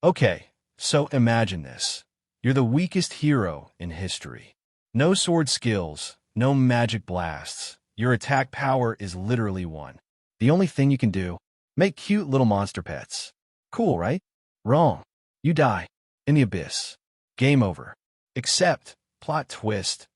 Okay, so imagine this. You're the weakest hero in history. No sword skills, no magic blasts. Your attack power is literally one. The only thing you can do, make cute little monster pets. Cool, right? Wrong. You die. In the abyss. Game over. Except, plot twist,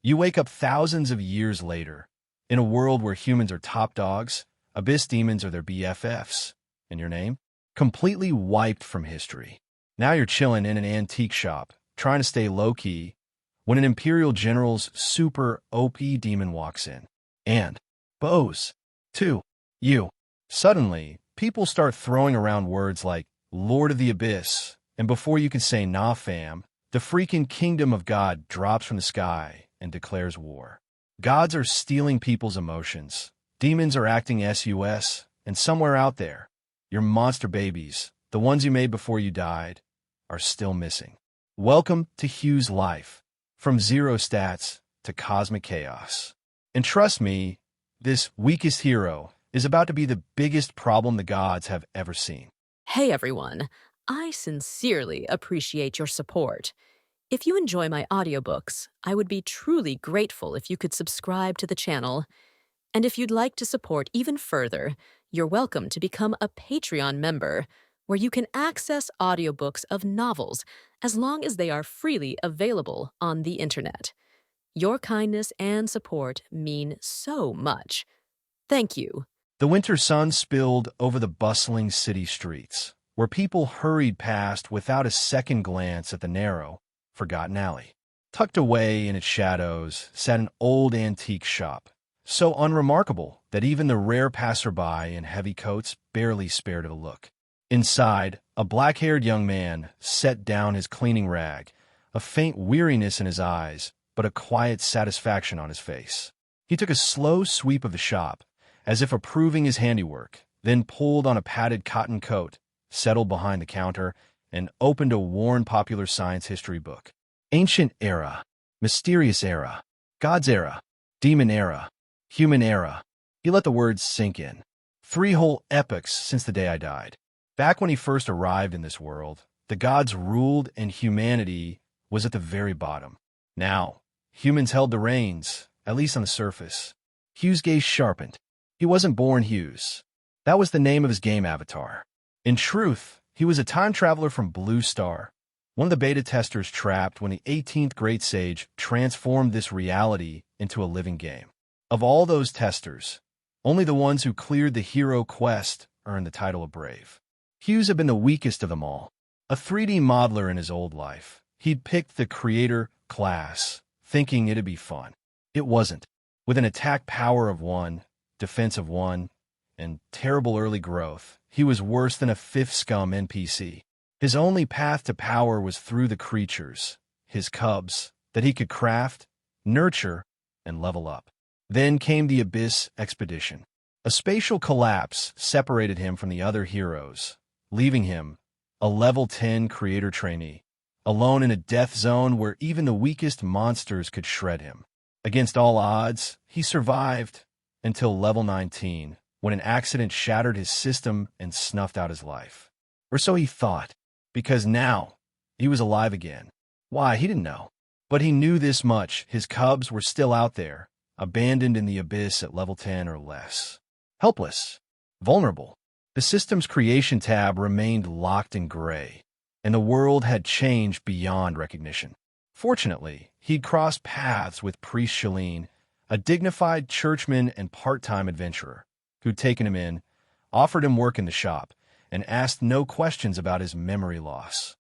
you wake up thousands of years later, in a world where humans are top dogs, abyss demons are their BFFs. And your name? Completely wiped from history. Now you're chilling in an antique shop, trying to stay low-key, when an Imperial General's super OP demon walks in. And, bows, too, you. Suddenly, people start throwing around words like Lord of the Abyss, and before you can say nah fam, the freaking kingdom of God drops from the sky and declares war. Gods are stealing people's emotions, demons are acting sus, and somewhere out there, your monster babies, the ones you made before you died, are still missing. Welcome to Hugh's life, from zero stats to cosmic chaos. And trust me, this weakest hero is about to be the biggest problem the gods have ever seen. Hey everyone, I sincerely appreciate your support. If you enjoy my audiobooks, I would be truly grateful if you could subscribe to the channel. And if you'd like to support even further, you're welcome to become a Patreon member, where you can access audiobooks of novels as long as they are freely available on the internet. Your kindness and support mean so much. Thank you. The winter sun spilled over the bustling city streets, where people hurried past without a second glance at the narrow, forgotten alley. Tucked away in its shadows sat an old antique shop, so unremarkable that even the rare passerby in heavy coats barely spared it a look. Inside, a black-haired young man set down his cleaning rag, a faint weariness in his eyes, but a quiet satisfaction on his face. He took a slow sweep of the shop, as if approving his handiwork, then pulled on a padded cotton coat, settled behind the counter, and opened a worn popular science history book. Ancient Era, Mysterious Era, God's Era, Demon Era, Human Era. He let the words sink in. 3 whole epochs since the day I died. Back when he first arrived in this world, the gods ruled and humanity was at the very bottom. Now, humans held the reins, at least on the surface. Hugh's gaze sharpened. He wasn't born Hughes. That was the name of his game avatar. In truth, he was a time traveler from Blue Star, one of the beta testers trapped when the 18th Great Sage transformed this reality into a living game. Of all those testers, only the ones who cleared the hero quest earned the title of Brave. Hughes had been the weakest of them all. A 3D modeler in his old life, he'd picked the creator class, thinking it'd be fun. It wasn't. With an attack power of 1, defense of 1, and terrible early growth, he was worse than a 5th scum NPC. His only path to power was through the creatures, his cubs, that he could craft, nurture, and level up. Then came the Abyss expedition. A spatial collapse separated him from the other heroes, leaving him, a level 10 creator trainee, alone in a death zone where even the weakest monsters could shred him. Against all odds, he survived until level 19, when an accident shattered his system and snuffed out his life. Or so he thought, because now he was alive again. Why, he didn't know. But he knew this much: his cubs were still out there, abandoned in the abyss at level 10 or less. Helpless. Vulnerable. The system's creation tab remained locked in gray, and the world had changed beyond recognition. Fortunately, he'd crossed paths with Priest Shalene, a dignified churchman and part-time adventurer, who'd taken him in, offered him work in the shop, and asked no questions about his memory loss.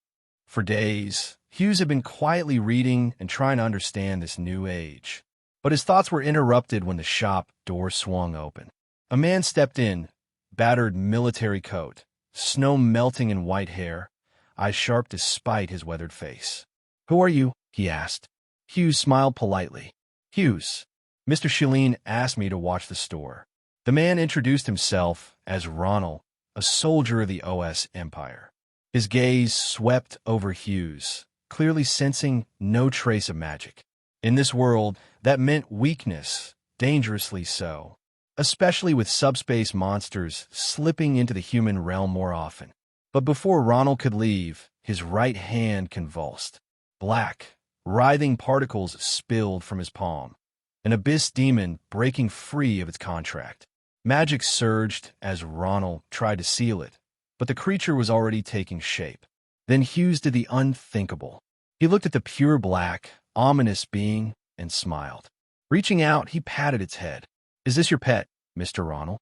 For days, Hughes had been quietly reading and trying to understand this new age. But his thoughts were interrupted when the shop door swung open. A man stepped in, battered military coat, snow melting in white hair, eyes sharp despite his weathered face. "Who are you?" he asked. Hughes smiled politely. "Hughes. Mr. Shalene asked me to watch the store." The man introduced himself as Ronald, a soldier of the OS Empire. His gaze swept over Hughes, clearly sensing no trace of magic. In this world, that meant weakness, dangerously so, especially with subspace monsters slipping into the human realm more often. But before Ronald could leave, his right hand convulsed. Black, writhing particles spilled from his palm, an abyss demon breaking free of its contract. Magic surged as Ronald tried to seal it, but the creature was already taking shape. Then Hughes did the unthinkable. He looked at the pure black, ominous being and smiled. Reaching out, he patted its head. "Is this your pet, Mr. Ronald?"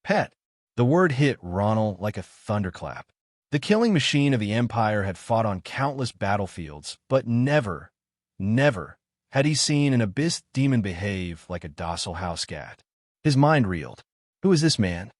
Pet. The word hit Ronald like a thunderclap. The killing machine of the Empire had fought on countless battlefields, but never had he seen an abyss demon behave like a docile house cat. His mind reeled. Who is this man?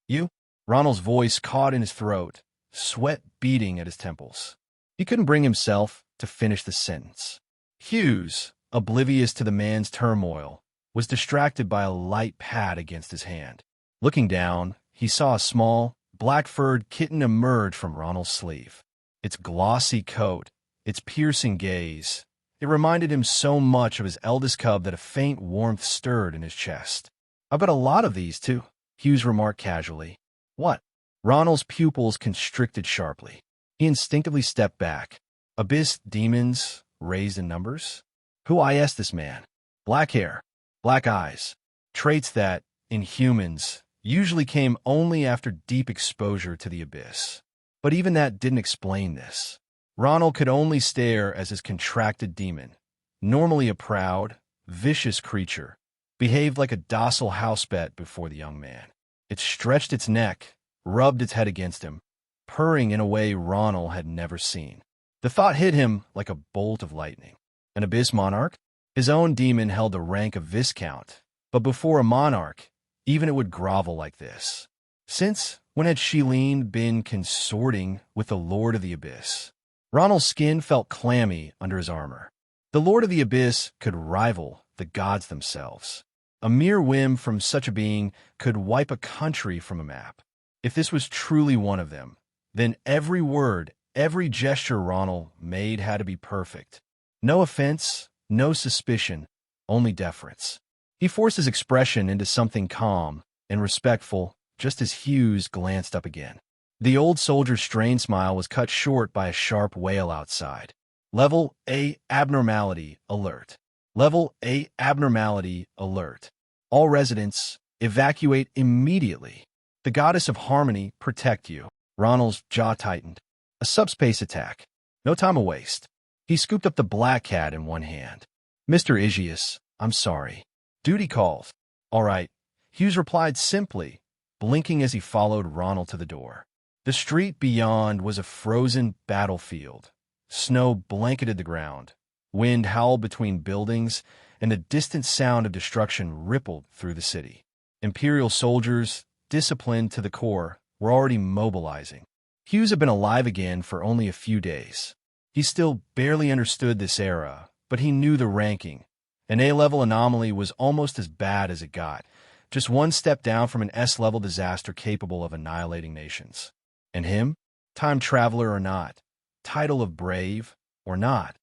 You? Ronald's voice caught in his throat, sweat beating at his temples. He couldn't bring himself to finish the sentence. Hughes, oblivious to the man's turmoil, was distracted by a light pat against his hand. Looking down, he saw a small, black-furred kitten emerge from Ronald's sleeve. Its glossy coat, its piercing gaze, it reminded him so much of his eldest cub that a faint warmth stirred in his chest. "I've got a lot of these, too," Hughes remarked casually. "What?" Ronald's pupils constricted sharply. He instinctively stepped back. Abyss demons raised in numbers? Who is this man? Black hair, black eyes, traits that, in humans, usually came only after deep exposure to the abyss. But even that didn't explain this. Ronald could only stare as his contracted demon, normally a proud, vicious creature, behaved like a docile house pet before the young man. It stretched its neck, rubbed its head against him, purring in a way Ronald had never seen. The thought hit him like a bolt of lightning. An abyss monarch? His own demon held the rank of viscount, but before a monarch, even it would grovel like this. Since when had Shailene been consorting with the Lord of the Abyss? Ronald's skin felt clammy under his armor. The Lord of the Abyss could rival the gods themselves. A mere whim from such a being could wipe a country from a map. If this was truly one of them, then every word, every gesture Ronald made had to be perfect. No offense, no suspicion, only deference. He forced his expression into something calm and respectful just as Hughes glanced up again. The old soldier's strained smile was cut short by a sharp wail outside. Level A abnormality alert. Level A abnormality alert. All residents, evacuate immediately. The goddess of harmony protect you. Ronald's jaw tightened. A subspace attack. No time to waste. He scooped up the black cat in one hand. "Mr. Aegeus, I'm sorry. Duty calls." "All right," Hughes replied simply, blinking as he followed Ronald to the door. The street beyond was a frozen battlefield. Snow blanketed the ground. Wind howled between buildings, and the distant sound of destruction rippled through the city. Imperial soldiers, disciplined to the core, were already mobilizing. Hughes had been alive again for only a few days. He still barely understood this era, but he knew the ranking. An A-level anomaly was almost as bad as it got, just one step down from an S-level disaster capable of annihilating nations. And him? Time traveler or not, title of brave or not,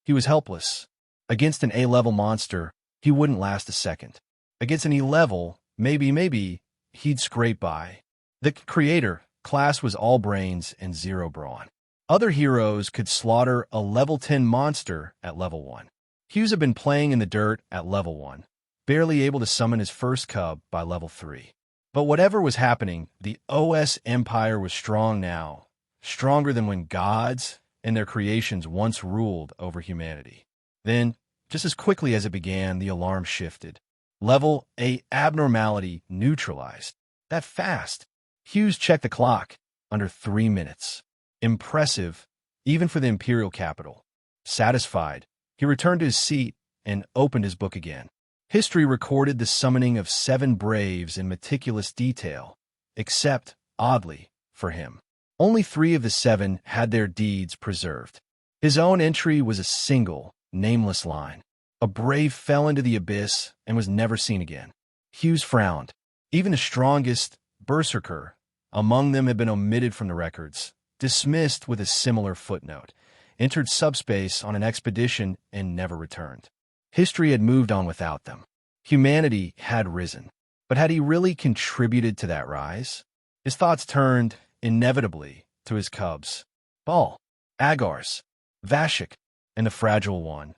he was helpless. Against an A-level monster, he wouldn't last a second. Against an E-level, maybe, he'd scrape by. The creator class was all brains and zero brawn. Other heroes could slaughter a level 10 monster at level 1. Hughes had been playing in the dirt at level 1, barely able to summon his first cub by level 3. But whatever was happening, the OS Empire was strong now, stronger than when gods and their creations once ruled over humanity. Then, just as quickly as it began, the alarm shifted. Level A abnormality neutralized. That fast. Hughes checked the clock. Under 3 minutes. Impressive, even for the Imperial capital. Satisfied, he returned to his seat and opened his book again. History recorded the summoning of 7 braves in meticulous detail, except, oddly, for him. Only 3 of the 7 had their deeds preserved. His own entry was a single, nameless line. A brave fell into the abyss and was never seen again. Hughes frowned. Even the strongest berserker among them had been omitted from the records, dismissed with a similar footnote, entered subspace on an expedition and never returned. History had moved on without them. Humanity had risen. But had he really contributed to that rise? His thoughts turned, inevitably, to his cubs, Baal, Agars, Vashik, and the fragile one,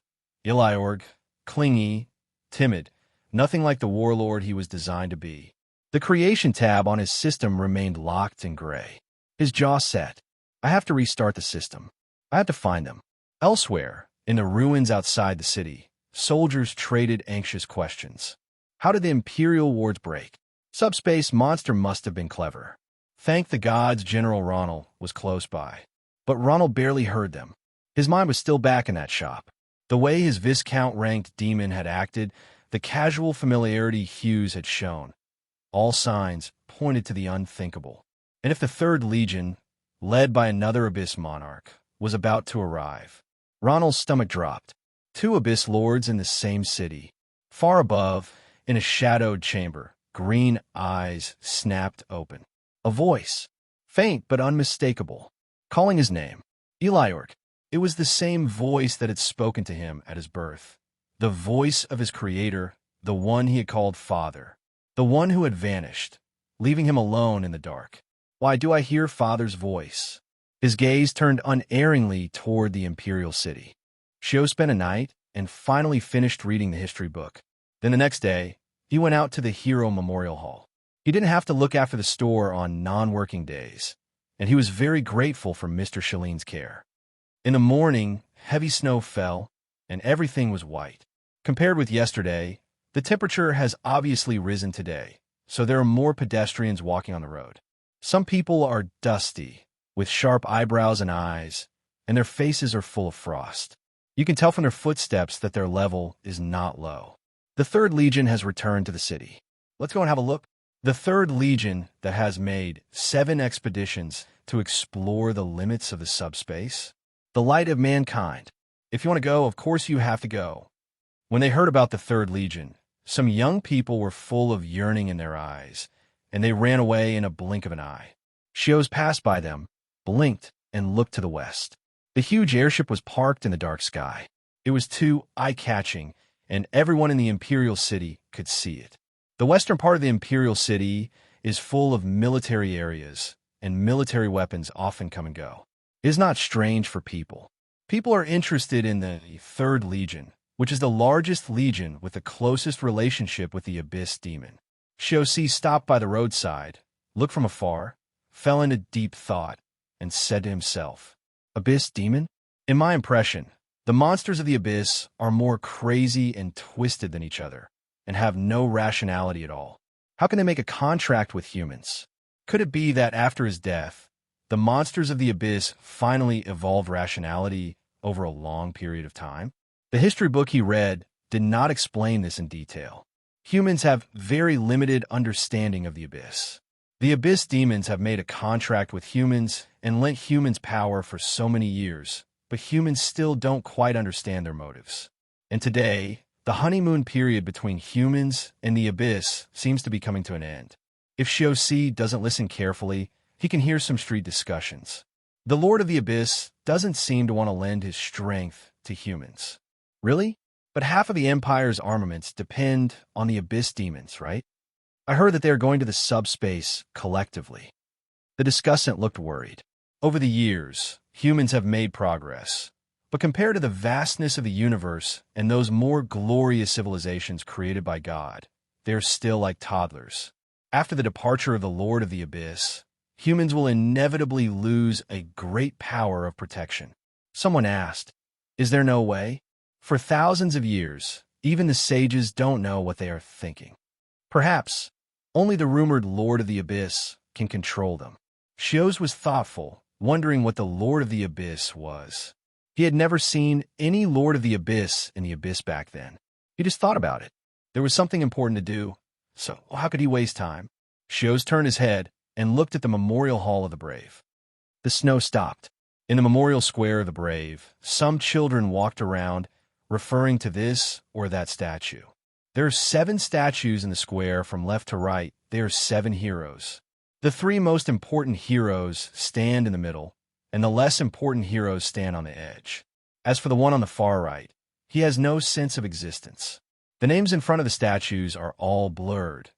Eligor, clingy, timid, nothing like the warlord he was designed to be. The creation tab on his system remained locked and gray. His jaw set. I have to restart the system. I have to find them. Elsewhere, in the ruins outside the city, soldiers traded anxious questions. How did the Imperial wards break? Subspace monster must have been clever. Thank the gods General Ronald was close by. But Ronald barely heard them. His mind was still back in that shop. The way his Viscount-ranked demon had acted, the casual familiarity Hughes had shown. All signs pointed to the unthinkable. And if the Third Legion, led by another Abyss Monarch, was about to arrive, Ronald's stomach dropped. 2 Abyss Lords in the same city. Far above, in a shadowed chamber, green eyes snapped open. A voice, faint but unmistakable, calling his name. Eligor. It was the same voice that had spoken to him at his birth. The voice of his creator, the one he had called Father. The one who had vanished, leaving him alone in the dark. Why do I hear Father's voice? His gaze turned unerringly toward the Imperial city. Shio spent a night and finally finished reading the history book. Then the next day, he went out to the Hero Memorial Hall. He didn't have to look after the store on non-working days, and he was very grateful for Mr. Shalene's care. In the morning, heavy snow fell, and everything was white. Compared with yesterday, the temperature has obviously risen today, so there are more pedestrians walking on the road. Some people are dusty, with sharp eyebrows and eyes, and their faces are full of frost. You can tell from their footsteps that their level is not low. The Third Legion has returned to the city. Let's go and have a look. The Third Legion that has made 7 expeditions to explore the limits of the subspace. The light of mankind. If you want to go, of course you have to go. When they heard about the Third Legion, some young people were full of yearning in their eyes, and they ran away in a blink of an eye. Shios passed by them, blinked, and looked to the west. The huge airship was parked in the dark sky. It was too eye-catching, and everyone in the Imperial City could see it. The western part of the Imperial City is full of military areas, and military weapons often come and go. It is not strange for people. People are interested in the Third Legion, which is the largest legion with the closest relationship with the Abyss Demon. Shiosi stopped by the roadside, looked from afar, fell into deep thought, and said to himself, Abyss Demon? In my impression, the monsters of the Abyss are more crazy and twisted than each other, and have no rationality at all. How can they make a contract with humans? Could it be that after his death, the monsters of the Abyss finally evolved rationality over a long period of time? The history book he read did not explain this in detail. Humans have very limited understanding of the Abyss. The Abyss demons have made a contract with humans and lent humans power for so many years, but humans still don't quite understand their motives. And today, the honeymoon period between humans and the Abyss seems to be coming to an end. If Shiosi doesn't listen carefully, he can hear some street discussions. The Lord of the Abyss doesn't seem to want to lend his strength to humans. Really? But half of the Empire's armaments depend on the Abyss demons, right? I heard that they are going to the subspace collectively. The discussant looked worried. Over the years, humans have made progress, but compared to the vastness of the universe and those more glorious civilizations created by God, they are still like toddlers. After the departure of the Lord of the Abyss, humans will inevitably lose a great power of protection. Someone asked, is there no way? For thousands of years, even the sages don't know what they are thinking. Perhaps, only the rumored Lord of the Abyss can control them. Shios was thoughtful, wondering what the Lord of the Abyss was. He had never seen any Lord of the Abyss in the Abyss back then. He just thought about it. There was something important to do, so how could he waste time? Shios turned his head and looked at the Memorial Hall of the Brave. The snow stopped. In the Memorial Square of the Brave, some children walked around, referring to this or that statue. There are 7 statues in the square from left to right. There are 7 heroes. The 3 most important heroes stand in the middle, and the less important heroes stand on the edge. As for the one on the far right, he has no sense of existence. The names in front of the statues are all blurred,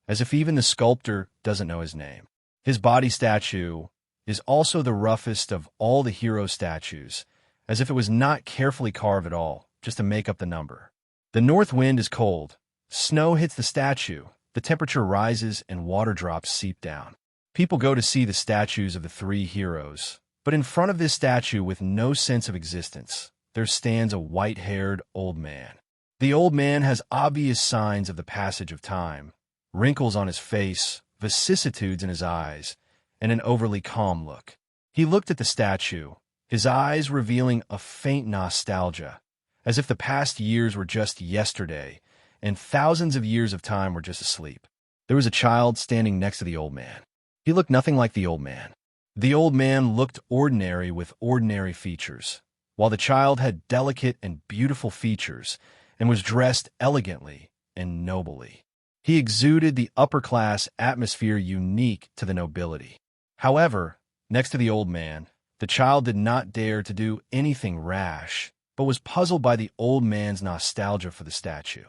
as if even the sculptor doesn't know his name. His body statue, is also the roughest of all the hero statues, as if it was not carefully carved at all, just to make up the number. The north wind is cold. Snow hits the statue, the temperature rises, and water drops seep down. People go to see the statues of the three heroes, but in front of this statue with no sense of existence, there stands a white-haired old man. The old man has obvious signs of the passage of time, wrinkles on his face, vicissitudes in his eyes, and an overly calm look. He looked at the statue, his eyes revealing a faint nostalgia, as if the past years were just yesterday, and thousands of years of time were just asleep. There was a child standing next to the old man. He looked nothing like the old man. The old man looked ordinary with ordinary features, while the child had delicate and beautiful features and was dressed elegantly and nobly. He exuded the upper-class atmosphere unique to the nobility. However, next to the old man, the child did not dare to do anything rash, but was puzzled by the old man's nostalgia for the statue.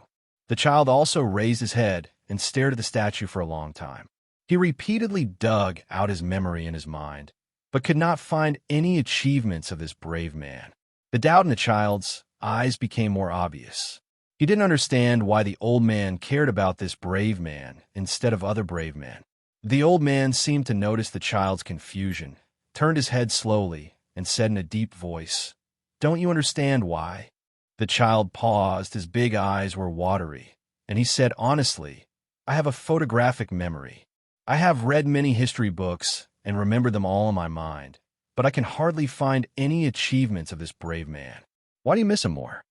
The child also raised his head and stared at the statue for a long time. He repeatedly dug out his memory in his mind, but could not find any achievements of this brave man. The doubt in the child's eyes became more obvious. He didn't understand why the old man cared about this brave man instead of other brave men. The old man seemed to notice the child's confusion, turned his head slowly, and said in a deep voice, "Don't you understand why?" The child paused, his big eyes were watery, and he said honestly, "I have a photographic memory. I have read many history books and remember them all in my mind, but I can hardly find any achievements of this brave man. Why do you miss him more?"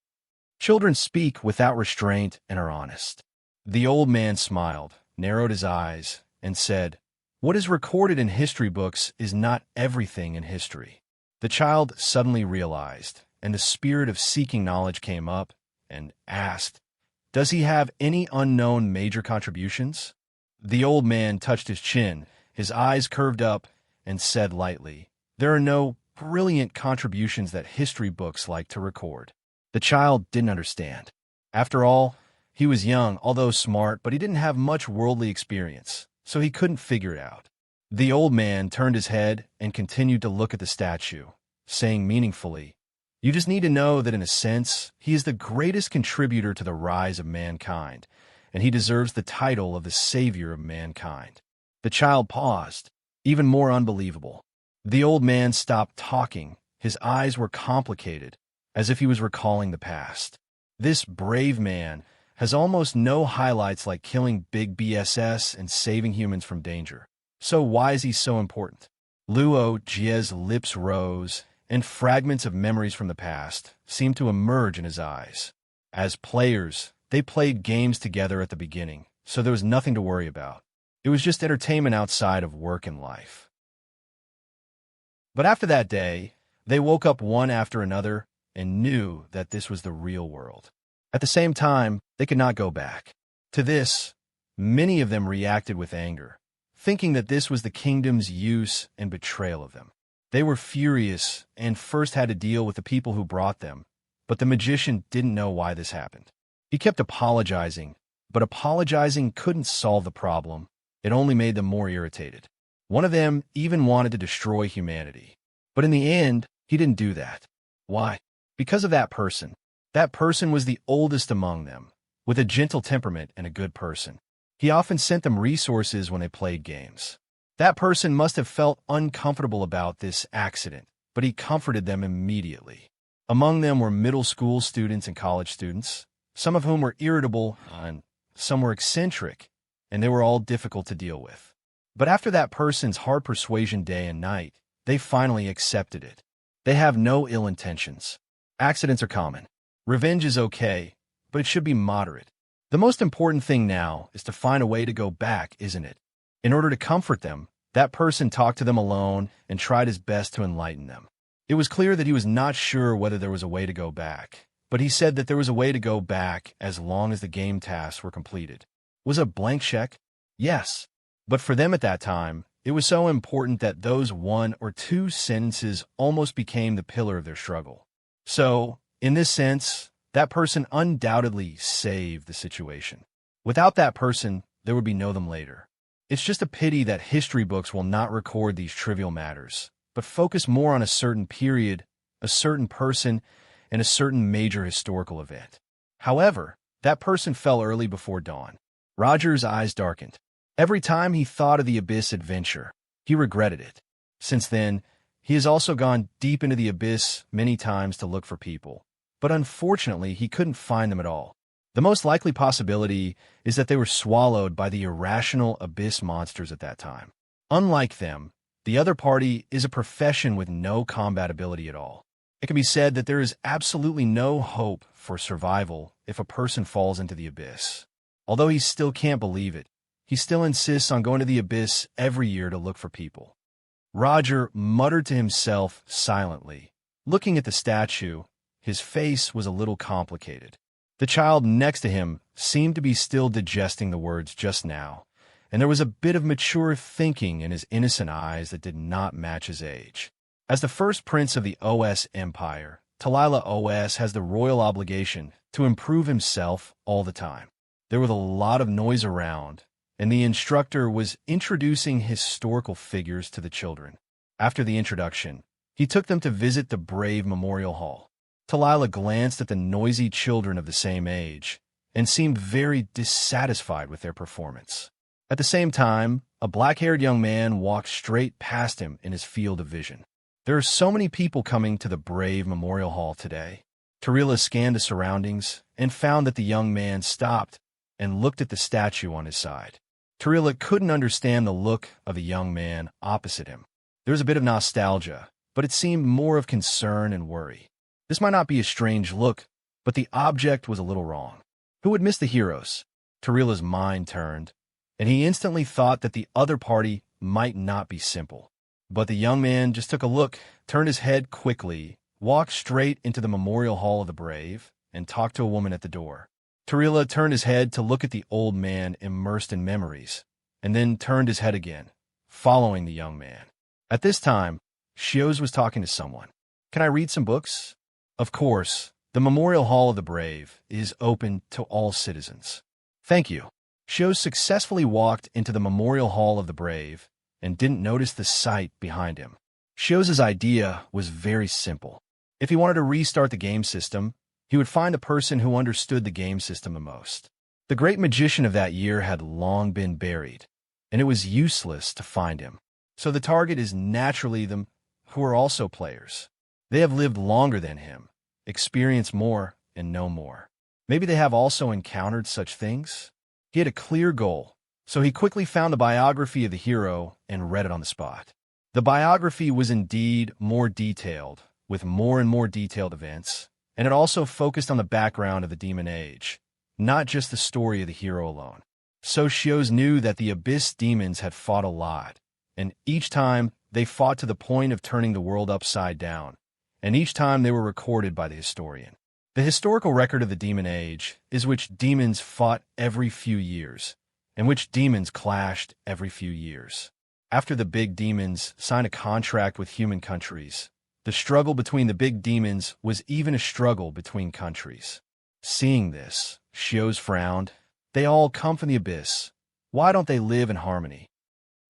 Children speak without restraint and are honest. The old man smiled, narrowed his eyes, and said, "What is recorded in history books is not everything in history." The child suddenly realized, and the spirit of seeking knowledge came up, and asked, "Does he have any unknown major contributions?" The old man touched his chin, his eyes curved up, and said lightly, "There are no brilliant contributions that history books like to record." The child didn't understand. After all, he was young, although smart, but he didn't have much worldly experience, so he couldn't figure it out. The old man turned his head and continued to look at the statue, saying meaningfully, "You just need to know that in a sense, he is the greatest contributor to the rise of mankind, and he deserves the title of the savior of mankind." The child paused, even more unbelievable. The old man stopped talking. His eyes were complicated, as if he was recalling the past. This brave man has almost no highlights like killing big BSS and saving humans from danger. So why is he so important? Luo Jie's lips rose, and fragments of memories from the past seemed to emerge in his eyes. As players, they played games together at the beginning, so there was nothing to worry about. It was just entertainment outside of work and life. But after that day, they woke up one after another and knew that this was the real world. At the same time, they could not go back. To this, many of them reacted with anger, thinking that this was the kingdom's use and betrayal of them. They were furious and first had to deal with the people who brought them, but the magician didn't know why this happened. He kept apologizing, but apologizing couldn't solve the problem. It only made them more irritated. One of them even wanted to destroy humanity. But in the end, he didn't do that. Why? Because of that person. That person was the oldest among them, with a gentle temperament and a good person. He often sent them resources when they played games. That person must have felt uncomfortable about this accident, but he comforted them immediately. Among them were middle school students and college students, some of whom were irritable and some were eccentric, and they were all difficult to deal with. But after that person's hard persuasion day and night, they finally accepted it. They have no ill intentions. Accidents are common. Revenge is okay, but it should be moderate. The most important thing now is to find a way to go back, isn't it? In order to comfort them, that person talked to them alone and tried his best to enlighten them. It was clear that he was not sure whether there was a way to go back, but he said that there was a way to go back as long as the game tasks were completed. Was it a blank check? Yes. But for them at that time, it was so important that those one or two sentences almost became the pillar of their struggle. So, in this sense, that person undoubtedly saved the situation. Without that person, there would be no them later. It's just a pity that history books will not record these trivial matters, but focus more on a certain period, a certain person, and a certain major historical event. However, that person fell early before dawn. Roger's eyes darkened. Every time he thought of the Abyss adventure, he regretted it. Since then, he has also gone deep into the Abyss many times to look for people, but unfortunately he couldn't find them at all. The most likely possibility is that they were swallowed by the irrational Abyss monsters at that time. Unlike them, the other party is a profession with no combat ability at all. It can be said that there is absolutely no hope for survival if a person falls into the Abyss. Although he still can't believe it, he still insists on going to the Abyss every year to look for people. Roger muttered to himself silently. Looking at the statue, his face was a little complicated. The child next to him seemed to be still digesting the words just now, and there was a bit of mature thinking in his innocent eyes that did not match his age. As the first prince of the OS Empire, Talila OS has the royal obligation to improve himself all the time. There was a lot of noise around, and the instructor was introducing historical figures to the children. After the introduction, he took them to visit the Brave Memorial Hall. Talila glanced at the noisy children of the same age and seemed very dissatisfied with their performance. At the same time, a black-haired young man walked straight past him in his field of vision. There are so many people coming to the Brave Memorial Hall today. Talila scanned the surroundings and found that the young man stopped and looked at the statue on his side. Talila couldn't understand the look of the young man opposite him. There was a bit of nostalgia, but it seemed more of concern and worry. This might not be a strange look, but the object was a little wrong. Who would miss the heroes? Talila's mind turned, and he instantly thought that the other party might not be simple. But the young man just took a look, turned his head quickly, walked straight into the Memorial Hall of the Brave, and talked to a woman at the door. Talila turned his head to look at the old man immersed in memories, and then turned his head again, following the young man. At this time, Zeus was talking to someone. "Can I read some books?" Of course, the Memorial Hall of the Brave is open to all citizens. "Thank you." Zeus successfully walked into the Memorial Hall of the Brave and didn't notice the sight behind him. Zeus's idea was very simple. If he wanted to restart the game system, he would find the person who understood the game system the most. The great magician of that year had long been buried, and it was useless to find him. So the target is naturally them who are also players. They have lived longer than him, experienced more, and know more. Maybe they have also encountered such things? He had a clear goal, so he quickly found the biography of the hero and read it on the spot. The biography was indeed more detailed, with more and more detailed events, and it also focused on the background of the Demon Age, not just the story of the hero alone. So Zeus knew that the Abyss demons had fought a lot, and each time they fought to the point of turning the world upside down, and each time they were recorded by the historian. The historical record of the Demon Age is which demons fought every few years, and which demons clashed every few years. After the big demons signed a contract with human countries, the struggle between the big demons was even a struggle between countries. Seeing this, Zeus frowned. They all come from the Abyss. Why don't they live in harmony?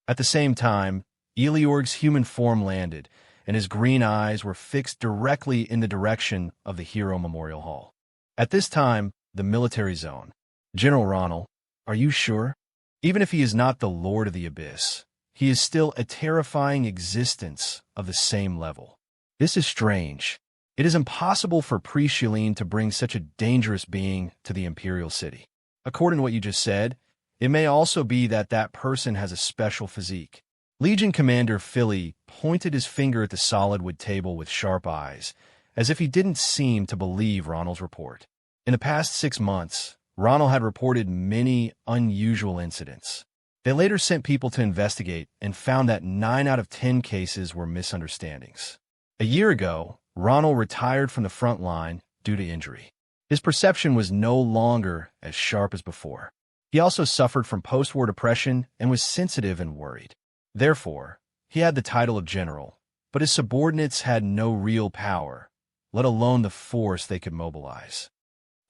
At the same time, Eligor's human form landed, and his green eyes were fixed directly in the direction of the Hero Memorial Hall. At this time, the military zone. "General Ronald, are you sure? Even if he is not the Lord of the Abyss, he is still a terrifying existence of the same level. This is strange. It is impossible for Priest Shalene to bring such a dangerous being to the Imperial City. According to what you just said, it may also be that that person has a special physique." Legion Commander Philly pointed his finger at the solid wood table with sharp eyes, as if he didn't seem to believe Ronald's report. In the past 6 months, Ronald had reported many unusual incidents. They later sent people to investigate and found that 9 out of 10 cases were misunderstandings. A year ago, Ronald retired from the front line due to injury. His perception was no longer as sharp as before. He also suffered from post-war depression and was sensitive and worried. Therefore, he had the title of general, but his subordinates had no real power, let alone the force they could mobilize.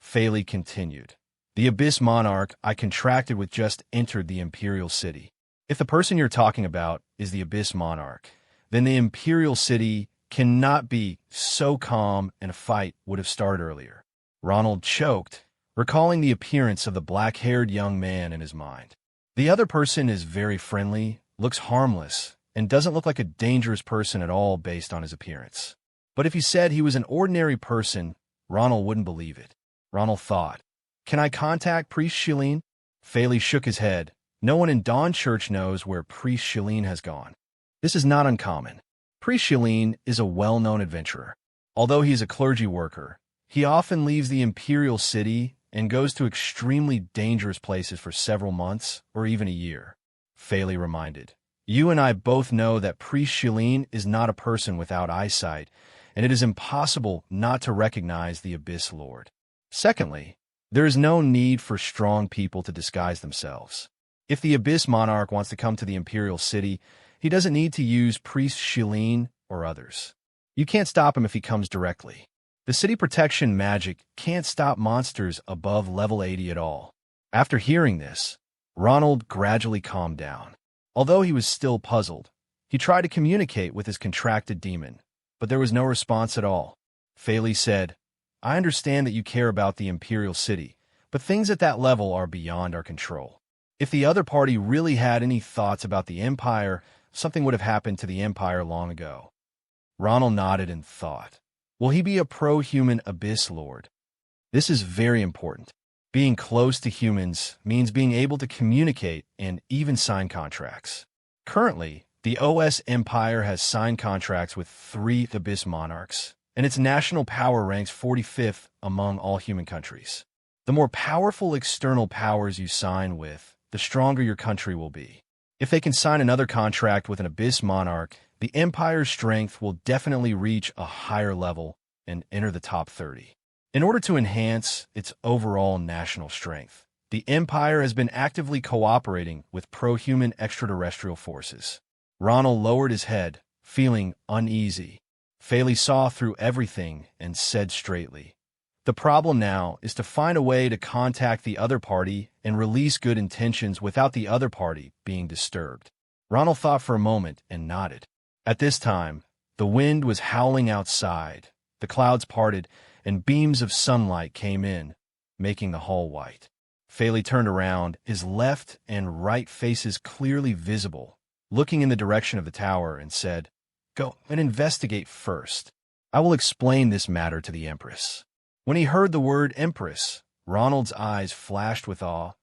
Faley continued. "The Abyss Monarch I contracted with just entered the Imperial City. If the person you're talking about is the Abyss Monarch, then the Imperial City cannot be so calm and a fight would have started earlier. Ronald choked, recalling the appearance of the black-haired young man in his mind. The other person is very friendly, looks harmless, and doesn't look like a dangerous person at all based on his appearance. But if he said he was an ordinary person, Ronald wouldn't believe it. Ronald thought, "Can I contact Priest Shilene?" Faley shook his head. No one in Dawn Church knows where Priest Shilene has gone. This is not uncommon. Priest Shilene is a well-known adventurer. Although he is a clergy worker, he often leaves the Imperial City and goes to extremely dangerous places for several months or even a year. Faley reminded, "You and I both know that Priest Shilene is not a person without eyesight, and it is impossible not to recognize the Abyss Lord. Secondly, there is no need for strong people to disguise themselves. If the Abyss Monarch wants to come to the Imperial City, he doesn't need to use Priest Shilene or others. You can't stop him if he comes directly. The city protection magic can't stop monsters above level 80 at all." After hearing this, Ronald gradually calmed down. Although he was still puzzled, he tried to communicate with his contracted demon, but there was no response at all. Faley said, "I understand that you care about the Imperial City, but things at that level are beyond our control. If the other party really had any thoughts about the Empire, something would have happened to the Empire long ago." Ronald nodded and thought, will he be a pro-human Abyss Lord? This is very important. Being close to humans means being able to communicate and even sign contracts. Currently, the OS Empire has signed contracts with 3 Abyss Monarchs, and its national power ranks 45th among all human countries. The more powerful external powers you sign with, the stronger your country will be. If they can sign another contract with an Abyss Monarch, the Empire's strength will definitely reach a higher level and enter the top 30. In order to enhance its overall national strength, the Empire has been actively cooperating with pro-human extraterrestrial forces. Ronald lowered his head, feeling uneasy. Faley saw through everything and said straightly, "The problem now is to find a way to contact the other party and release good intentions without the other party being disturbed." Ronald thought for a moment and nodded. At this time, the wind was howling outside, the clouds parted, and beams of sunlight came in, making the hall white. Faley turned around, his left and right faces clearly visible, looking in the direction of the tower, and said, "Go and investigate first. I will explain this matter to the Empress." When he heard the word Empress, Ronald's eyes flashed with awe,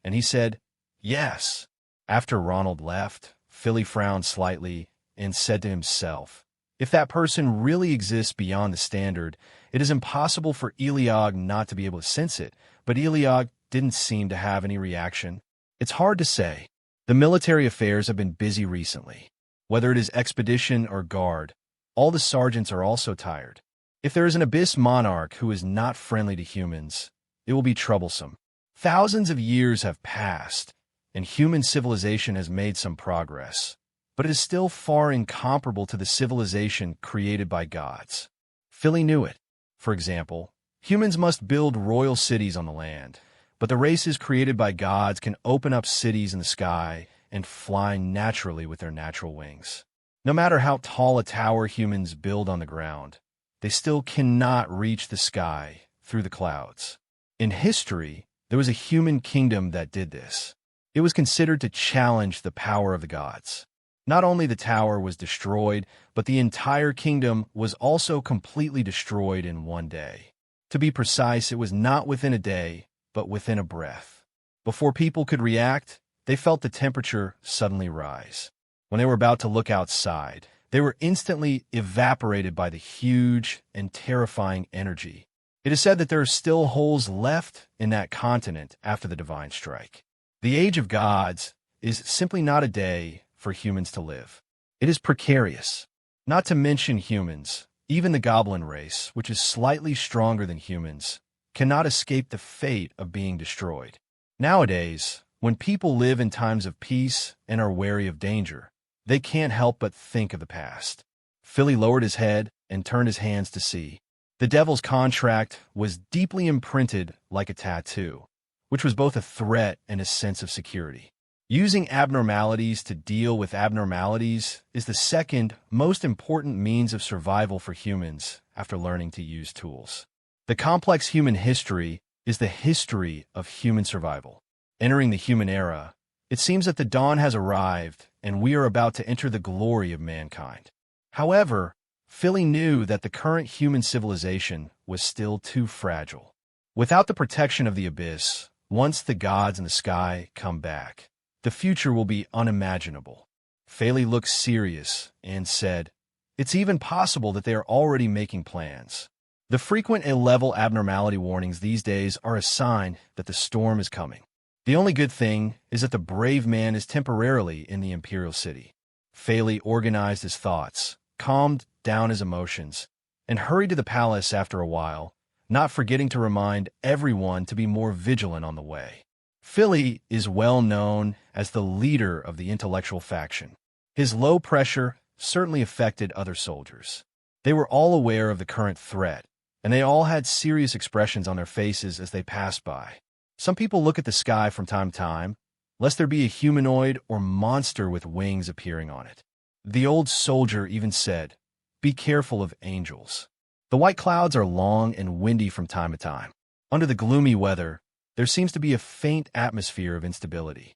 and he said, "Yes." After Ronald left, Philly frowned slightly and said to himself, if that person really exists beyond the standard, it is impossible for Eligor not to be able to sense it, but Eligor didn't seem to have any reaction. It's hard to say. The military affairs have been busy recently. Whether it is expedition or guard, all the sergeants are also tired. If there is an Abyss Monarch who is not friendly to humans, it will be troublesome. Thousands of years have passed, and human civilization has made some progress, but it is still far incomparable to the civilization created by gods. Philly knew it. For example, humans must build royal cities on the land, but the races created by gods can open up cities in the sky and fly naturally with their natural wings. No matter how tall a tower humans build on the ground, they still cannot reach the sky through the clouds. In history, there was a human kingdom that did this. It was considered to challenge the power of the gods. Not only the tower was destroyed, but the entire kingdom was also completely destroyed in one day. To be precise, it was not within a day, but within a breath. Before people could react, they felt the temperature suddenly rise. When they were about to look outside, they were instantly evaporated by the huge and terrifying energy. It is said that there are still holes left in that continent after the divine strike. The age of gods is simply not a day for humans to live. It is precarious. Not to mention humans, even the goblin race, which is slightly stronger than humans, cannot escape the fate of being destroyed. Nowadays, when people live in times of peace and are wary of danger, they can't help but think of the past. Philly lowered his head and turned his hands to see. The devil's contract was deeply imprinted like a tattoo, which was both a threat and a sense of security. Using abnormalities to deal with abnormalities is the second most important means of survival for humans after learning to use tools. The complex human history is the history of human survival. Entering the human era, it seems that the dawn has arrived and we are about to enter the glory of mankind. However, Philly knew that the current human civilization was still too fragile. Without the protection of the abyss, once the gods in the sky come back, the future will be unimaginable. Philly looked serious and said, "It's even possible that they are already making plans." The frequent A-level abnormality warnings these days are a sign that the storm is coming. The only good thing is that the brave man is temporarily in the Imperial City. Philly organized his thoughts, calmed down his emotions, and hurried to the palace after a while, not forgetting to remind everyone to be more vigilant on the way. Philly is well known as the leader of the intellectual faction. His low pressure certainly affected other soldiers. They were all aware of the current threat, and they all had serious expressions on their faces as they passed by. Some people look at the sky from time to time, lest there be a humanoid or monster with wings appearing on it. The old soldier even said, "Be careful of angels." The white clouds are long and windy from time to time. Under the gloomy weather, there seems to be a faint atmosphere of instability.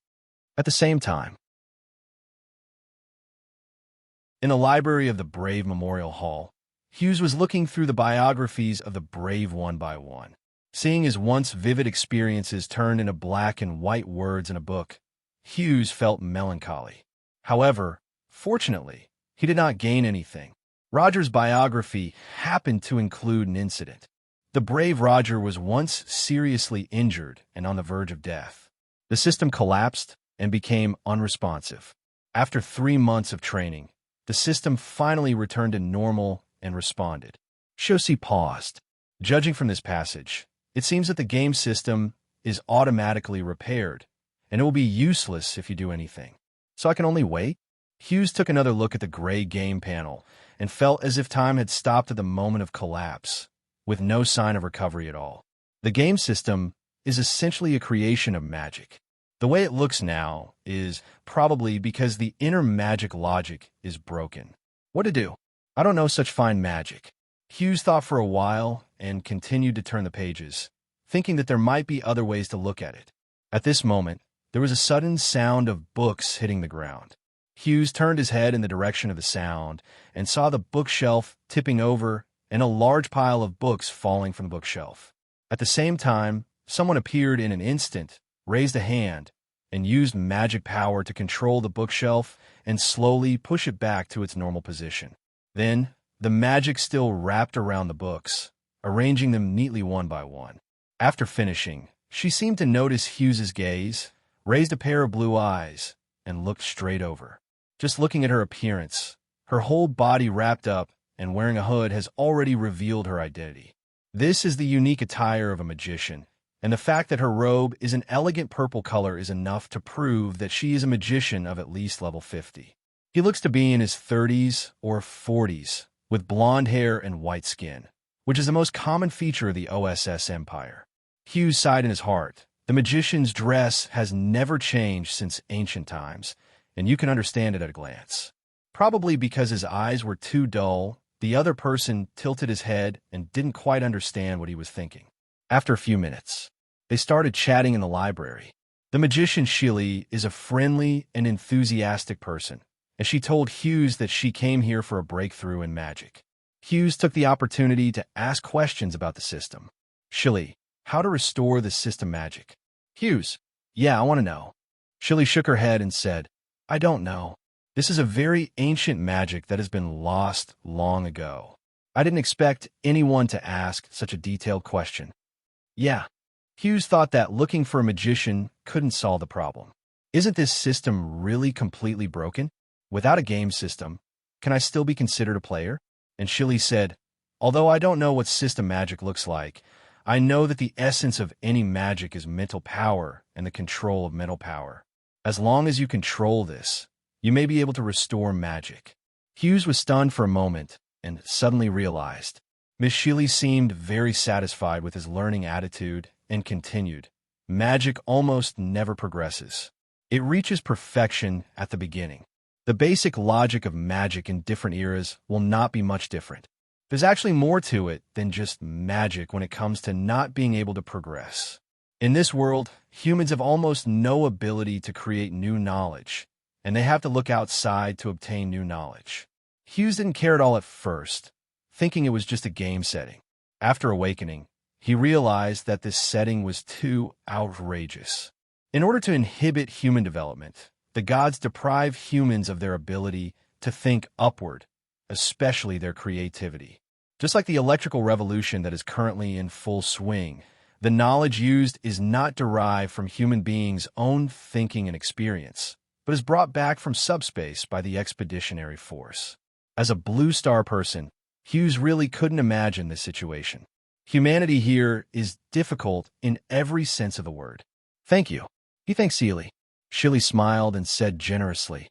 At the same time, in the library of the Brave Memorial Hall, Hughes was looking through the biographies of the brave one by one. Seeing his once vivid experiences turned into black and white words in a book, Hughes felt melancholy. However, fortunately, he did not gain anything. Roger's biography happened to include an incident. The brave Roger was once seriously injured and on the verge of death. The system collapsed and became unresponsive. After 3 months of training, the system finally returned to normal and responded. Shosi paused. Judging from this passage, it seems that the game system is automatically repaired, and it will be useless if you do anything. So I can only wait? Hughes took another look at the gray game panel and felt as if time had stopped at the moment of collapse, with no sign of recovery at all. The game system is essentially a creation of magic. The way it looks now is probably because the inner magic logic is broken. What to do? I don't know such fine magic. Hughes thought for a while and continued to turn the pages, thinking that there might be other ways to look at it. At this moment, there was a sudden sound of books hitting the ground. Hughes turned his head in the direction of the sound and saw the bookshelf tipping over and a large pile of books falling from the bookshelf. At the same time, someone appeared in an instant, raised a hand, and used magic power to control the bookshelf and slowly push it back to its normal position. Then, the magic still wrapped around the books, arranging them neatly one by one. After finishing, she seemed to notice Hughes's gaze, raised a pair of blue eyes, and looked straight over. Just looking at her appearance, her whole body wrapped up and wearing a hood has already revealed her identity. This is the unique attire of a magician, and the fact that her robe is an elegant purple color is enough to prove that she is a magician of at least level 50. He looks to be in his 30s or 40s, with blonde hair and white skin, which is the most common feature of the OSS Empire. Hughes sighed in his heart. The magician's dress has never changed since ancient times, and you can understand it at a glance. Probably because his eyes were too dull, the other person tilted his head and didn't quite understand what he was thinking. After a few minutes, they started chatting in the library. The magician Shili is a friendly and enthusiastic person, and she told Hughes that she came here for a breakthrough in magic. Hughes took the opportunity to ask questions about the system. Shili, how to restore the system magic? Hughes, yeah, I want to know. Shili shook her head and said, I don't know. This is a very ancient magic that has been lost long ago. I didn't expect anyone to ask such a detailed question. Yeah. Hughes thought that looking for a magician couldn't solve the problem. Isn't this system really completely broken? Without a game system, can I still be considered a player? And Shili said, although I don't know what system magic looks like, I know that the essence of any magic is mental power and the control of mental power. As long as you control this, you may be able to restore magic. Hughes was stunned for a moment and suddenly realized. Miss Shili seemed very satisfied with his learning attitude and continued. Magic almost never progresses. It reaches perfection at the beginning. The basic logic of magic in different eras will not be much different. There's actually more to it than just magic when it comes to not being able to progress. In this world, humans have almost no ability to create new knowledge, and they have to look outside to obtain new knowledge. Hughes didn't care at all at first, thinking it was just a game setting. After awakening, he realized that this setting was too outrageous. In order to inhibit human development, the gods deprive humans of their ability to think upward, especially their creativity. Just like the electrical revolution that is currently in full swing, the knowledge used is not derived from human beings' own thinking and experience, but is brought back from subspace by the expeditionary force. As a blue star person, Hughes really couldn't imagine this situation. Humanity here is difficult in every sense of the word. Thank you. He thanked Seely. Shilly smiled and said generously,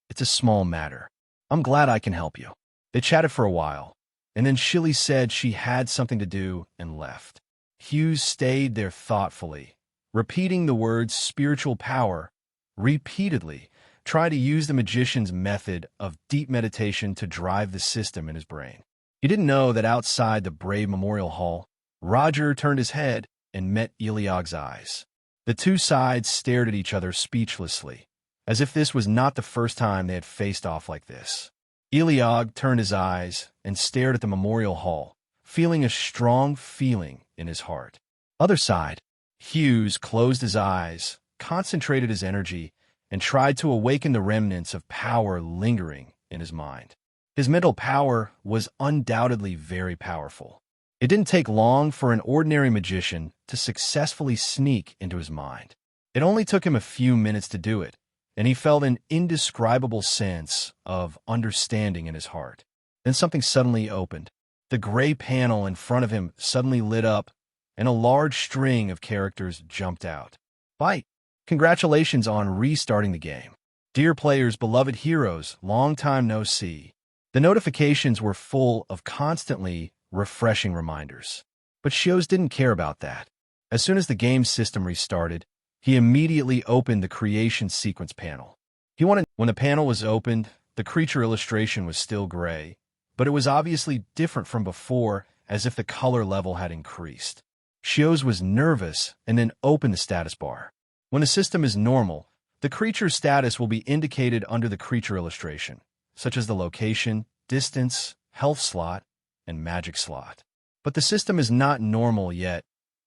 "It's a small matter. I'm glad I can help you." They chatted for a while, and then Shilly said she had something to do and left. Hughes stayed there thoughtfully, repeating the words spiritual power repeatedly, trying to use the magician's method of deep meditation to drive the system in his brain. He didn't know that outside the Brave Memorial Hall, Roger turned his head and met Eligor's eyes. The two sides stared at each other speechlessly, as if this was not the first time they had faced off like this. Eligor turned his eyes and stared at the Memorial Hall, feeling a strong feeling in his heart. Other side, Hughes closed his eyes, concentrated his energy, and tried to awaken the remnants of power lingering in his mind. His mental power was undoubtedly very powerful. It didn't take long for an ordinary magician to successfully sneak into his mind. It only took him a few minutes to do it, and he felt an indescribable sense of understanding in his heart. Then something suddenly opened. The gray panel in front of him suddenly lit up, and a large string of characters jumped out. "Bite! Congratulations on restarting the game. Dear players, beloved heroes, long time no see." The notifications were full of constantly refreshing reminders. But Shios didn't care about that. As soon as the game system restarted, he immediately opened the creation sequence panel. When the panel was opened, the creature illustration was still gray, but it was obviously different from before, as if the color level had increased. Shios was nervous and then opened the status bar. When the system is normal, the creature's status will be indicated under the creature illustration, such as the location, distance, health slot, and magic slot. But the system is not normal yet.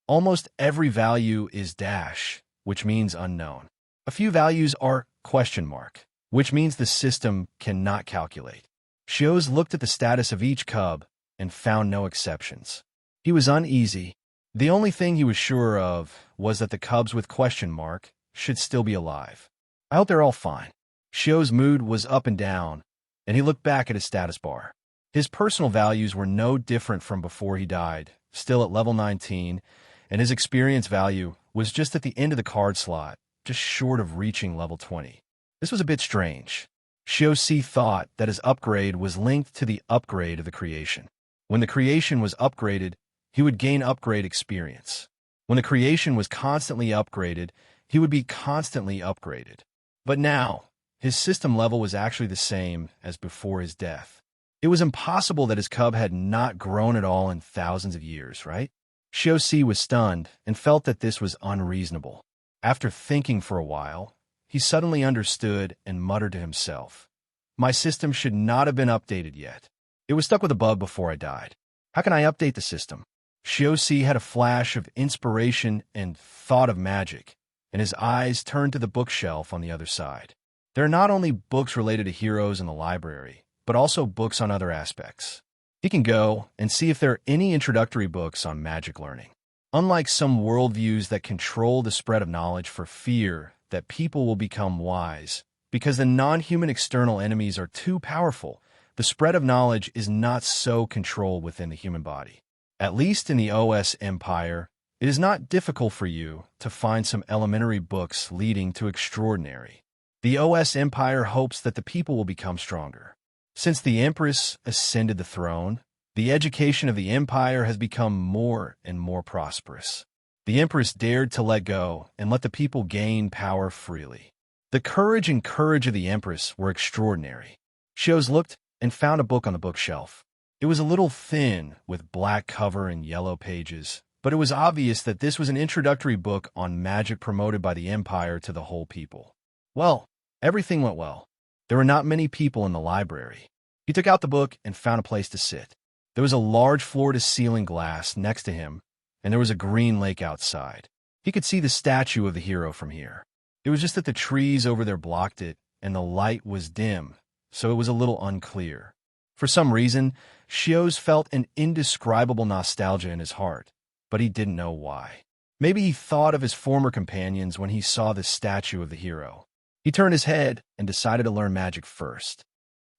Almost every value is dash, which means unknown. A few values are question mark, which means the system cannot calculate. Shios looked at the status of each cub and found no exceptions. He was uneasy. The only thing he was sure of was that the cubs with question mark should still be alive. "I hope they're all fine." Shios' mood was up and down, and he looked back at his status bar. His personal values were no different from before he died, still at level 19, and his experience value was just at the end of the card slot, just short of reaching level 20. This was a bit strange. Shios thought that his upgrade was linked to the upgrade of the creation. When the creation was upgraded, he would gain upgrade experience. When the creation was constantly upgraded, he would be constantly upgraded. But now, his system level was actually the same as before his death. It was impossible that his cub had not grown at all in thousands of years, right? Shios was stunned and felt that this was unreasonable. After thinking for a while, he suddenly understood and muttered to himself, "My system should not have been updated yet. It was stuck with a bug before I died. How can I update the system?" Shios had a flash of inspiration and thought of magic, and his eyes turned to the bookshelf on the other side. There are not only books related to heroes in the library, but also books on other aspects. He can go and see if there are any introductory books on magic learning. Unlike some worldviews that control the spread of knowledge for fear that people will become wise, because the non-human external enemies are too powerful, the spread of knowledge is not so controlled within the human body. At least in the OS Empire, it is not difficult for you to find some elementary books leading to extraordinary. The OS Empire hopes that the people will become stronger. Since the Empress ascended the throne, the education of the Empire has become more and more prosperous. The Empress dared to let go and let the people gain power freely. The courage and courage of the Empress were extraordinary. Shios looked and found a book on the bookshelf. It was a little thin, with black cover and yellow pages, but it was obvious that this was an introductory book on magic promoted by the Empire to the whole people. Well, everything went well. There were not many people in the library. He took out the book and found a place to sit. There was a large floor-to-ceiling glass next to him, and there was a green lake outside. He could see the statue of the hero from here. It was just that the trees over there blocked it, and the light was dim, so it was a little unclear. For some reason, Shios felt an indescribable nostalgia in his heart, but he didn't know why. Maybe he thought of his former companions when he saw the statue of the hero. He turned his head and decided to learn magic first.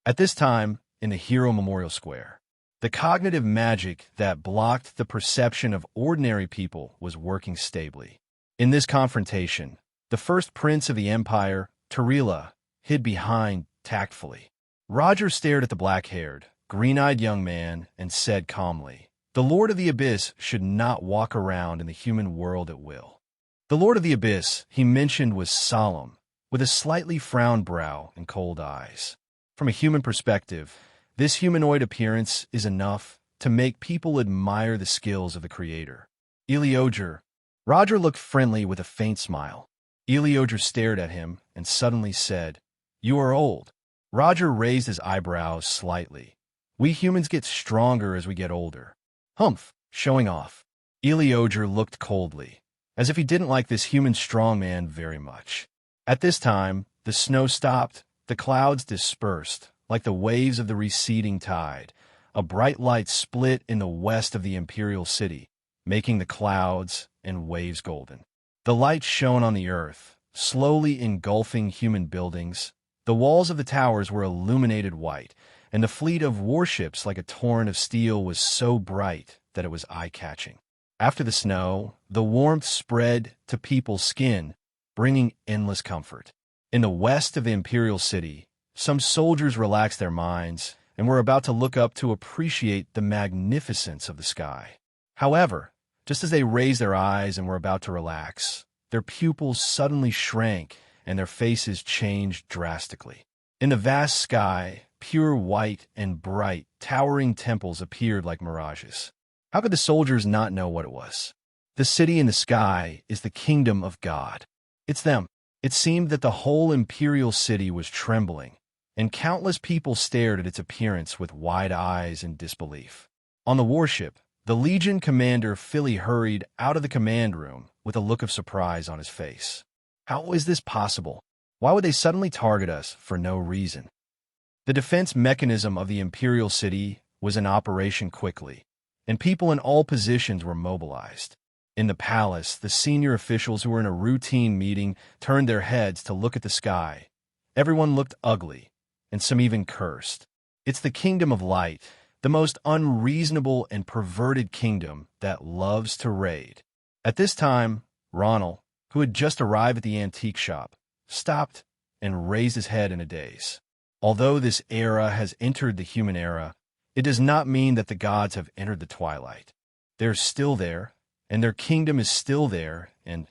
At this time, in the Hero Memorial Square, the cognitive magic that blocked the perception of ordinary people was working stably. In this confrontation, the first prince of the Empire, Tarila, hid behind tactfully. Roger stared at the black-haired, green-eyed young man and said calmly, "The Lord of the Abyss should not walk around in the human world at will." The Lord of the Abyss, he mentioned, was solemn, with a slightly frowned brow and cold eyes. From a human perspective, this humanoid appearance is enough to make people admire the skills of the creator. Eligor. Roger looked friendly with a faint smile. Eligor stared at him and suddenly said, "You are old." Roger raised his eyebrows slightly. "We humans get stronger as we get older." "Humph, showing off." Eligor looked coldly, as if he didn't like this human strongman very much. At this time, the snow stopped, the clouds dispersed, like the waves of the receding tide. A bright light split in the west of the imperial city, making the clouds and waves golden. The light shone on the earth, slowly engulfing human buildings. The walls of the towers were illuminated white, and the fleet of warships like a torrent of steel was so bright that it was eye-catching. After the snow, the warmth spread to people's skin, bringing endless comfort. In the west of the imperial city, some soldiers relaxed their minds and were about to look up to appreciate the magnificence of the sky. However, just as they raised their eyes and were about to relax, their pupils suddenly shrank and their faces changed drastically. In the vast sky, pure white and bright, towering temples appeared like mirages. How could the soldiers not know what it was? The city in the sky is the kingdom of God. It's them. It seemed that the whole imperial city was trembling, and countless people stared at its appearance with wide eyes in disbelief. On the warship, the Legion commander Philly hurried out of the command room with a look of surprise on his face. How is this possible? Why would they suddenly target us for no reason? The defense mechanism of the imperial city was in operation quickly, and people in all positions were mobilized. In the palace, the senior officials who were in a routine meeting turned their heads to look at the sky. Everyone looked ugly, and some even cursed. It's the kingdom of light, the most unreasonable and perverted kingdom that loves to raid. At this time, Ronald, who had just arrived at the antique shop, stopped and raised his head in a daze. Although this era has entered the human era, it does not mean that the gods have entered the twilight. They're still there, and their kingdom is still there, and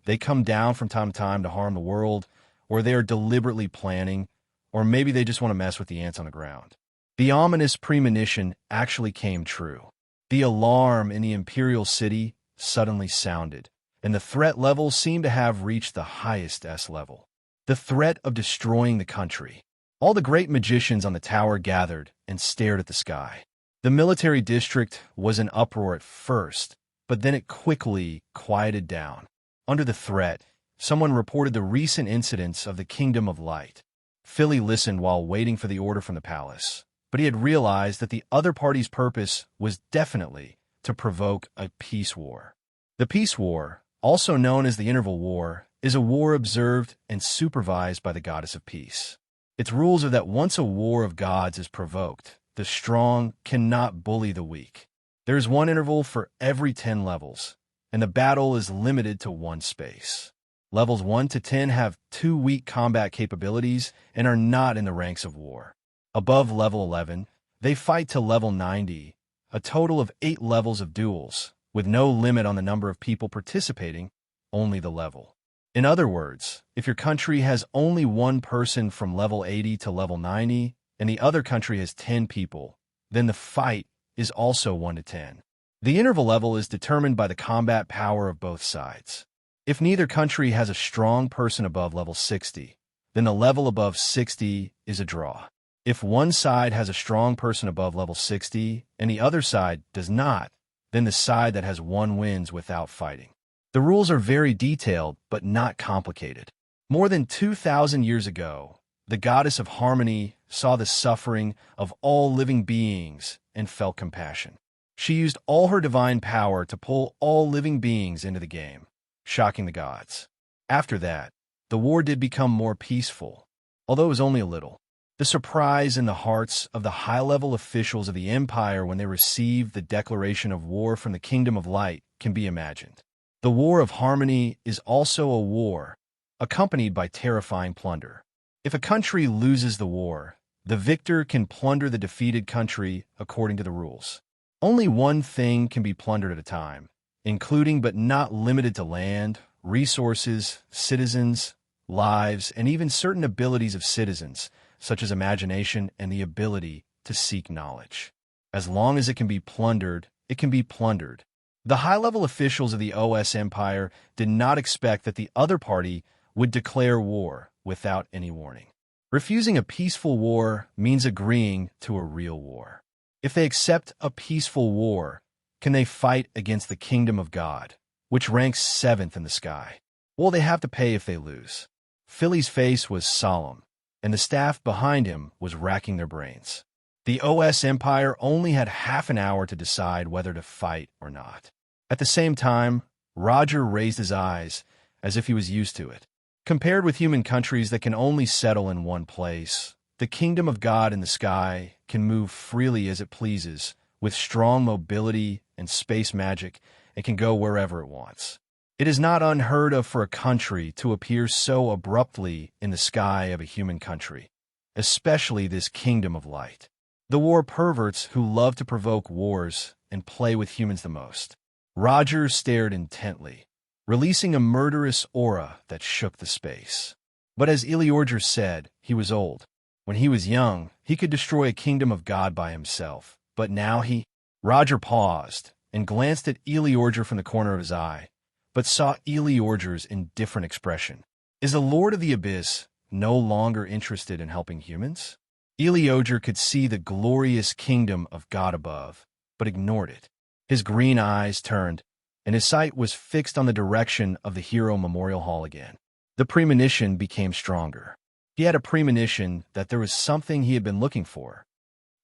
they come down from time to time to harm the world, or they are deliberately planning, or maybe they just want to mess with the ants on the ground. The ominous premonition actually came true. The alarm in the imperial city suddenly sounded, and the threat level seemed to have reached the highest S level. The threat of destroying the country. All the great magicians on the tower gathered and stared at the sky. The military district was in uproar at first, but then it quickly quieted down. Under the threat, someone reported the recent incidents of the Kingdom of Light. Philly listened while waiting for the order from the palace, but he had realized that the other party's purpose was definitely to provoke a peace war. The peace war, also known as the Interval War, is a war observed and supervised by the goddess of peace. Its rules are that once a war of gods is provoked, the strong cannot bully the weak. There is one interval for every 10 levels, and the battle is limited to one space. Levels 1 to 10 have 2 weak combat capabilities and are not in the ranks of war. Above level 11, they fight to level 90, a total of 8 levels of duels, with no limit on the number of people participating, only the level. In other words, if your country has only one person from level 80 to level 90, and the other country has 10 people, then the fight is also 1 to 10. The interval level is determined by the combat power of both sides. If neither country has a strong person above level 60, then the level above 60 is a draw. If one side has a strong person above level 60 and the other side does not, then the side that has one wins without fighting. The rules are very detailed but not complicated. More than 2,000 years ago, the goddess of harmony saw the suffering of all living beings and felt compassion. She used all her divine power to pull all living beings into the game, shocking the gods. After that, the war did become more peaceful, although it was only a little. The surprise in the hearts of the high-level officials of the Empire when they received the declaration of war from the Kingdom of Light can be imagined. The War of Harmony is also a war, accompanied by terrifying plunder. If a country loses the war, the victor can plunder the defeated country according to the rules. Only one thing can be plundered at a time, including but not limited to land, resources, citizens, lives, and even certain abilities of citizens, such as imagination and the ability to seek knowledge. As long as it can be plundered, it can be plundered. The high-level officials of the OS Empire did not expect that the other party would declare war without any warning. Refusing a peaceful war means agreeing to a real war. If they accept a peaceful war, can they fight against the kingdom of God, which ranks 7th in the sky? Well, they have to pay if they lose. Philly's face was solemn, and the staff behind him was racking their brains. The OS Empire only had half an hour to decide whether to fight or not. At the same time, Roger raised his eyes as if he was used to it. Compared with human countries that can only settle in one place, the kingdom of God in the sky can move freely as it pleases, with strong mobility and space magic, and can go wherever it wants. It is not unheard of for a country to appear so abruptly in the sky of a human country, especially this kingdom of light. The war perverts who love to provoke wars and play with humans the most. Roger stared intently, releasing a murderous aura that shook the space. But as Eligor said, he was old. When he was young, he could destroy a kingdom of God by himself. But now Roger paused and glanced at Eligor from the corner of his eye, but saw Eligor's indifferent expression. Is the Lord of the Abyss no longer interested in helping humans? Eligor could see the glorious kingdom of God above, but ignored it. His green eyes turned, and his sight was fixed on the direction of the Hero Memorial Hall again. The premonition became stronger. He had a premonition that there was something he had been looking for.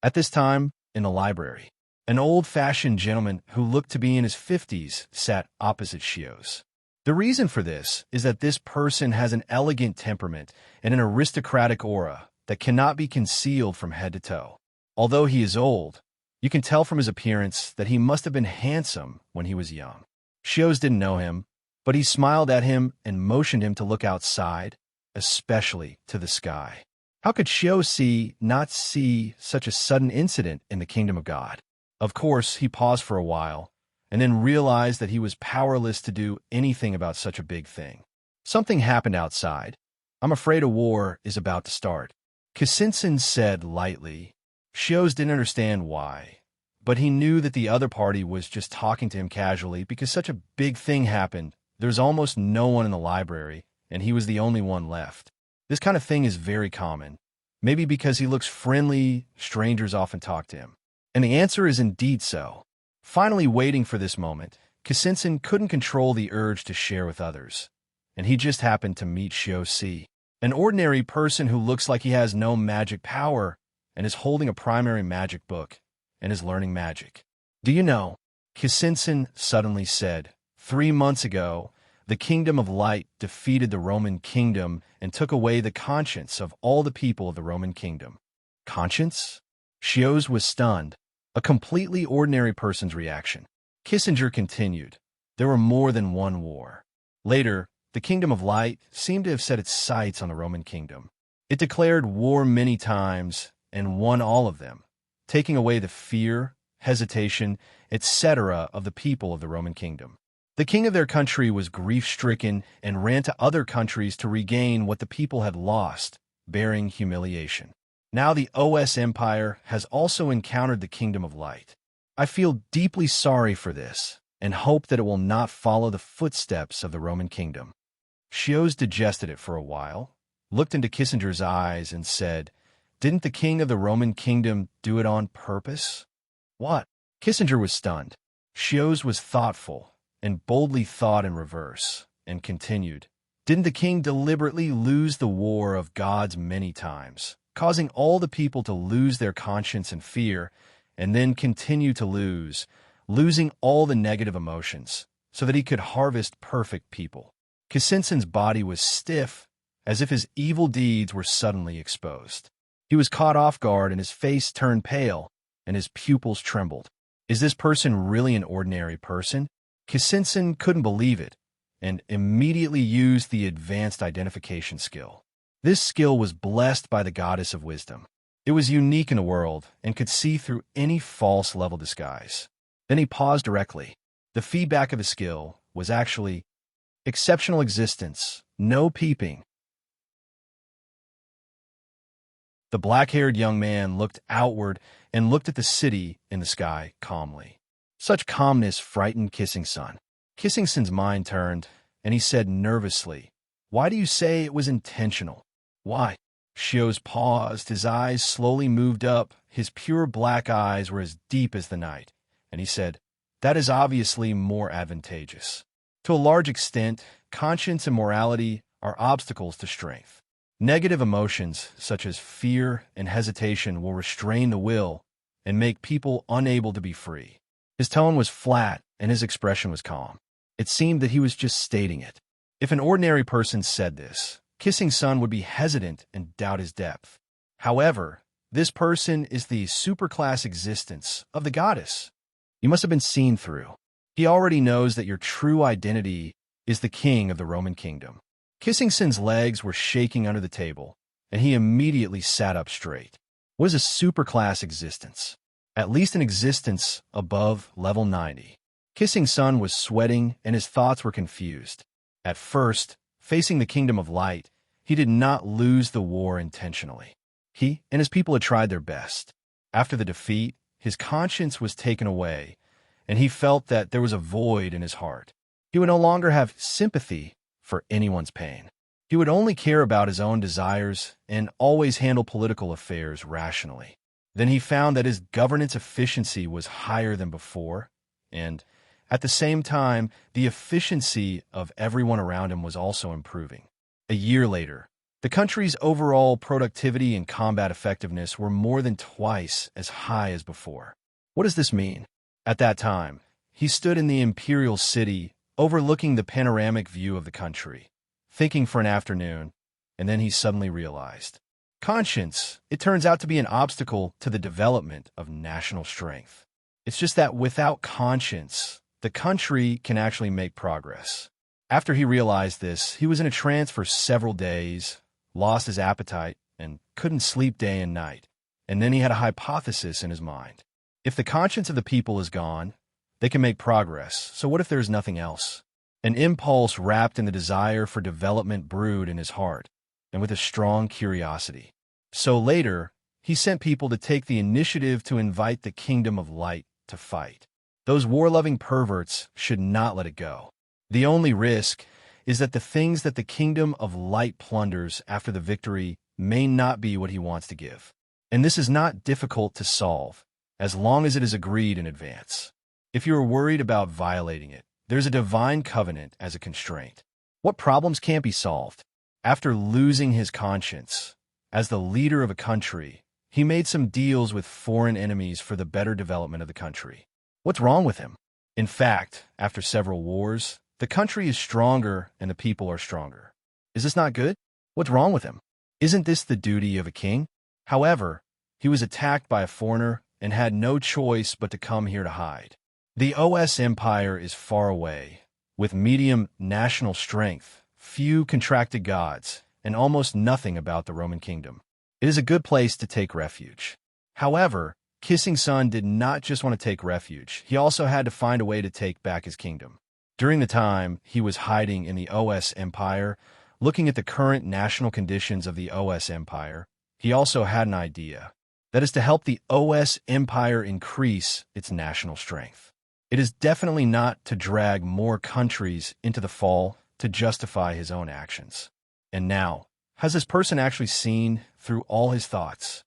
At this time, in the library, an old-fashioned gentleman who looked to be in his 50s sat opposite Shios. The reason for this is that this person has an elegant temperament and an aristocratic aura that cannot be concealed from head to toe. Although he is old, you can tell from his appearance that he must have been handsome when he was young. Shios didn't know him, but he smiled at him and motioned him to look outside, especially to the sky. How could Shios not see such a sudden incident in the kingdom of God? Of course, he paused for a while, and then realized that he was powerless to do anything about such a big thing. Something happened outside. I'm afraid a war is about to start. Kisinson said lightly. Shios didn't understand why, but he knew that the other party was just talking to him casually because such a big thing happened. There's almost no one in the library, and he was the only one left. This kind of thing is very common. Maybe because he looks friendly, strangers often talk to him. And the answer is indeed so. Finally waiting for this moment, Kisinson couldn't control the urge to share with others, and he just happened to meet Shios, an ordinary person who looks like he has no magic power and is holding a primary magic book and is learning magic. Do you know, Kisinson suddenly said, 3 months ago, the Kingdom of Light defeated the Roman kingdom and took away the conscience of all the people of the Roman kingdom. Conscience? Shios was stunned, a completely ordinary person's reaction. Kissinger continued, there were more than one war. Later, the Kingdom of Light seemed to have set its sights on the Roman kingdom. It declared war many times and won all of them, taking away the fear, hesitation, etc. of the people of the Roman kingdom. The king of their country was grief-stricken and ran to other countries to regain what the people had lost, bearing humiliation. Now the OS Empire has also encountered the Kingdom of Light. I feel deeply sorry for this and hope that it will not follow the footsteps of the Roman kingdom. Zeus digested it for a while, looked into Kissinger's eyes, and said, "Didn't the king of the Roman kingdom do it on purpose?" "What?" Kissinger was stunned. Zeus was thoughtful and boldly thought in reverse, and continued, "Didn't the king deliberately lose the war of gods many times, causing all the people to lose their conscience and fear, and then continue to losing all the negative emotions, so that he could harvest perfect people?" Kissinger's body was stiff, as if his evil deeds were suddenly exposed. He was caught off guard, and his face turned pale, and his pupils trembled. Is this person really an ordinary person? Kissinger couldn't believe it, and immediately used the advanced identification skill. This skill was blessed by the goddess of wisdom. It was unique in the world and could see through any false level disguise. Then he paused directly. The feedback of the skill was actually exceptional existence, no peeping. The black-haired young man looked outward and looked at the city in the sky calmly. Such calmness frightened Kissinger's. Kissinger's mind turned, and he said nervously, "Why do you say it was intentional?" "Why?" Zeus paused, his eyes slowly moved up, his pure black eyes were as deep as the night, and he said, "That is obviously more advantageous. To a large extent, conscience and morality are obstacles to strength. Negative emotions, such as fear and hesitation, will restrain the will and make people unable to be free." His tone was flat, and his expression was calm. It seemed that he was just stating it. If an ordinary person said this, Kissinger's would be hesitant and doubt his depth. However, this person is the superclass existence of the goddess. You must have been seen through. He already knows that your true identity is the king of the Roman kingdom. Kissinger's legs were shaking under the table, and he immediately sat up straight. What is a superclass existence? At least an existence above level 90. Kissinger's was sweating, and his thoughts were confused. At first, facing the Kingdom of Light, he did not lose the war intentionally. He and his people had tried their best. After the defeat, his conscience was taken away, and he felt that there was a void in his heart. He would no longer have sympathy for anyone's pain. He would only care about his own desires and always handle political affairs rationally. Then he found that his governance efficiency was higher than before, and at the same time, the efficiency of everyone around him was also improving. A year later, the country's overall productivity and combat effectiveness were more than twice as high as before. What does this mean? At that time, he stood in the imperial city, overlooking the panoramic view of the country, thinking for an afternoon, and then he suddenly realized. Conscience, it turns out to be an obstacle to the development of national strength. It's just that without conscience, the country can actually make progress. After he realized this, he was in a trance for several days, lost his appetite, and couldn't sleep day and night. And then he had a hypothesis in his mind. If the conscience of the people is gone, they can make progress. So what if there's nothing else? An impulse wrapped in the desire for development brewed in his heart, and with a strong curiosity. So later, he sent people to take the initiative to invite the Kingdom of Light to fight. Those war-loving perverts should not let it go. The only risk is that the things that the Kingdom of Light plunders after the victory may not be what he wants to give. And this is not difficult to solve, as long as it is agreed in advance. If you are worried about violating it, there's a divine covenant as a constraint. What problems can't be solved? After losing his conscience, as the leader of a country, he made some deals with foreign enemies for the better development of the country. What's wrong with him? In fact, after several wars, the country is stronger and the people are stronger. Is this not good? What's wrong with him? Isn't this the duty of a king? However, he was attacked by a foreigner and had no choice but to come here to hide. The OS Empire is far away, with medium national strength, few contracted gods, and almost nothing about the Roman kingdom. It is a good place to take refuge. However, Kissinger's did not just want to take refuge, he also had to find a way to take back his kingdom. During the time he was hiding in the OS Empire, looking at the current national conditions of the OS Empire, he also had an idea. That is to help the OS Empire increase its national strength. It is definitely not to drag more countries into the fall to justify his own actions. And now, has this person actually seen through all his thoughts?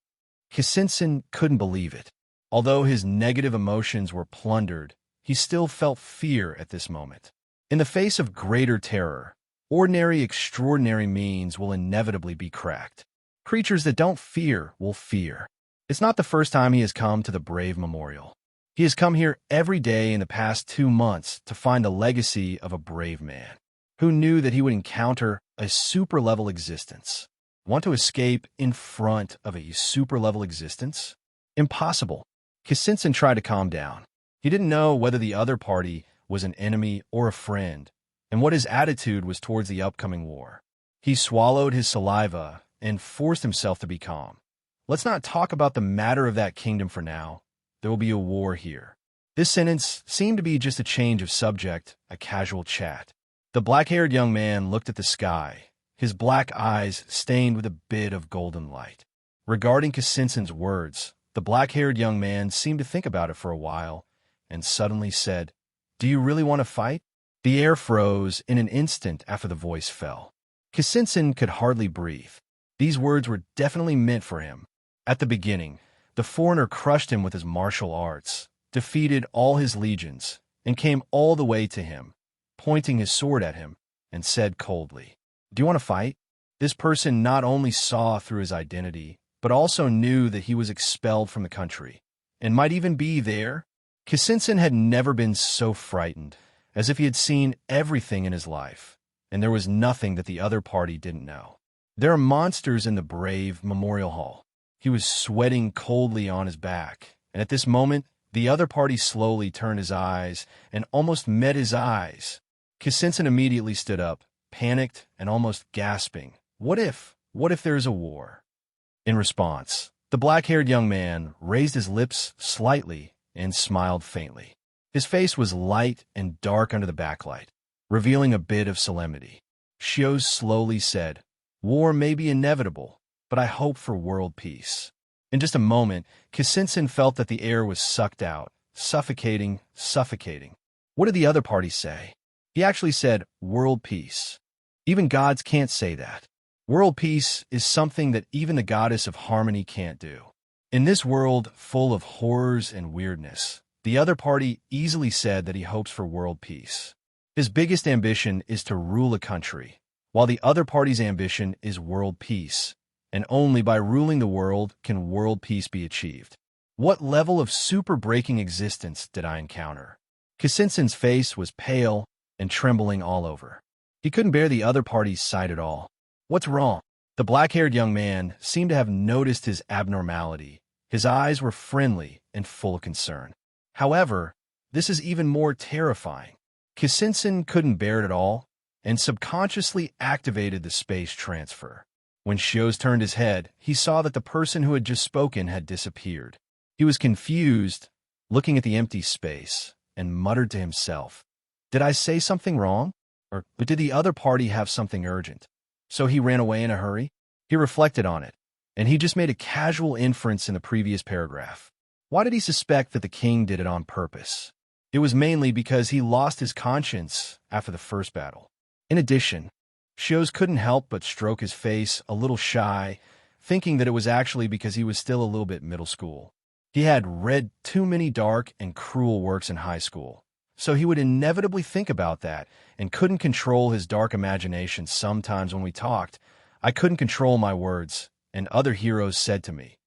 Kisinsin couldn't believe it. Although his negative emotions were plundered, he still felt fear at this moment. In the face of greater terror, ordinary extraordinary means will inevitably be cracked. Creatures that don't fear will fear. It's not the first time he has come to the Brave Memorial. He has come here every day in the past 2 months to find the legacy of a brave man. Who knew that he would encounter a super-level existence? Want to escape in front of a super-level existence? Impossible. Kisinsin tried to calm down. He didn't know whether the other party was an enemy or a friend, and what his attitude was towards the upcoming war. He swallowed his saliva and forced himself to be calm. Let's not talk about the matter of that kingdom for now. There will be a war here. This sentence seemed to be just a change of subject, a casual chat. The black-haired young man looked at the sky, his black eyes stained with a bit of golden light. Regarding Kisinsin's words, the black-haired young man seemed to think about it for a while, and suddenly said, "Do you really want to fight?" The air froze in an instant after the voice fell. Kisinsin could hardly breathe. These words were definitely meant for him. At the beginning, the foreigner crushed him with his martial arts, defeated all his legions, and came all the way to him, pointing his sword at him, and said coldly, "Do you want to fight?" This person not only saw through his identity, but also knew that he was expelled from the country, and might even be there. Kisinsin had never been so frightened, as if he had seen everything in his life, and there was nothing that the other party didn't know. There are monsters in the Brave Memorial Hall. He was sweating coldly on his back, and at this moment, the other party slowly turned his eyes and almost met his eyes. Kisinsin immediately stood up, panicked and almost gasping. What if there is a war? In response, the black-haired young man raised his lips slightly and smiled faintly. His face was light and dark under the backlight, revealing a bit of solemnity. Shios slowly said, "War may be inevitable, but I hope for world peace." In just a moment, Kisinsin felt that the air was sucked out, suffocating. What did the other party say? He actually said, "World peace." Even gods can't say that. World peace is something that even the goddess of harmony can't do. In this world full of horrors and weirdness, the other party easily said that he hopes for world peace. His biggest ambition is to rule a country, while the other party's ambition is world peace, and only by ruling the world can world peace be achieved. What level of super-breaking existence did I encounter? Kisinsin's face was pale and trembling all over. He couldn't bear the other party's sight at all. What's wrong? The black-haired young man seemed to have noticed his abnormality. His eyes were friendly and full of concern. However, this is even more terrifying. Kisinsin couldn't bear it at all, and subconsciously activated the space transfer. When Shios turned his head, he saw that the person who had just spoken had disappeared. He was confused, looking at the empty space, and muttered to himself, "Did I say something wrong? Or did the other party have something urgent? So he ran away in a hurry?" He reflected on it, and he just made a casual inference in the previous paragraph. Why did he suspect that the king did it on purpose? It was mainly because he lost his conscience after the first battle. In addition, Shios couldn't help but stroke his face a little shy, thinking that it was actually because he was still a little bit middle school. He had read too many dark and cruel works in high school, so he would inevitably think about that and couldn't control his dark imagination. Sometimes when we talked, I couldn't control my words, and other heroes said to me,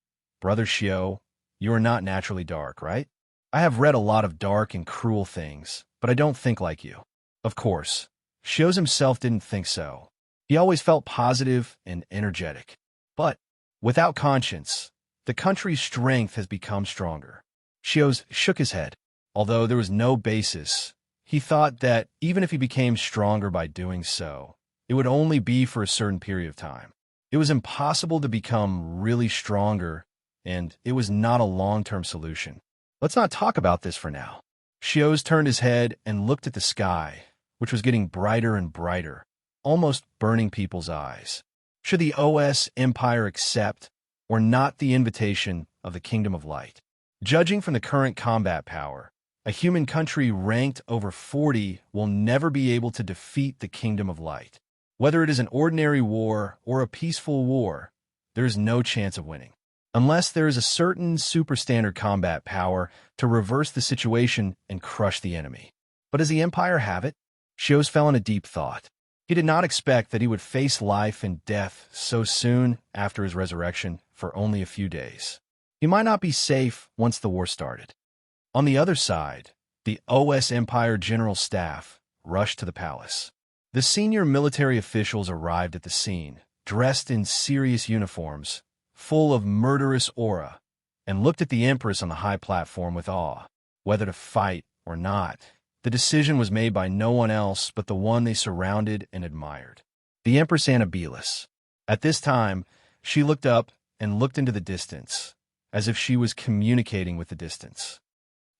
"Brother Shio, you are not naturally dark, right? I have read a lot of dark and cruel things, but I don't think like you." Of course, Shios himself didn't think so. He always felt positive and energetic. But without conscience, the country's strength has become stronger. Shios shook his head. Although there was no basis, he thought that even if he became stronger by doing so, it would only be for a certain period of time. It was impossible to become really stronger, and it was not a long-term solution. Let's not talk about this for now. Shios turned his head and looked at the sky, which was getting brighter and brighter, almost burning people's eyes. Should the OS Empire accept or not the invitation of the Kingdom of Light? Judging from the current combat power, a human country ranked over 40 will never be able to defeat the Kingdom of Light. Whether it is an ordinary war or a peaceful war, there is no chance of winning, unless there is a certain superstandard combat power to reverse the situation and crush the enemy. But does the Empire have it? Zeus fell in a deep thought. He did not expect that he would face life and death so soon after his resurrection for only a few days. He might not be safe once the war started. On the other side, the OS Empire General Staff rushed to the palace. The senior military officials arrived at the scene, dressed in serious uniforms, full of murderous aura, and looked at the Empress on the high platform with awe. Whether to fight or not, the decision was made by no one else but the one they surrounded and admired, the Empress Annabelus. At this time, she looked up and looked into the distance, as if she was communicating with the distance.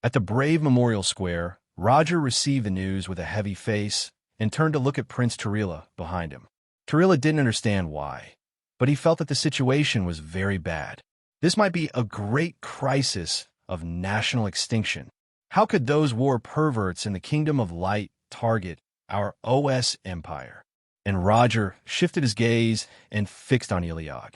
At the brave memorial square, Roger received the news with a heavy face and turned to look at Prince Tarila behind him. Tarila didn't understand why, but he felt that the situation was very bad. This might be a great crisis of national extinction. How could those war perverts in the Kingdom of Light target our OS Empire? And Roger shifted his gaze and fixed on Eligor.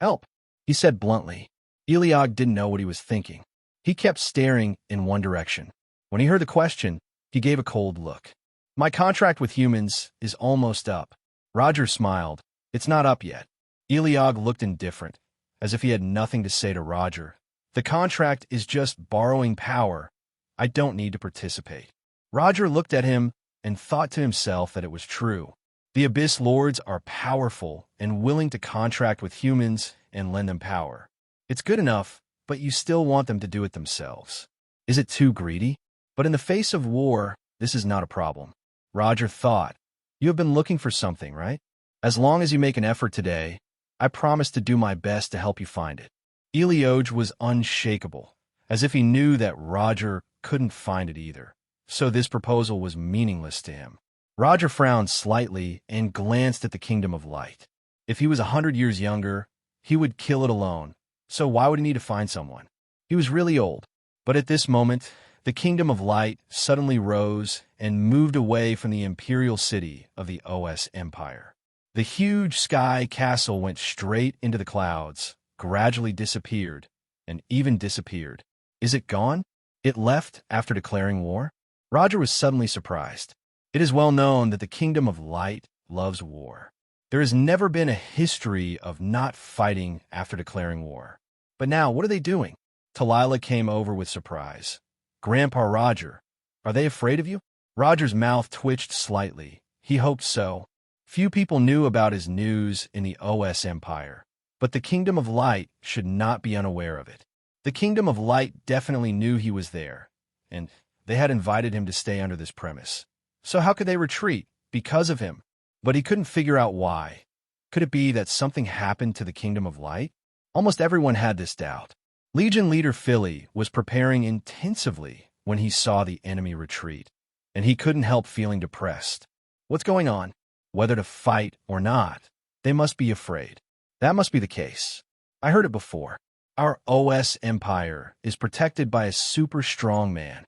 "Help," he said bluntly. Eligor didn't know what he was thinking. He kept staring in one direction. When he heard the question, he gave a cold look. "My contract with humans is almost up." Roger smiled. "It's not up yet." Eligor looked indifferent, as if he had nothing to say to Roger. "The contract is just borrowing power. I don't need to participate." Roger looked at him and thought to himself that it was true. The Abyss Lords are powerful and willing to contract with humans and lend them power. It's good enough, but you still want them to do it themselves. Is it too greedy? But in the face of war, this is not a problem. Roger thought, "You have been looking for something, right? As long as you make an effort today, I promise to do my best to help you find it." Eligor was unshakable, as if he knew that Roger couldn't find it either, so this proposal was meaningless to him. Roger frowned slightly and glanced at the Kingdom of Light. If he was 100 years younger, he would kill it alone, so why would he need to find someone? He was really old. But at this moment, the Kingdom of Light suddenly rose and moved away from the imperial city of the OS Empire. The huge sky castle went straight into the clouds, gradually disappeared, and even disappeared. Is it gone? It left after declaring war? Roger was suddenly surprised. It is well known that the Kingdom of Light loves war. There has never been a history of not fighting after declaring war. But now, what are they doing? Talila came over with surprise. "Grandpa Roger, are they afraid of you?" Roger's mouth twitched slightly. He hoped so. Few people knew about his news in the OS Empire, but the Kingdom of Light should not be unaware of it. The Kingdom of Light definitely knew he was there, and they had invited him to stay under this premise. So how could they retreat? Because of him. But he couldn't figure out why. Could it be that something happened to the Kingdom of Light? Almost everyone had this doubt. Legion leader Philly was preparing intensively when he saw the enemy retreat, and he couldn't help feeling depressed. What's going on? Whether to fight or not, they must be afraid. That must be the case. I heard it before. Our OS Empire is protected by a super strong man.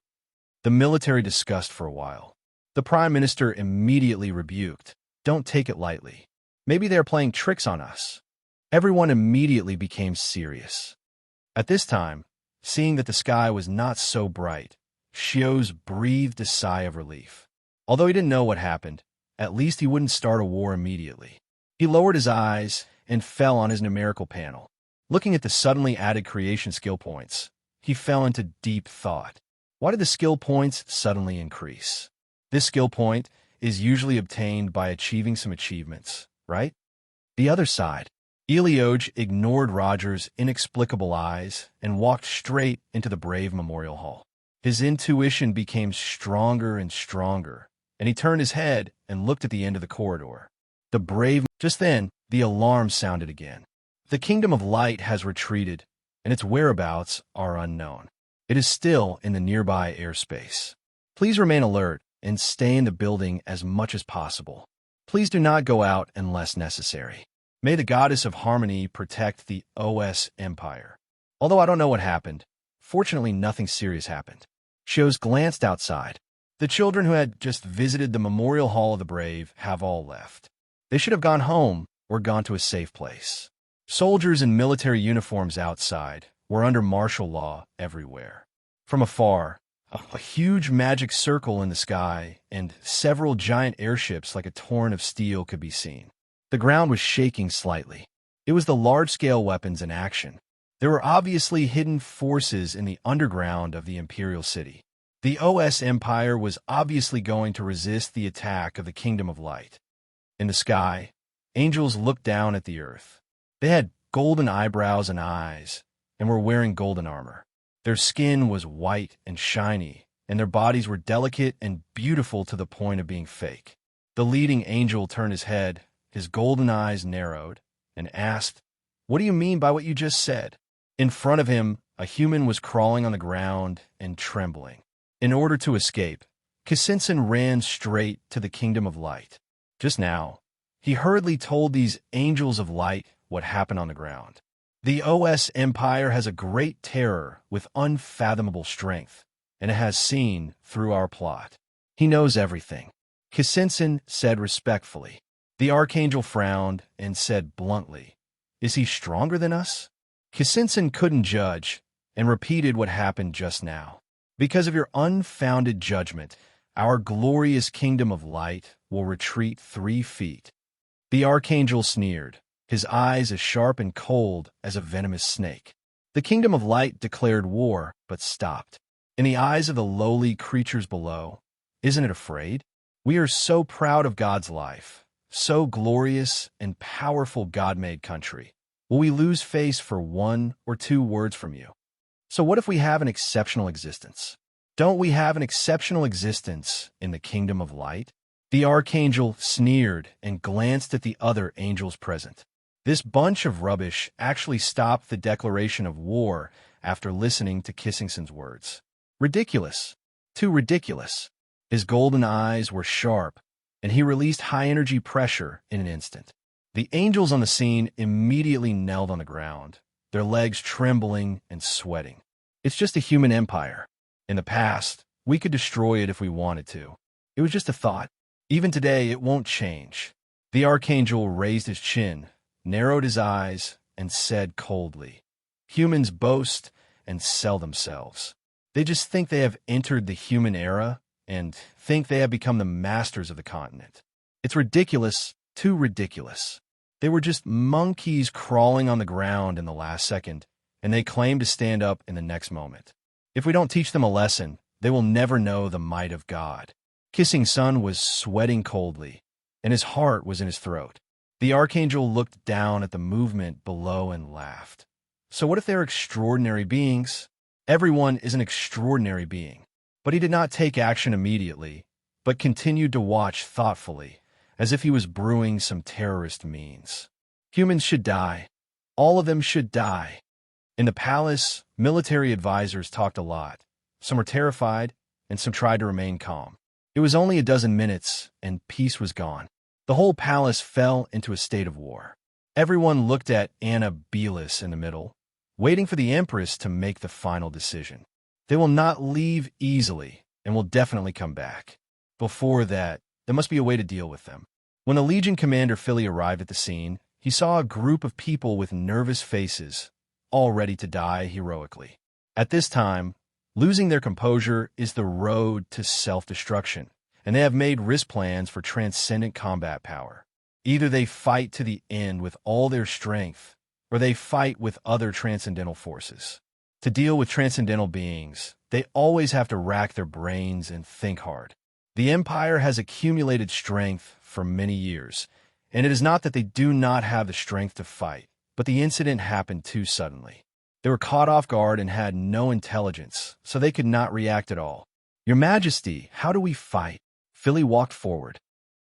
The military discussed for a while. The Prime Minister immediately rebuked. "Don't take it lightly. Maybe they're playing tricks on us." Everyone immediately became serious. At this time, seeing that the sky was not so bright, Zeus breathed a sigh of relief. Although he didn't know what happened, at least he wouldn't start a war immediately. He lowered his eyes and fell on his numerical panel. Looking at the suddenly added creation skill points, he fell into deep thought. Why did the skill points suddenly increase? This skill point is usually obtained by achieving some achievements, right? The other side. Eligor ignored Roger's inexplicable eyes and walked straight into the brave memorial hall. His intuition became stronger and stronger, and he turned his head and looked at the end of the corridor. Just then, the alarm sounded again. The Kingdom of Light has retreated, and its whereabouts are unknown. It is still in the nearby airspace. Please remain alert and stay in the building as much as possible. Please do not go out unless necessary. May the goddess of harmony protect the OS Empire. Although I don't know what happened, fortunately nothing serious happened. Shows glanced outside. The children who had just visited the Memorial Hall of the Brave have all left. They should have gone home or gone to a safe place. Soldiers in military uniforms outside were under martial law everywhere. From afar, a huge magic circle in the sky and several giant airships like a torrent of steel could be seen. The ground was shaking slightly. It was the large-scale weapons in action. There were obviously hidden forces in the underground of the Imperial City. The OS Empire was obviously going to resist the attack of the Kingdom of Light. In the sky, angels looked down at the earth. They had golden eyebrows and eyes, and were wearing golden armor. Their skin was white and shiny, and their bodies were delicate and beautiful to the point of being fake. The leading angel turned his head, his golden eyes narrowed, and asked, "What do you mean by what you just said?" In front of him, a human was crawling on the ground and trembling. In order to escape, Kisinson ran straight to the Kingdom of Light. Just now, he hurriedly told these angels of light what happened on the ground. The OS Empire has a great terror with unfathomable strength, and it has seen through our plot. He knows everything. Kisinson said respectfully. The Archangel frowned and said bluntly, "Is he stronger than us?" Kisinson couldn't judge and repeated what happened just now. "Because of your unfounded judgment, our glorious Kingdom of Light will retreat 3 feet. The Archangel sneered, his eyes as sharp and cold as a venomous snake. The Kingdom of Light declared war, but stopped. In the eyes of the lowly creatures below, isn't it afraid? We are so proud of God's life, so glorious and powerful God-made country. Will we lose face for 1 or 2 words from you? So what if we have an exceptional existence? Don't we have an exceptional existence in the Kingdom of Light?" The Archangel sneered and glanced at the other angels present. This bunch of rubbish actually stopped the declaration of war after listening to Kissington's words. Ridiculous. Too ridiculous. His golden eyes were sharp, and he released high-energy pressure in an instant. The angels on the scene immediately knelt on the ground, their legs trembling and sweating. It's just a human empire. In the past, we could destroy it if we wanted to. It was just a thought. Even today, it won't change. The Archangel raised his chin, narrowed his eyes, and said coldly, "Humans boast and sell themselves. They just think they have entered the human era and think they have become the masters of the continent. It's ridiculous, too ridiculous. They were just monkeys crawling on the ground in the last second, and they claim to stand up in the next moment. If we don't teach them a lesson, they will never know the might of God." Kissing Sun was sweating coldly, and his heart was in his throat. The Archangel looked down at the movement below and laughed. So what if they're extraordinary beings? Everyone is an extraordinary being. But he did not take action immediately, but continued to watch thoughtfully, as if he was brewing some terrorist means. Humans should die. All of them should die. In the palace, military advisors talked a lot. Some were terrified, and some tried to remain calm. It was only a dozen minutes, and peace was gone. The whole palace fell into a state of war. Everyone looked at Anna Belis in the middle, waiting for the Empress to make the final decision. They will not leave easily, and will definitely come back. Before that, there must be a way to deal with them. When the Legion Commander Philly arrived at the scene, he saw a group of people with nervous faces, all ready to die heroically. At this time, losing their composure is the road to self-destruction, and they have made risk plans for transcendent combat power. Either they fight to the end with all their strength, or they fight with other transcendental forces. To deal with transcendental beings, they always have to rack their brains and think hard. The Empire has accumulated strength for many years, and it is not that they do not have the strength to fight, but the incident happened too suddenly. They were caught off guard and had no intelligence, so they could not react at all. "Your Majesty, how do we fight?" Philly walked forward.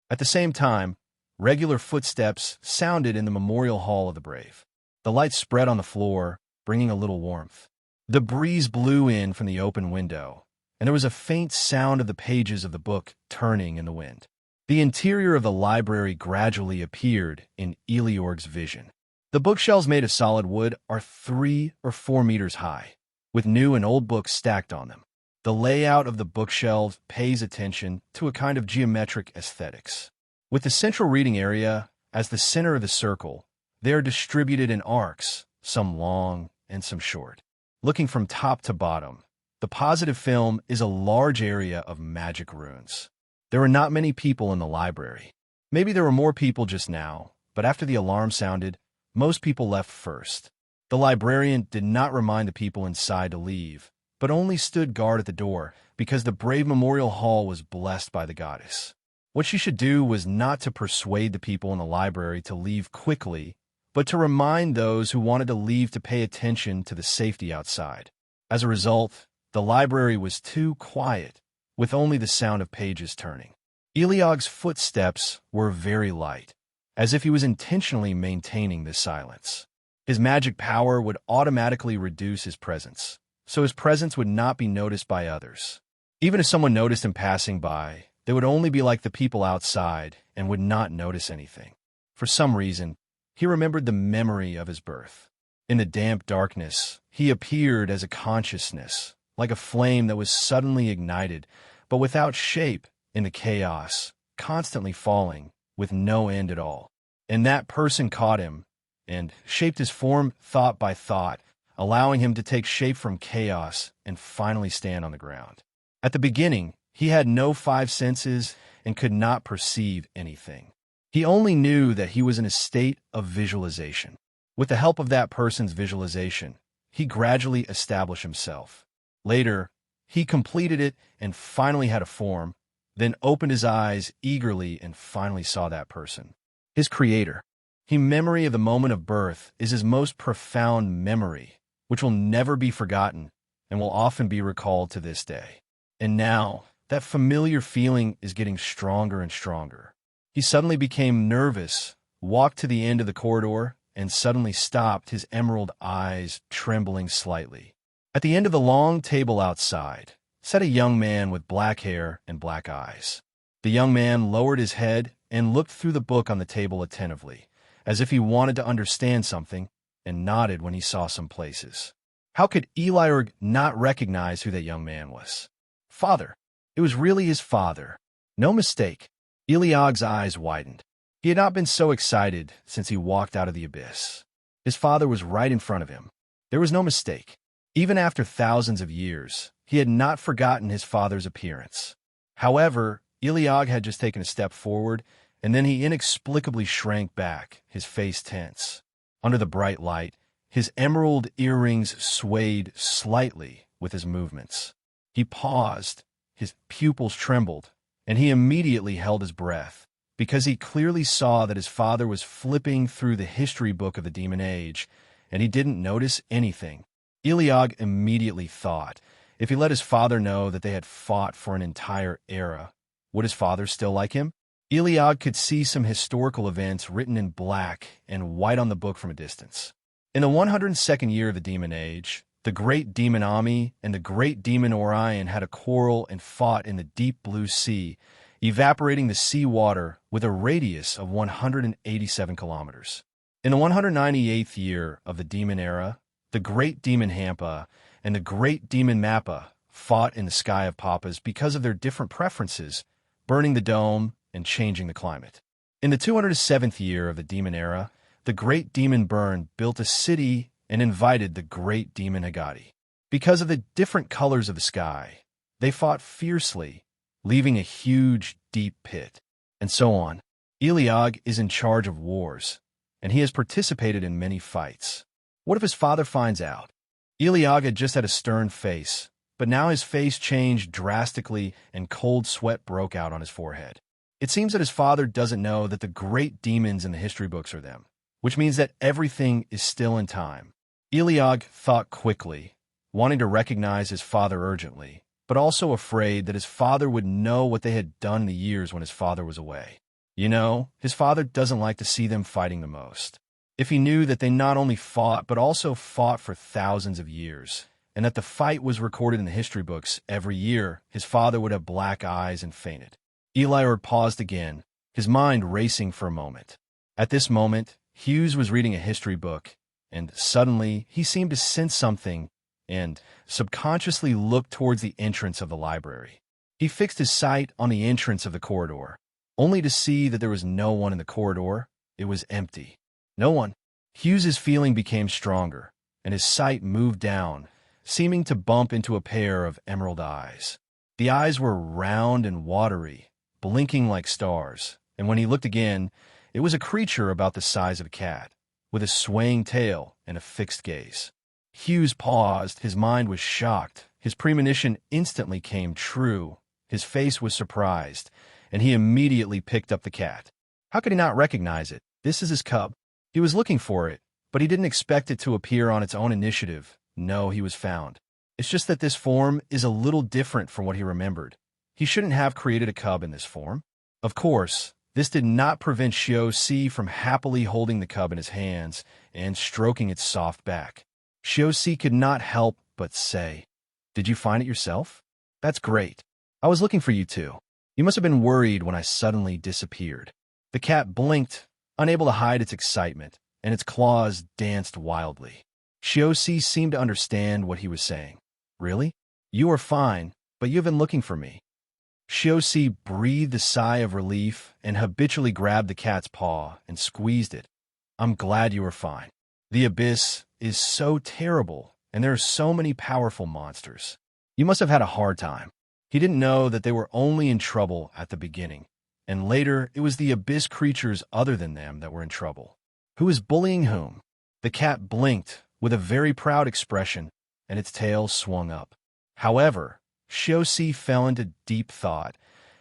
At the same time, regular footsteps sounded in the Memorial Hall of the Brave. The light spread on the floor, bringing a little warmth. The breeze blew in from the open window, and there was a faint sound of the pages of the book turning in the wind. The interior of the library gradually appeared in Eligor's vision. The bookshelves made of solid wood are 3 or 4 meters high, with new and old books stacked on them. The layout of the bookshelves pays attention to a kind of geometric aesthetics. With the central reading area as the center of the circle, they are distributed in arcs, some long and some short. Looking from top to bottom, the positive film is a large area of magic runes. There were not many people in the library. Maybe there were more people just now, but after the alarm sounded, most people left first. The librarian did not remind the people inside to leave, but only stood guard at the door because the brave memorial hall was blessed by the goddess. What she should do was not to persuade the people in the library to leave quickly, but to remind those who wanted to leave to pay attention to the safety outside. As a result, the library was too quiet, with only the sound of pages turning. Eligor's footsteps were very light, as if he was intentionally maintaining this silence. His magic power would automatically reduce his presence, so his presence would not be noticed by others. Even if someone noticed him passing by, they would only be like the people outside and would not notice anything. For some reason, he remembered the memory of his birth. In the damp darkness, he appeared as a consciousness, like a flame that was suddenly ignited, but without shape, in the chaos, constantly falling, with no end at all. And that person caught him and shaped his form thought by thought, allowing him to take shape from chaos and finally stand on the ground. At the beginning, he had no 5 senses and could not perceive anything. He only knew that he was in a state of visualization. With the help of that person's visualization, he gradually established himself. Later, he completed it and finally had a form, then opened his eyes eagerly and finally saw that person. His creator. His memory of the moment of birth is his most profound memory, which will never be forgotten and will often be recalled to this day. And now, that familiar feeling is getting stronger and stronger. He suddenly became nervous, walked to the end of the corridor, and suddenly stopped, his emerald eyes trembling slightly. At the end of the long table outside sat a young man with black hair and black eyes. The young man lowered his head and looked through the book on the table attentively, as if he wanted to understand something, and nodded when he saw some places. How could Eligor not recognize who that young man was? Father. It was really his father. No mistake. Eligor's eyes widened. He had not been so excited since he walked out of the abyss. His father was right in front of him. There was no mistake. Even after thousands of years, he had not forgotten his father's appearance. However, Eligor had just taken a step forward, and then he inexplicably shrank back, his face tense. Under the bright light, his emerald earrings swayed slightly with his movements. He paused, his pupils trembled, and he immediately held his breath, because he clearly saw that his father was flipping through the history book of the Demon Age, and he didn't notice anything. Eligor immediately thought, if he let his father know that they had fought for an entire era, would his father still like him? Eligor could see some historical events written in black and white on the book from a distance. In the 102nd year of the Demon Age, the great demon Ami and the great demon Orion had a quarrel and fought in the deep blue sea, evaporating the sea water with a radius of 187 kilometers. In the 198th year of the Demon Era, the great demon Hampa and the great demon Mappa fought in the sky of Papas because of their different preferences, burning the dome and changing the climate. In the 207th year of the Demon Era, the great demon Burn built a city and invited the great demon Hagati. Because of the different colors of the sky, they fought fiercely, leaving a huge, deep pit, and so on. Eligor is in charge of wars, and he has participated in many fights. What if his father finds out? Eligor had just had a stern face, but now his face changed drastically and cold sweat broke out on his forehead. It seems that his father doesn't know that the great demons in the history books are them, which means that everything is still in time. Eligor thought quickly, wanting to recognize his father urgently, but also afraid that his father would know what they had done in the years when his father was away. You know, his father doesn't like to see them fighting the most. If he knew that they not only fought, but also fought for thousands of years, and that the fight was recorded in the history books every year, his father would have black eyes and fainted. Eligor paused again, his mind racing for a moment. At this moment, Hughes was reading a history book, and suddenly he seemed to sense something and subconsciously looked towards the entrance of the library. He fixed his sight on the entrance of the corridor, only to see that there was no one in the corridor. It was empty. No one. Hughes's feeling became stronger, and his sight moved down, seeming to bump into a pair of emerald eyes. The eyes were round and watery, blinking like stars, and when he looked again, it was a creature about the size of a cat, with a swaying tail and a fixed gaze. Hughes paused. His mind was shocked. His premonition instantly came true. His face was surprised, and he immediately picked up the cat. How could he not recognize it? This is his cub. He was looking for it, but he didn't expect it to appear on its own initiative. No, he was found. It's just that this form is a little different from what he remembered. He shouldn't have created a cub in this form. Of course, this did not prevent Xiao from happily holding the cub in his hands and stroking its soft back. Xiao could not help but say, "Did you find it yourself? That's great. I was looking for you too. You must have been worried when I suddenly disappeared." The cat blinked, unable to hide its excitement, and its claws danced wildly. Xiao seemed to understand what he was saying. "Really? You are fine, but you've been looking for me." Xiao breathed a sigh of relief and habitually grabbed the cat's paw and squeezed it. "I'm glad you are fine. The abyss is so terrible, and there are so many powerful monsters. You must have had a hard time." He didn't know that they were only in trouble at the beginning, and later it was the abyss creatures other than them that were in trouble. Who is bullying whom? The cat blinked with a very proud expression, and its tail swung up. However, Xiao fell into deep thought,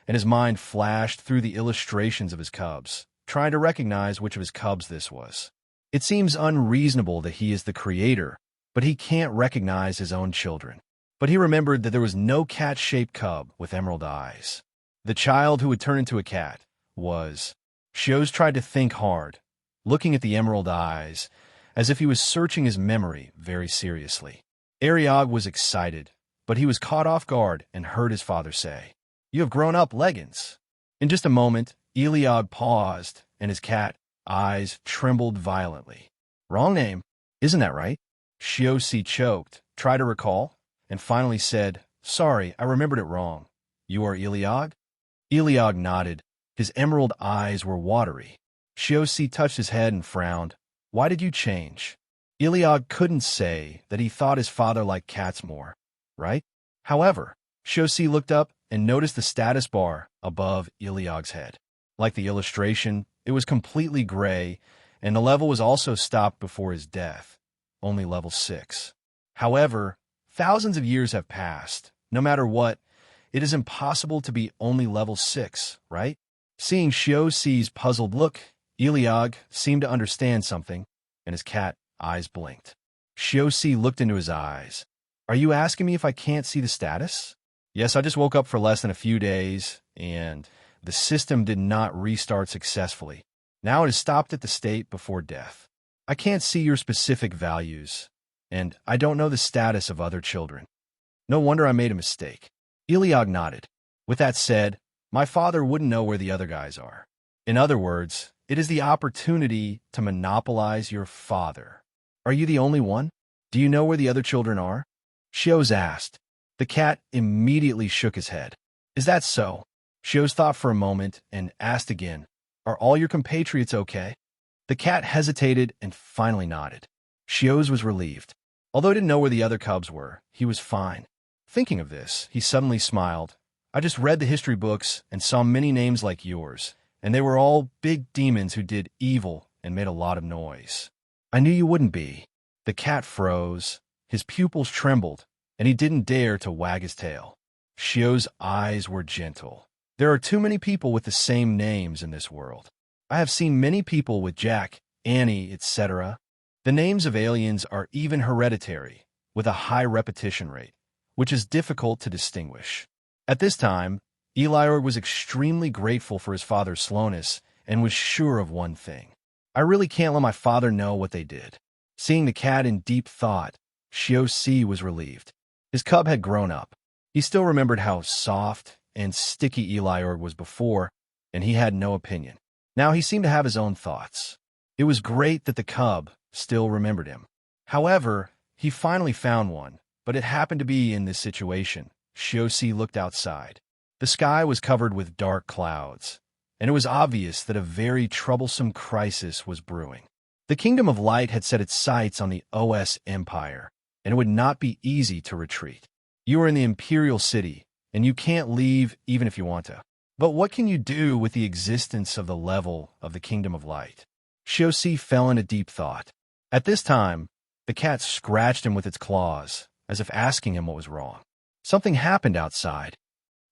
and his mind flashed through the illustrations of his cubs, trying to recognize which of his cubs this was. It seems unreasonable that he is the creator, but he can't recognize his own children. But he remembered that there was no cat-shaped cub with emerald eyes. The child who would turn into a cat was. Xiao tried to think hard, looking at the emerald eyes, as if he was searching his memory very seriously. Eligor was excited, but he was caught off guard and heard his father say, "You have grown up, Leggins." In just a moment, Eligor paused, and his cat eyes trembled violently. "Wrong name, isn't that right?" Xiao choked, tried to recall, and finally said, "Sorry, I remembered it wrong. You are Eligor?" Eligor nodded. His emerald eyes were watery. Xiao touched his head and frowned. "Why did you change?" Eligor couldn't say that he thought his father liked cats more, right? However, Xiao looked up and noticed the status bar above Eligor's head. Like the illustration, it was completely gray, and the level was also stopped before his death, only level 6. However, thousands of years have passed. No matter what, it is impossible to be only level 6, right? Seeing Xiao puzzled look, Eligor seemed to understand something, and his cat eyes blinked. Xiao looked into his eyes. "Are you asking me if I can't see the status?" "Yes, I just woke up for less than a few days, and the system did not restart successfully. Now it has stopped at the state before death. I can't see your specific values, and I don't know the status of other children. No wonder I made a mistake." Eligor nodded. "With that said, my father wouldn't know where the other guys are. In other words, it is the opportunity to monopolize your father. Are you the only one? Do you know where the other children are?" Xiao asked. The cat immediately shook his head. "Is that so?" Xiao thought for a moment and asked again, "Are all your compatriots okay?" The cat hesitated and finally nodded. Xiao was relieved. Although he didn't know where the other cubs were, he was fine. Thinking of this, he suddenly smiled. "I just read the history books and saw many names like yours, and they were all big demons who did evil and made a lot of noise. I knew you wouldn't be." The cat froze, his pupils trembled, and he didn't dare to wag his tail. Xiao's eyes were gentle. "There are too many people with the same names in this world. I have seen many people with Jack, Annie, etc. The names of aliens are even hereditary, with a high repetition rate, which is difficult to distinguish." At this time, Eligor was extremely grateful for his father's slowness and was sure of one thing. "I really can't let my father know what they did." Seeing the cat in deep thought, Xiao was relieved. His cub had grown up. He still remembered how soft and sticky Eligor was before, and he had no opinion. Now he seemed to have his own thoughts. It was great that the cub still remembered him. However, he finally found one, but it happened to be in this situation. Xiao looked outside. The sky was covered with dark clouds, and it was obvious that a very troublesome crisis was brewing. The Kingdom of Light had set its sights on the OS Empire, and it would not be easy to retreat. You are in the Imperial City, and you can't leave even if you want to. But what can you do with the existence of the level of the Kingdom of Light? Xiao fell into deep thought. At this time, the cat scratched him with its claws, as if asking him what was wrong. Something happened outside.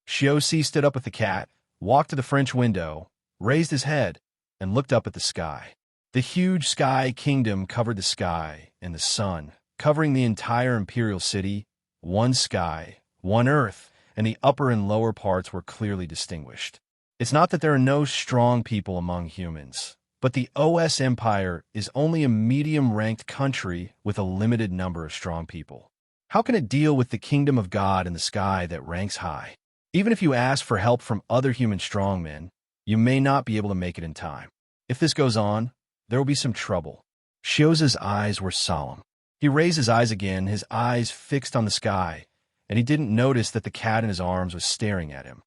Xiao stood up with the cat, walked to the French window, raised his head, and looked up at the sky. The huge sky kingdom covered the sky and the sun, covering the entire Imperial City. One sky, one earth, and the upper and lower parts were clearly distinguished. It's not that there are no strong people among humans, but the OS Empire is only a medium-ranked country with a limited number of strong people. How can it deal with the kingdom of God in the sky that ranks high? Even if you ask for help from other human strongmen, you may not be able to make it in time. If this goes on, there will be some trouble. Xiao's eyes were solemn. He raised his eyes again, his eyes fixed on the sky, and he didn't notice that the cat in his arms was staring at him.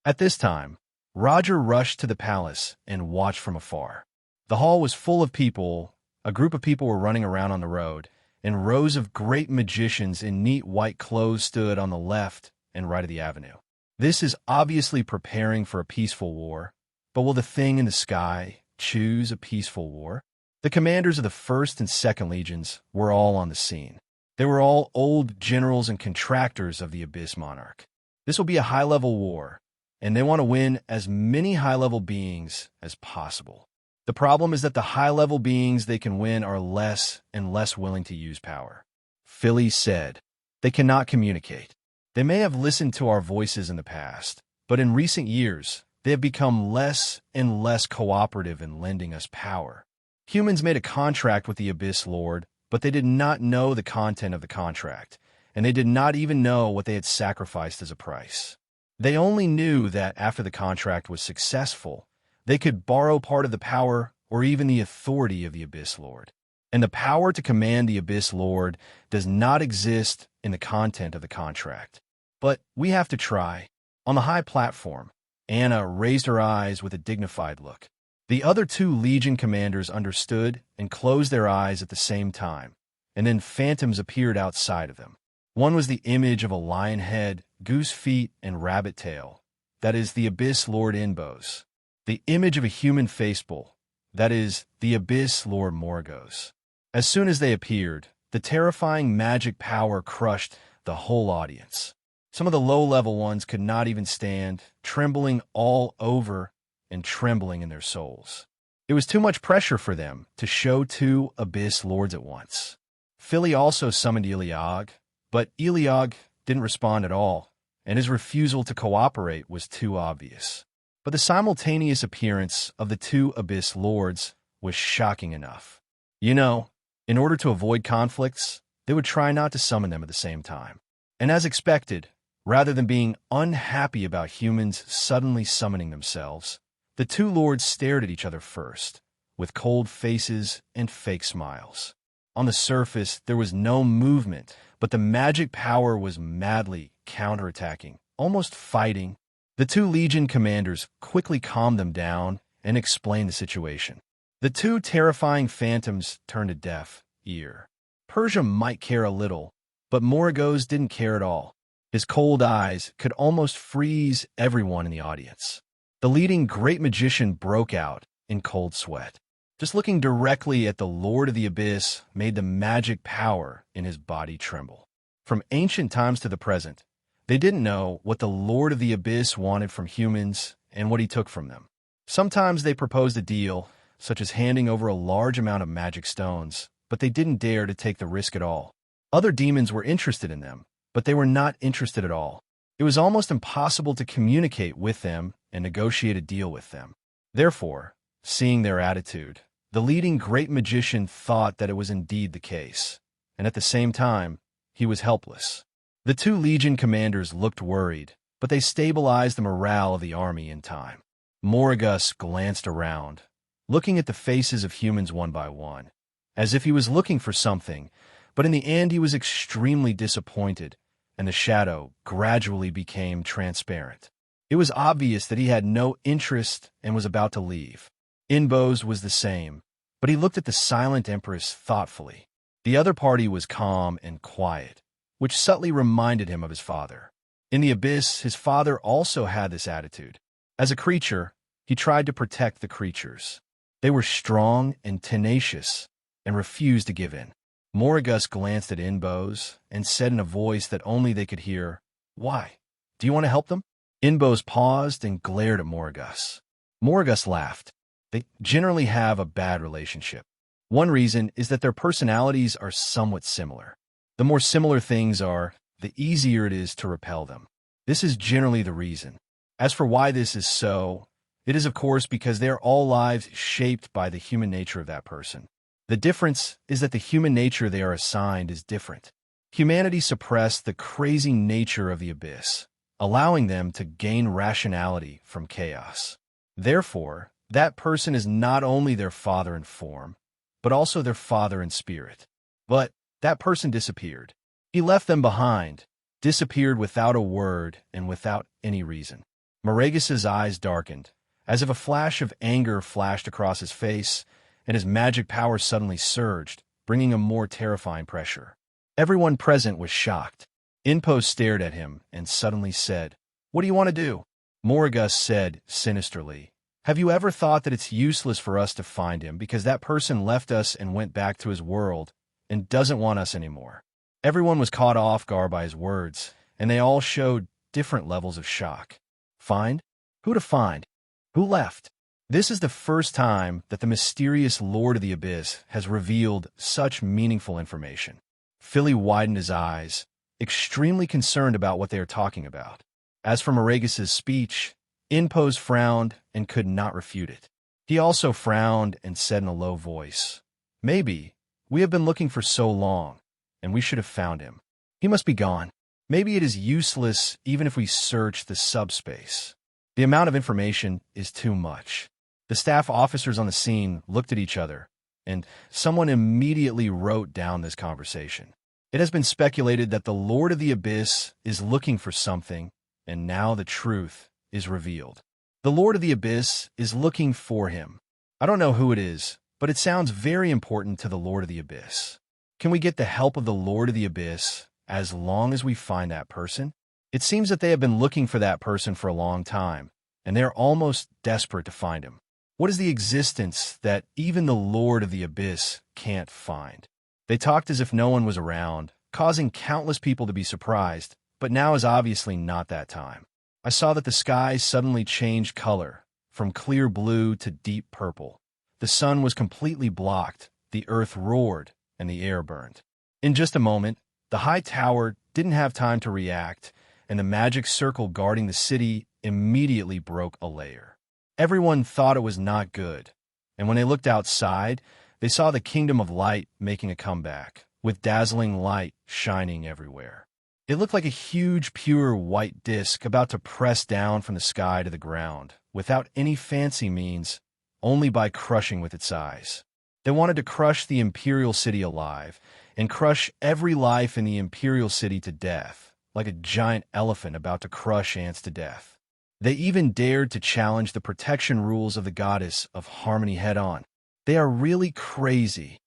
At this time, Roger rushed to the palace and watched from afar. The hall was full of people. A group of people were running around on the road, and rows of great magicians in neat white clothes stood on the left and right of the avenue. This is obviously preparing for a peaceful war, but will the thing in the sky choose a peaceful war? The commanders of the 1st and 2nd Legions were all on the scene. They were all old generals and contractors of the Abyss Monarch. This will be a high-level war, and they want to win as many high-level beings as possible. The problem is that the high-level beings they can win are less and less willing to use power. Philly said, "They cannot communicate. They may have listened to our voices in the past, but in recent years, they have become less and less cooperative in lending us power. Humans made a contract with the Abyss Lord, but they did not know the content of the contract, and they did not even know what they had sacrificed as a price. They only knew that after the contract was successful, they could borrow part of the power or even the authority of the Abyss Lord. And the power to command the Abyss Lord does not exist in the content of the contract. But we have to try." On the high platform, Anna raised her eyes with a dignified look. The other 2 Legion commanders understood and closed their eyes at the same time, and then phantoms appeared outside of them. One was the image of a lion head, goose feet, and rabbit tail. That is the Abyss Lord Inbos. The image of a human facebull. That is the Abyss Lord Morgos. As soon as they appeared, the terrifying magic power crushed the whole audience. Some of the low-level ones could not even stand, trembling all over and trembling in their souls. It was too much pressure for them to show 2 Abyss Lords at once. Philly also summoned Eligor, but Eligor didn't respond at all, and his refusal to cooperate was too obvious. But the simultaneous appearance of the 2 Abyss Lords was shocking enough. You know, in order to avoid conflicts, they would try not to summon them at the same time. And as expected, rather than being unhappy about humans suddenly summoning themselves, the 2 lords stared at each other first, with cold faces and fake smiles. On the surface, there was no movement, but the magic power was madly counterattacking, almost fighting. The 2 Legion commanders quickly calmed them down and explained the situation. The 2 terrifying phantoms turned a deaf ear. Persia might care a little, but Morgos didn't care at all. His cold eyes could almost freeze everyone in the audience. The leading great magician broke out in cold sweat. Just looking directly at the Lord of the Abyss made the magic power in his body tremble. From ancient times to the present, they didn't know what the Lord of the Abyss wanted from humans and what he took from them. Sometimes they proposed a deal, such as handing over a large amount of magic stones, but they didn't dare to take the risk at all. Other demons were interested in them, but they were not interested at all. It was almost impossible to communicate with them and negotiate a deal with them. Therefore, seeing their attitude, the leading great magician thought that it was indeed the case, and at the same time, he was helpless. The two Legion commanders looked worried, but they stabilized the morale of the army in time. Morgus glanced around, looking at the faces of humans one by one, as if he was looking for something, but in the end he was extremely disappointed, and the shadow gradually became transparent. It was obvious that he had no interest and was about to leave. Inbo's was the same, but he looked at the silent Empress thoughtfully. The other party was calm and quiet, which subtly reminded him of his father. In the abyss, his father also had this attitude. As a creature, he tried to protect the creatures. They were strong and tenacious and refused to give in. Morgus glanced at Inbo's and said in a voice that only they could hear, "Why? Do you want to help them?" Inbo's paused and glared at Morgus. Morgus laughed. They generally have a bad relationship. One reason is that their personalities are somewhat similar. The more similar things are, the easier it is to repel them. This is generally the reason. As for why this is so, it is of course because they are all lives shaped by the human nature of that person. The difference is that the human nature they are assigned is different. Humanity suppressed the crazy nature of the abyss, allowing them to gain rationality from chaos. Therefore, that person is not only their father in form, but also their father in spirit. But that person disappeared. He left them behind, disappeared without a word and without any reason. Moragus's eyes darkened, as if a flash of anger flashed across his face, and his magic power suddenly surged, bringing a more terrifying pressure. Everyone present was shocked. Inpo stared at him and suddenly said, "What do you want to do?" Moragus said sinisterly, "Have you ever thought that it's useless for us to find him because that person left us and went back to his world and doesn't want us anymore?" Everyone was caught off guard by his words, and they all showed different levels of shock. Find? Who to find? Who left? This is the first time that the mysterious Lord of the Abyss has revealed such meaningful information. Philly widened his eyes, extremely concerned about what they are talking about. As for Moragus's speech, Inpos frowned and could not refute it. He also frowned and said in a low voice, "Maybe we have been looking for so long, and we should have found him. He must be gone. Maybe it is useless even if we search the subspace. The amount of information is too much." The staff officers on the scene looked at each other, and someone immediately wrote down this conversation. It has been speculated that the Lord of the Abyss is looking for something, and now the truth is revealed. The Lord of the Abyss is looking for him. I don't know who it is, but it sounds very important to the Lord of the Abyss. Can we get the help of the Lord of the Abyss as long as we find that person? It seems that they have been looking for that person for a long time, and they are almost desperate to find him. What is the existence that even the Lord of the Abyss can't find? They talked as if no one was around, causing countless people to be surprised, but now is obviously not that time. I saw that the sky suddenly changed color, from clear blue to deep purple. The sun was completely blocked, the earth roared, and the air burned. In just a moment, the high tower didn't have time to react, and the magic circle guarding the city immediately broke a layer. Everyone thought it was not good, and when they looked outside, they saw the Kingdom of Light making a comeback, with dazzling light shining everywhere. It looked like a huge, pure white disk about to press down from the sky to the ground, without any fancy means, only by crushing with its eyes. They wanted to crush the Imperial City alive, and crush every life in the Imperial City to death, like a giant elephant about to crush ants to death. They even dared to challenge the protection rules of the goddess of harmony head-on. They are really crazy.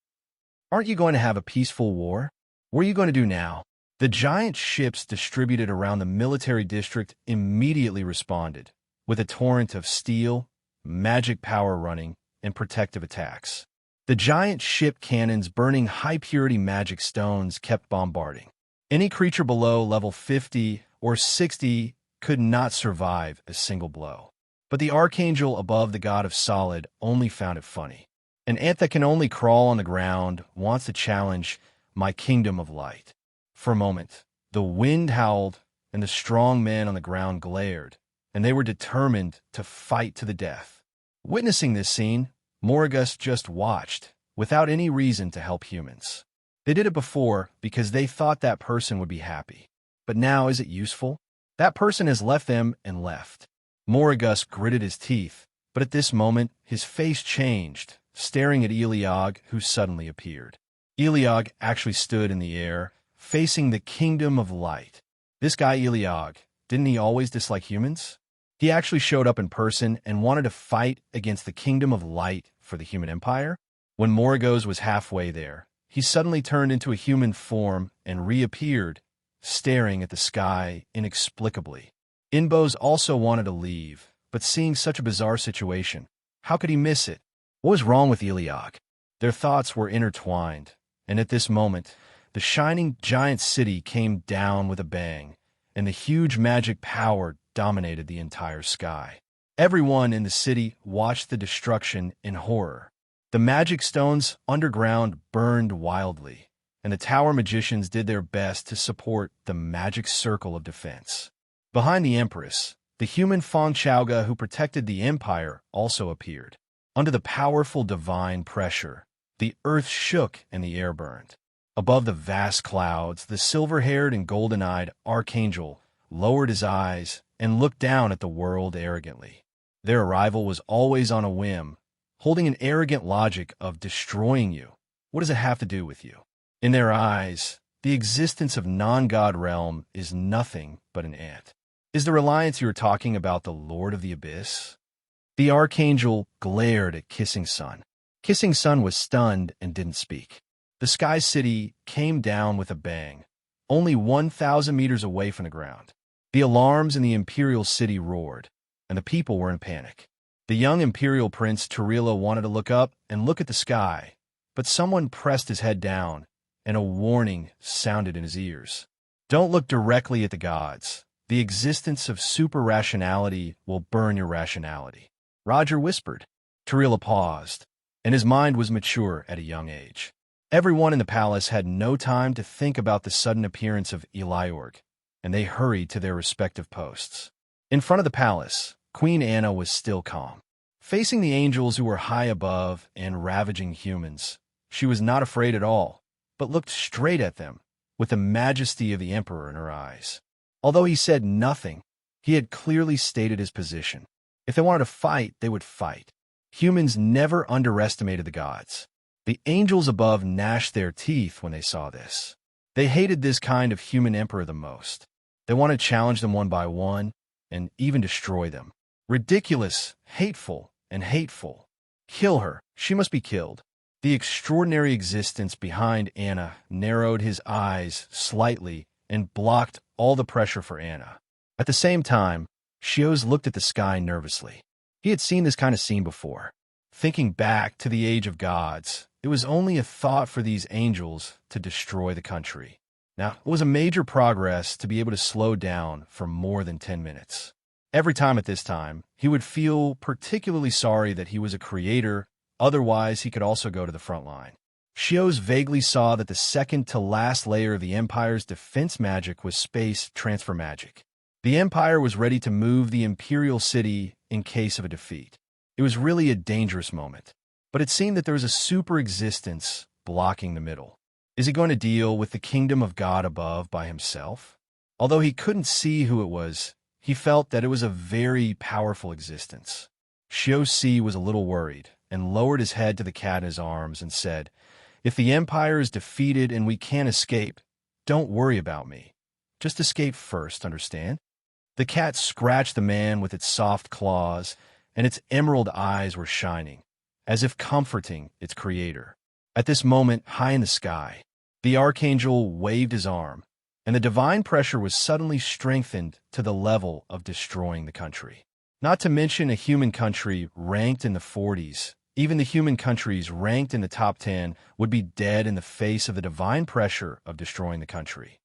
Aren't you going to have a peaceful war? What are you going to do now? The giant ships distributed around the military district immediately responded, with a torrent of steel, magic power running, and protective attacks. The giant ship cannons burning high-purity magic stones kept bombarding. Any creature below level 50 or 60 could not survive a single blow. But the archangel above the god of solid only found it funny. An ant that can only crawl on the ground wants to challenge my kingdom of light. For a moment, the wind howled, and the strong men on the ground glared, and they were determined to fight to the death. Witnessing this scene, Morgus just watched, without any reason to help humans. They did it before because they thought that person would be happy. But now, is it useful? That person has left them and left. Morrigus gritted his teeth, but at this moment, his face changed, staring at Eligor, who suddenly appeared. Eligor actually stood in the air, facing the kingdom of light. This guy Eligor, didn't he always dislike humans? He actually showed up in person and wanted to fight against the kingdom of light for the human empire. When Morrigus was halfway there, he suddenly turned into a human form and reappeared, staring at the sky inexplicably. Inbos also wanted to leave, but seeing such a bizarre situation, how could he miss it? What was wrong with Eligor? Their thoughts were intertwined, and at this moment, the shining giant city came down with a bang, and the huge magic power dominated the entire sky. Everyone in the city watched the destruction in horror. The magic stones underground burned wildly, and the tower magicians did their best to support the magic circle of defense. Behind the Empress, the human Feng Chauga who protected the Empire also appeared. Under the powerful divine pressure, the earth shook and the air burned. Above the vast clouds, the silver-haired and golden-eyed Archangel lowered his eyes and looked down at the world arrogantly. Their arrival was always on a whim, holding an arrogant logic of destroying you. What does it have to do with you? In their eyes, the existence of non-God realm is nothing but an ant. Is the reliance you are talking about the Lord of the Abyss? The Archangel glared at Kissing Sun. Kissing Sun was stunned and didn't speak. The Sky City came down with a bang, only 1,000 meters away from the ground. The alarms in the Imperial City roared, and the people were in panic. The young Imperial Prince Turilla wanted to look up and look at the sky, but someone pressed his head down, and a warning sounded in his ears. Don't look directly at the gods. The existence of super-rationality will burn your rationality. Roger whispered. Turilla paused, and his mind was mature at a young age. Everyone in the palace had no time to think about the sudden appearance of Eligor, and they hurried to their respective posts. In front of the palace, Queen Anna was still calm. Facing the angels who were high above and ravaging humans, she was not afraid at all, but looked straight at them, with the majesty of the emperor in her eyes. Although he said nothing, he had clearly stated his position. If they wanted to fight, they would fight. Humans never underestimated the gods. The angels above gnashed their teeth when they saw this. They hated this kind of human emperor the most. They wanted to challenge them one by one, and even destroy them. Ridiculous, hateful, and hateful. Kill her. She must be killed. The extraordinary existence behind Anna narrowed his eyes slightly and blocked all the pressure for Anna. At the same time, Shios looked at the sky nervously. He had seen this kind of scene before. Thinking back to the age of gods, it was only a thought for these angels to destroy the country. Now, it was a major progress to be able to slow down for more than 10 minutes. Every time at this time, he would feel particularly sorry that he was a creator, otherwise he could also go to the front line. Shios vaguely saw that the second-to-last layer of the Empire's defense magic was space transfer magic. The Empire was ready to move the Imperial City in case of a defeat. It was really a dangerous moment, but it seemed that there was a super existence blocking the middle. Is he going to deal with the kingdom of God above by himself? Although he couldn't see who it was, he felt that it was a very powerful existence. Shios was a little worried and lowered his head to the cat in his arms and said, "If the Empire is defeated and we can't escape, don't worry about me. Just escape first, understand?" The cat scratched the man with its soft claws, and its emerald eyes were shining, as if comforting its creator. At this moment, high in the sky, the Archangel waved his arm, and the divine pressure was suddenly strengthened to the level of destroying the country. Not to mention a human country ranked in the 40s, even the human countries ranked in the top 10 would be dead in the face of the divine pressure of destroying the country.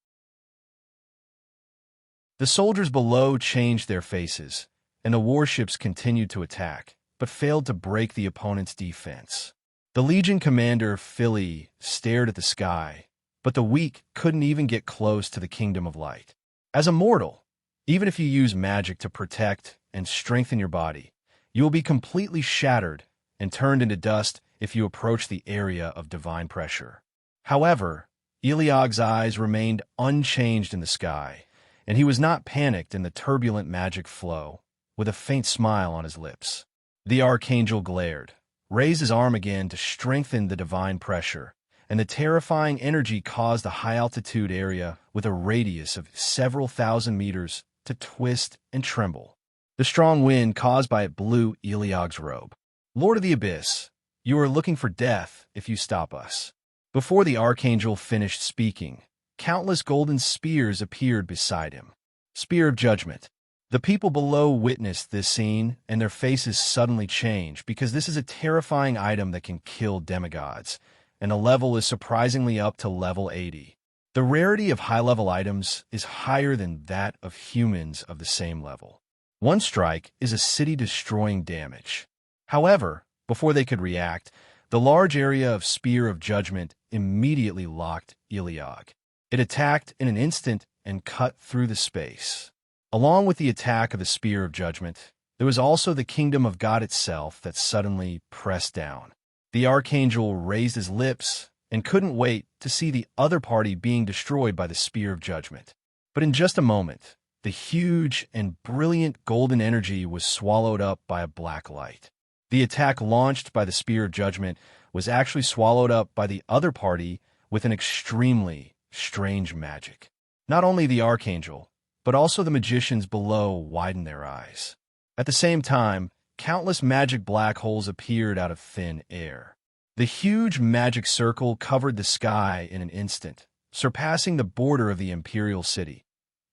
The soldiers below changed their faces, and the warships continued to attack, but failed to break the opponent's defense. The Legion commander, Philly, stared at the sky, but the weak couldn't even get close to the Kingdom of Light. As a mortal, even if you use magic to protect and strengthen your body, you will be completely shattered and turned into dust if you approach the area of divine pressure. However, Eligor's eyes remained unchanged in the sky, and he was not panicked in the turbulent magic flow, with a faint smile on his lips. The archangel glared, raised his arm again to strengthen the divine pressure, and the terrifying energy caused the high-altitude area with a radius of several thousand meters to twist and tremble. The strong wind caused by it blew Eligor's robe. "Lord of the Abyss, you are looking for death if you stop us." Before the archangel finished speaking, countless golden spears appeared beside him. Spear of Judgment. The people below witnessed this scene, and their faces suddenly changed because this is a terrifying item that can kill demigods, and the level is surprisingly up to level 80. The rarity of high-level items is higher than that of humans of the same level. One strike is a city-destroying damage. However, before they could react, the large area of Spear of Judgment immediately locked Eligor. It attacked in an instant and cut through the space. Along with the attack of the Spear of Judgment, there was also the kingdom of God itself that suddenly pressed down. The archangel raised his lips and couldn't wait to see the other party being destroyed by the Spear of Judgment. But in just a moment, the huge and brilliant golden energy was swallowed up by a black light. The attack launched by the Spear of Judgment was actually swallowed up by the other party with an extremely strange magic. Not only the archangel, but also the magicians below widened their eyes. At the same time, countless magic black holes appeared out of thin air. The huge magic circle covered the sky in an instant, surpassing the border of the imperial city.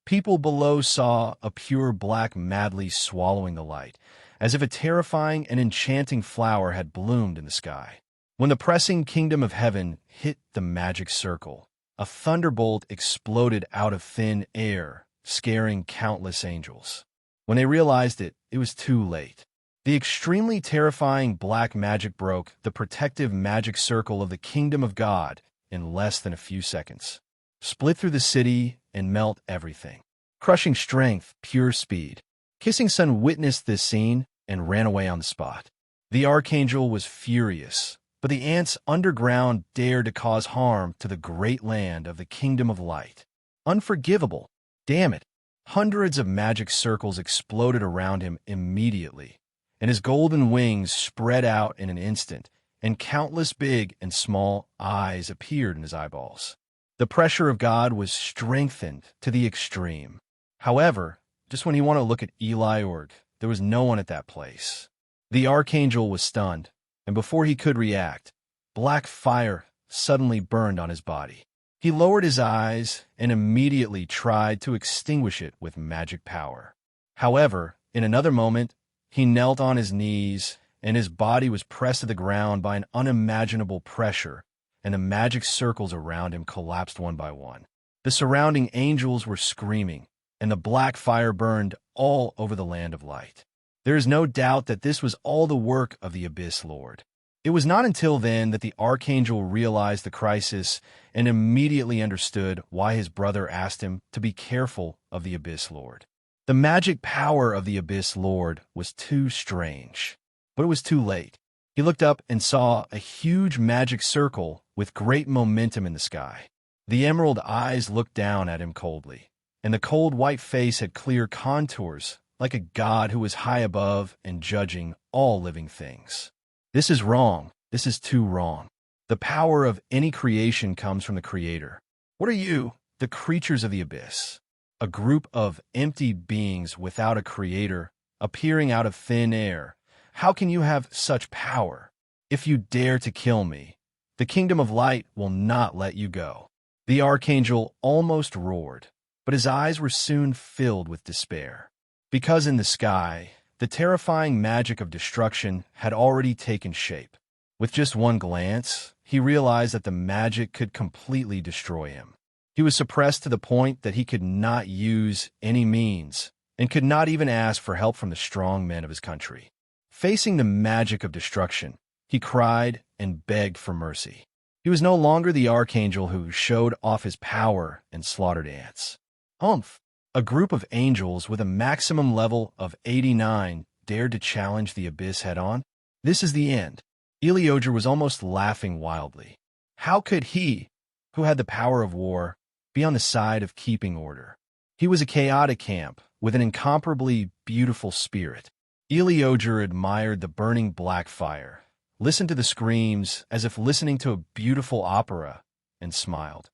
People below saw a pure black madly swallowing the light, as if a terrifying and enchanting flower had bloomed in the sky. When the pressing kingdom of heaven hit the magic circle, a thunderbolt exploded out of thin air, scaring countless angels. When they realized it, it was too late. The extremely terrifying black magic broke the protective magic circle of the kingdom of God in less than a few seconds, split through the city and melt everything. Crushing strength, pure speed. Kissing Sun witnessed this scene and ran away on the spot. The archangel was furious, but the ants underground dared to cause harm to the great land of the kingdom of light. Unforgivable. Damn it. Hundreds of magic circles exploded around him immediately, and his golden wings spread out in an instant, and countless big and small eyes appeared in his eyeballs. The pressure of God was strengthened to the extreme. However, just when he wanted to look at Eligor, there was no one at that place. The archangel was stunned, and before he could react, black fire suddenly burned on his body. He lowered his eyes and immediately tried to extinguish it with magic power. However, in another moment, he knelt on his knees, and his body was pressed to the ground by an unimaginable pressure, and the magic circles around him collapsed one by one. The surrounding angels were screaming, and the black fire burned all over the land of light. There is no doubt that this was all the work of the Abyss Lord. It was not until then that the archangel realized the crisis and immediately understood why his brother asked him to be careful of the Abyss Lord. The magic power of the Abyss Lord was too strange, but it was too late. He looked up and saw a huge magic circle with great momentum in the sky. The emerald eyes looked down at him coldly, and the cold white face had clear contours like a god who was high above and judging all living things. This is wrong. This is too wrong. The power of any creation comes from the Creator. What are you, the creatures of the abyss? A group of empty beings without a creator, appearing out of thin air. How can you have such power? If you dare to kill me, the kingdom of light will not let you go. The archangel almost roared, but his eyes were soon filled with despair. Because in the sky, the terrifying magic of destruction had already taken shape. With just one glance, he realized that the magic could completely destroy him. He was suppressed to the point that he could not use any means and could not even ask for help from the strong men of his country. Facing the magic of destruction, he cried and begged for mercy. He was no longer the archangel who showed off his power and slaughtered ants. Humph! A group of angels with a maximum level of 89 dared to challenge the abyss head-on? This is the end. Eligor was almost laughing wildly. How could he, who had the power of war, be on the side of keeping order. He was a chaotic camp with an incomparably beautiful spirit. Eligor admired the burning black fire, listened to the screams as if listening to a beautiful opera, and smiled.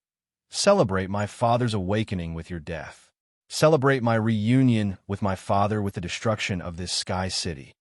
Celebrate my father's awakening with your death. Celebrate my reunion with my father with the destruction of this sky city.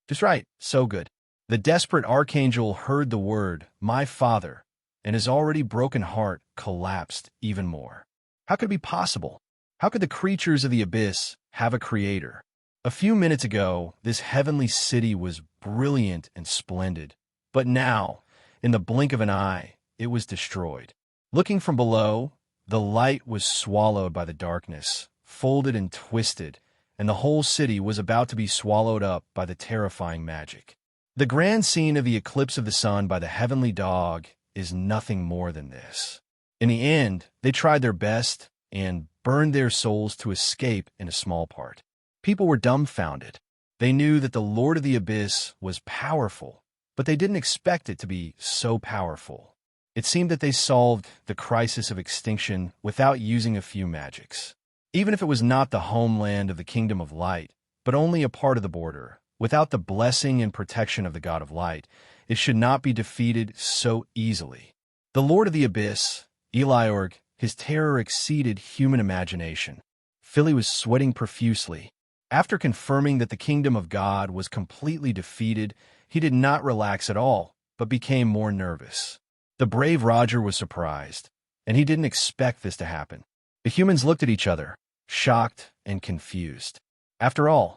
Just right, so good. The desperate archangel heard the word, my father, and his already broken heart collapsed even more. How could it be possible? How could the creatures of the abyss have a creator? A few minutes ago, this heavenly city was brilliant and splendid, but now, in the blink of an eye, it was destroyed. Looking from below, the light was swallowed by the darkness, folded and twisted, and the whole city was about to be swallowed up by the terrifying magic. The grand scene of the eclipse of the sun by the heavenly dog is nothing more than this. In the end, they tried their best and burned their souls to escape in a small part. People were dumbfounded. They knew that the Lord of the Abyss was powerful, but they didn't expect it to be so powerful. It seemed that they solved the crisis of extinction without using a few magics. Even if it was not the homeland of the Kingdom of Light, but only a part of the border, without the blessing and protection of the God of Light, it should not be defeated so easily. The Lord of the Abyss, Eligor, his terror exceeded human imagination. Philly was sweating profusely. After confirming that the kingdom of God was completely defeated, he did not relax at all, but became more nervous. The brave Roger was surprised, and he didn't expect this to happen. The humans looked at each other, shocked and confused. After all,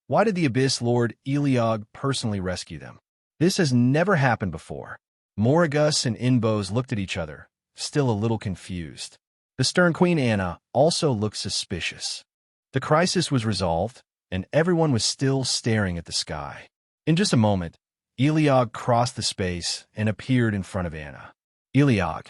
why did the Abyss Lord Eligor personally rescue them? This has never happened before. Morrigus and Inbos looked at each other, still a little confused. The stern Queen Anna also looked suspicious. The crisis was resolved, and everyone was still staring at the sky. In just a moment, Eligor crossed the space and appeared in front of Anna. Eligor,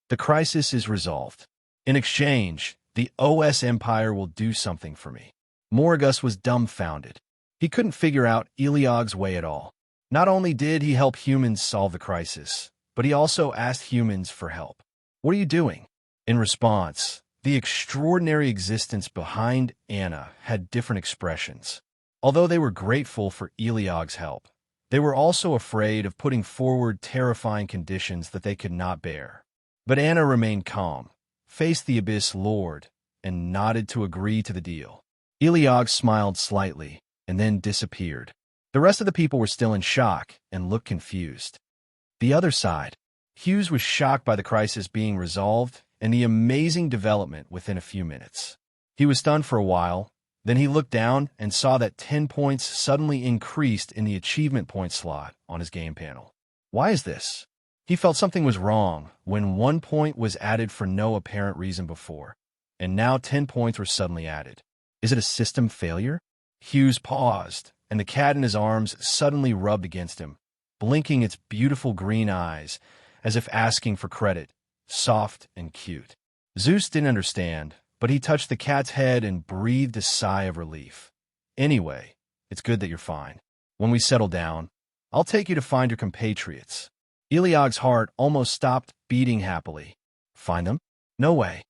the crisis is resolved. In exchange, the OS Empire will do something for me. Morrigus was dumbfounded. He couldn't figure out Eligor's way at all. Not only did he help humans solve the crisis, but he also asked humans for help. What are you doing? In response, the extraordinary existence behind Anna had different expressions. Although they were grateful for Eligor's help, they were also afraid of putting forward terrifying conditions that they could not bear. But Anna remained calm, faced the Abyss Lord, and nodded to agree to the deal. Eligor smiled slightly, and then disappeared. The rest of the people were still in shock and looked confused. The other side. Hughes was shocked by the crisis being resolved and the amazing development within a few minutes. He was stunned for a while, then he looked down and saw that 10 points suddenly increased in the achievement point slot on his game panel. Why is this? He felt something was wrong when 1 point was added for no apparent reason before, and now 10 points were suddenly added. Is it a system failure? Hughes paused, and the cat in his arms suddenly rubbed against him, blinking its beautiful green eyes as if asking for credit, soft and cute. Zeus didn't understand, but he touched the cat's head and breathed a sigh of relief. Anyway, it's good that you're fine. When we settle down, I'll take you to find your compatriots. Eligor's heart almost stopped beating happily. Find them? No way.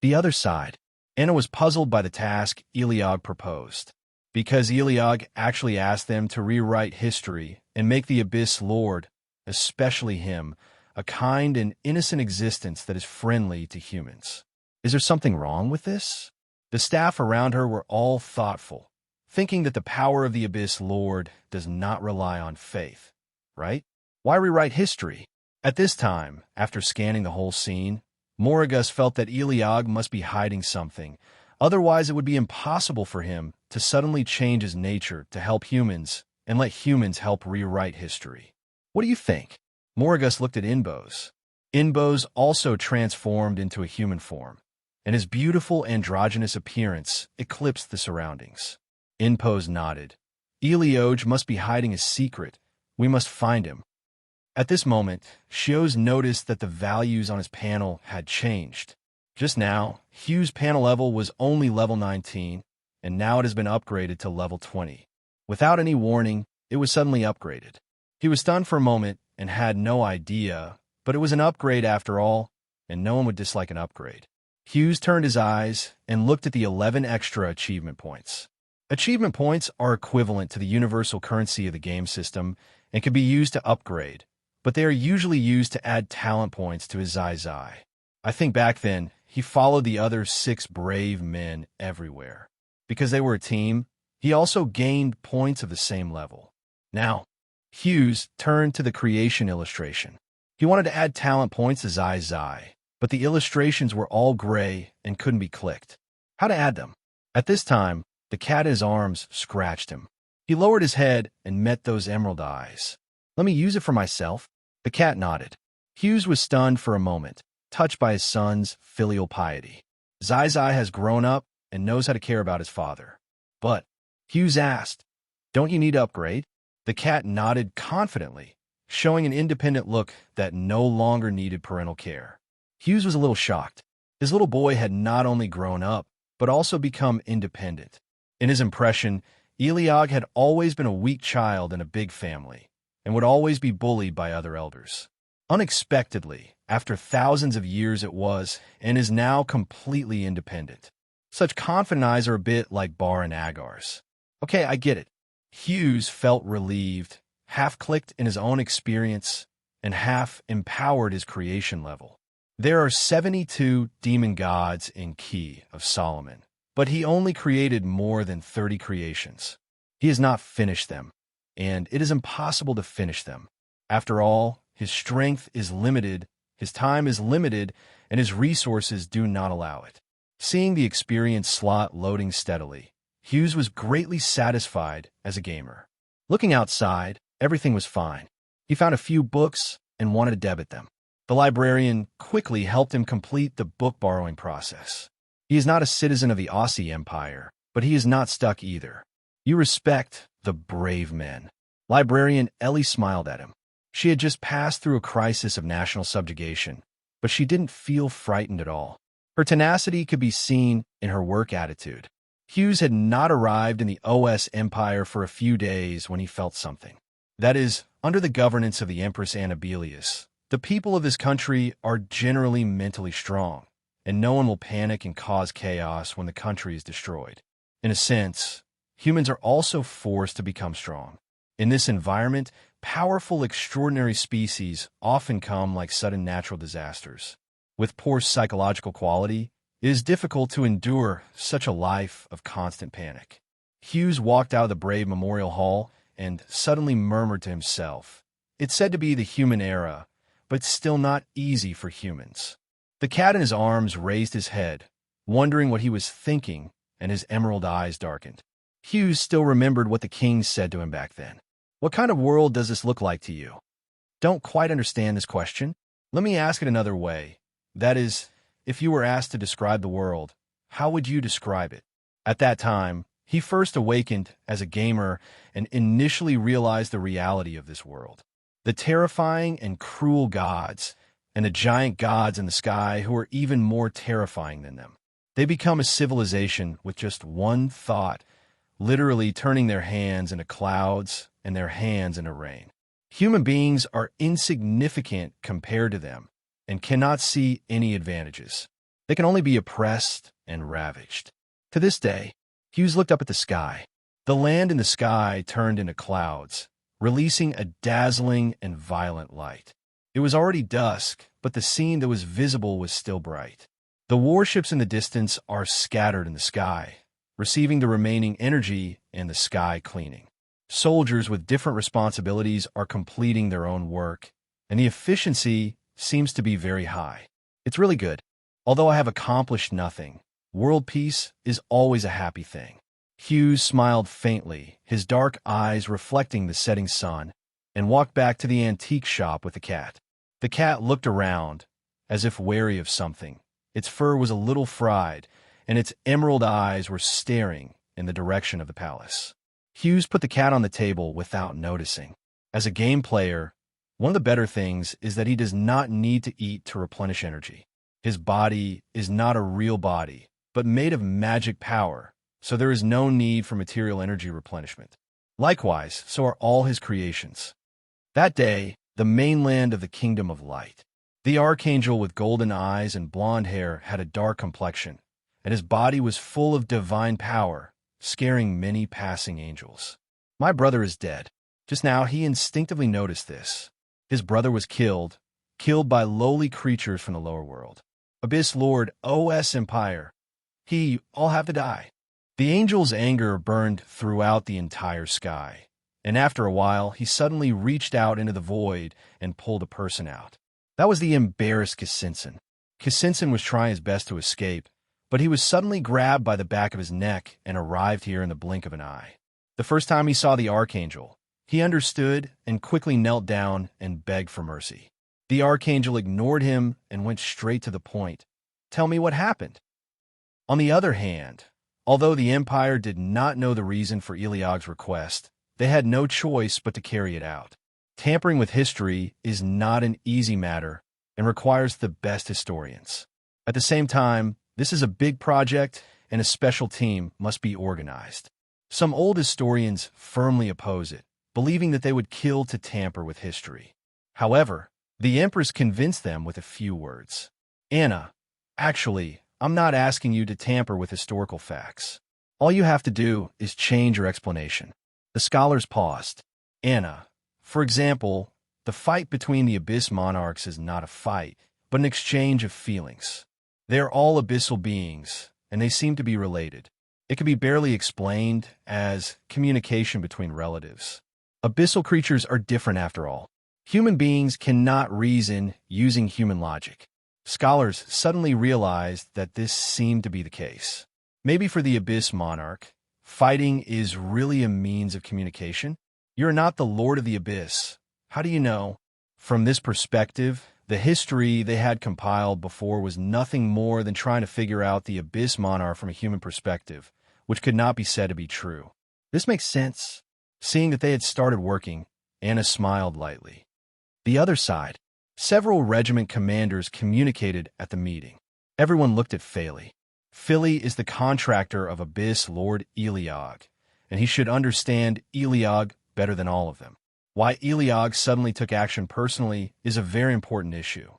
The other side. Anna was puzzled by the task Eligor proposed, because Eligor actually asked them to rewrite history and make the Abyss Lord, especially him, a kind and innocent existence that is friendly to humans. Is there something wrong with this? The staff around her were all thoughtful, thinking that the power of the Abyss Lord does not rely on faith, right? Why rewrite history? At this time, after scanning the whole scene, Morrigus felt that Eligor must be hiding something. Otherwise, it would be impossible for him to suddenly change his nature to help humans and let humans help rewrite history. What do you think? Morrigus looked at Inbos. Inbos also transformed into a human form, and his beautiful androgynous appearance eclipsed the surroundings. Inbos nodded. Eligor must be hiding a secret. We must find him. At this moment, Shios noticed that the values on his panel had changed. Just now, Hughes' panel level was only level 19, and now it has been upgraded to level 20. Without any warning, it was suddenly upgraded. He was stunned for a moment and had no idea, but it was an upgrade after all, and no one would dislike an upgrade. Hughes turned his eyes and looked at the 11 extra achievement points. Achievement points are equivalent to the universal currency of the game system and can be used to upgrade, but they are usually used to add talent points to his Zeus. I think back then, he followed the other 6 brave men everywhere. Because they were a team, he also gained points of the same level. Now, Hughes turned to the creation illustration. He wanted to add talent points to Zeus, but the illustrations were all gray and couldn't be clicked. How to add them? At this time, the cat in his arms scratched him. He lowered his head and met those emerald eyes. Let me use it for myself. The cat nodded. Hughes was stunned for a moment, touched by his son's filial piety. Zeus has grown up and knows how to care about his father. But, Hughes asked, don't you need to upgrade? The cat nodded confidently, showing an independent look that no longer needed parental care. Hughes was a little shocked. His little boy had not only grown up, but also become independent. In his impression, Eligor had always been a weak child in a big family, and would always be bullied by other elders. Unexpectedly, after thousands of years it was, and is now completely independent. Such confident eyes are a bit like Bar and Agar's. Okay, I get it. Hughes felt relieved, half clicked in his own experience, and half empowered his creation level. There are 72 demon gods in Key of Solomon, but he only created more than 30 creations. He has not finished them, and it is impossible to finish them. After all, his strength is limited, his time is limited, and his resources do not allow it. Seeing the experience slot loading steadily, Hughes was greatly satisfied as a gamer. Looking outside, everything was fine. He found a few books and wanted to debit them. The librarian quickly helped him complete the book borrowing process. He is not a citizen of the Aussie Empire, but he is not stuck either. You respect the brave men. Librarian Ellie smiled at him. She had just passed through a crisis of national subjugation, but she didn't feel frightened at all. Her tenacity could be seen in her work attitude. Hughes had not arrived in the OS Empire for a few days when he felt something. That is, under the governance of the Empress Annabelius, the people of this country are generally mentally strong, and no one will panic and cause chaos when the country is destroyed. In a sense, humans are also forced to become strong. In this environment, powerful, extraordinary species often come like sudden natural disasters. With poor psychological quality, it is difficult to endure such a life of constant panic. Hughes walked out of the Brave Memorial Hall and suddenly murmured to himself, it's said to be the human era, but still not easy for humans. The cat in his arms raised his head, wondering what he was thinking, and his emerald eyes darkened. Hughes still remembered what the king said to him back then. What kind of world does this look like to you? Don't quite understand this question. Let me ask it another way. That is, if you were asked to describe the world, how would you describe it? At that time, he first awakened as a gamer and initially realized the reality of this world. The terrifying and cruel gods, and the giant gods in the sky who are even more terrifying than them. They become a civilization with just one thought, literally turning their hands into clouds and their hands into rain. Human beings are insignificant compared to them and cannot see any advantages. They can only be oppressed and ravaged. To this day, Hughes looked up at the sky. The land in the sky turned into clouds, releasing a dazzling and violent light. It was already dusk, but the scene that was visible was still bright. The warships in the distance are scattered in the sky, receiving the remaining energy and the sky cleaning. Soldiers with different responsibilities are completing their own work, and the efficiency seems to be very high. It's really good. Although I have accomplished nothing, world peace is always a happy thing. Hughes smiled faintly, his dark eyes reflecting the setting sun, and walked back to the antique shop with the cat. The cat looked around, as if wary of something. Its fur was a little fried, and its emerald eyes were staring in the direction of the palace. Hughes put the cat on the table without noticing. As a game player, one of the better things is that he does not need to eat to replenish energy. His body is not a real body, but made of magic power, so there is no need for material energy replenishment. Likewise, so are all his creations. That day, the mainland of the Kingdom of Light. The archangel with golden eyes and blonde hair had a dark complexion, and his body was full of divine power, scaring many passing angels. My brother is dead. Just now he instinctively noticed this. His brother was killed by lowly creatures from the lower world. Abyss Lord OS Empire. He all have to die. The angel's anger burned throughout the entire sky, and after a while he suddenly reached out into the void and pulled a person out. That was the embarrassed Kisinson. Kisinson was trying his best to escape, but he was suddenly grabbed by the back of his neck and arrived here in the blink of an eye. The first time he saw the archangel, he understood and quickly knelt down and begged for mercy. The archangel ignored him and went straight to the point. Tell me what happened. On the other hand, although the Empire did not know the reason for Eligor's request, they had no choice but to carry it out. Tampering with history is not an easy matter and requires the best historians. At the same time, this is a big project and a special team must be organized. Some old historians firmly oppose it, believing that they would kill to tamper with history. However, the Empress convinced them with a few words. Anna, actually, I'm not asking you to tamper with historical facts. All you have to do is change your explanation. The scholars paused. Anna, for example, the fight between the Abyss monarchs is not a fight, but an exchange of feelings. They're all abyssal beings, and they seem to be related. It can be barely explained as communication between relatives. Abyssal creatures are different after all. Human beings cannot reason using human logic. Scholars suddenly realized that this seemed to be the case. Maybe for the Abyss monarch, fighting is really a means of communication. You're not the Lord of the Abyss. How do you know? From this perspective, the history they had compiled before was nothing more than trying to figure out the Abyss monarch from a human perspective, which could not be said to be true. This makes sense. Seeing that they had started working, Anna smiled lightly. The other side. Several regiment commanders communicated at the meeting. Everyone looked at Philly. Philly is the contractor of Abyss Lord Eligor, and he should understand Eligor better than all of them. Why Eligor suddenly took action personally is a very important issue.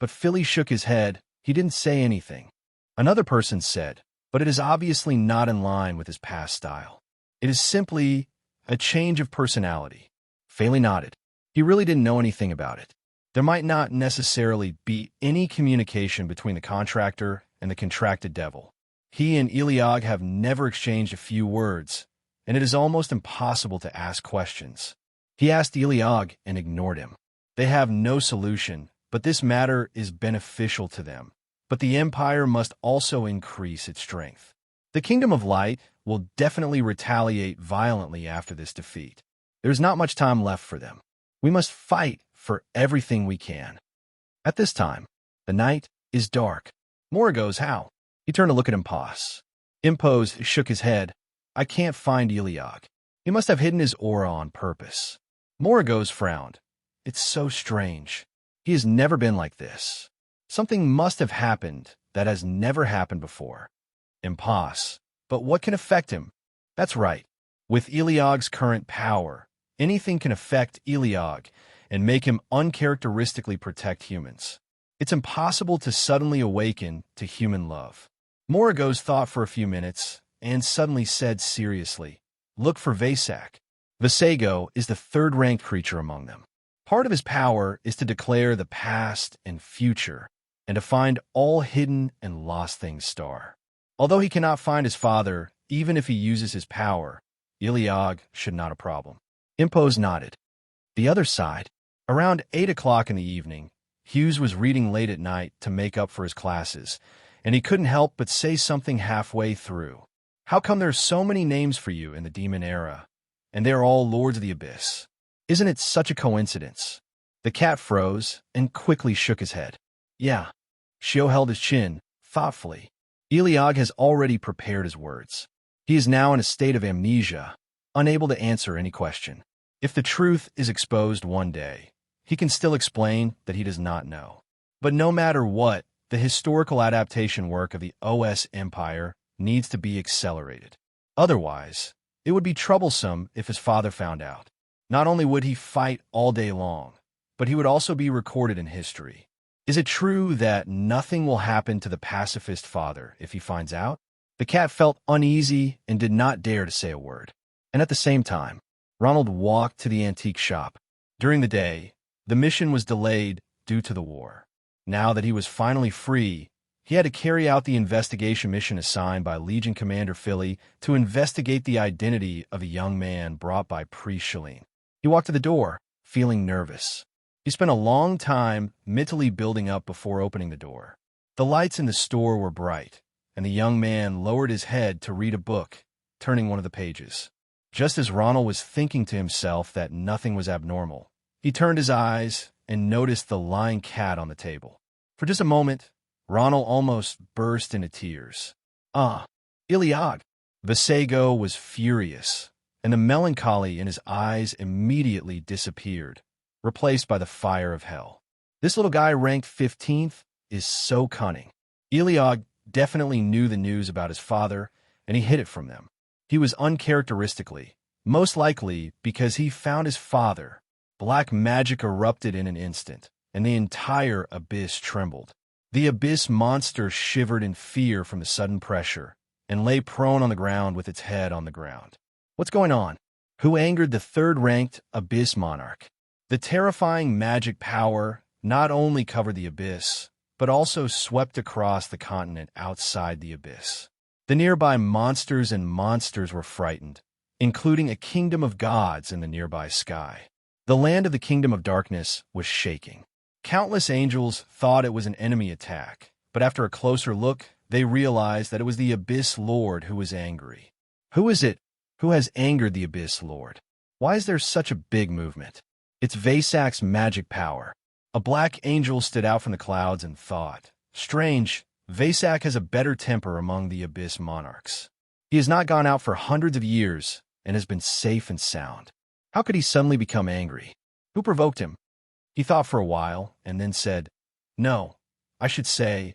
But Philly shook his head. He didn't say anything. Another person said, but it is obviously not in line with his past style. It is simply a change of personality. Philly nodded. He really didn't know anything about it. There might not necessarily be any communication between the contractor and the contracted devil. He and Eligor have never exchanged a few words, and it is almost impossible to ask questions. He asked Eligor and ignored him. They have no solution, but this matter is beneficial to them. But the Empire must also increase its strength. The Kingdom of Light will definitely retaliate violently after this defeat. There's not much time left for them. We must fight for everything we can. At this time, the night is dark. Mora goes, how? He turned to look at Impos. Impos shook his head. I can't find Eligor. He must have hidden his aura on purpose. Moragos frowned. It's so strange. He has never been like this. Something must have happened that has never happened before. Impos. But what can affect him? That's right. With Eligor's current power, anything can affect Eligor and make him uncharacteristically protect humans. It's impossible to suddenly awaken to human love. Moragos thought for a few minutes and suddenly said seriously, look for Vasak. Vasago is the third-ranked creature among them. Part of his power is to declare the past and future and to find all hidden and lost things star. Although he cannot find his father, even if he uses his power, Eligor should not a problem. Impos nodded. The other side. Around 8 o'clock in the evening, Hughes was reading late at night to make up for his classes, and he couldn't help but say something halfway through. How come there's so many names for you in the Demon Era, and they're all Lords of the Abyss? Isn't it such a coincidence? The cat froze and quickly shook his head. Yeah. Shio held his chin, thoughtfully. Eligor has already prepared his words. He is now in a state of amnesia, unable to answer any question. If the truth is exposed one day, he can still explain that he does not know. But no matter what, the historical adaptation work of the OS Empire needs to be accelerated. Otherwise, it would be troublesome if his father found out. Not only would he fight all day long, but he would also be recorded in history. Is it true that nothing will happen to the pacifist father if he finds out? The cat felt uneasy and did not dare to say a word. And at the same time, Ronald walked to the antique shop. During the day, the mission was delayed due to the war. Now that he was finally free, he had to carry out the investigation mission assigned by Legion Commander Philly to investigate the identity of a young man brought by Priest Shalene. He walked to the door, feeling nervous. He spent a long time mentally building up before opening the door. The lights in the store were bright, and the young man lowered his head to read a book, turning one of the pages. Just as Ronald was thinking to himself that nothing was abnormal, he turned his eyes and noticed the lying cat on the table. For just a moment, Ronald almost burst into tears. Eligor! Vasego was furious, and the melancholy in his eyes immediately disappeared, replaced by the fire of hell. This little guy ranked 15th is so cunning. Eligor definitely knew the news about his father, and he hid it from them. He was uncharacteristically, most likely because he found his father. Black magic erupted in an instant, and the entire abyss trembled. The abyss monster shivered in fear from the sudden pressure and lay prone on the ground with its head on the ground. What's going on? Who angered the third-ranked abyss monarch? The terrifying magic power not only covered the abyss, but also swept across the continent outside the abyss. The nearby monsters were frightened, including a kingdom of gods in the nearby sky. The land of the kingdom of darkness was shaking. Countless angels thought it was an enemy attack, but after a closer look, they realized that it was the Abyss Lord who was angry. Who is it who has angered the Abyss Lord? Why is there such a big movement? It's Vasak's magic power. A black angel stood out from the clouds and thought, strange, Vasak has a better temper among the Abyss monarchs. He has not gone out for hundreds of years and has been safe and sound. How could he suddenly become angry? Who provoked him? He thought for a while and then said, no, I should say,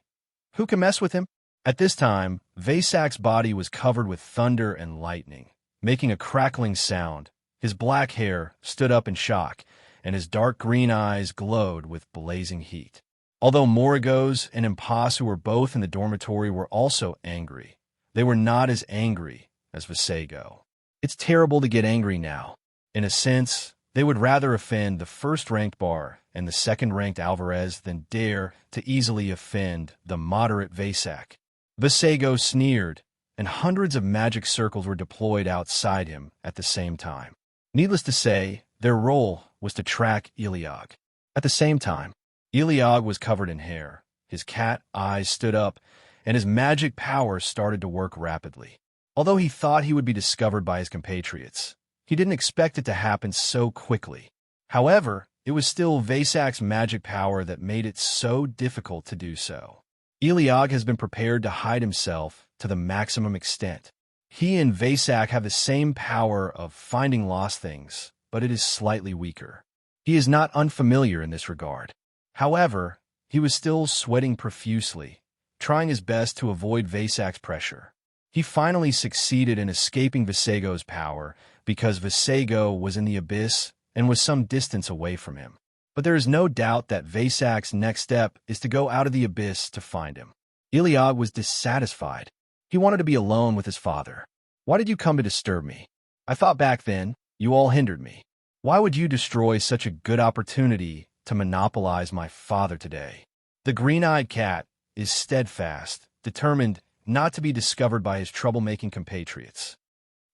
who can mess with him? At this time, Vasak's body was covered with thunder and lightning, making a crackling sound. His black hair stood up in shock, and his dark green eyes glowed with blazing heat. Although Moragos and Impas, who were both in the dormitory, were also angry, they were not as angry as Vasego. It's terrible to get angry now. In a sense, they would rather offend the first-ranked Bar and the second-ranked Alvarez than dare to easily offend the moderate Vasak. Vasego sneered, and hundreds of magic circles were deployed outside him at the same time. Needless to say, their role was to track Eligor. At the same time, Eligor was covered in hair. His cat eyes stood up, and his magic power started to work rapidly. Although he thought he would be discovered by his compatriots, he didn't expect it to happen so quickly. However, it was still Vasak's magic power that made it so difficult to do so. Eligor has been prepared to hide himself to the maximum extent. He and Vasak have the same power of finding lost things, but it is slightly weaker. He is not unfamiliar in this regard. However, he was still sweating profusely, trying his best to avoid Vasak's pressure. He finally succeeded in escaping Vasego's power because Vasego was in the abyss and was some distance away from him. But there is no doubt that Vasak's next step is to go out of the abyss to find him. Eligor was dissatisfied. He wanted to be alone with his father. Why did you come to disturb me? I thought back then you all hindered me. Why would you destroy such a good opportunity to monopolize my father today? The green-eyed cat is steadfast, determined not to be discovered by his troublemaking compatriots.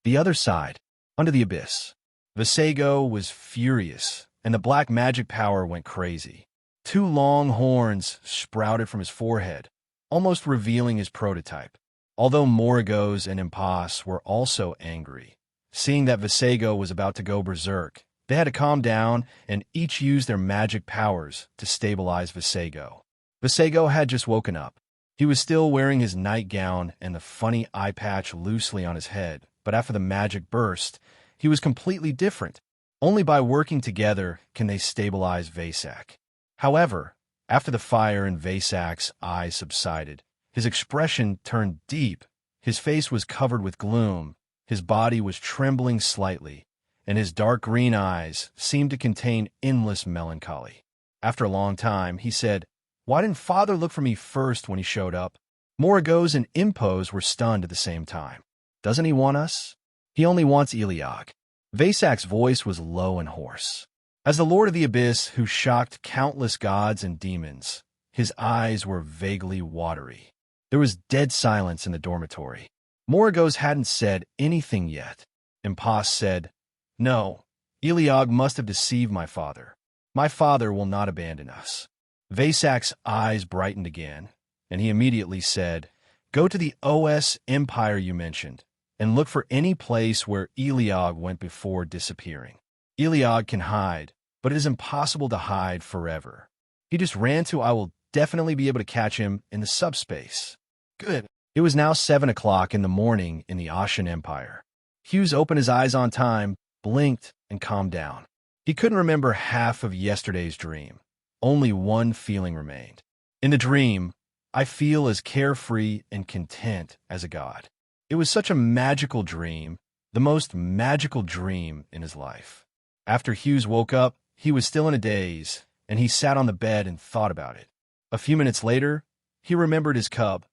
The other side, under the abyss, Vasego was furious, and the black magic power went crazy. Two long horns sprouted from his forehead, almost revealing his prototype. Although Moragos and Impas were also angry, seeing that Vasego was about to go berserk, they had to calm down and each used their magic powers to stabilize Vasego. Vasego had just woken up. He was still wearing his nightgown and the funny eye patch loosely on his head, but after the magic burst, he was completely different. Only by working together can they stabilize Vasak. However, after the fire in Vasak's eyes subsided, his expression turned deep. His face was covered with gloom, his body was trembling slightly, and his dark green eyes seemed to contain endless melancholy. After a long time, he said, Why didn't Father look for me first when he showed up? Moragos and Impos were stunned at the same time. Doesn't he want us? He only wants Eligor. Vasak's voice was low and hoarse. As the Lord of the Abyss who shocked countless gods and demons, his eyes were vaguely watery. There was dead silence in the dormitory. Moragos hadn't said anything yet. Impos said, "No, Eligor must have deceived my father. My father will not abandon us." Vasak's eyes brightened again, and he immediately said, "Go to the OS Empire you mentioned, and look for any place where Eligor went before disappearing. Eligor can hide, but it is impossible to hide forever. He just ran to I will definitely be able to catch him in the subspace." Good. It was now 7 o'clock in the morning in the Ashan Empire. Hughes opened his eyes on time, blinked, and calmed down. He couldn't remember half of yesterday's dream. Only one feeling remained. In the dream, I feel as carefree and content as a god. It was such a magical dream, the most magical dream in his life. After Hughes woke up, he was still in a daze, and he sat on the bed and thought about it. A few minutes later, he remembered his cub,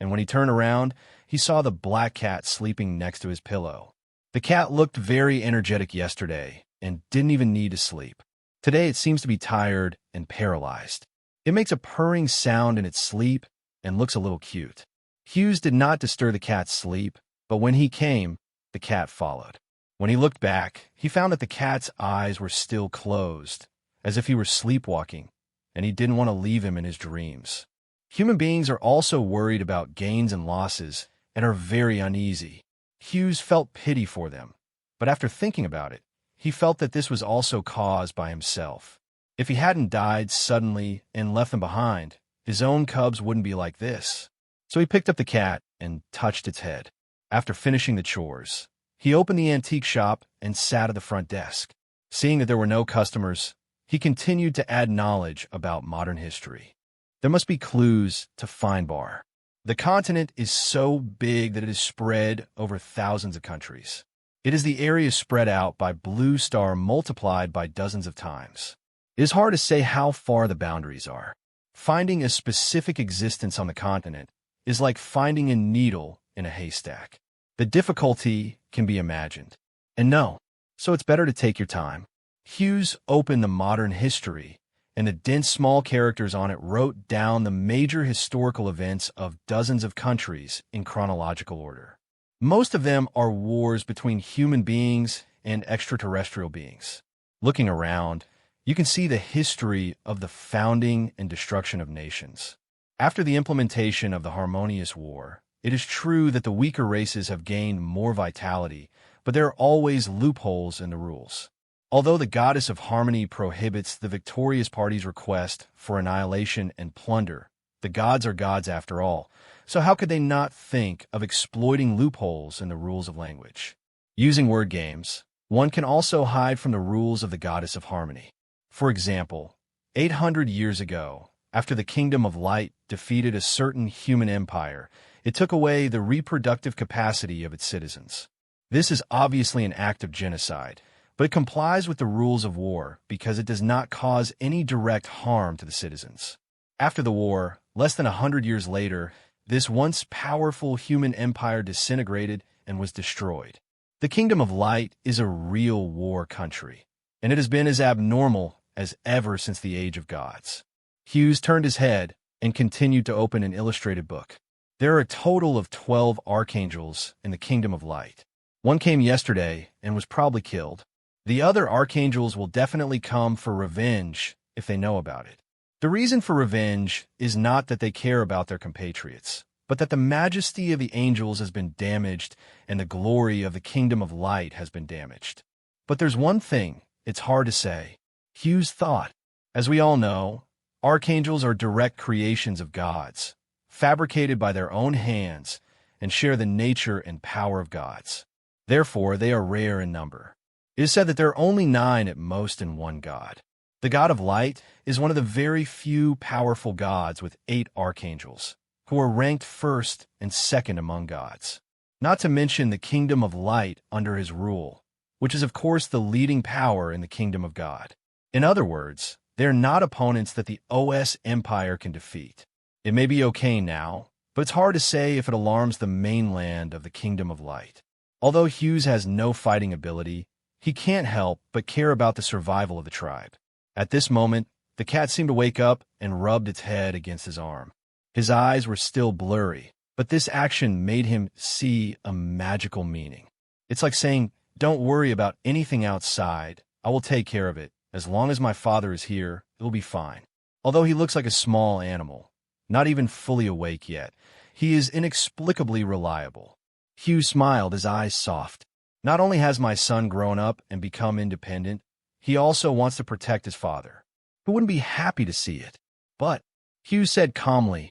and when he turned around, he saw the black cat sleeping next to his pillow. The cat looked very energetic yesterday and didn't even need to sleep. Today it seems to be tired and paralyzed. It makes a purring sound in its sleep and looks a little cute. Hughes did not disturb the cat's sleep, but when he came, the cat followed. When he looked back, he found that the cat's eyes were still closed, as if he were sleepwalking, and he didn't want to leave him in his dreams. Human beings are also worried about gains and losses and are very uneasy. Hughes felt pity for them, but after thinking about it, he felt that this was also caused by himself. If he hadn't died suddenly and left them behind, his own cubs wouldn't be like this. So he picked up the cat and touched its head. After finishing the chores, he opened the antique shop and sat at the front desk. Seeing that there were no customers, he continued to add knowledge about modern history. There must be clues to Finebar. The continent is so big that it is spread over thousands of countries. It is the area spread out by Blue Star multiplied by dozens of times. It is hard to say how far the boundaries are. Finding a specific existence on the continent is like finding a needle in a haystack. The difficulty can be imagined. And no, so it's better to take your time. Hughes opened the modern history, and the dense small characters on it wrote down the major historical events of dozens of countries in chronological order. Most of them are wars between human beings and extraterrestrial beings. Looking around, you can see the history of the founding and destruction of nations. After the implementation of the Harmonious War, it is true that the weaker races have gained more vitality, but there are always loopholes in the rules. Although the goddess of harmony prohibits the victorious party's request for annihilation and plunder, the gods are gods after all, so how could they not think of exploiting loopholes in the rules of language? Using word games, one can also hide from the rules of the goddess of harmony. For example, 800 years ago, after the Kingdom of Light defeated a certain human empire, it took away the reproductive capacity of its citizens. This is obviously an act of genocide, but it complies with the rules of war because it does not cause any direct harm to the citizens. After the war, less than 100 years later, this once powerful human empire disintegrated and was destroyed. The Kingdom of Light is a real war country, and it has been as abnormal as ever since the Age of Gods. Hughes turned his head and continued to open an illustrated book. There are a total of 12 archangels in the Kingdom of Light. One came yesterday and was probably killed. The other archangels will definitely come for revenge if they know about it. The reason for revenge is not that they care about their compatriots, but that the majesty of the angels has been damaged and the glory of the Kingdom of Light has been damaged. But there's one thing it's hard to say. Hughes thought. As we all know, archangels are direct creations of gods, fabricated by their own hands, and share the nature and power of gods. Therefore, they are rare in number. It is said that there are only 9 at most in one god. The God of Light is one of the very few powerful gods with 8 archangels, who are ranked first and second among gods. Not to mention the Kingdom of Light under his rule, which is of course the leading power in the Kingdom of God. In other words, They're not opponents that the OS Empire can defeat. It may be okay now, but it's hard to say if it alarms the mainland of the Kingdom of Light. Although Hughes has no fighting ability, he can't help but care about the survival of the tribe. At this moment, the cat seemed to wake up and rubbed its head against his arm. His eyes were still blurry, but this action made him see a magical meaning. It's like saying, "Don't worry about anything outside. I will take care of it. As long as my father is here, it will be fine." Although he looks like a small animal, not even fully awake yet, he is inexplicably reliable. Hugh smiled, his eyes soft. Not only has my son grown up and become independent, he also wants to protect his father. Who wouldn't be happy to see it? But, Hugh said calmly,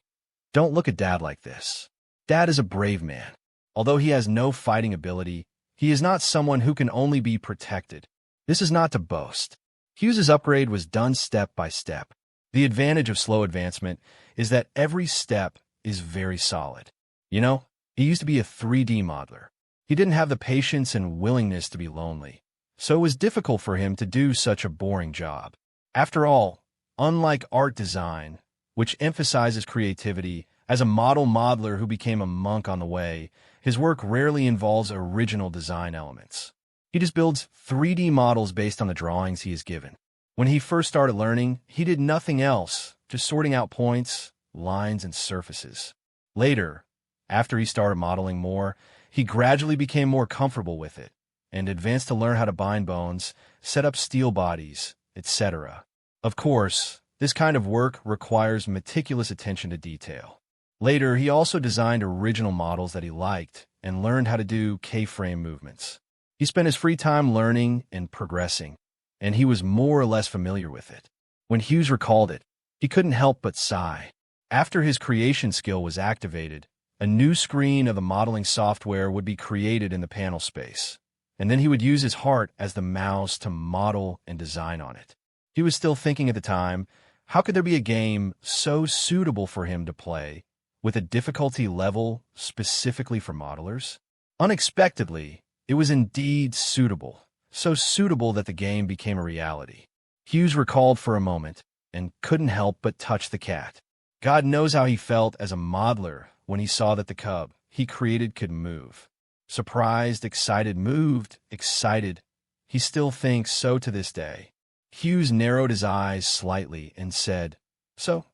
"Don't look at Dad like this. Dad is a brave man. Although he has no fighting ability, he is not someone who can only be protected. This is not to boast." Hughes's upgrade was done step by step. The advantage of slow advancement is that every step is very solid. You know, he used to be a 3D modeler. He didn't have the patience and willingness to be lonely, so it was difficult for him to do such a boring job. After all, unlike art design, which emphasizes creativity, as a model modeler who became a monk on the way, his work rarely involves original design elements. He just builds 3D models based on the drawings he is given. When he first started learning, he did nothing else, just sorting out points, lines, and surfaces. Later, after he started modeling more, he gradually became more comfortable with it and advanced to learn how to bind bones, set up steel bodies, etc. Of course, this kind of work requires meticulous attention to detail. Later, he also designed original models that he liked and learned how to do K-frame movements. He spent his free time learning and progressing, and he was more or less familiar with it. When Hughes recalled it, he couldn't help but sigh. After his creation skill was activated, a new screen of the modeling software would be created in the panel space, and then he would use his heart as the mouse to model and design on it. He was still thinking at the time, how could there be a game so suitable for him to play, with a difficulty level specifically for modelers? Unexpectedly, it was indeed suitable, so suitable that the game became a reality. Hughes recalled for a moment, and couldn't help but touch the cat. God knows how he felt as a modeler when he saw that the cub he created could move. Surprised, excited, moved, excited. He still thinks so to this day. Hughes narrowed his eyes slightly and said, "So,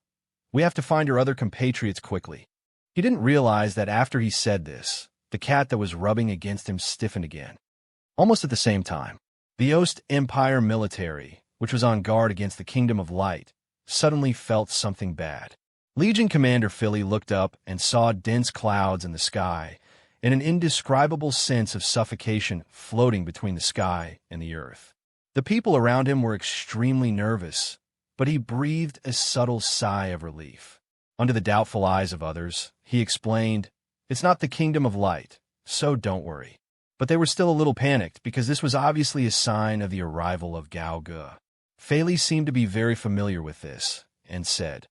we have to find your other compatriots quickly." He didn't realize that after he said this, the cat that was rubbing against him stiffened again. Almost at the same time, the Ost Empire military, which was on guard against the Kingdom of Light, suddenly felt something bad. Legion Commander Philly looked up and saw dense clouds in the sky and an indescribable sense of suffocation floating between the sky and the earth. The people around him were extremely nervous, but he breathed a subtle sigh of relief. Under the doubtful eyes of others, he explained, "It's not the Kingdom of Light, so don't worry." But they were still a little panicked because this was obviously a sign of the arrival of Gao Ge. Feli seemed to be very familiar with this and said,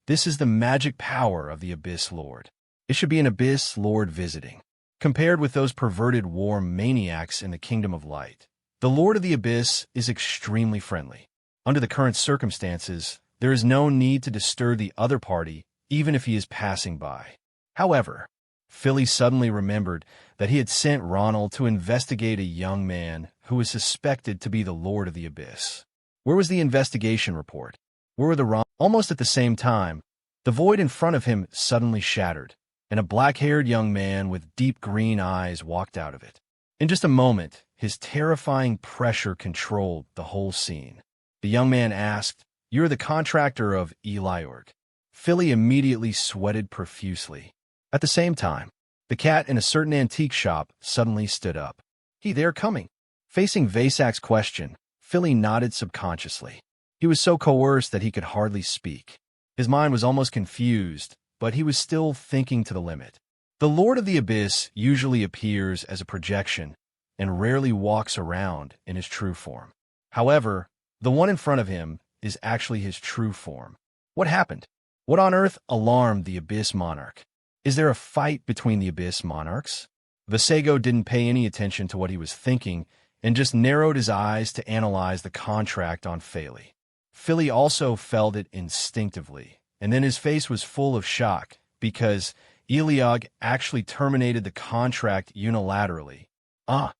"This is the magic power of the Abyss Lord. It should be an Abyss Lord visiting. Compared with those perverted war maniacs in the Kingdom of Light, the Lord of the Abyss is extremely friendly. Under the current circumstances, there is no need to disturb the other party even if he is passing by." However, Philly suddenly remembered that he had sent Ronald to investigate a young man who was suspected to be the Lord of the Abyss. Where was the investigation report? Where were the Almost at the same time, the void in front of him suddenly shattered, and a black-haired young man with deep green eyes walked out of it. In just a moment, his terrifying pressure controlled the whole scene. The young man asked, "You're the contractor of Eligor." Philly immediately sweated profusely. At the same time, the cat in a certain antique shop suddenly stood up. They're coming." Facing Vasak's question, Philly nodded subconsciously. He was so coerced that he could hardly speak. His mind was almost confused, but he was still thinking to the limit. The Lord of the Abyss usually appears as a projection and rarely walks around in his true form. However, the one in front of him is actually his true form. What happened? What on earth alarmed the Abyss Monarch? Is there a fight between the Abyss Monarchs? Vasego didn't pay any attention to what he was thinking and just narrowed his eyes to analyze the contract on Philly. Philly also felt it instinctively, and then his face was full of shock because Eligor actually terminated the contract unilaterally. Uh,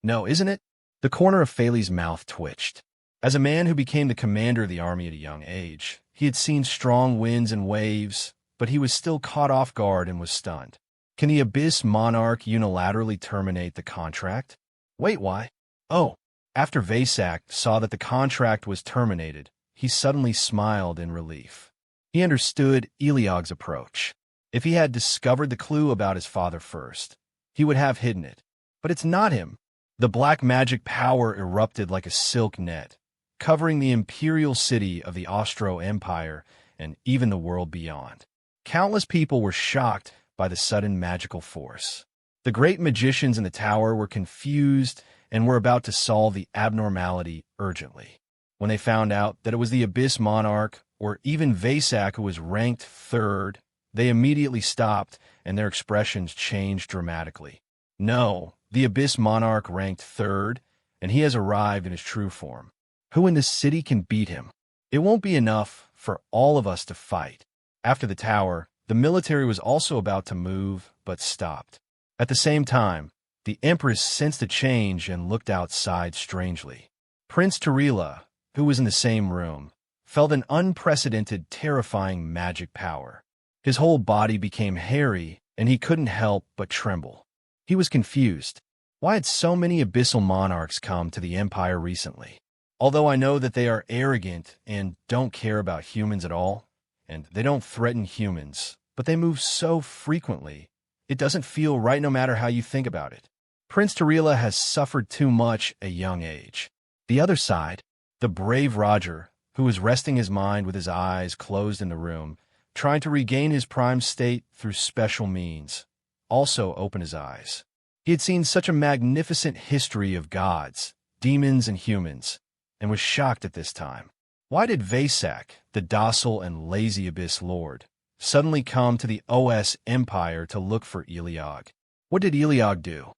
no, isn't it? The corner of Philly's mouth twitched. As a man who became the commander of the army at a young age, he had seen strong winds and waves, but he was still caught off guard and was stunned. Can the Abyss Monarch unilaterally terminate the contract? Wait, why? Oh, after Vasak saw that the contract was terminated, he suddenly smiled in relief. He understood Eligor's approach. If he had discovered the clue about his father first, he would have hidden it. But it's not him. The black magic power erupted like a silk net, covering the imperial city of the Austro Empire and even the world beyond. Countless people were shocked by the sudden magical force. The great magicians in the tower were confused and were about to solve the abnormality urgently. When they found out that it was the Abyss Monarch or even Vasak who was ranked third, they immediately stopped and their expressions changed dramatically. No, the Abyss Monarch ranked third, and he has arrived in his true form. Who in this city can beat him? It won't be enough for all of us to fight. After the tower, the military was also about to move, but stopped. At the same time, the Empress sensed a change and looked outside strangely. Prince Tarila, who was in the same room, felt an unprecedented, terrifying magic power. His whole body became hairy, and he couldn't help but tremble. He was confused. Why had so many abyssal monarchs come to the Empire recently? Although I know that they are arrogant and don't care about humans at all, and they don't threaten humans, but they move so frequently, it doesn't feel right no matter how you think about it. Prince Tarila has suffered too much at a young age. The other side, the brave Roger, who was resting his mind with his eyes closed in the room, trying to regain his prime state through special means, also opened his eyes. He had seen such a magnificent history of gods, demons, and humans, and was shocked at this time. Why did Vasak, the docile and lazy Abyss Lord, suddenly come to the OS Empire to look for Eligor? What did Eligor do?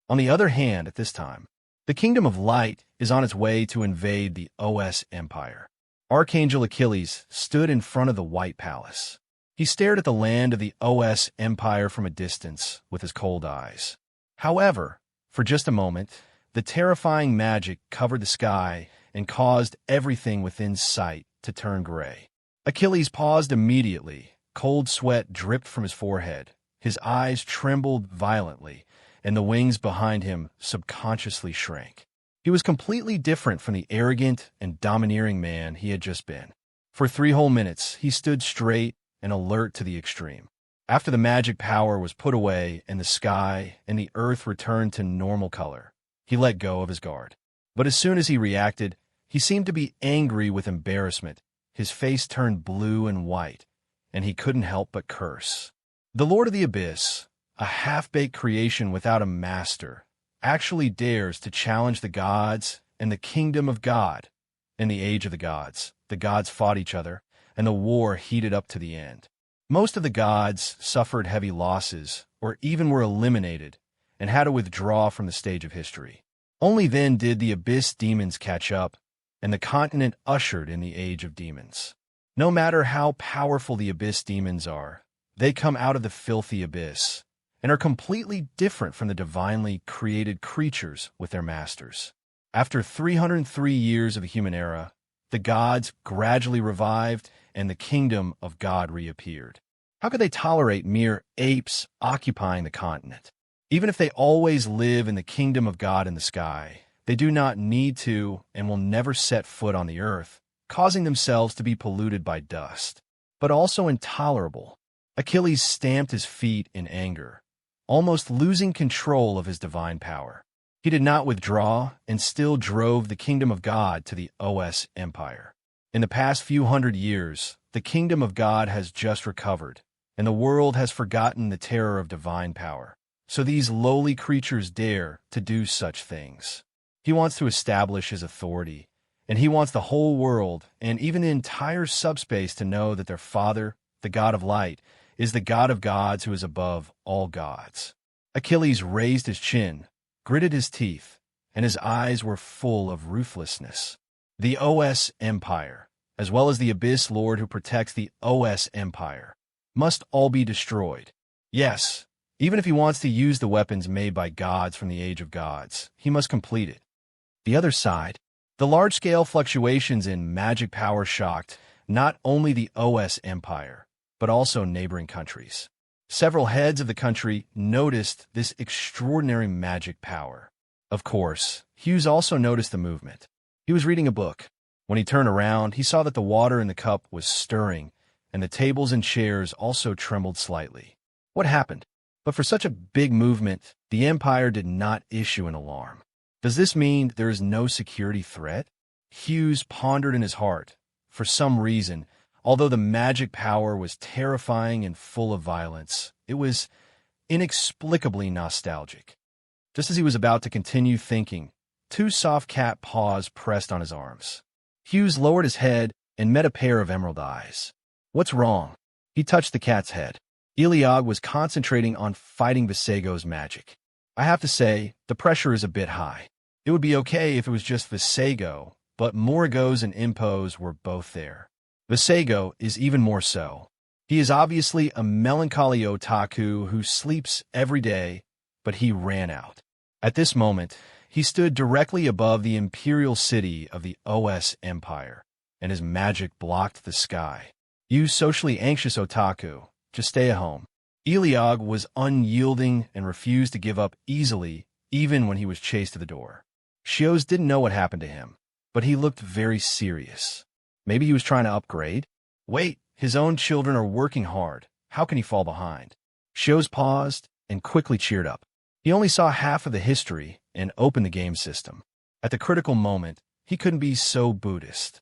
On the other hand, at this time, the Kingdom of Light is on its way to invade the OS Empire. Archangel Achilles stood in front of the White Palace. He stared at the land of the OS Empire from a distance with his cold eyes. However, for just a moment, the terrifying magic covered the sky and caused everything within sight to turn gray. Achilles paused immediately. Cold sweat dripped from his forehead. His eyes trembled violently, and the wings behind him subconsciously shrank. He was completely different from the arrogant and domineering man he had just been. For 3 whole minutes, he stood straight and alert to the extreme. After the magic power was put away and the sky and the earth returned to normal color, he let go of his guard. But as soon as he reacted, he seemed to be angry with embarrassment. His face turned blue and white, and he couldn't help but curse. The Lord of the Abyss, a half-baked creation without a master, actually dares to challenge the gods and the kingdom of God. In the age of the gods fought each other, and the war heated up to the end. Most of the gods suffered heavy losses or even were eliminated and had to withdraw from the stage of history. Only then did the Abyss demons catch up, and the continent ushered in the Age of Demons. No matter how powerful the Abyss demons are, they come out of the filthy abyss and are completely different from the divinely created creatures with their masters. After 303 years of the Human Era, the gods gradually revived and the kingdom of God reappeared. How could they tolerate mere apes occupying the continent? Even if they always live in the kingdom of God in the sky, they do not need to and will never set foot on the earth, causing themselves to be polluted by dust. But also intolerable. Achilles stamped his feet in anger, almost losing control of his divine power. He did not withdraw and still drove the kingdom of God to the OS Empire. In the past few hundred years, the kingdom of God has just recovered, and the world has forgotten the terror of divine power. So these lowly creatures dare to do such things. He wants to establish his authority, and he wants the whole world and even the entire subspace to know that their Father, the God of Light, is the God of gods who is above all gods. Achilles raised his chin, gritted his teeth, and his eyes were full of ruthlessness. The OS Empire, as well as the Abyss Lord who protects the OS Empire, must all be destroyed. Yes, even if he wants to use the weapons made by gods from the Age of Gods, he must complete it. The other side, the large-scale fluctuations in magic power shocked not only the OS Empire, but also neighboring countries. Several heads of the country noticed this extraordinary magic power. Of course, Hughes also noticed the movement. He was reading a book. When he turned around, he saw that the water in the cup was stirring, and the tables and chairs also trembled slightly. What happened? But for such a big movement, the Empire did not issue an alarm. Does this mean there is no security threat? Hughes pondered in his heart. For some reason, although the magic power was terrifying and full of violence, it was inexplicably nostalgic. Just as he was about to continue thinking, two soft cat paws pressed on his arms. Hughes lowered his head and met a pair of emerald eyes. What's wrong? He touched the cat's head. Eligor was concentrating on fighting Visego's magic. I have to say, the pressure is a bit high. It would be okay if it was just Visego, but Moragos and Impos were both there. Visego is even more so. He is obviously a melancholy otaku who sleeps every day, but he ran out. At this moment, he stood directly above the imperial city of the OS Empire, and his magic blocked the sky. You socially anxious otaku, just stay at home. Eligor was unyielding and refused to give up easily, even when he was chased to the door. Shios didn't know what happened to him, but he looked very serious. Maybe he was trying to upgrade? Wait, his own children are working hard. How can he fall behind? Shios paused and quickly cheered up. He only saw half of the history and opened the game system. At the critical moment, he couldn't be so Buddhist.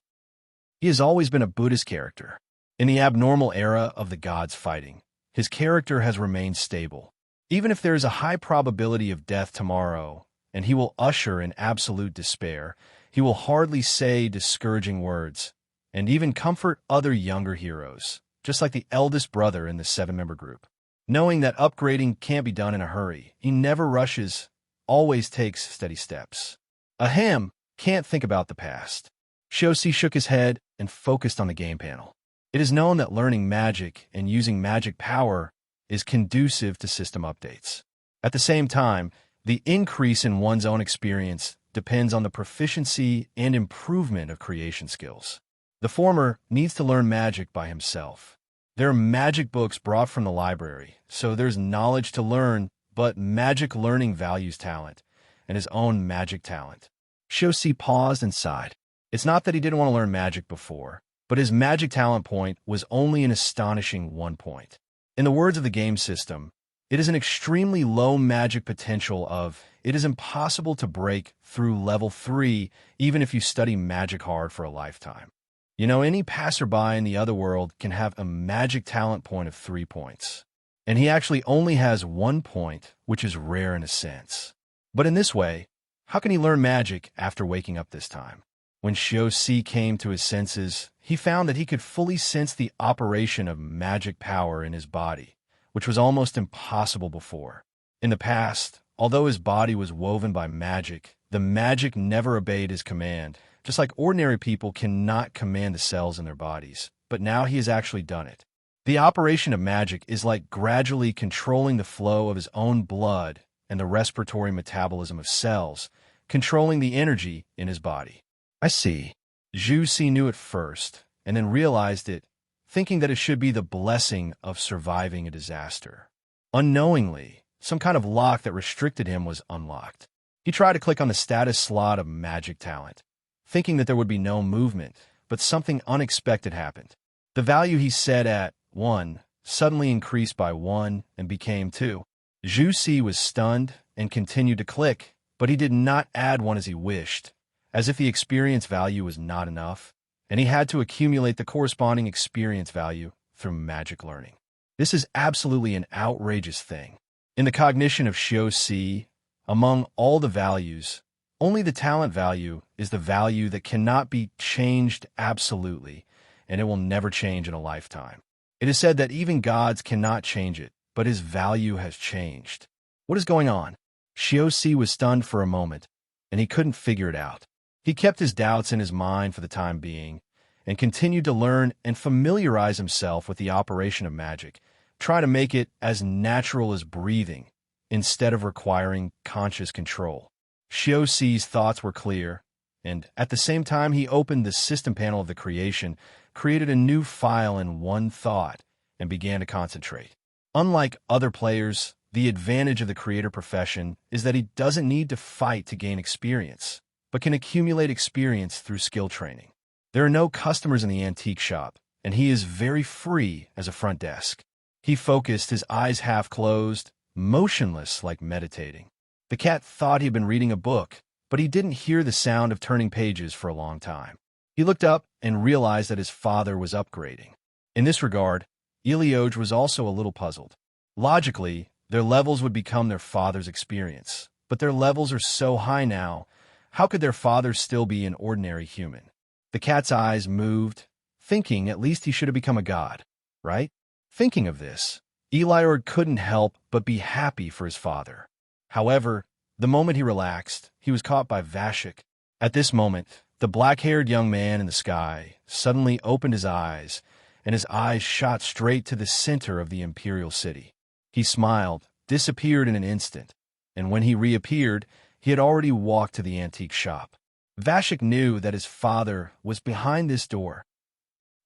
He has always been a Buddhist character. In the abnormal era of the gods fighting, his character has remained stable. Even if there is a high probability of death tomorrow, and he will usher in absolute despair, he will hardly say discouraging words, and even comfort other younger heroes, just like the eldest brother in the 7-member group. Knowing that upgrading can't be done in a hurry, he never rushes, always takes steady steps. Ahem, can't think about the past. Shosi shook his head and focused on the game panel. It is known that learning magic and using magic power is conducive to system updates. At the same time, the increase in one's own experience depends on the proficiency and improvement of creation skills. The former needs to learn magic by himself. There are magic books brought from the library, so there's knowledge to learn, but magic learning values talent, and his own magic talent. Shosi paused and sighed. It's not that he didn't want to learn magic before, but his magic talent point was only an astonishing 1 point. In the words of the game system, it is an extremely low magic potential of, it is impossible to break through level 3 even if you study magic hard for a lifetime. You know, any passerby in the other world can have a magic talent point of 3 points. And he actually only has 1 point, which is rare in a sense. But in this way, how can he learn magic after waking up this time? When Shosi came to his senses, he found that he could fully sense the operation of magic power in his body, which was almost impossible before. In the past, although his body was woven by magic, the magic never obeyed his command, just like ordinary people cannot command the cells in their bodies. But now he has actually done it. The operation of magic is like gradually controlling the flow of his own blood and the respiratory metabolism of cells, controlling the energy in his body. I see. Zhu knew it first, and then realized it, thinking that it should be the blessing of surviving a disaster. Unknowingly, some kind of lock that restricted him was unlocked. He tried to click on the status slot of magic talent, thinking that there would be no movement, but something unexpected happened. The value he set at 1 suddenly increased by 1 and became 2. Zhu was stunned and continued to click, but he did not add 1 as he wished, as if the experience value was not enough, and he had to accumulate the corresponding experience value through magic learning. This is absolutely an outrageous thing. In the cognition of Shosi, among all the values, only the talent value is the value that cannot be changed absolutely, and it will never change in a lifetime. It is said that even gods cannot change it, but his value has changed. What is going on? Shosi was stunned for a moment, and he couldn't figure it out. He kept his doubts in his mind for the time being, and continued to learn and familiarize himself with the operation of magic, trying to make it as natural as breathing, instead of requiring conscious control. Xiuxi's thoughts were clear, and at the same time he opened the system panel of the creation, created a new file in one thought, and began to concentrate. Unlike other players, the advantage of the creator profession is that he doesn't need to fight to gain experience, but can accumulate experience through skill training. There are no customers in the antique shop, and he is very free as a front desk. He focused, his eyes half closed, motionless like meditating. The cat thought he'd been reading a book, but he didn't hear the sound of turning pages for a long time. He looked up and realized that his father was upgrading. In this regard, Eligor was also a little puzzled. Logically, their levels would become their father's experience, but their levels are so high now, how could their father still be an ordinary human? The cat's eyes moved, thinking at least he should have become a god, right? Thinking of this, Eligor couldn't help but be happy for his father. However, the moment he relaxed, he was caught by Vashik. At this moment, the black-haired young man in the sky suddenly opened his eyes, and his eyes shot straight to the center of the imperial city. He smiled, disappeared in an instant, and when he reappeared, he had already walked to the antique shop. Vashik knew that his father was behind this door.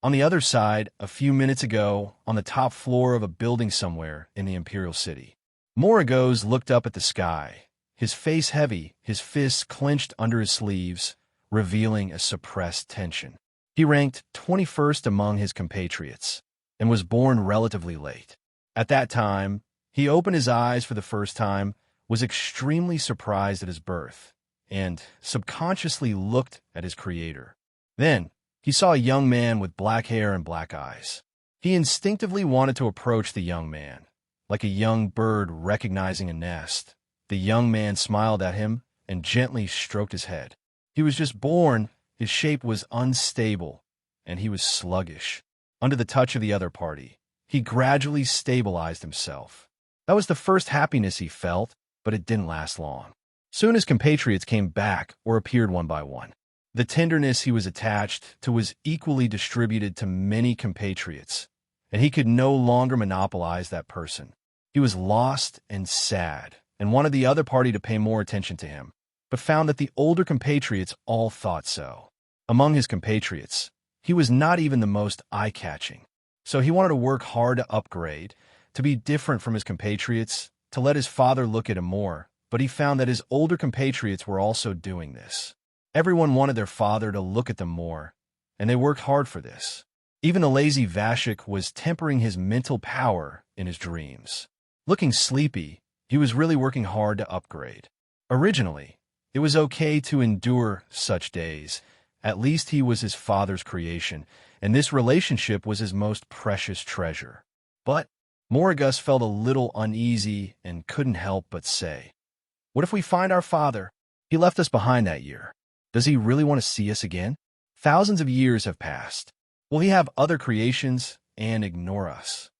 On the other side, a few minutes ago, on the top floor of a building somewhere in the imperial city, Moragos looked up at the sky, his face heavy, his fists clenched under his sleeves, revealing a suppressed tension. He ranked 21st among his compatriots and was born relatively late. At that time, he opened his eyes for the first time, was extremely surprised at his birth, and subconsciously looked at his creator. Then, he saw a young man with black hair and black eyes. He instinctively wanted to approach the young man, like a young bird recognizing a nest. The young man smiled at him and gently stroked his head. He was just born, his shape was unstable, and he was sluggish. Under the touch of the other party, he gradually stabilized himself. That was the first happiness he felt, but it didn't last long. Soon his compatriots came back or appeared one by one. The tenderness he was attached to was equally distributed to many compatriots, and he could no longer monopolize that person. He was lost and sad, and wanted the other party to pay more attention to him, but found that the older compatriots all thought so. Among his compatriots, he was not even the most eye-catching, so he wanted to work hard to upgrade, to be different from his compatriots, to let his father look at him more, but he found that his older compatriots were also doing this. Everyone wanted their father to look at them more, and they worked hard for this. Even the lazy Vashik was tempering his mental power in his dreams. Looking sleepy, he was really working hard to upgrade. Originally, it was okay to endure such days. At least he was his father's creation, and this relationship was his most precious treasure. But Moragos felt a little uneasy and couldn't help but say, "What if we find our father? He left us behind that year. Does he really want to see us again? Thousands of years have passed. Will he have other creations and ignore us?"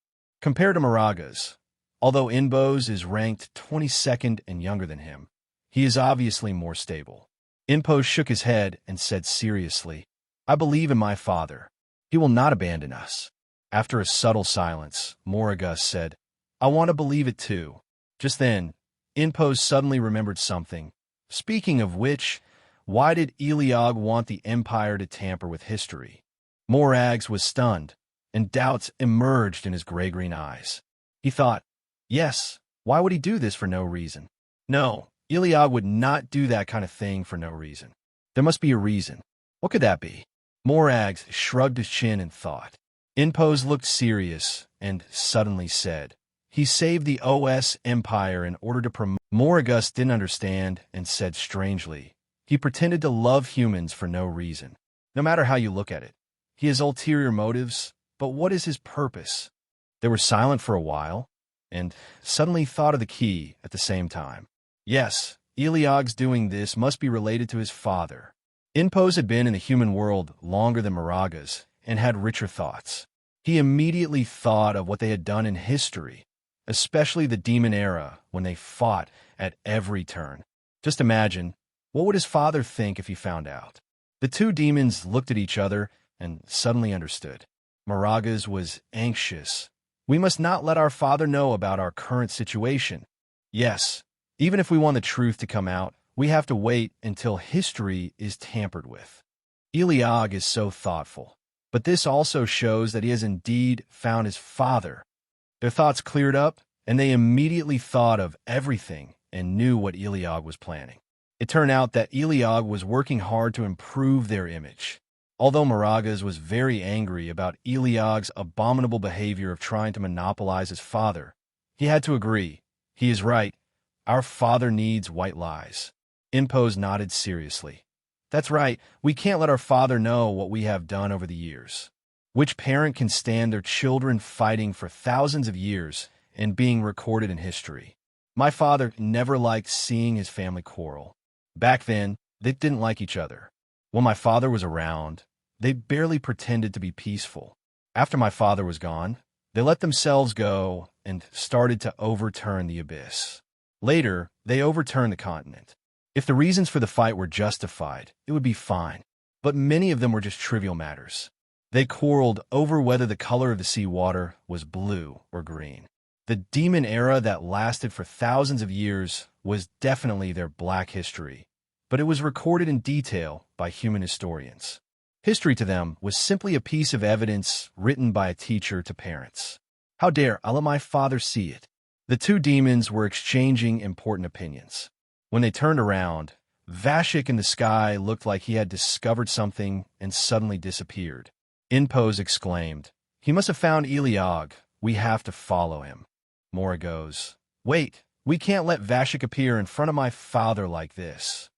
Compared to Moragos, although Inbos is ranked 22nd and younger than him, he is obviously more stable. Inpos shook his head and said seriously, "I believe in my father. He will not abandon us." After a subtle silence, Moragos said, "I want to believe it too." Just then, Inpos suddenly remembered something. Speaking of which, why did Eligor want the Empire to tamper with history? Morags was stunned, and doubts emerged in his gray-green eyes. He thought, yes, why would he do this for no reason? No, Eligor would not do that kind of thing for no reason. There must be a reason. What could that be? Morags shrugged his chin and thought. Inpos looked serious and suddenly said, "He saved the OS Empire in order to promote." Moragos didn't understand and said strangely, "He pretended to love humans for no reason. No matter how you look at it, he has ulterior motives, but what is his purpose?" They were silent for a while, and suddenly thought of the key at the same time. Yes, Eligor's doing this must be related to his father. Inpos had been in the human world longer than Moragos and had richer thoughts. He immediately thought of what they had done in history, especially the Demon Era, when they fought at every turn. Just imagine, What would his father think if he found out? The two demons looked at each other and suddenly understood. Maragas was anxious. We must not let our father know about our current situation. Yes, even if we want the truth to come out, we have to wait until history is tampered with. Eligor is so thoughtful, but this also shows that he has indeed found his father. Their thoughts cleared up, and they immediately thought of everything and knew what Eligor was planning. It turned out that Eligor was working hard to improve their image. Although Maragas was very angry about Eligor's abominable behavior of trying to monopolize his father, he had to agree. He is right. Our father needs white lies. Impose nodded seriously. That's right. We can't let our father know what we have done over the years. Which parent can stand their children fighting for thousands of years and being recorded in history? My father never liked seeing his family quarrel. Back then, they didn't like each other. When my father was around, they barely pretended to be peaceful. After my father was gone, they let themselves go and started to overturn the abyss. Later, they overturned the continent. If the reasons for the fight were justified, it would be fine, but many of them were just trivial matters. They quarreled over whether the color of the seawater was blue or green. The demon era that lasted for thousands of years was definitely their black history, but it was recorded in detail by human historians. History to them was simply a piece of evidence written by a teacher to parents. How dare I let my father see it? The two demons were exchanging important opinions. When they turned around, Vashik in the sky looked like he had discovered something and suddenly disappeared. Inpose exclaimed, "He must have found Eligor. We have to follow him." Mora goes, "Wait, we can't let Vashik appear in front of my father like this."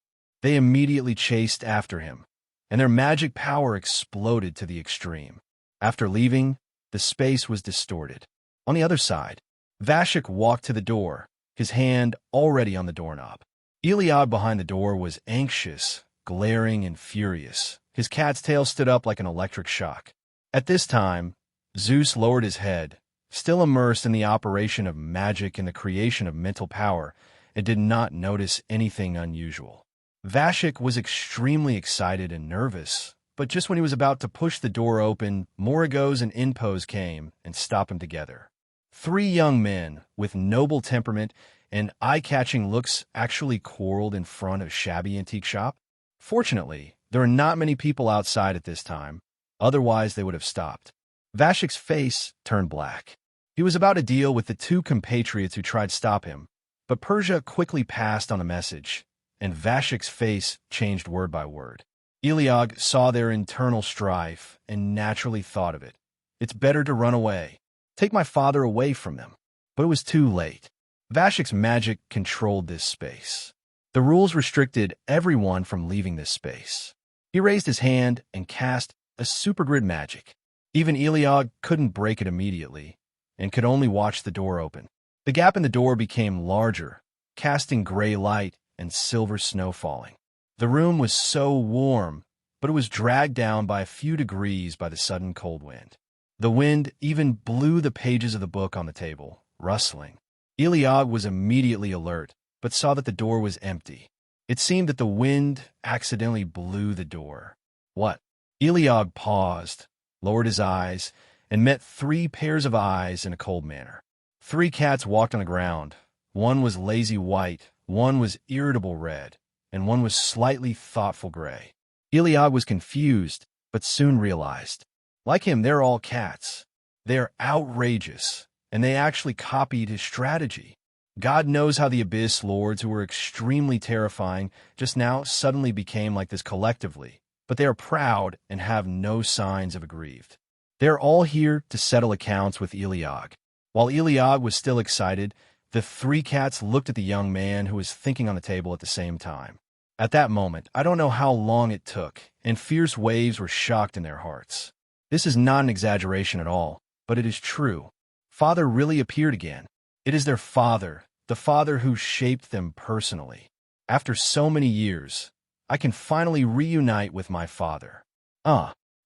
They immediately chased after him, and their magic power exploded to the extreme. After leaving, the space was distorted. On the other side, Vashik walked to the door, his hand already on the doorknob. Eligor behind the door was anxious, glaring, and furious. His cat's tail stood up like an electric shock. At this time, Zeus lowered his head, still immersed in the operation of magic and the creation of mental power, and did not notice anything unusual. Vashik was extremely excited and nervous, but just when he was about to push the door open, Moragos and Inpose came and stopped him together. Three young men with noble temperament and eye-catching looks actually quarreled in front of a shabby antique shop. Fortunately, there were not many people outside at this time, otherwise they would have stopped. Vashik's face turned black. He was about to deal with the two compatriots who tried to stop him, but Persia quickly passed on the message, and Vashik's face changed word by word. Eligor saw their internal strife and naturally thought of it. It's better to run away. Take my father away from them. But it was too late. Vashik's magic controlled this space. The rules restricted everyone from leaving this space. He raised his hand and cast a supergrid magic. Even Eligor couldn't break it immediately, and could only watch the door open. The gap in the door became larger, casting gray light and silver snow falling. The room was so warm, but it was dragged down by a few degrees by the sudden cold wind. The wind even blew the pages of the book on the table, rustling. Eligor was immediately alert, but saw that the door was empty. It seemed that the wind accidentally blew the door. What? Eligor paused, lowered his eyes, and met three pairs of eyes in a cold manner. Three cats walked on the ground. One was lazy white, one was irritable red, and one was slightly thoughtful gray. Eligor was confused, but soon realized. Like him, they're all cats. They're outrageous, and they actually copied his strategy. God knows how the Abyss Lords, who were extremely terrifying, just now suddenly became like this collectively, but they are proud and have no signs of aggrieved. They are all here to settle accounts with Eligor. While Eligor was still excited, the three cats looked at the young man who was thinking on the table at the same time. At that moment, I don't know how long it took, and fierce waves were shocked in their hearts. This is not an exaggeration at all, but it is true. Father really appeared again. It is their father, the father who shaped them personally. After so many years, I can finally reunite with my father.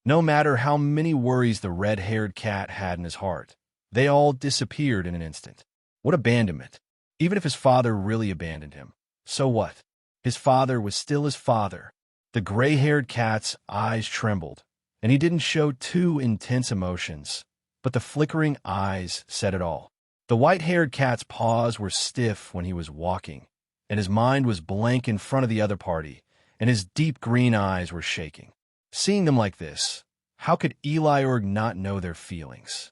No matter how many worries the red-haired cat had in his heart, they all disappeared in an instant. What abandonment! Even if his father really abandoned him, so what? His father was still his father. The gray-haired cat's eyes trembled, and he didn't show too intense emotions, but the flickering eyes said it all. The white-haired cat's paws were stiff when he was walking, and his mind was blank in front of the other party, and his deep green eyes were shaking. Seeing them like this, how could Eligor not know their feelings?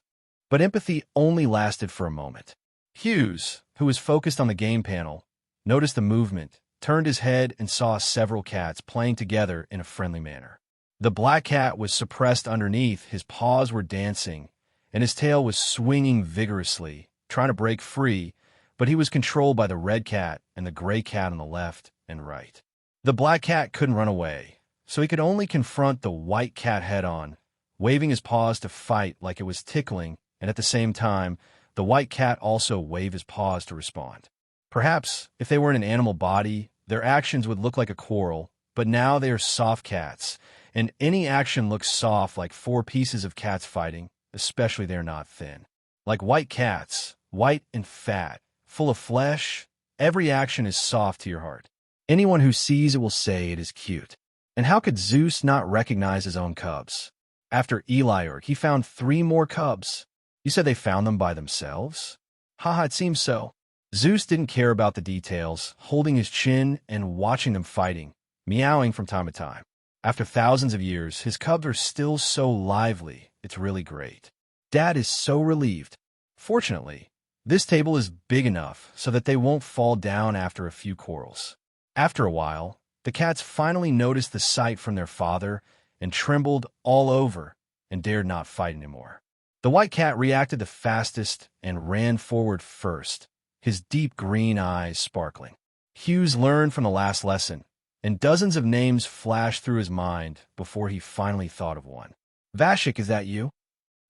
But empathy only lasted for a moment. Hughes, who was focused on the game panel, noticed the movement, turned his head, and saw several cats playing together in a friendly manner. The black cat was suppressed underneath, his paws were dancing, and his tail was swinging vigorously, trying to break free, but he was controlled by the red cat and the gray cat on the left and right. The black cat couldn't run away, so he could only confront the white cat head-on, waving his paws to fight like it was tickling, and at the same time, the white cat also waved his paws to respond. Perhaps, if they were in an animal body, their actions would look like a quarrel, but now they are soft cats, and any action looks soft like four pieces of cats fighting, especially they're not thin. Like white cats, white and fat, full of flesh, every action is soft to your heart. Anyone who sees it will say it is cute. And how could Zeus not recognize his own cubs? After Eligor, he found 3 more cubs. You said they found them by themselves? Haha, it seems so. Zeus didn't care about the details, holding his chin and watching them fighting, meowing from time to time. After thousands of years, his cubs are still so lively, it's really great. Dad is so relieved. Fortunately, this table is big enough so that they won't fall down after a few quarrels. After a while, the cats finally noticed the sight from their father and trembled all over and dared not fight anymore. The white cat reacted the fastest and ran forward first, his deep green eyes sparkling. Hughes learned from the last lesson, and dozens of names flashed through his mind before he finally thought of one. Vashik, is that you?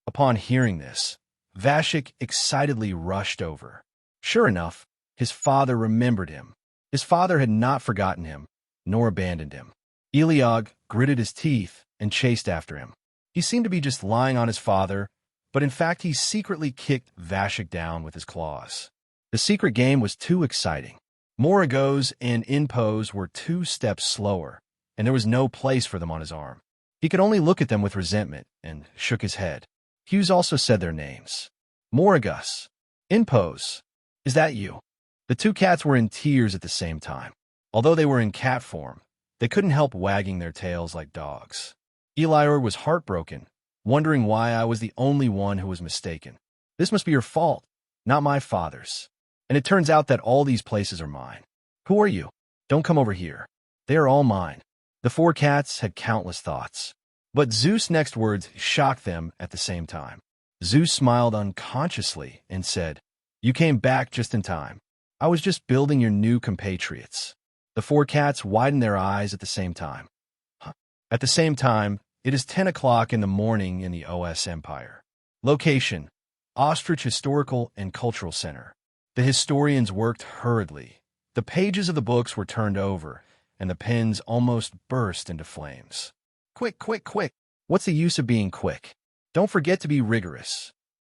Upon hearing this, Vashik excitedly rushed over. Sure enough, his father remembered him. His father had not forgotten him, nor abandoned him. Eligor gritted his teeth and chased after him. He seemed to be just lying on his father, but in fact he secretly kicked Vashik down with his claws. The secret game was too exciting. Moragos and Inpos were 2 steps slower, and there was no place for them on his arm. He could only look at them with resentment and shook his head. Hughes also said their names. Moragos, Inpos, is that you? The 2 cats were in tears at the same time. Although they were in cat form, they couldn't help wagging their tails like dogs. Eligor was heartbroken, wondering why I was the only one who was mistaken. This must be your fault, not my father's. And it turns out that all these places are mine. Who are you? Don't come over here. They are all mine. The 4 cats had countless thoughts. But Zeus' next words shocked them at the same time. Zeus smiled unconsciously and said, "You came back just in time. I was just building your new compatriots." The 4 cats widened their eyes at the same time. At the same time, it is 10 o'clock in the morning in the OS Empire. Location: Ostrich Historical and Cultural Center. The historians worked hurriedly. The pages of the books were turned over, and the pens almost burst into flames. Quick, quick, quick! What's the use of being quick? Don't forget to be rigorous.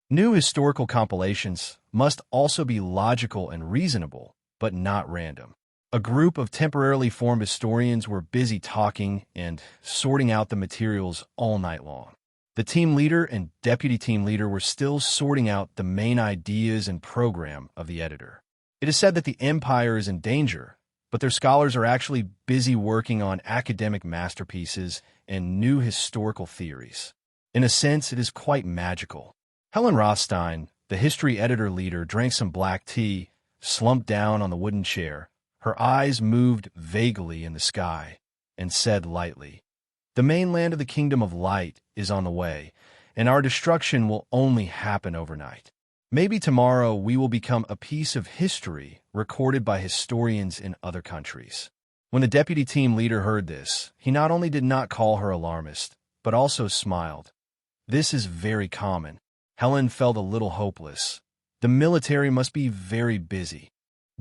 New historical compilations must also be logical and reasonable, but not random. A group of temporarily formed historians were busy talking and sorting out the materials all night long. The team leader and deputy team leader were still sorting out the main ideas and program of the editor. It is said that the empire is in danger, but their scholars are actually busy working on academic masterpieces and new historical theories. In a sense, it is quite magical. Helen Rothstein, the history editor leader, drank some black tea, slumped down on the wooden chair. Her eyes moved vaguely in the sky, and said lightly, "The mainland of the Kingdom of Light is on the way, and our destruction will only happen overnight. Maybe tomorrow we will become a piece of history recorded by historians in other countries." When the deputy team leader heard this, he not only did not call her alarmist, but also smiled. This is very common. Helen felt a little hopeless. The military must be very busy.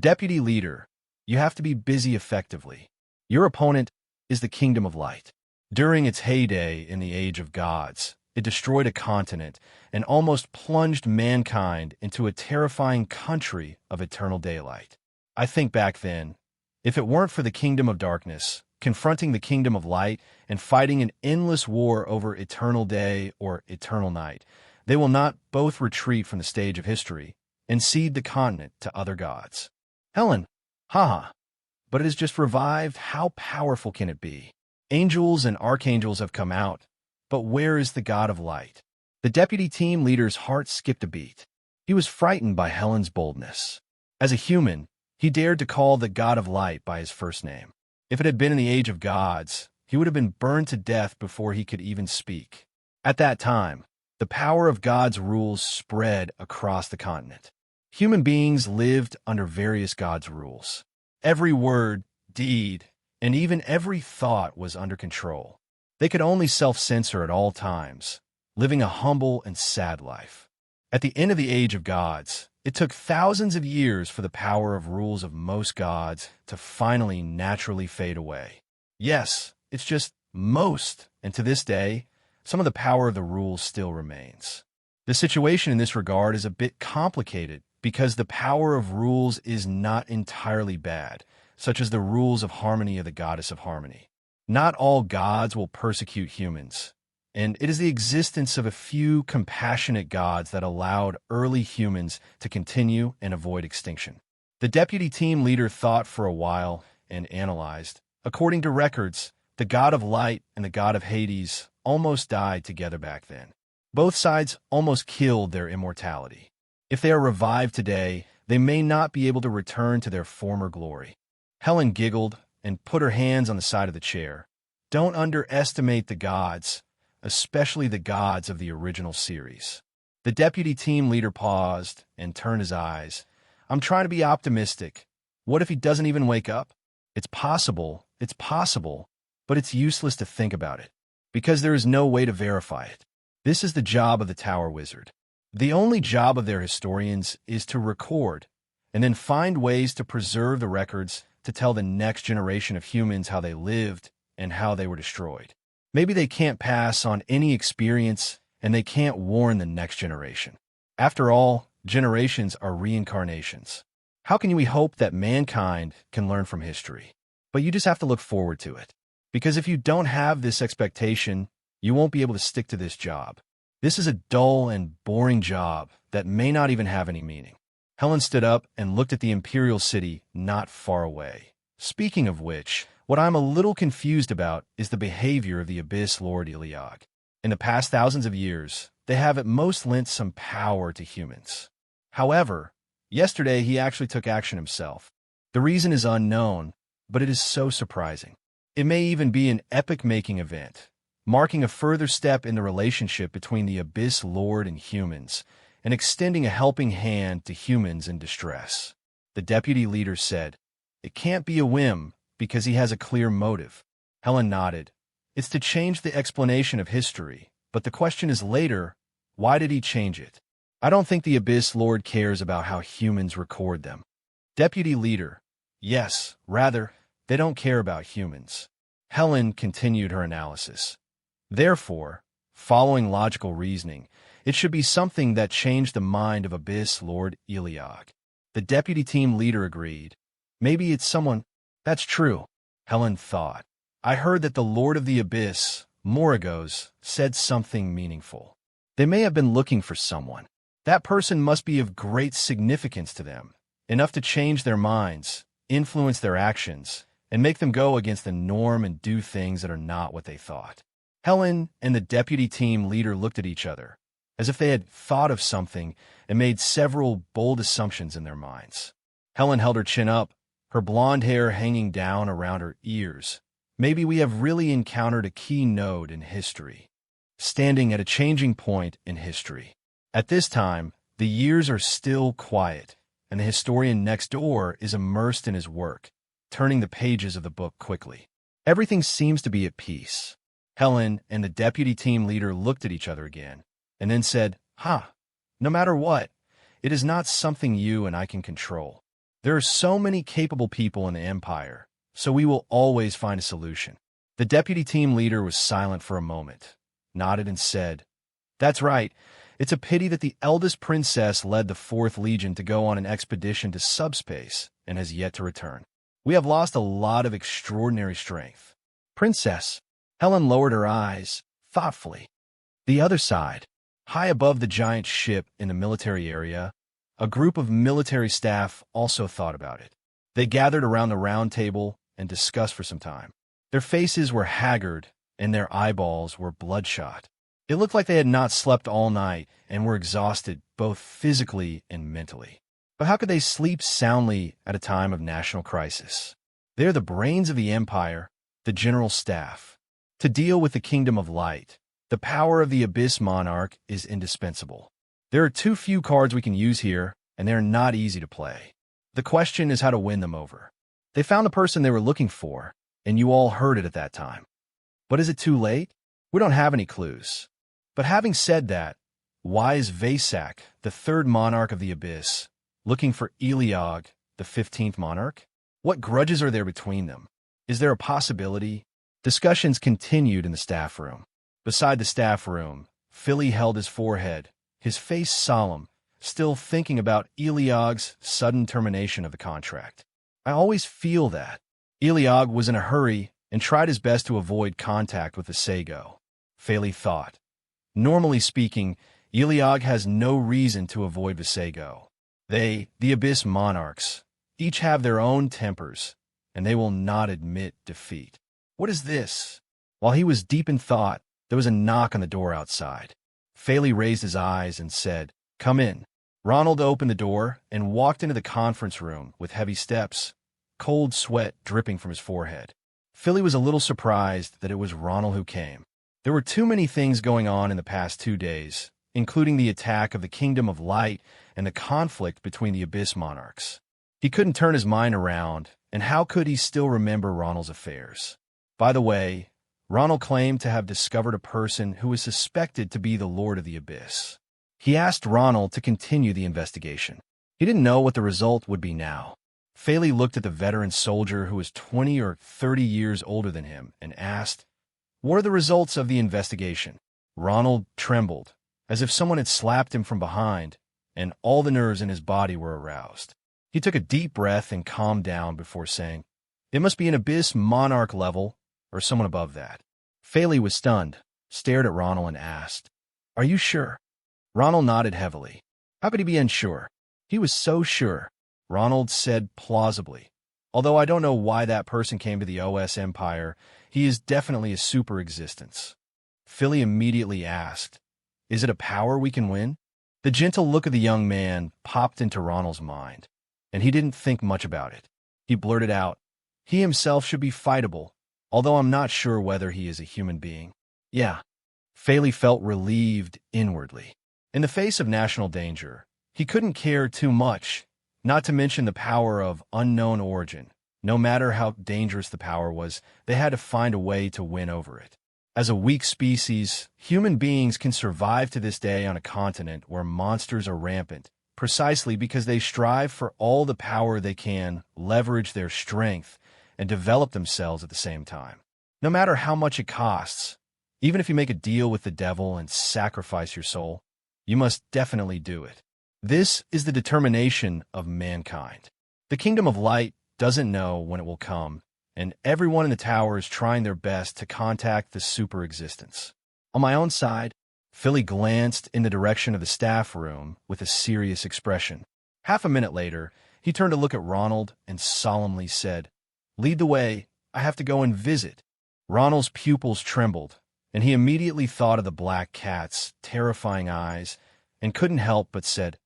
Deputy leader, you have to be busy effectively. Your opponent is the Kingdom of Light. During its heyday in the Age of Gods, it destroyed a continent and almost plunged mankind into a terrifying country of eternal daylight. I think back then, If it weren't for the kingdom of darkness, confronting the kingdom of light and fighting an endless war over eternal day or eternal night, they will not both retreat from the stage of history and cede the continent to other gods. Helen, haha, but it is just revived. How powerful can it be? Angels and archangels have come out, but where is the god of light? The deputy team leader's heart skipped a beat. He was frightened by Helen's boldness. As a human, he dared to call the god of light by his first name. If it had been in the age of gods, he would have been burned to death before he could even speak. At that time, the power of God's rules spread across the continent. Human beings lived under various gods' rules. Every word, deed, and even every thought was under control. They could only self-censor at all times, living a humble and sad life. At the end of the age of gods, it took thousands of years for the power of rules of most gods to finally naturally fade away. Yes, it's just most, and to this day, some of the power of the rules still remains. The situation in this regard is a bit complicated because the power of rules is not entirely bad, such as the rules of harmony of the goddess of harmony. Not all gods will persecute humans, and it is the existence of a few compassionate gods that allowed early humans to continue and avoid extinction. The deputy team leader thought for a while and analyzed. According to records, the god of light and the god of Hades almost died together back then. Both sides almost killed their immortality. If they are revived today, they may not be able to return to their former glory. Helen giggled and put her hands on the side of the chair. Don't underestimate the gods, especially the gods of the original series. The deputy team leader paused and turned his eyes. I'm trying to be optimistic. What if he doesn't even wake up? It's possible, but it's useless to think about it, because there is no way to verify it. This is the job of the Tower Wizard. The only job of their historians is to record, and then find ways to preserve the records to tell the next generation of humans how they lived and how they were destroyed. Maybe they can't pass on any experience, and they can't warn the next generation. After all, generations are reincarnations. How can we hope that mankind can learn from history? But you just have to look forward to it. Because if you don't have this expectation, you won't be able to stick to this job. This is a dull and boring job that may not even have any meaning. Helen stood up and looked at the imperial city not far away. Speaking of which, what I'm a little confused about is the behavior of the Abyss Lord Eligor. In the past thousands of years, they have at most lent some power to humans. However, yesterday he actually took action himself. The reason is unknown, but it is so surprising. It may even be an epic-making event, marking a further step in the relationship between the Abyss Lord and humans, and extending a helping hand to humans in distress. The deputy leader said, "It can't be a whim, because he has a clear motive." Helen nodded. It's to change the explanation of history, but the question is later, why did he change it? I don't think the Abyss Lord cares about how humans record them. Deputy leader, yes, rather, they don't care about humans. Helen continued her analysis. Therefore, following logical reasoning, it should be something that changed the mind of Abyss Lord Eligor. The deputy team leader agreed. Maybe it's someone. That's true, Helen thought. I heard that the Lord of the Abyss, Moragos, said something meaningful. They may have been looking for someone. That person must be of great significance to them, enough to change their minds, influence their actions, and make them go against the norm and do things that are not what they thought. Helen and the deputy team leader looked at each other, as if they had thought of something and made several bold assumptions in their minds. Helen held her chin up, her blonde hair hanging down around her ears. Maybe we have really encountered a key node in history, standing at a changing point in history. At this time, the years are still quiet, and the historian next door is immersed in his work, turning the pages of the book quickly. Everything seems to be at peace. Helen and the deputy team leader looked at each other again, and then said, no matter what, it is not something you and I can control. There are so many capable people in the Empire, so we will always find a solution. The deputy team leader was silent for a moment, nodded and said, That's right. It's a pity that the eldest princess led the 4th Legion to go on an expedition to subspace and has yet to return. We have lost a lot of extraordinary strength. Princess. Helen lowered her eyes, thoughtfully. The other side, high above the giant ship in the military area, a group of military staff also thought about it. They gathered around the round table and discussed for some time. Their faces were haggard, and their eyeballs were bloodshot. It looked like they had not slept all night and were exhausted both physically and mentally. But how could they sleep soundly at a time of national crisis? They are the brains of the empire, the general staff. To deal with the kingdom of light, the power of the Abyss Monarch is indispensable. There are too few cards we can use here, and they are not easy to play. The question is how to win them over. They found the person they were looking for, and you all heard it at that time. But is it too late? We don't have any clues. But having said that, why is Vasak, the third monarch of the Abyss, looking for Eligor, the 15th monarch? What grudges are there between them? Is there a possibility? Discussions continued in the staff room. Beside the staff room, Philly held his forehead, his face solemn, still thinking about Eligor's sudden termination of the contract. I always feel that. Eligor was in a hurry and tried his best to avoid contact with the Sago. Philly thought. Normally speaking, Eligor has no reason to avoid Visago. They, the Abyss Monarchs, each have their own tempers, and they will not admit defeat. What is this? While he was deep in thought, there was a knock on the door outside. Philly raised his eyes and said, "Come in." Ronald opened the door and walked into the conference room with heavy steps, cold sweat dripping from his forehead. Philly was a little surprised that it was Ronald who came. There were too many things going on in the past 2 days, including the attack of the Kingdom of Light and the conflict between the Abyss Monarchs. He couldn't turn his mind around, and how could he still remember Ronald's affairs? By the way, Ronald claimed to have discovered a person who was suspected to be the Lord of the Abyss. He asked Ronald to continue the investigation. He didn't know what the result would be now. Philly looked at the veteran soldier who was 20 or 30 years older than him and asked, "What are the results of the investigation?" Ronald trembled, as if someone had slapped him from behind, and all the nerves in his body were aroused. He took a deep breath and calmed down before saying, "It must be an Abyss Monarch level, or someone above that." Philly was stunned, stared at Ronald and asked, "Are you sure?" Ronald nodded heavily. How could he be unsure? He was so sure. Ronald said plausibly, "Although I don't know why that person came to the OS Empire, he is definitely a super existence." Philly immediately asked, "Is it a power we can win?" The gentle look of the young man popped into Ronald's mind, and he didn't think much about it. He blurted out, "He himself should be fightable, although I'm not sure whether he is a human being." Yeah. Philly felt relieved inwardly. In the face of national danger, he couldn't care too much, not to mention the power of unknown origin. No matter how dangerous the power was, they had to find a way to win over it. As a weak species, human beings can survive to this day on a continent where monsters are rampant, precisely because they strive for all the power they can, leverage their strength, and develop themselves at the same time. No matter how much it costs, even if you make a deal with the devil and sacrifice your soul, you must definitely do it. This is the determination of mankind. The Kingdom of Light doesn't know when it will come, and everyone in the tower is trying their best to contact the super existence. On my own side, Philly glanced in the direction of the staff room with a serious expression. Half a minute later, he turned to look at Ronald and solemnly said, "Lead the way, I have to go and visit." Ronald's pupils trembled, and he immediately thought of the black cat's terrifying eyes and couldn't help but said,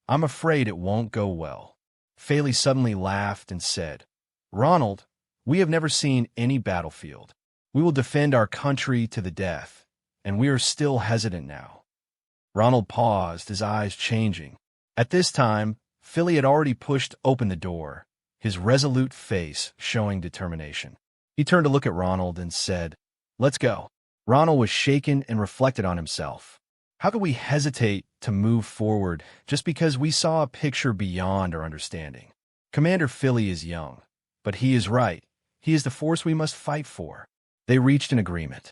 "I'm afraid it won't go well." Philly suddenly laughed and said, "Ronald, we have never seen any battlefield. We will defend our country to the death, and we are still hesitant now." Ronald paused, his eyes changing. At this time, Philly had already pushed open the door, his resolute face showing determination. He turned to look at Ronald and said, "Let's go." Ronald was shaken and reflected on himself. How could we hesitate to move forward just because we saw a picture beyond our understanding? Commander Philly is young, but he is right. He is the force we must fight for. They reached an agreement.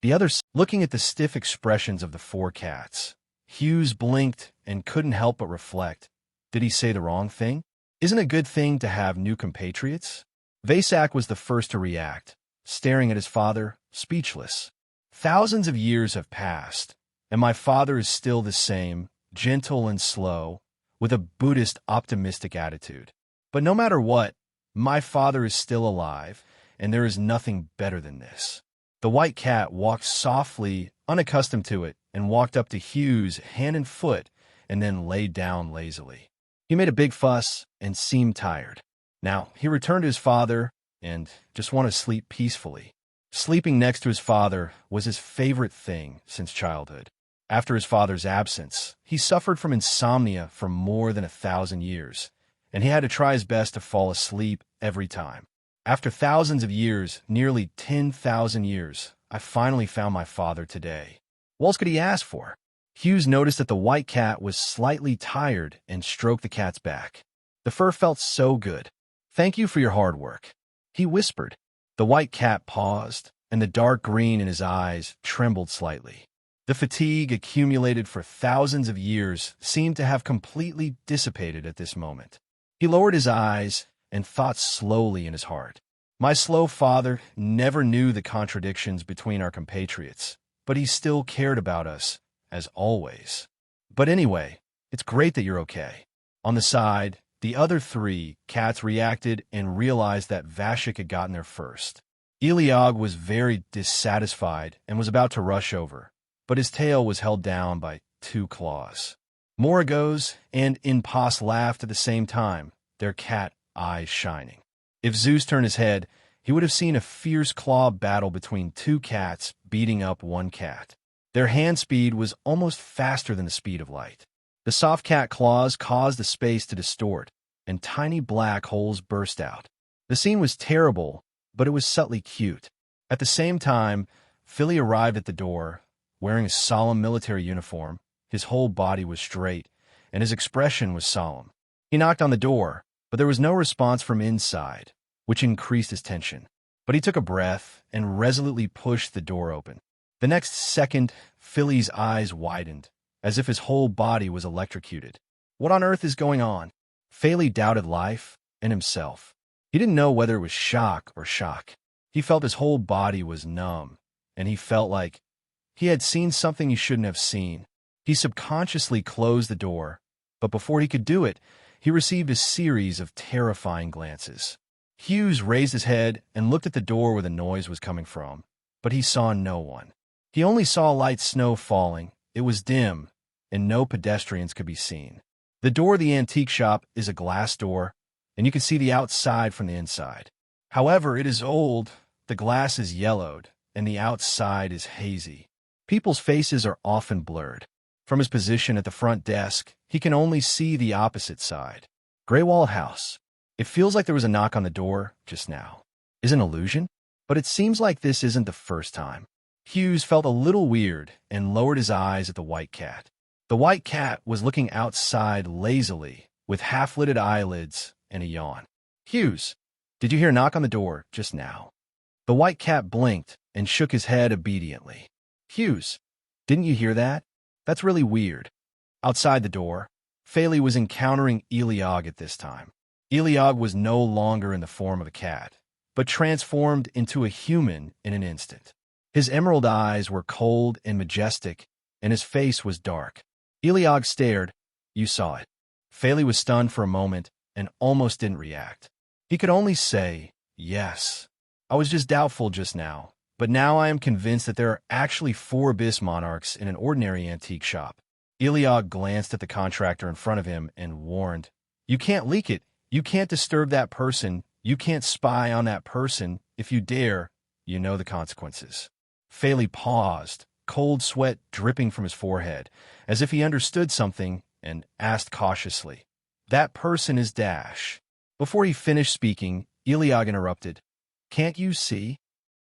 The others, looking at the stiff expressions of the 4 cats, Hughes blinked and couldn't help but reflect. Did he say the wrong thing? Isn't it a good thing to have new compatriots? Vasak was the first to react, staring at his father, speechless. Thousands of years have passed, and my father is still the same, gentle and slow, with a Buddhist optimistic attitude. But no matter what, my father is still alive, and there is nothing better than this. The white cat walked softly, unaccustomed to it, and walked up to Hughes, hand and foot, and then laid down lazily. He made a big fuss and seemed tired. Now, he returned to his father and just wanted to sleep peacefully. Sleeping next to his father was his favorite thing since childhood. After his father's absence, he suffered from insomnia for more than 1,000 years, and he had to try his best to fall asleep every time. After thousands of years, nearly 10,000 years, I finally found my father today. What else could he ask for? Hughes noticed that the white cat was slightly tired and stroked the cat's back. The fur felt so good. "Thank you for your hard work," he whispered. The white cat paused, and the dark green in his eyes trembled slightly. The fatigue accumulated for thousands of years seemed to have completely dissipated at this moment. He lowered his eyes and thought slowly in his heart. My slow father never knew the contradictions between our compatriots, but he still cared about us, as always. But anyway, it's great that you're okay. On the side, the other three cats reacted and realized that Vashik had gotten there first. Eligor was very dissatisfied and was about to rush over, but his tail was held down by 2 claws. Moragos and Impas laughed at the same time, their cat eyes shining. If Zeus turned his head, he would have seen a fierce claw battle between 2 cats beating up 1 cat. Their hand speed was almost faster than the speed of light. The soft cat claws caused the space to distort, and tiny black holes burst out. The scene was terrible, but it was subtly cute. At the same time, Philly arrived at the door, wearing a solemn military uniform. His whole body was straight, and his expression was solemn. He knocked on the door, but there was no response from inside, which increased his tension. But he took a breath and resolutely pushed the door open. The next second, Philly's eyes widened, as if his whole body was electrocuted. What on earth is going on? Philly doubted life and himself. He didn't know whether it was shock or shock. He felt his whole body was numb, and he felt like he had seen something he shouldn't have seen. He subconsciously closed the door, but before he could do it, he received a series of terrifying glances. Hughes raised his head and looked at the door where the noise was coming from, but he saw no one. He only saw light snow falling. It was dim, and no pedestrians could be seen. The door of the antique shop is a glass door, and you can see the outside from the inside. However, it is old, the glass is yellowed, and the outside is hazy. People's faces are often blurred. From his position at the front desk, he can only see the opposite side. Gray-walled house. It feels like there was a knock on the door just now. Is it an illusion? But it seems like this isn't the first time. Hughes felt a little weird and lowered his eyes at the white cat. The white cat was looking outside lazily, with half-lidded eyelids and a yawn. "Hughes, did you hear a knock on the door just now?" The white cat blinked and shook his head obediently. "Hughes, didn't you hear that? That's really weird." Outside the door, Philly was encountering Eligor at this time. Eligor was no longer in the form of a cat, but transformed into a human in an instant. His emerald eyes were cold and majestic, and his face was dark. Eligor stared. "You saw it." Philly was stunned for a moment and almost didn't react. He could only say, "Yes. I was just doubtful just now, but now I am convinced that there are actually 4 abyss monarchs in an ordinary antique shop." Eligor glanced at the contractor in front of him and warned, "You can't leak it. You can't disturb that person. You can't spy on that person. If you dare, you know the consequences." Philly paused, cold sweat dripping from his forehead, as if he understood something, and asked cautiously, "That person is Dash." Before he finished speaking, Eligor interrupted, "Can't you see?"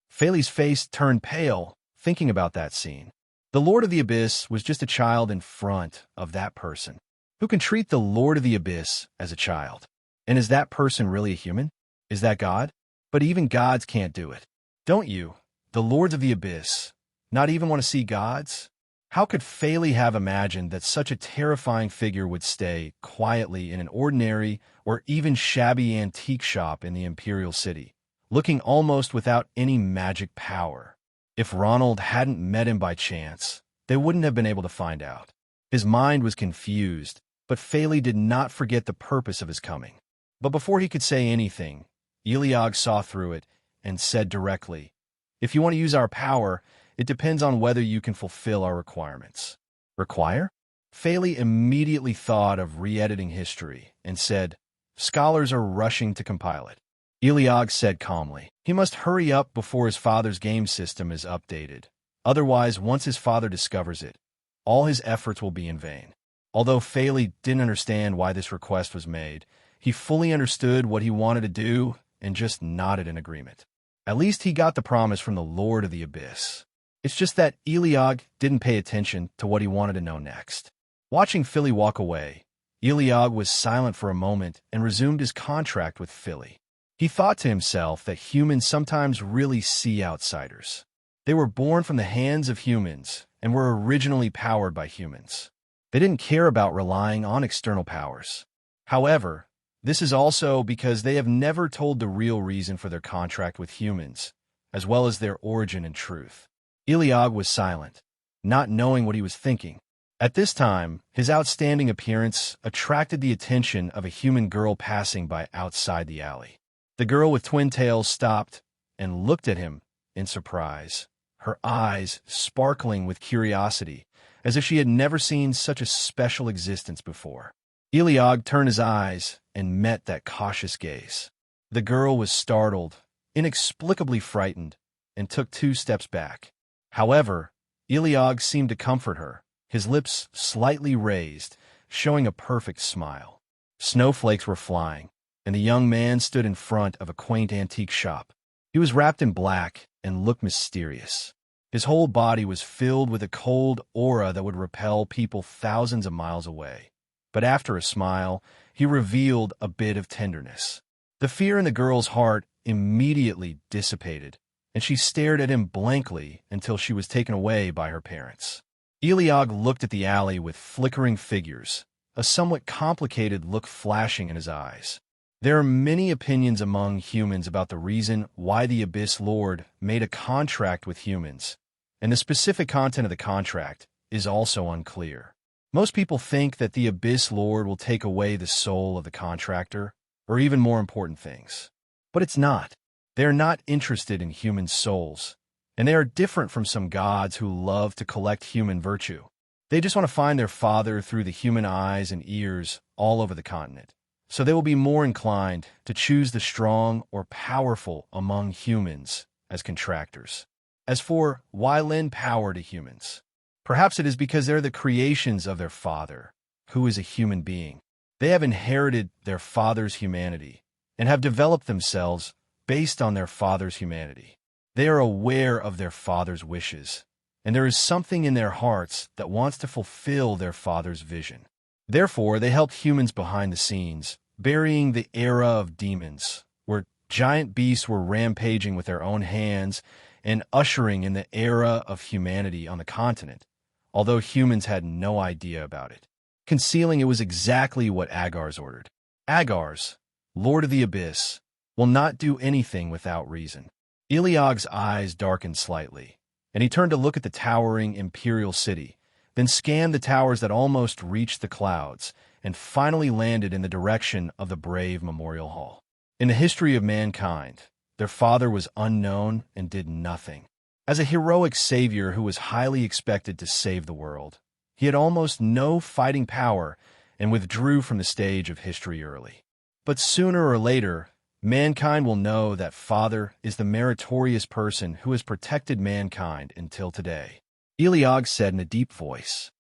Philly's face turned pale, thinking about that scene. The Lord of the Abyss was just a child in front of that person. Who can treat the Lord of the Abyss as a child? And is that person really a human? Is that God? But even gods can't do it. Don't you, the Lords of the Abyss, not even want to see gods? How could Phaley have imagined that such a terrifying figure would stay quietly in an ordinary or even shabby antique shop in the Imperial City, looking almost without any magic power? If Ronald hadn't met him by chance, they wouldn't have been able to find out. His mind was confused, but Phaley did not forget the purpose of his coming. But before he could say anything, Eligor saw through it and said directly, "If you want to use our power, it depends on whether you can fulfill our requirements." Require? Phaley immediately thought of re-editing history and said, "Scholars are rushing to compile it." Eligor said calmly, "He must hurry up before his father's game system is updated. Otherwise, once his father discovers it, all his efforts will be in vain." Although Phaley didn't understand why this request was made, he fully understood what he wanted to do and just nodded in agreement. At least he got the promise from the Lord of the Abyss. It's just that Eligor didn't pay attention to what he wanted to know next. Watching Philly walk away, Eligor was silent for a moment and resumed his contract with Philly. He thought to himself that humans sometimes really see outsiders. They were born from the hands of humans and were originally powered by humans. They didn't care about relying on external powers. However, this is also because they have never told the real reason for their contract with humans, as well as their origin and truth. Eligor was silent, not knowing what he was thinking. At this time, his outstanding appearance attracted the attention of a human girl passing by outside the alley. The girl with twin tails stopped and looked at him in surprise, her eyes sparkling with curiosity, as if she had never seen such a special existence before. Eligor turned his eyes and met that cautious gaze. The girl was startled, inexplicably frightened, and took 2 steps back. However, Eligor seemed to comfort her, his lips slightly raised, showing a perfect smile. Snowflakes were flying, and the young man stood in front of a quaint antique shop. He was wrapped in black and looked mysterious. His whole body was filled with a cold aura that would repel people thousands of miles away. But after a smile, he revealed a bit of tenderness. The fear in the girl's heart immediately dissipated, and she stared at him blankly until she was taken away by her parents. Eligor looked at the alley with flickering figures, a somewhat complicated look flashing in his eyes. There are many opinions among humans about the reason why the Abyss Lord made a contract with humans, and the specific content of the contract is also unclear. Most people think that the Abyss Lord will take away the soul of the contractor, or even more important things. But it's not. They are not interested in human souls, and they are different from some gods who love to collect human virtue. They just want to find their father through the human eyes and ears all over the continent. So they will be more inclined to choose the strong or powerful among humans as contractors. As for why lend power to humans? Perhaps it is because they're the creations of their father, who is a human being. They have inherited their father's humanity and have developed themselves based on their father's humanity. They are aware of their father's wishes, and there is something in their hearts that wants to fulfill their father's vision. Therefore, they helped humans behind the scenes, burying the era of demons, where giant beasts were rampaging with their own hands, and ushering in the era of humanity on the continent, although humans had no idea about it. Concealing it was exactly what Agar's ordered. Agar's, Lord of the Abyss, will not do anything without reason. Eligor's eyes darkened slightly, and he turned to look at the towering imperial city, then scanned the towers that almost reached the clouds, and finally landed in the direction of the brave Memorial Hall. In the history of mankind, their father was unknown and did nothing. As a heroic savior who was highly expected to save the world, he had almost no fighting power and withdrew from the stage of history early. But sooner or later, mankind will know that Father is the meritorious person who has protected mankind until today. Eligor said in a deep voice.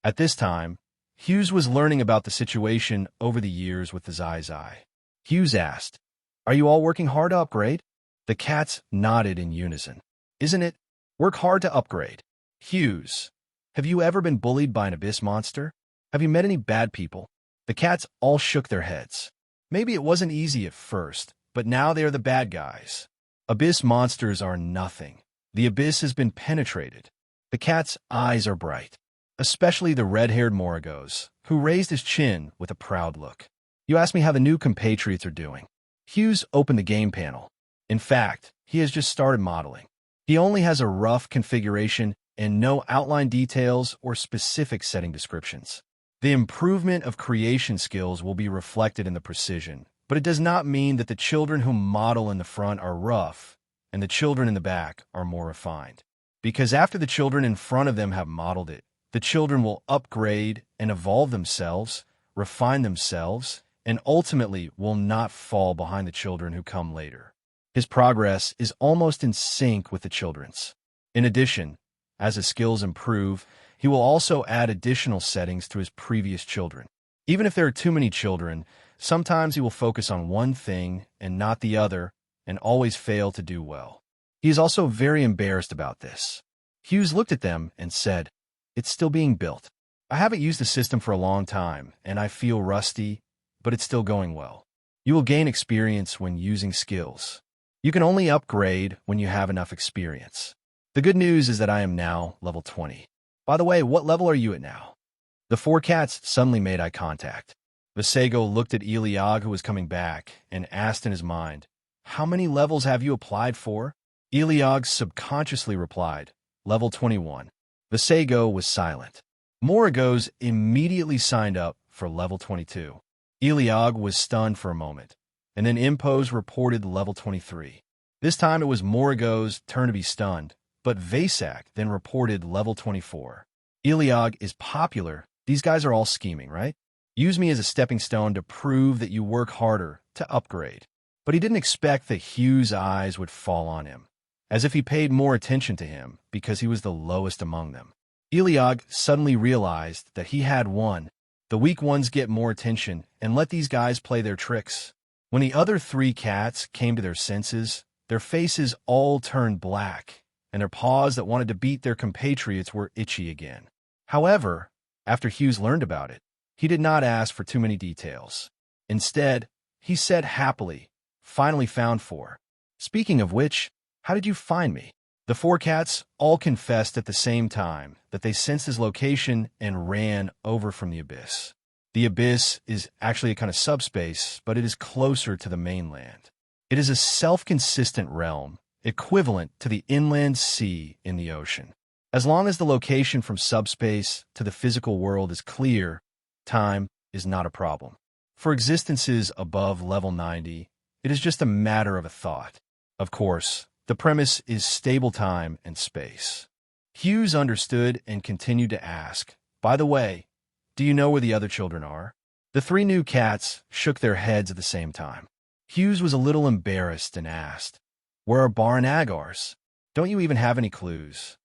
At this time, Hughes was learning about the situation over the years with the Zai. Hughes asked, "Are you all working hard to upgrade?" The cats nodded in unison. "Isn't it? Work hard to upgrade." Hughes, have you ever been bullied by an abyss monster? Have you met any bad people? The cats all shook their heads. Maybe it wasn't easy at first, but now they are the bad guys. Abyss monsters are nothing. The abyss has been penetrated. The cat's eyes are bright, especially the red-haired Moragos, who raised his chin with a proud look. You ask me how the new compatriots are doing. Hughes opened the game panel. In fact, he has just started modeling. He only has a rough configuration and no outline details or specific setting descriptions. The improvement of creation skills will be reflected in the precision, but it does not mean that the children who model in the front are rough and the children in the back are more refined. Because after the children in front of them have modeled it, the children will upgrade and evolve themselves, refine themselves, and ultimately will not fall behind the children who come later. His progress is almost in sync with the children's. In addition, as his skills improve, he will also add additional settings to his previous children. Even if there are too many children, sometimes he will focus on one thing and not the other, and always fail to do well. He is also very embarrassed about this. Hughes looked at them and said, "It's still being built. I haven't used the system for a long time, and I feel rusty, but it's still going well. You will gain experience when using skills. You can only upgrade when you have enough experience. The good news is that I am now level 20. By the way, what level are you at now?" The four cats suddenly made eye contact. Visego looked at Eligor, who was coming back, and asked in his mind, "How many levels have you applied for?" Eligor subconsciously replied, "Level 21. Visego was silent. Moragos immediately signed up for level 22. Eligor was stunned for a moment, and then Impose reported level 23. This time it was Moragos' turn to be stunned, but Vasak then reported level 24. Eligor is popular. These guys are all scheming, right? Use me as a stepping stone to prove that you work harder to upgrade. But he didn't expect that Hughes' eyes would fall on him, as if he paid more attention to him because he was the lowest among them. Eligor suddenly realized that he had won. The weak ones get more attention and let these guys play their tricks. When the other three cats came to their senses, their faces all turned black, and their paws that wanted to beat their compatriots were itchy again. However, after Hughes learned about it, he did not ask for too many details. Instead, he said happily, "Finally found four. Speaking of which, how did you find me?" The four cats all confessed at the same time that they sensed his location and ran over from the abyss. The abyss is actually a kind of subspace, but it is closer to the mainland. It is a self-consistent realm, equivalent to the inland sea in the ocean. As long as the location from subspace to the physical world is clear, time is not a problem. For existences above level 90, it is just a matter of a thought. Of course, the premise is stable time and space. Hughes understood and continued to ask, "By the way, do you know where the other children are?" The three new cats shook their heads at the same time. Hughes was a little embarrassed and asked, "Where are Bar and Agars? Don't you even have any clues?"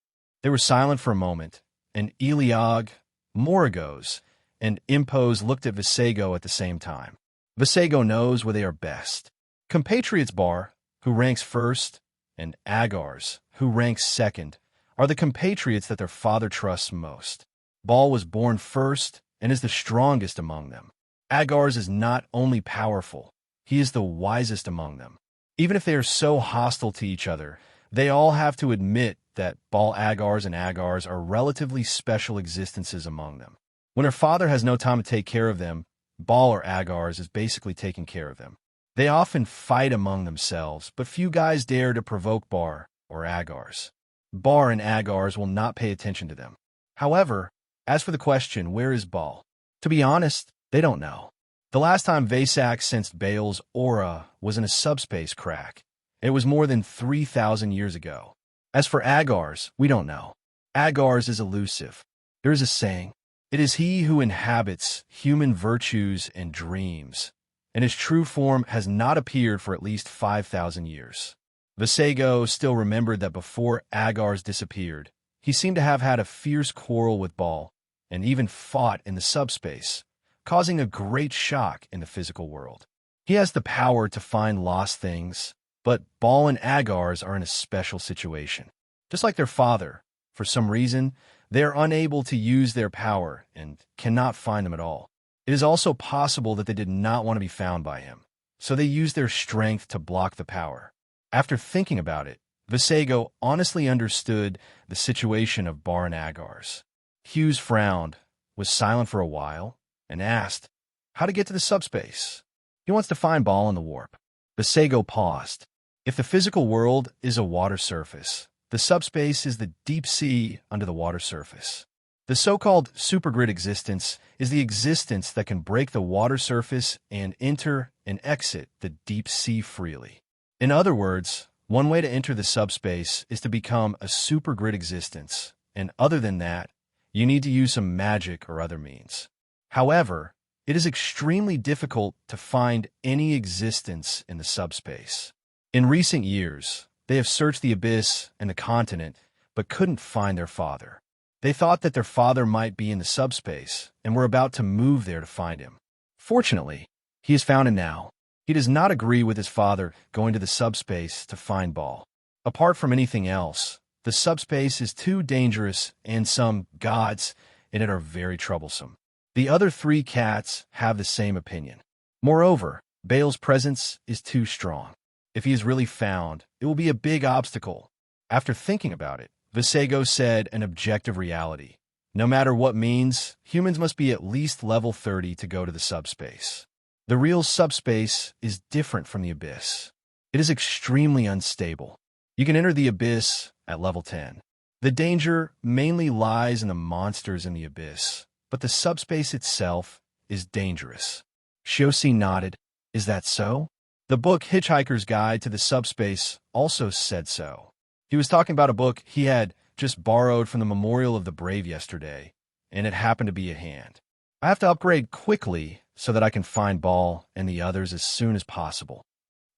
They were silent for a moment, and Eligor, Moragos, and Impose looked at Visego at the same time. Visego knows where they are best. Compatriots Bar, who ranks first, and Agars, who ranks second, are the compatriots that their father trusts most. Ball was born first and is the strongest among them. Agars is not only powerful, he is the wisest among them. Even if they are so hostile to each other, they all have to admit that Ball Agars and Agars are relatively special existences among them. When her father has no time to take care of them, Ball or Agars is basically taking care of them. They often fight among themselves, but few guys dare to provoke Bar or Agars. Bar and Agars will not pay attention to them. However, as for the question, where is Ball? To be honest, they don't know. The last time Vasak sensed Baal's aura was in a subspace crack. It was more than 3,000 years ago. As for Agars, we don't know. Agars is elusive. There is a saying, "It is he who inhabits human virtues and dreams," and his true form has not appeared for at least 5,000 years. Visego still remembered that before Agars disappeared, he seemed to have had a fierce quarrel with Ball, and even fought in the subspace, causing a great shock in the physical world. He has the power to find lost things, but Ball and Agars are in a special situation. Just like their father, for some reason, they are unable to use their power and cannot find them at all. It is also possible that they did not want to be found by him, so they used their strength to block the power. After thinking about it, Visago honestly understood the situation of Bar and Agar's. Hughes frowned, was silent for a while, and asked, how to get to the subspace? He wants to find Ball in the warp. Visago paused. If the physical world is a water surface, the subspace is the deep sea under the water surface. The so-called supergrid existence is the existence that can break the water surface and enter and exit the deep sea freely. In other words, one way to enter the subspace is to become a supergrid existence, and other than that, you need to use some magic or other means. However, it is extremely difficult to find any existence in the subspace. In recent years, they have searched the abyss and the continent, but couldn't find their father. They thought that their father might be in the subspace and were about to move there to find him. Fortunately, he is found him now. He does not agree with his father going to the subspace to find Ball. Apart from anything else, the subspace is too dangerous and some gods in it are very troublesome. The other three cats have the same opinion. Moreover, Bale's presence is too strong. If he is really found, it will be a big obstacle. After thinking about it, Visago said an objective reality. No matter what means, humans must be at least level 30 to go to the subspace. The real subspace is different from the abyss. It is extremely unstable. You can enter the abyss at level 10. The danger mainly lies in the monsters in the abyss, but the subspace itself is dangerous. Shosi nodded. Is that so? The book Hitchhiker's Guide to the Subspace also said so. He was talking about a book he had just borrowed from the Memorial of the Brave yesterday, and it happened to be at hand. I have to upgrade quickly so that I can find Ball and the others as soon as possible.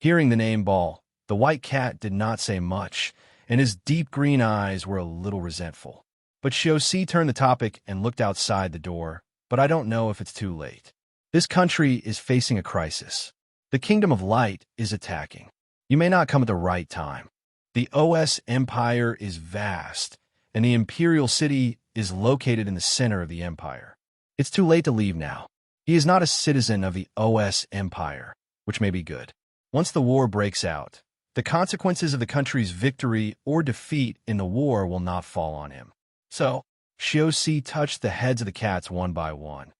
Hearing the name Ball, the white cat did not say much, and his deep green eyes were a little resentful. But Shosi turned the topic and looked outside the door, but I don't know if it's too late. This country is facing a crisis. The Kingdom of Light is attacking. You may not come at the right time. The OS Empire is vast, and the Imperial City is located in the center of the Empire. It's too late to leave now. He is not a citizen of the OS Empire, which may be good. Once the war breaks out, the consequences of the country's victory or defeat in the war will not fall on him. So, Shosi touched the heads of the cats one by one.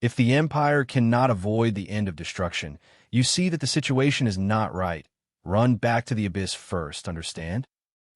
If the Empire cannot avoid the end of destruction, you see that the situation is not right. Run back to the abyss first, understand?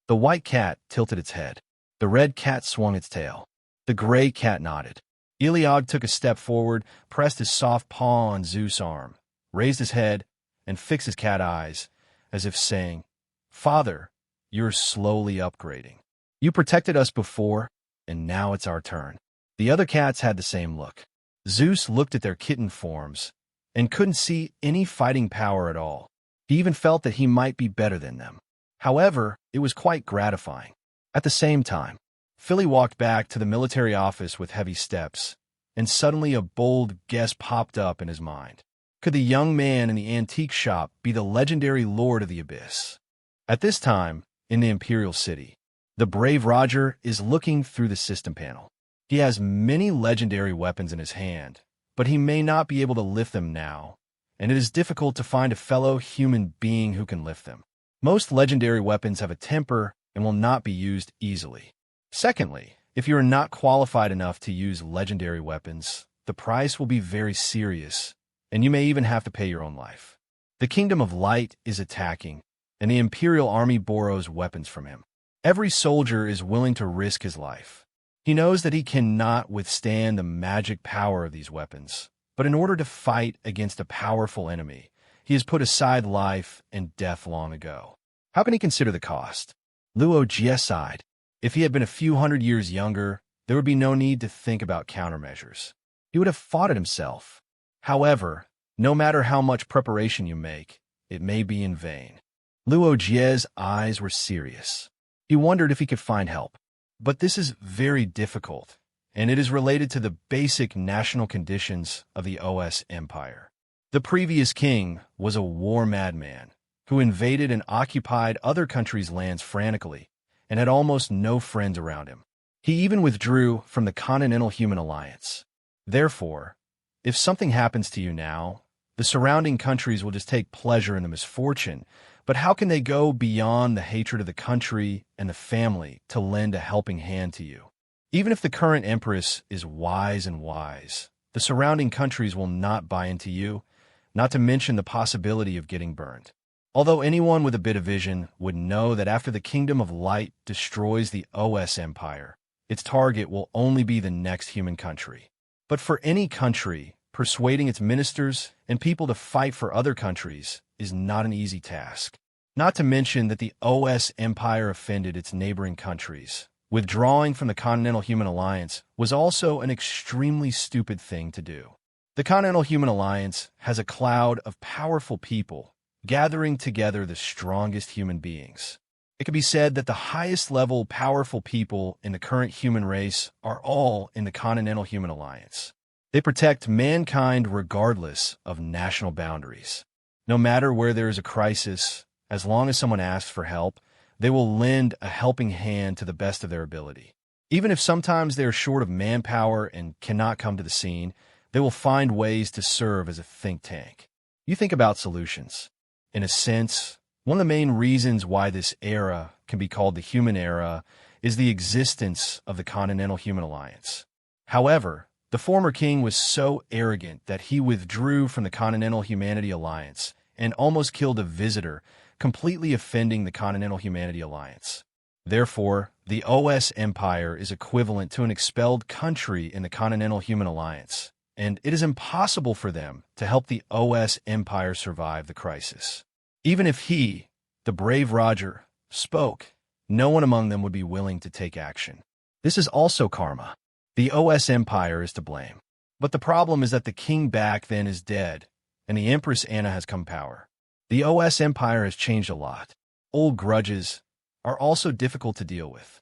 The white cat tilted its head. The red cat swung its tail. The gray cat nodded. Eligor took a step forward, pressed his soft paw on Zeus' arm, raised his head, and fixed his cat eyes, as if saying, Father, you're slowly upgrading. You protected us before, and now it's our turn. The other cats had the same look. Zeus looked at their kitten forms and couldn't see any fighting power at all. He even felt that he might be better than them. However, it was quite gratifying. At the same time, Philly walked back to the military office with heavy steps, and suddenly a bold guess popped up in his mind. Could the young man in the antique shop be the legendary Lord of the Abyss? At this time, in the Imperial City, the brave Roger is looking through the system panel. He has many legendary weapons in his hand, but he may not be able to lift them now, and it is difficult to find a fellow human being who can lift them. Most legendary weapons have a temper and will not be used easily. Secondly, if you are not qualified enough to use legendary weapons, the price will be very serious, and you may even have to pay your own life. The Kingdom of Light is attacking, and the Imperial Army borrows weapons from him. Every soldier is willing to risk his life. He knows that he cannot withstand the magic power of these weapons, but in order to fight against a powerful enemy, he has put aside life and death long ago. How can he consider the cost? Luo Jie sighed. If he had been a few hundred years younger, there would be no need to think about countermeasures. He would have fought it himself. However, no matter how much preparation you make, it may be in vain. Luo Jie's eyes were serious. He wondered if he could find help. But this is very difficult, and it is related to the basic national conditions of the OS Empire. The previous king was a war madman who invaded and occupied other countries' lands frantically and had almost no friends around him. He even withdrew from the Continental Human Alliance. Therefore, if something happens to you now, the surrounding countries will just take pleasure in the misfortune, But how can they go beyond the hatred of the country and the family to lend a helping hand to you? Even if the current empress is wise and wise, the surrounding countries will not buy into you, not to mention the possibility of getting burned. Although anyone with a bit of vision would know that after the Kingdom of Light destroys the OS Empire, its target will only be the next human country. But for any country, persuading its ministers and people to fight for other countries is not an easy task. Not to mention that the OS Empire offended its neighboring countries. Withdrawing from the Continental Human Alliance was also an extremely stupid thing to do. The Continental Human Alliance has a cloud of powerful people gathering together the strongest human beings. It can be said that the highest level powerful people in the current human race are all in the Continental Human Alliance. They protect mankind regardless of national boundaries. No matter where there is a crisis, as long as someone asks for help, they will lend a helping hand to the best of their ability. Even if sometimes they are short of manpower and cannot come to the scene, they will find ways to serve as a think tank. You think about solutions. In a sense, one of the main reasons why this era can be called the Human Era is the existence of the Continental Human Alliance. However, the former king was so arrogant that he withdrew from the Continental Humanity Alliance and almost killed a visitor, completely offending the Continental Humanity Alliance. Therefore, the OS Empire is equivalent to an expelled country in the Continental Human Alliance, and it is impossible for them to help the OS Empire survive the crisis. Even if he, the brave Roger, spoke, no one among them would be willing to take action. This is also karma. The OS Empire is to blame. But the problem is that the king back then is dead, and the Empress Anna has come power. The OS Empire has changed a lot. Old grudges are also difficult to deal with.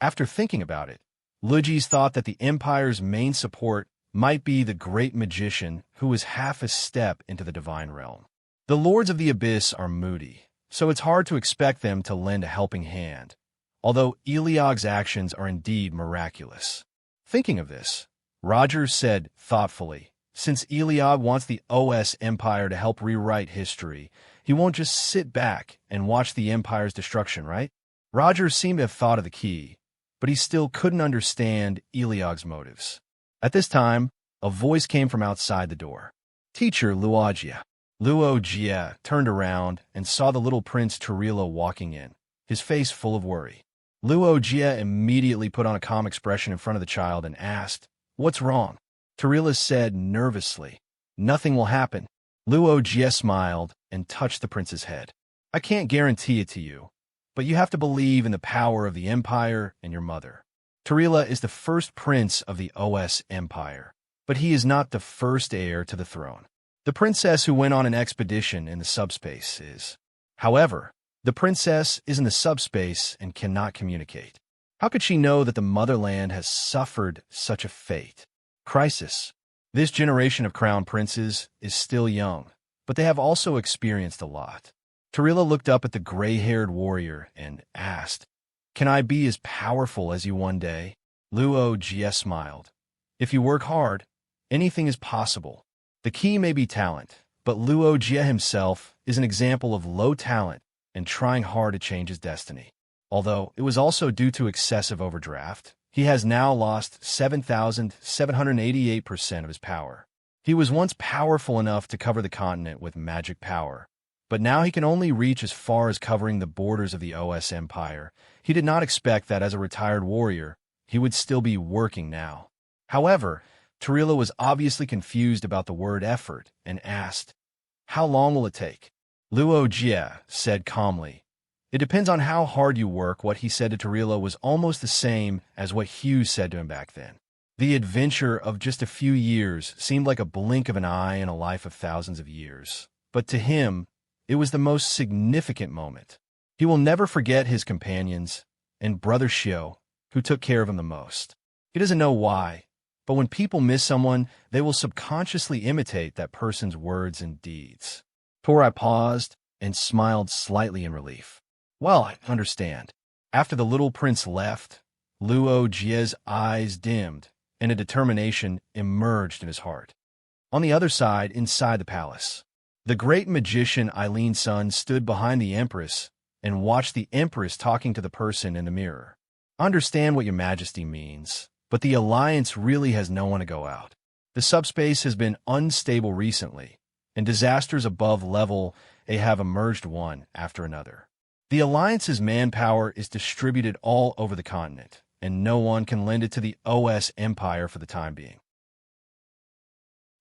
After thinking about it, Lugis thought that the Empire's main support might be the great magician who was half a step into the divine realm. The Lords of the Abyss are moody, so it's hard to expect them to lend a helping hand, although Eligor's actions are indeed miraculous. Thinking of this, Roger said thoughtfully, since Eligor wants the OS Empire to help rewrite history, he won't just sit back and watch the Empire's destruction, right? Roger seemed to have thought of the key, but he still couldn't understand Eligor's motives. At this time, a voice came from outside the door. Teacher Luogia. Luogia turned around and saw the little prince Turilo walking in, his face full of worry. Luogia immediately put on a calm expression in front of the child and asked, "What's wrong?" Turilo said nervously, "Nothing will happen." Luogia smiled and touched the prince's head. "I can't guarantee it to you, but you have to believe in the power of the Empire and your mother. Turilo is the first prince of the OS Empire, but he is not the first heir to the throne. The princess who went on an expedition in the subspace is. However, the princess is in the subspace and cannot communicate. How could she know that the motherland has suffered such a fate? Crisis. This generation of crown princes is still young, but they have also experienced a lot." Turilo looked up at the gray-haired warrior and asked, "Can I be as powerful as you one day?" Luogia smiled. "If you work hard, anything is possible. The key may be talent, but Luogia himself is an example of low talent and trying hard to change his destiny. Although it was also due to excessive overdraft, he has now lost 7,788% of his power. He was once powerful enough to cover the continent with magic power, but now he can only reach as far as covering the borders of the OS Empire. He did not expect that as a retired warrior, he would still be working now. However, Turilo was obviously confused about the word effort and asked, "How long will it take?" Luogia said calmly, "It depends on how hard you work." What he said to Turilo was almost the same as what Hugh said to him back then. The adventure of just a few years seemed like a blink of an eye in a life of thousands of years. But to him, it was the most significant moment. He will never forget his companions and Brother Shio, who took care of him the most. He doesn't know why, but when people miss someone, they will subconsciously imitate that person's words and deeds. Torai paused and smiled slightly in relief. "Well, I understand." After the little prince left, Luogia's eyes dimmed, and a determination emerged in his heart. On the other side, inside the palace, The great magician Eileen's son stood behind the Empress and watched the Empress talking to the person in the mirror. Understand what your majesty means, but the Alliance really has no one to go out. The subspace has been unstable recently, and disasters above level A have emerged one after another. The Alliance's manpower is distributed all over the continent, and no one can lend it to the OS Empire for the time being.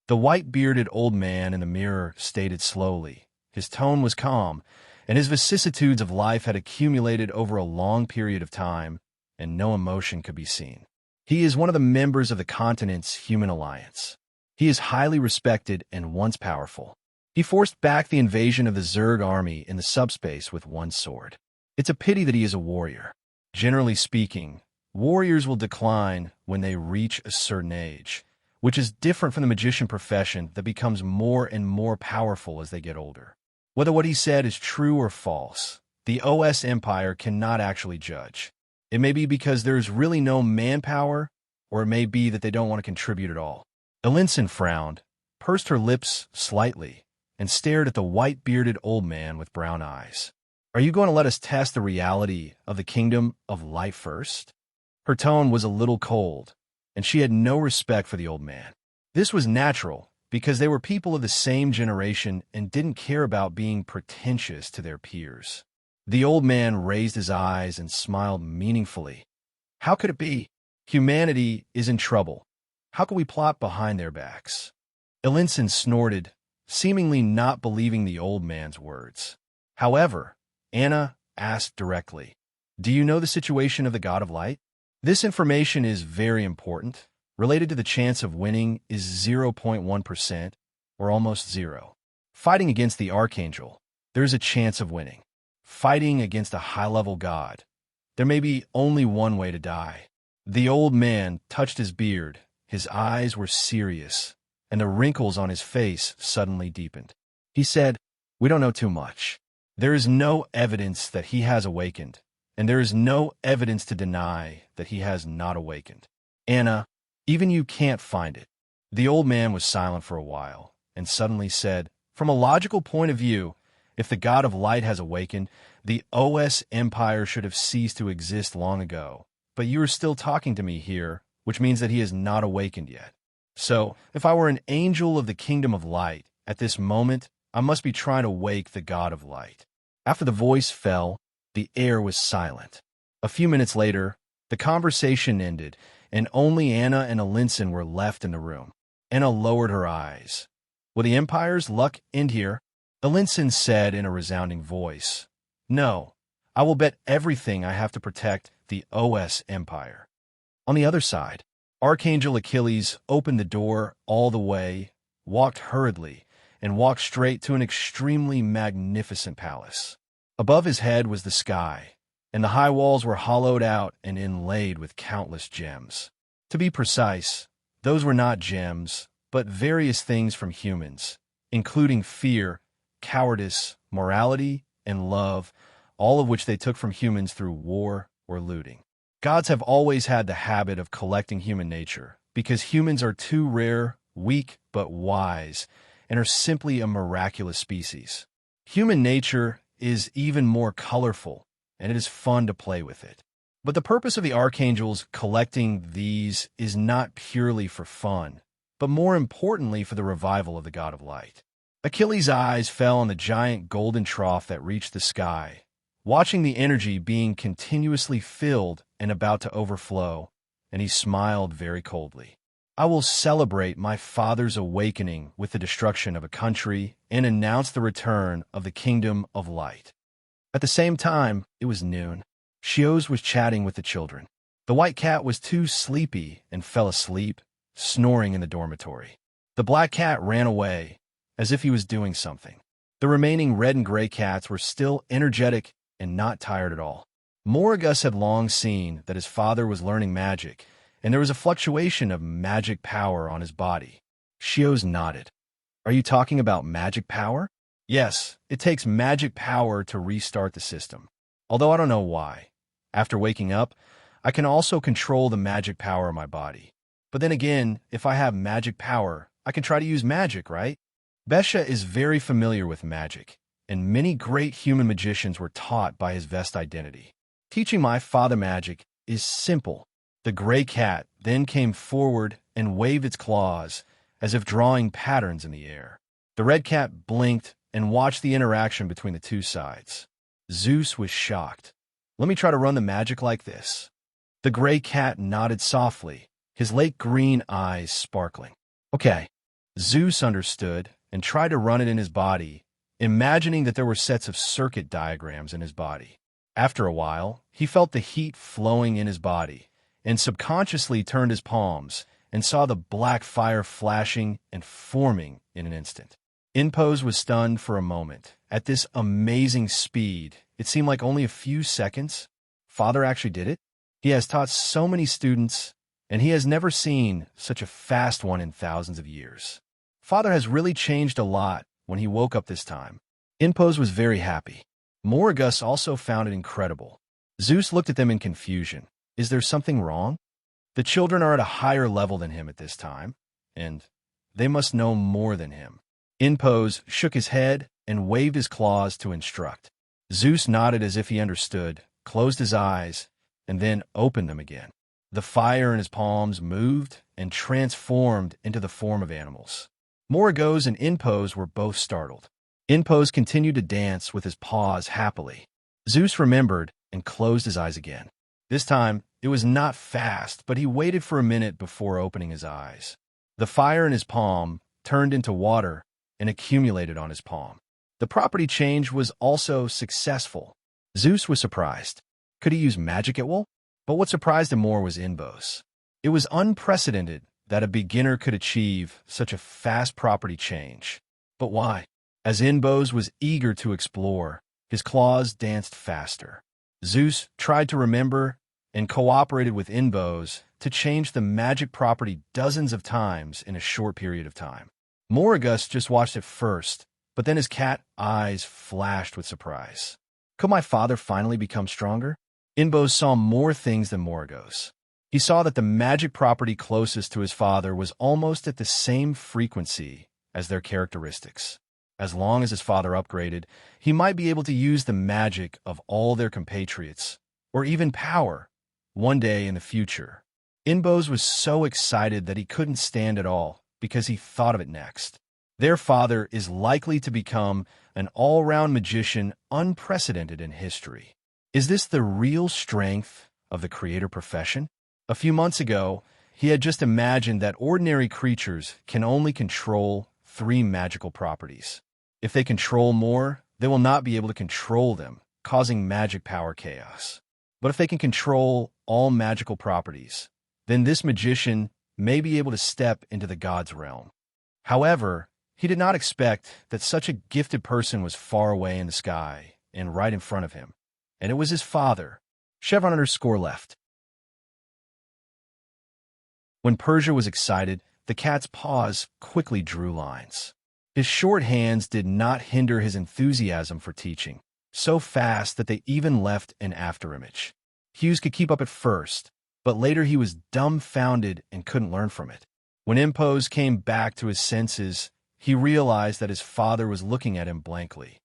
The white-bearded old man in the mirror stated slowly. His tone was calm, and his vicissitudes of life had accumulated over a long period of time, and no emotion could be seen. He is one of the members of the continent's Human Alliance. He is highly respected and once powerful. He forced back the invasion of the Zerg army in the subspace with one sword. It's a pity that he is a warrior. Generally speaking, warriors will decline when they reach a certain age, which is different from the magician profession that becomes more and more powerful as they get older. Whether what he said is true or false, the OS Empire cannot actually judge. It may be because there is really no manpower, or it may be that they don't want to contribute at all. Elinson frowned, pursed her lips slightly, and stared at the white-bearded old man with brown eyes. Are you going to let us test the reality of the kingdom of light first? Her tone was a little cold, and she had no respect for the old man. This was natural, because they were people of the same generation and didn't care about being pretentious to their peers. The old man raised his eyes and smiled meaningfully. How could it be? Humanity is in trouble. How could we plot behind their backs? Elinson snorted, seemingly not believing the old man's words. However, Anna asked directly, "Do you know the situation of the God of Light?" This information is very important. Related to the chance of winning is 0.1%, or almost zero. Fighting against the Archangel, there's a chance of winning. Fighting against a high-level god, there may be only one way to die. The old man touched his beard. His eyes were serious, and the wrinkles on his face suddenly deepened. He said, "We don't know too much. There is no evidence that he has awakened, and there is no evidence to deny that he has not awakened. Anna, even you can't find it." The old man was silent for a while, and suddenly said, "From a logical point of view, if the God of Light has awakened, the OS Empire should have ceased to exist long ago. But you are still talking to me here, which means that he has not awakened yet. So, if I were an angel of the Kingdom of Light, at this moment, I must be trying to wake the God of Light." After the voice fell, the air was silent. A few minutes later, the conversation ended, and only Anna and Elinson were left in the room. Anna lowered her eyes. "Will the Empire's luck end here?" Elinson said in a resounding voice, "No, I will bet everything I have to protect the OS Empire." On the other side, Archangel Achilles opened the door all the way, walked hurriedly, and walked straight to an extremely magnificent palace. Above his head was the sky, and the high walls were hollowed out and inlaid with countless gems. To be precise, those were not gems, but various things from humans, including fear, cowardice, morality, and love, all of which they took from humans through war or looting. Gods have always had the habit of collecting human nature, because humans are too rare, weak, but wise, and are simply a miraculous species. Human nature is even more colorful, and it is fun to play with it. But the purpose of the archangels collecting these is not purely for fun, but more importantly for the revival of the God of Light. Achilles' eyes fell on the giant golden trough that reached the sky, watching the energy being continuously filled and about to overflow, and he smiled very coldly. "I will celebrate my father's awakening with the destruction of a country and announce the return of the Kingdom of Light." At the same time, it was noon. Shios was chatting with the children. The white cat was too sleepy and fell asleep, snoring in the dormitory. The black cat ran away, as if he was doing something. The remaining red and gray cats were still energetic and not tired at all. Morrigus had long seen that his father was learning magic, and there was a fluctuation of magic power on his body. Shios nodded. "Are you talking about magic power?" "Yes, it takes magic power to restart the system. Although I don't know why. After waking up, I can also control the magic power of my body. But then again, if I have magic power, I can try to use magic, right?" Besha is very familiar with magic, and many great human magicians were taught by his vest identity. Teaching my father magic is simple. The gray cat then came forward and waved its claws, as if drawing patterns in the air. The red cat blinked and watched the interaction between the two sides. Zeus was shocked. "Let me try to run the magic like this." The gray cat nodded softly, his lake green eyes sparkling. "Okay." Zeus understood and tried to run it in his body, imagining that there were sets of circuit diagrams in his body. After a while, he felt the heat flowing in his body and subconsciously turned his palms and saw the black fire flashing and forming in an instant. Inpose was stunned for a moment. At this amazing speed, it seemed like only a few seconds. Father actually did it? He has taught so many students, and he has never seen such a fast one in thousands of years. Father has really changed a lot when he woke up this time. Inpose was very happy. Morgus also found it incredible. Zeus looked at them in confusion. Is there something wrong? The children are at a higher level than him at this time, and they must know more than him. Inpose shook his head and waved his claws to instruct. Zeus nodded as if he understood, closed his eyes, and then opened them again. The fire in his palms moved and transformed into the form of animals. Morgos and Inpose were both startled. Inpose continued to dance with his paws happily. Zeus remembered and closed his eyes again. This time, it was not fast, but he waited for a minute before opening his eyes. The fire in his palm turned into water and accumulated on his palm. The property change was also successful. Zeus was surprised. Could he use magic at will? But what surprised him more was Inbos. It was unprecedented that a beginner could achieve such a fast property change. But why? As Inbos was eager to explore, his claws danced faster. Zeus tried to remember and cooperated with Inbos to change the magic property dozens of times in a short period of time. Morgus just watched it first, but then his cat eyes flashed with surprise. Could my father finally become stronger? Inbos saw more things than Morgos. He saw that the magic property closest to his father was almost at the same frequency as their characteristics. As long as his father upgraded, he might be able to use the magic of all their compatriots, or even power, one day in the future. Inbos was so excited that he couldn't stand at all because he thought of it next. Their father is likely to become an all-round magician unprecedented in history. Is this the real strength of the creator profession? A few months ago, he had just imagined that ordinary creatures can only control 3 magical properties. If they control more, they will not be able to control them, causing magic power chaos. But if they can control all magical properties, then this magician may be able to step into the god's realm. However, he did not expect that such a gifted person was far away in the sky and right in front of him. And it was his father. Chevron_left. When Persia was excited, the cat's paws quickly drew lines. His short hands did not hinder his enthusiasm for teaching, so fast that they even left an afterimage. Hughes could keep up at first, but later he was dumbfounded and couldn't learn from it. When Impose came back to his senses, he realized that his father was looking at him blankly.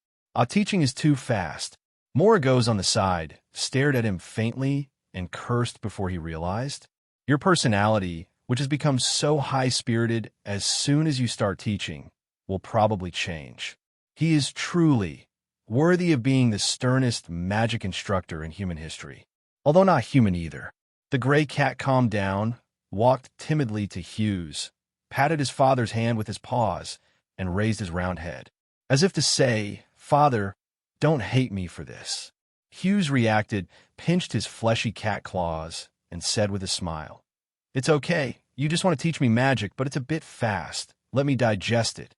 Teaching is too fast. Morgos on the side stared at him faintly and cursed before he realized. Your personality, which has become so high-spirited as soon as you start teaching, will probably change. He is truly worthy of being the sternest magic instructor in human history, although not human either. The gray cat calmed down, walked timidly to Hughes, patted his father's hand with his paws, and raised his round head, as if to say, "Father, don't hate me for this." Hughes reacted, pinched his fleshy cat claws, and said with a smile, "It's okay. You just want to teach me magic, but it's a bit fast. Let me digest it."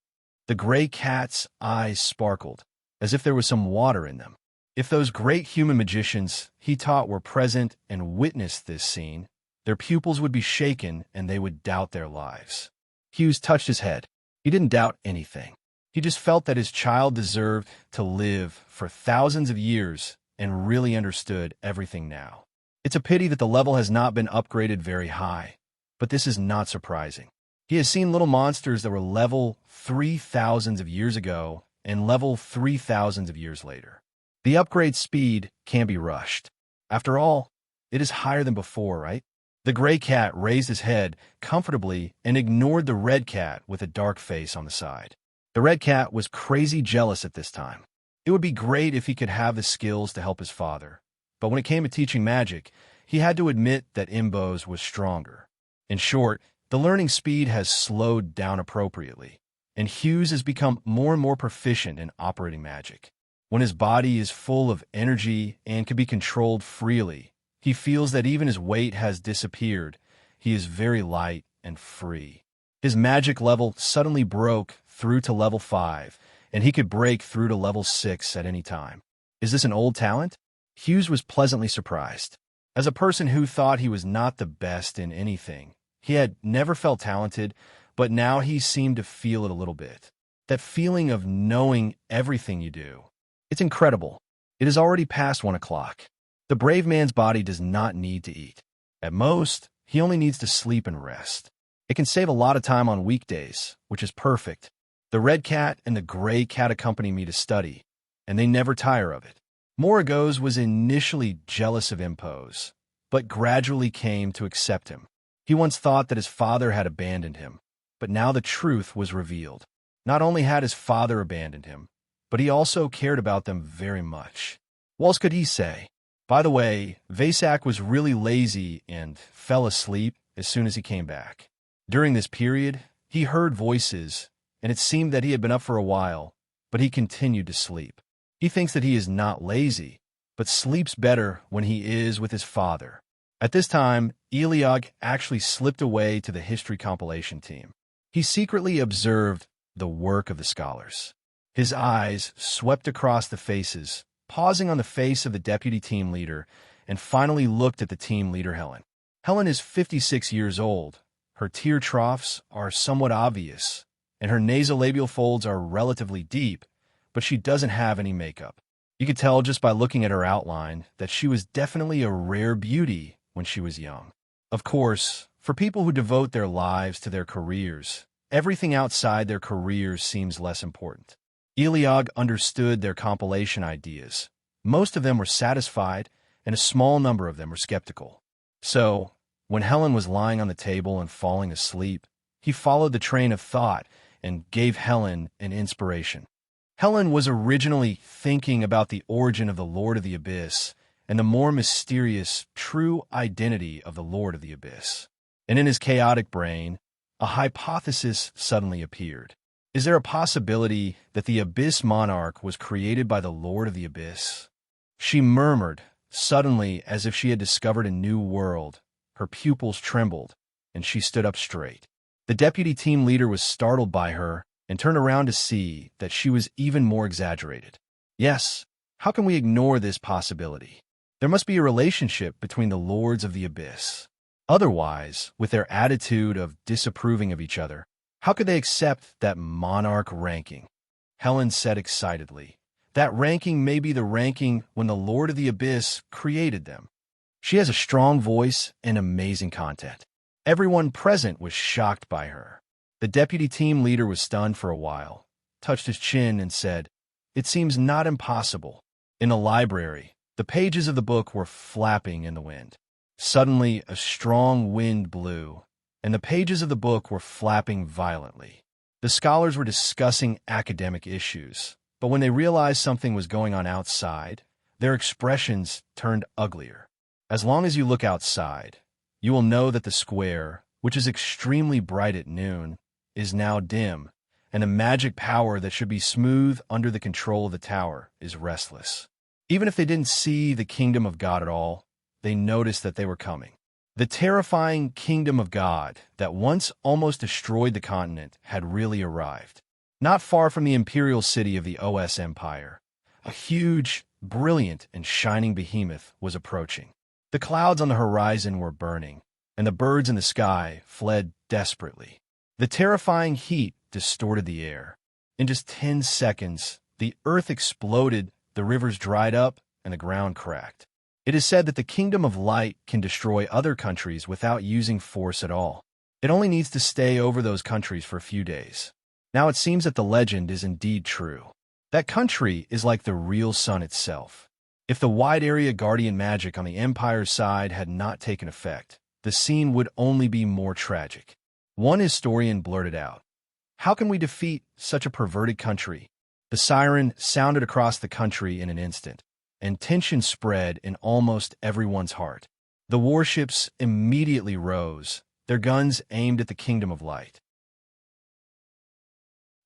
The gray cat's eyes sparkled, as if there was some water in them. If those great human magicians he taught were present and witnessed this scene, their pupils would be shaken and they would doubt their lives. Hughes touched his head. He didn't doubt anything. He just felt that his child deserved to live for thousands of years and really understood everything now. It's a pity that the level has not been upgraded very high, but this is not surprising. He has seen little monsters that were level 3,000s of years ago and level 3,000s of years later. The upgrade speed can't be rushed. After all, it is higher than before, right? The gray cat raised his head comfortably and ignored the red cat with a dark face on the side. The red cat was crazy jealous at this time. It would be great if he could have the skills to help his father, but when it came to teaching magic, he had to admit that Imbos was stronger. In short, the learning speed has slowed down appropriately, and Hughes has become more and more proficient in operating magic. When his body is full of energy and can be controlled freely, he feels that even his weight has disappeared. He is very light and free. His magic level suddenly broke through to level 5, and he could break through to level 6 at any time. Is this an old talent? Hughes was pleasantly surprised. As a person who thought he was not the best in anything, he had never felt talented, but now he seemed to feel it a little bit. That feeling of knowing everything you do. It's incredible. It is already past 1 o'clock. The brave man's body does not need to eat. At most, he only needs to sleep and rest. It can save a lot of time on weekdays, which is perfect. The red cat and the gray cat accompany me to study, and they never tire of it. Moragos was initially jealous of Impose, but gradually came to accept him. He once thought that his father had abandoned him, but now the truth was revealed. Not only had his father abandoned him, but he also cared about them very much. What else could he say? By the way, Vasak was really lazy and fell asleep as soon as he came back. During this period, he heard voices, and it seemed that he had been up for a while, but he continued to sleep. He thinks that he is not lazy, but sleeps better when he is with his father. At this time, Eligor actually slipped away to the history compilation team. He secretly observed the work of the scholars. His eyes swept across the faces, pausing on the face of the deputy team leader, and finally looked at the team leader, Helen. Helen is 56 years old. Her tear troughs are somewhat obvious, and her nasolabial folds are relatively deep, but she doesn't have any makeup. You could tell just by looking at her outline that she was definitely a rare beauty when she was young. Of course, for people who devote their lives to their careers, everything outside their careers seems less important. Eligor understood their compilation ideas. Most of them were satisfied, and a small number of them were skeptical. So, when Helen was lying on the table and falling asleep, he followed the train of thought and gave Helen an inspiration. Helen was originally thinking about the origin of the Lord of the Abyss and the more mysterious, true identity of the Lord of the Abyss. And in his chaotic brain, a hypothesis suddenly appeared. Is there a possibility that the Abyss Monarch was created by the Lord of the Abyss? She murmured, suddenly as if she had discovered a new world. Her pupils trembled, and she stood up straight. The deputy team leader was startled by her and turned around to see that she was even more exaggerated. Yes, how can we ignore this possibility? There must be a relationship between the Lords of the Abyss. Otherwise, with their attitude of disapproving of each other, how could they accept that monarch ranking? Helen said excitedly, that ranking may be the ranking when the Lord of the Abyss created them. She has a strong voice and amazing content. Everyone present was shocked by her. The deputy team leader was stunned for a while, touched his chin and said, "It seems not impossible." In the library, the pages of the book were flapping in the wind. Suddenly, a strong wind blew, and the pages of the book were flapping violently. The scholars were discussing academic issues, but when they realized something was going on outside, their expressions turned uglier. As long as you look outside, you will know that the square, which is extremely bright at noon, is now dim, and the magic power that should be smooth under the control of the tower is restless. Even if they didn't see the kingdom of God at all, they noticed that they were coming. The terrifying kingdom of God that once almost destroyed the continent had really arrived. Not far from the imperial city of the OS Empire, a huge, brilliant, and shining behemoth was approaching. The clouds on the horizon were burning, and the birds in the sky fled desperately. The terrifying heat distorted the air. In just 10 seconds, the earth exploded, the rivers dried up, and the ground cracked. It is said that the kingdom of light can destroy other countries without using force at all. It only needs to stay over those countries for a few days. Now it seems that the legend is indeed true. That country is like the real sun itself. If the wide area guardian magic on the Empire's side had not taken effect, the scene would only be more tragic. One historian blurted out, "How can we defeat such a perverted country?" The siren sounded across the country in an instant, and tension spread in almost everyone's heart. The warships immediately rose, their guns aimed at the Kingdom of Light.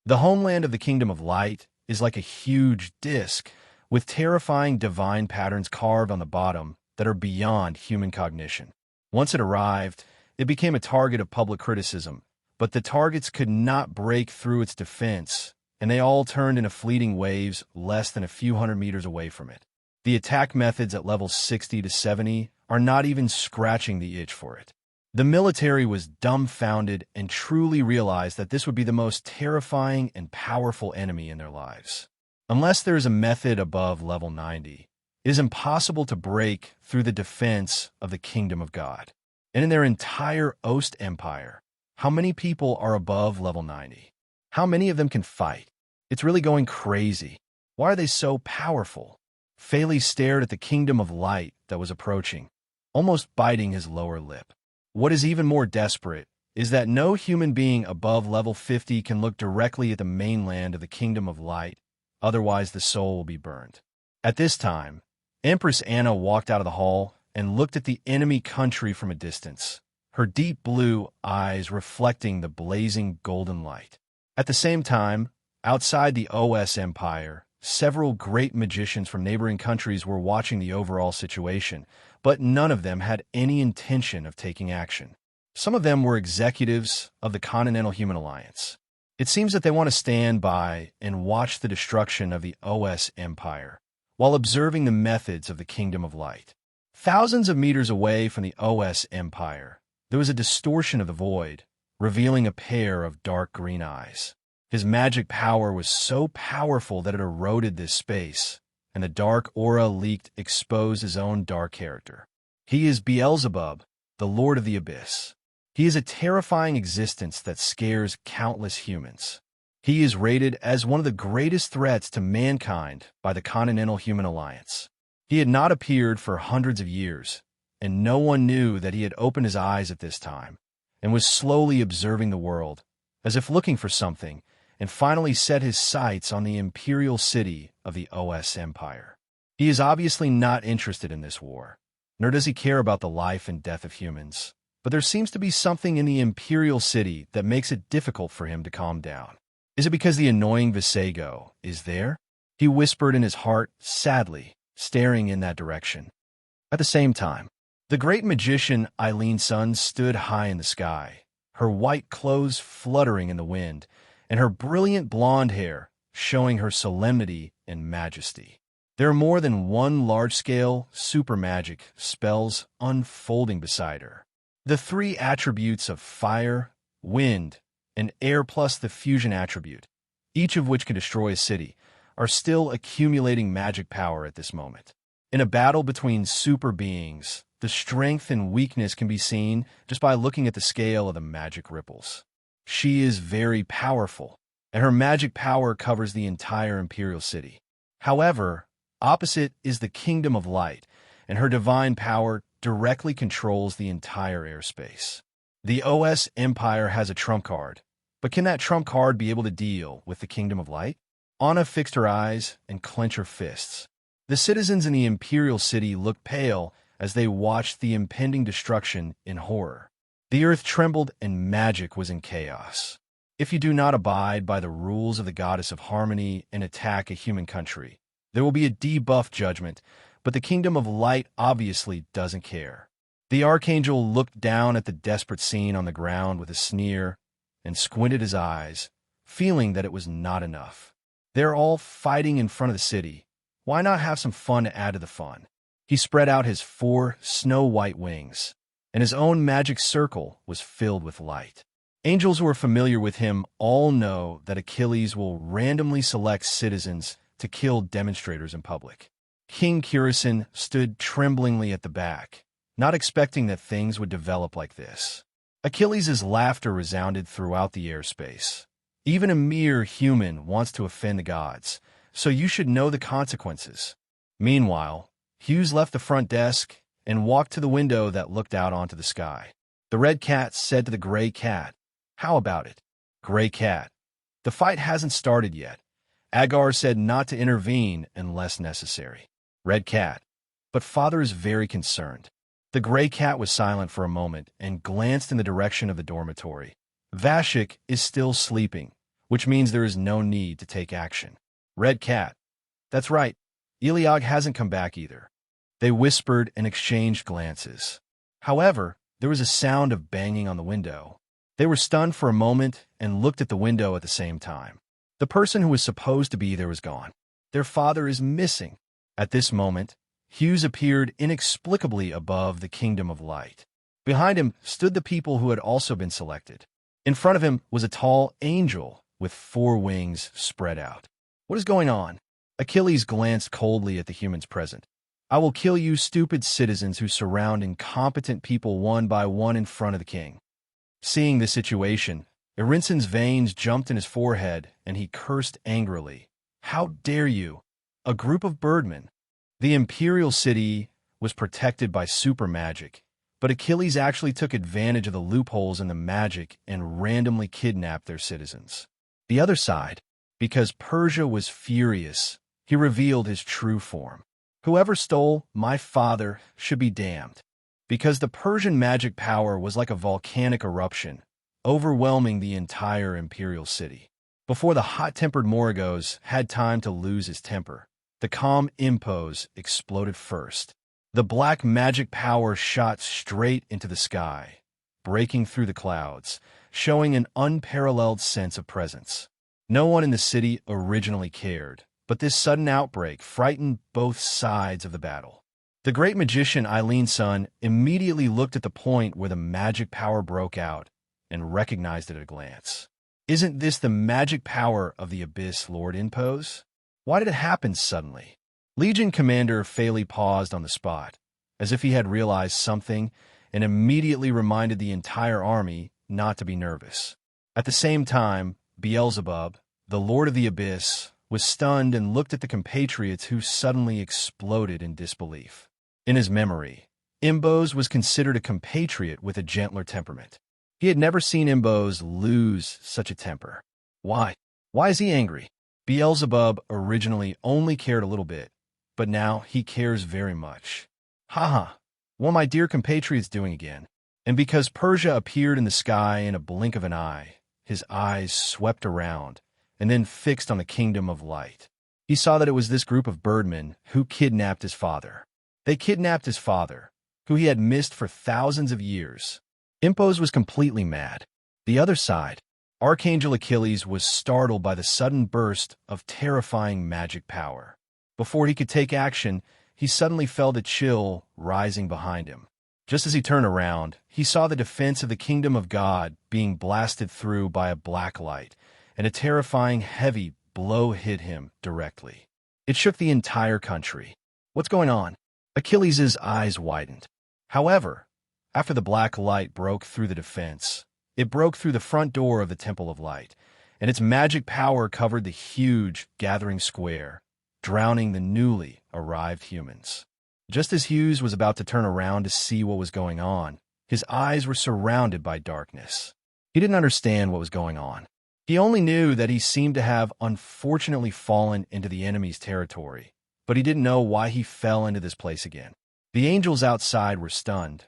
The homeland of the Kingdom of Light is like a huge disk, with terrifying divine patterns carved on the bottom that are beyond human cognition. Once it arrived, it became a target of public criticism, but the targets could not break through its defense, and they all turned into fleeting waves less than a few hundred meters away from it. The attack methods at levels 60 to 70 are not even scratching the itch for it. The military was dumbfounded and truly realized that this would be the most terrifying and powerful enemy in their lives. Unless there is a method above level 90, it is impossible to break through the defense of the Kingdom of God. And in their entire Ost Empire, how many people are above level 90? How many of them can fight? It's really going crazy. Why are they so powerful? Phaley stared at the Kingdom of Light that was approaching, almost biting his lower lip. What is even more desperate is that no human being above level 50 can look directly at the mainland of the Kingdom of Light, otherwise the soul will be burned. At this time, Empress Anna walked out of the hall and looked at the enemy country from a distance, her deep blue eyes reflecting the blazing golden light. At the same time, outside the OS Empire, several great magicians from neighboring countries were watching the overall situation, but none of them had any intention of taking action. Some of them were executives of the Continental Human Alliance. It seems that they want to stand by and watch the destruction of the OS Empire, while observing the methods of the Kingdom of Light. Thousands of meters away from the OS Empire, there was a distortion of the void, revealing a pair of dark green eyes. His magic power was so powerful that it eroded this space, and the dark aura leaked exposed his own dark character. He is Beelzebub, the Lord of the Abyss. He is a terrifying existence that scares countless humans. He is rated as one of the greatest threats to mankind by the Continental Human Alliance. He had not appeared for hundreds of years, and no one knew that he had opened his eyes at this time, and was slowly observing the world, as if looking for something, and finally set his sights on the imperial city of the OS Empire. He is obviously not interested in this war, nor does he care about the life and death of humans. But there seems to be something in the imperial city that makes it difficult for him to calm down. Is it because the annoying Visago is there? He whispered in his heart, sadly, staring in that direction. At the same time, the great magician Eileen Sun stood high in the sky, her white clothes fluttering in the wind, and her brilliant blonde hair showing her solemnity and majesty. There are more than one large-scale super magic spells unfolding beside her. The three attributes of fire, wind, and air plus the fusion attribute, each of which can destroy a city, are still accumulating magic power at this moment. In a battle between super beings, the strength and weakness can be seen just by looking at the scale of the magic ripples. She is very powerful, and her magic power covers the entire imperial city. However, opposite is the Kingdom of Light, and her divine power directly controls the entire airspace. The OS Empire has a trump card, but can that trump card be able to deal with the Kingdom of Light? Anna fixed her eyes and clenched her fists. The citizens in the imperial city looked pale as they watched the impending destruction in horror. The earth trembled and magic was in chaos. If you do not abide by the rules of the goddess of harmony and attack a human country, there will be a debuff judgment, but the Kingdom of Light obviously doesn't care. The Archangel looked down at the desperate scene on the ground with a sneer and squinted his eyes, feeling that it was not enough. They're all fighting in front of the city. Why not have some fun to add to the fun? He spread out his 4 snow-white wings, and his own magic circle was filled with light. Angels who are familiar with him all know that Achilles will randomly select citizens to kill demonstrators in public. King Curison stood tremblingly at the back, not expecting that things would develop like this. Achilles' laughter resounded throughout the airspace. Even a mere human wants to offend the gods, so you should know the consequences. Meanwhile, Hughes left the front desk and walked to the window that looked out onto the sky. The red cat said to the gray cat, "How about it, gray cat? The fight hasn't started yet. Agar said not to intervene unless necessary." Red cat, "But father is very concerned." The gray cat was silent for a moment and glanced in the direction of the dormitory. Vashik is still sleeping, which means there is no need to take action. Red cat, "That's right. Eligor hasn't come back either." They whispered and exchanged glances. However, there was a sound of banging on the window. They were stunned for a moment and looked at the window at the same time. The person who was supposed to be there was gone. Their father is missing. At this moment, Hughes appeared inexplicably above the kingdom of light. Behind him stood the people who had also been selected. In front of him was a tall angel with 4 wings spread out. "What is going on?" Achilles glanced coldly at the humans present. "I will kill you stupid citizens who surround incompetent people one by one in front of the king." Seeing the situation, Erinsen's veins jumped in his forehead and he cursed angrily. "How dare you? A group of birdmen." The imperial city was protected by super magic, but Achilles actually took advantage of the loopholes in the magic and randomly kidnapped their citizens. The other side, because Persia was furious, he revealed his true form. "Whoever stole my father should be damned." Because the Persian magic power was like a volcanic eruption, overwhelming the entire imperial city. Before the hot-tempered Moragos had time to lose his temper, the calm Impos exploded first. The black magic power shot straight into the sky, breaking through the clouds, showing an unparalleled sense of presence. No one in the city originally cared, but this sudden outbreak frightened both sides of the battle. The great magician Eileen's son immediately looked at the point where the magic power broke out and recognized it at a glance. "Isn't this the magic power of the Abyss, Lord Impos? Why did it happen suddenly?" Legion Commander Phaley paused on the spot, as if he had realized something, and immediately reminded the entire army not to be nervous. At the same time, Beelzebub, the Lord of the Abyss, was stunned and looked at the compatriots who suddenly exploded in disbelief. In his memory, Imbos was considered a compatriot with a gentler temperament. He had never seen Imbos lose such a temper. Why? Why is he angry? Beelzebub originally only cared a little bit, but now he cares very much. "Haha, what my dear compatriots doing again?" And because Persia appeared in the sky in a blink of an eye, his eyes swept around and then fixed on the kingdom of light. He saw that it was this group of birdmen who kidnapped his father. They kidnapped his father, who he had missed for thousands of years. Impos was completely mad. The other side, Archangel Achilles, was startled by the sudden burst of terrifying magic power. Before he could take action, he suddenly felt a chill rising behind him. Just as he turned around, he saw the defense of the kingdom of God being blasted through by a black light, and a terrifying heavy blow hit him directly. It shook the entire country. "What's going on?" Achilles' eyes widened. However, after the black light broke through the defense, it broke through the front door of the Temple of Light, and its magic power covered the huge gathering square, drowning the newly arrived humans. Just as Hughes was about to turn around to see what was going on, his eyes were surrounded by darkness. He didn't understand what was going on. He only knew that he seemed to have unfortunately fallen into the enemy's territory, but he didn't know why he fell into this place again. The angels outside were stunned,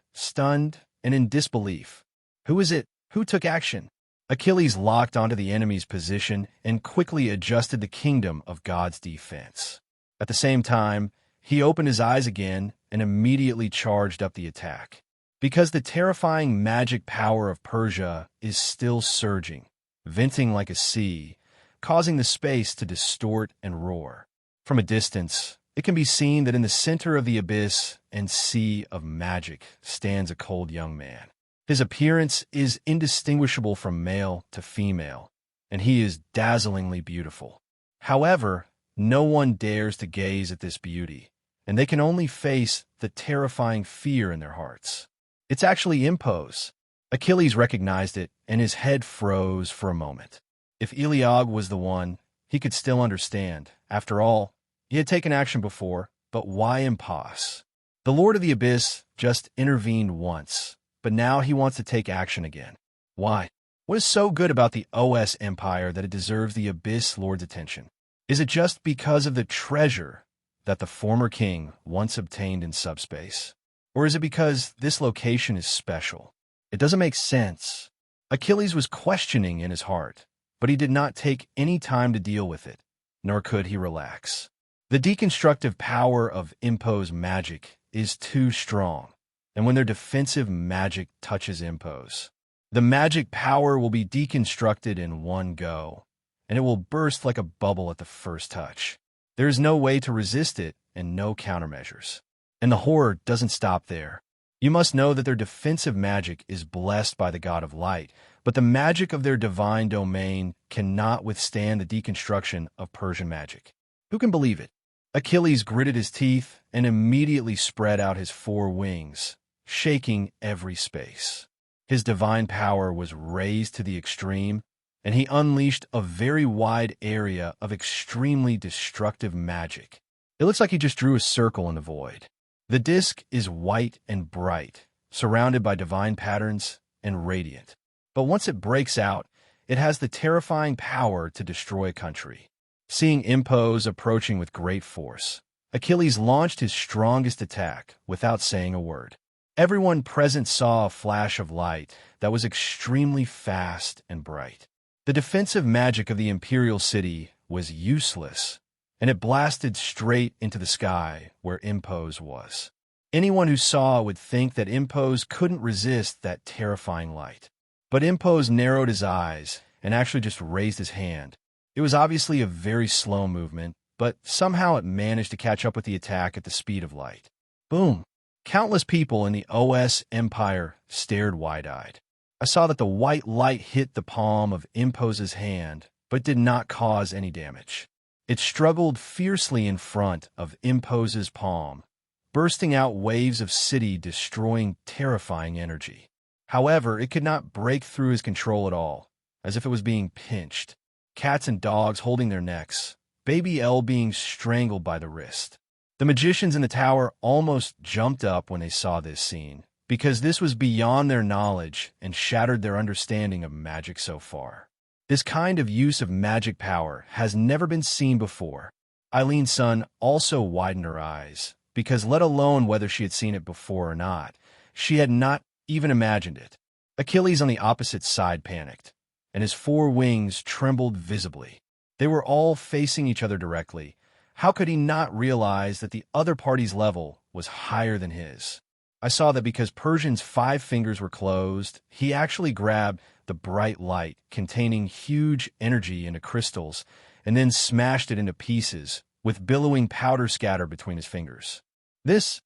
and in disbelief. Who is it? Who took action? Achilles locked onto the enemy's position and quickly adjusted the kingdom of God's defense. At the same time, he opened his eyes again and immediately charged up the attack. Because the terrifying magic power of Persia is still surging, venting like a sea, causing the space to distort and roar. From a distance, it can be seen that in the center of the abyss and sea of magic stands a cold young man. His appearance is indistinguishable from male to female, and he is dazzlingly beautiful. However, no one dares to gaze at this beauty, and they can only face the terrifying fear in their hearts. It's actually Impos. Achilles recognized it, and his head froze for a moment. If Eligor was the one, he could still understand. After all, he had taken action before, but why impos? The Lord of the Abyss just intervened once, but now he wants to take action again. Why? What is so good about the OS Empire that it deserves the Abyss Lord's attention? Is it just because of the treasure that the former king once obtained in subspace? Or is it because this location is special? It doesn't make sense. Achilles was questioning in his heart, but he did not take any time to deal with it, nor could he relax. The deconstructive power of Impo's magic is too strong, and when their defensive magic touches Impo's, the magic power will be deconstructed in one go, and it will burst like a bubble at the first touch. There is no way to resist it and no countermeasures. And the horror doesn't stop there. You must know that their defensive magic is blessed by the god of light, but the magic of their divine domain cannot withstand the deconstruction of Persian magic. Who can believe it? Achilles gritted his teeth and immediately spread out his four wings, shaking every space. His divine power was raised to the extreme, and he unleashed a very wide area of extremely destructive magic. It looks like he just drew a circle in the void. The disk is white and bright, surrounded by divine patterns and radiant. But once it breaks out, it has the terrifying power to destroy a country. Seeing Impos approaching with great force, Achilles launched his strongest attack without saying a word. Everyone present saw a flash of light that was extremely fast and bright. The defensive magic of the Imperial City was useless, and it blasted straight into the sky where Impos was. Anyone who saw would think that Impos couldn't resist that terrifying light. But Impos narrowed his eyes and actually just raised his hand. It was obviously a very slow movement, but somehow it managed to catch up with the attack at the speed of light. Boom! Countless people in the OS Empire stared wide-eyed. I saw that the white light hit the palm of Impos's hand, but did not cause any damage. It struggled fiercely in front of Impos's palm, bursting out waves of city-destroying, terrifying energy. However, it could not break through his control at all, as if it was being pinched. Cats and dogs holding their necks, baby L being strangled by the wrist. The magicians in the tower almost jumped up when they saw this scene, because this was beyond their knowledge and shattered their understanding of magic so far. This kind of use of magic power has never been seen before. Eileen's son also widened her eyes, because let alone whether she had seen it before or not, she had not even imagined it. Achilles on the opposite side panicked, and his four wings trembled visibly. They were all facing each other directly. How could he not realize that the other party's level was higher than his? I saw that because Persian's 5 fingers were closed, he actually grabbed the bright light containing huge energy into crystals and then smashed it into pieces with billowing powder scatter between his fingers.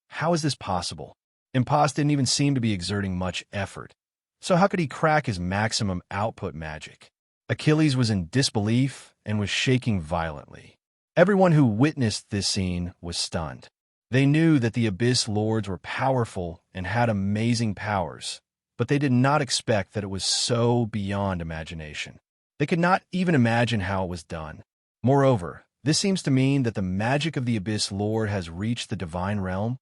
How is this possible? Impos didn't even seem to be exerting much effort. So how could he crack his maximum output magic? Achilles was in disbelief and was shaking violently. Everyone who witnessed this scene was stunned. They knew that the Abyss Lords were powerful and had amazing powers, but they did not expect that it was so beyond imagination. They could not even imagine how it was done. Moreover, this seems to mean that the magic of the Abyss Lord has reached the divine realm.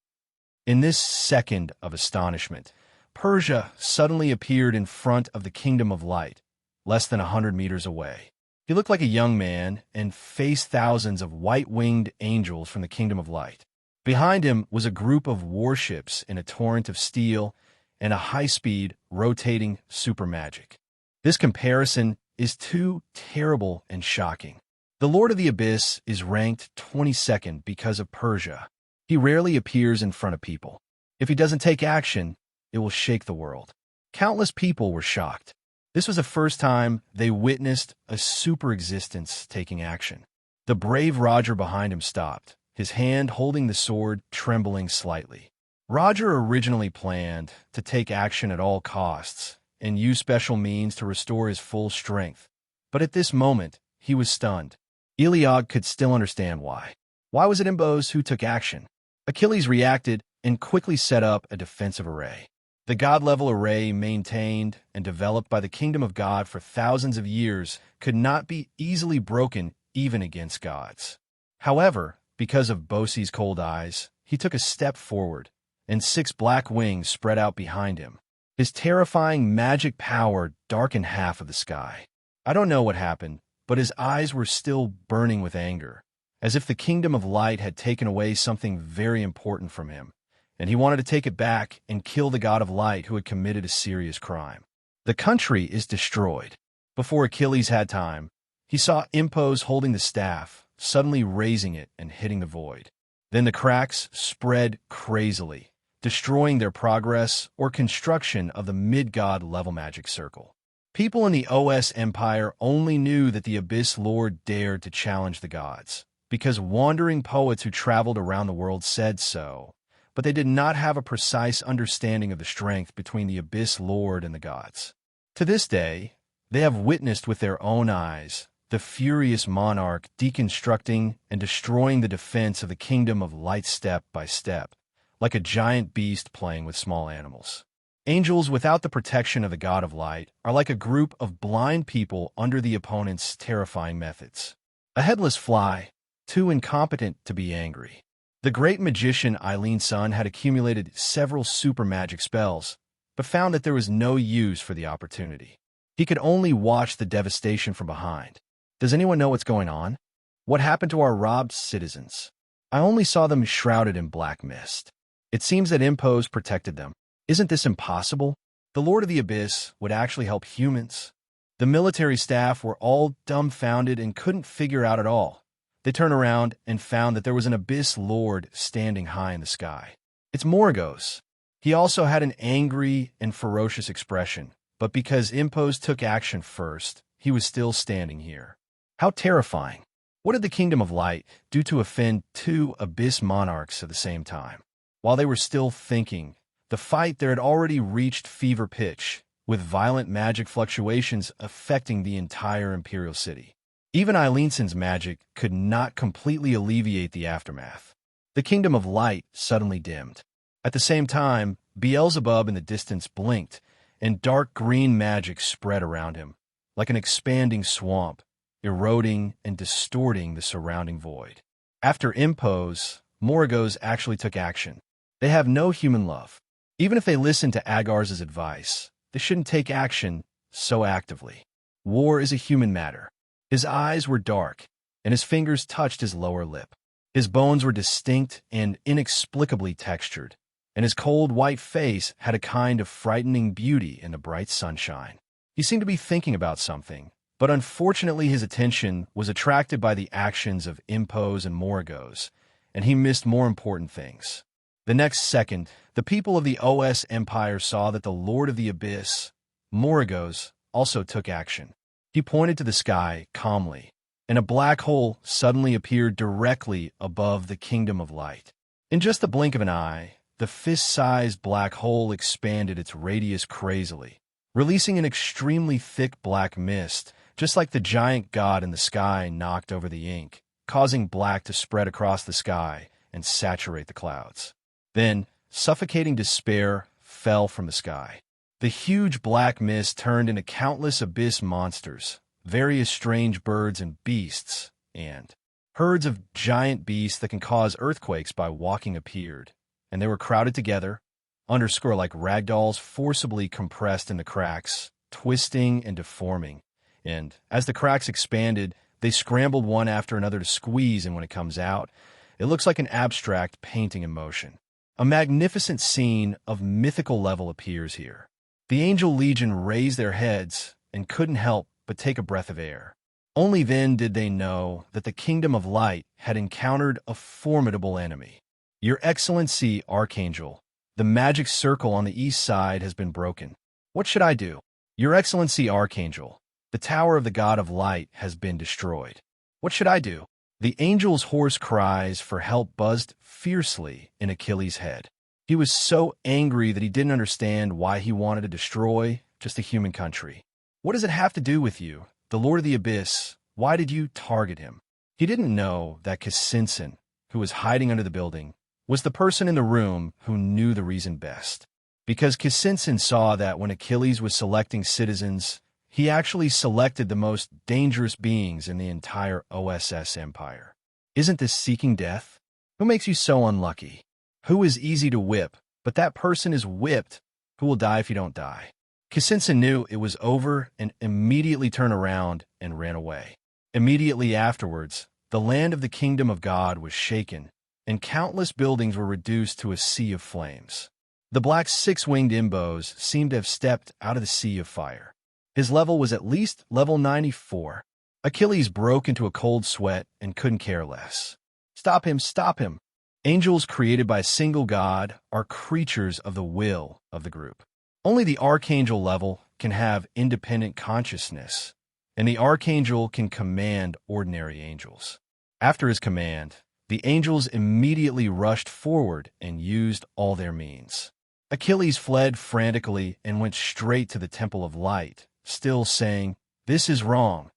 In this second of astonishment, Persia suddenly appeared in front of the Kingdom of Light, less than 100 meters away. He looked like a young man and faced thousands of white-winged angels from the Kingdom of Light. Behind him was a group of warships in a torrent of steel and a high-speed, rotating super magic. This comparison is too terrible and shocking. The Lord of the Abyss is ranked 22nd because of Persia. He rarely appears in front of people. If he doesn't take action, it will shake the world. Countless people were shocked. This was the first time they witnessed a super existence taking action. The brave Roger behind him stopped, his hand holding the sword trembling slightly. Roger originally planned to take action at all costs and use special means to restore his full strength, but at this moment, he was stunned. Eligor could still understand why. Why was it Impos who took action? Achilles reacted and quickly set up a defensive array. The God-level array maintained and developed by the kingdom of God for thousands of years could not be easily broken even against gods. However, because of Bosie's cold eyes, he took a step forward, and 6 black wings spread out behind him. His terrifying magic power darkened half of the sky. I don't know what happened, but his eyes were still burning with anger, as if the kingdom of light had taken away something very important from him, and he wanted to take it back and kill the god of light who had committed a serious crime. The country is destroyed. Before Achilles had time, he saw Impos holding the staff, suddenly raising it and hitting the void. Then the cracks spread crazily, destroying their progress or construction of the mid-god level magic circle. People in the OS Empire only knew that the Abyss Lord dared to challenge the gods, because wandering poets who traveled around the world said so, but they did not have a precise understanding of the strength between the Abyss Lord and the gods. To this day, they have witnessed with their own eyes the furious monarch deconstructing and destroying the defense of the kingdom of light step by step, like a giant beast playing with small animals. Angels without the protection of the god of light are like a group of blind people under the opponent's terrifying methods. A headless fly, too incompetent to be angry. The great magician Eileen's son had accumulated several super magic spells, but found that there was no use for the opportunity. He could only watch the devastation from behind. Does anyone know what's going on? What happened to our robbed citizens? I only saw them shrouded in black mist. It seems that Impos protected them. Isn't this impossible? The Lord of the Abyss would actually help humans. The military staff were all dumbfounded and couldn't figure out at all. They turned around and found that there was an Abyss Lord standing high in the sky. It's Morgos. He also had an angry and ferocious expression, but because Impos took action first, he was still standing here. How terrifying. What did the Kingdom of Light do to offend 2 Abyss monarchs at the same time? While they were still thinking, the fight there had already reached fever pitch, with violent magic fluctuations affecting the entire Imperial City. Even Eileen's magic could not completely alleviate the aftermath. The Kingdom of Light suddenly dimmed. At the same time, Beelzebub in the distance blinked, and dark green magic spread around him, like an expanding swamp, eroding and distorting the surrounding void. After Impos, Morgos actually took action. They have no human love. Even if they listen to Agar's advice, they shouldn't take action so actively. War is a human matter. His eyes were dark, and his fingers touched his lower lip. His bones were distinct and inexplicably textured, and his cold white face had a kind of frightening beauty in the bright sunshine. He seemed to be thinking about something, but unfortunately his attention was attracted by the actions of Impos and Morgos, and he missed more important things. The next second, the people of the OS Empire saw that the Lord of the Abyss, Morgos, also took action. He pointed to the sky calmly, and a black hole suddenly appeared directly above the Kingdom of Light. In just the blink of an eye, the fist-sized black hole expanded its radius crazily, releasing an extremely thick black mist, just like the giant god in the sky knocked over the ink, causing black to spread across the sky and saturate the clouds. Then, suffocating despair fell from the sky. The huge black mist turned into countless abyss monsters, various strange birds and beasts, and herds of giant beasts that can cause earthquakes by walking appeared, and they were crowded together, like ragdolls forcibly compressed in the cracks, twisting and deforming, and as the cracks expanded, they scrambled one after another to squeeze, and when it comes out, it looks like an abstract painting in motion. A magnificent scene of mythical level appears here. The Angel Legion raised their heads and couldn't help but take a breath of air. Only then did they know that the Kingdom of Light had encountered a formidable enemy. Your Excellency, Archangel, the magic circle on the east side has been broken. What should I do? Your Excellency, Archangel, the Tower of the God of Light has been destroyed. What should I do? The angel's hoarse cries for help buzzed fiercely in Achilles' head. He was so angry that he didn't understand why he wanted to destroy just a human country. What does it have to do with you, the Lord of the Abyss? Why did you target him? He didn't know that Kassinson, who was hiding under the building, was the person in the room who knew the reason best. Because Kisinsin saw that when Achilles was selecting citizens, he actually selected the most dangerous beings in the entire OSS empire. Isn't this seeking death? Who makes you so unlucky? Who is easy to whip, but that person is whipped? Who will die if you don't die? Kisinsin knew it was over and immediately turned around and ran away. Immediately afterwards, the land of the kingdom of God was shaken, and countless buildings were reduced to a sea of flames. The black six-winged Imbos seemed to have stepped out of the sea of fire. His level was at least level 94. Achilles broke into a cold sweat and couldn't care less. Stop him, stop him! Angels created by a single god are creatures of the will of the group. Only the archangel level can have independent consciousness, and the archangel can command ordinary angels. After his command, the angels immediately rushed forward and used all their means. Achilles fled frantically and went straight to the Temple of Light, still saying, "This is wrong.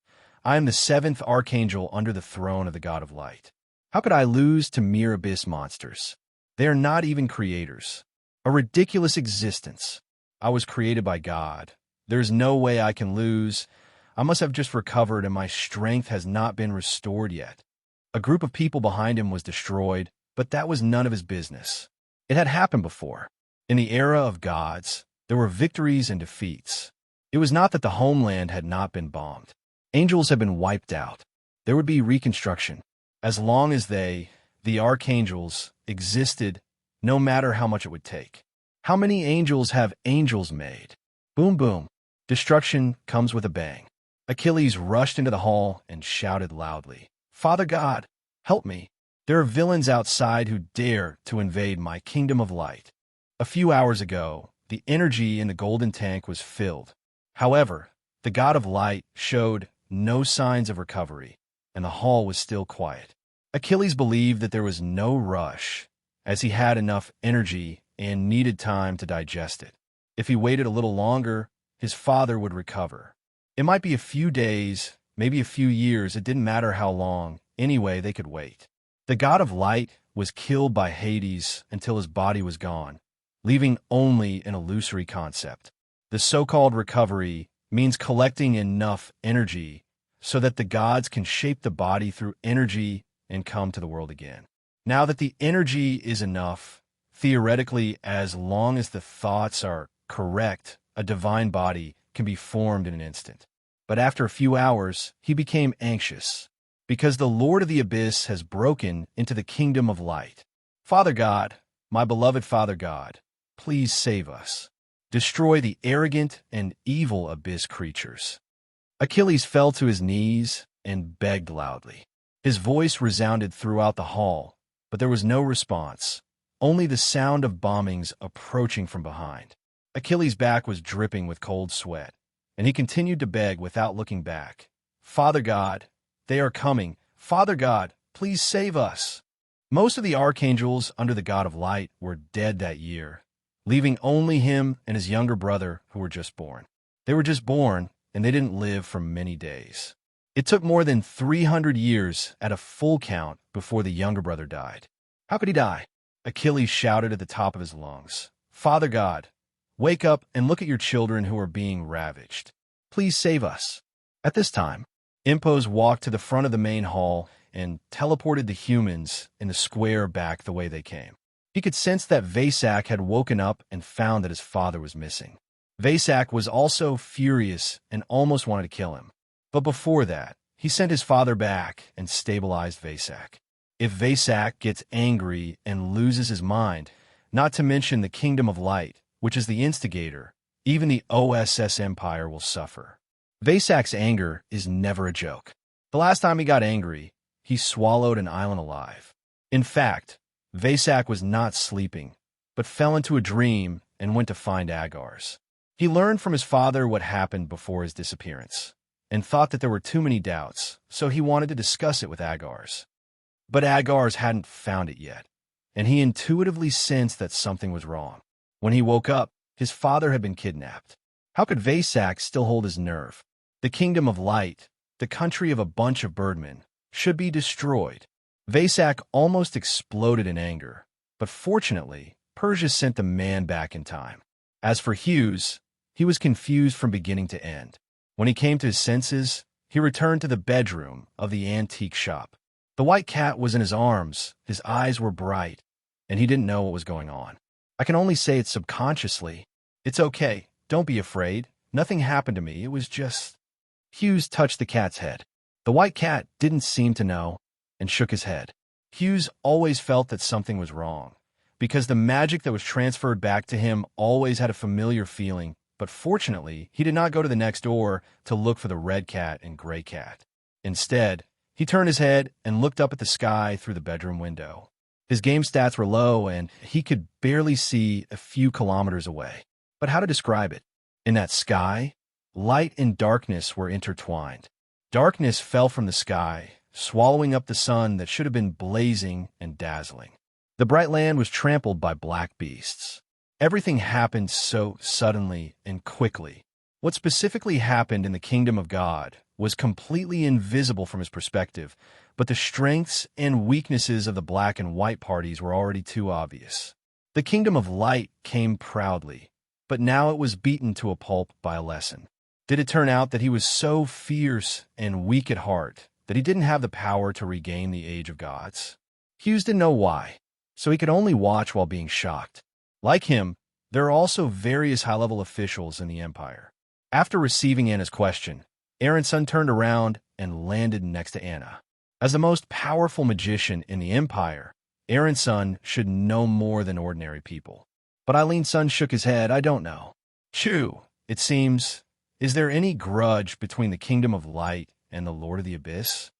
I am the seventh archangel under the throne of the God of Light. How could I lose to mere abyss monsters? They are not even creators. A ridiculous existence. I was created by God. There's no way I can lose. I must have just recovered and my strength has not been restored yet." A group of people behind him was destroyed, but that was none of his business. It had happened before. In the era of gods, there were victories and defeats. It was not that the homeland had not been bombed. Angels had been wiped out. There would be reconstruction. As long as they, the archangels, existed, no matter how much it would take. How many angels have angels made? Boom, boom. Destruction comes with a bang. Achilles rushed into the hall and shouted loudly, "Father God, help me. There are villains outside who dare to invade my kingdom of light." A few hours ago, the energy in the golden tank was filled. However, the God of Light showed no signs of recovery, and the hall was still quiet. Achilles believed that there was no rush, as he had enough energy and needed time to digest it. If he waited a little longer, his father would recover. It might be a few days, maybe a few years, it didn't matter how long. Anyway, they could wait. The God of Light was killed by Hades until his body was gone, leaving only an illusory concept. The so-called recovery means collecting enough energy so that the gods can shape the body through energy and come to the world again. Now that the energy is enough, theoretically, as long as the thoughts are correct, a divine body can be formed in an instant. But after a few hours, he became anxious, because the Lord of the Abyss has broken into the kingdom of light. Father God, my beloved Father God, please save us. Destroy the arrogant and evil abyss creatures. Achilles fell to his knees and begged loudly. His voice resounded throughout the hall, but there was no response, only the sound of bombings approaching from behind. Achilles' back was dripping with cold sweat, and he continued to beg without looking back. Father God, they are coming. Father God, please save us. Most of the archangels under the God of Light were dead that year, leaving only him and his younger brother who were just born. They were just born, and they didn't live for many days. It took more than 300 years at a full count before the younger brother died. How could he die? Achilles shouted at the top of his lungs. Father God, wake up and look at your children who are being ravaged. Please save us. At this time, Impos walked to the front of the main hall and teleported the humans in the square back the way they came. He could sense that Vesak had woken up and found that his father was missing. Vesak was also furious and almost wanted to kill him. But before that, he sent his father back and stabilized Vesak. If Vesak gets angry and loses his mind, not to mention the Kingdom of Light, which is the instigator, even the OSS Empire will suffer. Vesak's anger is never a joke. The last time he got angry, he swallowed an island alive. In fact, Vesak was not sleeping, but fell into a dream and went to find Agars. He learned from his father what happened before his disappearance, and thought that there were too many doubts, so he wanted to discuss it with Agars. But Agars hadn't found it yet, and he intuitively sensed that something was wrong. When he woke up, his father had been kidnapped. How could Vesak still hold his nerve? The Kingdom of Light, the country of a bunch of birdmen, should be destroyed. Vesak almost exploded in anger, but fortunately, Persia sent the man back in time. As for Hughes, he was confused from beginning to end. When he came to his senses, he returned to the bedroom of the antique shop. The white cat was in his arms, his eyes were bright, and he didn't know what was going on. I can only say it subconsciously. It's okay, don't be afraid. Nothing happened to me, it was just... Hughes touched the cat's head. The white cat didn't seem to know, and shook his head. Hughes always felt that something was wrong, because the magic that was transferred back to him always had a familiar feeling, but fortunately, he did not go to the next door to look for the red cat and gray cat. Instead, he turned his head and looked up at the sky through the bedroom window. His game stats were low, and he could barely see a few kilometers away. But how to describe it? In that sky, light and darkness were intertwined. Darkness fell from the sky, swallowing up the sun that should have been blazing and dazzling. The bright land was trampled by black beasts. Everything happened so suddenly and quickly. What specifically happened in the kingdom of God was completely invisible from his perspective, but the strengths and weaknesses of the black and white parties were already too obvious. The kingdom of light came proudly, but now it was beaten to a pulp by a lesson. Did it turn out that he was so fierce and weak at heart that he didn't have the power to regain the age of gods? Hughes didn't know why, so he could only watch while being shocked. Like him, there are also various high-level officials in the Empire. After receiving Anna's question, Aaron's son turned around and landed next to Anna. As the most powerful magician in the Empire, Aaron's son should know more than ordinary people. But Eileen's son shook his head. I don't know. Chew, it seems... Is there any grudge between the Kingdom of Light and the Lord of the Abyss?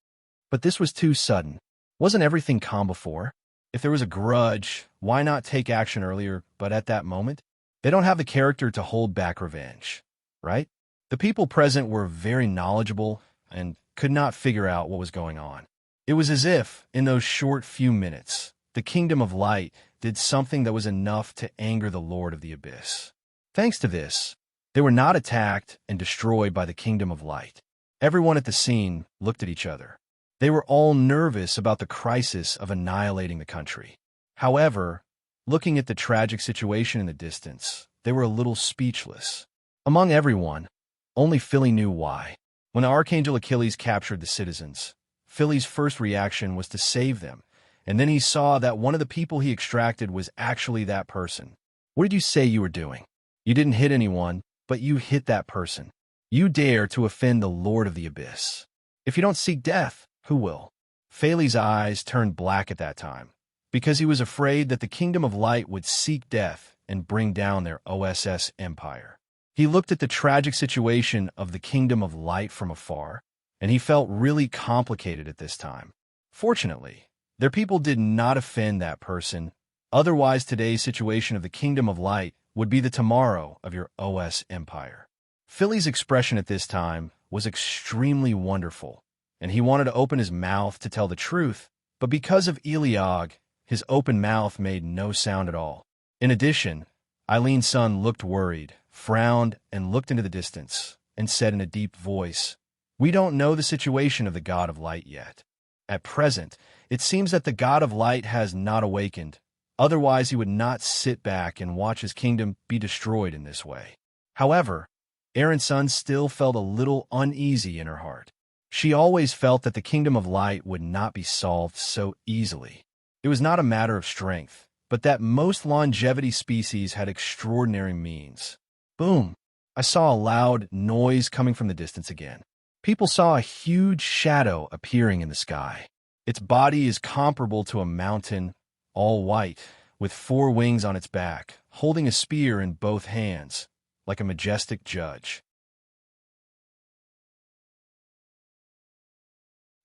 But this was too sudden. Wasn't everything calm before? If there was a grudge, why not take action earlier, but at that moment? They don't have the character to hold back revenge, right? The people present were very knowledgeable and could not figure out what was going on. It was as if, in those short few minutes, the Kingdom of Light did something that was enough to anger the Lord of the Abyss. Thanks to this, they were not attacked and destroyed by the Kingdom of Light. Everyone at the scene looked at each other. They were all nervous about the crisis of annihilating the country. However, looking at the tragic situation in the distance, they were a little speechless. Among everyone, only Philly knew why. When the Archangel Achilles captured the citizens, Philly's first reaction was to save them, and then he saw that one of the people he extracted was actually that person. What did you say you were doing? You didn't hit anyone, but you hit that person. You dare to offend the Lord of the Abyss. If you don't seek death, who will? Philly's eyes turned black at that time, because he was afraid that the Kingdom of Light would seek death and bring down their OSS empire. He looked at the tragic situation of the Kingdom of Light from afar, and he felt really complicated at this time. Fortunately, their people did not offend that person. Otherwise, today's situation of the Kingdom of Light would be the tomorrow of your OS empire. Philly's expression at this time was extremely wonderful, and he wanted to open his mouth to tell the truth, but because of Eligor, his open mouth made no sound at all. In addition, Eileen's son looked worried, frowned, and looked into the distance, and said in a deep voice, "We don't know the situation of the God of Light yet. At present, it seems that the God of Light has not awakened. Otherwise, he would not sit back and watch his kingdom be destroyed in this way." However, Aaron's son still felt a little uneasy in her heart. She always felt that the Kingdom of Light would not be solved so easily. It was not a matter of strength, but that most longevity species had extraordinary means. Boom! I saw a loud noise coming from the distance again. People saw a huge shadow appearing in the sky. Its body is comparable to a mountain, all white, with 4 wings on its back, holding a spear in both hands, like a majestic judge.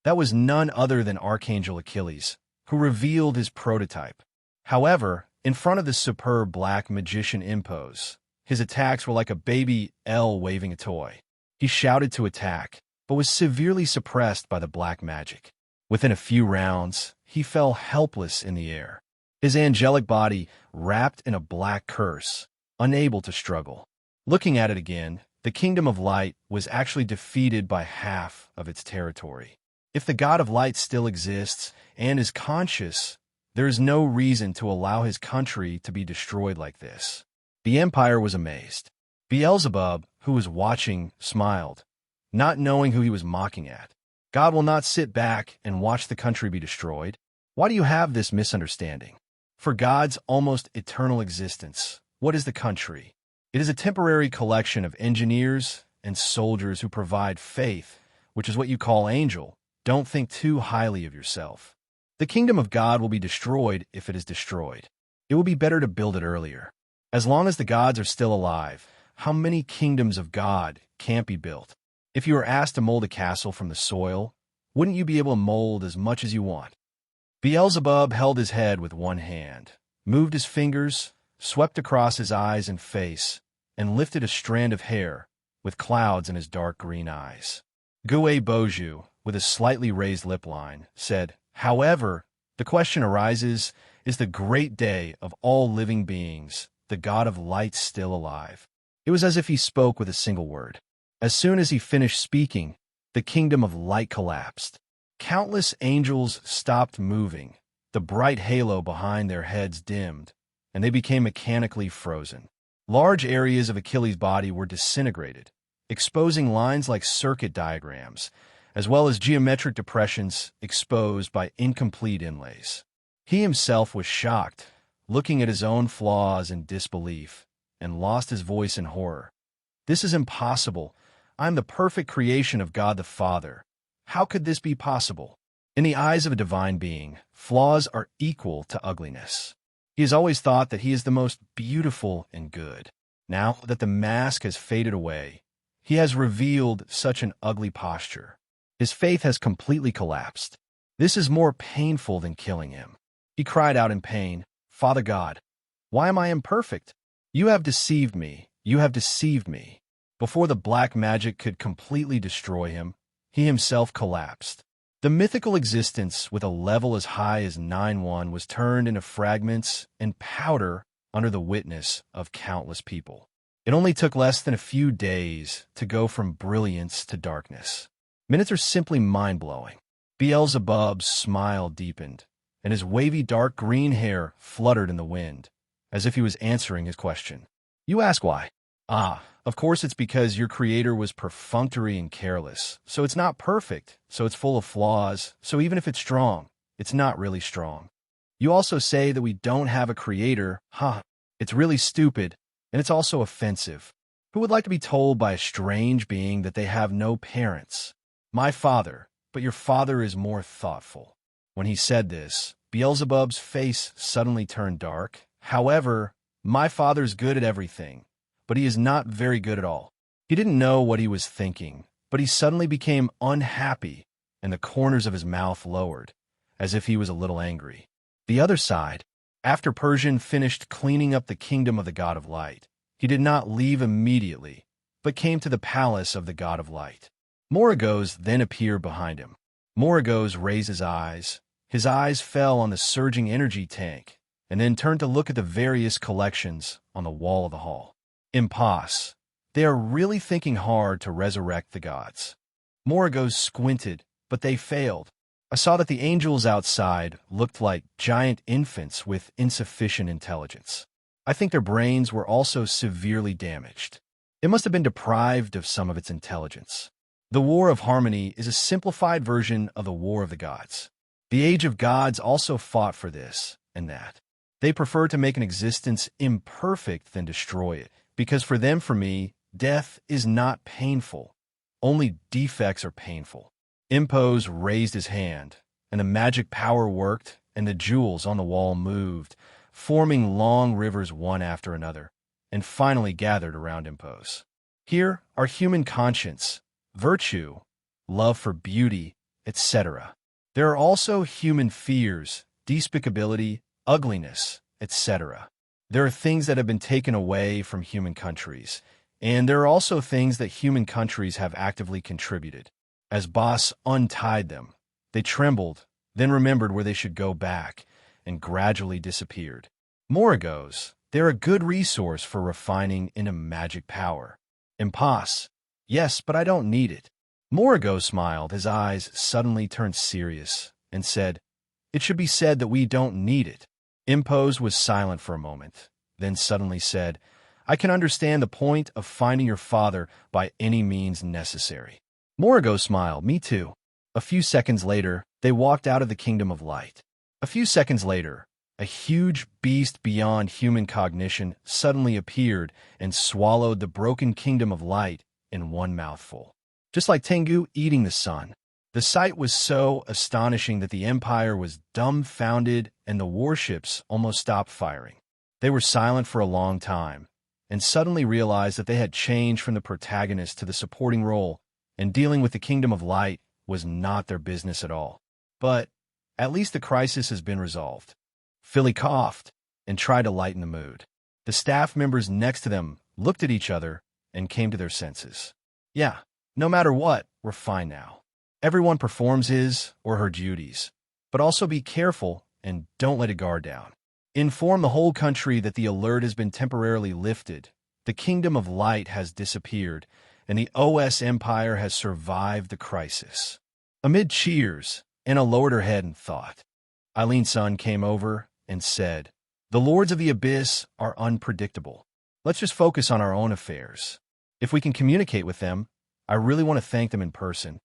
That was none other than Archangel Achilles, who revealed his prototype. However, in front of the superb black magician impose, his attacks were like a baby L waving a toy. He shouted to attack, but was severely suppressed by the black magic. Within a few rounds, he fell helpless in the air, his angelic body wrapped in a black curse, unable to struggle. Looking at it again, the Kingdom of Light was actually defeated by half of its territory. If the God of Light still exists and is conscious, there is no reason to allow his country to be destroyed like this. The empire was amazed. Beelzebub, who was watching, smiled, not knowing who he was mocking at. God will not sit back and watch the country be destroyed. Why do you have this misunderstanding? For God's almost eternal existence, what is the country? It is a temporary collection of engineers and soldiers who provide faith, which is what you call angel. Don't think too highly of yourself. The kingdom of God will be destroyed if it is destroyed. It will be better to build it earlier. As long as the gods are still alive, how many kingdoms of God can't be built? If you were asked to mold a castle from the soil, wouldn't you be able to mold as much as you want? Beelzebub held his head with one hand, moved his fingers, swept across his eyes and face, and lifted a strand of hair with clouds in his dark green eyes. Gue Boju, with a slightly raised lip line, said, "However, the question arises, is the great day of all living beings, the God of light, still alive?" It was as if he spoke with a single word. As soon as he finished speaking, the kingdom of light collapsed. Countless angels stopped moving, the bright halo behind their heads dimmed, and they became mechanically frozen. Large areas of Achilles' body were disintegrated, exposing lines like circuit diagrams, as well as geometric depressions exposed by incomplete inlays. He himself was shocked, looking at his own flaws in disbelief, and lost his voice in horror. "This is impossible. I am the perfect creation of God the Father. How could this be possible?" In the eyes of a divine being, flaws are equal to ugliness. He has always thought that he is the most beautiful and good. Now that the mask has faded away, he has revealed such an ugly posture. His faith has completely collapsed. This is more painful than killing him. He cried out in pain, "Father God, why am I imperfect? You have deceived me. You have deceived me." Before the black magic could completely destroy him, he himself collapsed. The mythical existence with a level as high as 9-1 was turned into fragments and powder under the witness of countless people. It only took less than a few days to go from brilliance to darkness. Minutes are simply mind-blowing. Beelzebub's smile deepened, and his wavy dark green hair fluttered in the wind, as if he was answering his question. "You ask why? Of course it's because your creator was perfunctory and careless. So it's not perfect, so it's full of flaws, so even if it's strong, it's not really strong. You also say that we don't have a creator. It's really stupid, and it's also offensive. Who would like to be told by a strange being that they have no parents? My father, but your father is more thoughtful." When he said this, Beelzebub's face suddenly turned dark. "However, my father's good at everything, but he is not very good at all." He didn't know what he was thinking, but he suddenly became unhappy, and the corners of his mouth lowered, as if he was a little angry. The other side, after Persian finished cleaning up the kingdom of the God of Light, he did not leave immediately, but came to the palace of the God of Light. Moragos then appeared behind him. Moragos raised his eyes. His eyes fell on the surging energy tank, and then turned to look at the various collections on the wall of the hall. Impasse. They are really thinking hard to resurrect the gods. Moragos squinted, but they failed. I saw that the angels outside looked like giant infants with insufficient intelligence. I think their brains were also severely damaged. It must have been deprived of some of its intelligence. The War of Harmony is a simplified version of the War of the Gods. The Age of Gods also fought for this and that. They prefer to make an existence imperfect than destroy it, because for them, for me, death is not painful. Only defects are painful. Impose raised his hand, and the magic power worked, and the jewels on the wall moved, forming long rivers one after another, and finally gathered around Impose. Here are human conscience, virtue, love for beauty, etc. There are also human fears, despicability, ugliness, etc. There are things that have been taken away from human countries, and there are also things that human countries have actively contributed. As Boss untied them, they trembled, then remembered where they should go back, and gradually disappeared. Moragos, they're a good resource for refining into magic power. Impasse, yes, but I don't need it. Moragos smiled, his eyes suddenly turned serious, and said, "It should be said that we don't need it." Impose was silent for a moment, then suddenly said, I can understand the point of finding your father by any means necessary. Morrigo smiled. Me too. A few seconds later, they walked out of the Kingdom of Light. A few seconds later, a huge beast beyond human cognition suddenly appeared and swallowed the broken Kingdom of Light in one mouthful. Just like Tengu eating the sun. The sight was so astonishing that the Empire was dumbfounded and the warships almost stopped firing. They were silent for a long time, and suddenly realized that they had changed from the protagonist to the supporting role, and dealing with the Kingdom of Light was not their business at all. But at least the crisis has been resolved. Philly coughed and tried to lighten the mood. The staff members next to them looked at each other and came to their senses. Yeah, no matter what, we're fine now. Everyone performs his or her duties, but also be careful and don't let it guard down. Inform the whole country that the alert has been temporarily lifted, the Kingdom of Light has disappeared, and the OS Empire has survived the crisis. Amid cheers, Anna lowered her head in thought. Eileen's son came over and said, "The Lords of the Abyss are unpredictable. Let's just focus on our own affairs. If we can communicate with them, I really want to thank them in person."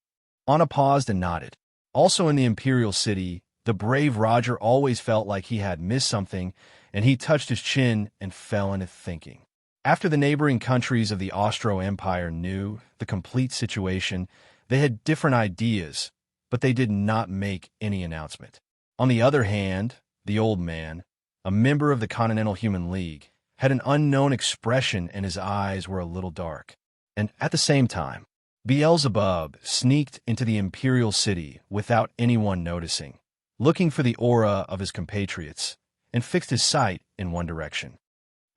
Anna paused and nodded. Also in the Imperial City, the brave Roger always felt like he had missed something, and he touched his chin and fell into thinking. After the neighboring countries of the Austro Empire knew the complete situation, they had different ideas, but they did not make any announcement. On the other hand, the old man, a member of the Continental Human League, had an unknown expression and his eyes were a little dark. And at the same time, Beelzebub sneaked into the Imperial City without anyone noticing, looking for the aura of his compatriots, and fixed his sight in one direction.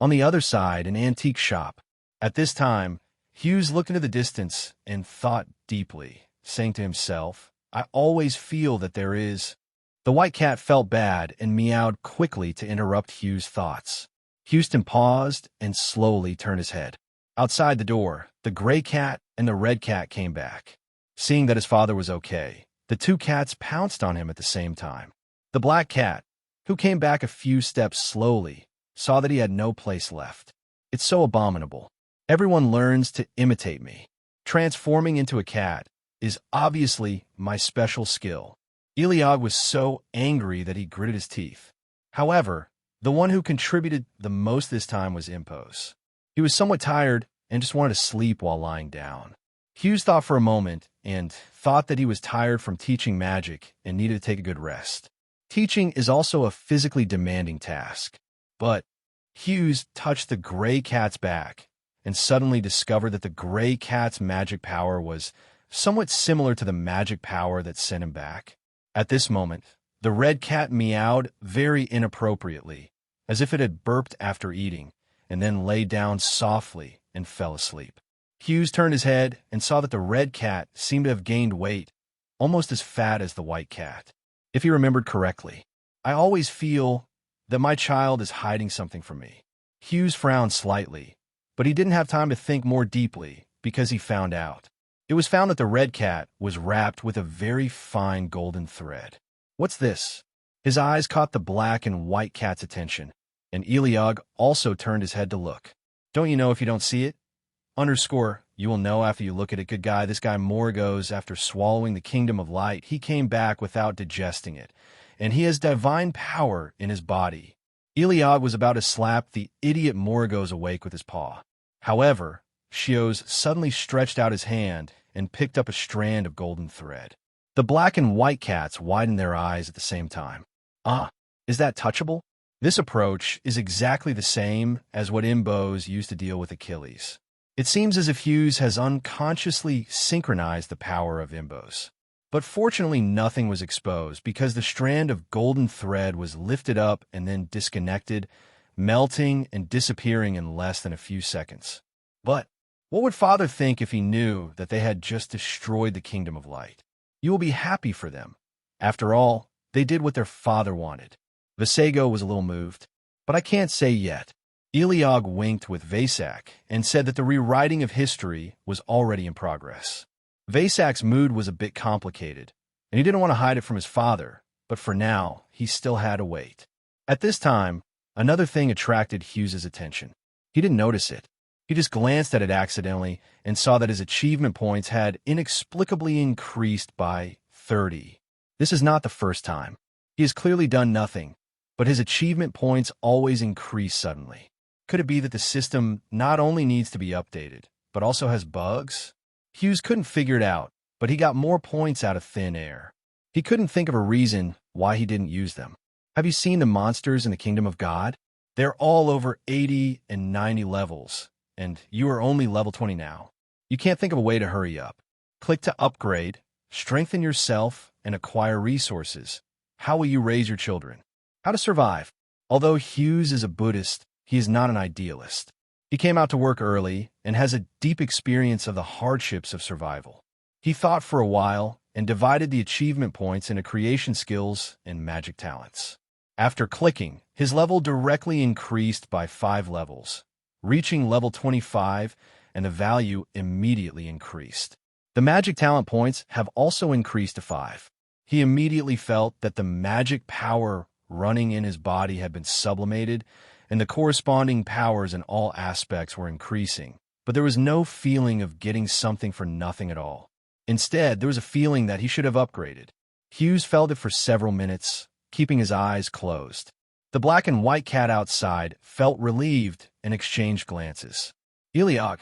On the other side, an antique shop. At this time, Hughes looked into the distance and thought deeply, saying to himself, "I always feel that there is—" The white cat felt bad and meowed quickly to interrupt Hughes' thoughts. Houston paused and slowly turned his head. Outside the door, the gray cat and the red cat came back. Seeing that his father was okay, the two cats pounced on him at the same time. The black cat, who came back a few steps slowly, saw that he had no place left. It's so abominable. Everyone learns to imitate me. Transforming into a cat is obviously my special skill. Eligor was so angry that he gritted his teeth. However, the one who contributed the most this time was Impos. He was somewhat tired and just wanted to sleep while lying down. Hughes thought for a moment and thought that he was tired from teaching magic and needed to take a good rest. Teaching is also a physically demanding task. But Hughes touched the gray cat's back and suddenly discovered that the gray cat's magic power was somewhat similar to the magic power that sent him back. At this moment, the red cat meowed very inappropriately, as if it had burped after eating, and then lay down softly and fell asleep. Hughes turned his head and saw that the red cat seemed to have gained weight, almost as fat as the white cat. If he remembered correctly, "I always feel that my child is hiding something from me." Hughes frowned slightly, but he didn't have time to think more deeply because he found out. It was found that the red cat was wrapped with a very fine golden thread. "What's this?" His eyes caught the black and white cat's attention, and Eligor also turned his head to look. "Don't you know if you don't see it? You will know after you look at it, good guy. This guy Morgos, after swallowing the Kingdom of Light, he came back without digesting it, and he has divine power in his body." Eligor was about to slap the idiot Morgos awake with his paw. However, Shios suddenly stretched out his hand and picked up a strand of golden thread. The black and white cats widened their eyes at the same time. "Ah, is that touchable?" This approach is exactly the same as what Imbos used to deal with Achilles. It seems as if Hughes has unconsciously synchronized the power of Imbos. But fortunately nothing was exposed because the strand of golden thread was lifted up and then disconnected, melting and disappearing in less than a few seconds. But what would Father think if he knew that they had just destroyed the Kingdom of Light? You will be happy for them. After all, they did what their father wanted. Vasego was a little moved, but I can't say yet. Eligor winked with Vasak and said that the rewriting of history was already in progress. Vasak's mood was a bit complicated, and he didn't want to hide it from his father, but for now, he still had to wait. At this time, another thing attracted Hughes's attention. He didn't notice it. He just glanced at it accidentally and saw that his achievement points had inexplicably increased by 30. This is not the first time. He has clearly done nothing, but his achievement points always increase suddenly. Could it be that the system not only needs to be updated, but also has bugs? Hughes couldn't figure it out, but he got more points out of thin air. He couldn't think of a reason why he didn't use them. Have you seen the monsters in the Kingdom of God? They're all over 80 and 90 levels, and you are only level 20 now. You can't think of a way to hurry up. Click to upgrade, strengthen yourself, and acquire resources. How will you raise your children? How to survive. Although Hughes is a Buddhist, he is not an idealist. He came out to work early and has a deep experience of the hardships of survival. He thought for a while and divided the achievement points into creation skills and magic talents. After clicking, his level directly increased by 5 levels, reaching level 25, and the value immediately increased. The magic talent points have also increased to 5. He immediately felt that the magic power running in his body had been sublimated, and the corresponding powers in all aspects were increasing. But there was no feeling of getting something for nothing at all. Instead, there was a feeling that he should have upgraded. Hughes felt it for several minutes, keeping his eyes closed. The black and white cat outside felt relieved and exchanged glances. Eligor,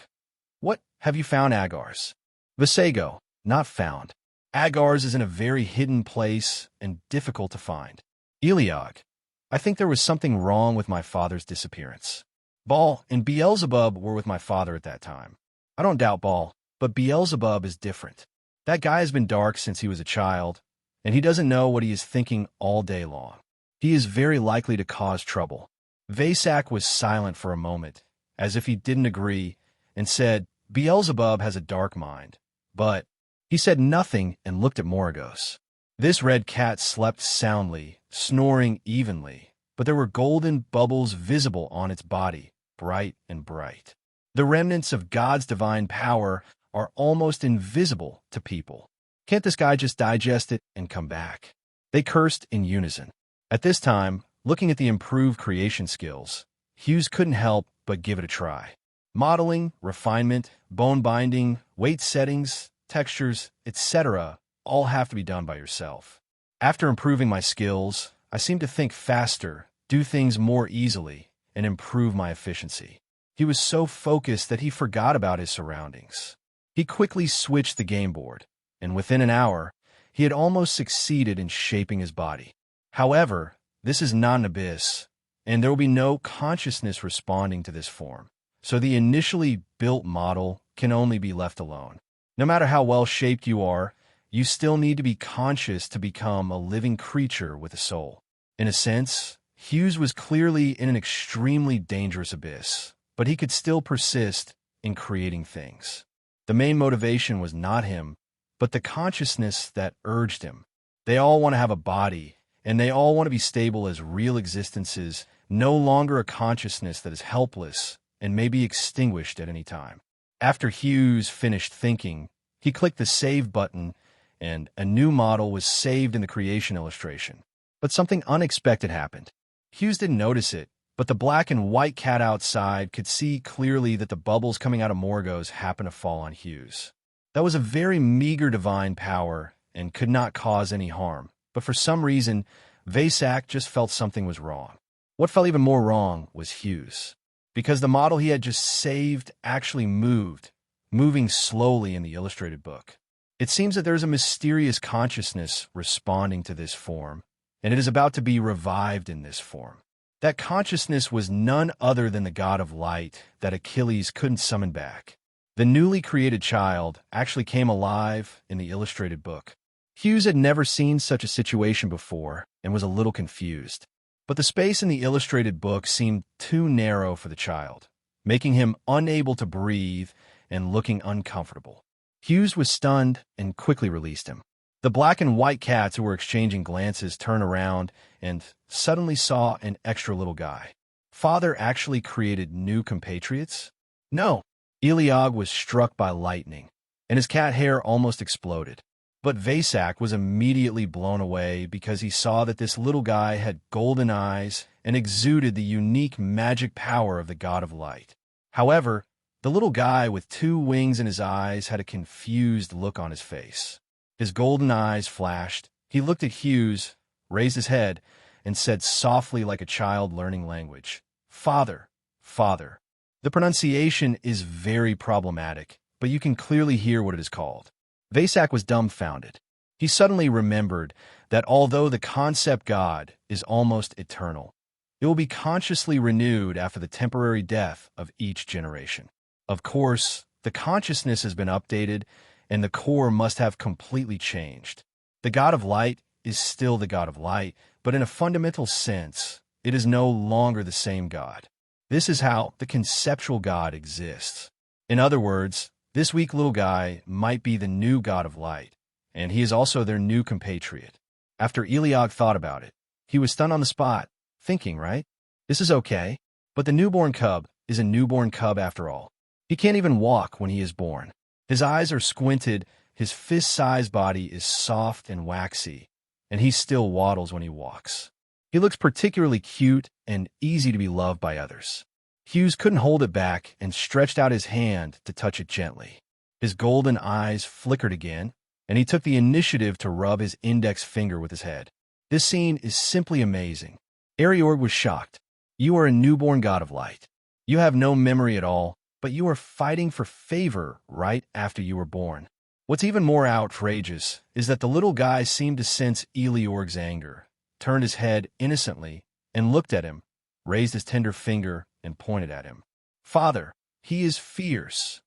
what have you found, Agars? Visego, not found. Agars is in a very hidden place and difficult to find. Eligor, I think there was something wrong with my father's disappearance. Baal and Beelzebub were with my father at that time. I don't doubt Baal, but Beelzebub is different. That guy has been dark since he was a child, and he doesn't know what he is thinking all day long. He is very likely to cause trouble. Vasak was silent for a moment, as if he didn't agree, and said, Beelzebub has a dark mind. But he said nothing and looked at Moragos. This red cat slept soundly, snoring evenly, but there were golden bubbles visible on its body, bright and bright. The remnants of God's divine power are almost invisible to people. Can't this guy just digest it and come back? They cursed in unison. At this time, looking at the improved creation skills, Hughes couldn't help but give it a try. Modeling, refinement, bone binding, weight settings, textures, etc. all have to be done by yourself. After improving my skills, I seem to think faster, do things more easily, and improve my efficiency. He was so focused that he forgot about his surroundings. He quickly switched the game board, and within an hour, he had almost succeeded in shaping his body. However, this is not an abyss, and there will be no consciousness responding to this form, so the initially built model can only be left alone. No matter how well shaped you are, you still need to be conscious to become a living creature with a soul. In a sense, Hughes was clearly in an extremely dangerous abyss, but he could still persist in creating things. The main motivation was not him, but the consciousness that urged him. They all want to have a body, and they all want to be stable as real existences, no longer a consciousness that is helpless and may be extinguished at any time. After Hughes finished thinking, he clicked the Save button, and a new model was saved in the creation illustration. But something unexpected happened. Hughes didn't notice it, but the black and white cat outside could see clearly that the bubbles coming out of Moragos happened to fall on Hughes. That was a very meager divine power and could not cause any harm, but for some reason, Vasak just felt something was wrong. What felt even more wrong was Hughes, because the model he had just saved actually moved, moving slowly in the illustrated book. It seems that there is a mysterious consciousness responding to this form, and it is about to be revived in this form. That consciousness was none other than the god of light that Achilles couldn't summon back. The newly created child actually came alive in the illustrated book. Hughes had never seen such a situation before and was a little confused. But the space in the illustrated book seemed too narrow for the child, making him unable to breathe and looking uncomfortable. Hughes was stunned and quickly released him. The black and white cats who were exchanging glances turned around and suddenly saw an extra little guy. Father actually created new compatriots? No. Eligor was struck by lightning, and his cat hair almost exploded. But Vasak was immediately blown away because he saw that this little guy had golden eyes and exuded the unique magic power of the god of light. However, the little guy with two wings in his eyes had a confused look on his face. His golden eyes flashed. He looked at Hughes, raised his head, and said softly like a child learning language, "Father, Father." The pronunciation is very problematic, but you can clearly hear what it is called. Vasak was dumbfounded. He suddenly remembered that although the concept God is almost eternal, it will be consciously renewed after the temporary death of each generation. Of course, the consciousness has been updated, and the core must have completely changed. The God of light is still the God of light, but in a fundamental sense, it is no longer the same God. This is how the conceptual God exists. In other words, this weak little guy might be the new God of light, and he is also their new compatriot. After Eligor thought about it, he was stunned on the spot, thinking, right? This is okay, but the newborn cub is a newborn cub after all. He can't even walk when he is born. His eyes are squinted, his fist-sized body is soft and waxy, and he still waddles when he walks. He looks particularly cute and easy to be loved by others. Hughes couldn't hold it back and stretched out his hand to touch it gently. His golden eyes flickered again, and he took the initiative to rub his index finger with his head. This scene is simply amazing. Eligor was shocked. You are a newborn God of light. You have no memory at all, but you are fighting for favor right after you were born. What's even more outrageous is that the little guy seemed to sense Eligor's anger, turned his head innocently, and looked at him, raised his tender finger, and pointed at him. "Father, he is fierce."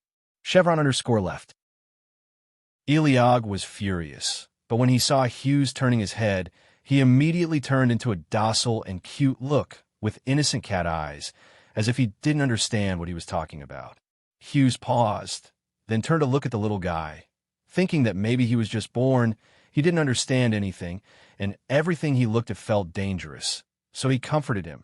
Chevron_left. Eligor was furious, but when he saw Hughes turning his head, he immediately turned into a docile and cute look with innocent cat eyes, as if he didn't understand what he was talking about. Hughes paused, then turned to look at the little guy, thinking that maybe he was just born, he didn't understand anything, and everything he looked at felt dangerous. So he comforted him.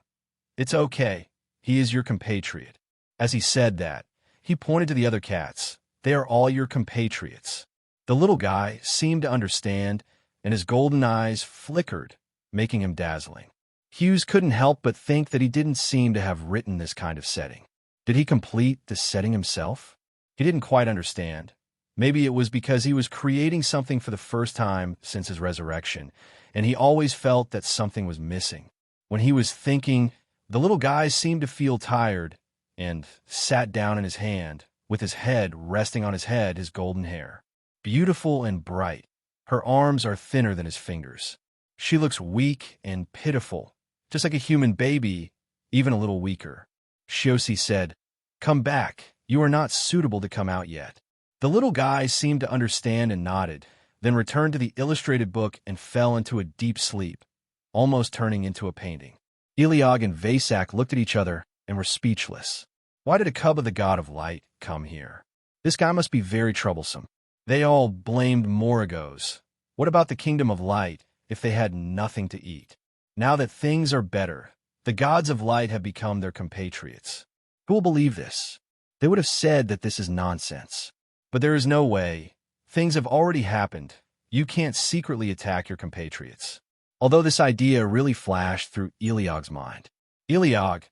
"It's okay. He is your compatriot." As he said that, he pointed to the other cats. "They are all your compatriots." The little guy seemed to understand, and his golden eyes flickered, making him dazzling. Hughes couldn't help but think that he didn't seem to have written this kind of setting. Did he complete the setting himself? He didn't quite understand. Maybe it was because he was creating something for the first time since his resurrection, and he always felt that something was missing. When he was thinking, the little guy seemed to feel tired and sat down in his hand, with his head resting on his head, his golden hair. Beautiful and bright, her arms are thinner than his fingers. She looks weak and pitiful, just like a human baby, even a little weaker. Shosi said, "Come back. You are not suitable to come out yet." The little guy seemed to understand and nodded, then returned to the illustrated book and fell into a deep sleep, almost turning into a painting. Eligor and Vasak looked at each other and were speechless. Why did a cub of the God of Light come here? This guy must be very troublesome. They all blamed Moragos. What about the Kingdom of Light if they had nothing to eat? Now that things are better, the gods of light have become their compatriots. Who will believe this? They would have said that this is nonsense. But there is no way. Things have already happened. You can't secretly attack your compatriots. Although this idea really flashed through Eligor's mind. Eligor,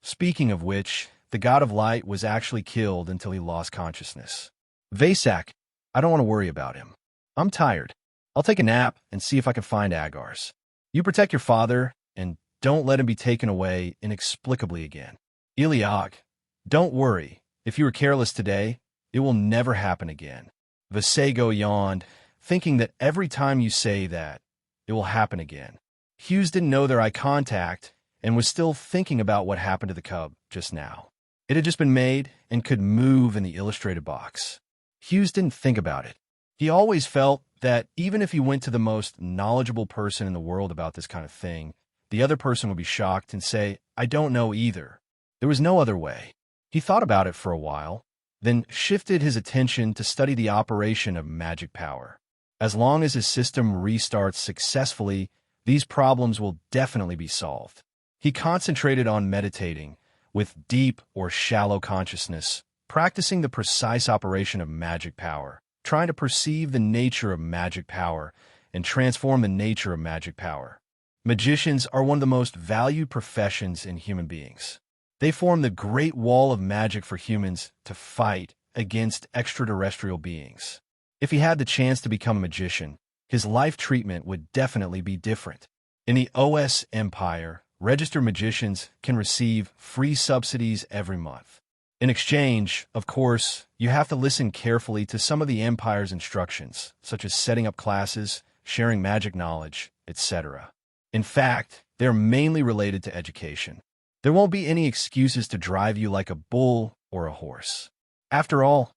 speaking of which, the God of Light was actually killed until he lost consciousness. Vasak, I don't want to worry about him. I'm tired. I'll take a nap and see if I can find Agars. You protect your father and don't let him be taken away inexplicably again. Eligor, don't worry. If you were careless today, it will never happen again. Vasego yawned, thinking that every time you say that, it will happen again. Hughes didn't know their eye contact and was still thinking about what happened to the cub just now. It had just been made and could move in the illustrated box. Hughes didn't think about it. He always felt that even if he went to the most knowledgeable person in the world about this kind of thing, the other person would be shocked and say, "I don't know either." There was no other way. He thought about it for a while, then shifted his attention to study the operation of magic power. As long as his system restarts successfully, these problems will definitely be solved. He concentrated on meditating, with deep or shallow consciousness, practicing the precise operation of magic power, trying to perceive the nature of magic power and transform the nature of magic power. Magicians are one of the most valued professions in human beings. They formed the Great Wall of Magic for humans to fight against extraterrestrial beings. If he had the chance to become a magician, his life treatment would definitely be different. In the OS Empire, registered magicians can receive free subsidies every month. In exchange, of course, you have to listen carefully to some of the Empire's instructions, such as setting up classes, sharing magic knowledge, etc. In fact, they're mainly related to education. There won't be any excuses to drive you like a bull or a horse. After all,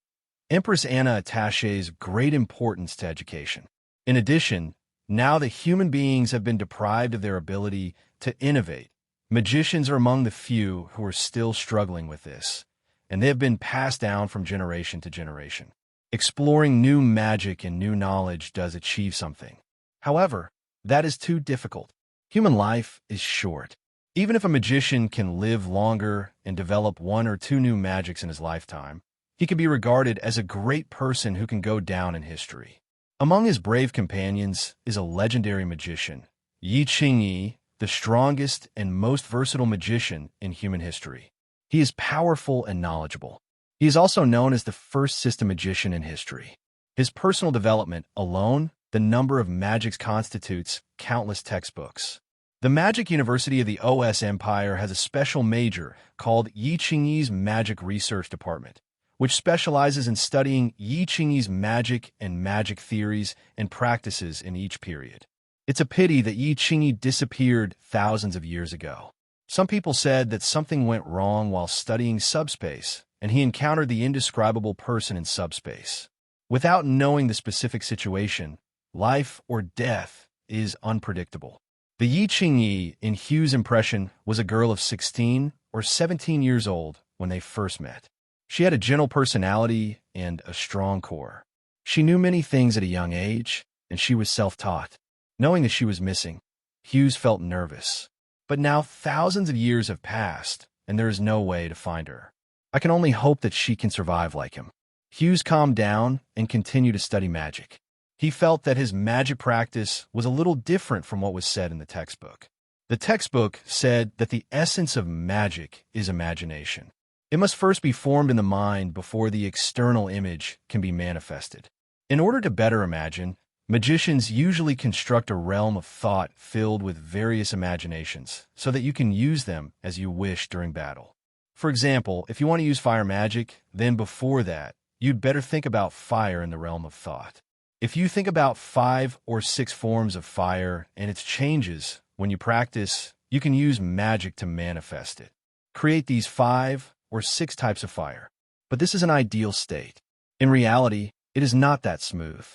Empress Anna attaches great importance to education. In addition, now that human beings have been deprived of their ability to innovate, magicians are among the few who are still struggling with this, and they have been passed down from generation to generation. Exploring new magic and new knowledge does achieve something. However, that is too difficult. Human life is short. Even if a magician can live longer and develop one or two new magics in his lifetime, he can be regarded as a great person who can go down in history. Among his brave companions is a legendary magician, Yi Qingyi, the strongest and most versatile magician in human history. He is powerful and knowledgeable. He is also known as the first system magician in history. His personal development alone, the number of magics constitutes countless textbooks. The Magic University of the OS Empire has a special major called Yi Qingyi's Magic Research Department, which specializes in studying Yi Qingyi's magic and magic theories and practices in each period. It's a pity that Yi Qingyi disappeared thousands of years ago. Some people said that something went wrong while studying subspace, and he encountered the indescribable person in subspace. Without knowing the specific situation, life or death is unpredictable. The Yi Qingyi, in Hugh's impression, was a girl of 16 or 17 years old when they first met. She had a gentle personality and a strong core. She knew many things at a young age, and she was self-taught. Knowing that she was missing, Hughes felt nervous. But now thousands of years have passed, and there is no way to find her. I can only hope that she can survive like him. Hughes calmed down and continued to study magic. He felt that his magic practice was a little different from what was said in the textbook. The textbook said that the essence of magic is imagination. It must first be formed in the mind before the external image can be manifested. In order to better imagine, magicians usually construct a realm of thought filled with various imaginations so that you can use them as you wish during battle. For example, if you want to use fire magic, then before that, you'd better think about fire in the realm of thought. If you think about 5 or 6 forms of fire and its changes when you practice, you can use magic to manifest it. Create these 5 or 6 types of fire. But this is an ideal state. In reality, it is not that smooth.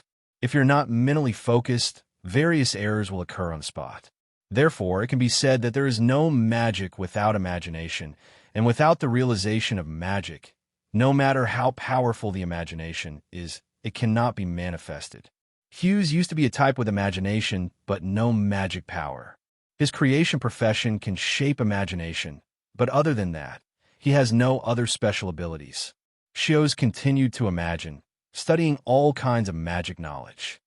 If you're not mentally focused, various errors will occur on the spot. Therefore, it can be said that there is no magic without imagination, and without the realization of magic, no matter how powerful the imagination is, it cannot be manifested. Hughes used to be a type with imagination, but no magic power. His creation profession can shape imagination, but other than that, he has no other special abilities. Hughes continued to imagine, studying all kinds of magic knowledge.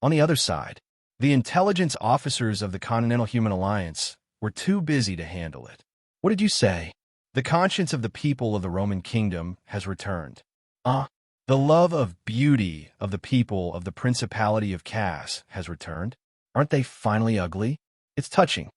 On the other side, the intelligence officers of the Continental Human Alliance were too busy to handle it. What did you say? The conscience of the people of the Roman kingdom has returned. The love of beauty of the people of the Principality of Cass has returned. Aren't they finally ugly? It's touching.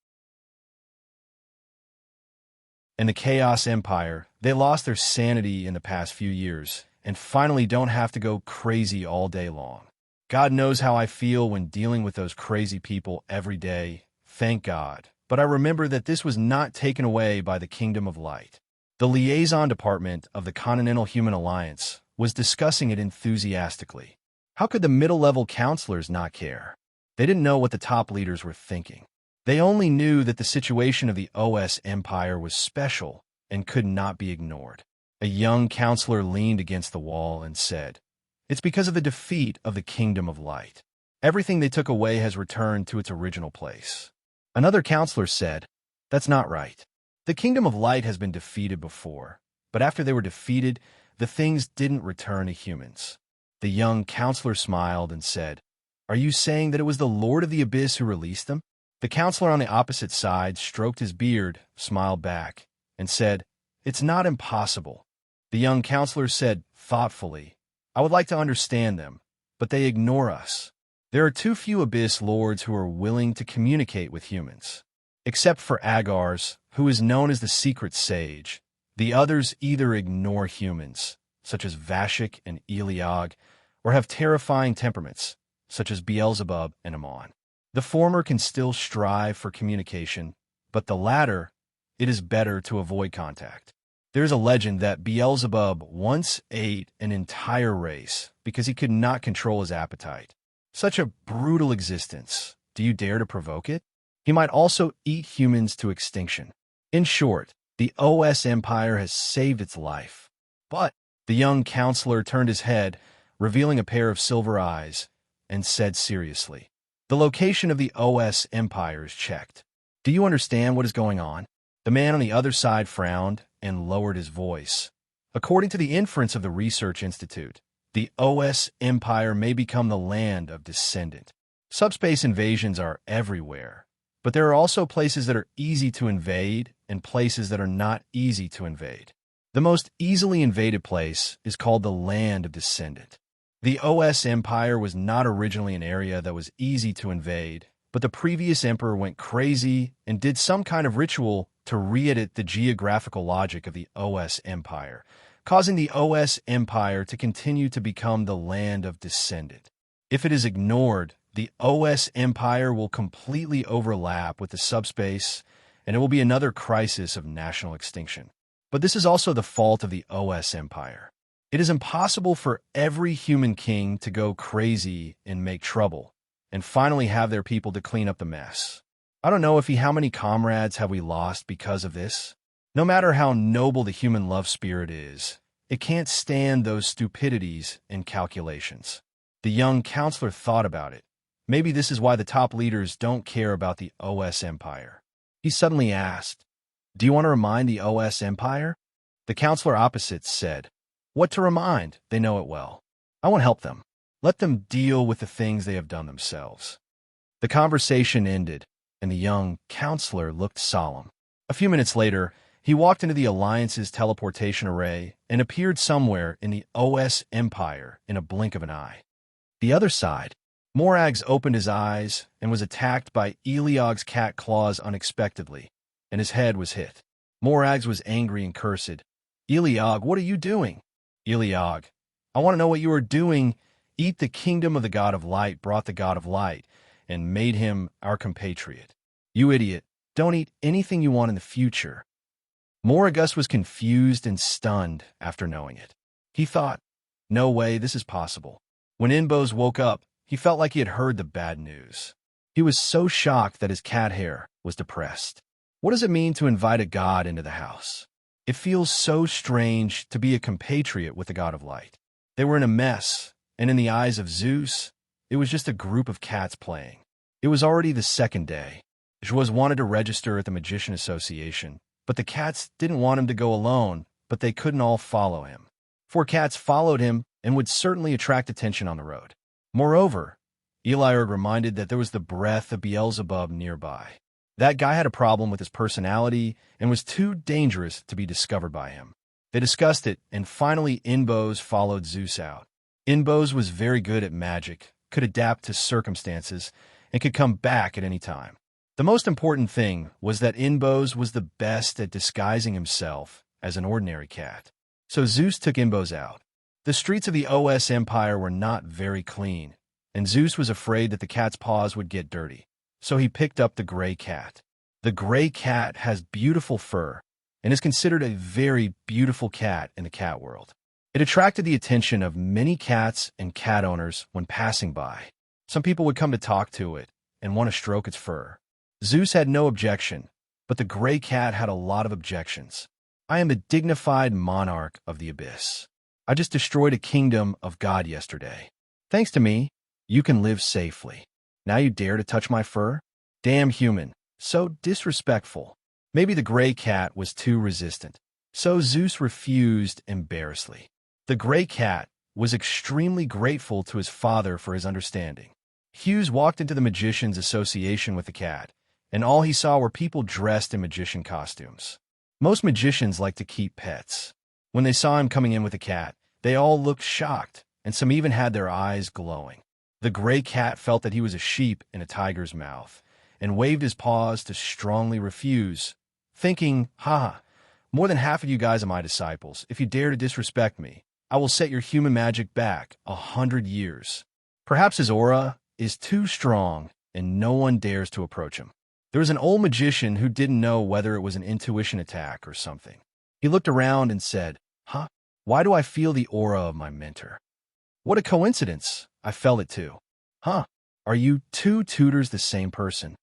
In the Chaos Empire, they lost their sanity in the past few years and finally don't have to go crazy all day long. God knows how I feel when dealing with those crazy people every day, thank God. But I remember that this was not taken away by the Kingdom of Light. The Liaison Department of the Continental Human Alliance was discussing it enthusiastically. How could the middle-level counselors not care? They didn't know what the top leaders were thinking. They only knew that the situation of the OS Empire was special and could not be ignored. A young counselor leaned against the wall and said, "It's because of the defeat of the Kingdom of Light. Everything they took away has returned to its original place." Another counselor said, "That's not right. The Kingdom of Light has been defeated before, but after they were defeated, the things didn't return to humans." The young counselor smiled and said, "Are you saying that it was the Lord of the Abyss who released them?" The counselor on the opposite side stroked his beard, smiled back, and said, It's not impossible. The young counselor said thoughtfully, I would like to understand them, but they ignore us. There are too few Abyss Lords who are willing to communicate with humans. Except for Agars, who is known as the Secret Sage, the others either ignore humans, such as Vashik and Eligor, or have terrifying temperaments, such as Beelzebub and Amon. The former can still strive for communication, but the latter, it is better to avoid contact. There is a legend that Beelzebub once ate an entire race because he could not control his appetite. Such a brutal existence. Do you dare to provoke it? He might also eat humans to extinction. In short, the OS Empire has saved its life. But the young counselor turned his head, revealing a pair of silver eyes, and said seriously, the location of the OS Empire is checked. Do you understand what is going on? The man on the other side frowned and lowered his voice. According to the inference of the Research Institute, the OS Empire may become the land of descendant. Subspace invasions are everywhere, but there are also places that are easy to invade and places that are not easy to invade. The most easily invaded place is called the land of descendant. The OS Empire was not originally an area that was easy to invade, but the previous emperor went crazy and did some kind of ritual to re-edit the geographical logic of the OS Empire, causing the OS Empire to continue to become the land of descendant. If it is ignored, the OS Empire will completely overlap with the subspace, and it will be another crisis of national extinction. But this is also the fault of the OS Empire. It is impossible for every human king to go crazy and make trouble, and finally have their people to clean up the mess. I don't know how many comrades have we lost because of this. No matter how noble the human love spirit is, it can't stand those stupidities and calculations. The young counselor thought about it. Maybe this is why the top leaders don't care about the OS Empire. He suddenly asked, do you want to remind the OS Empire? The counselor opposite said, what to remind? They know it well. I won't help them. Let them deal with the things they have done themselves. The conversation ended, and the young counselor looked solemn. A few minutes later, he walked into the Alliance's teleportation array and appeared somewhere in the OS Empire in a blink of an eye. The other side, Morags opened his eyes and was attacked by Eliog's cat claws unexpectedly, and his head was hit. Morags was angry and cursed. Eliog, what are you doing? Eliog, I want to know what you are doing. Eat the kingdom of the God of Light brought the God of Light and made him our compatriot. You idiot, don't eat anything you want in the future. Moragus was confused and stunned after knowing it. He thought, no way, this is possible. When Inbos woke up, he felt like he had heard the bad news. He was so shocked that his cat hair was depressed. What does it mean to invite a god into the house? It feels so strange to be a compatriot with the God of Light. They were in a mess, and in the eyes of Zeus, it was just a group of cats playing. It was already the second day. Joaz wanted to register at the Magician Association, but the cats didn't want him to go alone, but they couldn't all follow him. 4 cats followed him and would certainly attract attention on the road. Moreover, Eligor reminded that there was the breath of Beelzebub nearby. That guy had a problem with his personality and was too dangerous to be discovered by him. They discussed it, and finally Inbos followed Zeus out. Inbos was very good at magic, could adapt to circumstances, and could come back at any time. The most important thing was that Inbos was the best at disguising himself as an ordinary cat. So Zeus took Inbos out. The streets of the OS Empire were not very clean, and Zeus was afraid that the cat's paws would get dirty. So he picked up the gray cat. The gray cat has beautiful fur and is considered a very beautiful cat in the cat world. It attracted the attention of many cats and cat owners when passing by. Some people would come to talk to it and want to stroke its fur. Zeus had no objection, but the gray cat had a lot of objections. I am a dignified monarch of the abyss. I just destroyed a kingdom of God yesterday. Thanks to me, you can live safely. Now you dare to touch my fur? Damn human, so disrespectful. Maybe the gray cat was too resistant, so Zeus refused embarrassedly. The gray cat was extremely grateful to his father for his understanding. Hughes walked into the Magician's Association with the cat, and all he saw were people dressed in magician costumes. Most magicians like to keep pets. When they saw him coming in with a cat, they all looked shocked, and some even had their eyes glowing. The gray cat felt that he was a sheep in a tiger's mouth, and waved his paws to strongly refuse, thinking, more than half of you guys are my disciples. If you dare to disrespect me, I will set your human magic back 100 years. Perhaps his aura is too strong, and no one dares to approach him. There was an old magician who didn't know whether it was an intuition attack or something. He looked around and said, why do I feel the aura of my mentor? What a coincidence. I felt it too. Are you two tutors the same person?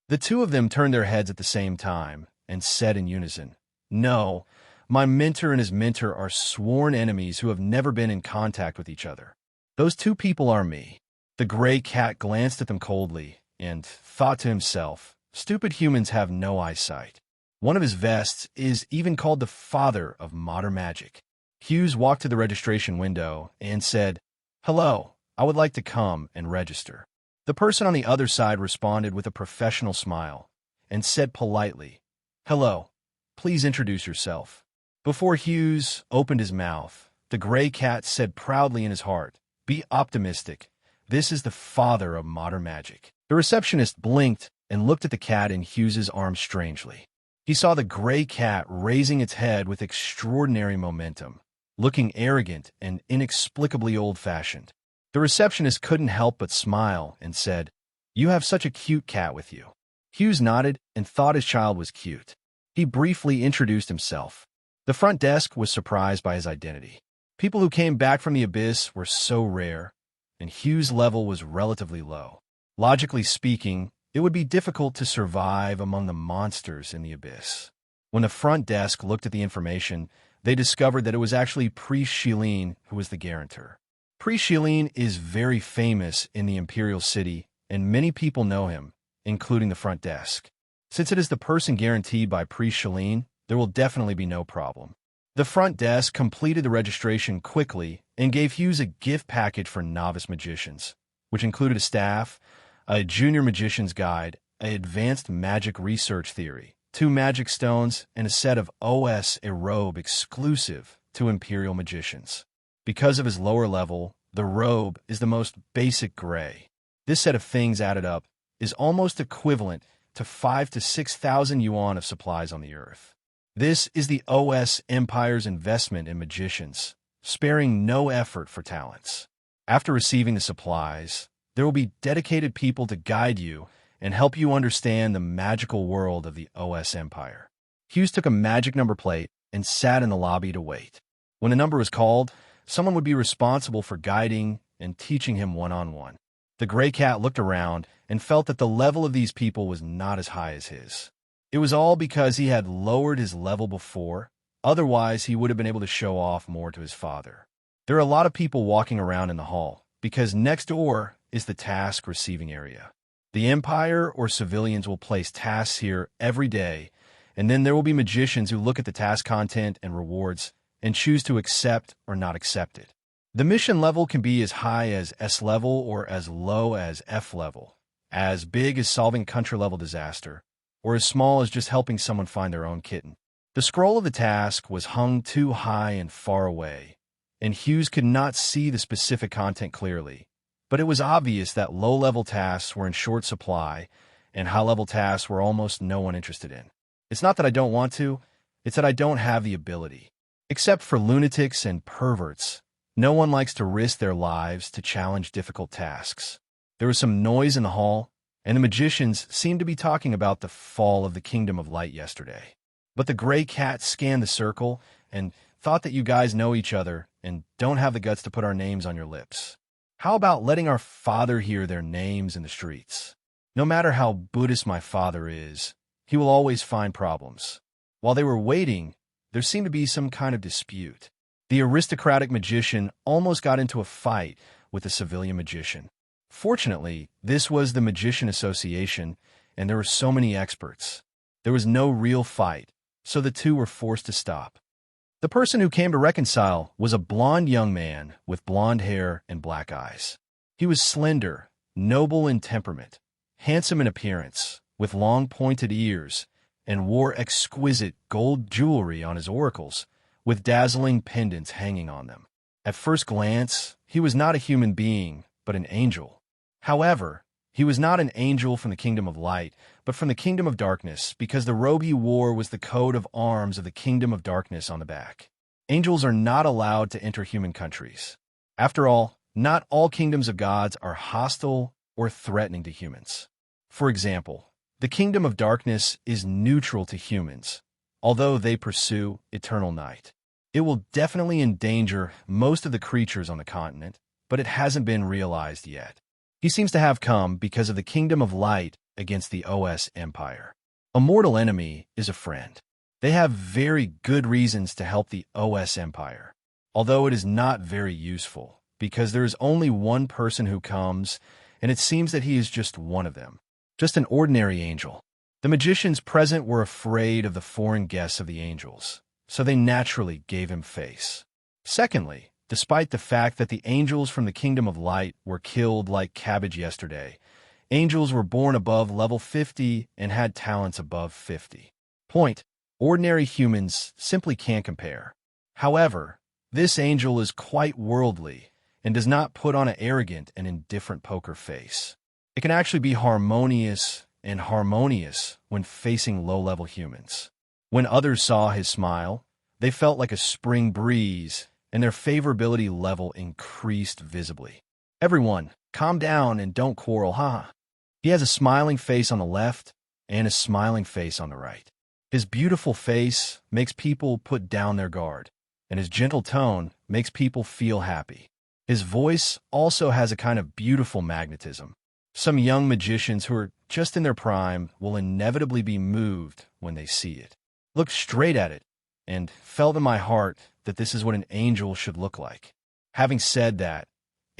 The two of them turned their heads at the same time and said in unison, No, my mentor and his mentor are sworn enemies who have never been in contact with each other. Those two people are me. The gray cat glanced at them coldly and thought to himself, Stupid humans have no eyesight. One of his vests is even called the father of modern magic. Hughes walked to the registration window and said, Hello, I would like to come and register. The person on the other side responded with a professional smile and said politely, Hello, please introduce yourself. Before Hughes opened his mouth, the gray cat said proudly in his heart, Be optimistic. This is the father of modern magic. The receptionist blinked and looked at the cat in Hughes's arms strangely. He saw the gray cat raising its head with extraordinary momentum, looking arrogant and inexplicably old-fashioned. The receptionist couldn't help but smile and said, You have such a cute cat with you. Hughes nodded and thought his child was cute. He briefly introduced himself. The front desk was surprised by his identity. People who came back from the abyss were so rare, and Hughes' level was relatively low. Logically speaking, it would be difficult to survive among the monsters in the abyss. When the front desk looked at the information, they discovered that it was actually Priest Shilin who was the guarantor. Priest Shilin is very famous in the Imperial City, and many people know him, including the front desk. Since it is the person guaranteed by Priest Shilin, there will definitely be no problem. The front desk completed the registration quickly and gave Hughes a gift package for novice magicians, which included a staff, a junior magician's guide, an advanced magic research theory, 2 magic stones, and a set of A robe exclusive to Imperial magicians. Because of his lower level, the robe is the most basic gray. This set of things added up is almost equivalent to 5,000 to 6,000 yuan of supplies on the earth. This is the OS Empire's investment in magicians, sparing no effort for talents. After receiving the supplies, there will be dedicated people to guide you and help you understand the magical world of the OS Empire. Hughes took a magic number plate and sat in the lobby to wait. When a number was called, someone would be responsible for guiding and teaching him one-on-one. The gray cat looked around and felt that the level of these people was not as high as his. It was all because he had lowered his level before, otherwise he would have been able to show off more to his father. There are a lot of people walking around in the hall, because next door is the task receiving area. The Empire or civilians will place tasks here every day, and then there will be magicians who look at the task content and rewards and choose to accept or not accept it. The mission level can be as high as S level or as low as F level, as big as solving country-level disaster, or as small as just helping someone find their own kitten. The scroll of the task was hung too high and far away, and Hughes could not see the specific content clearly, but it was obvious that low-level tasks were in short supply and high-level tasks were almost no one interested in. It's not that I don't want to, it's that I don't have the ability. Except for lunatics and perverts, no one likes to risk their lives to challenge difficult tasks. There was some noise in the hall, and the magicians seemed to be talking about the fall of the Kingdom of Light yesterday. But the gray cat scanned the circle and thought that you guys know each other and don't have the guts to put our names on your lips. How about letting our father hear their names in the streets? No matter how Buddhist my father is, he will always find problems. While they were waiting, there seemed to be some kind of dispute. The aristocratic magician almost got into a fight with a civilian magician. Fortunately, this was the Magician Association, and there were so many experts. There was no real fight, so the two were forced to stop. The person who came to reconcile was a blond young man with blonde hair and black eyes. He was slender, noble in temperament, handsome in appearance, with long pointed ears, and wore exquisite gold jewelry on his oracles, with dazzling pendants hanging on them. At first glance, he was not a human being, but an angel. However, he was not an angel from the kingdom of light, but from the kingdom of darkness, because the robe he wore was the coat of arms of the kingdom of darkness on the back. Angels are not allowed to enter human countries. After all, not all kingdoms of gods are hostile or threatening to humans. For example, the kingdom of darkness is neutral to humans, although they pursue eternal night. It will definitely endanger most of the creatures on the continent, but it hasn't been realized yet. He seems to have come because of the kingdom of light against the OS Empire. A mortal enemy is a friend. They have very good reasons to help the OS Empire, although it is not very useful, because there is only one person who comes, and it seems that he is just one of them. Just an ordinary angel. The magicians present were afraid of the foreign guests of the angels, so they naturally gave him face. Secondly, despite the fact that the angels from the kingdom of light were killed like cabbage yesterday, angels were born above level 50 and had talents above 50. Point: ordinary humans simply can't compare. However, this angel is quite worldly and does not put on an arrogant and indifferent poker face. It can actually be harmonious when facing low-level humans. When others saw his smile, they felt like a spring breeze, and their favorability level increased visibly. Everyone, calm down and don't quarrel, haha. He has a smiling face on the left and a smiling face on the right. His beautiful face makes people put down their guard, and his gentle tone makes people feel happy. His voice also has a kind of beautiful magnetism. Some young magicians who are just in their prime will inevitably be moved when they see it. Looked straight at it and felt in my heart that this is what an angel should look like. Having said that,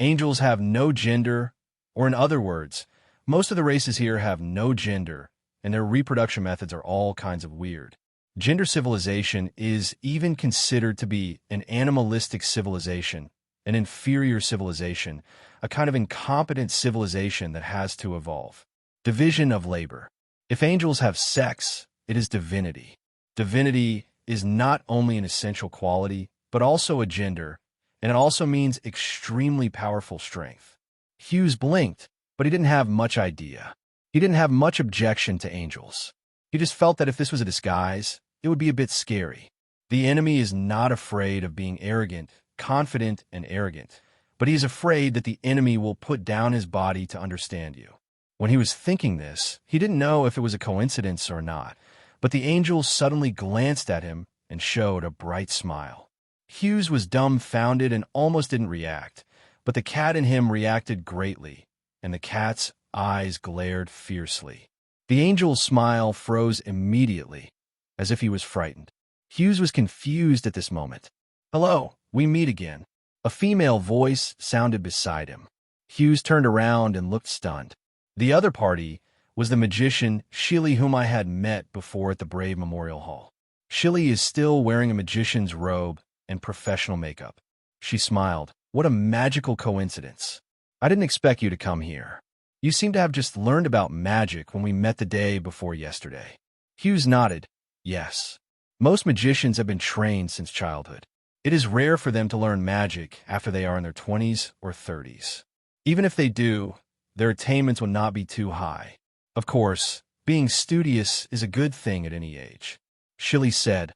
angels have no gender, or in other words, most of the races here have no gender, and their reproduction methods are all kinds of weird. Gender civilization is even considered to be an animalistic civilization, an inferior civilization, a kind of incompetent civilization that has to evolve. Division of labor. If angels have sex, it is divinity. Divinity is not only an essential quality, but also a gender, and it also means extremely powerful strength. Hughes blinked, but he didn't have much idea. He didn't have much objection to angels. He just felt that if this was a disguise, it would be a bit scary. The enemy is not afraid of being arrogant, confident, and arrogant, but he is afraid that the enemy will put down his body to understand you. When he was thinking this, he didn't know if it was a coincidence or not, but the angel suddenly glanced at him and showed a bright smile. Hughes was dumbfounded and almost didn't react, but the cat in him reacted greatly, and the cat's eyes glared fiercely. The angel's smile froze immediately, as if he was frightened. Hughes was confused at this moment. "Hello, we meet again." A female voice sounded beside him. Hughes turned around and looked stunned. The other party was the magician Shili, whom I had met before at the Brave Memorial Hall. Shili is still wearing a magician's robe and professional makeup. She smiled. "What a magical coincidence. I didn't expect you to come here. You seem to have just learned about magic when we met the day before yesterday." Hughes nodded. "Yes. Most magicians have been trained since childhood. It is rare for them to learn magic after they are in their 20s or 30s. Even if they do, their attainments will not be too high. Of course, being studious is a good thing at any age." Shili said,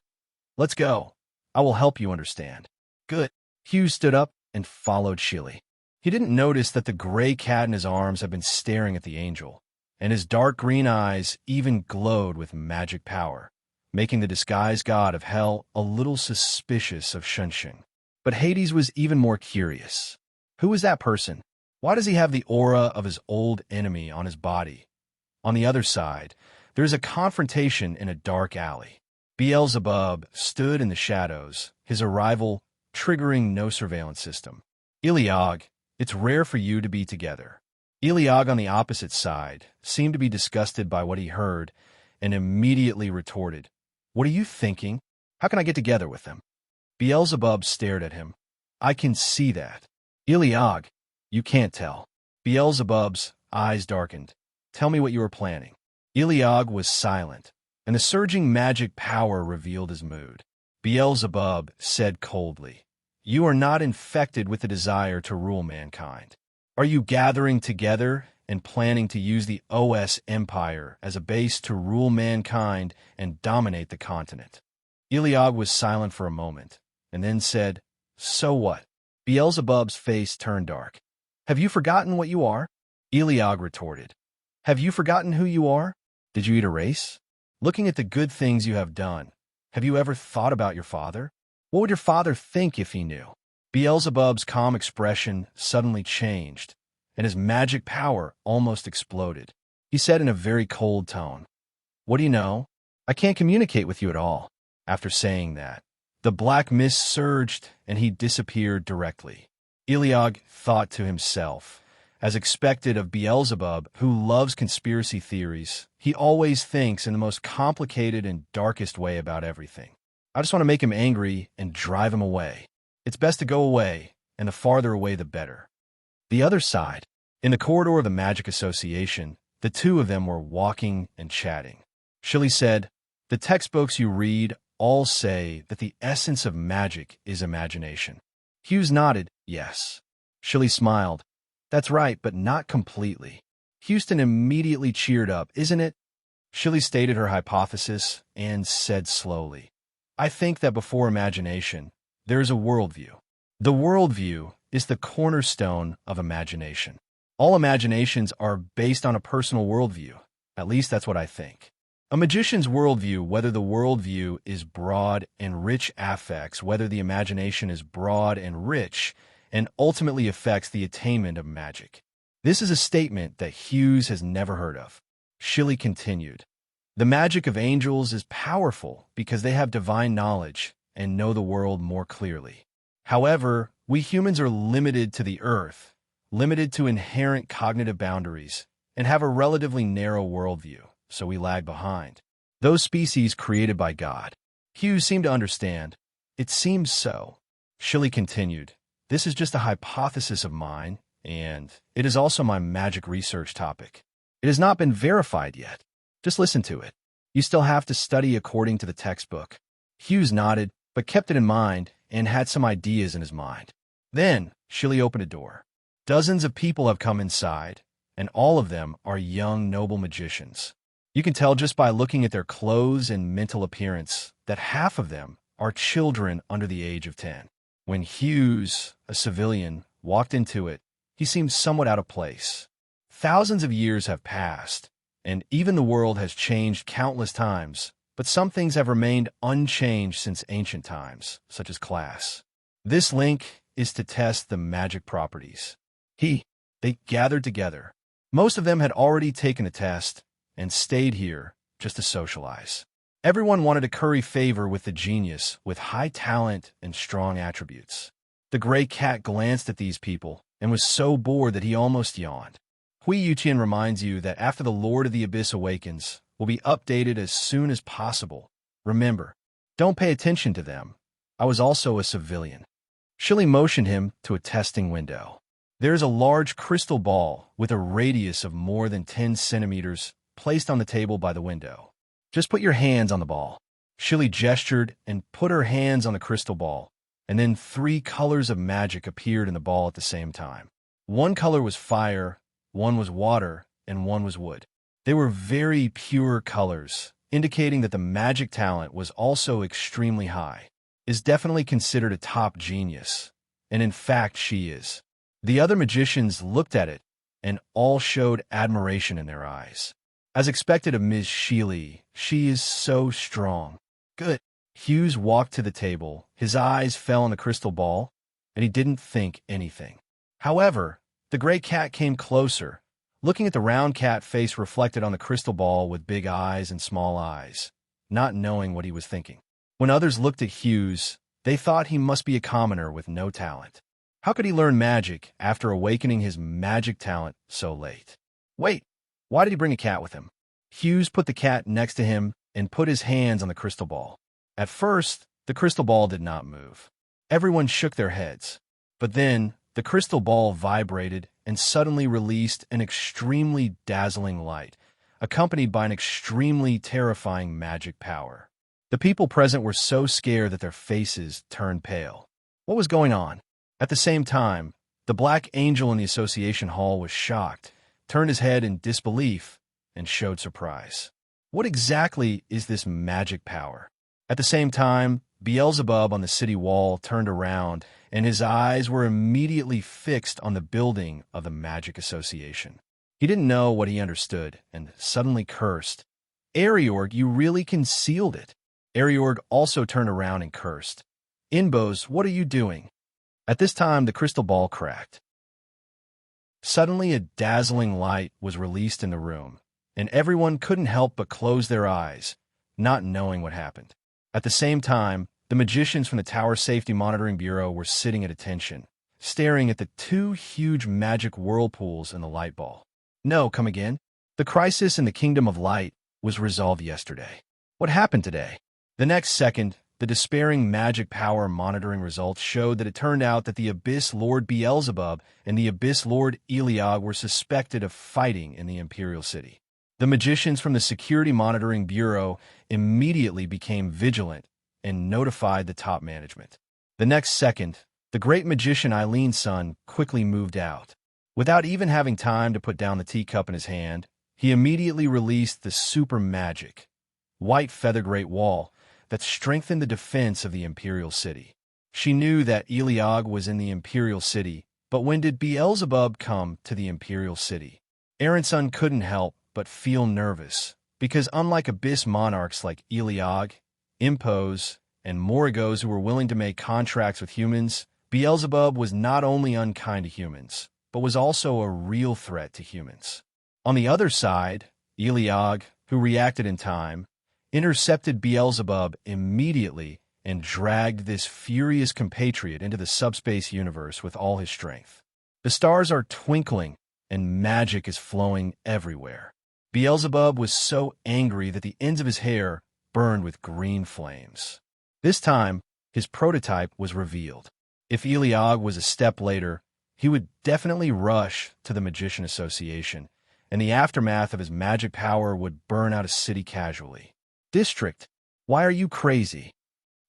"Let's go. I will help you understand." "Good." Hughes stood up and followed Shili. He didn't notice that the gray cat in his arms had been staring at the angel, and his dark green eyes even glowed with magic power, making the disguised god of hell a little suspicious of Shunshin. But Hades was even more curious. Who is that person? Why does he have the aura of his old enemy on his body? On the other side, there is a confrontation in a dark alley. Beelzebub stood in the shadows, his arrival triggering no surveillance system. "Eligor, it's rare for you to be together." Eligor on the opposite side seemed to be disgusted by what he heard and immediately retorted, "What are you thinking? How can I get together with them?" Beelzebub stared at him. "I can see that." "Eligor, you can't tell." Beelzebub's eyes darkened. "Tell me what you are planning." Eligor was silent, and the surging magic power revealed his mood. Beelzebub said coldly, "You are not infected with the desire to rule mankind. Are you gathering together and planning to use the OS Empire as a base to rule mankind and dominate the continent?" Eligor was silent for a moment, and then said, "So what?" Beelzebub's face turned dark. "Have you forgotten what you are?" Eligor retorted. "Have you forgotten who you are? Did you eat a race? Looking at the good things you have done, have you ever thought about your father? What would your father think if he knew?" Beelzebub's calm expression suddenly changed, and his magic power almost exploded. He said in a very cold tone, "What do you know? I can't communicate with you at all." After saying that, the black mist surged, and he disappeared directly. Eligor thought to himself, as expected of Beelzebub, who loves conspiracy theories, he always thinks in the most complicated and darkest way about everything. I just want to make him angry and drive him away. It's best to go away, and the farther away the better. The other side, in the corridor of the Magic Association, the two of them were walking and chatting. Shilly said, "The textbooks you read all say that the essence of magic is imagination." Hughes nodded, "Yes." Shilly smiled, "That's right, but not completely." Houston immediately cheered up, "Isn't it?" Shilly stated her hypothesis and said slowly, "I think that before imagination, there is a worldview. The worldview is the cornerstone of imagination. All imaginations are based on a personal worldview. At least that's what I think. A magician's worldview, whether the worldview is broad and rich, affects whether the imagination is broad and rich, and ultimately affects the attainment of magic. This is a statement that Hughes has never heard of." Shilly continued, "The magic of angels is powerful because they have divine knowledge and know the world more clearly. However, we humans are limited to the earth, limited to inherent cognitive boundaries, and have a relatively narrow worldview, so we lag behind those species created by God." Hughes seemed to understand. "It seems so." Shilly continued, "This is just a hypothesis of mine, and it is also my magic research topic. It has not been verified yet. Just listen to it. You still have to study according to the textbook." Hughes nodded, but kept it in mind and had some ideas in his mind. Then Shilly opened a door. Dozens of people have come inside, and all of them are young, noble magicians. You can tell just by looking at their clothes and mental appearance that half of them are children under the age of 10. When Hughes, a civilian, walked into it, he seemed somewhat out of place. Thousands of years have passed, and even the world has changed countless times, but some things have remained unchanged since ancient times, such as class. This link is to test the magic properties. They gathered together. Most of them had already taken the test and stayed here just to socialize. Everyone wanted to curry favor with the genius with high talent and strong attributes. The gray cat glanced at these people and was so bored that he almost yawned. Hui Yuqian reminds you that after the Lord of the Abyss awakens, will be updated as soon as possible. Remember, don't pay attention to them. I was also a civilian. Shilly motioned him to a testing window. There is a large crystal ball with a radius of more than 10 centimeters placed on the table by the window. Just put your hands on the ball. Shilly gestured and put her hands on the crystal ball, and then 3 colors of magic appeared in the ball at the same time. One color was fire, one was water, and one was wood. They were very pure colors, indicating that the magic talent was also extremely high. Is definitely considered a top genius, and in fact she is. The other magicians looked at it, and all showed admiration in their eyes. As expected of Ms. Shilly, she is so strong. Good. Hughes walked to the table. His eyes fell on the crystal ball, and he didn't think anything. However, the gray cat came closer, looking at the round cat face reflected on the crystal ball with big eyes and small eyes, not knowing what he was thinking. When others looked at Hughes, they thought he must be a commoner with no talent. How could he learn magic after awakening his magic talent so late? Wait, why did he bring a cat with him? Hughes put the cat next to him and put his hands on the crystal ball. At first, the crystal ball did not move. Everyone shook their heads. But then, the crystal ball vibrated and suddenly released an extremely dazzling light, accompanied by an extremely terrifying magic power. The people present were so scared that their faces turned pale. What was going on? At the same time, the Black Angel in the Association Hall was shocked, turned his head in disbelief, and showed surprise. What exactly is this magic power? At the same time, Beelzebub on the city wall turned around, and his eyes were immediately fixed on the building of the Magic Association. He didn't know what he understood, and suddenly cursed. Ariorg, you really concealed it. Ariorg also turned around and cursed. Inbos, what are you doing? At this time, the crystal ball cracked. Suddenly, a dazzling light was released in the room, and everyone couldn't help but close their eyes, not knowing what happened. At the same time, the magicians from the Tower Safety Monitoring Bureau were sitting at attention, staring at the two huge magic whirlpools in the light ball. No, come again. The crisis in the Kingdom of Light was resolved yesterday. What happened today? The next second, the despairing magic power monitoring results showed that it turned out that the Abyss Lord Beelzebub and the Abyss Lord Eligor were suspected of fighting in the Imperial City. The magicians from the Security Monitoring Bureau immediately became vigilant and notified the top management. The next second, the great magician Eileen's son quickly moved out. Without even having time to put down the teacup in his hand, he immediately released the super magic, white feather great wall that strengthened the defense of the Imperial City. She knew that Eligor was in the Imperial City, but when did Beelzebub come to the Imperial City? Aaron's son couldn't help but feel nervous, because unlike Abyss monarchs like Eligor, Impos, and Moragos who were willing to make contracts with humans, Beelzebub was not only unkind to humans, but was also a real threat to humans. On the other side, Eligor, who reacted in time, intercepted Beelzebub immediately and dragged this furious compatriot into the subspace universe with all his strength. The stars are twinkling, and magic is flowing everywhere. Beelzebub was so angry that the ends of his hair burned with green flames. This time, his prototype was revealed. If Eligor was a step later, he would definitely rush to the Magician Association, and the aftermath of his magic power would burn out a city casually. District, why are you crazy?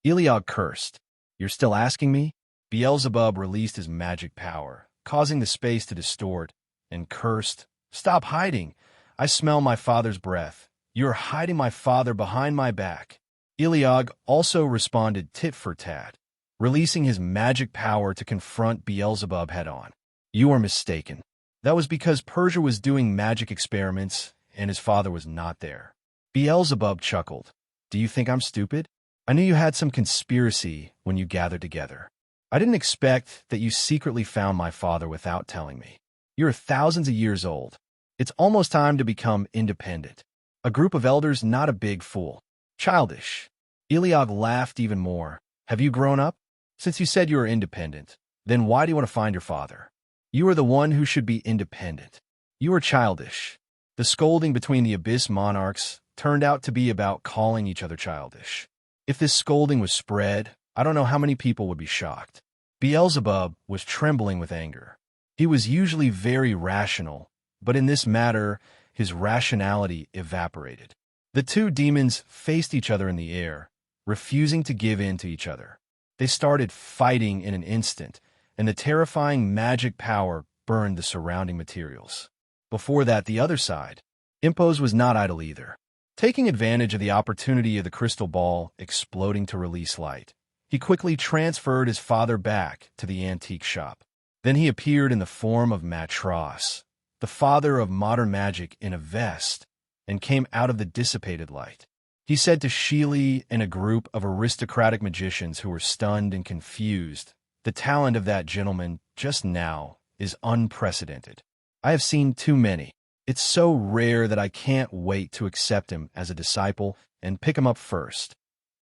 Eligor cursed. You're still asking me? Beelzebub released his magic power, causing the space to distort, and cursed. Stop hiding. I smell my father's breath. You're hiding my father behind my back. Eligor also responded tit for tat, releasing his magic power to confront Beelzebub head-on. You are mistaken. That was because Persia was doing magic experiments, and his father was not there. Beelzebub chuckled. Do you think I'm stupid? I knew you had some conspiracy when you gathered together. I didn't expect that you secretly found my father without telling me. You're thousands of years old. It's almost time to become independent. A group of elders, not a big fool. Childish. Eligor laughed even more. Have you grown up? Since you said you were independent, then why do you want to find your father? You are the one who should be independent. You are childish. The scolding between the Abyss monarchs turned out to be about calling each other childish. If this scolding was spread, I don't know how many people would be shocked. Beelzebub was trembling with anger. He was usually very rational, but in this matter, his rationality evaporated. The two demons faced each other in the air, refusing to give in to each other. They started fighting in an instant, and the terrifying magic power burned the surrounding materials. Before that, the other side, Impos was not idle either. Taking advantage of the opportunity of the crystal ball exploding to release light, he quickly transferred his father back to the antique shop. Then he appeared in the form of Matros, the father of modern magic in a vest, and came out of the dissipated light. He said to Sheely and a group of aristocratic magicians who were stunned and confused, the talent of that gentleman just now is unprecedented. I have seen too many. It's so rare that I can't wait to accept him as a disciple and pick him up first.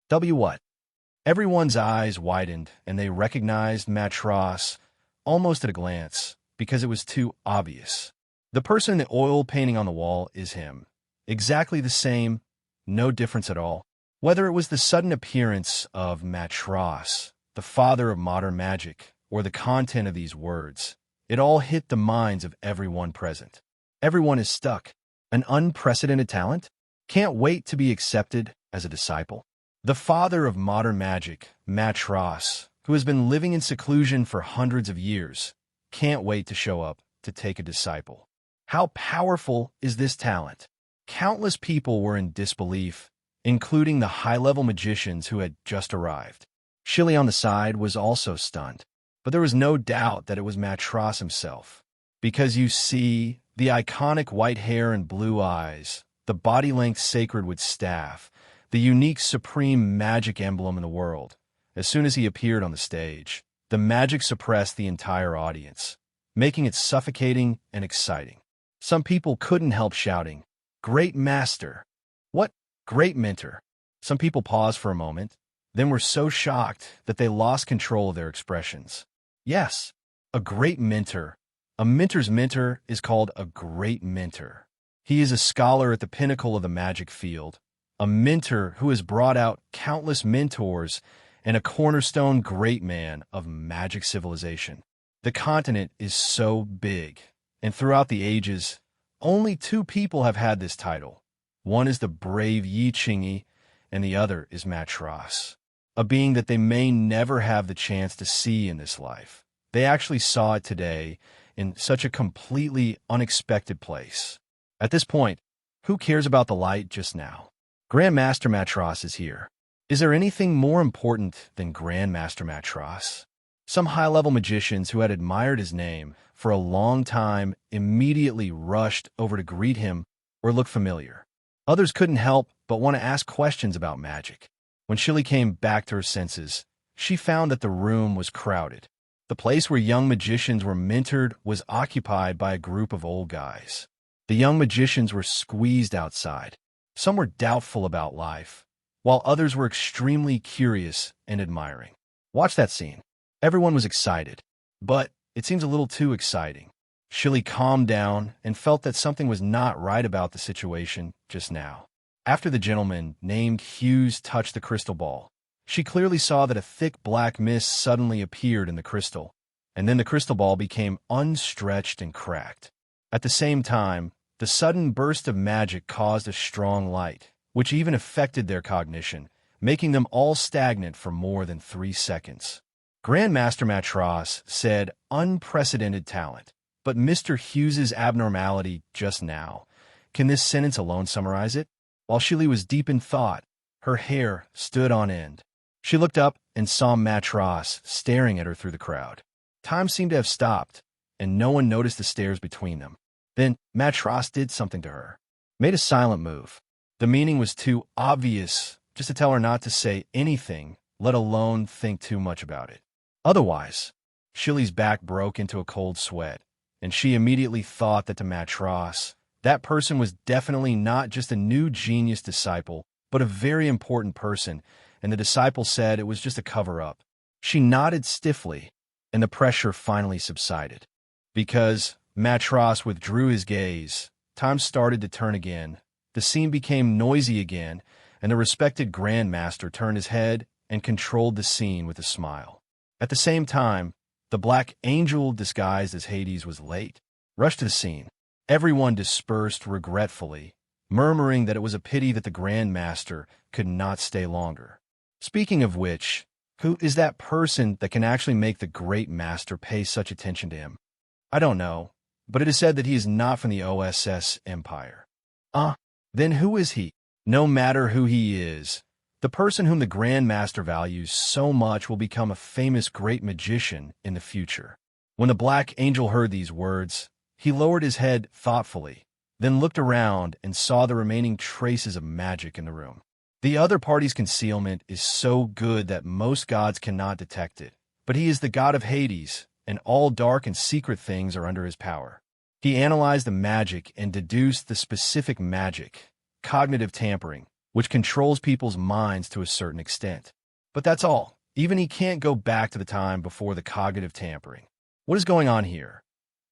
What? Everyone's eyes widened, and they recognized Matros almost at a glance, because it was too obvious. The person in the oil painting on the wall is him. Exactly the same, no difference at all. Whether it was the sudden appearance of Matros, the father of modern magic, or the content of these words, it all hit the minds of everyone present. Everyone is stuck. An unprecedented talent? Can't wait to be accepted as a disciple. The father of modern magic, Matros, who has been living in seclusion for hundreds of years, can't wait to show up to take a disciple. How powerful is this talent? Countless people were in disbelief, including the high-level magicians who had just arrived. Shilly on the side was also stunned, but there was no doubt that it was Matros himself. Because you see, the iconic white hair and blue eyes, the body-length sacred with staff, the unique supreme magic emblem in the world. As soon as he appeared on the stage, the magic suppressed the entire audience, making it suffocating and exciting. Some people couldn't help shouting, "Great Master!" "What? Great Mentor?" Some people paused for a moment, then were so shocked that they lost control of their expressions. Yes, a great mentor. A mentor's mentor is called a great mentor. He is a scholar at the pinnacle of the magic field, a mentor who has brought out countless mentors and a cornerstone great man of magic civilization. The continent is so big, and throughout the ages, only two people have had this title. One is the brave Yi Qingyi, and the other is Matros, a being that they may never have the chance to see in this life. They actually saw it today in such a completely unexpected place. At this point, who cares about the light just now? Grandmaster Matros is here. Is there anything more important than Grandmaster Matros? Some high-level magicians who had admired his name for a long time immediately rushed over to greet him or look familiar. Others couldn't help but want to ask questions about magic. When Shilly came back to her senses, she found that the room was crowded. The place where young magicians were mentored was occupied by a group of old guys. The young magicians were squeezed outside. Some were doubtful about life, while others were extremely curious and admiring. Watch that scene. Everyone was excited, but it seems a little too exciting. Shilly calmed down and felt that something was not right about the situation just now. After the gentleman named Hughes touched the crystal ball, she clearly saw that a thick black mist suddenly appeared in the crystal, and then the crystal ball became unstretched and cracked. At the same time, the sudden burst of magic caused a strong light, which even affected their cognition, making them all stagnant for more than 3 seconds. Grandmaster Matros said unprecedented talent, but Mr. Hughes's abnormality just now. Can this sentence alone summarize it? While Shilly was deep in thought, her hair stood on end. She looked up and saw Matros staring at her through the crowd. Time seemed to have stopped, and no one noticed the stares between them. Then Matros did something to her, made a silent move. The meaning was too obvious just to tell her not to say anything, let alone think too much about it. Otherwise, Shilly's back broke into a cold sweat, and she immediately thought that to Matros, that person was definitely not just a new genius disciple, but a very important person, and the disciple said it was just a cover-up. She nodded stiffly, and the pressure finally subsided. Because Matros withdrew his gaze, time started to turn again. The scene became noisy again, and the respected Grandmaster turned his head and controlled the scene with a smile. At the same time, the Black Angel, disguised as Hades, was late. Rushed to the scene. Everyone dispersed regretfully, murmuring that it was a pity that the Grandmaster could not stay longer. Speaking of which, who is that person that can actually make the Great Master pay such attention to him? I don't know, but it is said that he is not from the OSS Empire. Then who is he? No matter who he is, the person whom the Grand Master values so much will become a famous great magician in the future. When the Black Angel heard these words, he lowered his head thoughtfully, then looked around and saw the remaining traces of magic in the room. The other party's concealment is so good that most gods cannot detect it, but he is the god of Hades, and all dark and secret things are under his power. He analyzed the magic and deduced the specific magic, cognitive tampering, which controls people's minds to a certain extent. But that's all. Even he can't go back to the time before the cognitive tampering. What is going on here?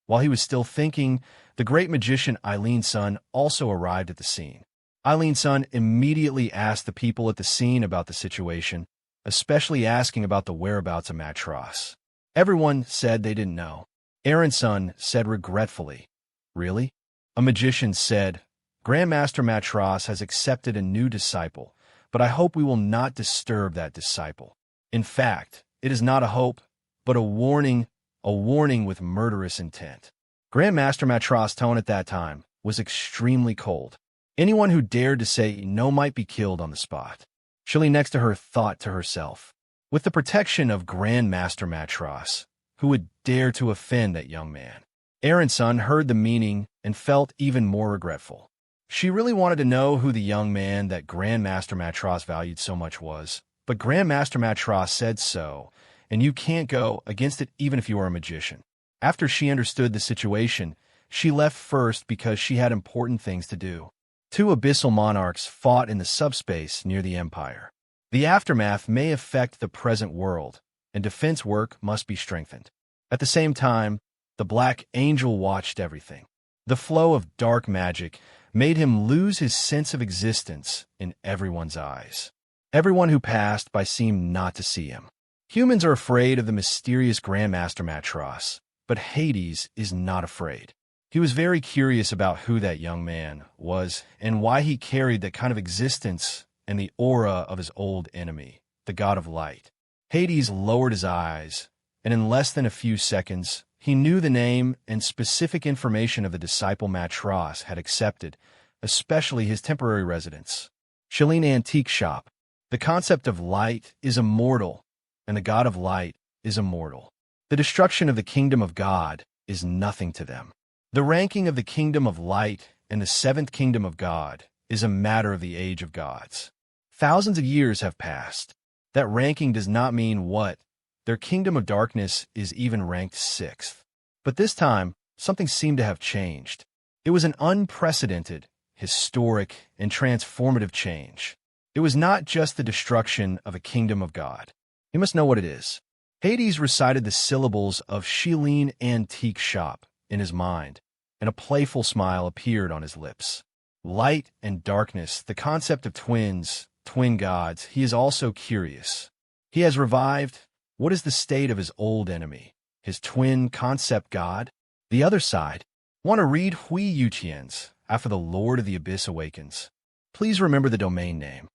While he was still thinking, the great magician Eileen's son also arrived at the scene. Eileen's son immediately asked the people at the scene about the situation, especially asking about the whereabouts of Matros. Everyone said they didn't know. Aaron's son said regretfully, "Really?" A magician said, Grandmaster Matros has accepted a new disciple, but I hope we will not disturb that disciple. In fact, it is not a hope, but a warning with murderous intent. Grandmaster Matros' tone at that time was extremely cold. Anyone who dared to say no might be killed on the spot. Shilly next to her thought to herself, with the protection of Grandmaster Matros, who would dare to offend that young man? Aronson heard the meaning and felt even more regretful. She really wanted to know who the young man that Grandmaster Matros valued so much was, but Grandmaster Matros said so, and you can't go against it even if you are a magician. After she understood the situation, she left first because she had important things to do. Two abyssal monarchs fought in the subspace near the Empire. The aftermath may affect the present world, and defense work must be strengthened. At the same time, the Black Angel watched everything. The flow of dark magic made him lose his sense of existence in everyone's eyes. Everyone who passed by seemed not to see him. Humans are afraid of the mysterious Grandmaster Matros, but Hades is not afraid. He was very curious about who that young man was and why he carried that kind of existence and the aura of his old enemy, the god of light. Hades lowered his eyes, and in less than a few seconds, he knew the name and specific information of the disciple Matros had accepted, especially his temporary residence. Shilling Antique Shop. The concept of light is immortal, and the god of light is immortal. The destruction of the kingdom of God is nothing to them. The ranking of the kingdom of light and the seventh kingdom of God is a matter of the age of gods. Thousands of years have passed. That ranking does not mean what. Their kingdom of darkness is even ranked 6th. But this time, something seemed to have changed. It was an unprecedented, historic, and transformative change. It was not just the destruction of a kingdom of God. You must know what it is. Hades recited the syllables of Shilling Antique Shop in his mind, and a playful smile appeared on his lips. Light and darkness, the concept of twins, twin gods, he is also curious. He has revived. What is the state of his old enemy, his twin concept god? The other side. Want to read Hui Yuqian's after the Lord of the Abyss awakens? Please remember the domain name.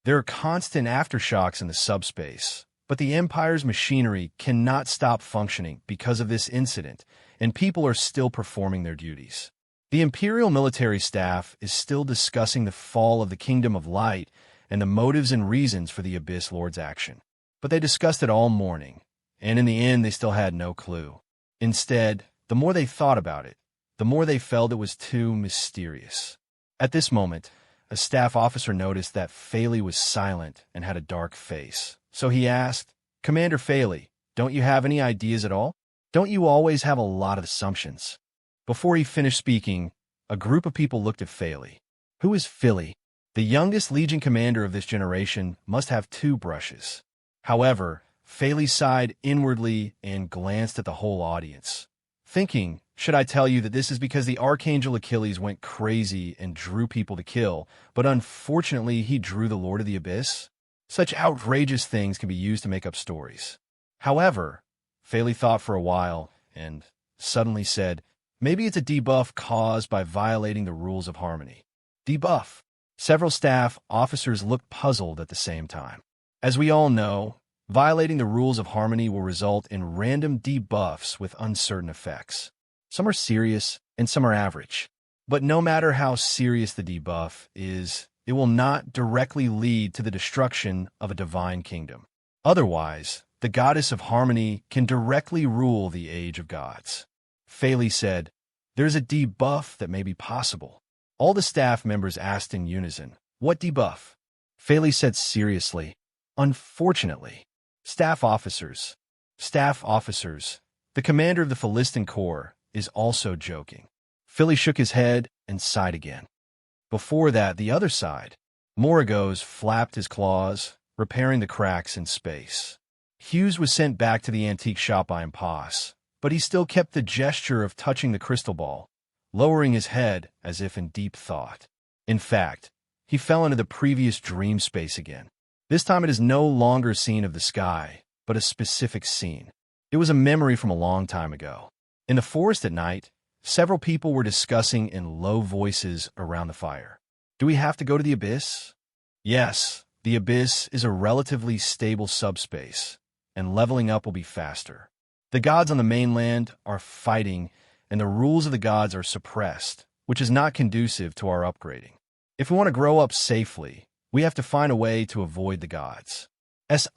There are constant aftershocks in the subspace, but the Empire's machinery cannot stop functioning because of this incident, and people are still performing their duties. The Imperial military staff is still discussing the fall of the Kingdom of Light and the motives and reasons for the Abyss Lord's action. But they discussed it all morning, and in the end they still had no clue. Instead, the more they thought about it, the more they felt it was too mysterious. At this moment, a staff officer noticed that Faley was silent and had a dark face. So he asked, "Commander Faley, don't you have any ideas at all? Don't you always have a lot of assumptions?" Before he finished speaking, a group of people looked at Faley. Who is Philly? The youngest Legion commander of this generation must have 2 brushes. However, Faley sighed inwardly and glanced at the whole audience, thinking, should I tell you that this is because the Archangel Achilles went crazy and drew people to kill, but unfortunately he drew the Lord of the Abyss? Such outrageous things can be used to make up stories. However, Faley thought for a while and suddenly said, maybe it's a debuff caused by violating the rules of harmony. Debuff. Several staff officers looked puzzled at the same time. As we all know, violating the rules of harmony will result in random debuffs with uncertain effects. Some are serious and some are average. But no matter how serious the debuff is, it will not directly lead to the destruction of a divine kingdom. Otherwise, the goddess of harmony can directly rule the age of gods. Faley said, there's a debuff that may be possible. All the staff members asked in unison, what debuff? Faley said seriously, unfortunately. Staff officers. The commander of the Philistin Corps is also joking. Philly shook his head and sighed again. Before that, the other side. Moragos flapped his claws, repairing the cracks in space. Hughes was sent back to the antique shop by Impasse, but he still kept the gesture of touching the crystal ball, lowering his head as if in deep thought. In fact, he fell into the previous dream space again. This time it is no longer a scene of the sky, but a specific scene. It was a memory from a long time ago. In the forest at night, several people were discussing in low voices around the fire. Do we have to go to the abyss? Yes, the abyss is a relatively stable subspace, and leveling up will be faster. The gods on the mainland are fighting, and the rules of the gods are suppressed, which is not conducive to our upgrading. If we want to grow up safely, we have to find a way to avoid the gods'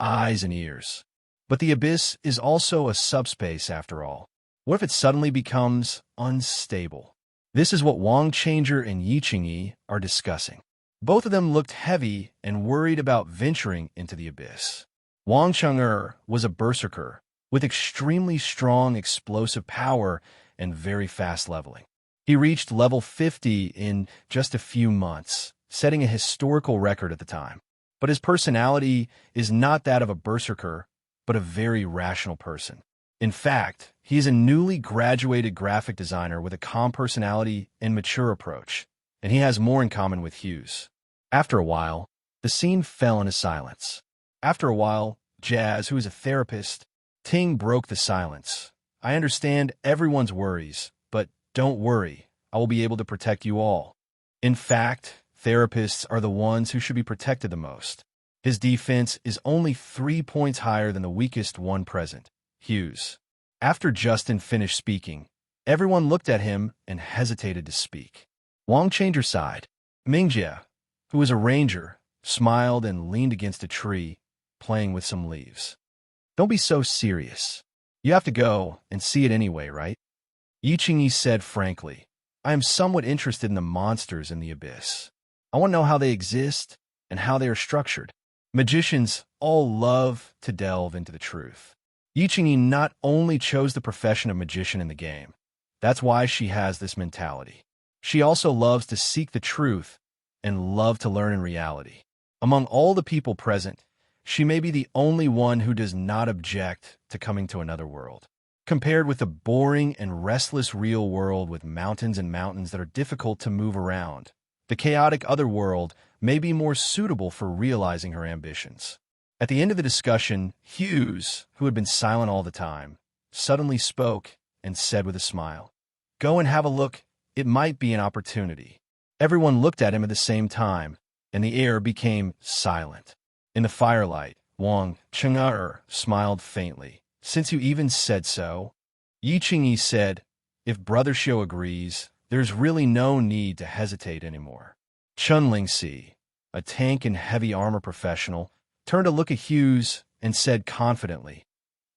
eyes and ears. But the abyss is also a subspace after all. What if it suddenly becomes unstable? This is what Wang Changer and Yi Qingyi are discussing. Both of them looked heavy and worried about venturing into the abyss. Wang Changer was a berserker with extremely strong explosive power and very fast leveling. He reached level 50 in just a few months, setting a historical record at the time. But his personality is not that of a berserker, but a very rational person. In fact, he is a newly graduated graphic designer with a calm personality and mature approach, and he has more in common with Hughes. After a while, the scene fell into silence. After a while, Jazz, who is a therapist, Ting broke the silence. I understand everyone's worries, but don't worry, I will be able to protect you all. In fact, therapists are the ones who should be protected the most. His defense is only 3 points higher than the weakest one present, Hughes. After Justin finished speaking, everyone looked at him and hesitated to speak. Wang Changer sighed. Mingjie, who was a ranger, smiled and leaned against a tree, playing with some leaves. Don't be so serious. You have to go and see it anyway, right? Yi Qingyi said frankly, I am somewhat interested in the monsters in the abyss. I want to know how they exist and how they are structured. Magicians all love to delve into the truth. Yi Qingyi not only chose the profession of magician in the game, that's why she has this mentality. She also loves to seek the truth and love to learn in reality. Among all the people present, she may be the only one who does not object to coming to another world. Compared with the boring and restless real world with mountains and mountains that are difficult to move around, the chaotic other world may be more suitable for realizing her ambitions. At the end of the discussion, Hughes, who had been silent all the time, suddenly spoke and said with a smile, Go and have a look. It might be an opportunity. Everyone looked at him at the same time, and the air became silent. In the firelight, Wang Changer smiled faintly. Since you even said so, Yi Qingyi said, if Brother Xiu agrees, there's really no need to hesitate anymore. Chun Lingxi, a tank and heavy armor professional, turned to look at Hughes and said confidently,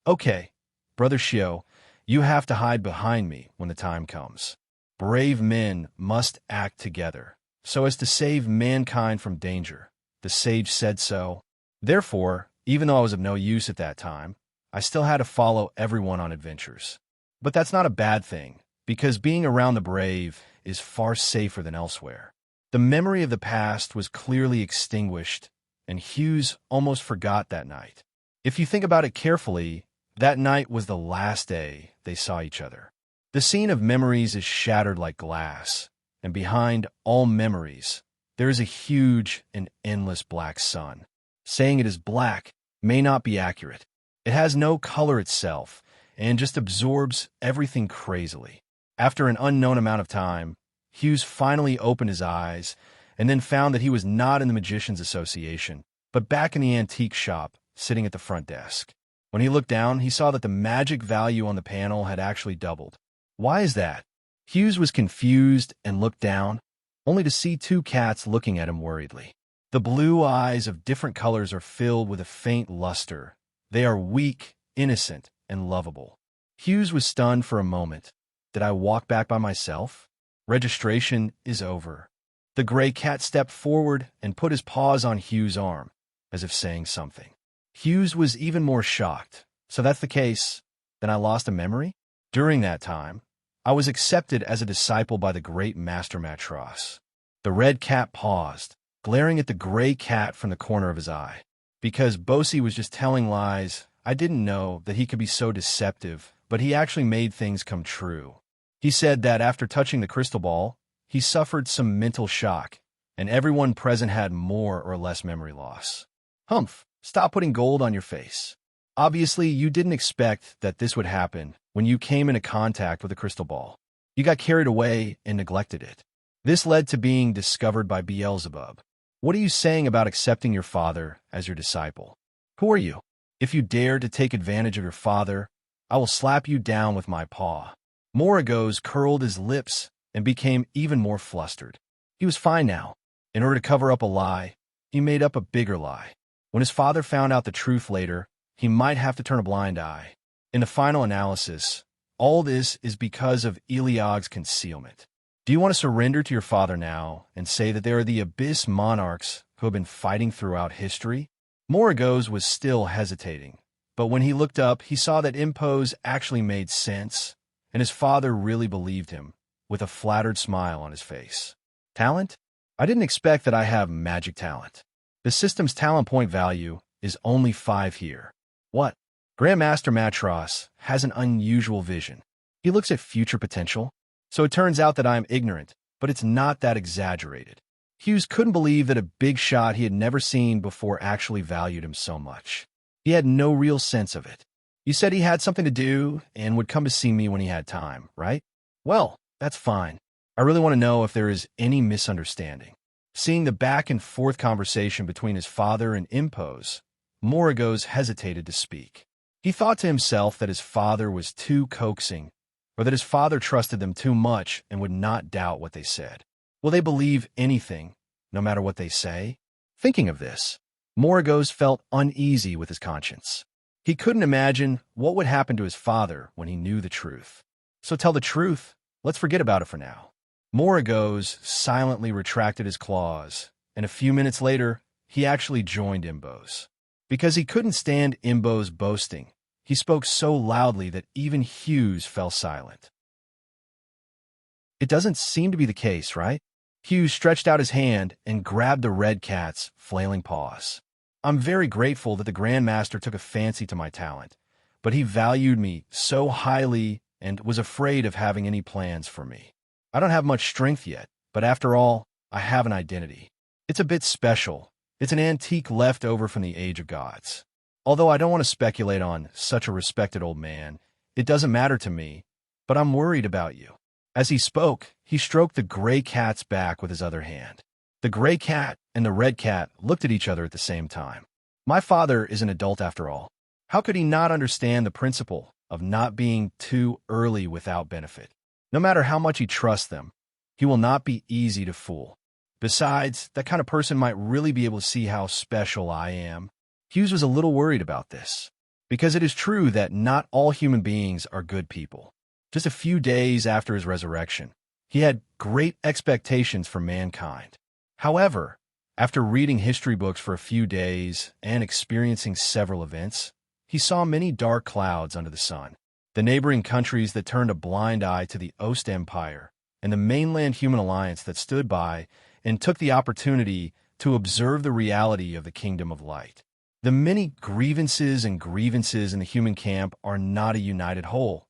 Okay, Brother Xiu, you have to hide behind me when the time comes. Brave men must act together, so as to save mankind from danger. The sage said so. Therefore, even though I was of no use at that time, I still had to follow everyone on adventures. But that's not a bad thing, because being around the brave is far safer than elsewhere. The memory of the past was clearly extinguished, and Hughes almost forgot that night. If you think about it carefully, that night was the last day they saw each other. The scene of memories is shattered like glass, and behind all memories, there is a huge and endless black sun. Saying it is black may not be accurate. It has no color itself, and just absorbs everything crazily. After an unknown amount of time, Hughes finally opened his eyes, and then found that he was not in the Magicians Association, but back in the antique shop, sitting at the front desk. When he looked down, he saw that the magic value on the panel had actually doubled. Why is that? Hughes was confused and looked down, only to see 2 cats looking at him worriedly. The blue eyes of different colors are filled with a faint luster. They are weak, innocent, and lovable. Hughes was stunned for a moment. Did I walk back by myself? Registration is over. The gray cat stepped forward and put his paws on Hughes' arm, as if saying something. Hughes was even more shocked. So that's the case. Then I lost a memory? During that time, I was accepted as a disciple by the great Master Matros. The red cat paused, glaring at the gray cat from the corner of his eye. Because Bosi was just telling lies, I didn't know that he could be so deceptive, but he actually made things come true. He said that after touching the crystal ball, he suffered some mental shock, and everyone present had more or less memory loss. Humph, stop putting gold on your face. Obviously, you didn't expect that this would happen when you came into contact with a crystal ball. You got carried away and neglected it. This led to being discovered by Beelzebub. What are you saying about accepting your father as your disciple? Who are you? If you dare to take advantage of your father, I will slap you down with my paw. Moragos curled his lips and became even more flustered. He was fine now. In order to cover up a lie, he made up a bigger lie. When his father found out the truth later, he might have to turn a blind eye. In the final analysis, all this is because of Eligor's concealment. Do you want to surrender to your father now and say that there are the abyss monarchs who have been fighting throughout history? Moragos was still hesitating, but when he looked up, he saw that Impose actually made sense, and his father really believed him, with a flattered smile on his face. Talent? I didn't expect that I have magic talent. The system's talent point value is only 5 here. What? Grandmaster Matros has an unusual vision. He looks at future potential. So it turns out that I am ignorant, but it's not that exaggerated. Hughes couldn't believe that a big shot he had never seen before actually valued him so much. He had no real sense of it. You said he had something to do and would come to see me when he had time, right? Well, that's fine. I really want to know if there is any misunderstanding. Seeing the back-and-forth conversation between his father and Impose, Moragos hesitated to speak. He thought to himself that his father was too coaxing, or that his father trusted them too much and would not doubt what they said. Will they believe anything, no matter what they say? Thinking of this, Moragos felt uneasy with his conscience. He couldn't imagine what would happen to his father when he knew the truth. So tell the truth, let's forget about it for now. Moragos silently retracted his claws, and a few minutes later, he actually joined Impose. Because he couldn't stand Impose boasting, he spoke so loudly that even Hughes fell silent. It doesn't seem to be the case, right? Hughes stretched out his hand and grabbed the red cat's flailing paws. I'm very grateful that the Grandmaster took a fancy to my talent, but he valued me so highly and was afraid of having any plans for me. I don't have much strength yet, but after all, I have an identity. It's a bit special. It's an antique left over from the Age of Gods. Although I don't want to speculate on such a respected old man, it doesn't matter to me, but I'm worried about you. As he spoke, he stroked the gray cat's back with his other hand. The gray cat and the red cat looked at each other at the same time. My father is an adult after all. How could he not understand the principle of not being too early without benefit? No matter how much he trusts them, he will not be easy to fool. Besides, that kind of person might really be able to see how special I am. Hughes was a little worried about this, because it is true that not all human beings are good people. Just a few days after his resurrection, he had great expectations for mankind. However, after reading history books for a few days and experiencing several events, he saw many dark clouds under the sun. The neighboring countries that turned a blind eye to the Ost Empire and the mainland human alliance that stood by and took the opportunity to observe the reality of the Kingdom of Light. The many grievances in the human camp are not a united whole,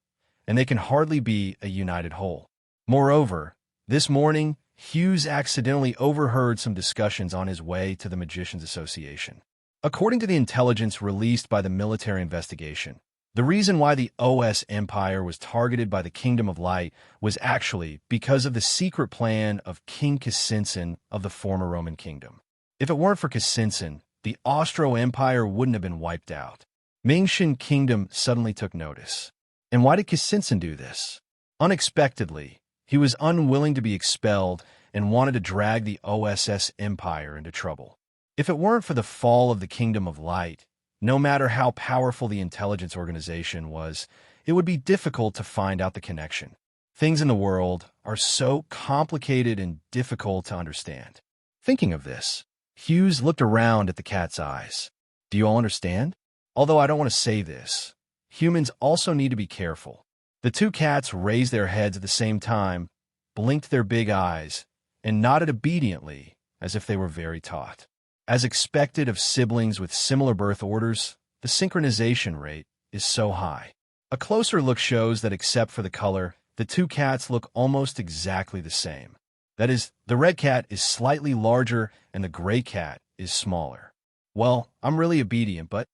and they can hardly be a united whole. Moreover, this morning, Hughes accidentally overheard some discussions on his way to the Magicians Association. According to the intelligence released by the military investigation, the reason why the OS Empire was targeted by the Kingdom of Light was actually because of the secret plan of King Casinsin of the former Roman kingdom. If it weren't for Casinsin, the Austro Empire wouldn't have been wiped out. Mingxian Kingdom suddenly took notice. And why did Casinsin do this? Unexpectedly, he was unwilling to be expelled and wanted to drag the OSS Empire into trouble. If it weren't for the fall of the Kingdom of Light, no matter how powerful the intelligence organization was, it would be difficult to find out the connection. Things in the world are so complicated and difficult to understand. Thinking of this, Hughes looked around at the cat's eyes. Do you all understand? Although I don't want to say this, humans also need to be careful. The two cats raised their heads at the same time, blinked their big eyes, and nodded obediently as if they were very taut. As expected of siblings with similar birth orders, the synchronization rate is so high. A closer look shows that except for the color, the two cats look almost exactly the same. That is, the red cat is slightly larger and the gray cat is smaller. Well, I'm really obedient, but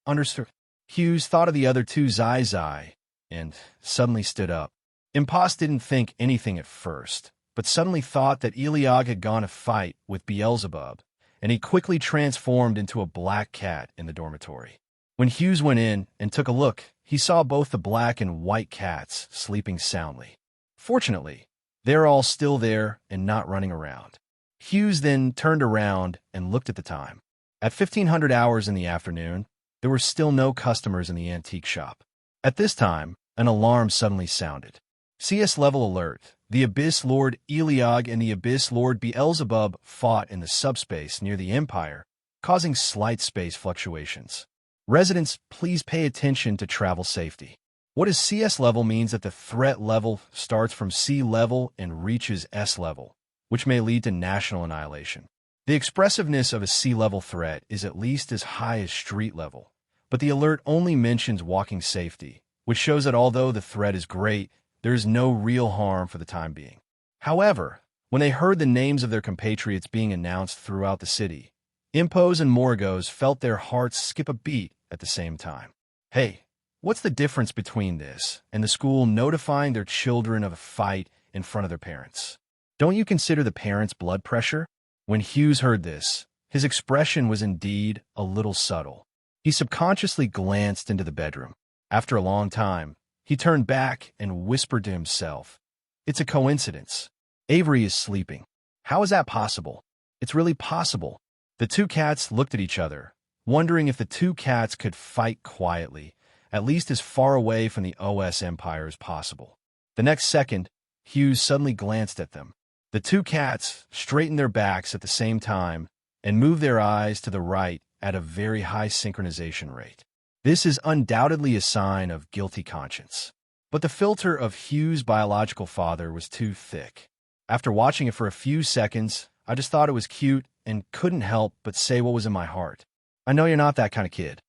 understood. Hughes thought of the other two Zai and suddenly stood up. Impost didn't think anything at first, but suddenly thought that Eliog had gone to fight with Beelzebub, and he quickly transformed into a black cat in the dormitory. When Hughes went in and took a look, he saw both the black and white cats sleeping soundly. Fortunately, they're all still there and not running around. Hughes then turned around and looked at the time. At 1500 hours in the afternoon, there were still no customers in the antique shop. At this time, an alarm suddenly sounded. CS level alert. The Abyss Lord Eliog and the Abyss Lord Beelzebub fought in the subspace near the Empire, causing slight space fluctuations. Residents, please pay attention to travel safety. What is CS level means that the threat level starts from C level and reaches S level, which may lead to national annihilation. The expressiveness of a C-level threat is at least as high as street level, but the alert only mentions walking safety, which shows that although the threat is great, there is no real harm for the time being. However, when they heard the names of their compatriots being announced throughout the city, Impos and Morgos felt their hearts skip a beat at the same time. Hey, what's the difference between this and the school notifying their children of a fight in front of their parents? Don't you consider the parents' blood pressure? When Hughes heard this, his expression was indeed a little subtle. He subconsciously glanced into the bedroom. After a long time, he turned back and whispered to himself, "It's a coincidence. Avery is sleeping. How is that possible? It's really possible." The two cats looked at each other, wondering if the two cats could fight quietly, at least as far away from the OS Empire as possible. The next second, Hughes suddenly glanced at them. The two cats straightened their backs at the same time and moved their eyes to the right at a very high synchronization rate. This is undoubtedly a sign of guilty conscience. But the filter of Hughes' biological father was too thick. After watching it for a few seconds, I just thought it was cute and couldn't help but say what was in my heart. I know you're not that kind of kid.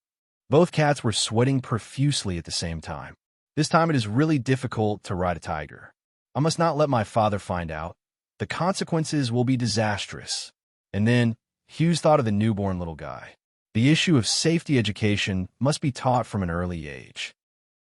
Both cats were sweating profusely at the same time. This time it is really difficult to ride a tiger. I must not let my father find out. The consequences will be disastrous. And then, Hughes thought of the newborn little guy. The issue of safety education must be taught from an early age.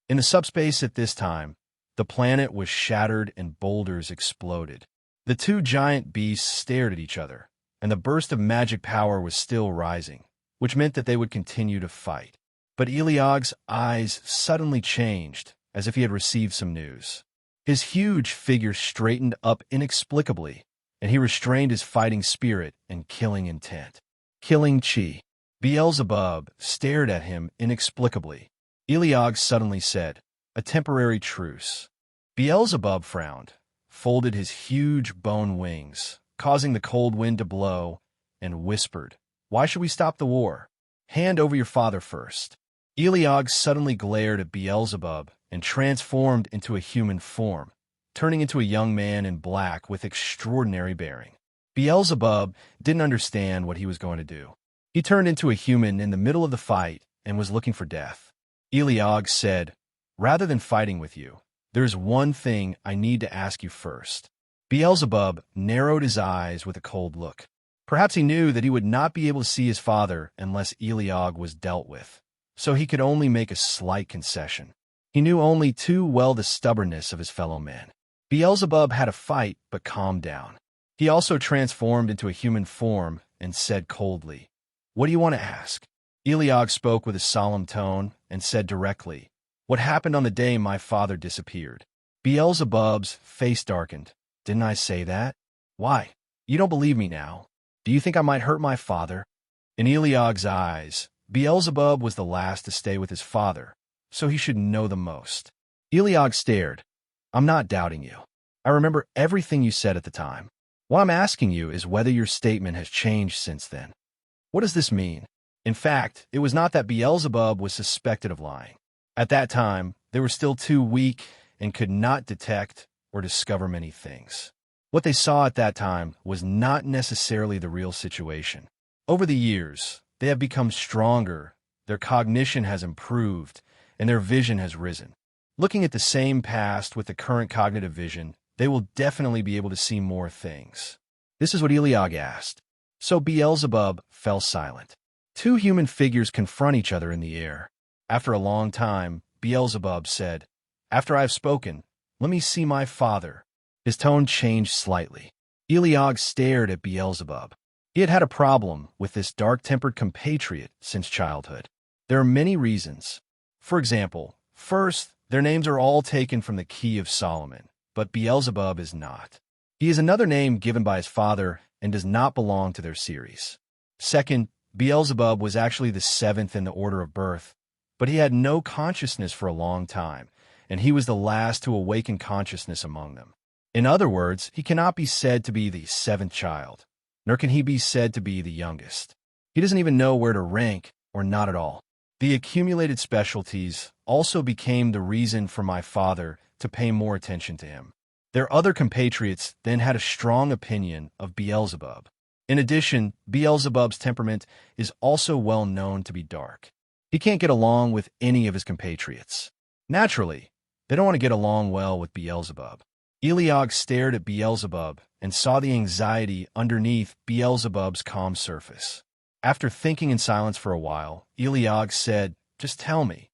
In the subspace at this time, the planet was shattered and boulders exploded. The two giant beasts stared at each other, and the burst of magic power was still rising, which meant that they would continue to fight. But Eliog's eyes suddenly changed, as if he had received some news. His huge figure straightened up inexplicably, and he restrained his fighting spirit and killing intent. Killing chi. Beelzebub stared at him inexplicably. Eliog suddenly said, "A temporary truce." Beelzebub frowned, folded his huge bone wings, causing the cold wind to blow, and whispered, "Why should we stop the war? Hand over your father first." Eliog suddenly glared at Beelzebub and transformed into a human form, turning into a young man in black with extraordinary bearing. Beelzebub didn't understand what he was going to do. He turned into a human in the middle of the fight and was looking for death. Eliog said, "Rather than fighting with you, there's one thing I need to ask you first." Beelzebub narrowed his eyes with a cold look. Perhaps he knew that he would not be able to see his father unless Eliog was dealt with, so he could only make a slight concession. He knew only too well the stubbornness of his fellow men. Beelzebub had a fight, but calmed down. He also transformed into a human form and said coldly, "What do you want to ask?" Eliog spoke with a solemn tone and said directly, "What happened on the day my father disappeared?" Beelzebub's face darkened. "Didn't I say that? Why? You don't believe me now. Do you think I might hurt my father?" In Eliog's eyes, Beelzebub was the last to stay with his father, so he should know the most. Eliog stared. "I'm not doubting you. I remember everything you said at the time. What I'm asking you is whether your statement has changed since then. What does this mean?" In fact, it was not that Beelzebub was suspected of lying. At that time, they were still too weak and could not detect or discover many things. What they saw at that time was not necessarily the real situation. Over the years, they have become stronger, their cognition has improved, and their vision has risen. Looking at the same past with the current cognitive vision, they will definitely be able to see more things. This is what Eliog asked. So Beelzebub fell silent. Two human figures confront each other in the air. After a long time, Beelzebub said, "After I have spoken, Let me see my father. His tone changed slightly. Eligor stared at Beelzebub. He had had a problem with this dark-tempered compatriot since childhood. There are many reasons. For example, first, their names are all taken from the Key of Solomon, but Beelzebub is not. He is another name given by his father and does not belong to their series. Second, Beelzebub was actually the seventh in the order of birth, but he had no consciousness for a long time, and he was the last to awaken consciousness among them. In other words, he cannot be said to be the seventh child, nor can he be said to be the youngest. He doesn't even know where to rank, or not at all. The accumulated specialties also became the reason for my father to pay more attention to him. Their other compatriots then had a strong opinion of Beelzebub. In addition, Beelzebub's temperament is also well known to be dark. He can't get along with any of his compatriots. Naturally, they don't want to get along well with Beelzebub. Eligor stared at Beelzebub and saw the anxiety underneath Beelzebub's calm surface. After thinking in silence for a while, Eligor said, "Just tell me."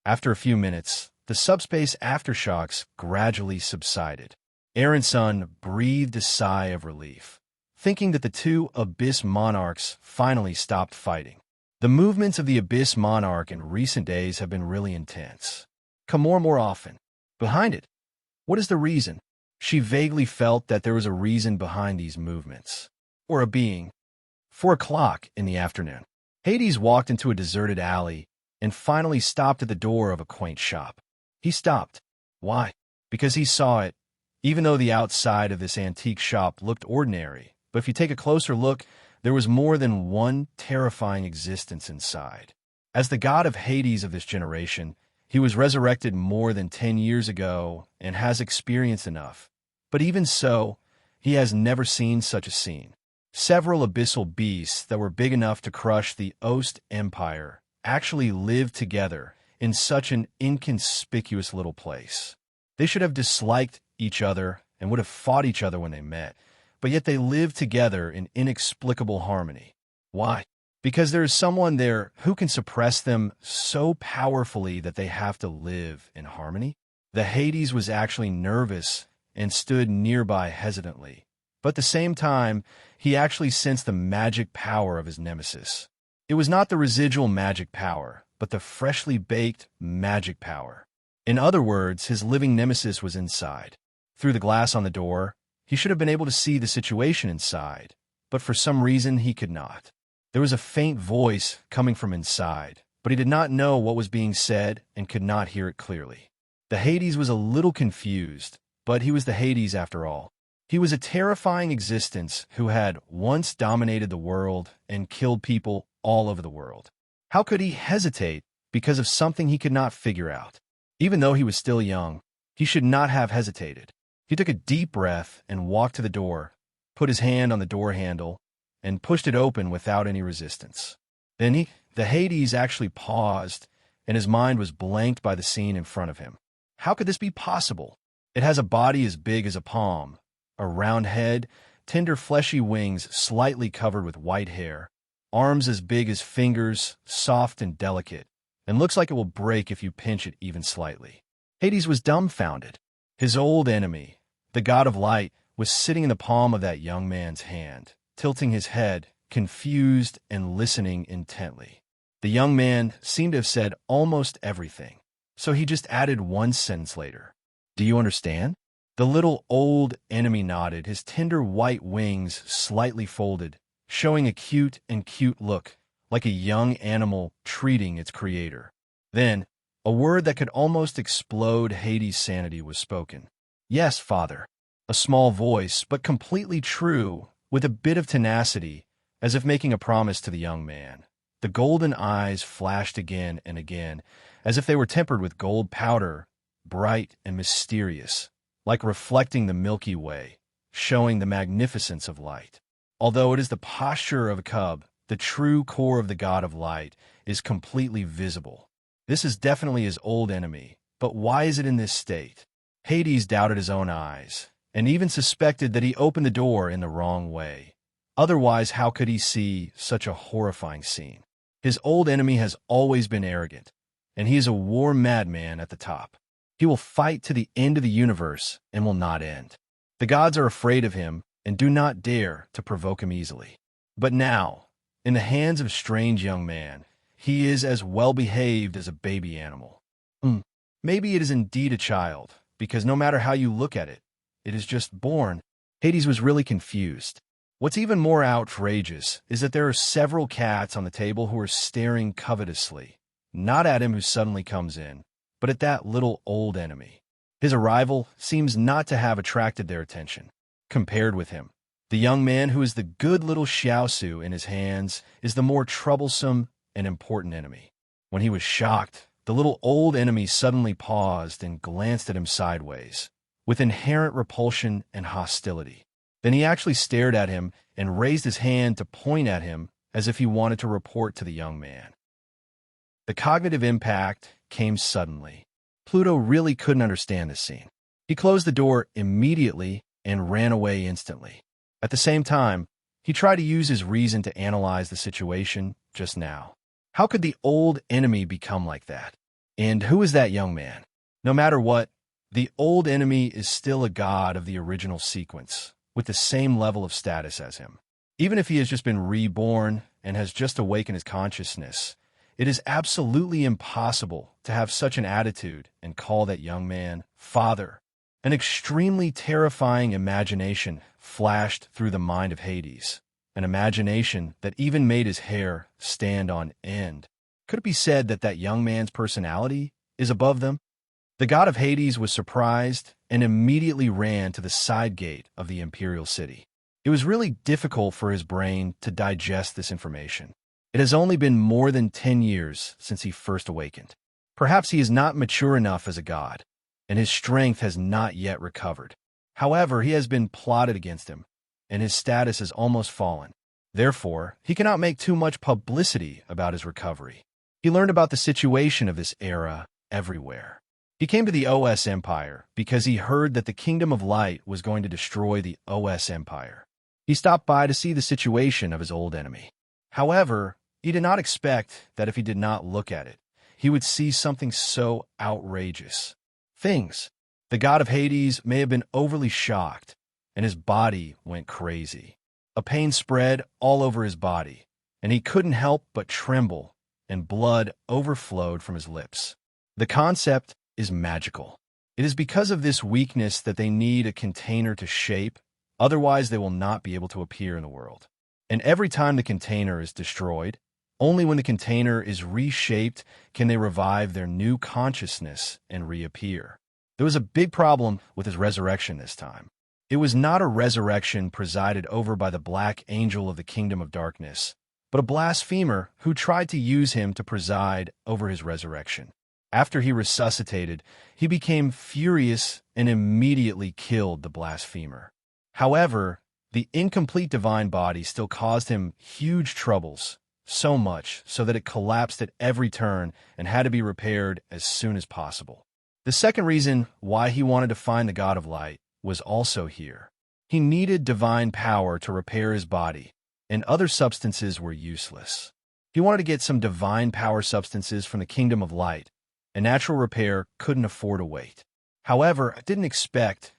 After a few minutes, the subspace aftershocks gradually subsided. Aaron's son breathed a sigh of relief, thinking that the two Abyss Monarchs finally stopped fighting. The movements of the Abyss Monarch in recent days have been really intense. Come more often. Behind it, what is the reason? She vaguely felt that there was a reason behind these movements. Or a being. 4 o'clock in the afternoon. Hades walked into a deserted alley and finally stopped at the door of a quaint shop. He stopped. Why? Because he saw it, even though the outside of this antique shop looked ordinary. But if you take a closer look, there was more than one terrifying existence inside. As the god of Hades of this generation, he was resurrected more than 10 years ago and has experienced enough. But even so, he has never seen such a scene. Several abyssal beasts that were big enough to crush the Ost Empire actually lived together in such an inconspicuous little place. They should have disliked each other and would have fought each other when they met, but yet they lived together in inexplicable harmony. Why? Because there is someone there who can suppress them so powerfully that they have to live in harmony? The Hades was actually nervous and stood nearby hesitantly, but at the same time, he actually sensed the magic power of his nemesis. It was not the residual magic power, but the freshly baked magic power. In other words, his living nemesis was inside. Through the glass on the door, he should have been able to see the situation inside, but for some reason he could not. There was a faint voice coming from inside, but he did not know what was being said and could not hear it clearly. The Hades was a little confused, but he was the Hades after all. He was a terrifying existence who had once dominated the world and killed people all over the world. How could he hesitate because of something he could not figure out? Even though he was still young, he should not have hesitated. He took a deep breath and walked to the door, put his hand on the door handle, and pushed it open without any resistance. Then the Hades actually paused, and his mind was blanked by the scene in front of him. How could this be possible? It has a body as big as a palm, a round head, tender fleshy wings slightly covered with white hair, arms as big as fingers, soft and delicate, and looks like it will break if you pinch it even slightly. Hades was dumbfounded. His old enemy, the god of light, was sitting in the palm of that young man's hand, tilting his head, confused and listening intently. The young man seemed to have said almost everything, so he just added one sentence later. "Do you understand?" The little old enemy nodded, his tender white wings slightly folded, showing a cute look, like a young animal treating its creator. Then, a word that could almost explode Hades' sanity was spoken. "Yes, father." A small voice, but completely true, with a bit of tenacity, as if making a promise to the young man. The golden eyes flashed again and again, as if they were tempered with gold powder, bright and mysterious, like reflecting the Milky Way, showing the magnificence of light. Although it is the posture of a cub, the true core of the god of light is completely visible. This is definitely his old enemy, but why is it in this state? Hades doubted his own eyes, and even suspected that he opened the door in the wrong way. Otherwise, how could he see such a horrifying scene? His old enemy has always been arrogant, and he is a war madman at the top. He will fight to the end of the universe and will not end. The gods are afraid of him and do not dare to provoke him easily. But now, in the hands of a strange young man, he is as well-behaved as a baby animal. Maybe it is indeed a child, because no matter how you look at it, it is just born. Hades was really confused. What's even more outrageous is that there are several cats on the table who are staring covetously, not at him who suddenly comes in, but at that little old enemy. His arrival seems not to have attracted their attention. Compared with him, the young man who is the good little xiaosu in his hands is the more troublesome and important enemy. When he was shocked, the little old enemy suddenly paused and glanced at him sideways, with inherent repulsion and hostility. Then he actually stared at him and raised his hand to point at him as if he wanted to report to the young man. The cognitive impact came suddenly. Pluto really couldn't understand this scene. He closed the door immediately and ran away instantly. At the same time, he tried to use his reason to analyze the situation just now. How could the old enemy become like that? And who is that young man? No matter what, the old enemy is still a god of the original sequence, with the same level of status as him. Even if he has just been reborn and has just awakened his consciousness, it is absolutely impossible to have such an attitude and call that young man father. An extremely terrifying imagination flashed through the mind of Hades, an imagination that even made his hair stand on end. Could it be said that that young man's personality is above them? The god of Hades was surprised and immediately ran to the side gate of the imperial city. It was really difficult for his brain to digest this information. It has only been more than 10 years since he first awakened. Perhaps he is not mature enough as a god, and his strength has not yet recovered. However, he has been plotted against him, and his status has almost fallen. Therefore, he cannot make too much publicity about his recovery. He learned about the situation of this era everywhere. He came to the OS Empire because he heard that the Kingdom of Light was going to destroy the OS Empire. He stopped by to see the situation of his old enemy. However, he did not expect that if he did not look at it, he would see something so outrageous. Things. The god of Hades may have been overly shocked, and his body went crazy. A pain spread all over his body, and he couldn't help but tremble, and blood overflowed from his lips. The concept is magical. It is because of this weakness that they need a container to shape, otherwise they will not be able to appear in the world. And every time the container is destroyed, only when the container is reshaped can they revive their new consciousness and reappear. There was a big problem with his resurrection this time. It was not a resurrection presided over by the black angel of the kingdom of darkness, but a blasphemer who tried to use him to preside over his resurrection. After he resuscitated, he became furious and immediately killed the blasphemer. However, the incomplete divine body still caused him huge troubles, so much so that it collapsed at every turn and had to be repaired as soon as possible. The second reason why he wanted to find the God of Light was also here. He needed divine power to repair his body, and other substances were useless. He wanted to get some divine power substances from the Kingdom of Light, and natural repair couldn't afford to wait. However, I didn't expect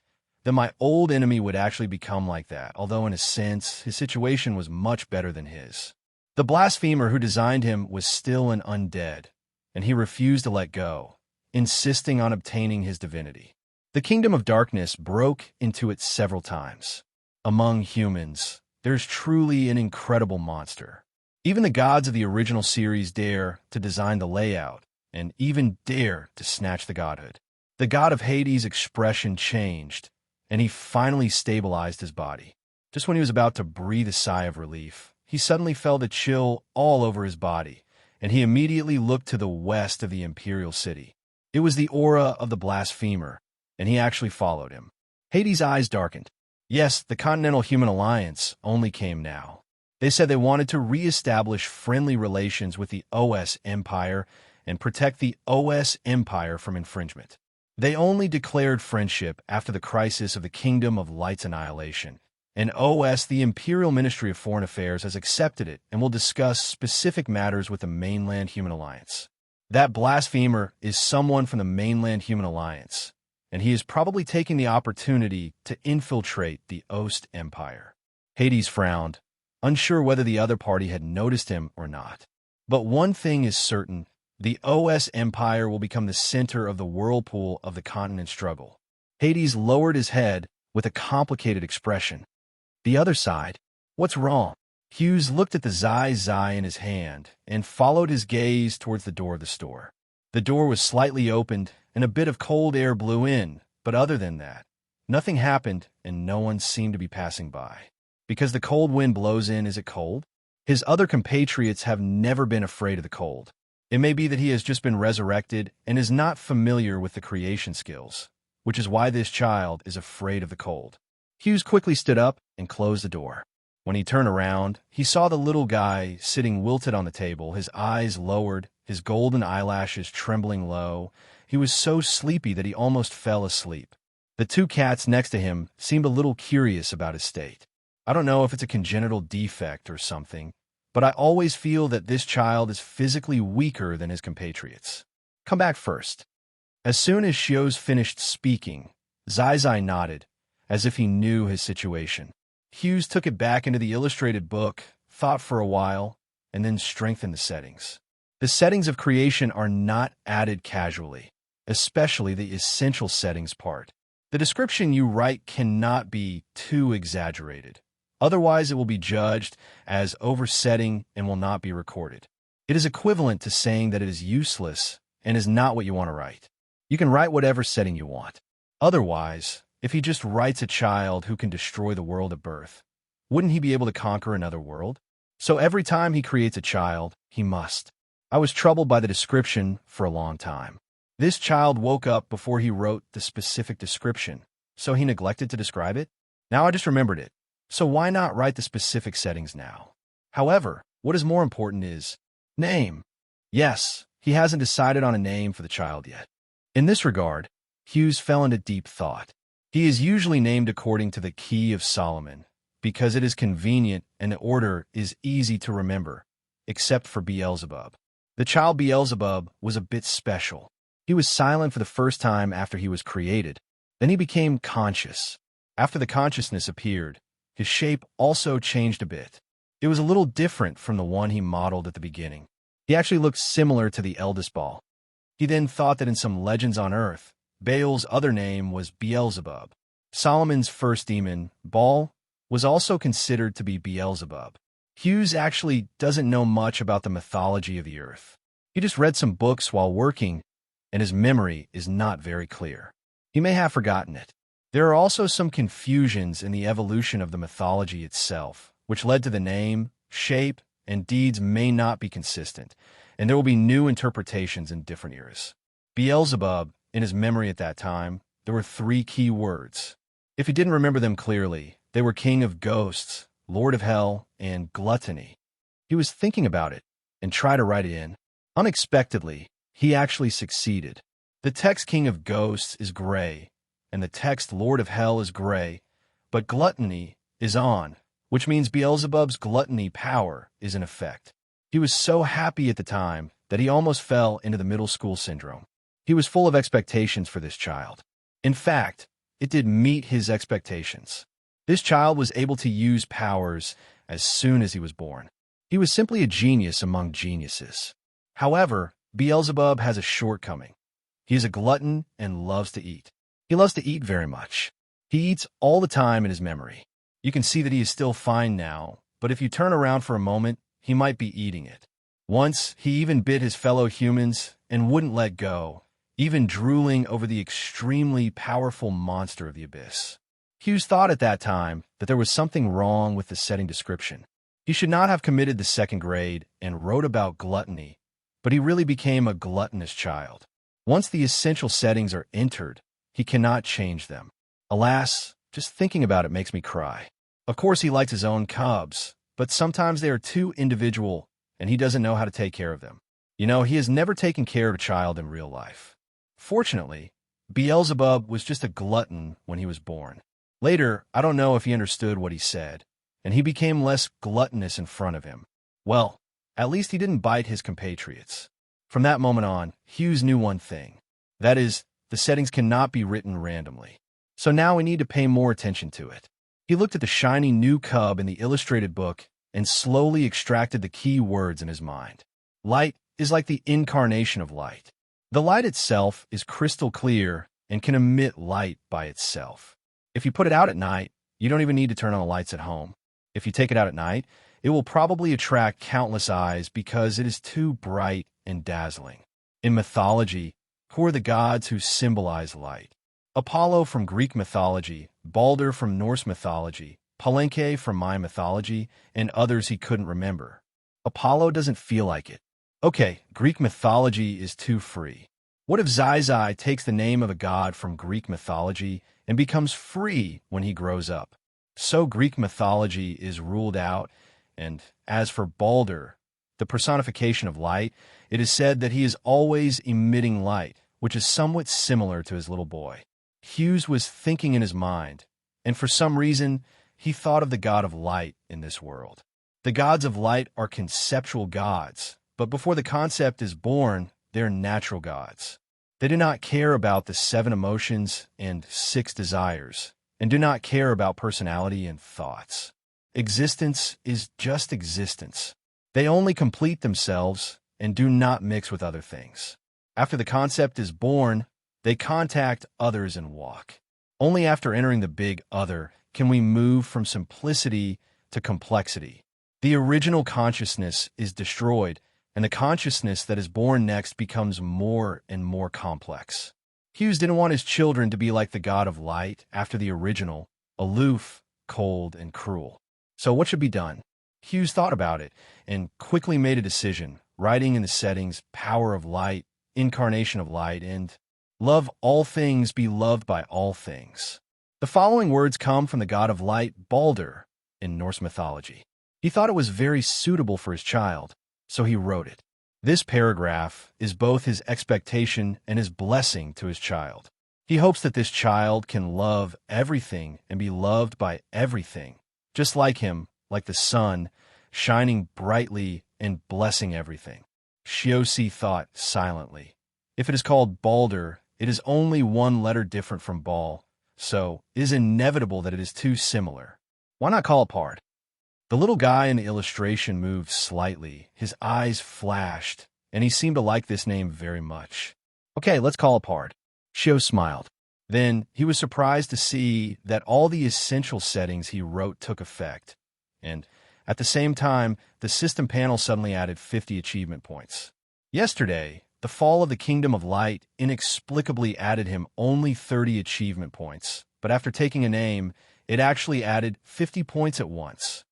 that my old enemy would actually become like that, although in a sense, his situation was much better than his. The blasphemer who designed him was still an undead, and he refused to let go, insisting on obtaining his divinity. The kingdom of darkness broke into it several times. Among humans, there's truly an incredible monster. Even the gods of the original series dare to design the layout, and even dare to snatch the godhood. The god of Hades' expression changed, and he finally stabilized his body. Just when he was about to breathe a sigh of relief, he suddenly felt a chill all over his body, and he immediately looked to the west of the imperial city. It was the aura of the blasphemer, and he actually followed him. Hades' eyes darkened. Yes, the Continental Human Alliance only came now. They said they wanted to re-establish friendly relations with the OS Empire and protect the OS Empire from infringement. They only declared friendship after the crisis of the Kingdom of Light's annihilation, and OS, the Imperial Ministry of Foreign Affairs, has accepted it and will discuss specific matters with the mainland Human Alliance. That blasphemer is someone from the mainland Human Alliance, and he is probably taking the opportunity to infiltrate the Ost Empire. Hades frowned, unsure whether the other party had noticed him or not. But one thing is certain, the OS Empire will become the center of the whirlpool of the continent struggle. Hades lowered his head with a complicated expression. The other side? What's wrong? Hughes looked at the Zai in his hand and followed his gaze towards the door of the store. The door was slightly opened and a bit of cold air blew in, but other than that, nothing happened and no one seemed to be passing by. Because the cold wind blows in, is it cold? His other compatriots have never been afraid of the cold. It may be that he has just been resurrected and is not familiar with the creation skills, which is why this child is afraid of the cold. Hughes quickly stood up and closed the door. When he turned around, he saw the little guy sitting wilted on the table, his eyes lowered, his golden eyelashes trembling low. He was so sleepy that he almost fell asleep. The two cats next to him seemed a little curious about his state. I don't know if it's a congenital defect or something, but I always feel that this child is physically weaker than his compatriots. Come back first. As soon as Xios finished speaking, Zai nodded, as if he knew his situation. Hughes took it back into the illustrated book, thought for a while, and then strengthened the settings. The settings of creation are not added casually, especially the essential settings part. The description you write cannot be too exaggerated. Otherwise, it will be judged as oversetting and will not be recorded. It is equivalent to saying that it is useless and is not what you want to write. You can write whatever setting you want. Otherwise, if he just writes a child who can destroy the world at birth, wouldn't he be able to conquer another world? So every time he creates a child, he must. I was troubled by the description for a long time. This child woke up before he wrote the specific description, so he neglected to describe it? Now I just remembered it. So why not write the specific settings now? However, what is more important is name. Yes, he hasn't decided on a name for the child yet. In this regard, Hughes fell into deep thought. He is usually named according to the Key of Solomon, because it is convenient and the order is easy to remember, except for Beelzebub. The child Beelzebub was a bit special. He was silent for the first time after he was created. Then he became conscious. After the consciousness appeared, his shape also changed a bit. It was a little different from the one he modeled at the beginning. He actually looked similar to the eldest Baal. He then thought that in some legends on Earth, Baal's other name was Beelzebub. Solomon's first demon, Baal, was also considered to be Beelzebub. Hughes actually doesn't know much about the mythology of the Earth. He just read some books while working, and his memory is not very clear. He may have forgotten it. There are also some confusions in the evolution of the mythology itself, which led to the name, shape, and deeds may not be consistent, and there will be new interpretations in different eras. Beelzebub, in his memory at that time, there were 3 key words. If he didn't remember them clearly, they were King of Ghosts, Lord of Hell, and Gluttony. He was thinking about it and tried to write it in. Unexpectedly, he actually succeeded. The text King of Ghosts is gray, and the text Lord of Hell is gray, but Gluttony is on, which means Beelzebub's gluttony power is in effect. He was so happy at the time that he almost fell into the middle school syndrome. He was full of expectations for this child. In fact, it did meet his expectations. This child was able to use powers as soon as he was born. He was simply a genius among geniuses. However, Beelzebub has a shortcoming. He is a glutton and loves to eat. He loves to eat very much. He eats all the time in his memory. You can see that he is still fine now, but if you turn around for a moment, he might be eating it. Once, he even bit his fellow humans and wouldn't let go, even drooling over the extremely powerful monster of the abyss. Hughes thought at that time that there was something wrong with the setting description. He should not have committed the 2nd grade and wrote about gluttony, but he really became a gluttonous child. Once the essential settings are entered, he cannot change them. Alas, just thinking about it makes me cry. Of course, he likes his own cubs, but sometimes they are too individual, and he doesn't know how to take care of them. You know, he has never taken care of a child in real life. Fortunately, Beelzebub was just a glutton when he was born. Later, I don't know if he understood what he said, and he became less gluttonous in front of him. Well, at least he didn't bite his compatriots. From that moment on, Hughes knew one thing. That is, the settings cannot be written randomly. So now we need to pay more attention to it. He looked at the shiny new cub in the illustrated book and slowly extracted the key words in his mind. Light is like the incarnation of light. The light itself is crystal clear and can emit light by itself. If you put it out at night, you don't even need to turn on the lights at home. If you take it out at night, it will probably attract countless eyes because it is too bright and dazzling. In mythology, who are the gods who symbolize light? Apollo from Greek mythology, Balder from Norse mythology, Palenque from my mythology, and others he couldn't remember. Apollo doesn't feel like it. Okay, Greek mythology is too free. What if Zeus takes the name of a god from Greek mythology and becomes free when he grows up? So Greek mythology is ruled out, and as for Balder, the personification of light, it is said that he is always emitting light, which is somewhat similar to his little boy. Hughes was thinking in his mind, and for some reason, he thought of the god of light in this world. The gods of light are conceptual gods, but before the concept is born, they're natural gods. They do not care about the 7 emotions and 6 desires, and do not care about personality and thoughts. Existence is just existence. They only complete themselves and do not mix with other things. After the concept is born, they contact others and walk. Only after entering the big other can we move from simplicity to complexity. The original consciousness is destroyed, and the consciousness that is born next becomes more and more complex. Hughes didn't want his children to be like the god of light after the original, aloof, cold, and cruel. So what should be done? Hughes thought about it and quickly made a decision, writing in the settings, power of light, incarnation of light, and love all things, be loved by all things. The following words come from the god of light, Balder, in Norse mythology. He thought it was very suitable for his child, so he wrote it. This paragraph is both his expectation and his blessing to his child. He hopes that this child can love everything and be loved by everything, just like him, like the sun, shining brightly and blessing everything. Shiosi thought silently. If it is called Balder, it is only 1 letter different from Ball, so it is inevitable that it is too similar. Why not call it Pard? The little guy in the illustration moved slightly, his eyes flashed, and he seemed to like this name very much. Okay, let's call it Pard. Shio smiled. Then he was surprised to see that all the essential settings he wrote took effect, and at the same time, the system panel suddenly added 50 achievement points. Yesterday, the fall of the Kingdom of Light inexplicably added him only 30 achievement points, but after taking a name, it actually added 50 points at once.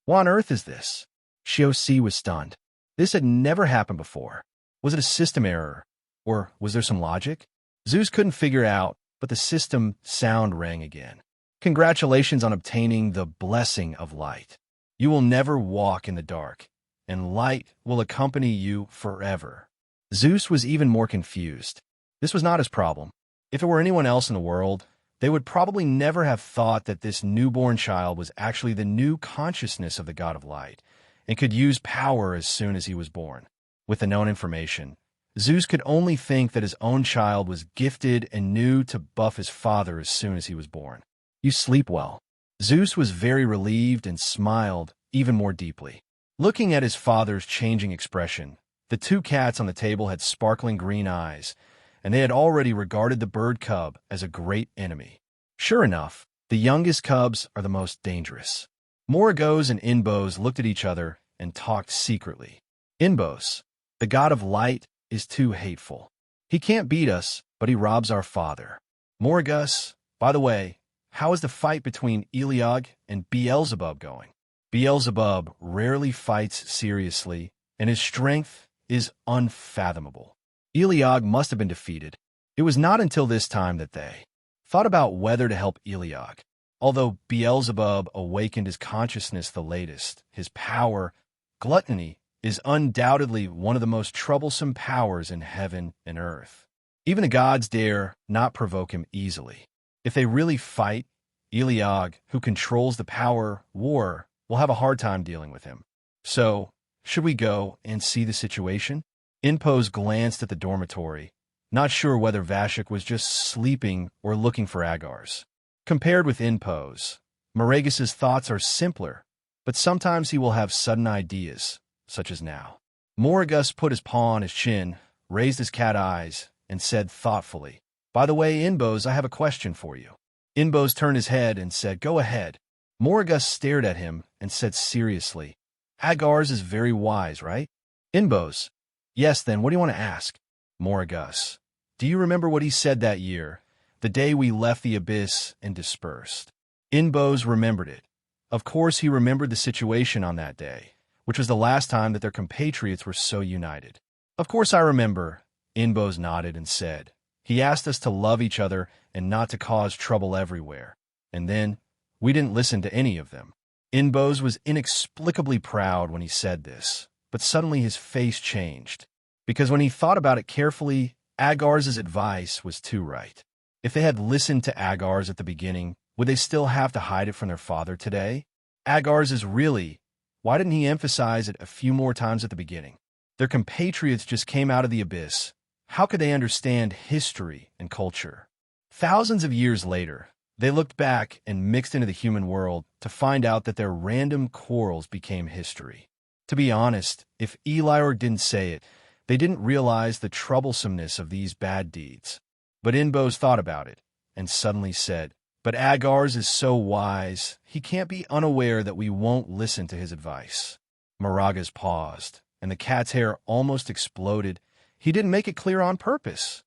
What on earth is this? Shio was stunned. This had never happened before. Was it a system error? Or was there some logic? Zeus couldn't figure out, but the system sound rang again. Congratulations on obtaining the blessing of light. You will never walk in the dark, and light will accompany you forever. Zeus was even more confused. This was not his problem. If it were anyone else in the world, they would probably never have thought that this newborn child was actually the new consciousness of the god of light and could use power as soon as he was born. With the known information, Zeus could only think that his own child was gifted and knew to buff his father as soon as he was born. You sleep well. Zeus was very relieved and smiled even more deeply. Looking at his father's changing expression, the 2 cats on the table had sparkling green eyes, and they had already regarded the bird cub as a great enemy. Sure enough, the youngest cubs are the most dangerous. Moragos and Inbos looked at each other and talked secretly. Inbos, the god of light, is too hateful. He can't beat us, but he robs our father. Moragos, by the way, how is the fight between Eligor and Beelzebub going? Beelzebub rarely fights seriously, and his strength is unfathomable. Eligor must have been defeated. It was not until this time that they thought about whether to help Eligor. Although Beelzebub awakened his consciousness the latest, his power, gluttony, is undoubtedly one of the most troublesome powers in heaven and earth. Even the gods dare not provoke him easily. If they really fight, Eligor, who controls the power war, will have a hard time dealing with him. So, should we go and see the situation? Inpos glanced at the dormitory, not sure whether Vashik was just sleeping or looking for Agars. Compared with Inpos, Moragas's thoughts are simpler, but sometimes he will have sudden ideas, such as now. Moragas put his paw on his chin, raised his cat eyes, and said thoughtfully, "By the way, Inbos, I have a question for you." Inbos turned his head and said, "Go ahead." Moragas stared at him and said seriously, "Agars is very wise, right?" Inbos, "Yes, then what do you want to ask?" Moragas, "Do you remember what he said that year, the day we left the abyss and dispersed?" Inbos remembered it. Of course he remembered the situation on that day, which was the last time that their compatriots were so united. "Of course I remember," Inbos nodded and said. "He asked us to love each other and not to cause trouble everywhere. And then, we didn't listen to any of them." Inbos was inexplicably proud when he said this, but suddenly his face changed. Because when he thought about it carefully, Agars' advice was too right. If they had listened to Agars at the beginning, would they still have to hide it from their father today? Agars is really... Why didn't he emphasize it a few more times at the beginning? Their compatriots just came out of the abyss. How could they understand history and culture? Thousands of years later, they looked back and mixed into the human world to find out that their random quarrels became history. To be honest, if Eligor didn't say it, they didn't realize the troublesomeness of these bad deeds. But Inbos thought about it, and suddenly said, "But Agars is so wise, he can't be unaware that we won't listen to his advice." Moragas paused, and the cat's hair almost exploded. He didn't make it clear on purpose.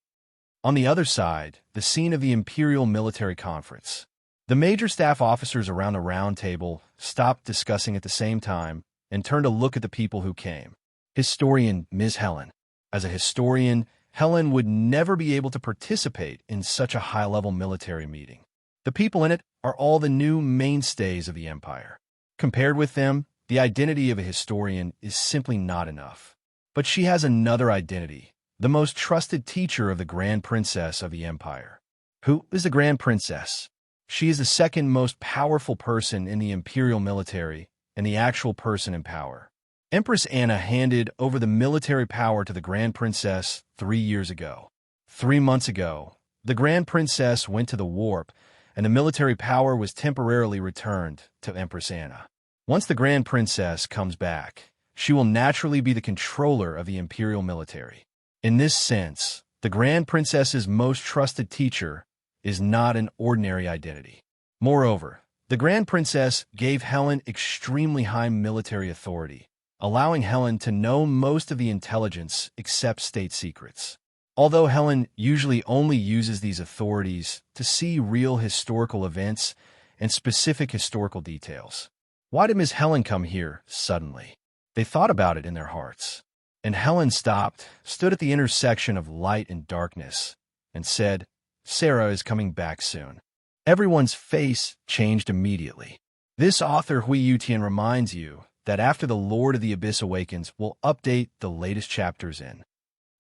On the other side, the scene of the Imperial Military Conference. The major staff officers around the round table stopped discussing at the same time and turned to look at the people who came. Historian Ms. Helen. As a historian, Helen would never be able to participate in such a high-level military meeting. The people in it are all the new mainstays of the Empire. Compared with them, the identity of a historian is simply not enough. But she has another identity, the most trusted teacher of the Grand Princess of the Empire. Who is the Grand Princess? She is the second most powerful person in the Imperial military and the actual person in power. Empress Anna handed over the military power to the Grand Princess 3 years ago. 3 months ago, the Grand Princess went to the warp, and the military power was temporarily returned to Empress Anna. Once the Grand Princess comes back, she will naturally be the controller of the Imperial military. In this sense, the Grand Princess's most trusted teacher is not an ordinary identity. Moreover, the Grand Princess gave Helen extremely high military authority, allowing Helen to know most of the intelligence except state secrets. Although Helen usually only uses these authorities to see real historical events and specific historical details. Why did Miss Helen come here suddenly? They thought about it in their hearts. And Helen stopped, stood at the intersection of light and darkness, and said, "Sarah is coming back soon." Everyone's face changed immediately. This author Hui Yutian reminds you that after the Lord of the Abyss awakens, we'll update the latest chapters in.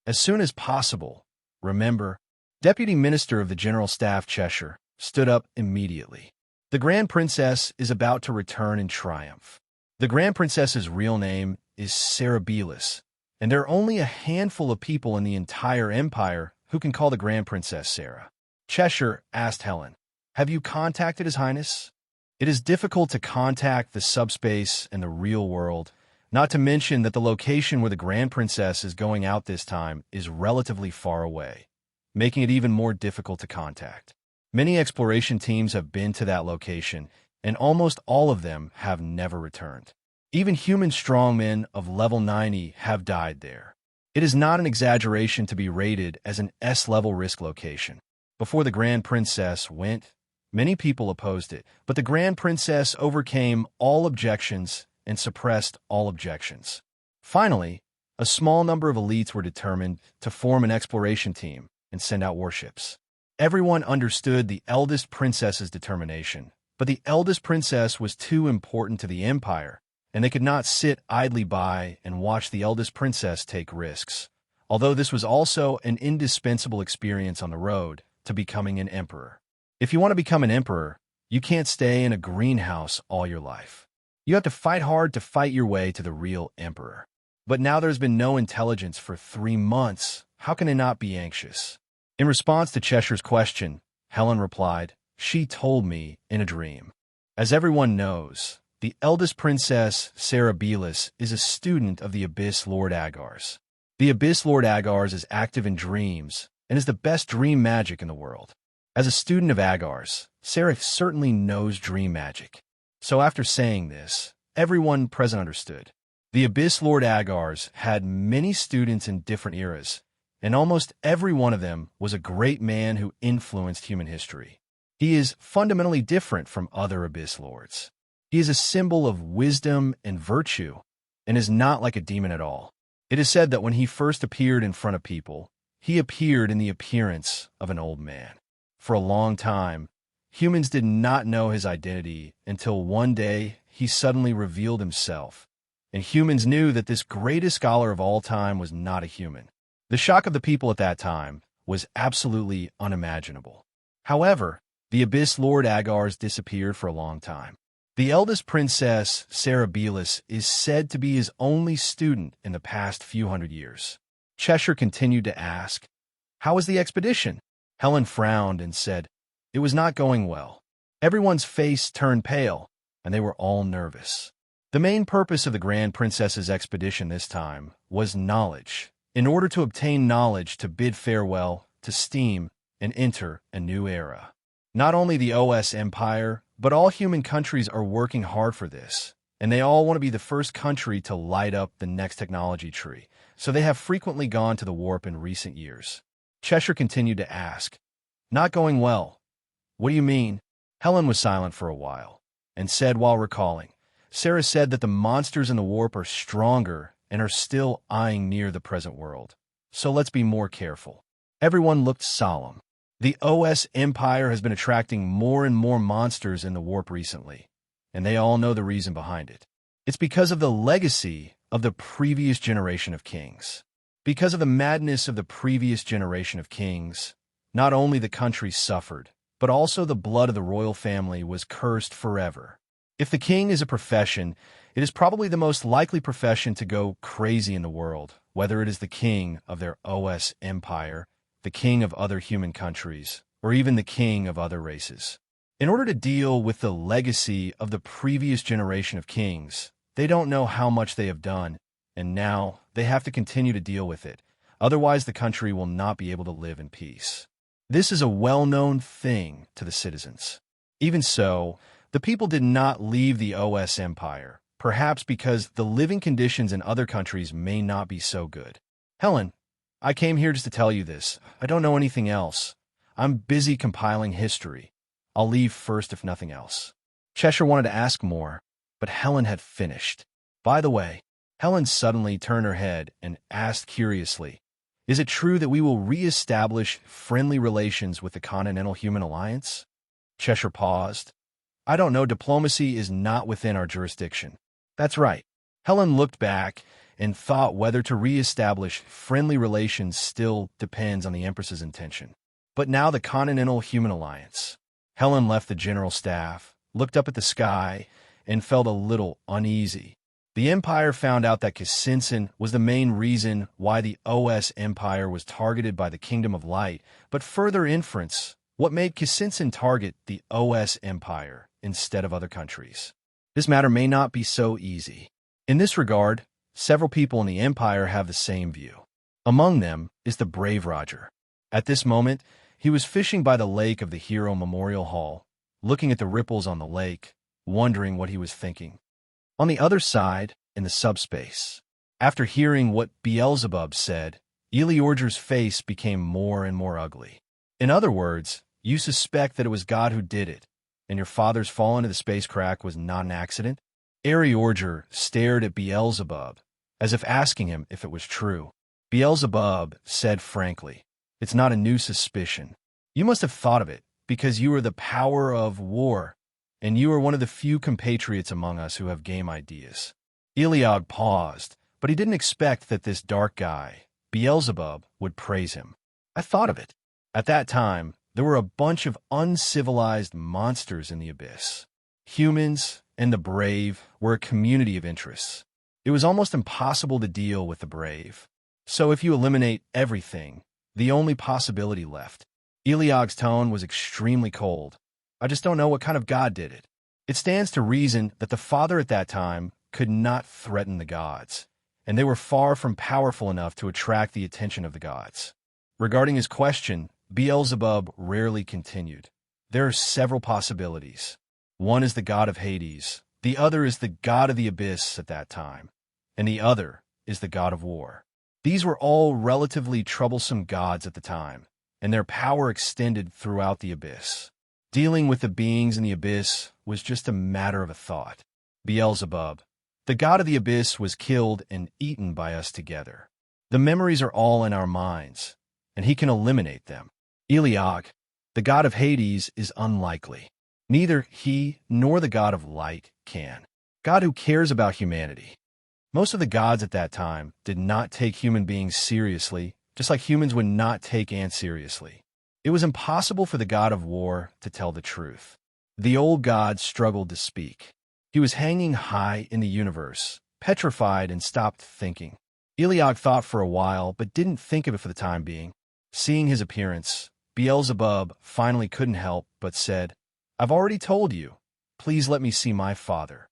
As soon as possible, remember, Deputy Minister of the General Staff Cheshire stood up immediately. The Grand Princess is about to return in triumph. The Grand Princess's real name is Cerebelis, and there are only a handful of people in the entire Empire who can call the Grand Princess Sarah. Cheshire asked Helen, "Have you contacted His Highness?" It is difficult to contact the subspace and the real world, not to mention that the location where the Grand Princess is going out this time is relatively far away, making it even more difficult to contact. Many exploration teams have been to that location, and almost all of them have never returned. Even human strongmen of level 90 have died there. It is not an exaggeration to be rated as an S-level risk location. Before the Grand Princess went, many people opposed it, but the Grand Princess overcame all objections and suppressed all objections. Finally, a small number of elites were determined to form an exploration team and send out warships. Everyone understood the eldest princess's determination, but the eldest princess was too important to the Empire, and they could not sit idly by and watch the eldest princess take risks, although this was also an indispensable experience on the road to becoming an emperor. If you want to become an emperor, you can't stay in a greenhouse all your life. You have to fight hard to fight your way to the real emperor. But now there's been no intelligence for 3 months. How can I not be anxious? In response to Cheshire's question, Helen replied, "She told me in a dream." As everyone knows, the eldest princess, Cerebellus, is a student of the Abyss Lord Agar's. The Abyss Lord Agar's is active in dreams and is the best dream magic in the world. As a student of Agar's, Seraph certainly knows dream magic. So after saying this, everyone present understood. The Abyss Lord Agar's had many students in different eras, and almost every one of them was a great man who influenced human history. He is fundamentally different from other Abyss Lords. He is a symbol of wisdom and virtue, and is not like a demon at all. It is said that when he first appeared in front of people, he appeared in the appearance of an old man. For a long time, humans did not know his identity until one day he suddenly revealed himself, and humans knew that this greatest scholar of all time was not a human. The shock of the people at that time was absolutely unimaginable. However, the Abyss Lord Agar's disappeared for a long time. The eldest princess, Cerebellus, is said to be his only student in the past few hundred years. Cheshire continued to ask, "How was the expedition?" Helen frowned and said, "It was not going well. Everyone's face turned pale, and they were all nervous." The main purpose of the Grand Princess's expedition this time was knowledge, in order to obtain knowledge to bid farewell to steam and enter a new era. Not only the OS Empire, but all human countries are working hard for this, and they all want to be the first country to light up the next technology tree, so they have frequently gone to the warp in recent years. Cheshire continued to ask, "Not going well. What do you mean?" Helen was silent for a while, and said while recalling, "Sarah said that the monsters in the warp are stronger and are still eyeing near the present world. So let's be more careful." Everyone looked solemn. The OS Empire has been attracting more and more monsters in the warp recently, and they all know the reason behind it. It's because of the legacy of the previous generation of kings. Because of the madness of the previous generation of kings, not only the country suffered, but also the blood of the royal family was cursed forever. If the king is a profession, it is probably the most likely profession to go crazy in the world, whether it is the king of their OS Empire, the king of other human countries, or even the king of other races. In order to deal with the legacy of the previous generation of kings, they don't know how much they have done, and now they have to continue to deal with it. Otherwise, the country will not be able to live in peace. This is a well-known thing to the citizens. Even so, the people did not leave the OS Empire, perhaps because the living conditions in other countries may not be so good. "Helen, I came here just to tell you this. I don't know anything else. I'm busy compiling history. I'll leave first if nothing else." Cheshire wanted to ask more, but Helen had finished. By the way, Helen suddenly turned her head and asked curiously, "Is it true that we will re-establish friendly relations with the Continental Human Alliance?" Cheshire paused. "I don't know. Diplomacy is not within our jurisdiction." "That's right." Helen looked back and thought whether to re-establish friendly relations still depends on the Empress's intention. But now the Continental Human Alliance. Helen left the general staff, looked up at the sky, and felt a little uneasy. The Empire found out that Kisinsin was the main reason why the OS Empire was targeted by the Kingdom of Light, but further inference, what made Kisinsin target the OS Empire instead of other countries. This matter may not be so easy. In this regard, several people in the Empire have the same view. Among them is the brave Roger. At this moment, he was fishing by the lake of the Hero Memorial Hall, looking at the ripples on the lake, wondering what he was thinking. On the other side, in the subspace, after hearing what Beelzebub said, Eligor's face became more and more ugly. In other words, you suspect that it was God who did it, and your father's fall into the space crack was not an accident? Eligor stared at Beelzebub, as if asking him if it was true. Beelzebub said frankly, "It's not a new suspicion. You must have thought of it, because you are the power of war, and you are one of the few compatriots among us who have game ideas." Eligor paused, but he didn't expect that this dark guy, Beelzebub, would praise him. "I thought of it. At that time, there were a bunch of uncivilized monsters in the abyss. Humans and the brave were a community of interests. It was almost impossible to deal with the brave. So if you eliminate everything, the only possibility left. Eligor's tone was extremely cold. I just don't know what kind of god did it. It stands to reason that the father at that time could not threaten the gods, and they were far from powerful enough to attract the attention of the gods. Regarding his question, Beelzebub rarely continued. There are several possibilities. One is the god of Hades, the other is the god of the abyss at that time, and the other is the god of war. These were all relatively troublesome gods at the time, and their power extended throughout the abyss. Dealing with the beings in the abyss was just a matter of a thought. Beelzebub, the god of the abyss, was killed and eaten by us together. The memories are all in our minds, and he can eliminate them. Eligor, the god of Hades, is unlikely. Neither he nor the god of light can. God who cares about humanity. Most of the gods at that time did not take human beings seriously, just like humans would not take ants seriously. It was impossible for the god of war to tell the truth. The old god struggled to speak. He was hanging high in the universe, petrified, and stopped thinking. Eligor thought for a while, but didn't think of it for the time being. Seeing his appearance, Beelzebub finally couldn't help but said, "I've already told you. Please let me see my father."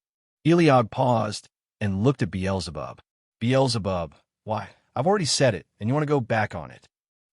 Eligor paused and looked at Beelzebub. "Beelzebub, why? I've already said it, and you want to go back on it."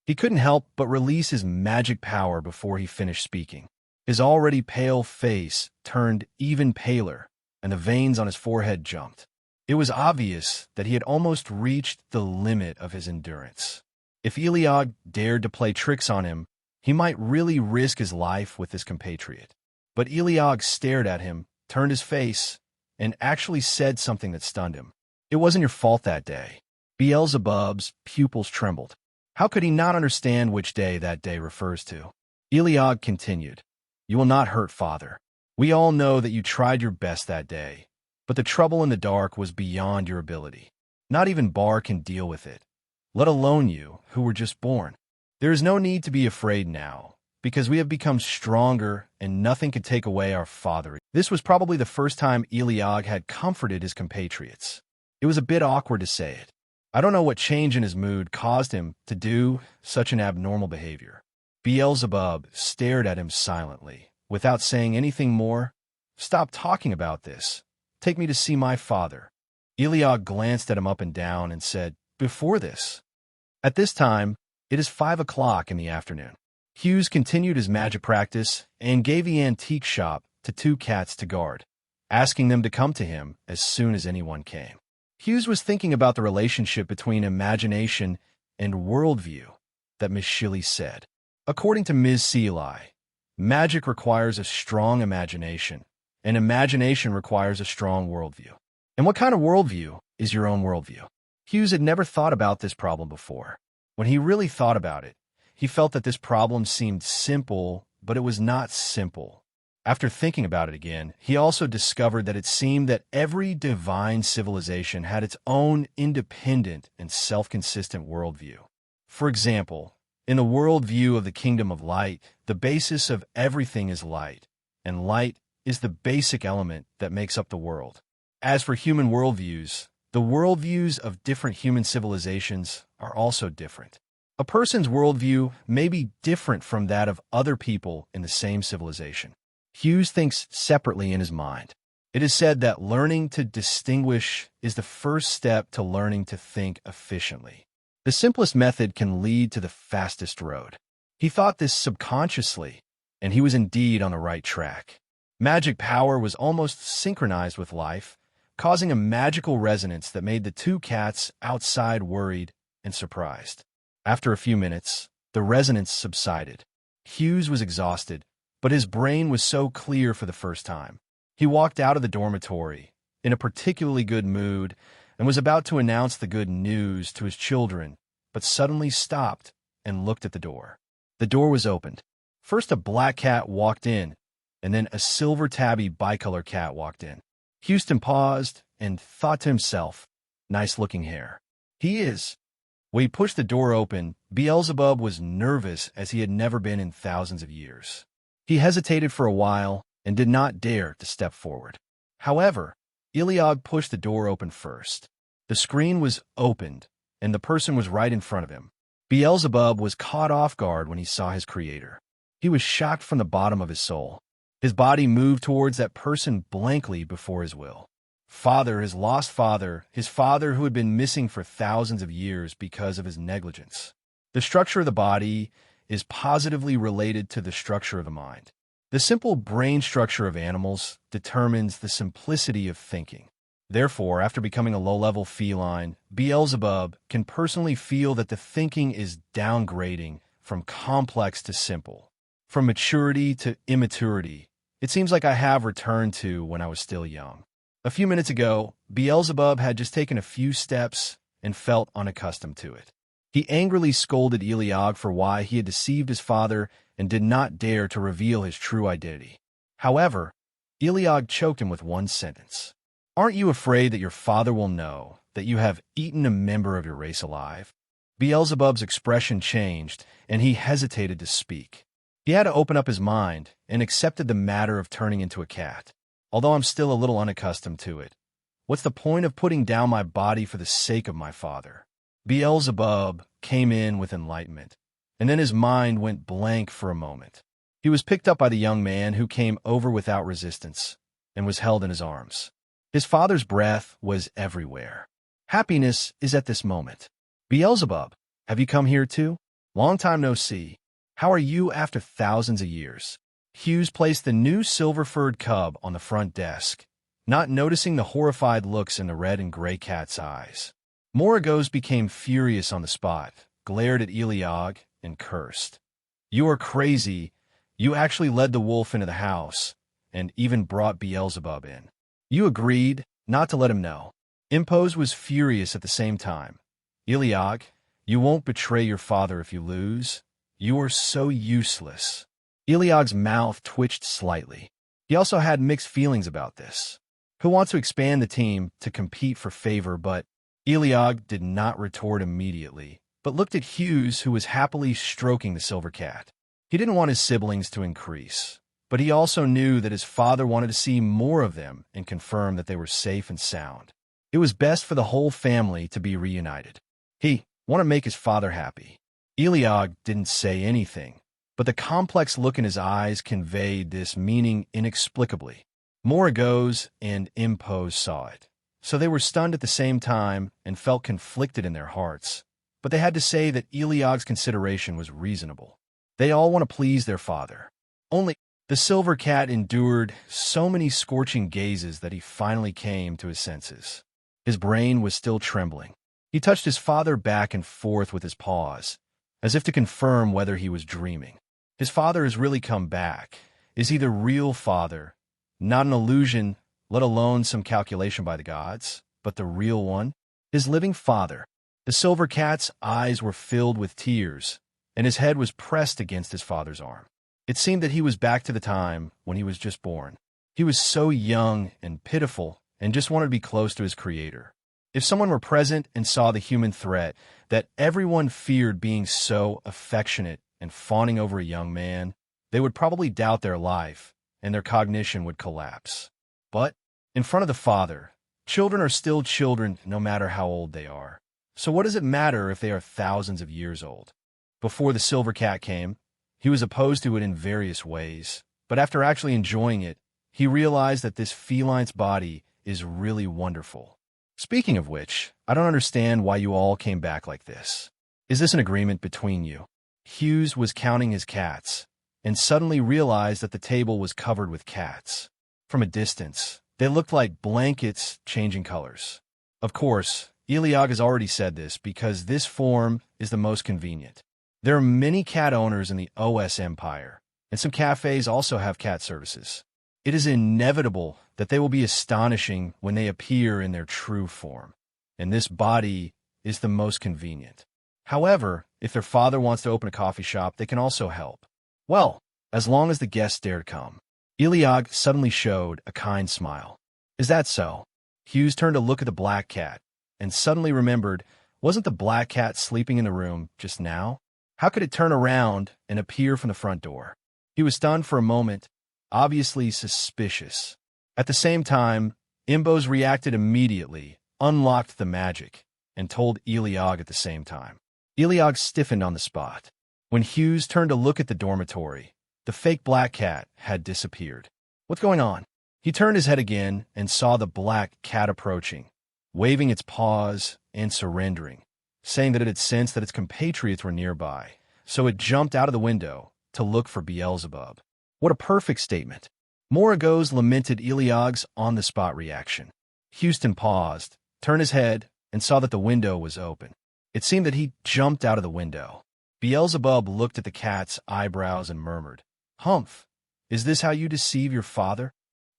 He couldn't help but release his magic power before he finished speaking. His already pale face turned even paler, and the veins on his forehead jumped. It was obvious that he had almost reached the limit of his endurance. If Eligor dared to play tricks on him, he might really risk his life with his compatriot. But Eligor stared at him, turned his face, and actually said something that stunned him. "It wasn't your fault that day." Beelzebub's pupils trembled. How could he not understand which day that day refers to? Eligor continued, "You will not hurt father. We all know that you tried your best that day, but the trouble in the dark was beyond your ability. Not even Bar can deal with it, let alone you, who were just born. There is no need to be afraid now, because we have become stronger and nothing can take away our father." This was probably the first time Eligor had comforted his compatriots. It was a bit awkward to say it. I don't know what change in his mood caused him to do such an abnormal behavior. Beelzebub stared at him silently, without saying anything more. "Stop talking about this. Take me to see my father." Eligor glanced at him up and down and said, "Before this." At this time, it is 5 o'clock in the afternoon. Hughes continued his magic practice and gave the antique shop to 2 cats to guard, asking them to come to him as soon as anyone came. Hughes was thinking about the relationship between imagination and worldview that Miss Shilley said. According to Ms. Seeley, magic requires a strong imagination, and imagination requires a strong worldview. And what kind of worldview is your own worldview? Hughes had never thought about this problem before. When he really thought about it, he felt that this problem seemed simple, but it was not simple. After thinking about it again, he also discovered that it seemed that every divine civilization had its own independent and self-consistent worldview. For example, in the worldview of the Kingdom of Light, the basis of everything is light, and light is the basic element that makes up the world. As for human worldviews, the worldviews of different human civilizations are also different. A person's worldview may be different from that of other people in the same civilization. Hughes thinks separately in his mind. It is said that learning to distinguish is the first step to learning to think efficiently. The simplest method can lead to the fastest road. He thought this subconsciously, and he was indeed on the right track. Magic power was almost synchronized with life, causing a magical resonance that made the 2 cats outside worried and surprised. After a few minutes, the resonance subsided. Hughes was exhausted, but his brain was so clear for the first time. He walked out of the dormitory in a particularly good mood and was about to announce the good news to his children, but suddenly stopped and looked at the door. The door was opened. First a black cat walked in, and then a silver tabby bicolor cat walked in. Houston paused and thought to himself, "Nice-looking hair." "He is." When he pushed the door open, Beelzebub was nervous as he had never been in thousands of years. He hesitated for a while and did not dare to step forward. However, Eligor pushed the door open first. The screen was opened, and the person was right in front of him. Beelzebub was caught off guard when he saw his creator. He was shocked from the bottom of his soul. His body moved towards that person blankly before his will. Father, his lost father, his father who had been missing for thousands of years because of his negligence. The structure of the body is positively related to the structure of the mind. The simple brain structure of animals determines the simplicity of thinking. Therefore, after becoming a low-level feline, Beelzebub can personally feel that the thinking is downgrading from complex to simple, from maturity to immaturity. It seems like I have returned to when I was still young. A few minutes ago, Beelzebub had just taken a few steps and felt unaccustomed to it. He angrily scolded Eligor for why he had deceived his father and did not dare to reveal his true identity. However, Eligor choked him with one sentence. "Aren't you afraid that your father will know that you have eaten a member of your race alive?" Beelzebub's expression changed, and he hesitated to speak. He had to open up his mind and accepted the matter of turning into a cat. Although I'm still a little unaccustomed to it, what's the point of putting down my body for the sake of my father? Beelzebub came in with enlightenment, and then his mind went blank for a moment. He was picked up by the young man who came over without resistance and was held in his arms. His father's breath was everywhere. Happiness is at this moment. "Beelzebub, have you come here too? Long time no see. How are you after thousands of years?" Hughes placed the new silver-furred cub on the front desk, not noticing the horrified looks in the red and gray cat's eyes. Moragos became furious on the spot, glared at Eligor, and cursed. "You are crazy. You actually led the wolf into the house, and even brought Beelzebub in. You agreed not to let him know." Impose was furious at the same time. "Eligor, you won't betray your father if you lose. You are so useless." Eligor's mouth twitched slightly. He also had mixed feelings about this. Who wants to expand the team to compete for favor, but Eligor did not retort immediately, but looked at Hughes, who was happily stroking the silver cat. He didn't want his siblings to increase, but he also knew that his father wanted to see more of them and confirm that they were safe and sound. It was best for the whole family to be reunited. He wanted to make his father happy. Eligor didn't say anything, but the complex look in his eyes conveyed this meaning inexplicably. Moragos and Impose saw it, so they were stunned at the same time and felt conflicted in their hearts, but they had to say that Eligor's consideration was reasonable. They all want to please their father. Only the silver cat endured so many scorching gazes that he finally came to his senses. His brain was still trembling. He touched his father back and forth with his paws, as if to confirm whether he was dreaming. His father has really come back. Is he the real father? Not an illusion, let alone some calculation by the gods, but the real one? His living father. The silver cat's eyes were filled with tears, and his head was pressed against his father's arm. It seemed that he was back to the time when he was just born. He was so young and pitiful and just wanted to be close to his creator. If someone were present and saw the human threat that everyone feared being so affectionate and fawning over a young man, they would probably doubt their life, and their cognition would collapse. But in front of the father, children are still children no matter how old they are. So what does it matter if they are thousands of years old? Before the silver cat came, he was opposed to it in various ways, but after actually enjoying it, he realized that this feline's body is really wonderful. Speaking of which, I don't understand why you all came back like this. Is this an agreement between you? Hughes was counting his cats, and suddenly realized that the table was covered with cats. From a distance, they looked like blankets changing colors. Of course, Eligor has already said this because this form is the most convenient. There are many cat owners in the OS Empire, and some cafes also have cat services. It is inevitable that they will be astonishing when they appear in their true form, and this body is the most convenient. However, if their father wants to open a coffee shop, they can also help. Well, as long as the guests dare to come. Eligor suddenly showed a kind smile. Is that so? Hughes turned to look at the black cat, and suddenly remembered, wasn't the black cat sleeping in the room just now? How could it turn around and appear from the front door? He was stunned for a moment, obviously suspicious. At the same time, Imbos reacted immediately, unlocked the magic and told Eligor at the same time. Eligor stiffened on the spot. When Hughes turned to look at the dormitory, the fake black cat had disappeared. What's going on? He turned his head again and saw the black cat approaching, waving its paws and surrendering, saying that it had sensed that its compatriots were nearby, so it jumped out of the window to look for Beelzebub. What a perfect statement. Moragos lamented Eligor's on-the-spot reaction. Houston paused, turned his head, and saw that the window was open. It seemed that he jumped out of the window. Beelzebub looked at the cat's eyebrows and murmured, "Humph, is this how you deceive your father?"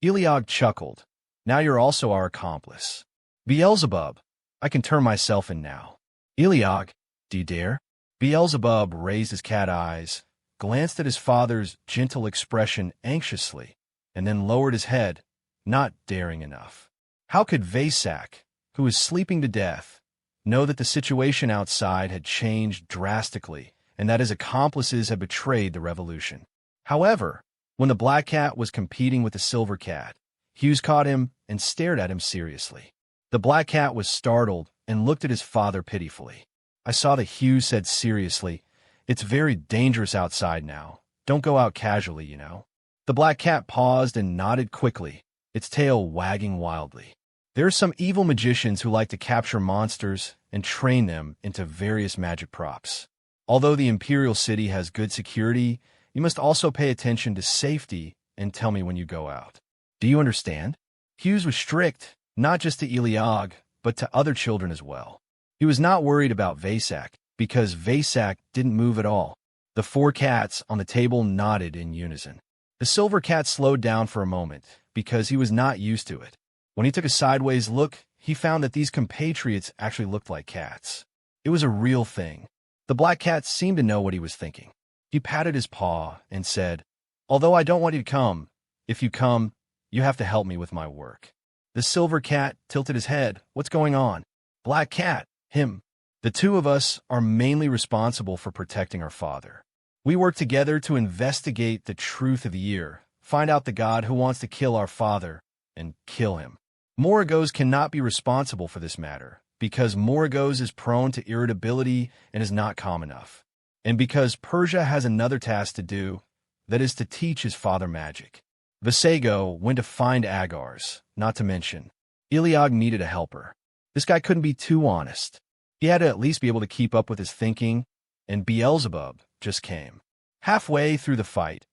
Eligor chuckled. "Now you're also our accomplice." "Beelzebub, I can turn myself in now." "Eligor, do you dare?" Beelzebub raised his cat eyes, glanced at his father's gentle expression anxiously, and then lowered his head, not daring enough. How could Vasak, who was sleeping to death, know that the situation outside had changed drastically and that his accomplices had betrayed the revolution? However, when the black cat was competing with the silver cat, Hughes caught him and stared at him seriously. The black cat was startled and looked at his father pitifully. I saw that Hughes said seriously, "It's very dangerous outside now. Don't go out casually, you know." The black cat paused and nodded quickly, its tail wagging wildly. There are some evil magicians who like to capture monsters and train them into various magic props. Although the Imperial City has good security, you must also pay attention to safety and tell me when you go out. Do you understand? Hughes was strict, not just to Eligor, but to other children as well. He was not worried about Vasak, because Vasak didn't move at all. The four cats on the table nodded in unison. The silver cat slowed down for a moment, because he was not used to it. When he took a sideways look, he found that these compatriots actually looked like cats. It was a real thing. The black cat seemed to know what he was thinking. He patted his paw and said, "Although I don't want you to come, if you come, you have to help me with my work." The silver cat tilted his head. "What's going on?" "Black cat, him. The two of us are mainly responsible for protecting our father. We work together to investigate the truth of the year, find out the god who wants to kill our father, and kill him. Moragos cannot be responsible for this matter, because Moragos is prone to irritability and is not calm enough. And because Persia has another task to do, that is to teach his father magic. Vasago went to find Agars, not to mention. Eligor needed a helper. This guy couldn't be too honest. He had to at least be able to keep up with his thinking, and Beelzebub just came. Halfway through the fight,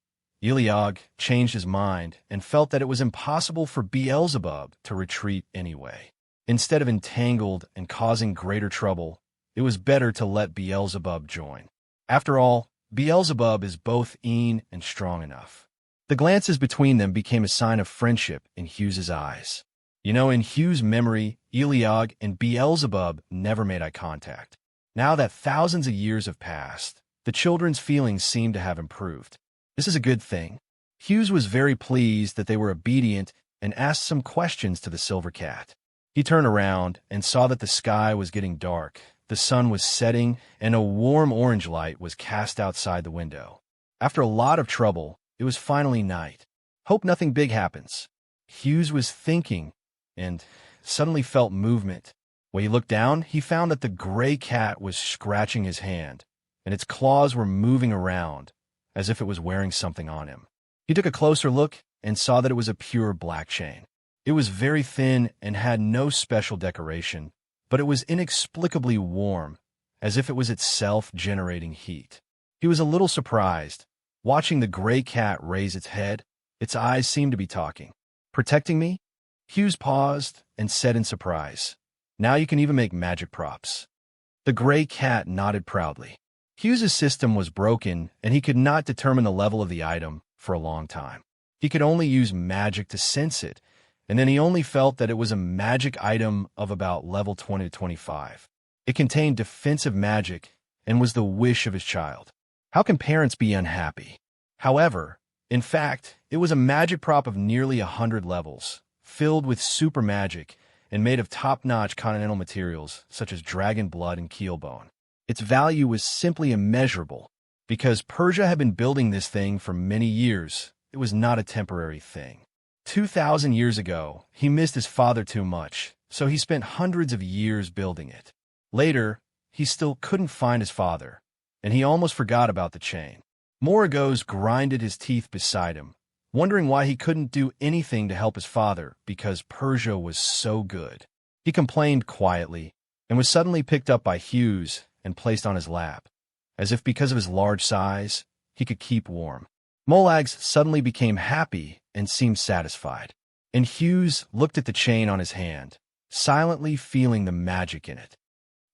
Eligor changed his mind and felt that it was impossible for Beelzebub to retreat anyway. Instead of entangled and causing greater trouble, it was better to let Beelzebub join. After all, Beelzebub is both keen and strong enough. The glances between them became a sign of friendship in Hughes's eyes. You know, in Hughes' memory, Eligor and Beelzebub never made eye contact. Now that thousands of years have passed, the children's feelings seem to have improved. This is a good thing. Hughes was very pleased that they were obedient and asked some questions to the silver cat. He turned around and saw that the sky was getting dark, the sun was setting, and a warm orange light was cast outside the window. After a lot of trouble, it was finally night. Hope nothing big happens. Hughes was thinking and suddenly felt movement. When he looked down, he found that the gray cat was scratching his hand, and its claws were moving around, as if it was wearing something on him. He took a closer look and saw that it was a pure black chain. It was very thin and had no special decoration, but it was inexplicably warm, as if it was itself generating heat. He was a little surprised. Watching the gray cat raise its head, its eyes seemed to be talking. "Protecting me?" Hughes paused and said in surprise, "Now you can even make magic props." The gray cat nodded proudly. Hughes's system was broken, and he could not determine the level of the item for a long time. He could only use magic to sense it, and then he only felt that it was a magic item of about level 20 to 25. It contained defensive magic and was the wish of his child. How can parents be unhappy? However, in fact, it was a magic prop of nearly 100 levels, filled with super magic, and made of top-notch continental materials such as dragon blood and keelbone. Its value was simply immeasurable. Because Persia had been building this thing for many years, it was not a temporary thing. 2,000 years ago, he missed his father too much, so he spent hundreds of years building it. Later, he still couldn't find his father, and he almost forgot about the chain. Moragos grinded his teeth beside him, wondering why he couldn't do anything to help his father because Persia was so good. He complained quietly and was suddenly picked up by Hughes and placed on his lap, as if because of his large size, he could keep warm. Molags suddenly became happy and seemed satisfied, and Hughes looked at the chain on his hand, silently feeling the magic in it.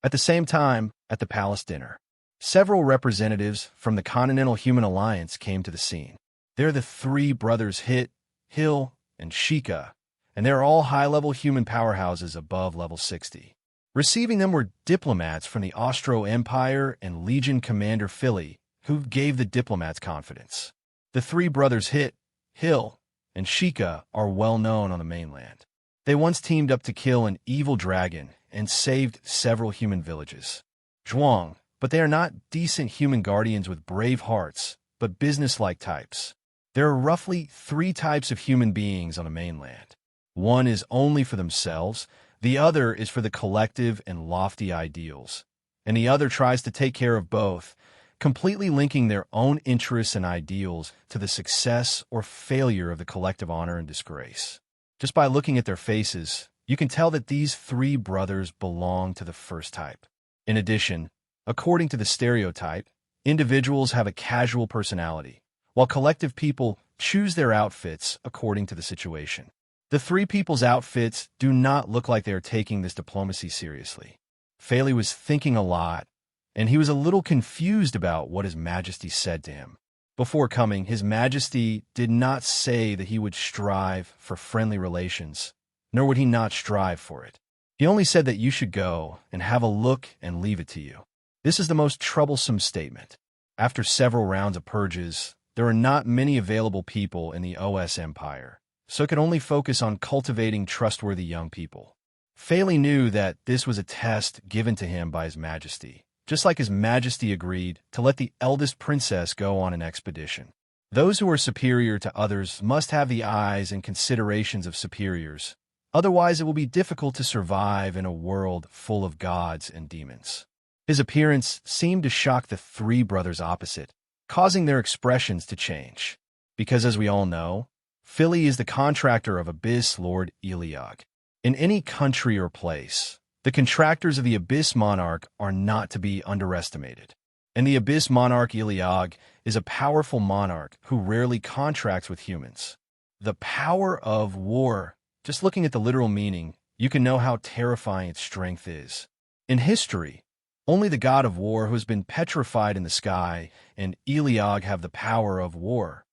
At the same time, at the palace dinner, several representatives from the Continental Human Alliance came to the scene. They're the three brothers Hit, Hill, and Sheikah, and they're all high-level human powerhouses above level 60. Receiving them were diplomats from the Austro Empire and Legion Commander Philly, who gave the diplomats confidence. The three brothers Hit, Hill, and Sheikah are well known on the mainland. They once teamed up to kill an evil dragon and saved several human villages. Zhuang, but they are not decent human guardians with brave hearts, but business-like types. There are roughly 3 types of human beings on the mainland. One is only for themselves, the other is for the collective and lofty ideals, and the other tries to take care of both, completely linking their own interests and ideals to the success or failure of the collective honor and disgrace. Just by looking at their faces, you can tell that these 3 brothers belong to the first type. In addition, according to the stereotype, individuals have a casual personality, while collective people choose their outfits according to the situation. The 3 people's outfits do not look like they are taking this diplomacy seriously. Faley was thinking a lot, and he was a little confused about what His Majesty said to him. Before coming, His Majesty did not say that he would strive for friendly relations, nor would he not strive for it. He only said that you should go and have a look and leave it to you. This is the most troublesome statement. After several rounds of purges, there are not many available people in the OS Empire, so it could only focus on cultivating trustworthy young people. Faley knew that this was a test given to him by His Majesty, just like His Majesty agreed to let the eldest princess go on an expedition. Those who are superior to others must have the eyes and considerations of superiors, otherwise it will be difficult to survive in a world full of gods and demons. His appearance seemed to shock the 3 brothers opposite, causing their expressions to change. Because as we all know, Philly is the contractor of Abyss Lord Eligor. In any country or place, the contractors of the Abyss Monarch are not to be underestimated. And the Abyss Monarch Eligor is a powerful monarch who rarely contracts with humans. The power of war. Just looking at the literal meaning, you can know how terrifying its strength is. In history, only the god of war who has been petrified in the sky and Eligor have the power of war.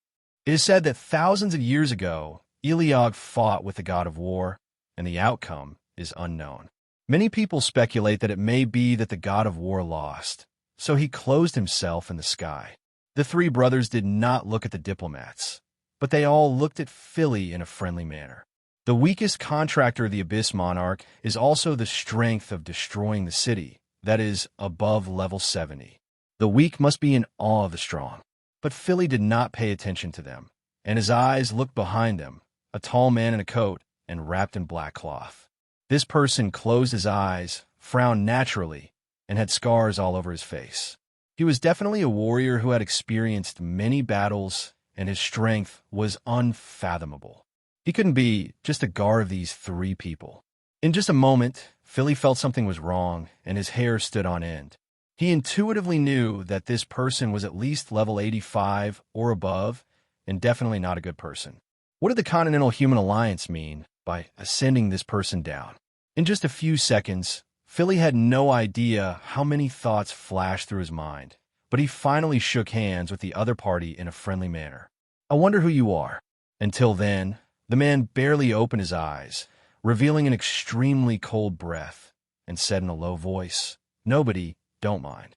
It is said that thousands of years ago, Eligor fought with the god of war, and the outcome is unknown. Many people speculate that it may be that the god of war lost, so he closed himself in the sky. The 3 brothers did not look at the diplomats, but they all looked at Philly in a friendly manner. The weakest contractor of the Abyss Monarch is also the strength of destroying the city, that is, above level 70. The weak must be in awe of the strong. But Philly did not pay attention to them, and his eyes looked behind them, a tall man in a coat and wrapped in black cloth. This person closed his eyes, frowned naturally, and had scars all over his face. He was definitely a warrior who had experienced many battles, and his strength was unfathomable. He couldn't be just a guard of these 3 people. In just a moment, Philly felt something was wrong, and his hair stood on end. He intuitively knew that this person was at least level 85 or above, and definitely not a good person. What did the Continental Human Alliance mean by sending this person down? In just a few seconds, Philly had no idea how many thoughts flashed through his mind, but he finally shook hands with the other party in a friendly manner. I wonder who you are. Until then, the man barely opened his eyes, revealing an extremely cold breath, and said in a low voice, "Nobody, don't mind."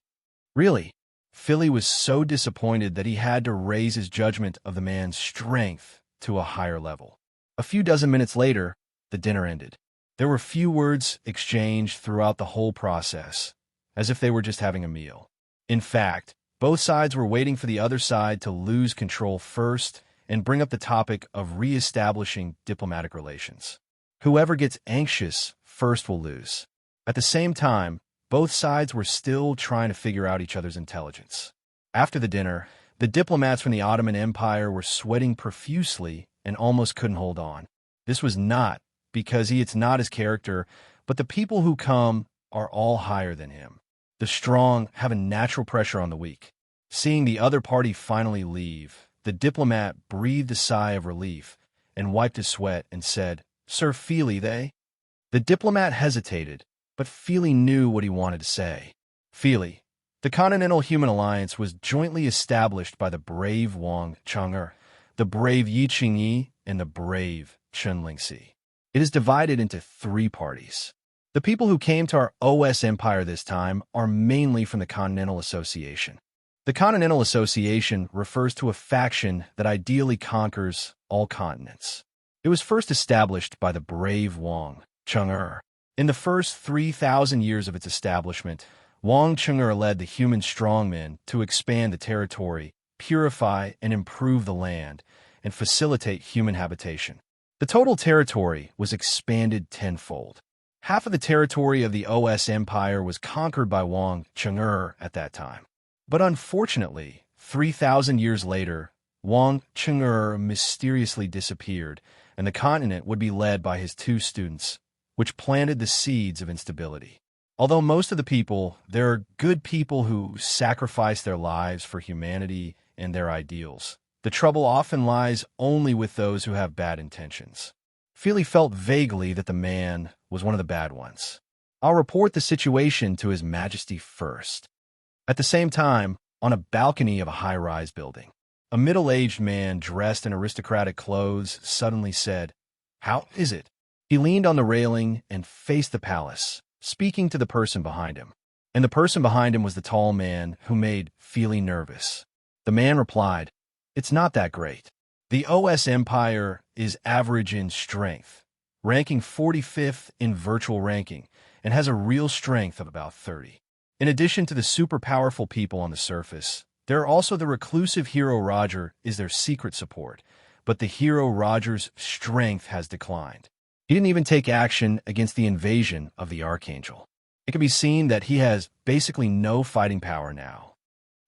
Really, Philly was so disappointed that he had to raise his judgment of the man's strength to a higher level. A few dozen minutes later, the dinner ended. There were few words exchanged throughout the whole process, as if they were just having a meal. In fact, both sides were waiting for the other side to lose control first and bring up the topic of re-establishing diplomatic relations. Whoever gets anxious first will lose. At the same time, both sides were still trying to figure out each other's intelligence. After the dinner, the diplomats from the Ottoman Empire were sweating profusely and almost couldn't hold on. This was not because it's not his character, but the people who come are all higher than him. The strong have a natural pressure on the weak. Seeing the other party finally leave, the diplomat breathed a sigh of relief and wiped his sweat and said, "Sir Feely, they?" The diplomat hesitated, but Feely knew what he wanted to say. Feely, the Continental Human Alliance was jointly established by the brave Wang Chang'er, the brave Yi Qingyi, and the brave Chen Lingxi. It is divided into 3 parties. The people who came to our OS Empire this time are mainly from the Continental Association. The Continental Association refers to a faction that ideally conquers all continents. It was first established by the brave Wang Chang'er. In the first 3,000 years of its establishment, Wang Chang'er led the human strongmen to expand the territory, purify and improve the land, and facilitate human habitation. The total territory was expanded tenfold. Half of the territory of the OS Empire was conquered by Wang Chang'er at that time. But unfortunately, 3,000 years later, Wang Chang'er mysteriously disappeared, and the continent would be led by his 2 students, which planted the seeds of instability. Although most of the people, there are good people who sacrifice their lives for humanity and their ideals. The trouble often lies only with those who have bad intentions. Feely felt vaguely that the man was one of the bad ones. "I'll report the situation to His Majesty first." At the same time, on a balcony of a high-rise building, a middle-aged man dressed in aristocratic clothes suddenly said, "How is it?" He leaned on the railing and faced the palace, speaking to the person behind him. And the person behind him was the tall man who made Feely nervous. The man replied, "It's not that great. The OS Empire is average in strength, ranking 45th in virtual ranking, and has a real strength of about 30. In addition to the super powerful people on the surface, there are also the reclusive hero Roger is their secret support, but the hero Roger's strength has declined. He didn't even take action against the invasion of the Archangel. It can be seen that he has basically no fighting power now."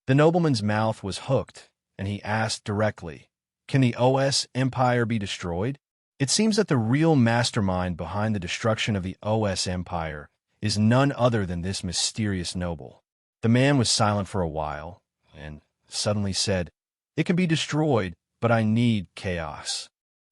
The nobleman's mouth was hooked, and he asked directly, "Can the OS Empire be destroyed?" It seems that the real mastermind behind the destruction of the OS Empire is none other than this mysterious noble. The man was silent for a while, and suddenly said, "It can be destroyed, but I need chaos."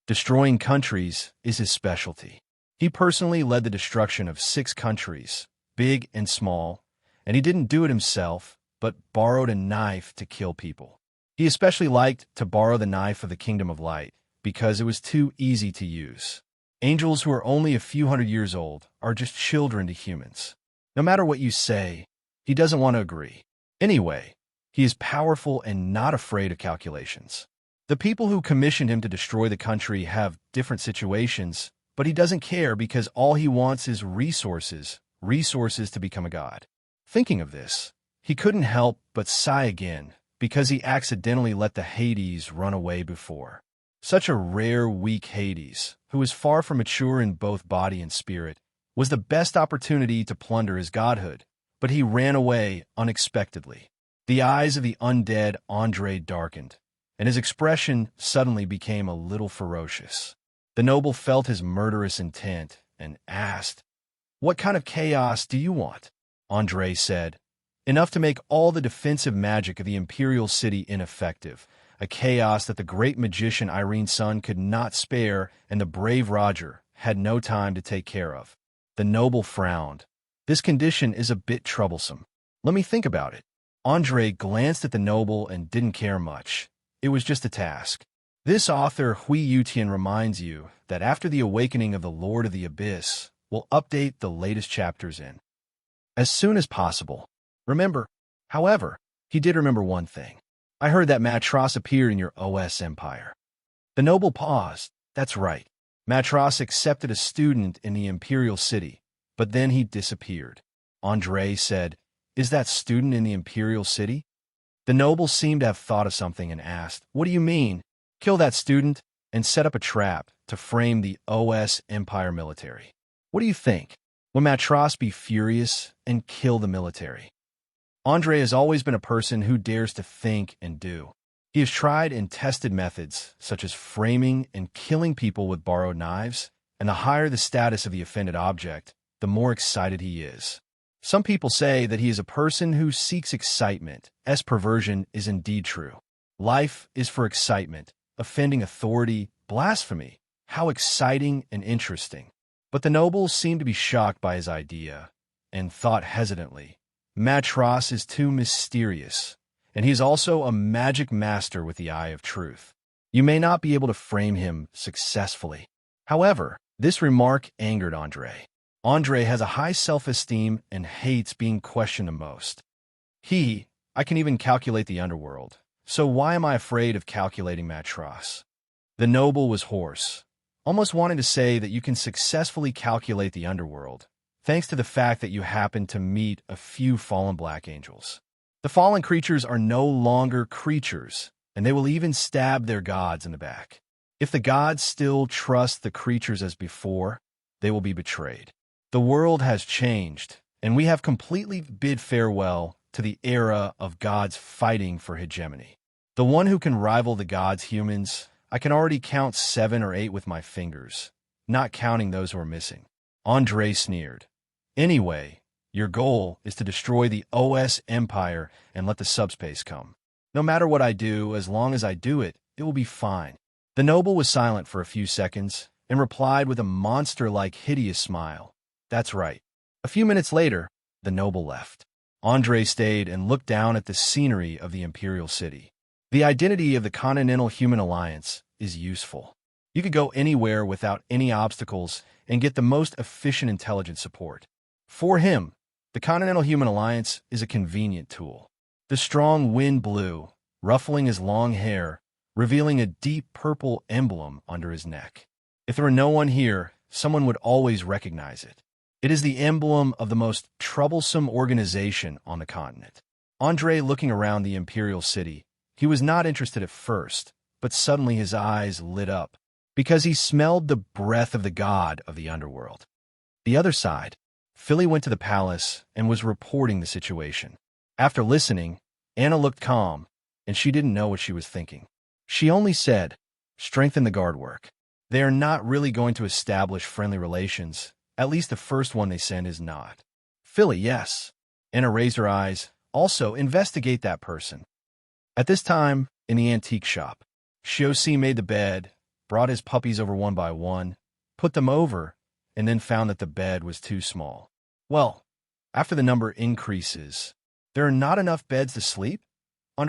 Destroying countries is his specialty. He personally led the destruction of 6 countries, big and small, and he didn't do it himself, but borrowed a knife to kill people. He especially liked to borrow the knife of the Kingdom of Light because it was too easy to use. Angels who are only a few hundred years old are just children to humans. No matter what you say, he doesn't want to agree. Anyway, he is powerful and not afraid of calculations. The people who commissioned him to destroy the country have different situations, but he doesn't care because all he wants is resources to become a god. Thinking of this, he couldn't help but sigh again because he accidentally let the Hades run away before. Such a rare, weak Hades, who is far from mature in both body and spirit, was the best opportunity to plunder his godhood, but he ran away unexpectedly. The eyes of the undead Andre darkened, and his expression suddenly became a little ferocious. The noble felt his murderous intent and asked, "What kind of chaos do you want?" Andre said, "Enough to make all the defensive magic of the imperial city ineffective, a chaos that the great magician Irene's son could not spare and the brave Roger had no time to take care of." The noble frowned. "This condition is a bit troublesome. Let me think about it." Andre glanced at the noble and didn't care much. It was just a task. This author, Hui Yutian, reminds you that after the awakening of the Lord of the Abyss, we'll update the latest chapters in as soon as possible. Remember, however, he did remember one thing. "I heard that Matros appeared in your OS Empire." The noble paused. "That's right. Matros accepted a student in the Imperial City, but then he disappeared." Andre said, "Is that student in the Imperial City?" The noble seemed to have thought of something and asked, "What do you mean? Kill that student and set up a trap to frame the OS Empire military. What do you think?" Will Matros be furious and kill the military? Andre has always been a person who dares to think and do. He has tried and tested methods, such as framing and killing people with borrowed knives, and the higher the status of the offended object, the more excited he is. Some people say that he is a person who seeks excitement, as perversion is indeed true. Life is for excitement, offending authority, blasphemy. How exciting and interesting. But the nobles seemed to be shocked by his idea, and thought hesitantly, Matros is too mysterious, and he is also a magic master with the eye of truth. You may not be able to frame him successfully. However, this remark angered Andre. Andre has a high self-esteem and hates being questioned the most. I can even calculate the underworld, so why am I afraid of calculating Matros? The noble was hoarse, almost wanting to say that you can successfully calculate the underworld, thanks to the fact that you happen to meet a few fallen black angels. The fallen creatures are no longer creatures, and they will even stab their gods in the back. If the gods still trust the creatures as before, they will be betrayed. The world has changed, and we have completely bid farewell to the era of gods fighting for hegemony. The one who can rival the gods' humans, I can already count 7 or 8 with my fingers, not counting those who are missing. Andre sneered. Anyway, your goal is to destroy the OS Empire and let the subspace come. No matter what I do, as long as I do it, it will be fine. The noble was silent for a few seconds and replied with a monster-like hideous smile. That's right. A few minutes later, the noble left. Andre stayed and looked down at the scenery of the imperial city. The identity of the Continental Human Alliance is useful. You could go anywhere without any obstacles and get the most efficient intelligence support. For him, the Continental Human Alliance is a convenient tool. The strong wind blew, ruffling his long hair, revealing a deep purple emblem under his neck. If there were no one here, someone would always recognize it. It is the emblem of the most troublesome organization on the continent. Andre, looking around the imperial city, he was not interested at first, but suddenly his eyes lit up, because he smelled the breath of the god of the underworld. The other side, Philly went to the palace and was reporting the situation. After listening, Anna looked calm, and she didn't know what she was thinking. She only said, strengthen the guard work. They are not really going to establish friendly relations. At least the first one they send is not. Philly, yes. Anna raised her eyes. Also, investigate that person. At this time, in the antique shop, Shiosi made the bed, brought his puppies over one by one, put them over, and then found that the bed was too small. Well, after the number increases, there are not enough beds to sleep?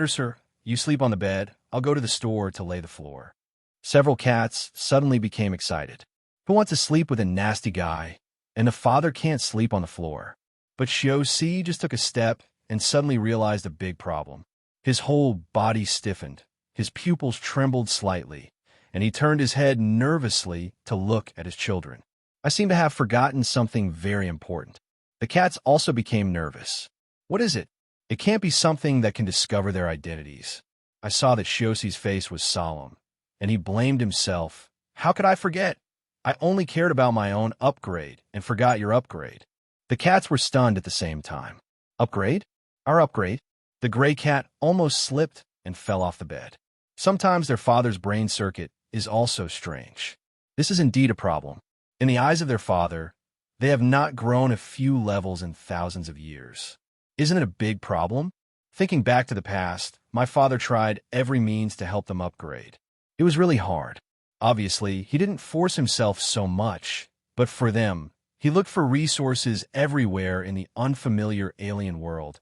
Sir, you sleep on the bed. I'll go to the store to lay the floor. Several cats suddenly became excited. Who wants to sleep with a nasty guy? And the father can't sleep on the floor. But Shiosi just took a step and suddenly realized a big problem. His whole body stiffened, his pupils trembled slightly, and he turned his head nervously to look at his children. I seem to have forgotten something very important. The cats also became nervous. What is it? It can't be something that can discover their identities. I saw that Shiosi's face was solemn, and he blamed himself. How could I forget? I only cared about my own upgrade and forgot your upgrade. The cats were stunned at the same time. Upgrade? Our upgrade? The gray cat almost slipped and fell off the bed. Sometimes their father's brain circuit is also strange. This is indeed a problem. In the eyes of their father, they have not grown a few levels in thousands of years. Isn't it a big problem? Thinking back to the past, my father tried every means to help them upgrade. It was really hard. Obviously, he didn't force himself so much, but for them, he looked for resources everywhere in the unfamiliar alien world,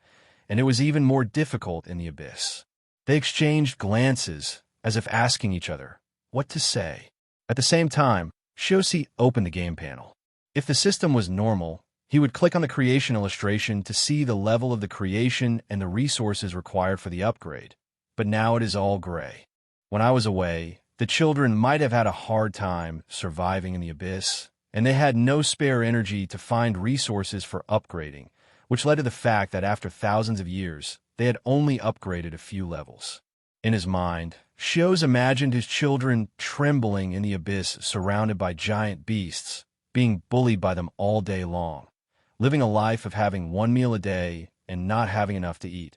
and it was even more difficult in the abyss. They exchanged glances, as if asking each other what to say. At the same time, Shiosi opened the game panel. If the system was normal, he would click on the creation illustration to see the level of the creation and the resources required for the upgrade. But now it is all gray. When I was away, the children might have had a hard time surviving in the abyss, and they had no spare energy to find resources for upgrading, which led to the fact that after thousands of years, they had only upgraded a few levels. In his mind, Shios imagined his children trembling in the abyss surrounded by giant beasts, being bullied by them all day long. living a life of having one meal a day and not having enough to eat.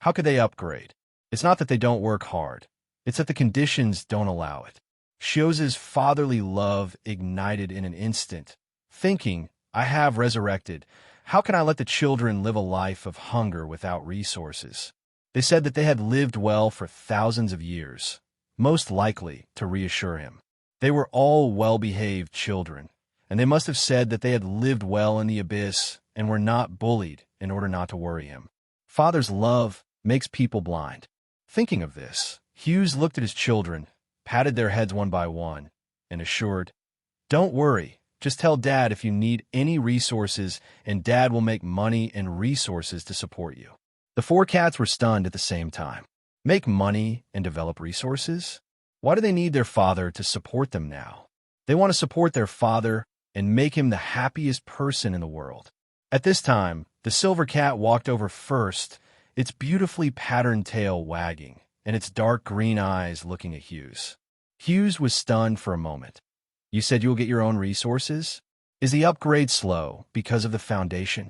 How could they upgrade? It's not that they don't work hard. It's that the conditions don't allow it. Zeus's fatherly love ignited in an instant, thinking, I have resurrected. How can I let the children live a life of hunger without resources? They said that they had lived well for thousands of years, most likely to reassure him. They were all well-behaved children, and they must have said that they had lived well in the abyss and were not bullied in order not to worry him. Father's love makes people blind. Thinking of this, Zeus looked at his children, patted their heads one by one, and assured, Don't worry, just tell Dad if you need any resources, and Dad will make money and resources to support you. The four cats were stunned at the same time. Make money and develop resources? Why do they need their father to support them now? They want to support their father and make him the happiest person in the world. At this time, the silver cat walked over first, its beautifully patterned tail wagging, and its dark green eyes looking at Zeus. Zeus was stunned for a moment. You said you will get your own resources? Is the upgrade slow because of the foundation?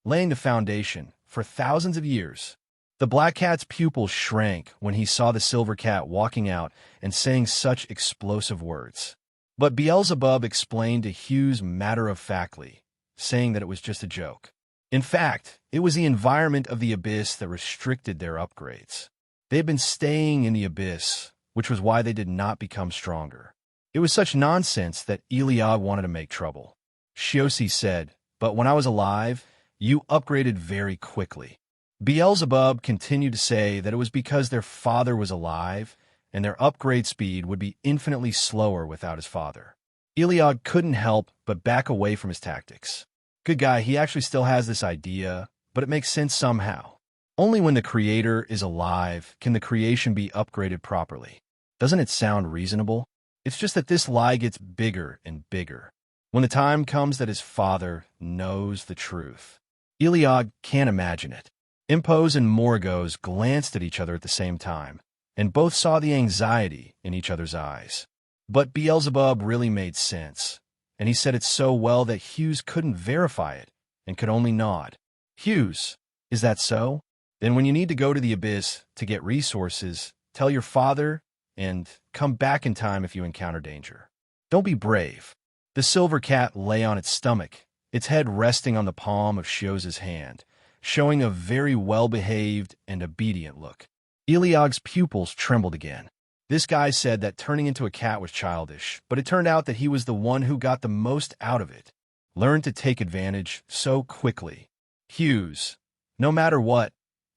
Laying the foundation for thousands of years. The black cat's pupils shrank when he saw the silver cat walking out and saying such explosive words. But Beelzebub explained to Zeus matter-of-factly, saying that it was just a joke. In fact, it was the environment of the abyss that restricted their upgrades. They had been staying in the abyss, which was why they did not become stronger. It was such nonsense that Eligor wanted to make trouble. Zeus said, But when I was alive, you upgraded very quickly. Beelzebub continued to say that it was because their father was alive, and their upgrade speed would be infinitely slower without his father. Eligor couldn't help but back away from his tactics. Good guy, he actually still has this idea, but it makes sense somehow. Only when the creator is alive can the creation be upgraded properly. Doesn't it sound reasonable? It's just that this lie gets bigger and bigger. When the time comes that his father knows the truth, Eligor can't imagine it. Impos and Morgos glanced at each other at the same time, and both saw the anxiety in each other's eyes. But Beelzebub really made sense, and he said it so well that Zeus couldn't verify it and could only nod. Zeus, is that so? Then when you need to go to the abyss to get resources, tell your father and come back in time if you encounter danger. Don't be brave. The silver cat lay on its stomach, its head resting on the palm of Zeus's hand, showing a very well-behaved and obedient look. Eligor's pupils trembled again. This guy said that turning into a cat was childish, but it turned out that he was the one who got the most out of it. Learned to take advantage so quickly. Zeus, no matter what,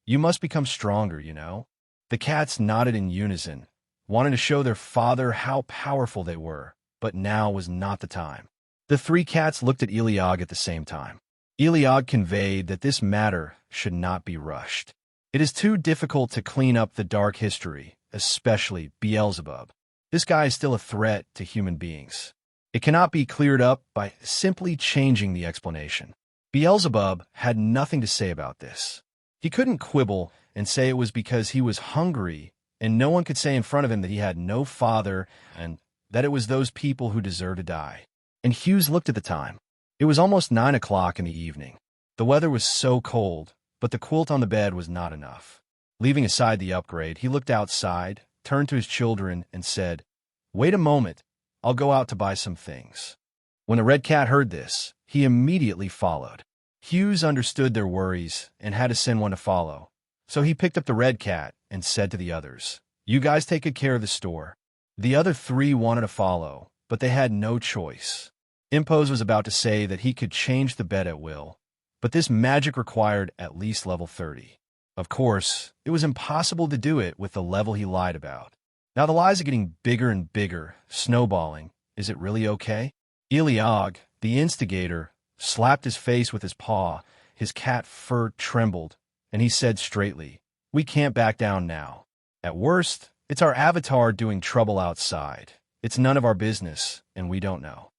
you must become stronger, you know? The cats nodded in unison, wanting to show their father how powerful they were, but now was not the time. The three cats looked at Eligor at the same time. Eligor conveyed that this matter should not be rushed. It is too difficult to clean up the dark history, especially Beelzebub. This guy is still a threat to human beings. It cannot be cleared up by simply changing the explanation. Beelzebub had nothing to say about this. He couldn't quibble and say it was because he was hungry, and no one could say in front of him that he had no father and that it was those people who deserved to die. And Zeus looked at the time. It was almost 9 o'clock in the evening. The weather was so cold, but the quilt on the bed was not enough. Leaving aside the upgrade, he looked outside, turned to his children, and said, Wait a moment, I'll go out to buy some things. When the red cat heard this, he immediately followed. Zeus understood their worries and had to send one to follow. So he picked up the red cat and said to the others, You guys take good care of the store. The other three wanted to follow, but they had no choice. Impos was about to say that he could change the bed at will, but this magic required at least level 30. Of course, it was impossible to do it with the level he lied about. Now the lies are getting bigger and bigger, snowballing. Is it really okay? Eligor, the instigator, slapped his face with his paw, his cat fur trembled, and he said straightly, We can't back down now. At worst, it's our avatar doing trouble outside. It's none of our business, and we don't know.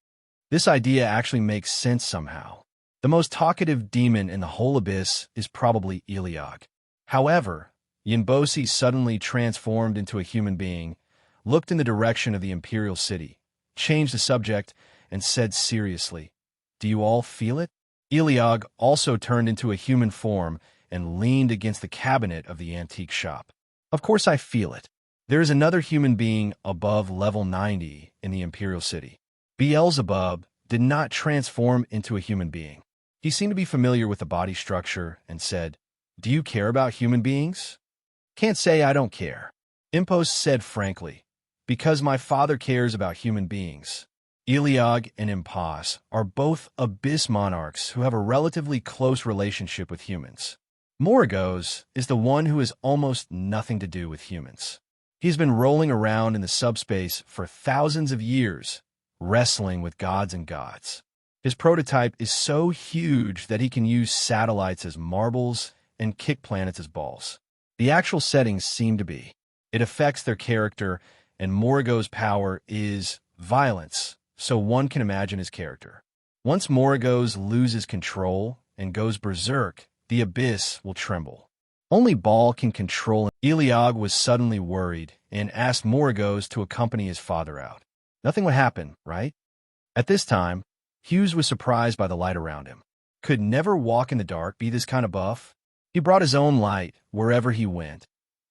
This idea actually makes sense somehow. The most talkative demon in the whole abyss is probably Eligor. However, Yinbosi suddenly transformed into a human being, looked in the direction of the imperial city, changed the subject, and said seriously, Do you all feel it? Eligor also turned into a human form and leaned against the cabinet of the antique shop. Of course I feel it. There is another human being above level 90 in the Imperial City. Beelzebub did not transform into a human being. He seemed to be familiar with the body structure and said, "Do you care about human beings?" "Can't say I don't care," Impos said frankly, "because my father cares about human beings." Eligor and Impos are both abyss monarchs who have a relatively close relationship with humans. Moragos is the one who has almost nothing to do with humans. He's been rolling around in the subspace for thousands of years, wrestling with gods and gods. His prototype is so huge that he can use satellites as marbles and kick planets as balls. The actual settings seem to be. It affects their character, and Moragos' power is violence, so one can imagine his character. Once Moragos loses control and goes berserk, the abyss will tremble. Only Baal can control him. Eligor was suddenly worried and asked Moragos to accompany his father out. Nothing would happen, right? At this time, Hughes was surprised by the light around him. Could never walk in the dark be this kind of buff? He brought his own light wherever he went,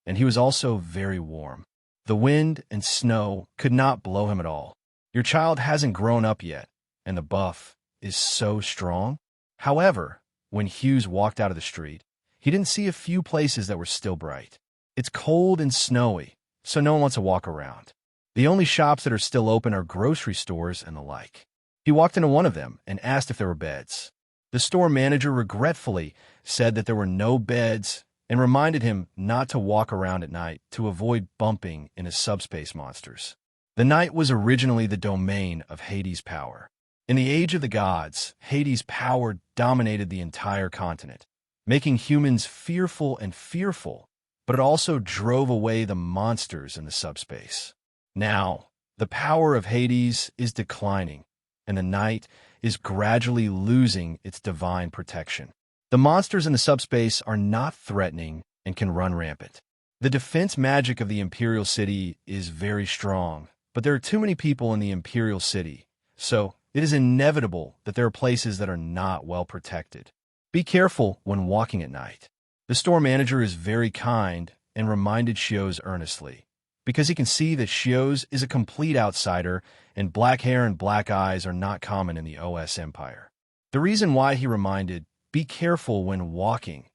and he was also very warm. The wind and snow could not blow him at all. Your child hasn't grown up yet, and the buff is so strong. However, when Hughes walked out of the street, he didn't see a few places that were still bright. It's cold and snowy, so no one wants to walk around. The only shops that are still open are grocery stores and the like. He walked into one of them and asked if there were beds. The store manager regretfully said that there were no beds and reminded him not to walk around at night to avoid bumping into subspace monsters. The night was originally the domain of Hades' power. In the Age of the Gods, Hades' power dominated the entire continent, making humans fearful and fearful, but it also drove away the monsters in the subspace. Now, the power of Hades is declining, and the night is gradually losing its divine protection. The monsters in the subspace are not threatening and can run rampant. The defense magic of the Imperial City is very strong, but there are too many people in the Imperial City, so it is inevitable that there are places that are not well protected. Be careful when walking at night. The store manager is very kind and reminded Shios earnestly, because he can see that Shios is a complete outsider and black hair and black eyes are not common in the OS Empire. The reason why he reminded, "Be careful when walking,"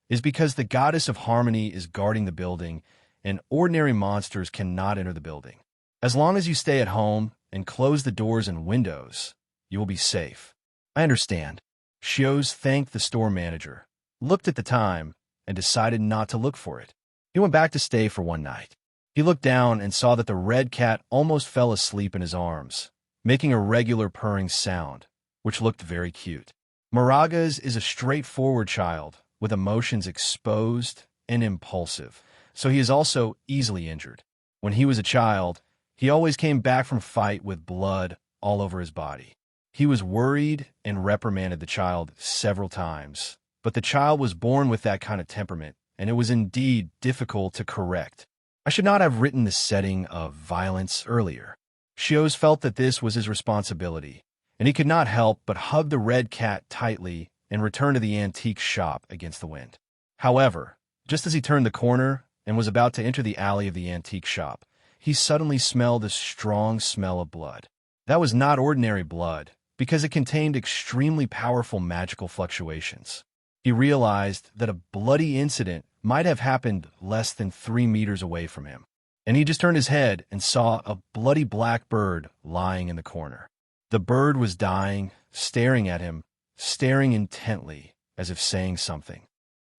is because the goddess of harmony is guarding the building and ordinary monsters cannot enter the building. As long as you stay at home and close the doors and windows, you will be safe. I understand. Shios thanked the store manager, looked at the time, and decided not to look for it. He went back to stay for one night. He looked down and saw that the red cat almost fell asleep in his arms, making a regular purring sound, which looked very cute. Moragos is a straightforward child with emotions exposed and impulsive, so he is also easily injured. When he was a child, he always came back from fight with blood all over his body. He was worried and reprimanded the child several times, but the child was born with that kind of temperament, and it was indeed difficult to correct. I should not have written the setting of violence earlier. Shios felt that this was his responsibility, and he could not help but hug the red cat tightly and return to the antique shop against the wind. However, just as he turned the corner and was about to enter the alley of the antique shop, he suddenly smelled a strong smell of blood. That was not ordinary blood, because it contained extremely powerful magical fluctuations. He realized that a bloody incident might have happened less than 3 meters away from him, and he just turned his head and saw a bloody black bird lying in the corner. The bird was dying, staring at him, staring intently, as if saying something.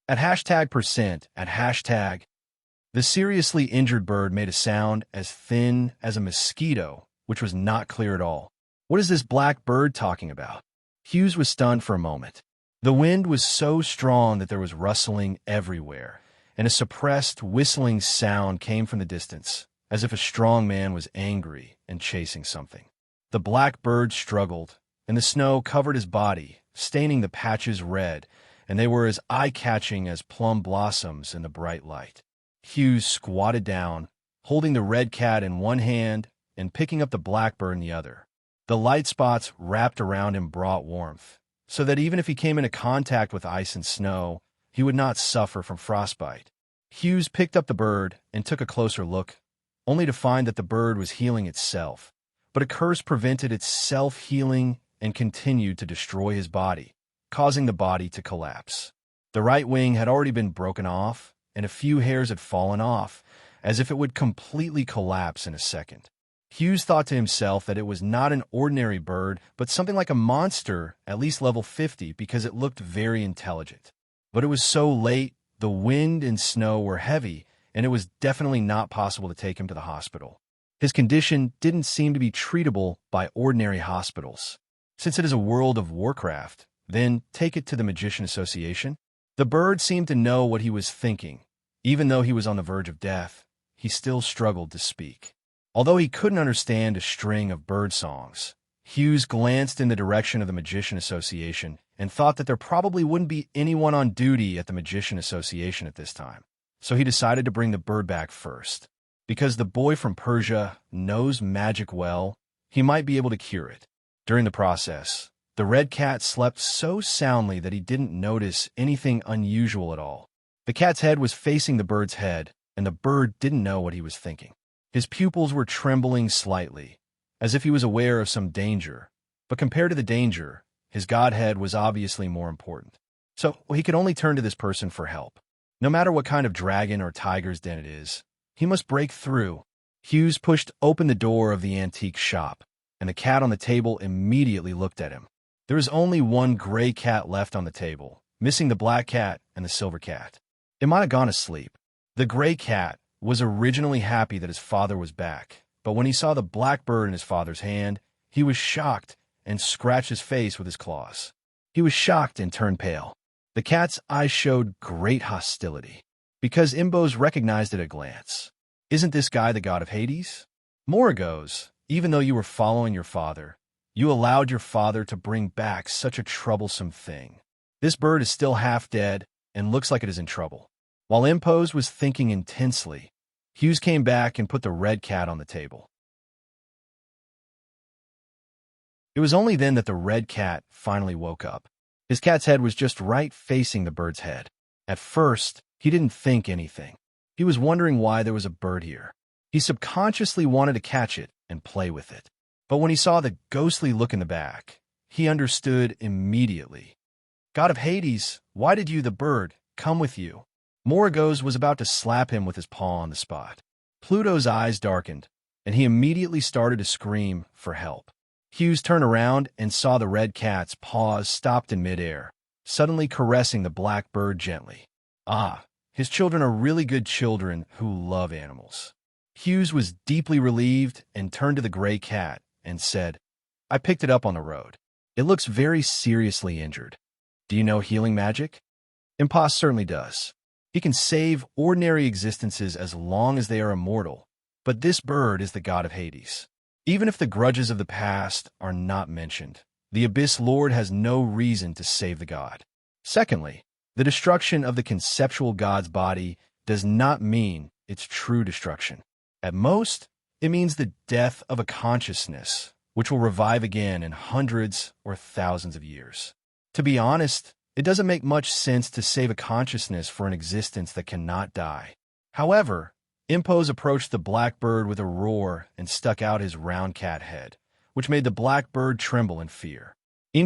At #%, at hashtag, the seriously injured bird made a sound as thin as a mosquito, which was not clear at all. What is this black bird talking about? Hughes was stunned for a moment. The wind was so strong that there was rustling everywhere, and a suppressed, whistling sound came from the distance, as if a strong man was angry and chasing something. The black bird struggled, and the snow covered his body, staining the patches red, and they were as eye-catching as plum blossoms in the bright light. Hughes squatted down, holding the red cat in one hand and picking up the black bird in the other. The light spots wrapped around him brought warmth, so that even if he came into contact with ice and snow, he would not suffer from frostbite. Hughes picked up the bird and took a closer look, only to find that the bird was healing itself. But a curse prevented its self-healing and continued to destroy his body, causing the body to collapse. The right wing had already been broken off, and a few hairs had fallen off, as if it would completely collapse in a second. Hughes thought to himself that it was not an ordinary bird, but something like a monster, at least level 50, because it looked very intelligent. But it was so late, the wind and snow were heavy, and it was definitely not possible to take him to the hospital. His condition didn't seem to be treatable by ordinary hospitals. Since it is a World of Warcraft, then take it to the Magician Association. The bird seemed to know what he was thinking. Even though he was on the verge of death, he still struggled to speak. Although he couldn't understand a string of bird songs, Hughes glanced in the direction of the Magician Association and thought that there probably wouldn't be anyone on duty at the Magician Association at this time. So he decided to bring the bird back first. Because the boy from Persia knows magic well, he might be able to cure it. During the process, the red cat slept so soundly that he didn't notice anything unusual at all. The cat's head was facing the bird's head, and the bird didn't know what he was thinking. His pupils were trembling slightly, as if he was aware of some danger. But compared to the danger, his godhead was obviously more important. So he could only turn to this person for help. No matter what kind of dragon or tiger's den it is, he must break through. Hughes pushed open the door of the antique shop, and the cat on the table immediately looked at him. There was only one gray cat left on the table, missing the black cat and the silver cat. It might have gone asleep. The gray cat was originally happy that his father was back, but when he saw the black bird in his father's hand, he was shocked and scratched his face with his claws. He was shocked and turned pale. The cat's eyes showed great hostility, because Imbos recognized it at a glance. Isn't this guy the god of Hades? Moragos, even though you were following your father, you allowed your father to bring back such a troublesome thing. This bird is still half dead and looks like it is in trouble. While Impose was thinking intensely, Hughes came back and put the red cat on the table. It was only then that the red cat finally woke up. His cat's head was just right facing the bird's head. At first, he didn't think anything. He was wondering why there was a bird here. He subconsciously wanted to catch it and play with it. But when he saw the ghostly look in the back, he understood immediately. God of Hades, why did you, the bird, come with you? Moragos was about to slap him with his paw on the spot. Pluto's eyes darkened, and he immediately started to scream for help. Hughes turned around and saw the red cat's paws stopped in midair, suddenly caressing the black bird gently. Ah, his children are really good children who love animals. Hughes was deeply relieved and turned to the gray cat and said, I picked it up on the road. It looks very seriously injured. Do you know healing magic? Impost certainly does. He can save ordinary existences as long as they are immortal, but this bird is the god of Hades. Even if the grudges of the past are not mentioned, the Abyss Lord has no reason to save the god. Secondly, the destruction of the conceptual god's body does not mean its true destruction. At most, it means the death of a consciousness, which will revive again in hundreds or thousands of years. To be honest, it doesn't make much sense to save a consciousness for an existence that cannot die. However, Impose approached the black bird with a roar and stuck out his round cat head, which made the black bird tremble in fear.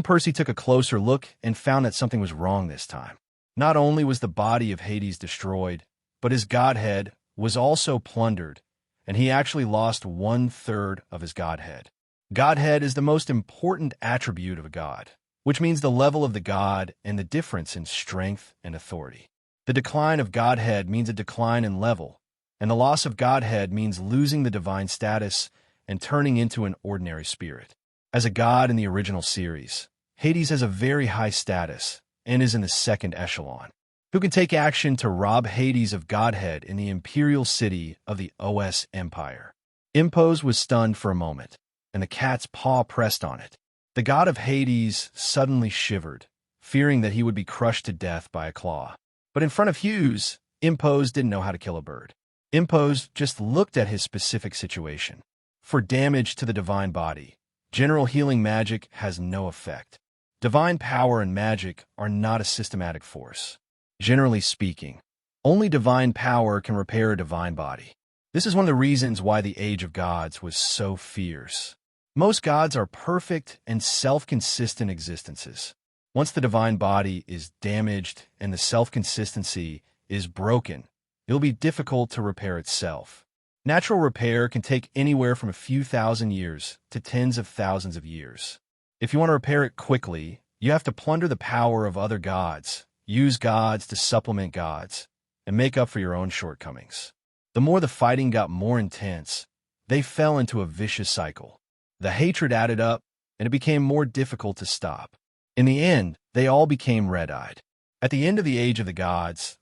Percy took a closer look and found that something was wrong this time. Not only was the body of Hades destroyed, but his godhead was also plundered, and he actually lost 1/3 of his godhead. Godhead is the most important attribute of a god, which means the level of the god and the difference in strength and authority. The decline of godhead means a decline in level, and the loss of godhead means losing the divine status and turning into an ordinary spirit. As a god in the original series, Hades has a very high status and is in the second echelon, who can take action to rob Hades of godhead in the imperial city of the OS Empire. Impose was stunned for a moment, and the cat's paw pressed on it. The god of Hades suddenly shivered, fearing that he would be crushed to death by a claw. But in front of Hughes, Impose didn't know how to kill a bird. Impose just looked at his specific situation. For damage to the divine body, general healing magic has no effect. Divine power and magic are not a systematic force. Generally speaking, only divine power can repair a divine body. This is one of the reasons why the Age of Gods was so fierce. Most gods are perfect and self-consistent existences. Once the divine body is damaged and the self-consistency is broken, it'll be difficult to repair itself. Natural repair can take anywhere from a few thousand years to tens of thousands of years. If you want to repair it quickly, you have to plunder the power of other gods, use gods to supplement gods, and make up for your own shortcomings. The more the fighting got more intense, they fell into a vicious cycle. The hatred added up, and it became more difficult to stop. In the end, they all became red-eyed. At the end of the Age of the Gods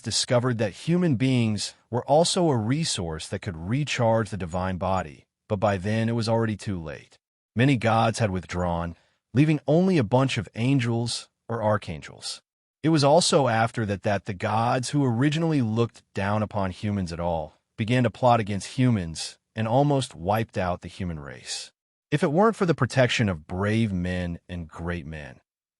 discovered that human beings were also a resource that could recharge the divine body, but by then it was already too late. Many gods had withdrawn, leaving only a bunch of angels or archangels. It was also after that the gods who originally looked down upon humans at all began to plot against humans and almost wiped out the human race. If it weren't for the protection of brave men and great men,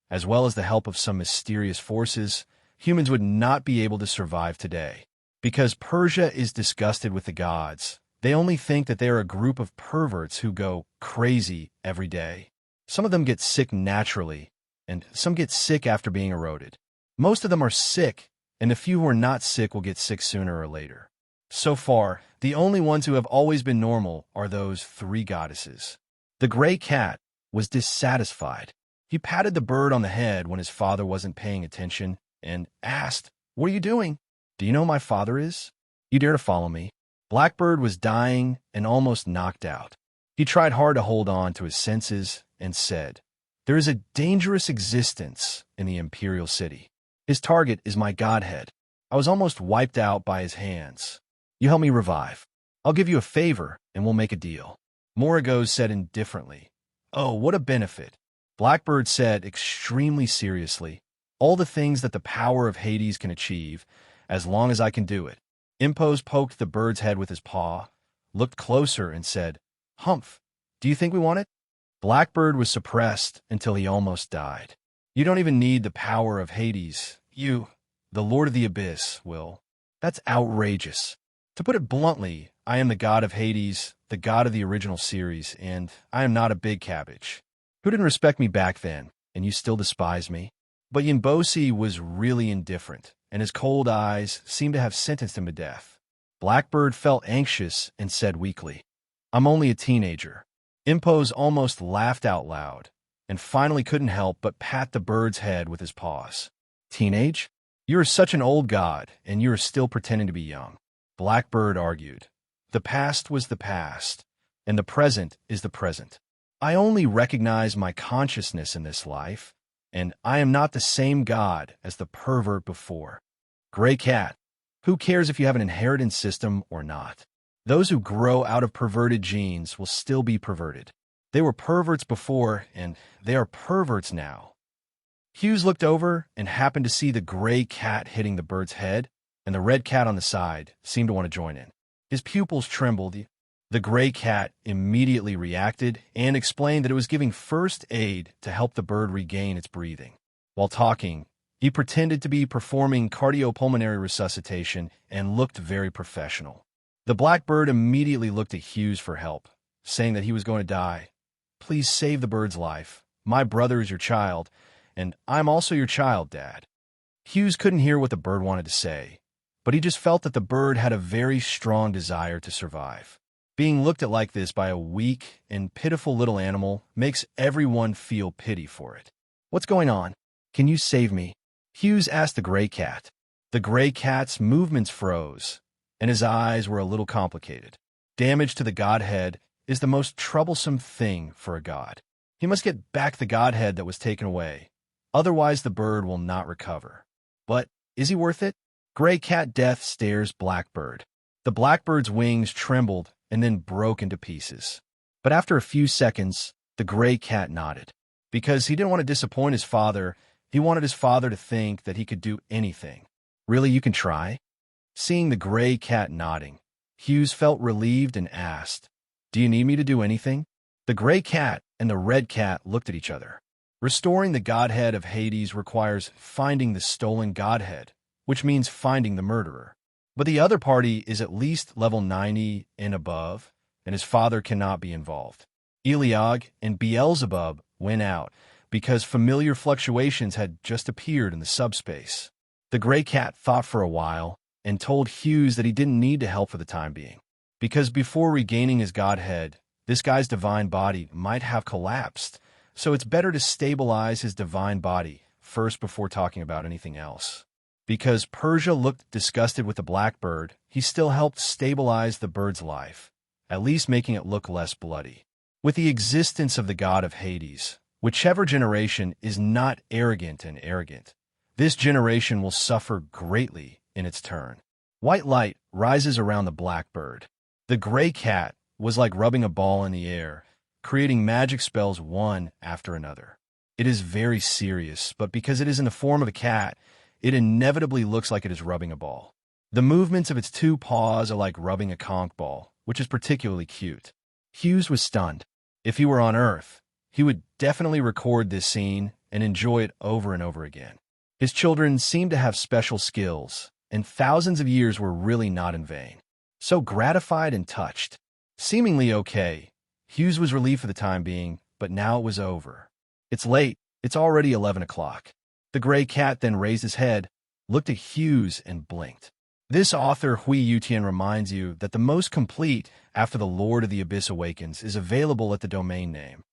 as well as the help of some mysterious forces, humans would not be able to survive today. Because Persia is disgusted with the gods, they only think that they are a group of perverts who go crazy every day. Some of them get sick naturally, and some get sick after being eroded. Most of them are sick, and the few who are not sick will get sick sooner or later. So far, the only ones who have always been normal are those three goddesses. The gray cat was dissatisfied. He patted the bird on the head when his father wasn't paying attention and asked, "What are you doing? Do you know who my father is? You dare to follow me?" Blackbird was dying and almost knocked out. He tried hard to hold on to his senses and said, "There is a dangerous existence in the imperial city. His target is my godhead. I was almost wiped out by his hands. You help me revive. I'll give you a favor and we'll make a deal." Moragos said indifferently, "Oh, what a benefit." Blackbird said extremely seriously, "All the things that the power of Hades can achieve, as long as I can do it." Impose poked the bird's head with his paw, looked closer and said, "Humph, do you think we want it?" Blackbird was suppressed until he almost died. "You don't even need the power of Hades. You, the Lord of the Abyss, will. That's outrageous. To put it bluntly, I am the god of Hades, the god of the original series, and I am not a big cabbage. Who didn't respect me back then, and you still despise me?" But Yimbosi was really indifferent, and his cold eyes seemed to have sentenced him to death. Blackbird felt anxious and said weakly, "I'm only a teenager." Impose almost laughed out loud, and finally couldn't help but pat the bird's head with his paws. "Teenage? You are such an old god, and you are still pretending to be young." Blackbird argued, "The past was the past, and the present is the present. I only recognize my consciousness in this life, and I am not the same god as the pervert before." Gray cat, who cares if you have an inheritance system or not? Those who grow out of perverted genes will still be perverted. They were perverts before, and they are perverts now. Hughes looked over and happened to see the gray cat hitting the bird's head, and the red cat on the side seemed to want to join in. His pupils trembled. The gray cat immediately reacted and explained that it was giving first aid to help the bird regain its breathing. While talking, he pretended to be performing cardiopulmonary resuscitation and looked very professional. The blackbird immediately looked at Hughes for help, saying that he was going to die. "Please save the bird's life. My brother is your child, and I'm also your child, Dad." Hughes couldn't hear what the bird wanted to say, but he just felt that the bird had a very strong desire to survive. Being looked at like this by a weak and pitiful little animal makes everyone feel pity for it. "What's going on? Can you save me?" Hughes asked the gray cat. The gray cat's movements froze, and his eyes were a little complicated. Damage to the godhead is the most troublesome thing for a god. He must get back the godhead that was taken away. Otherwise, the bird will not recover. But is he worth it? Gray cat death stares Blackbird. The blackbird's wings trembled and then broke into pieces. But after a few seconds, the gray cat nodded. Because he didn't want to disappoint his father, he wanted his father to think that he could do anything. "Really, you can try?" Seeing the gray cat nodding, Hughes felt relieved and asked, "Do you need me to do anything?" The gray cat and the red cat looked at each other. Restoring the godhead of Hades requires finding the stolen godhead, which means finding the murderer. But the other party is at least level 90 and above, and his father cannot be involved. Eligor and Beelzebub went out because familiar fluctuations had just appeared in the subspace. The gray cat thought for a while and told Hughes that he didn't need to help for the time being, because before regaining his godhead, this guy's divine body might have collapsed, so it's better to stabilize his divine body first before talking about anything else. Because Persia looked disgusted with the blackbird, he still helped stabilize the bird's life, at least making it look less bloody. With the existence of the god of Hades, whichever generation is not arrogant, this generation will suffer greatly in its turn. White light rises around the blackbird. The gray cat was like rubbing a ball in the air, creating magic spells one after another. It is very serious, but because it is in the form of a cat, it inevitably looks like it is rubbing a ball. The movements of its two paws are like rubbing a conch ball, which is particularly cute. Hughes was stunned. If he were on Earth, he would definitely record this scene and enjoy it over and over again. His children seemed to have special skills, and thousands of years were really not in vain. So gratified and touched. Seemingly okay, Hughes was relieved for the time being, but now it was over. It's late. It's already 11 o'clock. The gray cat then raised his head, looked at Hughes, and blinked. This author, Hui Yutian, reminds you that the most complete after the Lord of the Abyss Awakens is available at the domain name.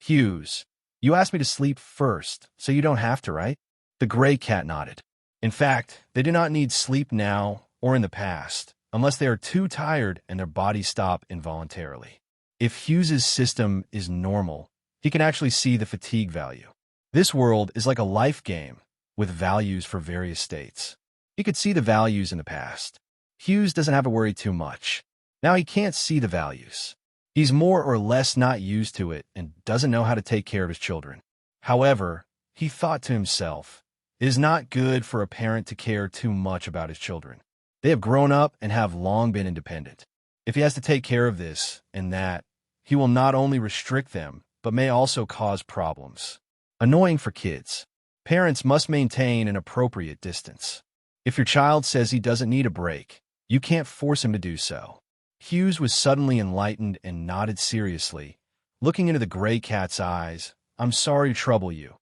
Hughes, you asked me to sleep first, so you don't have to, right? The gray cat nodded. In fact, they do not need sleep now or in the past, unless they are too tired and their bodies stop involuntarily. If Hughes's system is normal, he can actually see the fatigue value. This world is like a life game with values for various states. He could see the values in the past. Hughes doesn't have to worry too much. Now he can't see the values. He's more or less not used to it and doesn't know how to take care of his children. However, he thought to himself, it is not good for a parent to care too much about his children. They have grown up and have long been independent. If he has to take care of this and that, he will not only restrict them, but may also cause problems. Annoying for kids. Parents must maintain an appropriate distance. If your child says he doesn't need a break, you can't force him to do so. Hughes was suddenly enlightened and nodded seriously, looking into the gray cat's eyes. I'm sorry to trouble you.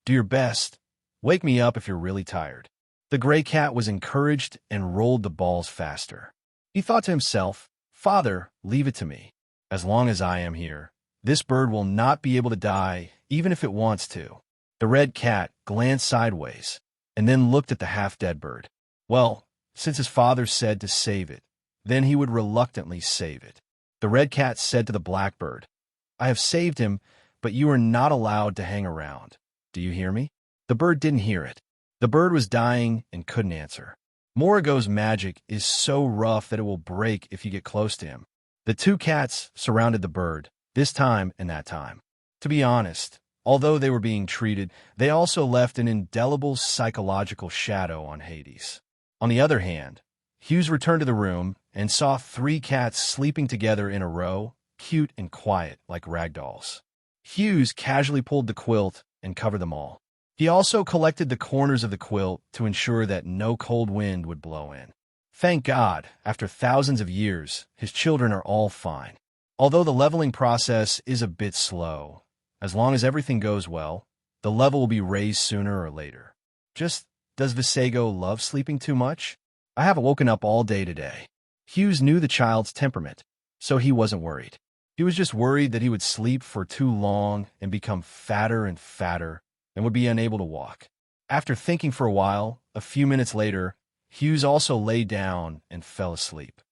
Do your best. Wake me up if you're really tired. The gray cat was encouraged and rolled the balls faster. He thought to himself, Father, leave it to me. As long as I am here, this bird will not be able to die, even if it wants to. The red cat glanced sideways and then looked at the half-dead bird. Well, since his father said to save it, then he would reluctantly save it. The red cat said to the blackbird, I have saved him, but you are not allowed to hang around. Do you hear me? The bird didn't hear it. The bird was dying and couldn't answer. Morigo's magic is so rough that it will break if you get close to him. The two cats surrounded the bird, this time and that time. To be honest, although they were being treated, they also left an indelible psychological shadow on Hades. On the other hand, Hughes returned to the room and saw 3 cats sleeping together in a row, cute and quiet like ragdolls. Hughes casually pulled the quilt and covered them all. He also collected the corners of the quilt to ensure that no cold wind would blow in. Thank God, after thousands of years, his children are all fine. Although the leveling process is a bit slow, as long as everything goes well, the level will be raised sooner or later. Just, does Visego love sleeping too much? I haven't woken up all day today. Hughes knew the child's temperament, so he wasn't worried. He was just worried that he would sleep for too long and become fatter and fatter and would be unable to walk. After thinking for a while, a few minutes later, Hughes also lay down and fell asleep.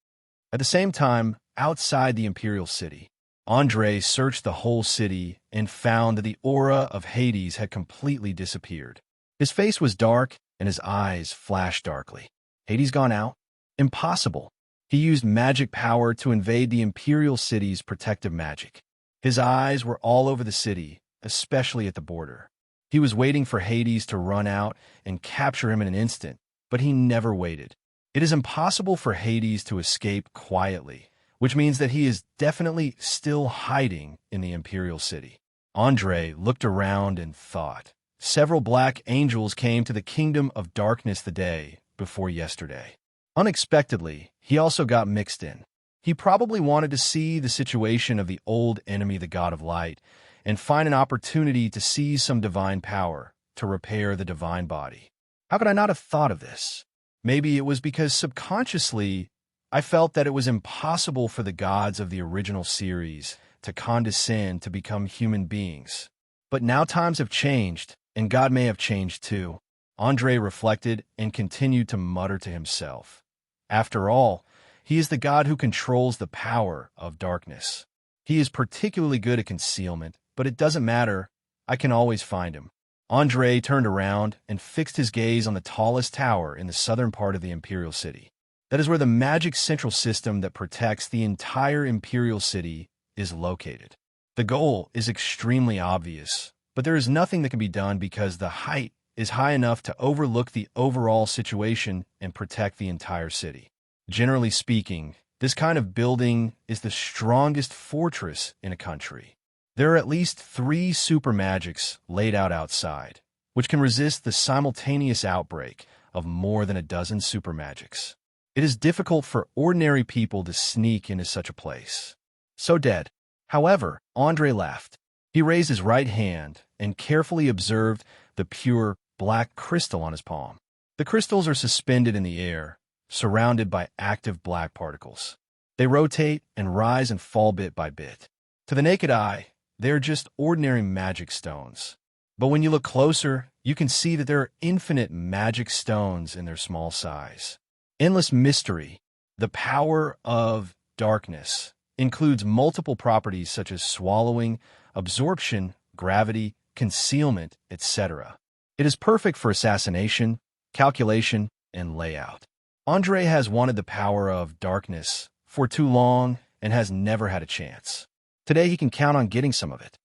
At the same time, outside the Imperial City, Andre searched the whole city and found that the aura of Hades had completely disappeared. His face was dark and his eyes flashed darkly. Hades gone out? Impossible. He used magic power to invade the Imperial City's protective magic. His eyes were all over the city, especially at the border. He was waiting for Hades to run out and capture him in an instant, but he never waited. It is impossible for Hades to escape quietly, which means that he is definitely still hiding in the Imperial City. Andre looked around and thought. Several black angels came to the kingdom of darkness the day before yesterday. Unexpectedly, he also got mixed in. He probably wanted to see the situation of the old enemy, the god of light, and find an opportunity to seize some divine power to repair the divine body. How could I not have thought of this? Maybe it was because subconsciously I felt that it was impossible for the gods of the original series to condescend to become human beings. But now times have changed, and God may have changed too. Andre reflected and continued to mutter to himself. After all, he is the God who controls the power of darkness. He is particularly good at concealment, but it doesn't matter. I can always find him. Andre turned around and fixed his gaze on the tallest tower in the southern part of the Imperial City. That is where the magic central system that protects the entire Imperial City is located. The goal is extremely obvious, but there is nothing that can be done because the height is high enough to overlook the overall situation and protect the entire city. Generally speaking, this kind of building is the strongest fortress in a country. There are at least 3 super magics laid out outside, which can resist the simultaneous outbreak of more than a dozen super magics. It is difficult for ordinary people to sneak into such a place. So dead. However, Andre laughed. He raised his right hand and carefully observed the pure black crystal on his palm. The crystals are suspended in the air, surrounded by active black particles. They rotate and rise and fall bit by bit. To the naked eye, they are just ordinary magic stones. But when you look closer, you can see that there are infinite magic stones in their small size. Endless mystery, the power of darkness, includes multiple properties such as swallowing, absorption, gravity, concealment, etc. It is perfect for assassination, calculation, and layout. Andre has wanted the power of darkness for too long and has never had a chance. Today he can count on getting some of it.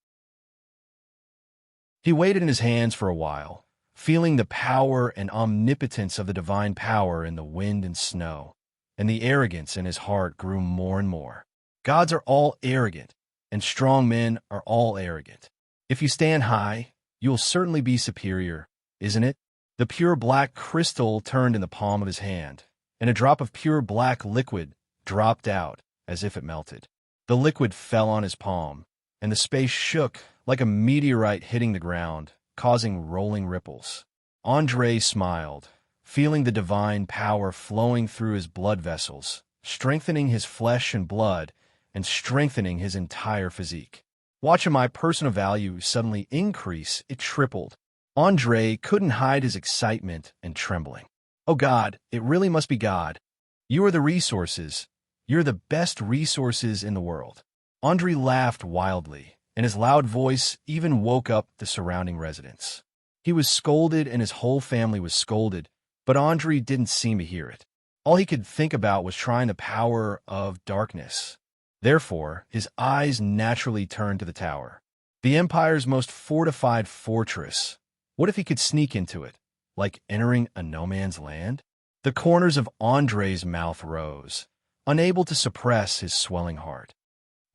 He waited in his hands for a while, feeling the power and omnipotence of the divine power in the wind and snow, and the arrogance in his heart grew more and more. Gods are all arrogant, and strong men are all arrogant. If you stand high, you will certainly be superior, isn't it? The pure black crystal turned in the palm of his hand, and a drop of pure black liquid dropped out as if it melted. The liquid fell on his palm, and the space shook like a meteorite hitting the ground, causing rolling ripples. Andre smiled, feeling the divine power flowing through his blood vessels, strengthening his flesh and blood, and strengthening his entire physique. Watching my personal value suddenly increase, it tripled. Andre couldn't hide his excitement and trembling. Oh God, it really must be God. You are the resources. You're the best resources in the world. Andre laughed wildly, and his loud voice even woke up the surrounding residents. He was scolded and his whole family was scolded, but Andre didn't seem to hear it. All he could think about was trying the power of darkness. Therefore, his eyes naturally turned to the tower. The Empire's most fortified fortress. What if he could sneak into it, like entering a no-man's land? The corners of Andre's mouth rose, unable to suppress his swelling heart.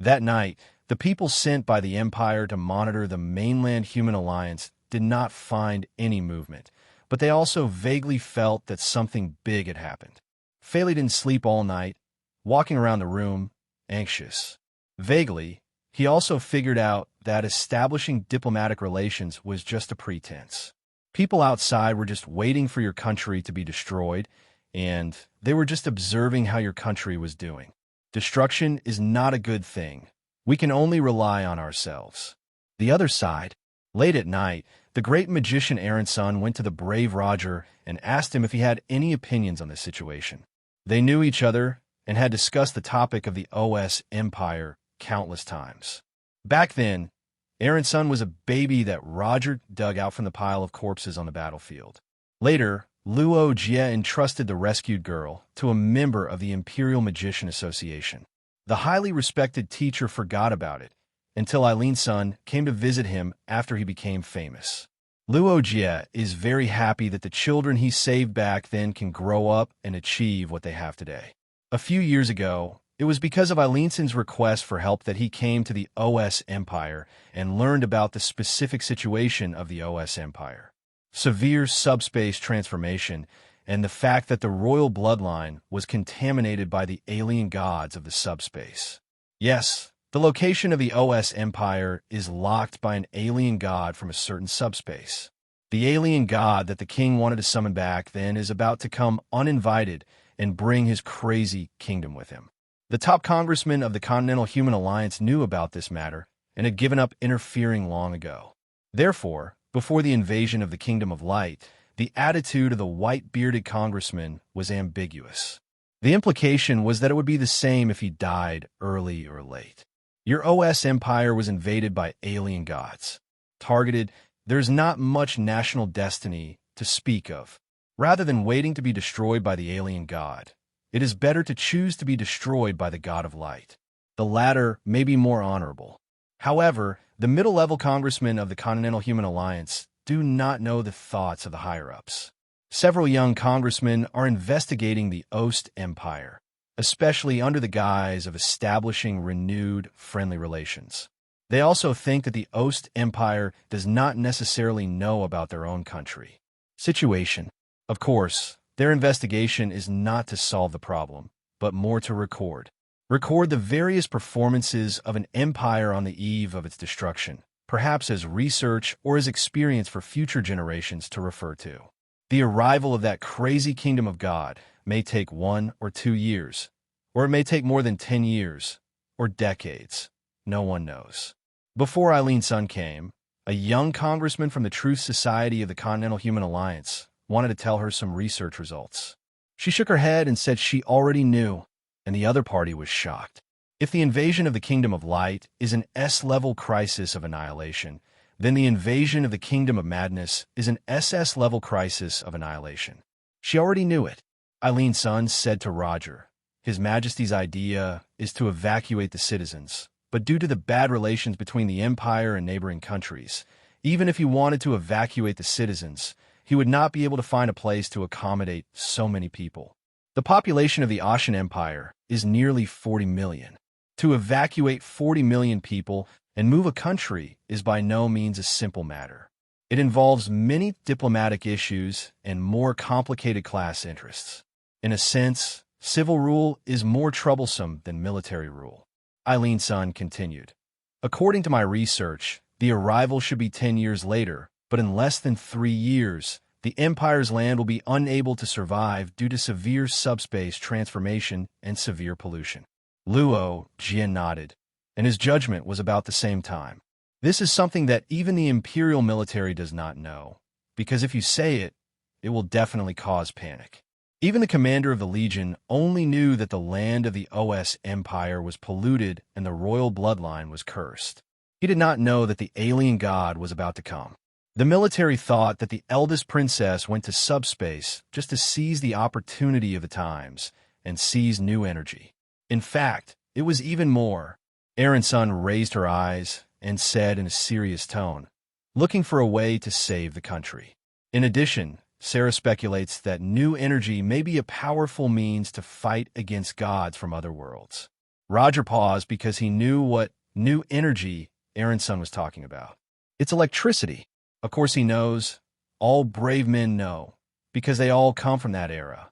That night, the people sent by the Empire to monitor the mainland human alliance did not find any movement, but they also vaguely felt that something big had happened. Faley didn't sleep all night, walking around the room, anxious. Vaguely, he also figured out that establishing diplomatic relations was just a pretense. People outside were just waiting for your country to be destroyed, and they were just observing how your country was doing. Destruction is not a good thing. We can only rely on ourselves. The other side, late at night, the great magician Aaron's son went to the brave Roger and asked him if he had any opinions on this situation. They knew each other and had discussed the topic of the OS Empire countless times. Back then, Aaron's son was a baby that Roger dug out from the pile of corpses on the battlefield. Later, Luo Jie entrusted the rescued girl to a member of the Imperial Magician Association. The highly respected teacher forgot about it until Eileen's son came to visit him after he became famous. Luo Jie is very happy that the children he saved back then can grow up and achieve what they have today. A few years ago, It was because of Eilinson's request for help that he came to the OS Empire and learned about the specific situation of the OS Empire. Severe subspace transformation and the fact that the royal bloodline was contaminated by the alien gods of the subspace. Yes, the location of the OS Empire is locked by an alien god from a certain subspace. The alien god that the king wanted to summon back then is about to come uninvited and bring his crazy kingdom with him. The top congressman of the Continental Human Alliance knew about this matter and had given up interfering long ago. Therefore, before the invasion of the Kingdom of Light, the attitude of the white-bearded congressman was ambiguous. The implication was that it would be the same if he died early or late. Your OS Empire was invaded by alien gods. Targeted, there's not much national destiny to speak of. Rather than waiting to be destroyed by the alien god, it is better to choose to be destroyed by the god of light. The latter may be more honorable. However, the middle-level congressmen of the Continental Human Alliance do not know the thoughts of the higher-ups. Several young congressmen are investigating the Ost Empire, especially under the guise of establishing renewed friendly relations. They also think that the Ost Empire does not necessarily know about their own country situation. Of course, their investigation is not to solve the problem, but more to record. Record the various performances of an empire on the eve of its destruction, perhaps as research or as experience for future generations to refer to. The arrival of that crazy kingdom of God may take 1 or 2 years, or it may take more than 10 years, or decades. No one knows. Before Eilinson came, a young congressman from the Truth Society of the Continental Human Alliance wanted to tell her some research results. She shook her head and said she already knew, and the other party was shocked. If the invasion of the Kingdom of Light is an S-level crisis of annihilation, then the invasion of the Kingdom of Madness is an SS-level crisis of annihilation. She already knew it. Eilinson said to Roger, His Majesty's idea is to evacuate the citizens, but due to the bad relations between the Empire and neighboring countries, even if he wanted to evacuate the citizens, he would not be able to find a place to accommodate so many people. The population of the Ashan Empire is nearly 40 million. To evacuate 40 million people and move a country is by no means a simple matter. It involves many diplomatic issues and more complicated class interests. In a sense, civil rule is more troublesome than military rule. Eilinson continued. According to my research, the arrival should be 10 years later, but in less than 3 years, the Empire's land will be unable to survive due to severe subspace transformation and severe pollution. Luo Jie nodded, and his judgment was about the same time. This is something that even the Imperial military does not know, because if you say it, it will definitely cause panic. Even the commander of the Legion only knew that the land of the OS Empire was polluted and the royal bloodline was cursed. He did not know that the alien god was about to come. The military thought that the eldest princess went to subspace just to seize the opportunity of the times and seize new energy. In fact, it was even more. Eilinson raised her eyes and said in a serious tone, looking for a way to save the country. In addition, Sarah speculates that new energy may be a powerful means to fight against gods from other worlds. Roger paused because he knew what new energy Eilinson was talking about. It's electricity. Of course he knows. All brave men know, because they all come from that era.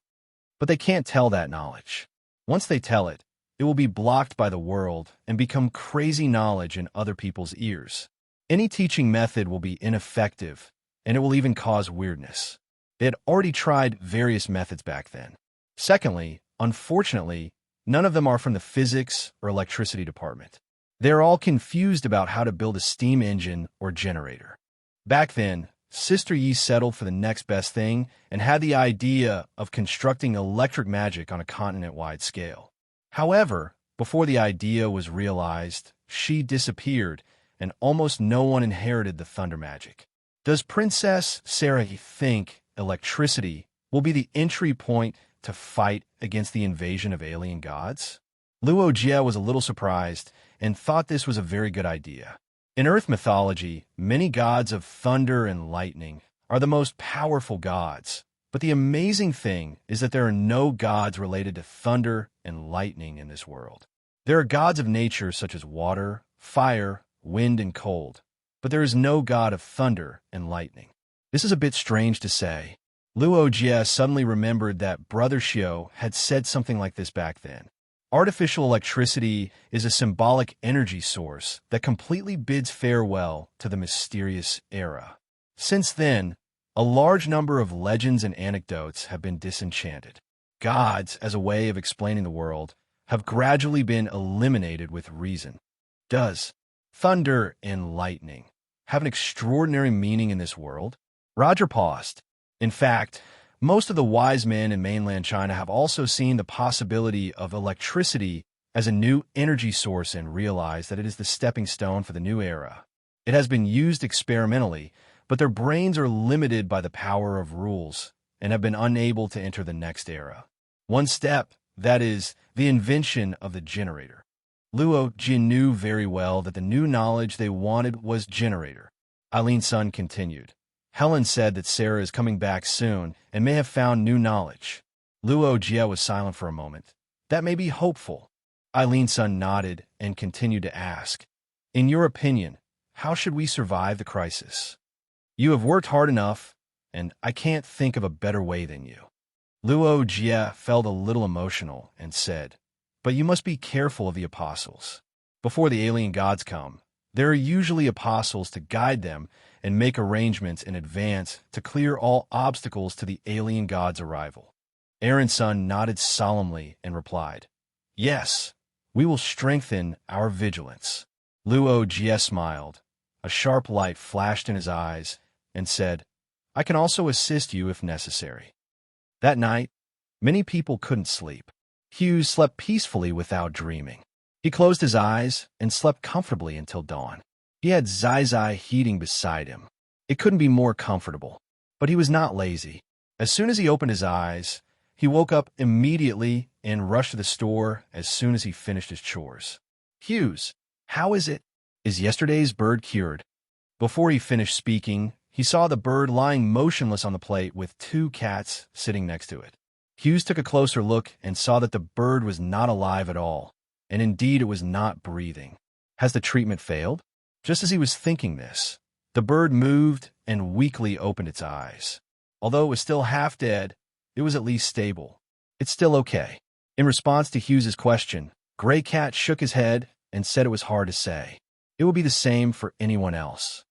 But they can't tell that knowledge. Once they tell it, it will be blocked by the world and become crazy knowledge in other people's ears. Any teaching method will be ineffective, and it will even cause weirdness. They had already tried various methods back then. Secondly, unfortunately, none of them are from the physics or electricity department. They are all confused about how to build a steam engine or generator. Back then, Sister Yi settled for the next best thing and had the idea of constructing electric magic on a continent-wide scale. However, before the idea was realized, she disappeared, and almost no one inherited the thunder magic. Does Princess Sarah think electricity will be the entry point to fight against the invasion of alien gods? Luo Jie was a little surprised and thought this was a very good idea. In Earth mythology, many gods of thunder and lightning are the most powerful gods, But the amazing thing is that there are no gods related to thunder and lightning in this world. There are gods of nature such as water, fire, wind, and cold, but there is no god of thunder and lightning. This is a bit strange to say. Luo Jie suddenly remembered that Brother Xiao had said something like this back then. Artificial electricity is a symbolic energy source that completely bids farewell to the mysterious era. Since then, a large number of legends and anecdotes have been disenchanted. Gods, as a way of explaining the world, have gradually been eliminated with reason. Does thunder and lightning have an extraordinary meaning in this world? Roger paused. In fact, most of the wise men in mainland China have also seen the possibility of electricity as a new energy source and realize that it is the stepping stone for the new era. It has been used experimentally, but their brains are limited by the power of rules and have been unable to enter the next era. One step, that is, the invention of the generator. Luo Jin knew very well that the new knowledge they wanted was generator. Eileen's son continued. Helen said that Sarah is coming back soon and may have found new knowledge. Luo Jie was silent for a moment. That may be hopeful. Eileen's son nodded and continued to ask, in your opinion, how should we survive the crisis? You have worked hard enough, and I can't think of a better way than you. Luo Jie felt a little emotional and said, but you must be careful of the apostles. Before the alien gods come, there are usually apostles to guide them and make arrangements in advance to clear all obstacles to the alien god's arrival. Aaron's son nodded solemnly and replied, yes, we will strengthen our vigilance. Luo Jie smiled. A sharp light flashed in his eyes and said, I can also assist you if necessary. That night, many people couldn't sleep. Hughes slept peacefully without dreaming. He closed his eyes and slept comfortably until dawn. He had Zai heating beside him. It couldn't be more comfortable, but he was not lazy. As soon as he opened his eyes, he woke up immediately and rushed to the store as soon as he finished his chores. Hughes, how is it? Is yesterday's bird cured? Before he finished speaking, he saw the bird lying motionless on the plate with two cats sitting next to it. Hughes took a closer look and saw that the bird was not alive at all, and indeed it was not breathing. Has the treatment failed? Just as he was thinking this, the bird moved and weakly opened its eyes. Although it was still half dead, it was at least stable. It's still okay. In response to Hughes's question, Gray Cat shook his head and said it was hard to say. It will be the same for anyone else.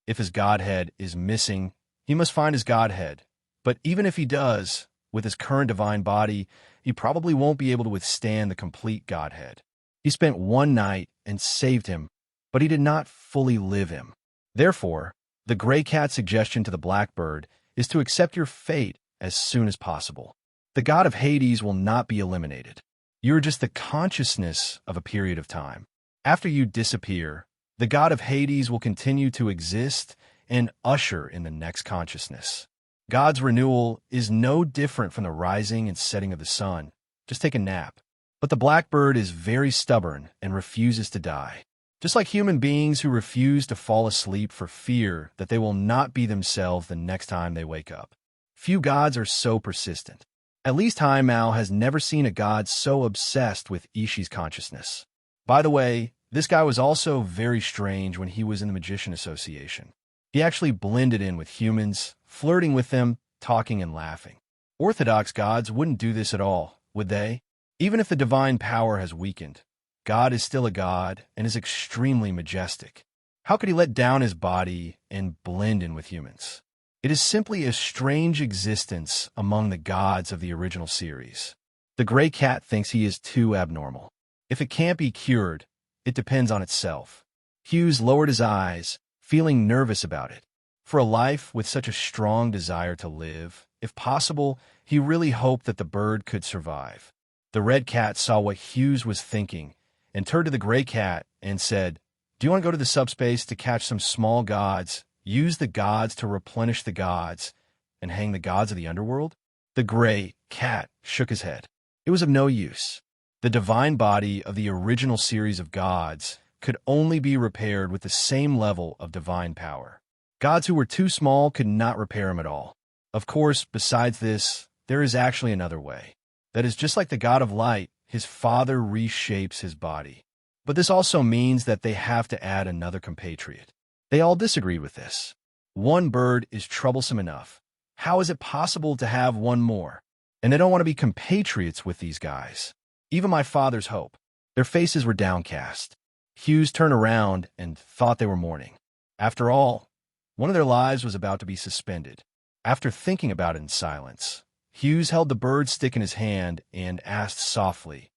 If his godhead is missing, he must find his godhead. But even if he does, with his current divine body, he probably won't be able to withstand the complete godhead. He spent one night and saved him, but he did not fully live him. Therefore, the Gray Cat's suggestion to the Blackbird is to accept your fate as soon as possible. The god of Hades will not be eliminated. You are just the consciousness of a period of time. After you disappear, the god of Hades will continue to exist and usher in the next consciousness. God's renewal is no different from the rising and setting of the sun. Just take a nap. But the Blackbird is very stubborn and refuses to die. Just like human beings who refuse to fall asleep for fear that they will not be themselves the next time they wake up. Few gods are so persistent. At least Hai Mao has never seen a god so obsessed with Ishi's consciousness. By the way, this guy was also very strange when he was in the Magician Association. He actually blended in with humans, flirting with them, talking and laughing. Orthodox gods wouldn't do this at all, would they? Even if the divine power has weakened, God is still a god and is extremely majestic. How could he let down his body and blend in with humans? It is simply a strange existence among the gods of the original series. The Gray Cat thinks he is too abnormal. If it can't be cured, it depends on itself. Hughes lowered his eyes, feeling nervous about it. For a life with such a strong desire to live, if possible, he really hoped that the bird could survive. The Red Cat saw what Hughes was thinking and turned to the Gray Cat and said, do you want to go to the subspace to catch some small gods, use the gods to replenish the gods, and hang the gods of the underworld? The Gray Cat shook his head. It was of no use. The divine body of the original series of gods could only be repaired with the same level of divine power. Gods who were too small could not repair him at all. Of course, besides this, there is actually another way. That is, just like the god of light, his father reshapes his body. But this also means that they have to add another compatriot. They all disagreed with this. One bird is troublesome enough. How is it possible to have one more? And they don't want to be compatriots with these guys. Even my father's hope. Their faces were downcast. Hughes turned around and thought they were mourning. After all, one of their lives was about to be suspended. After thinking about it in silence, Hughes held the bird stick in his hand and asked softly,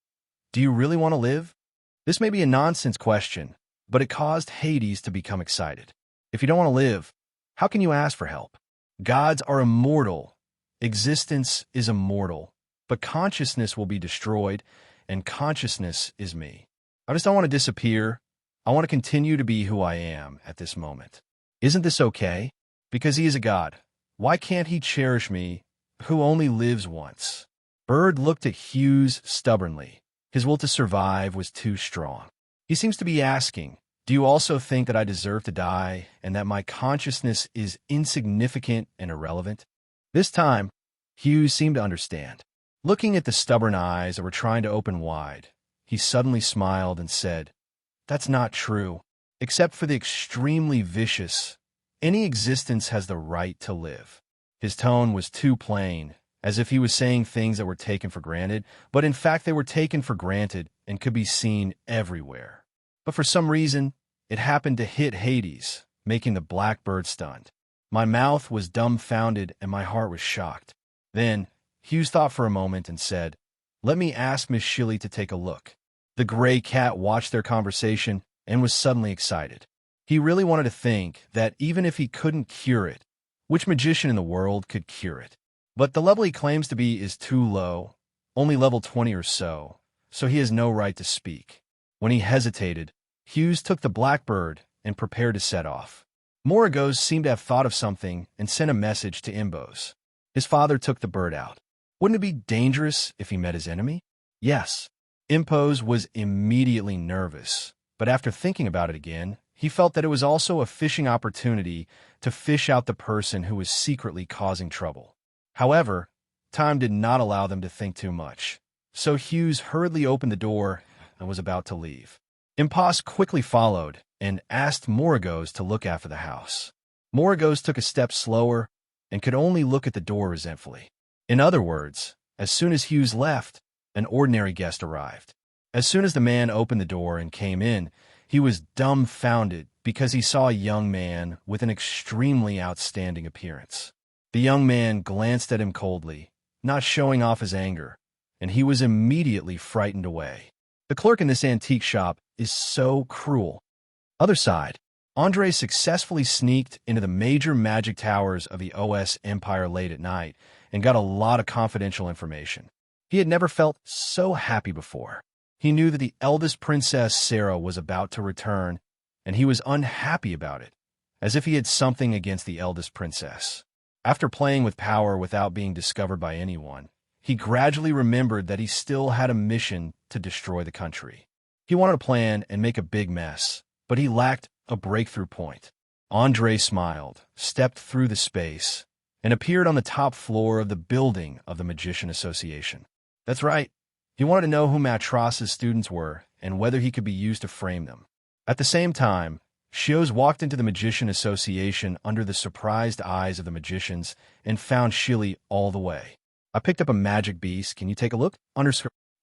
"Do you really want to live?" This may be a nonsense question, but it caused Hades to become excited. If you don't want to live, how can you ask for help? Gods are immortal. Existence is immortal. But consciousness will be destroyed, and consciousness is me. I just don't want to disappear. I want to continue to be who I am at this moment. Isn't this okay? Because he is a god. Why can't he cherish me, who only lives once? Bird looked at Hughes stubbornly. His will to survive was too strong. He seems to be asking, do you also think that I deserve to die and that my consciousness is insignificant and irrelevant? This time, Hughes seemed to understand. Looking at the stubborn eyes that were trying to open wide, he suddenly smiled and said, "That's not true. Except for the extremely vicious, any existence has the right to live." His tone was too plain, as if he was saying things that were taken for granted, but in fact they were taken for granted and could be seen everywhere. But for some reason, it happened to hit Hades, making the blackbird stunned. My mouth was dumbfounded and my heart was shocked. Then, Hughes thought for a moment and said, "Let me ask Miss Shilly to take a look." The gray cat watched their conversation and was suddenly excited. He really wanted to think that even if he couldn't cure it, which magician in the world could cure it? But the level he claims to be is too low, only level 20 or so he has no right to speak. When he hesitated, Hughes took the blackbird and prepared to set off. Moragos seemed to have thought of something and sent a message to Imbos. His father took the bird out. Wouldn't it be dangerous if he met his enemy? Yes. Impos was immediately nervous, but after thinking about it again, he felt that it was also a fishing opportunity to fish out the person who was secretly causing trouble. However, time did not allow them to think too much, so Hughes hurriedly opened the door and was about to leave. Impos quickly followed and asked Moragos to look after the house. Moragos took a step slower and could only look at the door resentfully. In other words, as soon as Hughes left, an ordinary guest arrived. As soon as the man opened the door and came in, he was dumbfounded because he saw a young man with an extremely outstanding appearance. The young man glanced at him coldly, not showing off his anger, and he was immediately frightened away. The clerk in this antique shop is so cruel. Other side, Andre successfully sneaked into the major magic towers of the OS Empire late at night and got a lot of confidential information. He had never felt so happy before. He knew that the eldest princess, Sarah, was about to return, and he was unhappy about it, as if he had something against the eldest princess. After playing with power without being discovered by anyone, he gradually remembered that he still had a mission to destroy the country. He wanted to plan and make a big mess, but he lacked a breakthrough point. Andre smiled, stepped through the space, and appeared on the top floor of the building of the Magician Association. That's right. He wanted to know who Matros's students were and whether he could be used to frame them. At the same time, Shios walked into the Magician Association under the surprised eyes of the magicians and found Shilly all the way. "I picked up a magic beast. Can you take a look?"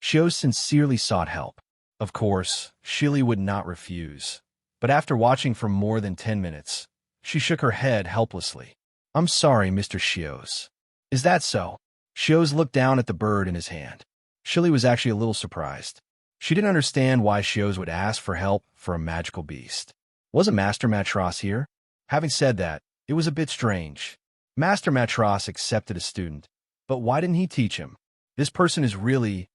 Shios sincerely sought help. Of course, Shilly would not refuse. But after watching for more than 10 minutes, she shook her head helplessly. "I'm sorry, Mr. Shios." "Is that so?" Shios looked down at the bird in his hand. Shilly was actually a little surprised. She didn't understand why Shios would ask for help for a magical beast. Wasn't Master Matros here? Having said that, it was a bit strange. Master Matros accepted a student, but why didn't he teach him? This person is really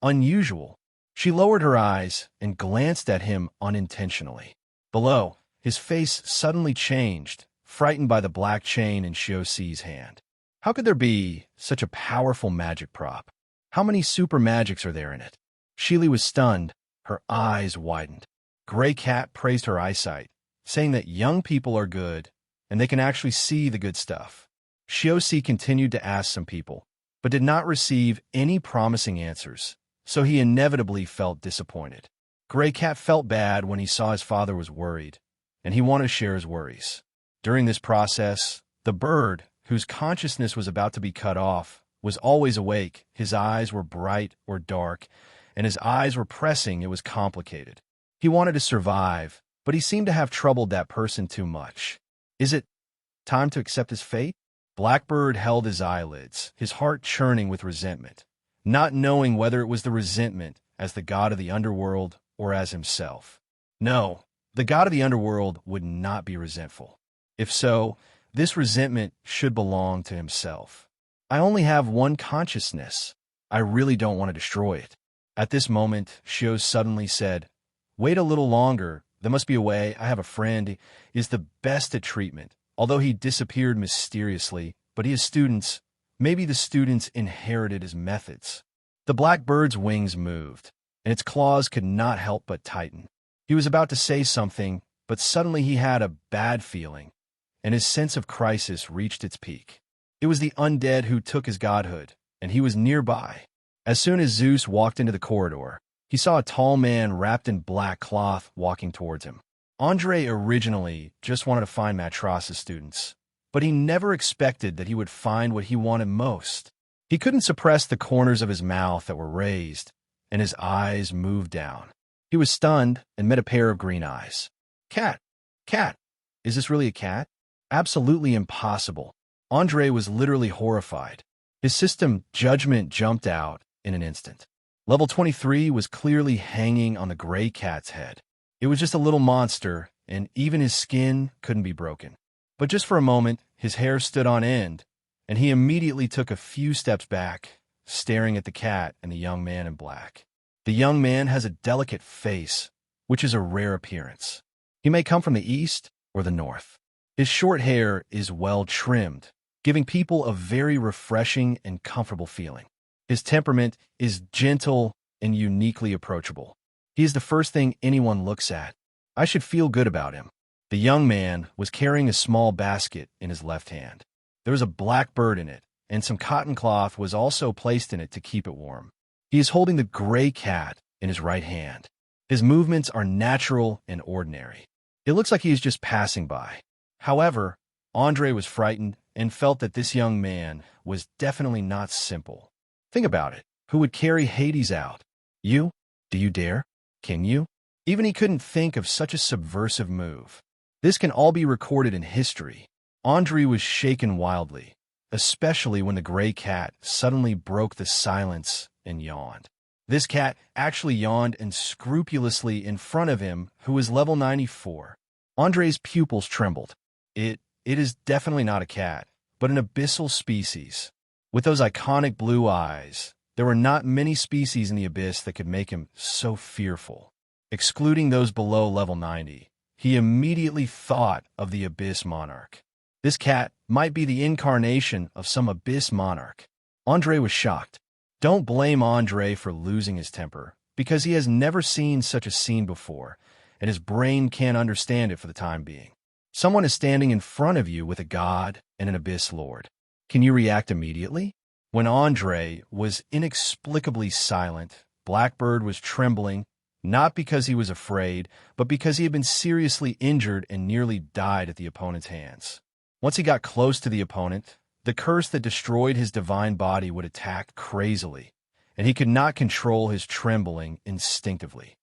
unusual. She lowered her eyes and glanced at him unintentionally. Below, his face suddenly changed, frightened by the black chain in Shiosi's hand. How could there be such a powerful magic prop? How many super magics are there in it? Shilly was stunned, her eyes widened. Gray Cat praised her eyesight, saying that young people are good, and they can actually see the good stuff. Shiosi continued to ask some people, but did not receive any promising answers, so he inevitably felt disappointed. Gray Cat felt bad when he saw his father was worried, and he wanted to share his worries. During this process, the bird, whose consciousness was about to be cut off, was always awake. His eyes were bright or dark, and his eyes were pressing. It was complicated. He wanted to survive, but he seemed to have troubled that person too much. Is it time to accept his fate? Blackbird held his eyelids, his heart churning with resentment, not knowing whether it was the resentment as the god of the underworld or as himself. No, the god of the underworld would not be resentful. If so, this resentment should belong to himself. I only have one consciousness. I really don't want to destroy it. At this moment, Shio suddenly said, "Wait a little longer. There must be a way. I have a friend. He is the best at treatment. Although he disappeared mysteriously, but he has students. Maybe the students inherited his methods." The blackbird's wings moved, and its claws could not help but tighten. He was about to say something, but suddenly he had a bad feeling, and his sense of crisis reached its peak. It was the undead who took his godhood, and he was nearby. As soon as Zeus walked into the corridor, he saw a tall man wrapped in black cloth walking towards him. Andre originally just wanted to find Matros's students, but he never expected that he would find what he wanted most. He couldn't suppress the corners of his mouth that were raised, and his eyes moved down. He was stunned and met a pair of green eyes. "Cat! Cat! Is this really a cat?" Absolutely impossible. Andre was literally horrified. His system judgment jumped out in an instant. Level 23 was clearly hanging on the gray cat's head. It was just a little monster, and even his skin couldn't be broken. But just for a moment, his hair stood on end, and he immediately took a few steps back, staring at the cat and the young man in black. The young man has a delicate face, which is a rare appearance. He may come from the east or the north. His short hair is well trimmed, giving people a very refreshing and comfortable feeling. His temperament is gentle and uniquely approachable. He is the first thing anyone looks at. I should feel good about him. The young man was carrying a small basket in his left hand. There was a black bird in it, and some cotton cloth was also placed in it to keep it warm. He is holding the gray cat in his right hand. His movements are natural and ordinary. It looks like he is just passing by. However, Andre was frightened and felt that this young man was definitely not simple. Think about it. Who would carry Hades out? You? Do you dare? Can you? Even he couldn't think of such a subversive move. This can all be recorded in history. Andre was shaken wildly, especially when the gray cat suddenly broke the silence and yawned. This cat actually yawned and scrupulously in front of him, who was level 94. Andre's pupils trembled. It is definitely not a cat, but an abyssal species. With those iconic blue eyes, there were not many species in the abyss that could make him so fearful. Excluding those below level 90, he immediately thought of the abyss monarch. This cat might be the incarnation of some abyss monarch. Andre was shocked. Don't blame Andre for losing his temper, because he has never seen such a scene before, and his brain can't understand it for the time being. Someone is standing in front of you with a god and an abyss lord. Can you react immediately? When Andre was inexplicably silent, Blackbird was trembling, not because he was afraid, but because he had been seriously injured and nearly died at the opponent's hands. Once he got close to the opponent, the curse that destroyed his divine body would attack crazily, and he could not control his trembling instinctively.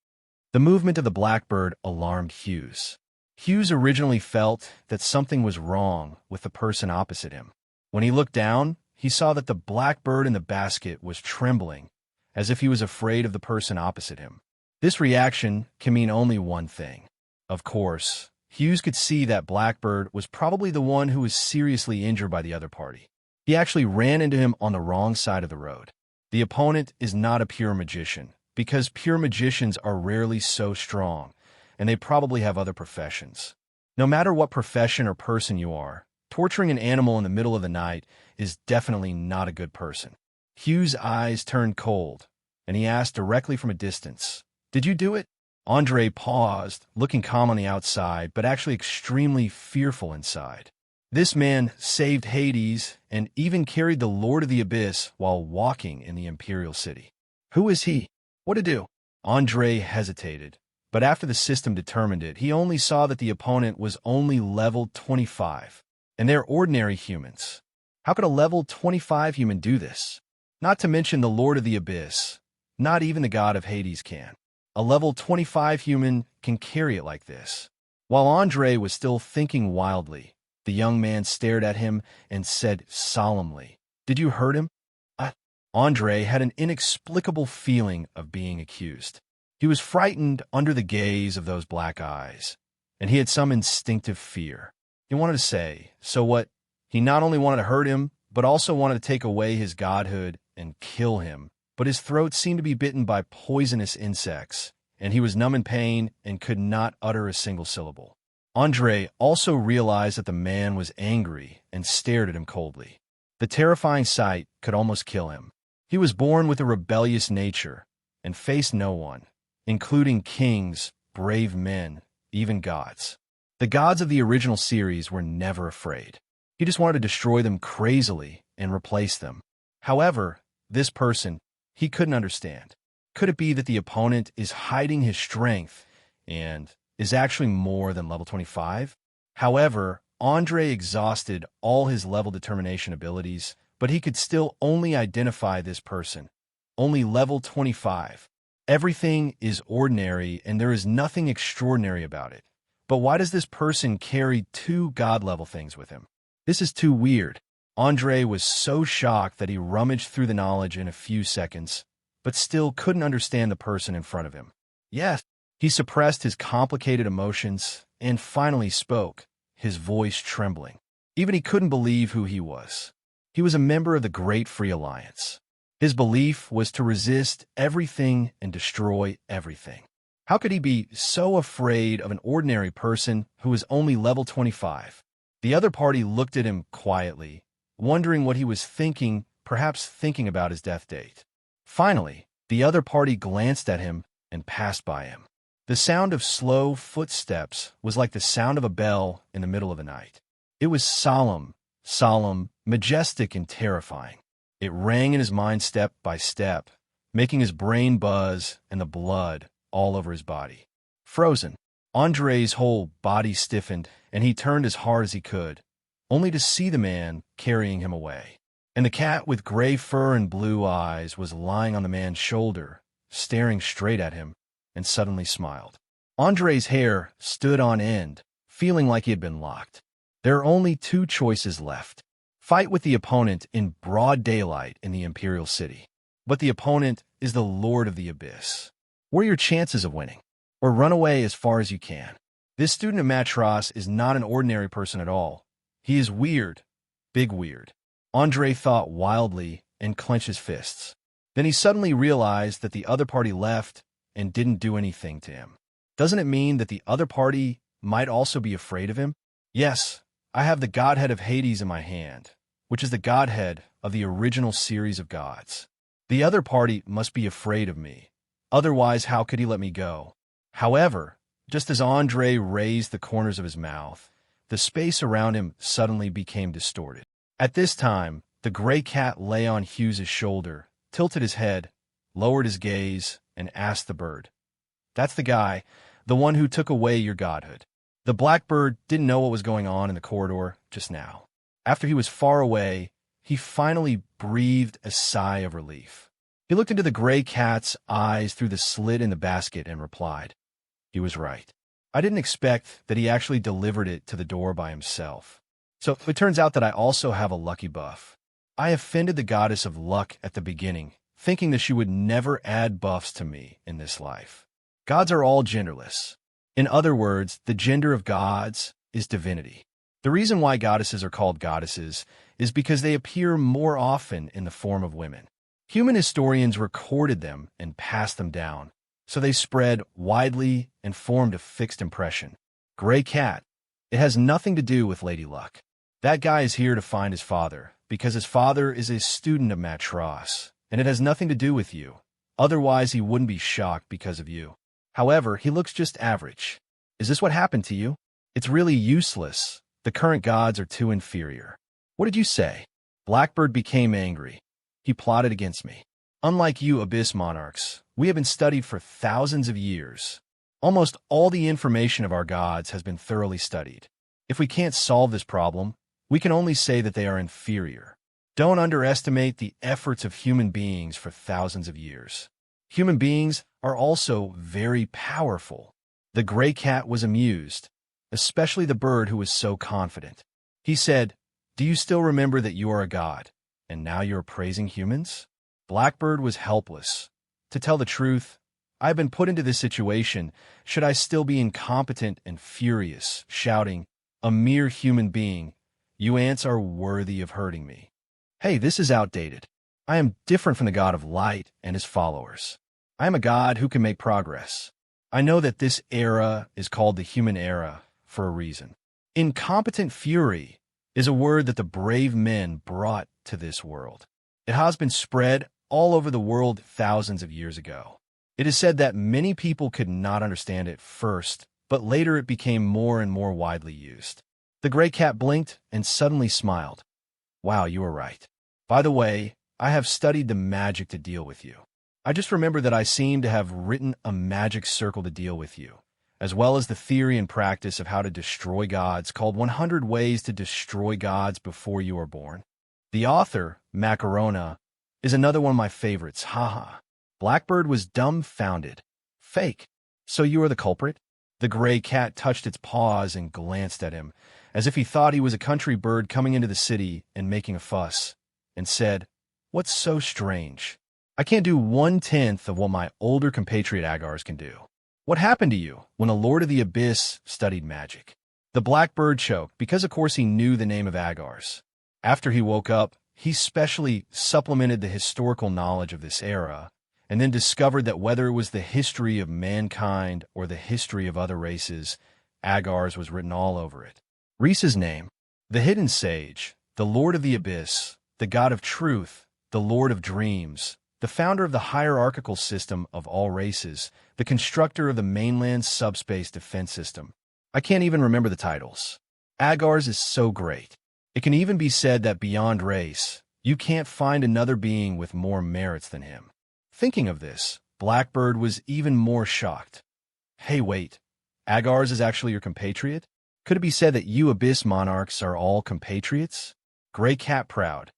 The movement of the Blackbird alarmed Hughes. Hughes originally felt that something was wrong with the person opposite him. When he looked down, he saw that the Blackbird in the basket was trembling, as if he was afraid of the person opposite him. This reaction can mean only one thing. Of course, Hughes could see that Blackbird was probably the one who was seriously injured by the other party. He actually ran into him on the wrong side of the road. The opponent is not a pure magician, because pure magicians are rarely so strong, and they probably have other professions. No matter what profession or person you are, torturing an animal in the middle of the night is definitely not a good person. Hughes' eyes turned cold, and he asked directly from a distance, "Did you do it?" Andre paused, looking calm on the outside, but actually extremely fearful inside. This man saved Hades and even carried the Lord of the Abyss while walking in the Imperial City. Who is he? What to do? Andre hesitated, but after the system determined it, he only saw that the opponent was only level 25, and they're ordinary humans. How could a level 25 human do this? Not to mention the Lord of the Abyss. Not even the god of Hades can. A level 25 human can carry it like this. While Andre was still thinking wildly, the young man stared at him and said solemnly, "Did you hurt him?" Andre had an inexplicable feeling of being accused. He was frightened under the gaze of those black eyes, and he had some instinctive fear. He wanted to say, so what? He not only wanted to hurt him, but also wanted to take away his godhood and kill him. But his throat seemed to be bitten by poisonous insects, and he was numb in pain and could not utter a single syllable. Andre also realized that the man was angry and stared at him coldly. The terrifying sight could almost kill him. He was born with a rebellious nature and faced no one, including kings, brave men, even gods. The gods of the original series were never afraid. He just wanted to destroy them crazily and replace them. However, this person, he couldn't understand. Could it be that the opponent is hiding his strength and is actually more than level 25? However, Andre exhausted all his level determination abilities, but he could still only identify this person. Only level 25. Everything is ordinary and there is nothing extraordinary about it. But why does this person carry two god-level things with him? This is too weird. Andre was so shocked that he rummaged through the knowledge in a few seconds, but still couldn't understand the person in front of him. Yes, he suppressed his complicated emotions and finally spoke, his voice trembling. Even he couldn't believe who he was. He was a member of the Great Free Alliance. His belief was to resist everything and destroy everything. How could he be so afraid of an ordinary person who was only level 25? The other party looked at him quietly, wondering what he was thinking, perhaps thinking about his death date. Finally, the other party glanced at him and passed by him. The sound of slow footsteps was like the sound of a bell in the middle of the night. It was solemn, majestic, and terrifying. It rang in his mind step by step, making his brain buzz and the blood all over his body. Frozen, Andre's whole body stiffened, and he turned as hard as he could, only to see the man carrying him away. And the cat with gray fur and blue eyes was lying on the man's shoulder, staring straight at him, and suddenly smiled. Andre's hair stood on end, feeling like he had been locked. There are only two choices left. Fight with the opponent in broad daylight in the Imperial City. But the opponent is the Lord of the Abyss. What are your chances of winning? Or run away as far as you can. This student of Matros is not an ordinary person at all. He is weird, big weird. Andre thought wildly and clenched his fists. Then he suddenly realized that the other party left and didn't do anything to him. Doesn't it mean that the other party might also be afraid of him? Yes, I have the godhead of Hades in my hand, which is the godhead of the original series of gods. The other party must be afraid of me. Otherwise, how could he let me go? However, just as Andre raised the corners of his mouth, the space around him suddenly became distorted. At this time, the gray cat lay on Hughes's shoulder, tilted his head, lowered his gaze, and asked the bird, "That's the guy, the one who took away your godhood." The blackbird didn't know what was going on in the corridor just now. After he was far away, he finally breathed a sigh of relief. He looked into the gray cat's eyes through the slit in the basket and replied, "He was right. I didn't expect that he actually delivered it to the door by himself. So it turns out that I also have a lucky buff. I offended the goddess of luck at the beginning, thinking that she would never add buffs to me in this life. Gods are all genderless. In other words, the gender of gods is divinity. The reason why goddesses are called goddesses is because they appear more often in the form of women. Human historians recorded them and passed them down, so they spread widely and formed a fixed impression. Gray cat. It has nothing to do with Lady Luck. That guy is here to find his father, because his father is a student of Matros, and it has nothing to do with you. Otherwise, he wouldn't be shocked because of you. However, he looks just average. Is this what happened to you? It's really useless. The current gods are too inferior. What did you say? Blackbird became angry. He plotted against me. Unlike you abyss monarchs, we have been studied for thousands of years. Almost all the information of our gods has been thoroughly studied. If we can't solve this problem, we can only say that they are inferior. Don't underestimate the efforts of human beings for thousands of years. Human beings are also very powerful. The gray cat was amused, especially the bird who was so confident. He said, "Do you still remember that you are a god, and now you are praising humans?" Blackbird was helpless. To tell the truth, I have been put into this situation. Should I still be incompetent and furious, shouting, "A mere human being, you ants are worthy of hurting me"? Hey, this is outdated. I am different from the god of light and his followers. I am a god who can make progress. I know that this era is called the Human Era for a reason. Incompetent fury is a word that the brave men brought to this world. It has been spread all over the world thousands of years ago. It is said that many people could not understand it first, but later it became more and more widely used. The gray cat blinked and suddenly smiled. Wow, you were right. By the way, I have studied the magic to deal with you. I just remember that I seem to have written a magic circle to deal with you, as well as the theory and practice of how to destroy gods called 100 Ways to Destroy Gods Before You Are Born. The author, Macarona, is another one of my favorites, haha. Blackbird was dumbfounded. Fake. So you are the culprit? The gray cat touched its paws and glanced at him, as if he thought he was a country bird coming into the city and making a fuss, and said, "What's so strange? I can't do 1/10 of what my older compatriot Agars can do. What happened to you when a Lord of the Abyss studied magic?" The blackbird choked, because of course he knew the name of Agars. After he woke up, he specially supplemented the historical knowledge of this era, and then discovered that whether it was the history of mankind or the history of other races, Agars was written all over it. Reese's name, the hidden sage, the Lord of the Abyss, the God of Truth, the Lord of Dreams, the founder of the hierarchical system of all races, the constructor of the mainland subspace defense system. I can't even remember the titles. Agars is so great. It can even be said that beyond race, you can't find another being with more merits than him. Thinking of this, Blackbird was even more shocked. Hey, wait, Agars is actually your compatriot? Could it be said that you Abyss monarchs are all compatriots? Gray cat proud.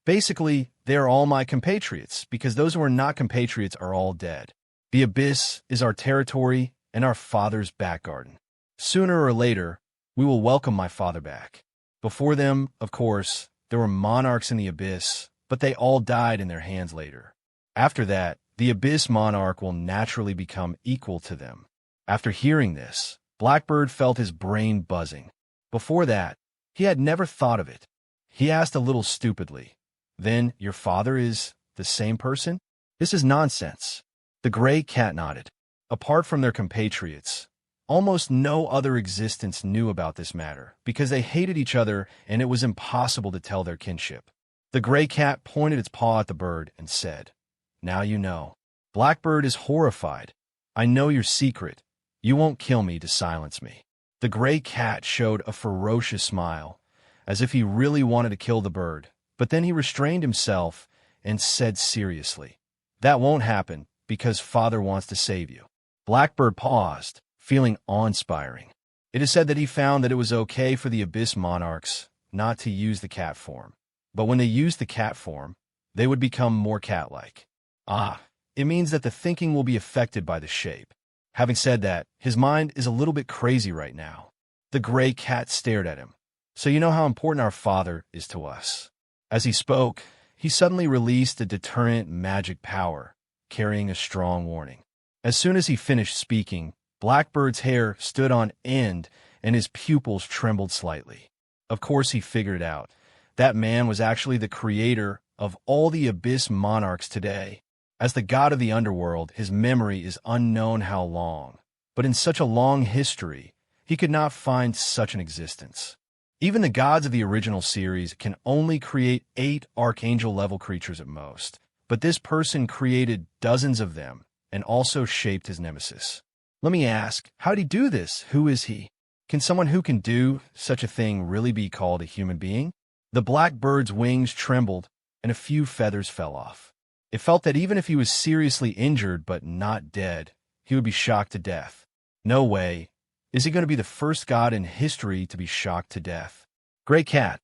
Basically, they are all my compatriots, because those who are not compatriots are all dead. The Abyss is our territory and our father's back garden. Sooner or later, we will welcome my father back. Before them, of course, there were monarchs in the Abyss, but they all died in their hands later. After that, the Abyss monarch will naturally become equal to them. After hearing this, Blackbird felt his brain buzzing. Before that, he had never thought of it. He asked a little stupidly, "Then your father is the same person?" This is nonsense. The gray cat nodded. Apart from their compatriots, almost no other existence knew about this matter, because they hated each other and it was impossible to tell their kinship. The gray cat pointed its paw at the bird and said, "Now you know." Blackbird is horrified. "I know your secret. You won't kill me to silence me." The gray cat showed a ferocious smile, as if he really wanted to kill the bird, but then he restrained himself and said seriously, "That won't happen, because Father wants to save you." Blackbird paused, feeling awe-inspiring. It is said that he found that it was okay for the Abyss monarchs not to use the cat form, but when they used the cat form, they would become more cat-like. It means that the thinking will be affected by the shape. Having said that, his mind is a little bit crazy right now. The gray cat stared at him. "So you know how important our father is to us." As he spoke, he suddenly released a deterrent magic power, carrying a strong warning. As soon as he finished speaking, Blackbird's hair stood on end and his pupils trembled slightly. Of course he figured it out. That man was actually the creator of all the Abyss monarchs today. As the god of the underworld, his memory is unknown how long, but in such a long history, he could not find such an existence. Even the gods of the original series can only create 8 archangel-level creatures at most, but this person created dozens of them and also shaped his nemesis. Let me ask, how did he do this? Who is he? Can someone who can do such a thing really be called a human being? The black bird's wings trembled, and a few feathers fell off. It felt that even if he was seriously injured but not dead, he would be shocked to death. No way. Is he going to be the first god in history to be shocked to death? Gray Cat,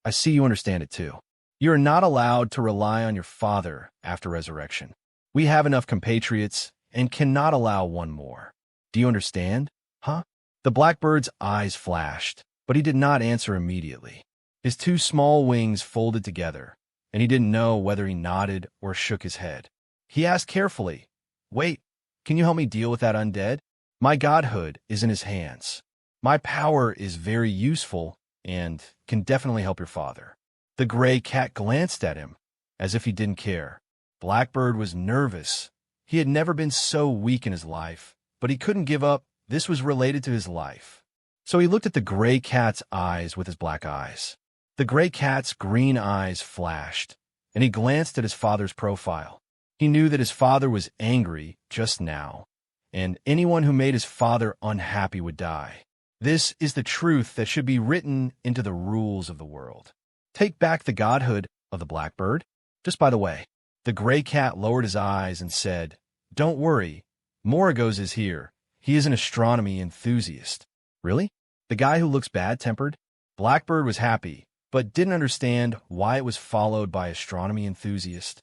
I see you understand it too. You are not allowed to rely on your father after resurrection. We have enough compatriots and cannot allow one more. Do you understand? Huh? The blackbird's eyes flashed, but he did not answer immediately. His two small wings folded together, and he didn't know whether he nodded or shook his head. He asked carefully, "Wait, can you help me deal with that undead? My godhood is in his hands. My power is very useful and can definitely help your father." The gray cat glanced at him, as if he didn't care. Blackbird was nervous. He had never been so weak in his life, but he couldn't give up. This was related to his life. So he looked at the gray cat's eyes with his black eyes. The gray cat's green eyes flashed, and he glanced at his father's profile. He knew that his father was angry just now, and anyone who made his father unhappy would die. This is the truth that should be written into the rules of the world. Take back the godhood of the blackbird. Just by the way, the gray cat lowered his eyes and said, "Don't worry, Moragos is here. He is an astronomy enthusiast." Really? The guy who looks bad-tempered? Blackbird was happy, but didn't understand why it was followed by astronomy enthusiast.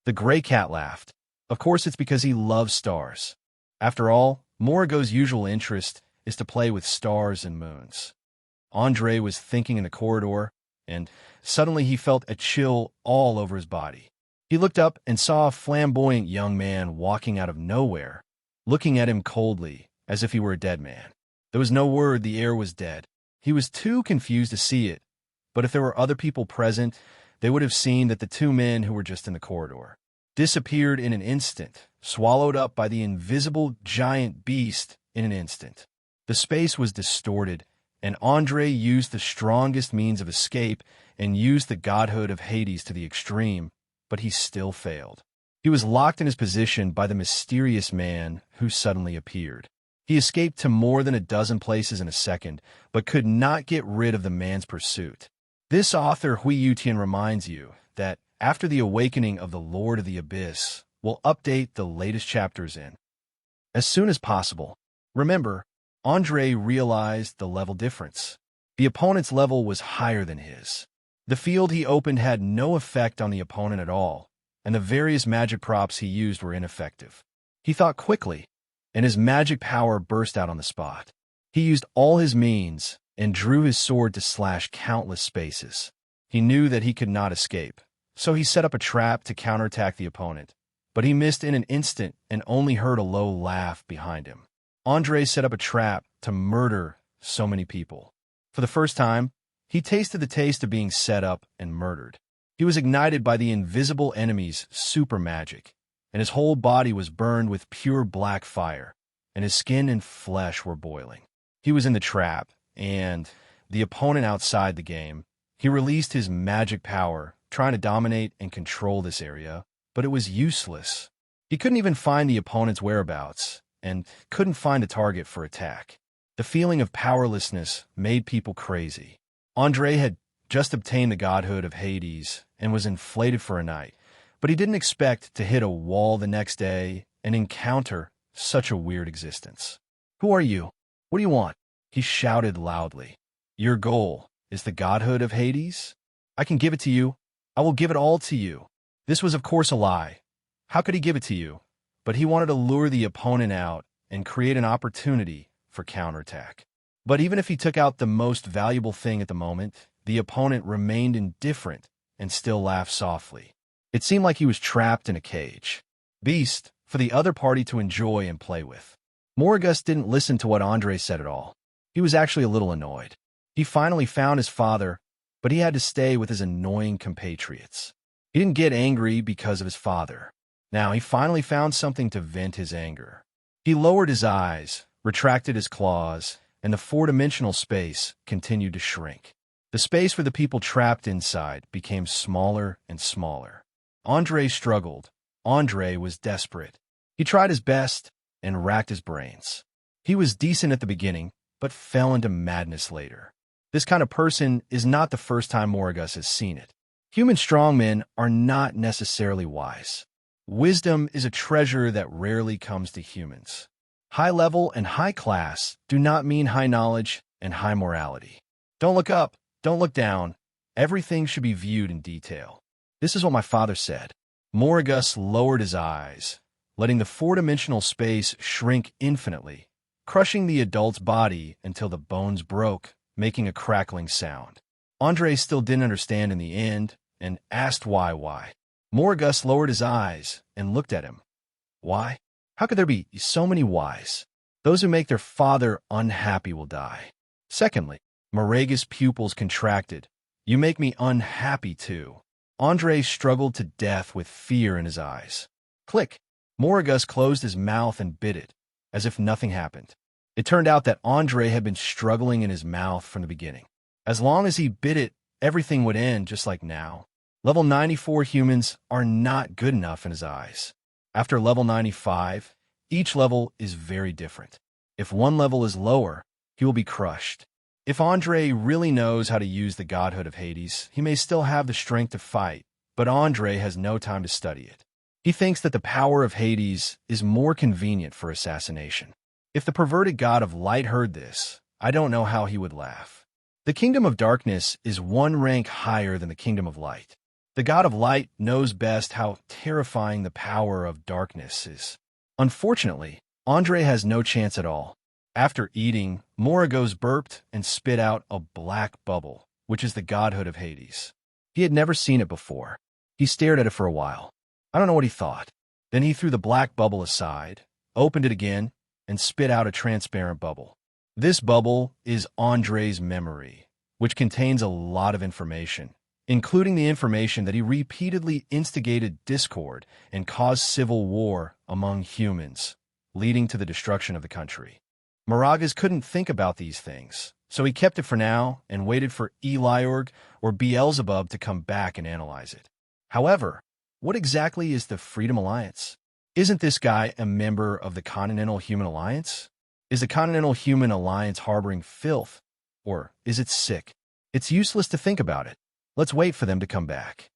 The gray cat laughed. Of course it's because he loves stars. After all, Moragos' usual interest is to play with stars and moons. Andre was thinking in the corridor, and suddenly he felt a chill all over his body. He looked up and saw a flamboyant young man walking out of nowhere, looking at him coldly, as if he were a dead man. There was no word the air was dead. He was too confused to see it, but if there were other people present, they would have seen that the two men who were just in the corridor disappeared in an instant, swallowed up by the invisible giant beast in an instant. The space was distorted, and Andre used the strongest means of escape and used the godhood of Hades to the extreme, but he still failed. He was locked in his position by the mysterious man who suddenly appeared. He escaped to more than a dozen places in a second, but could not get rid of the man's pursuit. This author, Hui Yutian, reminds you that after the awakening of the Lord of the Abyss, we'll update the latest chapters in as soon as possible. Remember, Andre realized the level difference. The opponent's level was higher than his. The field he opened had no effect on the opponent at all, and the various magic props he used were ineffective. He thought quickly, and his magic power burst out on the spot. He used all his means and drew his sword to slash countless spaces. He knew that he could not escape, so he set up a trap to counterattack the opponent, but he missed in an instant and only heard a low laugh behind him. Andre set up a trap to murder so many people. For the first time, he tasted the taste of being set up and murdered. He was ignited by the invisible enemy's super magic, and his whole body was burned with pure black fire, and his skin and flesh were boiling. He was in the trap, and the opponent outside the game. He released his magic power, trying to dominate and control this area, but it was useless. He couldn't even find the opponent's whereabouts, and couldn't find a target for attack. The feeling of powerlessness made people crazy. Andre had just obtained the godhood of Hades and was inflated for a night, but he didn't expect to hit a wall the next day and encounter such a weird existence. "Who are you? What do you want?" he shouted loudly. "Your goal is the godhood of Hades? I can give it to you. I will give it all to you." This was of course a lie. How could he give it to you? But he wanted to lure the opponent out and create an opportunity for counterattack. But even if he took out the most valuable thing at the moment, the opponent remained indifferent and still laughed softly. It seemed like he was trapped in a cage. Beast for the other party to enjoy and play with. Moragos didn't listen to what Andre said at all. He was actually a little annoyed. He finally found his father, but he had to stay with his annoying compatriots. He didn't get angry because of his father. Now he finally found something to vent his anger. He lowered his eyes, retracted his claws, and the four-dimensional space continued to shrink. The space for the people trapped inside became smaller and smaller. Andre struggled. Andre was desperate. He tried his best and racked his brains. He was decent at the beginning, but fell into madness later. This kind of person is not the first time Moragus has seen it. Human strongmen are not necessarily wise. Wisdom is a treasure that rarely comes to humans. High level and high class do not mean high knowledge and high morality. Don't look up, don't look down. Everything should be viewed in detail. This is what my father said. Moragus lowered his eyes, letting the four-dimensional space shrink infinitely, crushing the adult's body until the bones broke, making a crackling sound. Andre still didn't understand in the end and asked why. Moragus lowered his eyes and looked at him. Why? How could there be so many whys? Those who make their father unhappy will die. Secondly, Moragus' pupils contracted. You make me unhappy too. Andre struggled to death with fear in his eyes. Click. Moragus closed his mouth and bit it, as if nothing happened. It turned out that Andre had been struggling in his mouth from the beginning. As long as he bit it, everything would end just like now. Level 94 humans are not good enough in his eyes. After level 95, each level is very different. If one level is lower, he will be crushed. If Andre really knows how to use the godhood of Hades, he may still have the strength to fight, but Andre has no time to study it. He thinks that the power of Hades is more convenient for assassination. If the perverted god of light heard this, I don't know how he would laugh. The kingdom of darkness is one rank higher than the kingdom of light. The god of light knows best how terrifying the power of darkness is. Unfortunately, Andre has no chance at all. After eating, Moragus burped and spit out a black bubble, which is the godhood of Hades. He had never seen it before. He stared at it for a while. I don't know what he thought. Then he threw the black bubble aside, opened it again, and spit out a transparent bubble. This bubble is Andre's memory, which contains a lot of information, including the information that he repeatedly instigated discord and caused civil war among humans, leading to the destruction of the country. Moragus couldn't think about these things, so he kept it for now and waited for Eligor or Beelzebub to come back and analyze it. However, what exactly is the Freedom Alliance? Isn't this guy a member of the Continental Human Alliance? Is the Continental Human Alliance harboring filth? Or is it sick? It's useless to think about it. Let's wait for them to come back.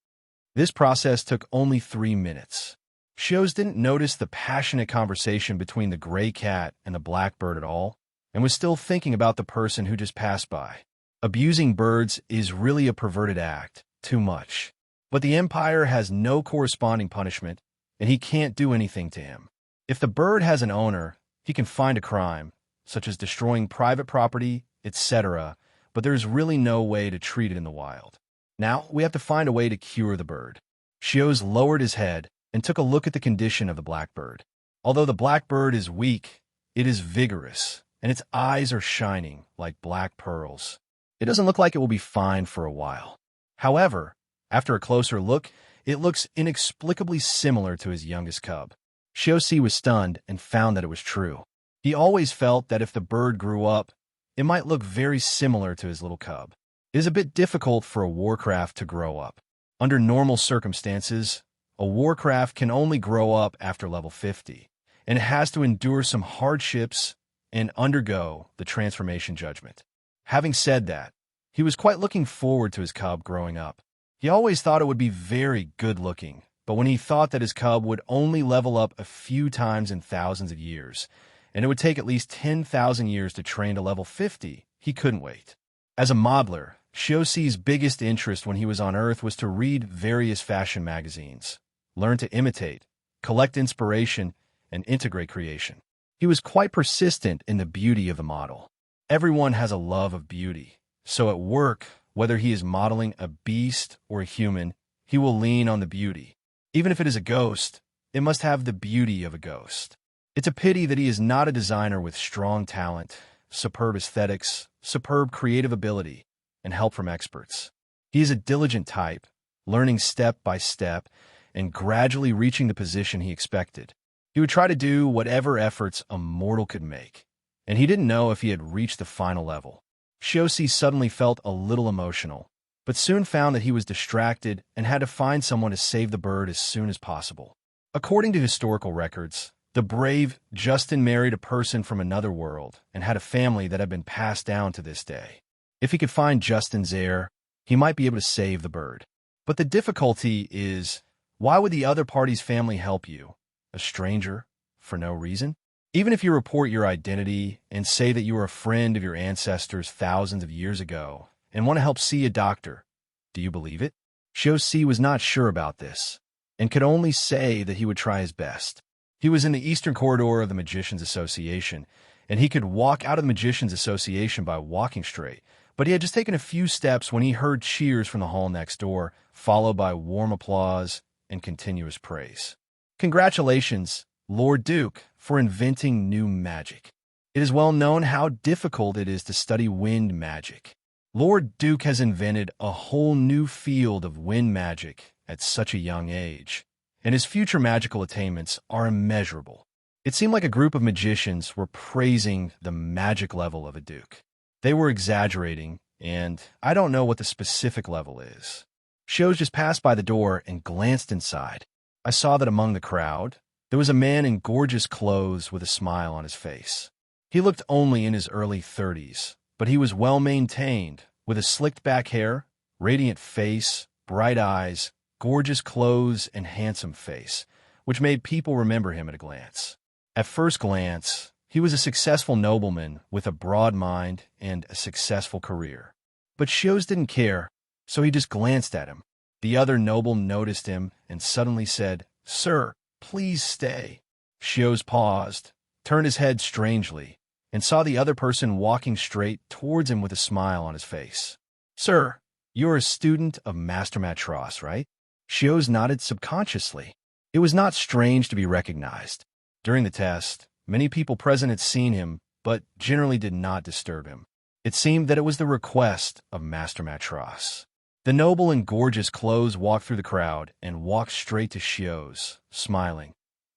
This process took only 3 minutes. Shows didn't notice the passionate conversation between the gray cat and the black bird at all, and was still thinking about the person who just passed by. Abusing birds is really a perverted act, too much. But the Empire has no corresponding punishment, and he can't do anything to him. If the bird has an owner, he can find a crime, such as destroying private property, etc., but there is really no way to treat it in the wild. Now, we have to find a way to cure the bird. Shios lowered his head and took a look at the condition of the blackbird. Although the blackbird is weak, it is vigorous, and its eyes are shining like black pearls. It doesn't look like it will be fine for a while. However, after a closer look, it looks inexplicably similar to his youngest cub. Shiosi was stunned and found that it was true. He always felt that if the bird grew up, it might look very similar to his little cub. It is a bit difficult for a warcraft to grow up. Under normal circumstances, a warcraft can only grow up after level 50, and it has to endure some hardships and undergo the transformation judgment. Having said that, he was quite looking forward to his cub growing up. He always thought it would be very good-looking, but when he thought that his cub would only level up a few times in thousands of years, and it would take at least 10,000 years to train to level 50, he couldn't wait. As a modeler, Shiosi's biggest interest when he was on Earth was to read various fashion magazines, learn to imitate, collect inspiration, and integrate creation. He was quite persistent in the beauty of the model. Everyone has a love of beauty, so at work, whether he is modeling a beast or a human, he will lean on the beauty. Even if it is a ghost, it must have the beauty of a ghost. It's a pity that he is not a designer with strong talent, superb aesthetics, superb creative ability, and help from experts. He is a diligent type, learning step by step and gradually reaching the position he expected. He would try to do whatever efforts a mortal could make, and he didn't know if he had reached the final level. Shiosi suddenly felt a little emotional, but soon found that he was distracted and had to find someone to save the bird as soon as possible. According to historical records, The brave Justin married a person from another world and had a family that had been passed down to this day. If he could find Justin's heir, he might be able to save the bird. But the difficulty is, why would the other party's family help you, a stranger, for no reason? Even if you report your identity and say that you are a friend of your ancestors thousands of years ago and want to help see a doctor, do you believe it? Xiao was not sure about this and could only say that he would try his best. He was in the eastern corridor of the Magicians Association, and he could walk out of the Magicians Association by walking straight, but he had just taken a few steps when he heard cheers from the hall next door, followed by warm applause and continuous praise. Congratulations, Lord Duke, for inventing new magic. It is well known how difficult it is to study wind magic. Lord Duke has invented a whole new field of wind magic at such a young age, and his future magical attainments are immeasurable. It seemed like a group of magicians were praising the magic level of a duke. They were exaggerating, and I don't know what the specific level is. Xiao just passed by the door and glanced inside. I saw that among the crowd, there was a man in gorgeous clothes with a smile on his face. He looked only in his early 30s, but he was well-maintained, with a slicked-back hair, radiant face, bright eyes, gorgeous clothes, and handsome face, which made people remember him at a glance. At first glance, he was a successful nobleman with a broad mind and a successful career. But Xiao didn't care, so he just glanced at him. The other noble noticed him and suddenly said, "Sir, please stay." Xiao paused, turned his head strangely, and saw the other person walking straight towards him with a smile on his face. "Sir, you're a student of Master Matros, right?" Xiao nodded subconsciously. It was not strange to be recognized. During the test, many people present had seen him, but generally did not disturb him. It seemed that it was the request of Master Matros. The noble in gorgeous clothes walked through the crowd and walked straight to Xiao, smiling.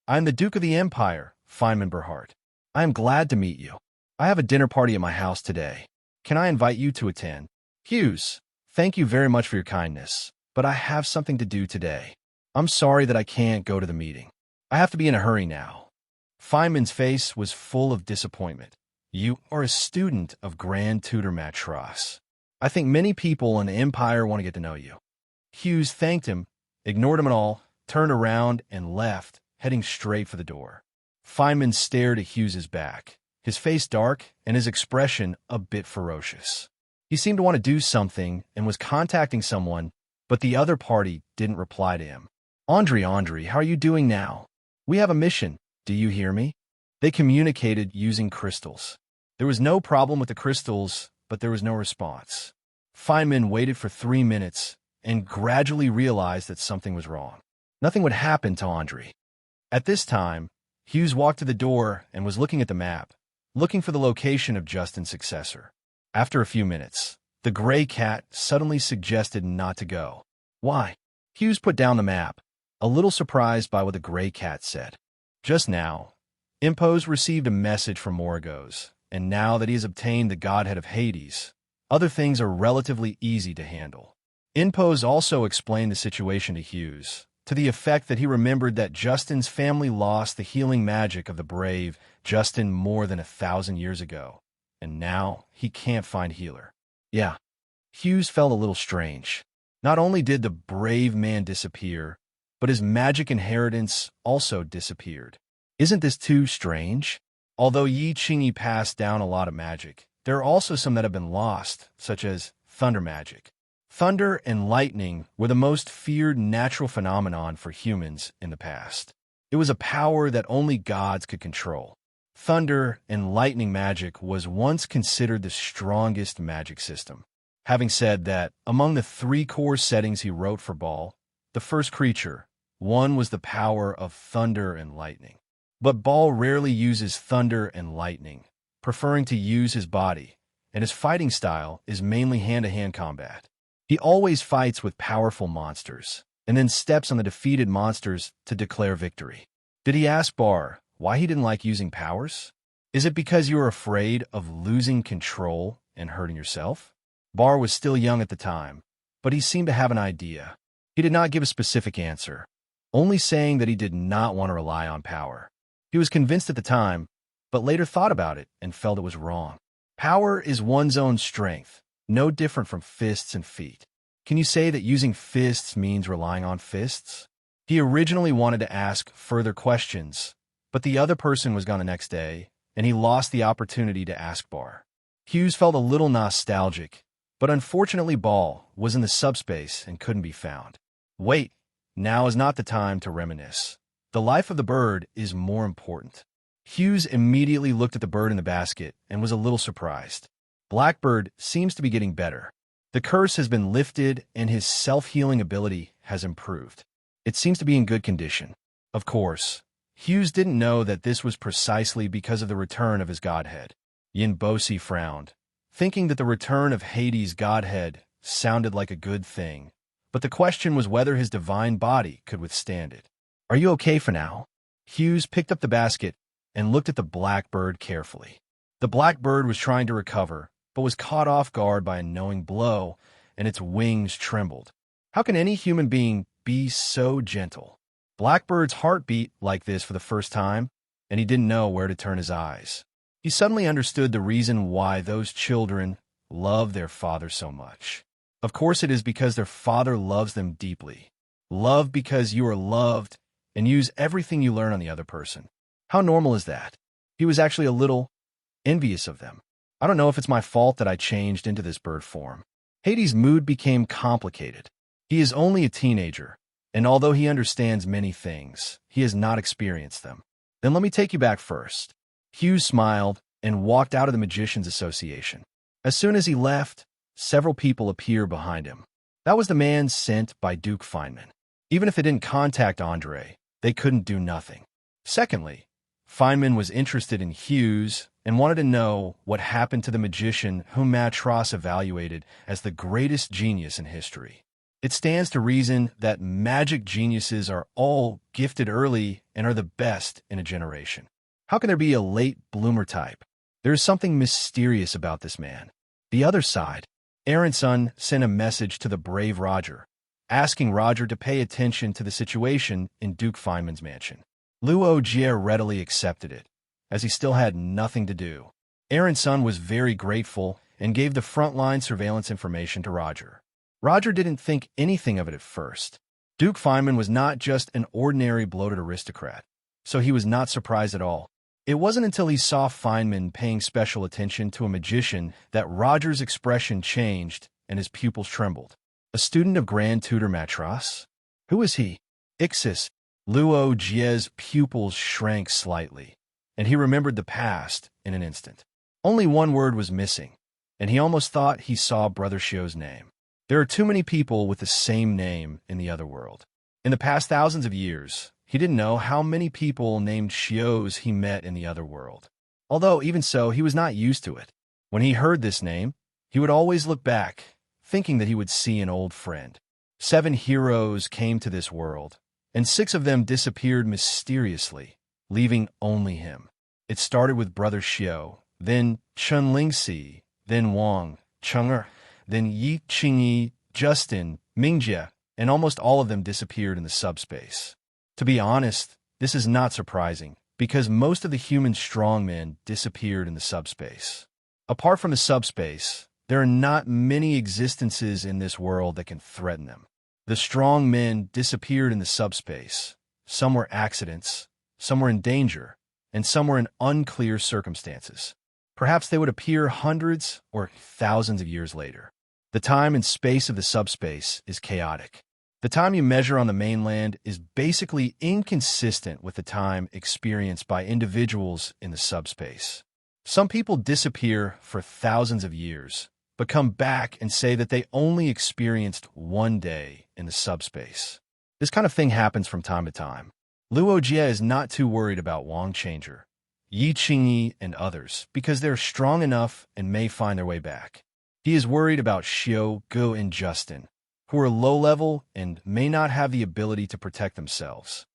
"I am the Duke of the Empire, Feynman Berhart. I am glad to meet you. I have a dinner party at my house today. Can I invite you to attend?" "Hughes, thank you very much for your kindness, but I have something to do today. I'm sorry that I can't go to the meeting. I have to be in a hurry now." Feynman's face was full of disappointment. "You are a student of Grand Tutor Matros. I think many people in the Empire want to get to know you." Hughes thanked him, ignored him at all, turned around and left, heading straight for the door. Feynman stared at Hughes's back, his face dark and his expression a bit ferocious. He seemed to want to do something and was contacting someone, but the other party didn't reply to him. Andre, how are you doing now? We have a mission. Do you hear me?" They communicated using crystals. There was no problem with the crystals, but there was no response. Feynman waited for 3 minutes and gradually realized that something was wrong. Nothing would happen to Andre. At this time, Hughes walked to the door and was looking at the map, looking for the location of Justin's successor. After a few minutes, the gray cat suddenly suggested not to go. "Why?" Hughes put down the map, a little surprised by what the gray cat said. "Just now, Impos received a message from Morgos, and now that he has obtained the godhead of Hades, other things are relatively easy to handle." Impos also explained the situation to Hughes, to the effect that he remembered that Justin's family lost the healing magic of the brave Justin more than 1,000 years ago, and now he can't find healer. Yeah, Hughes felt a little strange. Not only did the brave man disappear, but his magic inheritance also disappeared. Isn't this too strange? Although Yi Qingyi passed down a lot of magic, there are also some that have been lost, such as thunder magic. Thunder and lightning were the most feared natural phenomenon for humans in the past. It was a power that only gods could control. Thunder and lightning magic was once considered the strongest magic system. Having said that, among the 3 core settings he wrote for Baal, the first creature, one was the power of thunder and lightning. But Baal rarely uses thunder and lightning, preferring to use his body, and his fighting style is mainly hand-to-hand combat. He always fights with powerful monsters, and then steps on the defeated monsters to declare victory. Did he ask Bar why he didn't like using powers? Is it because you were afraid of losing control and hurting yourself? Bar was still young at the time, but he seemed to have an idea. He did not give a specific answer, only saying that he did not want to rely on power. He was convinced at the time, but later thought about it and felt it was wrong. Power is one's own strength, no different from fists and feet. Can you say that using fists means relying on fists? He originally wanted to ask further questions, but the other person was gone the next day, and he lost the opportunity to ask Bar. Hughes felt a little nostalgic, but unfortunately Ball was in the subspace and couldn't be found. Wait, now is not the time to reminisce. The life of the bird is more important. Hughes immediately looked at the bird in the basket and was a little surprised. Blackbird seems to be getting better. The curse has been lifted and his self-healing ability has improved. It seems to be in good condition. Of course, Hughes didn't know that this was precisely because of the return of his godhead. Yinbosi frowned, thinking that the return of Hades' godhead sounded like a good thing, but the question was whether his divine body could withstand it. Are you okay for now? Hughes picked up the basket and looked at the blackbird carefully. The blackbird was trying to recover, but was caught off guard by a knowing blow, and its wings trembled. How can any human being be so gentle? Blackbird's heart beat like this for the first time, and he didn't know where to turn his eyes. He suddenly understood the reason why those children love their father so much. Of course, it is because their father loves them deeply. Love because you are loved, and use everything you learn on the other person. How normal is that? He was actually a little envious of them. I don't know if it's my fault that I changed into this bird form. Hades' mood became complicated. He is only a teenager, and although he understands many things, he has not experienced them. Then let me take you back first. Hughes smiled and walked out of the Magicians' Association. As soon as he left, several people appeared behind him. That was the man sent by Duke Feynman. Even if they didn't contact Andre, they couldn't do nothing. Secondly, Feynman was interested in Hughes and wanted to know what happened to the magician whom Matros evaluated as the greatest genius in history. It stands to reason that magic geniuses are all gifted early and are the best in a generation. How can there be a late bloomer type? There is something mysterious about this man. The other side, Aronson sent a message to the brave Roger, asking Roger to pay attention to the situation in Duke Feynman's mansion. Luo Jie readily accepted it, as he still had nothing to do. Aronson was very grateful and gave the frontline surveillance information to Roger. Roger didn't think anything of it at first. Duke Feynman was not just an ordinary bloated aristocrat, so he was not surprised at all. It wasn't until he saw Feynman paying special attention to a magician that Roger's expression changed and his pupils trembled. A student of Grand Tutor Matros? Who is he? Ixis. Luo Jie's pupils shrank slightly, and he remembered the past in an instant. Only one word was missing, and he almost thought he saw Brother Shio's name. There are too many people with the same name in the other world. In the past thousands of years, he didn't know how many people named Shios he met in the other world. Although, even so, he was not used to it. When he heard this name, he would always look back, thinking that he would see an old friend. 7 heroes came to this world, and 6 of them disappeared mysteriously, leaving only him. It started with Brother Shio, then Chun Lingxi, then Wang, Cheng'er, then Yi Qingyi, Justin, Mingjie, and almost all of them disappeared in the subspace. To be honest, this is not surprising, because most of the human strongmen disappeared in the subspace. Apart from the subspace, there are not many existences in this world that can threaten them. The strong men disappeared in the subspace. Some were accidents, some were in danger, and some were in unclear circumstances. Perhaps they would appear hundreds or thousands of years later. The time and space of the subspace is chaotic. The time you measure on the mainland is basically inconsistent with the time experienced by individuals in the subspace. Some people disappear for thousands of years, but come back and say that they only experienced one day in the subspace. This kind of thing happens from time to time. Luo Jie is not too worried about Wang Changer, Yi Qingyi, and others because they're strong enough and may find their way back. He is worried about Xiao, Gu, and Justin, who are low-level and may not have the ability to protect themselves.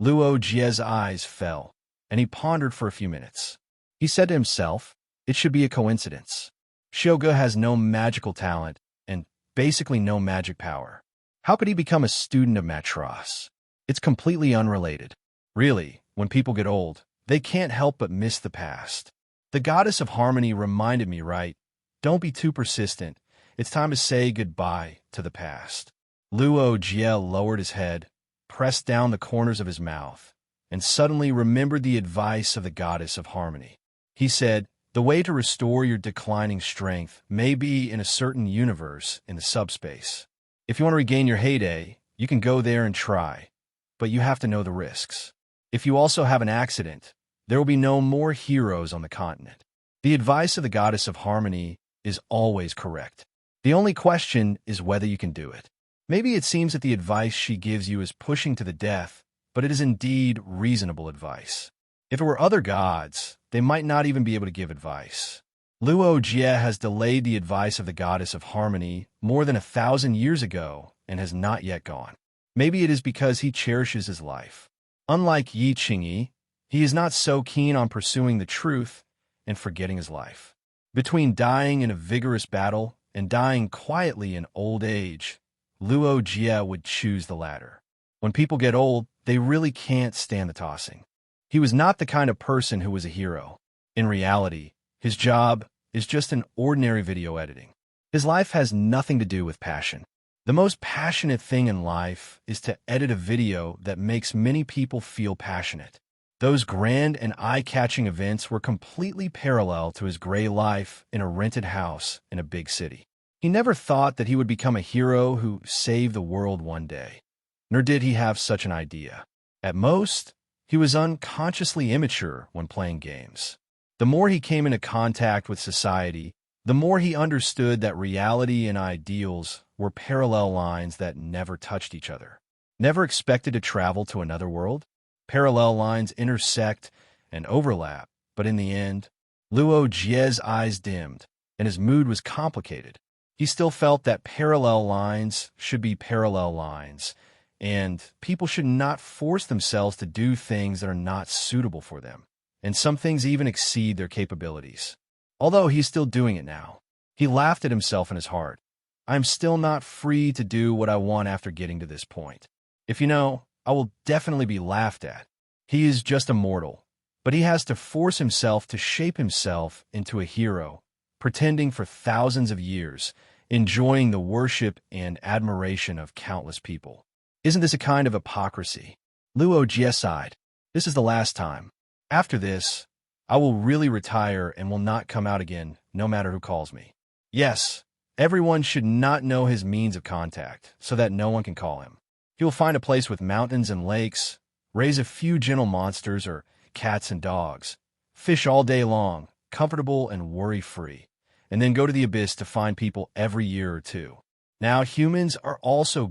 Luo Jie's eyes fell, and he pondered for a few minutes. He said to himself, it should be a coincidence. Xiao Gu has no magical talent and basically no magic power. How could he become a student of Matros? It's completely unrelated. Really, when people get old, they can't help but miss the past. The goddess of harmony reminded me, right? Don't be too persistent. It's time to say goodbye to the past. Luo Jie lowered his head, pressed down the corners of his mouth, and suddenly remembered the advice of the goddess of harmony. He said, the way to restore your declining strength may be in a certain universe in the subspace. If you want to regain your heyday, you can go there and try, but you have to know the risks. If you also have an accident, there will be no more heroes on the continent. The advice of the goddess of harmony is always correct. The only question is whether you can do it. Maybe it seems that the advice she gives you is pushing to the death, but it is indeed reasonable advice. If it were other gods, they might not even be able to give advice. Luo Jie has delayed the advice of the goddess of harmony more than 1,000 years ago and has not yet gone. Maybe it is because he cherishes his life. Unlike Yi Qingyi, he is not so keen on pursuing the truth and forgetting his life. Between dying in a vigorous battle and dying quietly in old age, Luo Jie would choose the latter. When people get old, they really can't stand the tossing. He was not the kind of person who was a hero. In reality, his job is just an ordinary video editing. His life has nothing to do with passion. The most passionate thing in life is to edit a video that makes many people feel passionate. Those grand and eye-catching events were completely parallel to his gray life in a rented house in a big city. He never thought that he would become a hero who saved the world one day, nor did he have such an idea. At most, he was unconsciously immature when playing games. The more he came into contact with society, the more he understood that reality and ideals were parallel lines that never touched each other. Never expected to travel to another world? Parallel lines intersect and overlap, but in the end, Luo Jie's eyes dimmed, and his mood was complicated. He still felt that parallel lines should be parallel lines, and people should not force themselves to do things that are not suitable for them, and some things even exceed their capabilities. Although he's still doing it now, he laughed at himself in his heart. I'm still not free to do what I want after getting to this point. If you know, I will definitely be laughed at. He is just a mortal, but he has to force himself to shape himself into a hero, pretending for thousands of years, enjoying the worship and admiration of countless people. Isn't this a kind of hypocrisy? Luo Jie sighed. This is the last time. After this, I will really retire and will not come out again, no matter who calls me. Yes, everyone should not know his means of contact, so that no one can call him. He will find a place with mountains and lakes, raise a few gentle monsters or cats and dogs, fish all day long, comfortable and worry-free, and then go to the abyss to find people every year or two. Now humans are also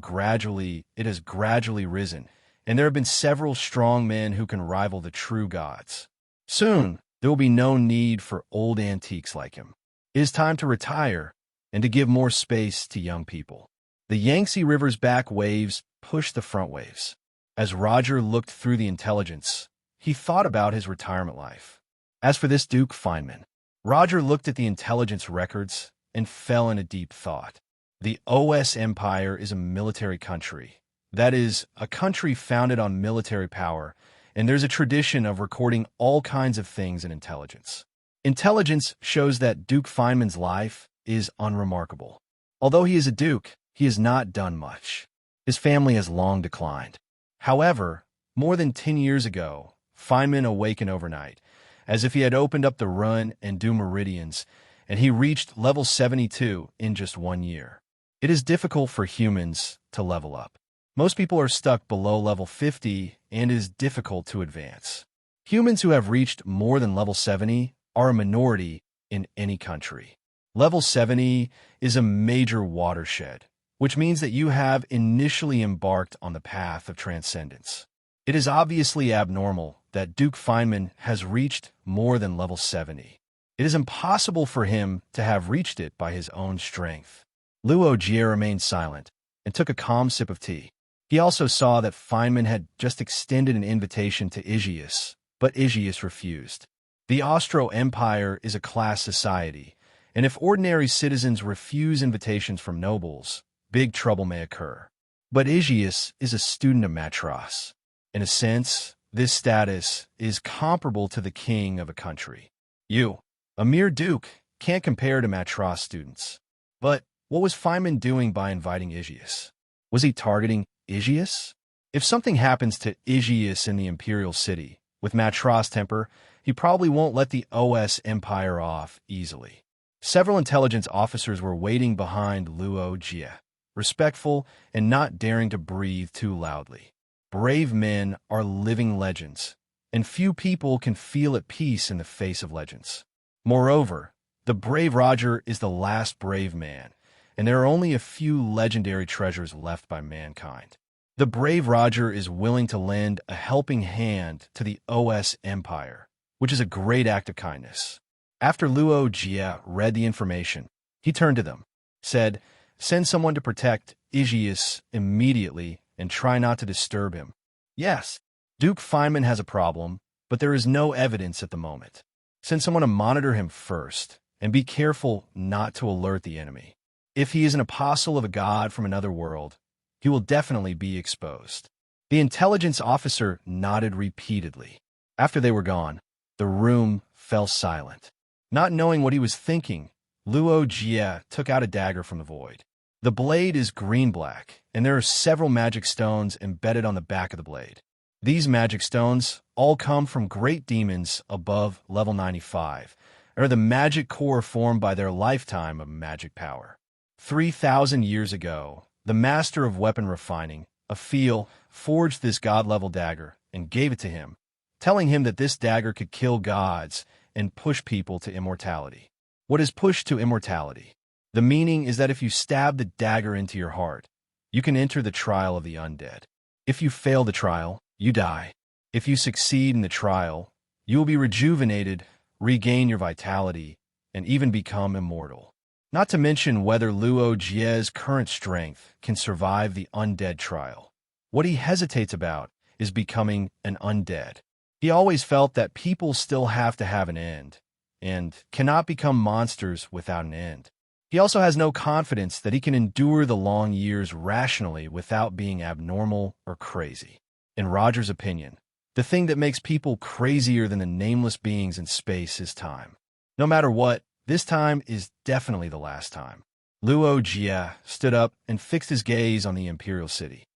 it has gradually risen, and there have been several strong men who can rival the true gods. Soon, there will be no need for old antiques like him. It is time to retire and to give more space to young people. The Yangtze River's back waves pushed the front waves. As Roger looked through the intelligence, he thought about his retirement life. As for this Duke Feynman, Roger looked at the intelligence records and fell in a deep thought. The OS Empire is a military country. That is, a country founded on military power, and there's a tradition of recording all kinds of things in intelligence. Intelligence shows that Duke Feynman's life is unremarkable. Although he is a duke, he has not done much. His family has long declined. However, more than 10 years ago, Feynman awakened overnight, as if he had opened up the run and do meridians, and he reached level 72 in just 1 year. It is difficult for humans to level up. Most people are stuck below level 50, and it is difficult to advance. Humans who have reached more than level 70 are a minority in any country. Level 70 is a major watershed, which means that you have initially embarked on the path of transcendence. It is obviously abnormal that Duke Feynman has reached more than level 70. It is impossible for him to have reached it by his own strength. Luo Jie remained silent and took a calm sip of tea. He also saw that Feynman had just extended an invitation to Aegeus, but Aegeus refused. The Austro Empire is a class society, and if ordinary citizens refuse invitations from nobles, big trouble may occur. But Aegeus is a student of Matros. In a sense, This status is comparable to the king of a country. You, a mere duke, can't compare to Matros students. But what was Feynman doing by inviting Aegeus? Was he targeting Aegeus? If something happens to Aegeus in the imperial city, with Matros temper, he probably won't let the OS Empire off easily. Several intelligence officers were waiting behind Luo Jie, respectful and not daring to breathe too loudly. Brave men are living legends, and few people can feel at peace in the face of legends. Moreover, the brave Roger is the last brave man, and there are only a few legendary treasures left by mankind. The brave Roger is willing to lend a helping hand to the OS Empire, which is a great act of kindness. After Luo Jie read the information, he turned to them, said, "Send someone to protect Aegeus immediately and try not to disturb him." Yes, Duke Feynman has a problem, but there is no evidence at the moment. Send someone to monitor him first, and be careful not to alert the enemy. If he is an apostle of a god from another world, he will definitely be exposed. The intelligence officer nodded repeatedly. After they were gone, the room fell silent. Not knowing what he was thinking, Luo Jie took out a dagger from the void. The blade is green-black, and there are several magic stones embedded on the back of the blade. These magic stones all come from great demons above level 95, and are the magic core formed by their lifetime of magic power. 3,000 years ago, the master of weapon refining, Aphil, forged this god-level dagger and gave it to him, telling him that this dagger could kill gods and push people to immortality. What is pushed to immortality? The meaning is that if you stab the dagger into your heart, you can enter the trial of the undead. If you fail the trial, you die. If you succeed in the trial, you will be rejuvenated, regain your vitality, and even become immortal. Not to mention whether Luo Jie's current strength can survive the undead trial. What he hesitates about is becoming an undead. He always felt that people still have to have an end, and cannot become monsters without an end. He also has no confidence that he can endure the long years rationally without being abnormal or crazy. In Roger's opinion, the thing that makes people crazier than the nameless beings in space is time. No matter what, this time is definitely the last time. Luo Jie stood up and fixed his gaze on the imperial city.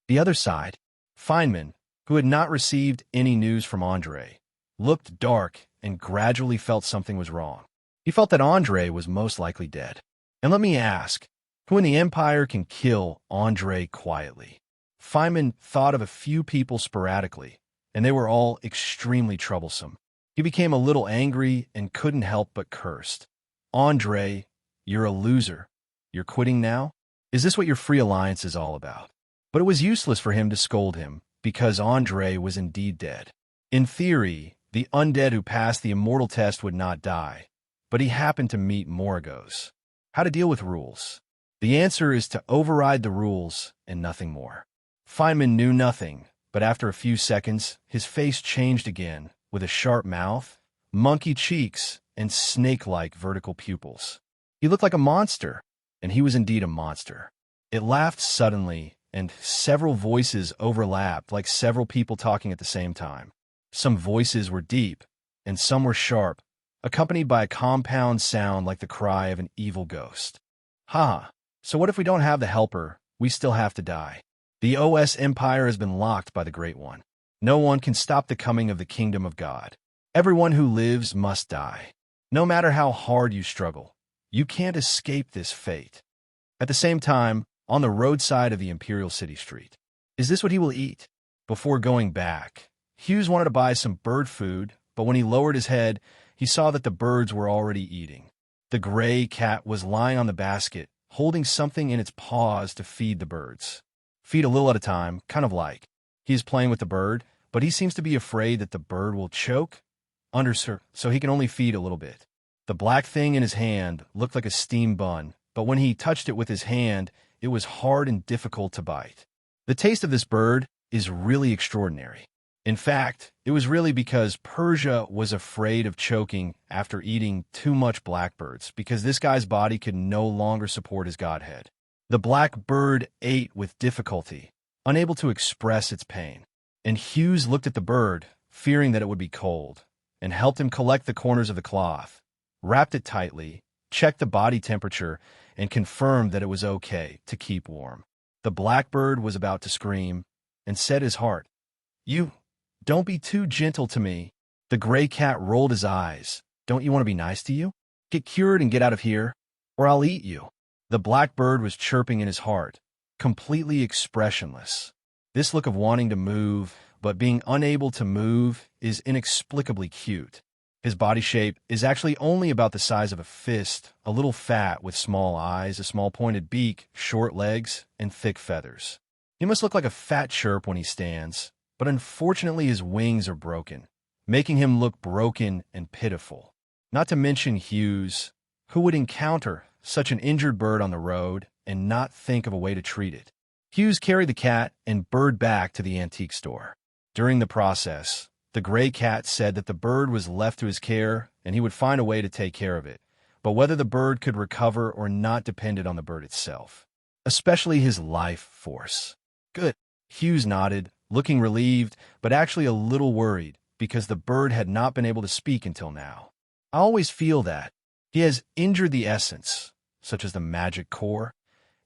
The other side, Feynman, who had not received any news from Andre, looked dark and gradually felt something was wrong. He felt that Andre was most likely dead. And let me ask, who in the Empire can kill Andre quietly? Feynman thought of a few people sporadically, and they were all extremely troublesome. He became a little angry and couldn't help but cursed. "Andre, you're a loser. You're quitting now? Is this what your free alliance is all about?" But it was useless for him to scold him, because Andre was indeed dead. In theory, the undead who passed the immortal test would not die, but he happened to meet Moragos. How to deal with rules? The answer is to override the rules and nothing more. Feynman knew nothing, but after a few seconds, his face changed again, with a sharp mouth, monkey cheeks, and snake-like vertical pupils. He looked like a monster, and he was indeed a monster. It laughed suddenly, and several voices overlapped like several people talking at the same time. Some voices were deep, and some were sharp, accompanied by a compound sound like the cry of an evil ghost. "Ha! So what if we don't have the helper? We still have to die. The OS Empire has been locked by the Great One. No one can stop the coming of the kingdom of God. Everyone who lives must die. No matter how hard you struggle, you can't escape this fate." At the same time, on the roadside of the Imperial City Street, is this what he will eat? Before going back, Hughes wanted to buy some bird food, but when he lowered his head, he saw that the birds were already eating. The gray cat was lying on the basket, holding something in its paws to feed the birds. Feed a little at a time, kind of like. He is playing with the bird, but he seems to be afraid that the bird will choke, so he can only feed a little bit. The black thing in his hand looked like a steam bun, but when he touched it with his hand, it was hard and difficult to bite. The taste of this bird is really extraordinary. In fact, it was really because Persia was afraid of choking after eating too much blackbirds, because this guy's body could no longer support his godhead. The black bird ate with difficulty, unable to express its pain. and Hughes looked at the bird, fearing that it would be cold, and helped him collect the corners of the cloth, wrapped it tightly, checked the body temperature, and confirmed that it was okay to keep warm. The blackbird was about to scream, and said his heart, "You, don't be too gentle to me." The gray cat rolled his eyes. "Don't you want to be nice to you? Get cured and get out of here, or I'll eat you." The blackbird was chirping in his heart, completely expressionless. This look of wanting to move, but being unable to move, is inexplicably cute. His body shape is actually only about the size of a fist, a little fat with small eyes, a small pointed beak, short legs, and thick feathers. He must look like a fat chirp when he stands, but unfortunately his wings are broken, making him look broken and pitiful. Not to mention Hughes, who would encounter such an injured bird on the road and not think of a way to treat it. Hughes carried the cat and bird back to the antique store. During the process, the gray cat said that the bird was left to his care and he would find a way to take care of it, but whether the bird could recover or not depended on the bird itself, especially his life force. "Good." Hughes nodded, looking relieved, but actually a little worried, because the bird had not been able to speak until now. "I always feel that. He has injured the essence, such as the magic core,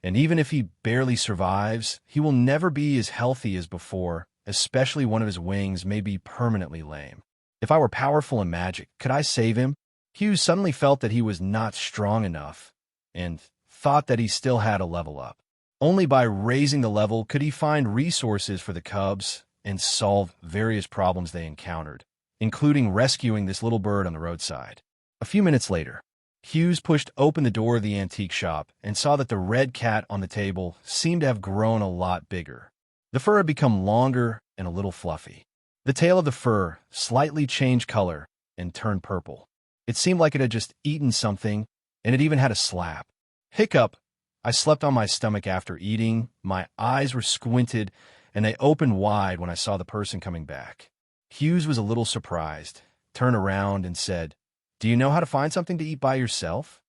and even if he barely survives, he will never be as healthy as before, especially one of his wings may be permanently lame. If I were powerful in magic, could I save him?" Hughes suddenly felt that he was not strong enough, and thought that he still had a level up. Only by raising the level could he find resources for the cubs and solve various problems they encountered, including rescuing this little bird on the roadside. A few minutes later, Hughes pushed open the door of the antique shop and saw that the red cat on the table seemed to have grown a lot bigger. The fur had become longer and a little fluffy. The tail of the fur slightly changed color and turned purple. It seemed like it had just eaten something, and it even had a slap. Hiccup! I slept on my stomach after eating, my eyes were squinted, and they opened wide when I saw the person coming back. Hughes was a little surprised, turned around and said, "Do you know how to find something to eat by yourself?"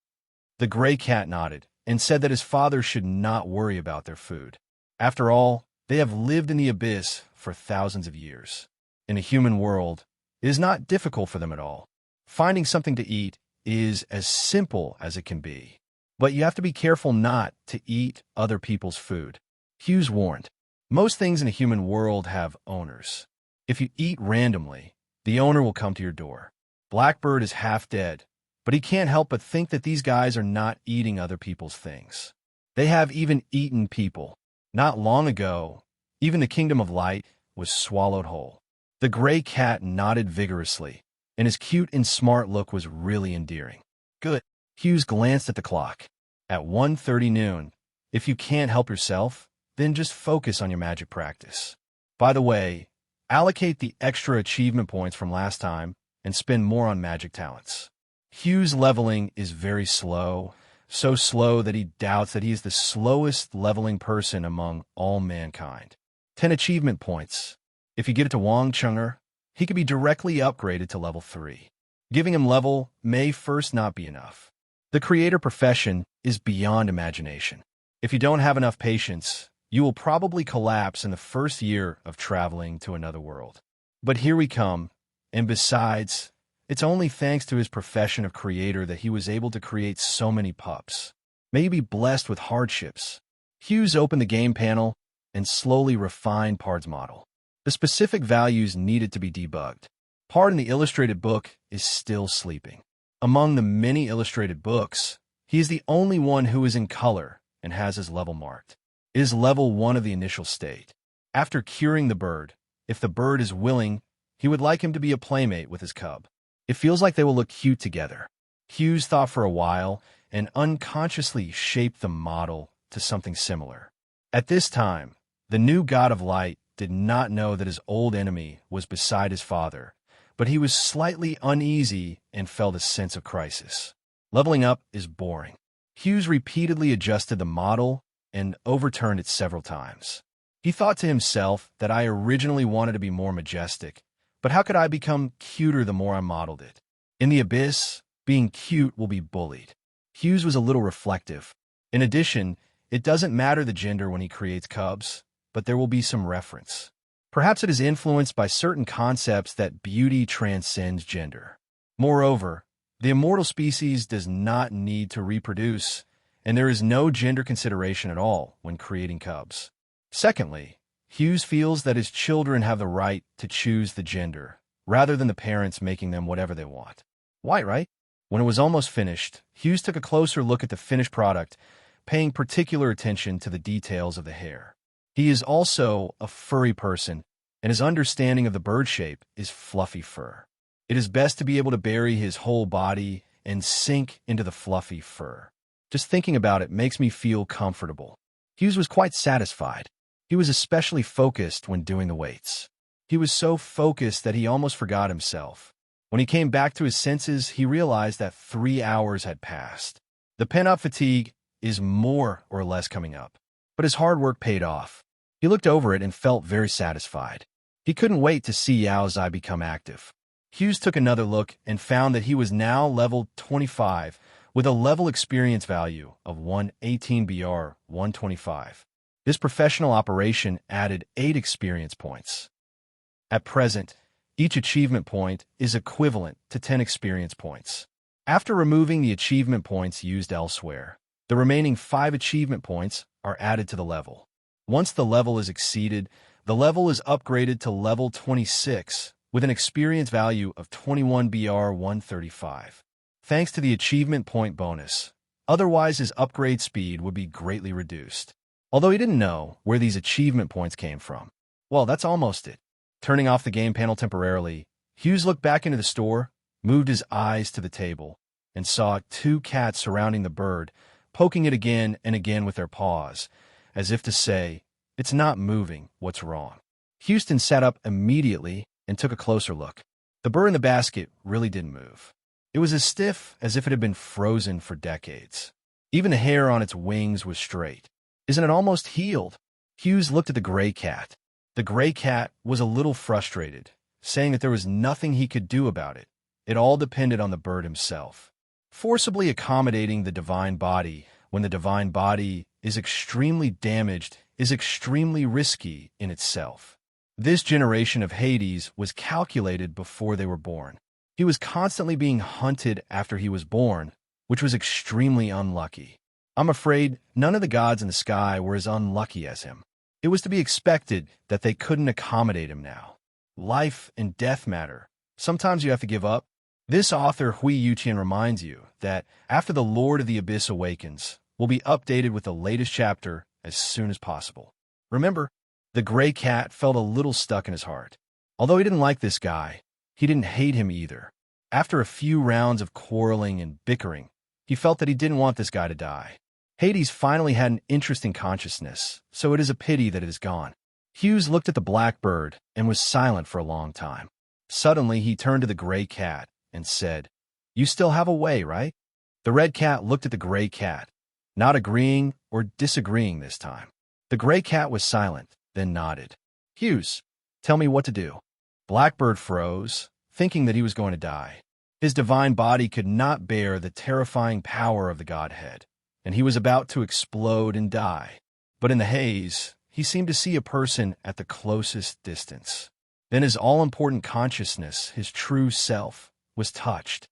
The gray cat nodded and said that his father should not worry about their food. After all, they have lived in the abyss for thousands of years. In a human world, it is not difficult for them at all. Finding something to eat is as simple as it can be. But you have to be careful not to eat other people's food. Hughes warned, most things in a human world have owners. If you eat randomly, the owner will come to your door. Blackbird is half dead, but he can't help but think that these guys are not eating other people's things. They have even eaten people. Not long ago, even the kingdom of light was swallowed whole. The gray cat nodded vigorously, and his cute and smart look was really endearing. "Good." Hughes glanced at the clock. At 1:30 noon. If you can't help yourself, then just focus on your magic practice. By the way, allocate the extra achievement points from last time and spend more on magic talents. Hughes' leveling is very slow, so slow that he doubts that he is the slowest leveling person among all mankind. 10 achievement points. If you give it to Wang Chunger, he could be directly upgraded to level 3. Giving him level may first not be enough. The creator profession is beyond imagination. If you don't have enough patience, you will probably collapse in the first year of traveling to another world. But here we come, and besides, it's only thanks to his profession of creator that he was able to create so many pups. May you be blessed with hardships. Hughes opened the game panel and slowly refined Pard's model. The specific values needed to be debugged. Pard in the illustrated book is still sleeping. Among the many illustrated books, he is the only one who is in color and has his level marked. It is level 1 of the initial state. After curing the bird, if the bird is willing, he would like him to be a playmate with his cub. It feels like they will look cute together. Hughes thought for a while and unconsciously shaped the model to something similar. At this time, the new god of light did not know that his old enemy was beside his father, but he was slightly uneasy and felt a sense of crisis. Leveling up is boring. Hughes repeatedly adjusted the model and overturned it several times. He thought to himself that I originally wanted to be more majestic, but how could I become cuter the more I modeled it? In the abyss, being cute will be bullied. Hughes was a little reflective. In addition, it doesn't matter the gender when he creates cubs, but there will be some reference. Perhaps it is influenced by certain concepts that beauty transcends gender. Moreover, the immortal species does not need to reproduce, and there is no gender consideration at all when creating cubs. Secondly, Hughes feels that his children have the right to choose the gender, rather than the parents making them whatever they want. Why, right? When it was almost finished, Hughes took a closer look at the finished product, paying particular attention to the details of the hair. He is also a furry person, and his understanding of the bird shape is fluffy fur. It is best to be able to bury his whole body and sink into the fluffy fur. Just thinking about it makes me feel comfortable. Hughes was quite satisfied. He was especially focused when doing the weights. He was so focused that he almost forgot himself. When he came back to his senses, he realized that 3 hours had passed. The pent-up fatigue is more or less coming up, but his hard work paid off. He looked over it and felt very satisfied. He couldn't wait to see Yao's eye become active. Hughes took another look and found that he was now level 25 with a level experience value of 118 BR 125. This professional operation added 8 experience points. At present, each achievement point is equivalent to 10 experience points. After removing the achievement points used elsewhere, the remaining 5 achievement points are added to the level. Once the level is exceeded, the level is upgraded to level 26 with an experience value of 21 BR 135. Thanks to the achievement point bonus, otherwise his upgrade speed would be greatly reduced. Although he didn't know where these achievement points came from. Well, that's almost it. Turning off the game panel temporarily, Hughes looked back into the store, moved his eyes to the table, and saw 2 cats surrounding the bird, poking it again and again with their paws, as if to say, "It's not moving, what's wrong?" Houston sat up immediately and took a closer look. The bird in the basket really didn't move. It was as stiff as if it had been frozen for decades. Even the hair on its wings was straight. Isn't it almost healed? Hughes looked at the gray cat. The gray cat was a little frustrated, saying that there was nothing he could do about it. It all depended on the bird himself. Forcibly accommodating the divine body when the divine body is extremely damaged is extremely risky in itself. This generation of Hades was calculated before they were born. He was constantly being hunted after he was born, which was extremely unlucky. I'm afraid none of the gods in the sky were as unlucky as him. It was to be expected that they couldn't accommodate him now. Life and death matter. Sometimes you have to give up. This author, Hui Yuqian, reminds you that after the Lord of the Abyss awakens, will be updated with the latest chapter as soon as possible. Remember, the gray cat felt a little stuck in his heart. Although he didn't like this guy, he didn't hate him either. After a few rounds of quarreling and bickering, he felt that he didn't want this guy to die. Hades finally had an interesting consciousness, so it is a pity that it is gone. Hughes looked at the black bird and was silent for a long time. Suddenly, he turned to the gray cat and said, "You still have a way, right?" The red cat looked at the gray cat, not agreeing or disagreeing this time. The gray cat was silent, then nodded. "Hughes, tell me what to do." Blackbird froze, thinking that he was going to die. His divine body could not bear the terrifying power of the Godhead, and he was about to explode and die. But in the haze, he seemed to see a person at the closest distance. Then his all-important consciousness, his true self, was touched.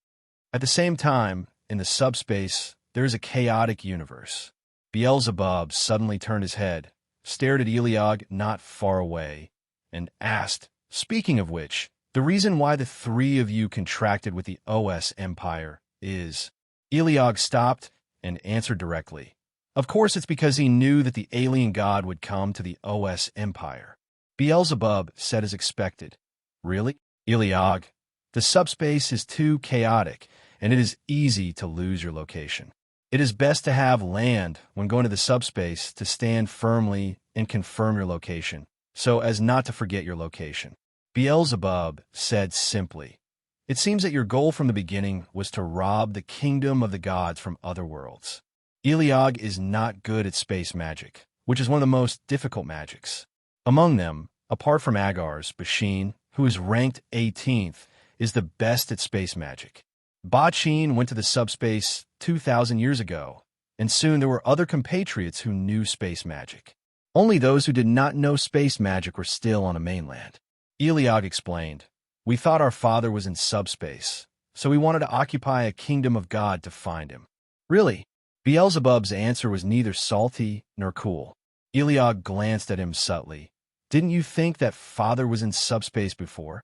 At the same time, in the subspace, there is a chaotic universe. Beelzebub suddenly turned his head, stared at Eligor not far away, and asked, "Speaking of which, the reason why the 3 of you contracted with the OS Empire is..." Eligor stopped and answered directly. Of course, it's because he knew that the alien god would come to the OS Empire. Beelzebub said as expected, "Really? Eligor, the subspace is too chaotic, and it is easy to lose your location. It is best to have land when going to the subspace to stand firmly and confirm your location, so as not to forget your location." Beelzebub said simply, "It seems that your goal from the beginning was to rob the kingdom of the gods from other worlds. Eligor is not good at space magic, which is one of the most difficult magics. Among them, apart from Agar's, Bashin, who is ranked 18th, is the best at space magic. Bachin went to the subspace 2,000 years ago, and soon there were other compatriots who knew space magic. Only those who did not know space magic were still on a mainland. Eligor explained, "We thought our father was in subspace, so we wanted to occupy a kingdom of God to find him." Really? Beelzebub's answer was neither salty nor cool. Eligor glanced at him subtly. "Didn't you think that father was in subspace before?"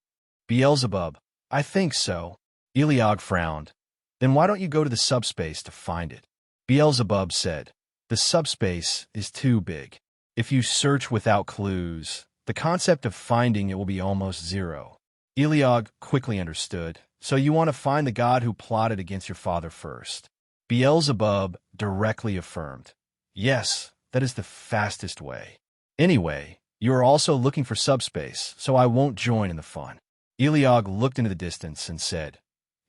Beelzebub, "I think so." Eligor frowned. "Then why don't you go to the subspace to find it?" Beelzebub said, "The subspace is too big. If you search without clues, the concept of finding it will be almost zero." Eligor quickly understood. "So you want to find the god who plotted against your father first?" Beelzebub directly affirmed, "Yes, that is the fastest way. Anyway, you are also looking for subspace, so I won't join in the fun." Eligor looked into the distance and said,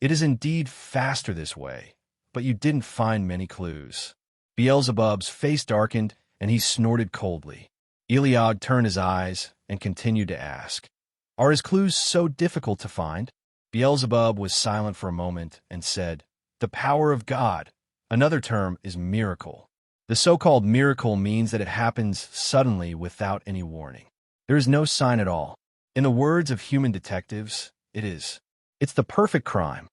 "It is indeed faster this way, but you didn't find many clues." Beelzebub's face darkened, and he snorted coldly. Eligor turned his eyes and continued to ask, "Are his clues so difficult to find?" Beelzebub was silent for a moment and said, "The power of God. Another term is miracle. The so-called miracle means that it happens suddenly without any warning. There is no sign at all. In the words of human detectives, it's the perfect crime."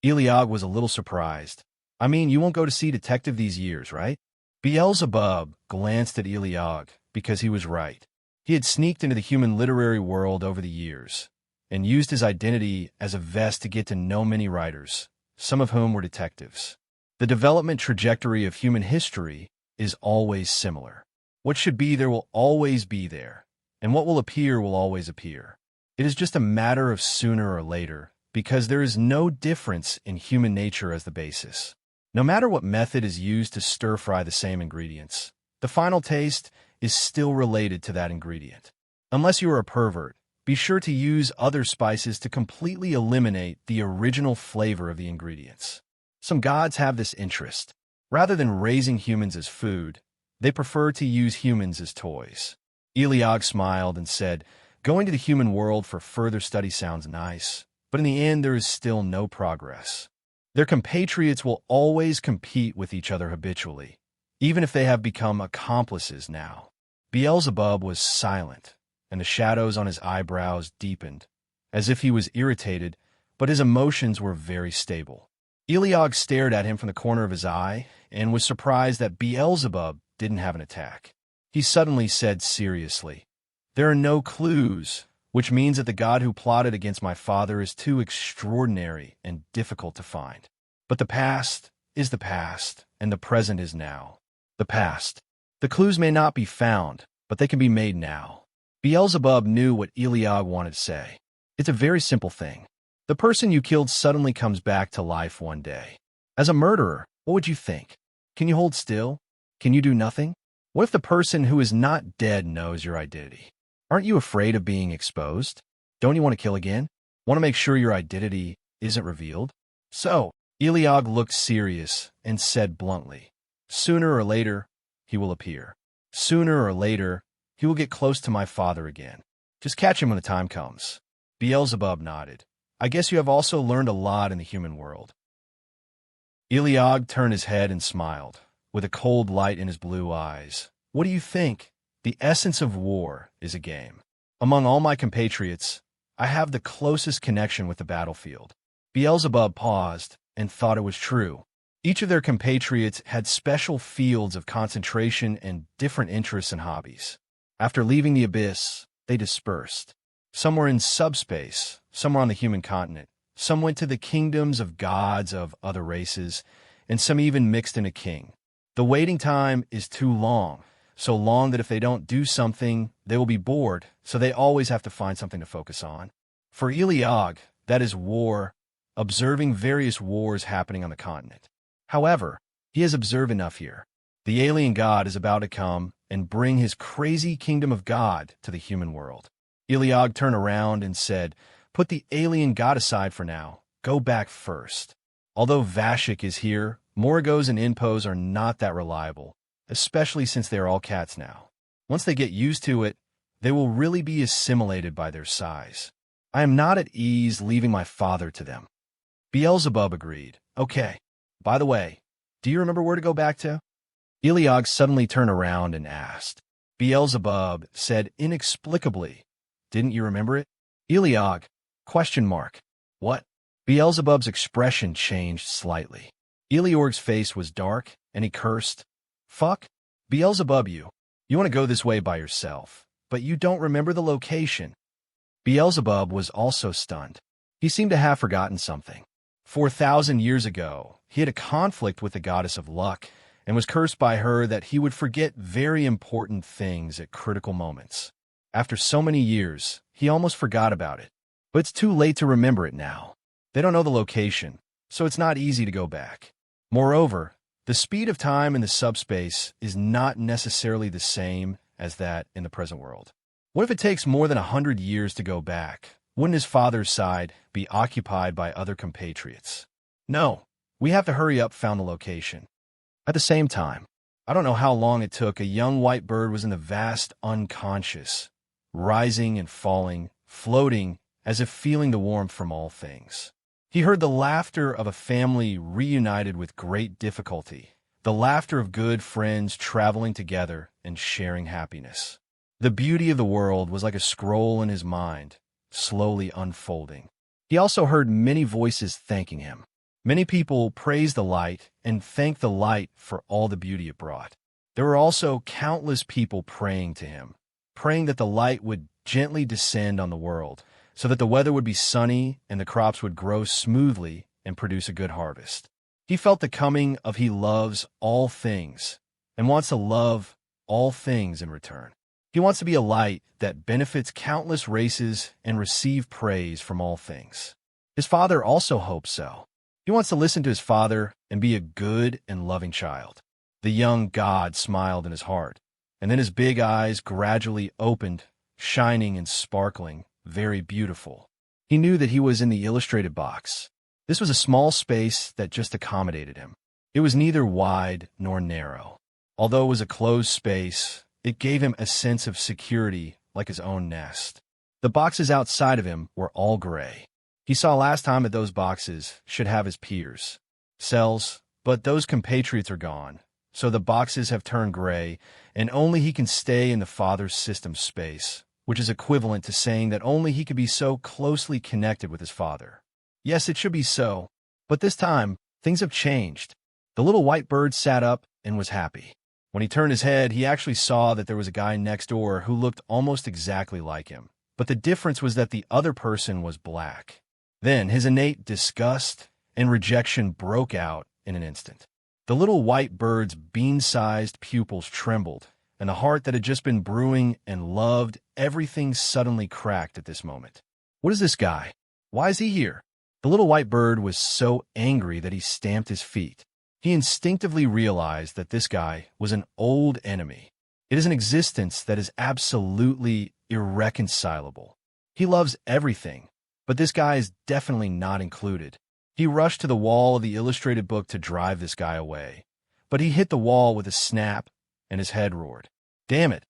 Eligor was a little surprised. "I mean, you won't go to see detective these years, right?" Beelzebub glanced at Eligor because he was right. He had sneaked into the human literary world over the years and used his identity as a vest to get to know many writers, some of whom were detectives. The development trajectory of human history is always similar. What should be there will always be there, and what will appear will always appear. It is just a matter of sooner or later, because there is no difference in human nature as the basis. No matter what method is used to stir-fry the same ingredients, the final taste is still related to that ingredient. Unless you are a pervert, be sure to use other spices to completely eliminate the original flavor of the ingredients. Some gods have this interest. Rather than raising humans as food, they prefer to use humans as toys. Eligor smiled and said, "Going to the human world for further study sounds nice, but in the end there is still no progress. Their compatriots will always compete with each other habitually, even if they have become accomplices now." Beelzebub was silent, and the shadows on his eyebrows deepened, as if he was irritated, but his emotions were very stable. Eligor stared at him from the corner of his eye and was surprised that Beelzebub didn't have an attack. He suddenly said seriously, "There are no clues, which means that the god who plotted against my father is too extraordinary and difficult to find. But the past is the past, and the present is now. The past. The clues may not be found, but they can be made now." Beelzebub knew what Eligor wanted to say. It's a very simple thing. The person you killed suddenly comes back to life one day. As a murderer, what would you think? Can you hold still? Can you do nothing? What if the person who is not dead knows your identity? Aren't you afraid of being exposed? Don't you want to kill again? Want to make sure your identity isn't revealed? So, Eligor looked serious and said bluntly, "Sooner or later, he will appear. Sooner or later, he will get close to my father again. Just catch him when the time comes." Beelzebub nodded. "I guess you have also learned a lot in the human world." Eligor turned his head and smiled, with a cold light in his blue eyes. "What do you think? The essence of war is a game. Among all my compatriots, I have the closest connection with the battlefield." Beelzebub paused and thought it was true. Each of their compatriots had special fields of concentration and different interests and hobbies. After leaving the abyss, they dispersed. Some were in subspace, some were on the human continent, some went to the kingdoms of gods of other races, and some even mixed in a king. The waiting time is too long, so long that if they don't do something, they will be bored, so they always have to find something to focus on. For Eligor, that is war, observing various wars happening on the continent. However, he has observed enough here. The alien god is about to come and bring his crazy kingdom of God to the human world. Eligor turned around and said, "Put the alien god aside for now. Go back first. Although Vashik is here, Morgos and Inpos are not that reliable, especially since they are all cats now. Once they get used to it, they will really be assimilated by their size. I am not at ease leaving my father to them." Beelzebub agreed. "Okay. By the way, do you remember where to go back to?" Eligor suddenly turned around and asked, Beelzebub said inexplicably. Didn't you remember it? Eliog? Question mark. What? Beelzebub's expression changed slightly. Eliorg's face was dark, and he cursed. Fuck? Beelzebub, you want to go this way by yourself, but you don't remember the location. Beelzebub was also stunned. He seemed to have forgotten something. 4,000 years ago, he had a conflict with the goddess of luck and was cursed by her that he would forget very important things at critical moments. After so many years, he almost forgot about it. But it's too late to remember it now. They don't know the location, so it's not easy to go back. Moreover, the speed of time in the subspace is not necessarily the same as that in the present world. What if it takes more than 100 years to go back? Wouldn't his father's side be occupied by other compatriots? No, we have to hurry up, found the location. At the same time, I don't know how long it took. A young white bird was in the vast unconscious, rising and falling, floating as if feeling the warmth from all things. He heard the laughter of a family reunited with great difficulty, the laughter of good friends traveling together and sharing happiness. The beauty of the world was like a scroll in his mind, slowly unfolding. He also heard many voices thanking him. Many people praised the light and thanked the light for all the beauty it brought. There were also countless people praying to him, praying that the light would gently descend on the world, so that the weather would be sunny and the crops would grow smoothly and produce a good harvest. He felt the coming of he loves all things and wants to love all things in return. He wants to be a light that benefits countless races and receive praise from all things. His father also hopes so. He wants to listen to his father and be a good and loving child. The young god smiled in his heart, and then his big eyes gradually opened, shining and sparkling, very beautiful. He knew that he was in the illustrated box. This was a small space that just accommodated him. It was neither wide nor narrow. Although it was a closed space, it gave him a sense of security like his own nest. The boxes outside of him were all gray. He saw last time that those boxes should have his peers, cells, but those compatriots are gone, so the boxes have turned gray, and only he can stay in the father's system space, which is equivalent to saying that only he could be so closely connected with his father. Yes, it should be so, but this time, things have changed. The little white bird sat up and was happy. When he turned his head, he actually saw that there was a guy next door who looked almost exactly like him, but the difference was that the other person was black. Then his innate disgust and rejection broke out in an instant. The little white bird's bean-sized pupils trembled, and the heart that had just been brewing and loved everything suddenly cracked at this moment. What is this guy? Why is he here? The little white bird was so angry that he stamped his feet. He instinctively realized that this guy was an old enemy. It is an existence that is absolutely irreconcilable. He loves everything, but this guy is definitely not included. He rushed to the wall of the illustrated book to drive this guy away, but he hit the wall with a snap, and his head roared. Damn it!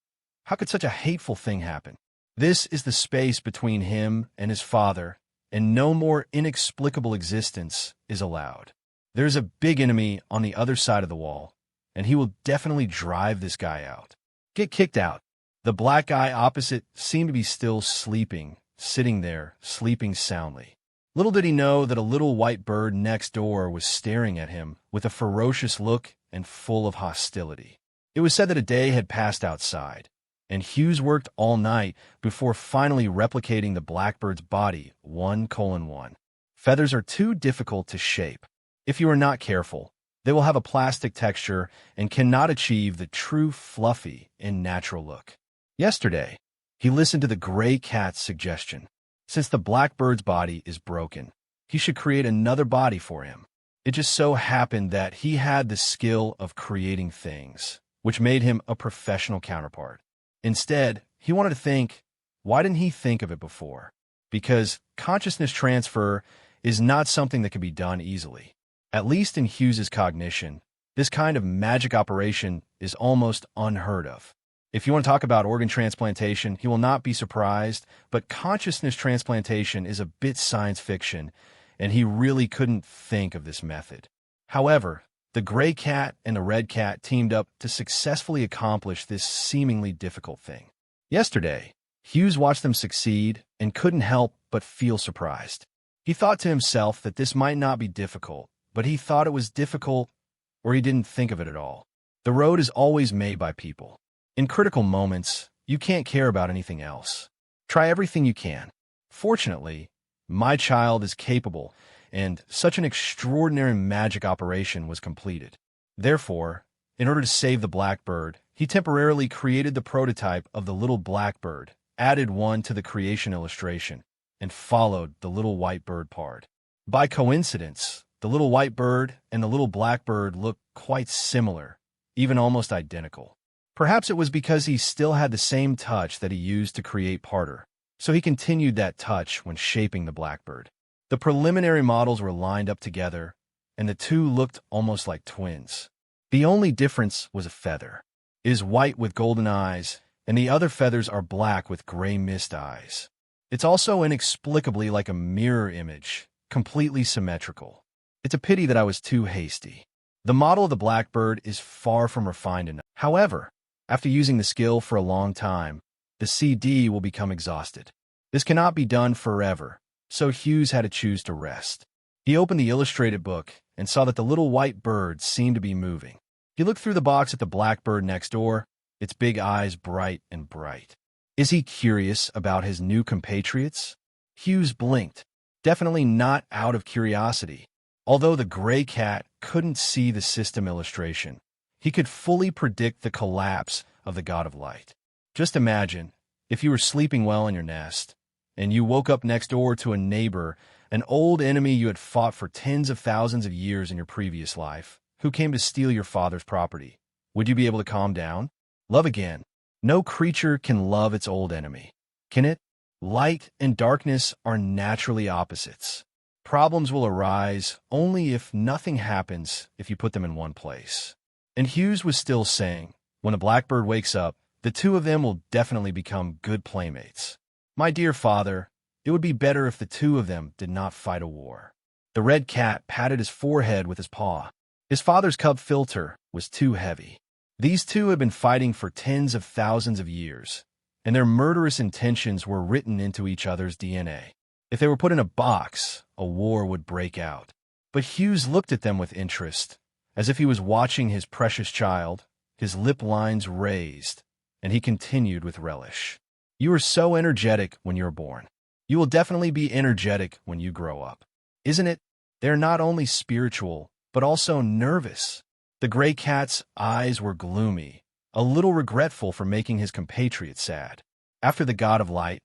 How could such a hateful thing happen? This is the space between him and his father, and no more inexplicable existence is allowed. There's a big enemy on the other side of the wall, and he will definitely drive this guy out. Get kicked out. The black guy opposite seemed to be still sleeping, sitting there, sleeping soundly. Little did he know that a little white bird next door was staring at him with a ferocious look and full of hostility. It was said that a day had passed outside, and Hughes worked all night before finally replicating the blackbird's body 1:1. Feathers are too difficult to shape. If you are not careful, they will have a plastic texture and cannot achieve the true fluffy and natural look. Yesterday, he listened to the gray cat's suggestion. Since the blackbird's body is broken, he should create another body for him. It just so happened that he had the skill of creating things, which made him a professional counterpart. Instead, he wanted to think, why didn't he think of it before? Because consciousness transfer is not something that can be done easily. At least in Hughes's cognition, this kind of magic operation is almost unheard of. If you want to talk about organ transplantation, he will not be surprised, but consciousness transplantation is a bit science fiction, and he really couldn't think of this method. However, The gray cat and the red cat teamed up to successfully accomplish this seemingly difficult thing. Yesterday, Hughes watched them succeed and couldn't help but feel surprised. He thought to himself that this might not be difficult, but he thought it was difficult, or he didn't think of it at all. The road is always made by people. In critical moments, you can't care about anything else. Try everything you can. Fortunately, my child is capable, and such an extraordinary magic operation was completed. Therefore, in order to save the blackbird, he temporarily created the prototype of the little blackbird, added one to the creation illustration, and followed the little white bird part. By coincidence, the little white bird and the little blackbird looked quite similar, even almost identical. Perhaps it was because he still had the same touch that he used to create Parter, so he continued that touch when shaping the blackbird. The preliminary models were lined up together, and the two looked almost like twins. The only difference was a feather. It is white with golden eyes, and the other feathers are black with gray mist eyes. It's also inexplicably like a mirror image, completely symmetrical. It's a pity that I was too hasty. The model of the blackbird is far from refined enough. However, after using the skill for a long time, the CD will become exhausted. This cannot be done forever, so Hughes had to choose to rest. He opened the illustrated book and saw that the little white bird seemed to be moving. He looked through the box at the blackbird next door, its big eyes bright and bright. Is he curious about his new compatriots? Hughes blinked, definitely not out of curiosity. Although the gray cat couldn't see the system illustration, he could fully predict the collapse of the god of light. Just imagine, if you were sleeping well in your nest, and you woke up next door to a neighbor, an old enemy you had fought for tens of thousands of years in your previous life, who came to steal your father's property. Would you be able to calm down? Love again. No creature can love its old enemy, can it? Light and darkness are naturally opposites. Problems will arise only if nothing happens if you put them in one place. And Hughes was still saying, when the blackbird wakes up, the two of them will definitely become good playmates. My dear father, it would be better if the two of them did not fight a war. The red cat patted his forehead with his paw. His father's cub filter was too heavy. These two had been fighting for tens of thousands of years, and their murderous intentions were written into each other's DNA. If they were put in a box, a war would break out. But Hughes looked at them with interest, as if he was watching his precious child, his lip lines raised, and he continued with relish. You were so energetic when you were born. You will definitely be energetic when you grow up. Isn't it? They're not only spiritual, but also nervous. The gray cat's eyes were gloomy, a little regretful for making his compatriots sad. After the god of light,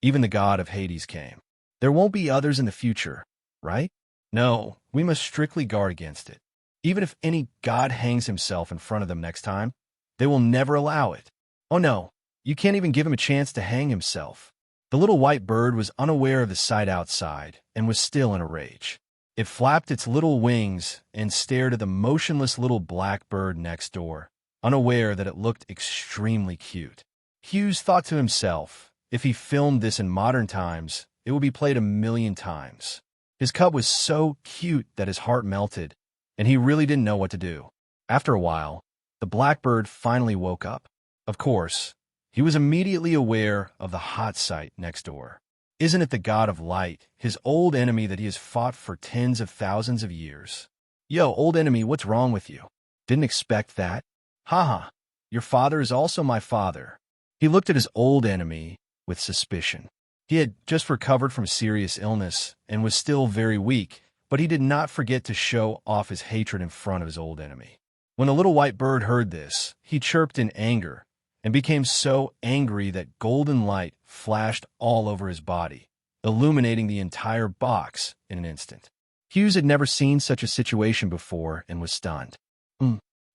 even the god of Hades came. There won't be others in the future, right? No, we must strictly guard against it. Even if any god hangs himself in front of them next time, they will never allow it. Oh no, you can't even give him a chance to hang himself. The little white bird was unaware of the sight outside and was still in a rage. It flapped its little wings and stared at the motionless little black bird next door, unaware that it looked extremely cute. Hughes thought to himself, if he filmed this in modern times, it would be played 1,000,000 times. His cub was so cute that his heart melted, and he really didn't know what to do. After a while, the blackbird finally woke up. Of course, he was immediately aware of the hot sight next door. Isn't it the god of light, his old enemy that he has fought for tens of thousands of years? Yo, old enemy, what's wrong with you? Didn't expect that? Haha, your father is also my father. He looked at his old enemy with suspicion. He had just recovered from serious illness and was still very weak, but he did not forget to show off his hatred in front of his old enemy. When the little white bird heard this, he chirped in anger and became so angry that golden light flashed all over his body, illuminating the entire box in an instant. Hughes had never seen such a situation before and was stunned.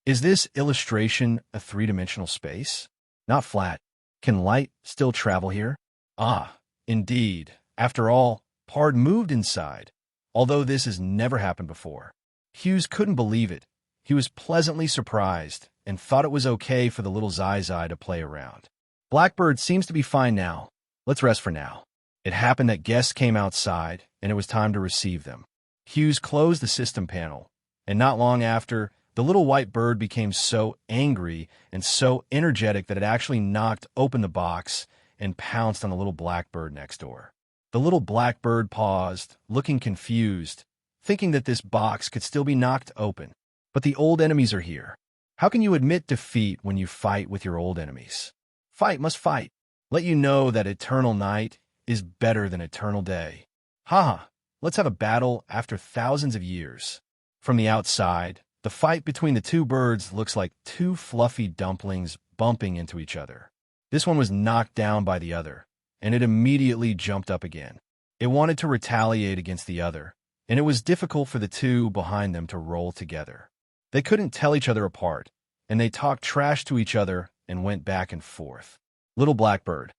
Is this illustration a three-dimensional space? Not flat. Can light still travel here? Ah, indeed. After all, Pard moved inside, although this has never happened before. Hughes couldn't believe it. He was pleasantly surprised and thought it was okay for the little Zai to play around. Blackbird seems to be fine now. Let's rest for now. It happened that guests came outside, and it was time to receive them. Hughes closed the system panel And not long after, the little white bird became so angry and so energetic that it actually knocked open the box and pounced on the little black bird next door. The little black bird paused, looking confused, thinking that this box could still be knocked open. But the old enemies are here. How can you admit defeat when you fight with your old enemies? Fight must fight. Let you know that eternal night is better than eternal day. Haha, let's have a battle after thousands of years. From the outside, the fight between the two birds looks like two fluffy dumplings bumping into each other. This one was knocked down by the other, and it immediately jumped up again. It wanted to retaliate against the other, and it was difficult for the two behind them to roll together. They couldn't tell each other apart, and they talked trash to each other and went back and forth. Little Blackbird.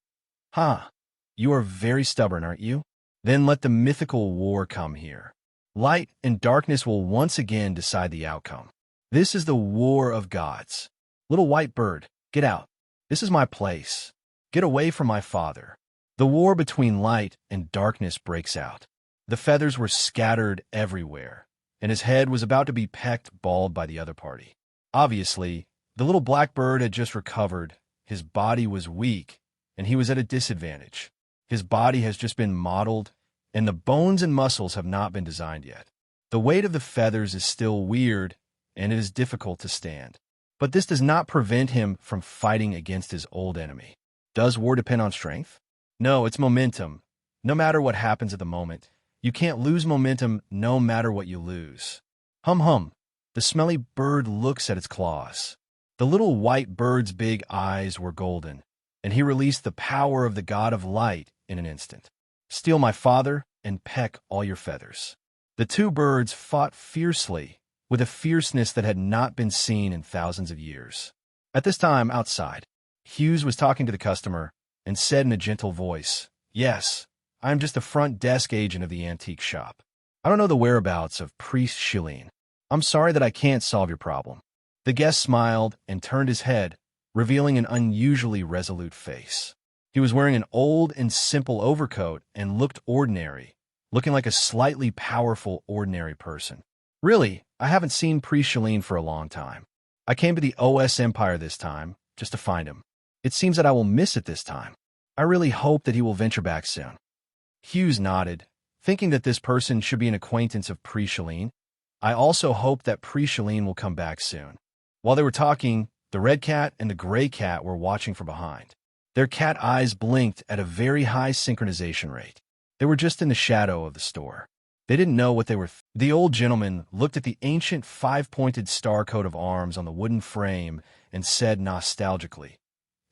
You are very stubborn, aren't you? Then let the mythical war come here. Light and darkness will once again decide the outcome. This is the war of gods. Little white bird, get out. This is my place. Get away from my father. The war between light and darkness breaks out. The feathers were scattered everywhere, and his head was about to be pecked bald by the other party. Obviously, the little blackbird had just recovered. His body was weak, and he was at a disadvantage. His body has just been modeled, and the bones and muscles have not been designed yet. The weight of the feathers is still weird, and it is difficult to stand. But this does not prevent him from fighting against his old enemy. Does war depend on strength? No, it's momentum. No matter what happens at the moment, you can't lose momentum no matter what you lose. Hum hum. The smelly bird looks at its claws. The little white bird's big eyes were golden, and he released the power of the god of light in an instant. Steal my father and peck all your feathers. The two birds fought fiercely, with a fierceness that had not been seen in thousands of years. At this time, outside, Hughes was talking to the customer and said in a gentle voice, "Yes, I am just a front desk agent of the antique shop. I don't know the whereabouts of Priest Shilene. I'm sorry that I can't solve your problem." The guest smiled and turned his head, revealing an unusually resolute face. He was wearing an old and simple overcoat and looked ordinary, looking like a slightly powerful ordinary person. "Really, I haven't seen Priest Shilene for a long time. I came to the OS Empire this time, just to find him. It seems that I will miss it this time. I really hope that he will venture back soon." Hughes nodded, thinking that this person should be an acquaintance of Priest Shilene. "I also hope that Priest Shilene will come back soon." While they were talking, the red cat and the gray cat were watching from behind. Their cat eyes blinked at a very high synchronization rate. They were just in the shadow of the store. They didn't know what they were. The old gentleman looked at the ancient five-pointed star coat of arms on the wooden frame and said nostalgically,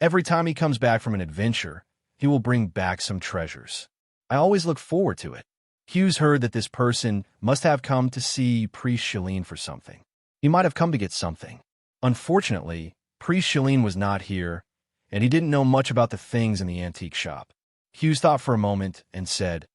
"Every time he comes back from an adventure, he will bring back some treasures. I always look forward to it." Hughes heard that this person must have come to see Priest Shilene for something. He might have come to get something. Unfortunately, Priest Shilene was not here, and he didn't know much about the things in the antique shop. Hughes thought for a moment and said,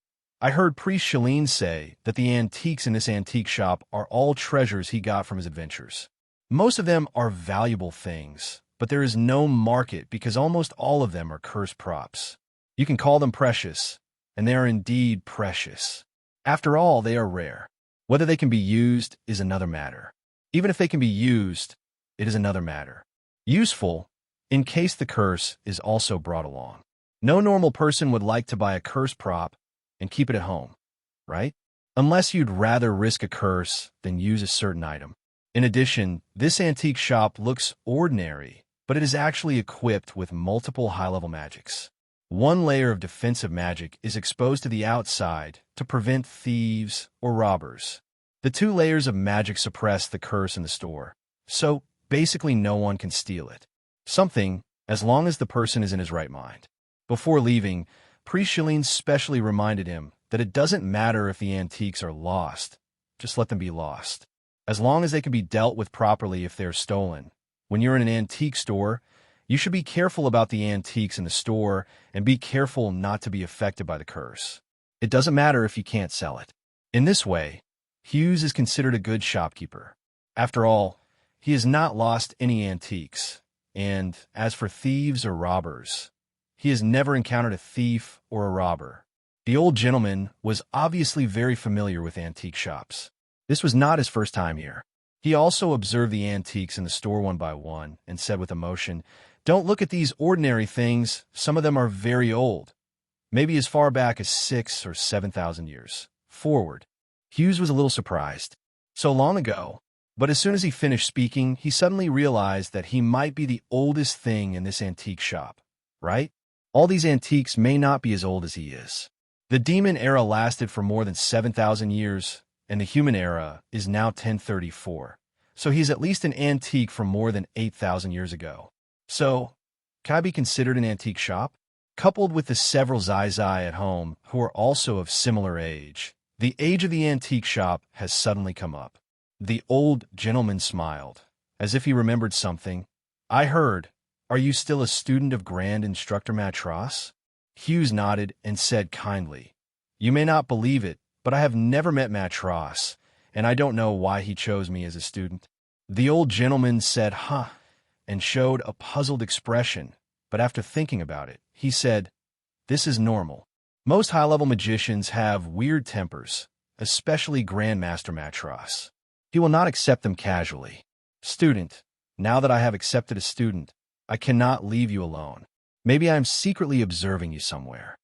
"I heard Priest Shilene say that the antiques in this antique shop are all treasures he got from his adventures. Most of them are valuable things, but there is no market because almost all of them are cursed props. You can call them precious, and they are indeed precious. After all, they are rare. Whether they can be used is another matter. Even if they can be used, it is another matter. Useful, in case the curse is also brought along. No normal person would like to buy a curse prop and keep it at home, right? Unless you'd rather risk a curse than use a certain item. In addition, this antique shop looks ordinary, but it is actually equipped with multiple high-level magics. One layer of defensive magic is exposed to the outside to prevent thieves or robbers. The two layers of magic suppress the curse in the store, so basically no one can steal it. Something, as long as the person is in his right mind. Before leaving, Priest Shilene specially reminded him that it doesn't matter if the antiques are lost, just let them be lost. As long as they can be dealt with properly if they're stolen. When you're in an antique store, you should be careful about the antiques in the store and be careful not to be affected by the curse. It doesn't matter if you can't sell it. In this way, Hughes is considered a good shopkeeper. After all, he has not lost any antiques, and as for thieves or robbers, he has never encountered a thief or a robber. The old gentleman was obviously very familiar with antique shops. This was not his first time here. He also observed the antiques in the store one by one and said with emotion, "Don't look at these ordinary things. Some of them are very old, maybe as far back as 6 or 7,000 years forward." Hughes was a little surprised. So long ago. But as soon as he finished speaking, he suddenly realized that he might be the oldest thing in this antique shop, right? All these antiques may not be as old as he is. The Demon Era lasted for more than 7,000 years, and the Human Era is now 1034. So he's at least an antique from more than 8,000 years ago. So, can I be considered an antique shop? Coupled with the several Zai at home who are also of similar age, the age of the antique shop has suddenly come up. The old gentleman smiled, as if he remembered something. "I heard. Are you still a student of Grand Instructor Matros?" Hughes nodded and said kindly, "You may not believe it, but I have never met Matros, and I don't know why he chose me as a student." The old gentleman said, "Huh," and showed a puzzled expression, but after thinking about it, he said, "This is normal. Most high-level magicians have weird tempers, especially Grandmaster Matros. He will not accept them casually. Student, now that I have accepted a student, I cannot leave you alone. Maybe I am secretly observing you somewhere."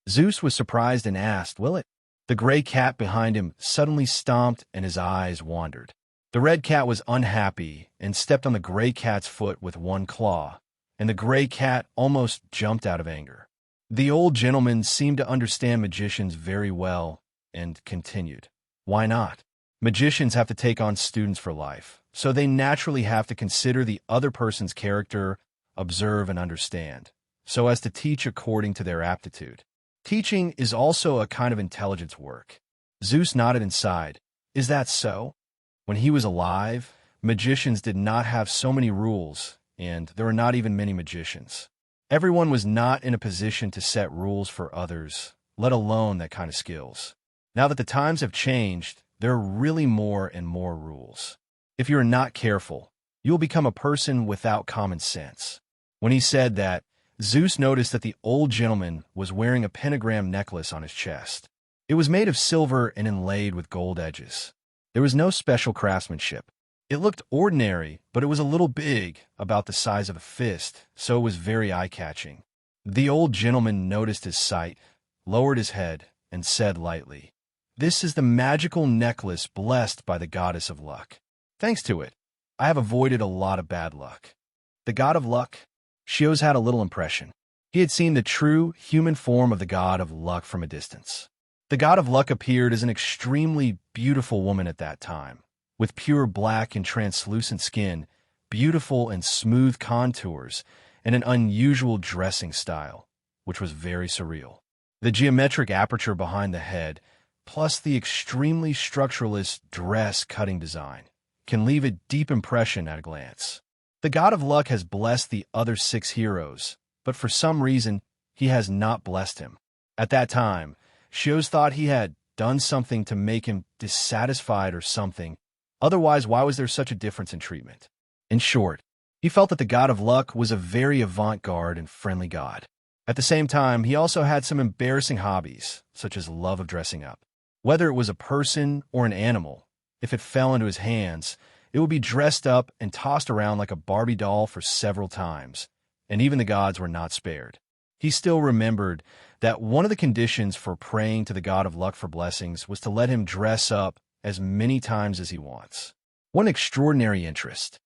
Zeus was surprised and asked, "Will it?" The gray cat behind him suddenly stomped and his eyes wandered. The red cat was unhappy and stepped on the gray cat's foot with one claw, and the gray cat almost jumped out of anger. The old gentleman seemed to understand magicians very well and continued, "Why not? Magicians have to take on students for life, so they naturally have to consider the other person's character, observe and understand, so as to teach according to their aptitude. Teaching is also a kind of intelligence work." Zeus nodded and sighed. "Is that so? When he was alive, magicians did not have so many rules, and there were not even many magicians. Everyone was not in a position to set rules for others, let alone that kind of skills. Now that the times have changed, there are really more and more rules. If you are not careful, you will become a person without common sense." When he said that, Zeus noticed that the old gentleman was wearing a pentagram necklace on his chest. It was made of silver and inlaid with gold edges. There was no special craftsmanship. It looked ordinary, but it was a little big, about the size of a fist, so it was very eye-catching. The old gentleman noticed his sight, lowered his head, and said lightly, "This is the magical necklace blessed by the goddess of luck. Thanks to it, I have avoided a lot of bad luck." The god of luck? Shios had a little impression. He had seen the true human form of the god of luck from a distance. The god of luck appeared as an extremely beautiful woman at that time, with pure black and translucent skin, beautiful and smooth contours, and an unusual dressing style, which was very surreal. The geometric aperture behind the head, plus the extremely structuralist dress-cutting design, can leave a deep impression at a glance. The god of luck has blessed the other 6 heroes, but for some reason, he has not blessed him. At that time, Shios thought he had done something to make him dissatisfied or something. Otherwise, why was there such a difference in treatment? In short, he felt that the god of luck was a very avant-garde and friendly god. At the same time, he also had some embarrassing hobbies, such as love of dressing up. Whether it was a person or an animal, if it fell into his hands, it would be dressed up and tossed around like a Barbie doll for several times, and even the gods were not spared. He still remembered that one of the conditions for praying to the god of luck for blessings was to let him dress up as many times as he wants. What an extraordinary interest.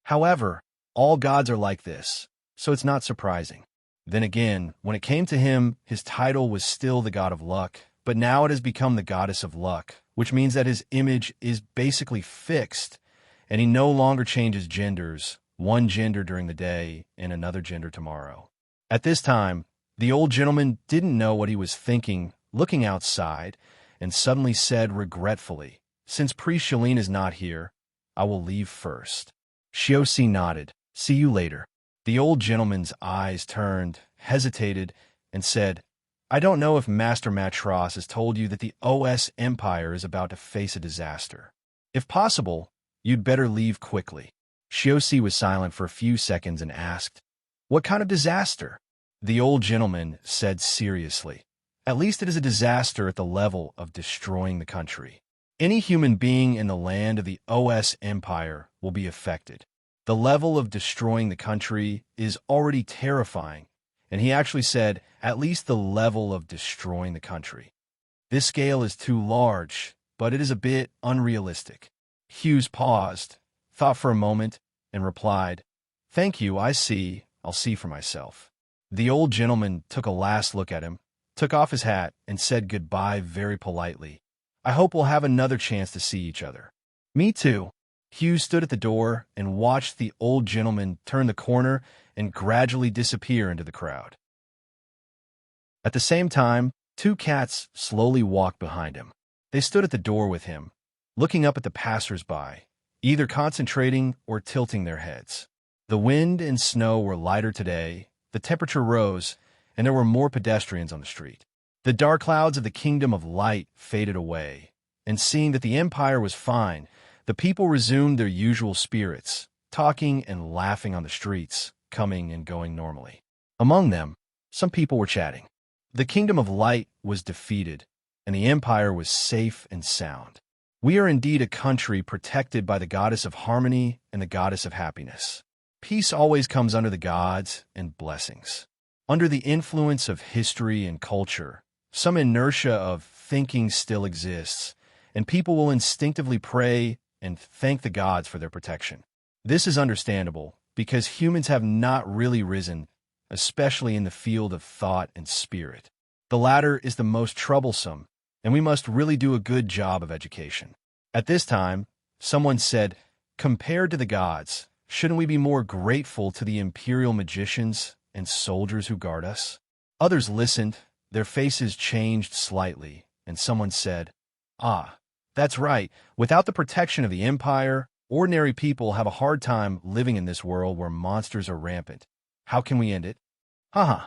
However, all gods are like this, so it's not surprising. Then again, when it came to him, his title was still the god of luck, but now it has become the goddess of luck, which means that his image is basically fixed, and he no longer changes genders, one gender during the day and another gender tomorrow. At this time, the old gentleman didn't know what he was thinking, looking outside, and suddenly said regretfully, "Since Priest Shalene is not here, I will leave first." Shiosi nodded. "See you later." The old gentleman's eyes turned, hesitated, and said, "I don't know if Master Matros has told you that the OS Empire is about to face a disaster. If possible, you'd better leave quickly." Shiosi was silent for a few seconds and asked, "What kind of disaster?" The old gentleman said seriously, "At least it is a disaster at the level of destroying the country." Any human being in the land of the OS Empire will be affected. The level of destroying the country is already terrifying, and he actually said, at least the level of destroying the country. This scale is too large, but it is a bit unrealistic. Hughes paused, thought for a moment, and replied, "Thank you, I see. I'll see for myself." The old gentleman took a last look at him, took off his hat, and said goodbye very politely. "I hope we'll have another chance to see each other." "Me too." Hughes stood at the door and watched the old gentleman turn the corner and gradually disappear into the crowd. At the same time, two cats slowly walked behind him. They stood at the door with him, looking up at the passers-by, either concentrating or tilting their heads. The wind and snow were lighter today, the temperature rose, and there were more pedestrians on the street. The dark clouds of the kingdom of light faded away, and seeing that the empire was fine, the people resumed their usual spirits, talking and laughing on the streets, coming and going normally. Among them, some people were chatting. The kingdom of light was defeated, and the empire was safe and sound. We are indeed a country protected by the goddess of harmony and the goddess of happiness. Peace always comes under the gods and blessings. Under the influence of history and culture, some inertia of thinking still exists, and people will instinctively pray and thank the gods for their protection. This is understandable because humans have not really risen, especially in the field of thought and spirit. The latter is the most troublesome, and we must really do a good job of education. At this time, someone said, "Compared to the gods, shouldn't we be more grateful to the imperial magicians and soldiers who guard us?" Others listened, their faces changed slightly, and someone said, "Ah, that's right. Without the protection of the empire, ordinary people have a hard time living in this world where monsters are rampant. How can we end it?" Haha,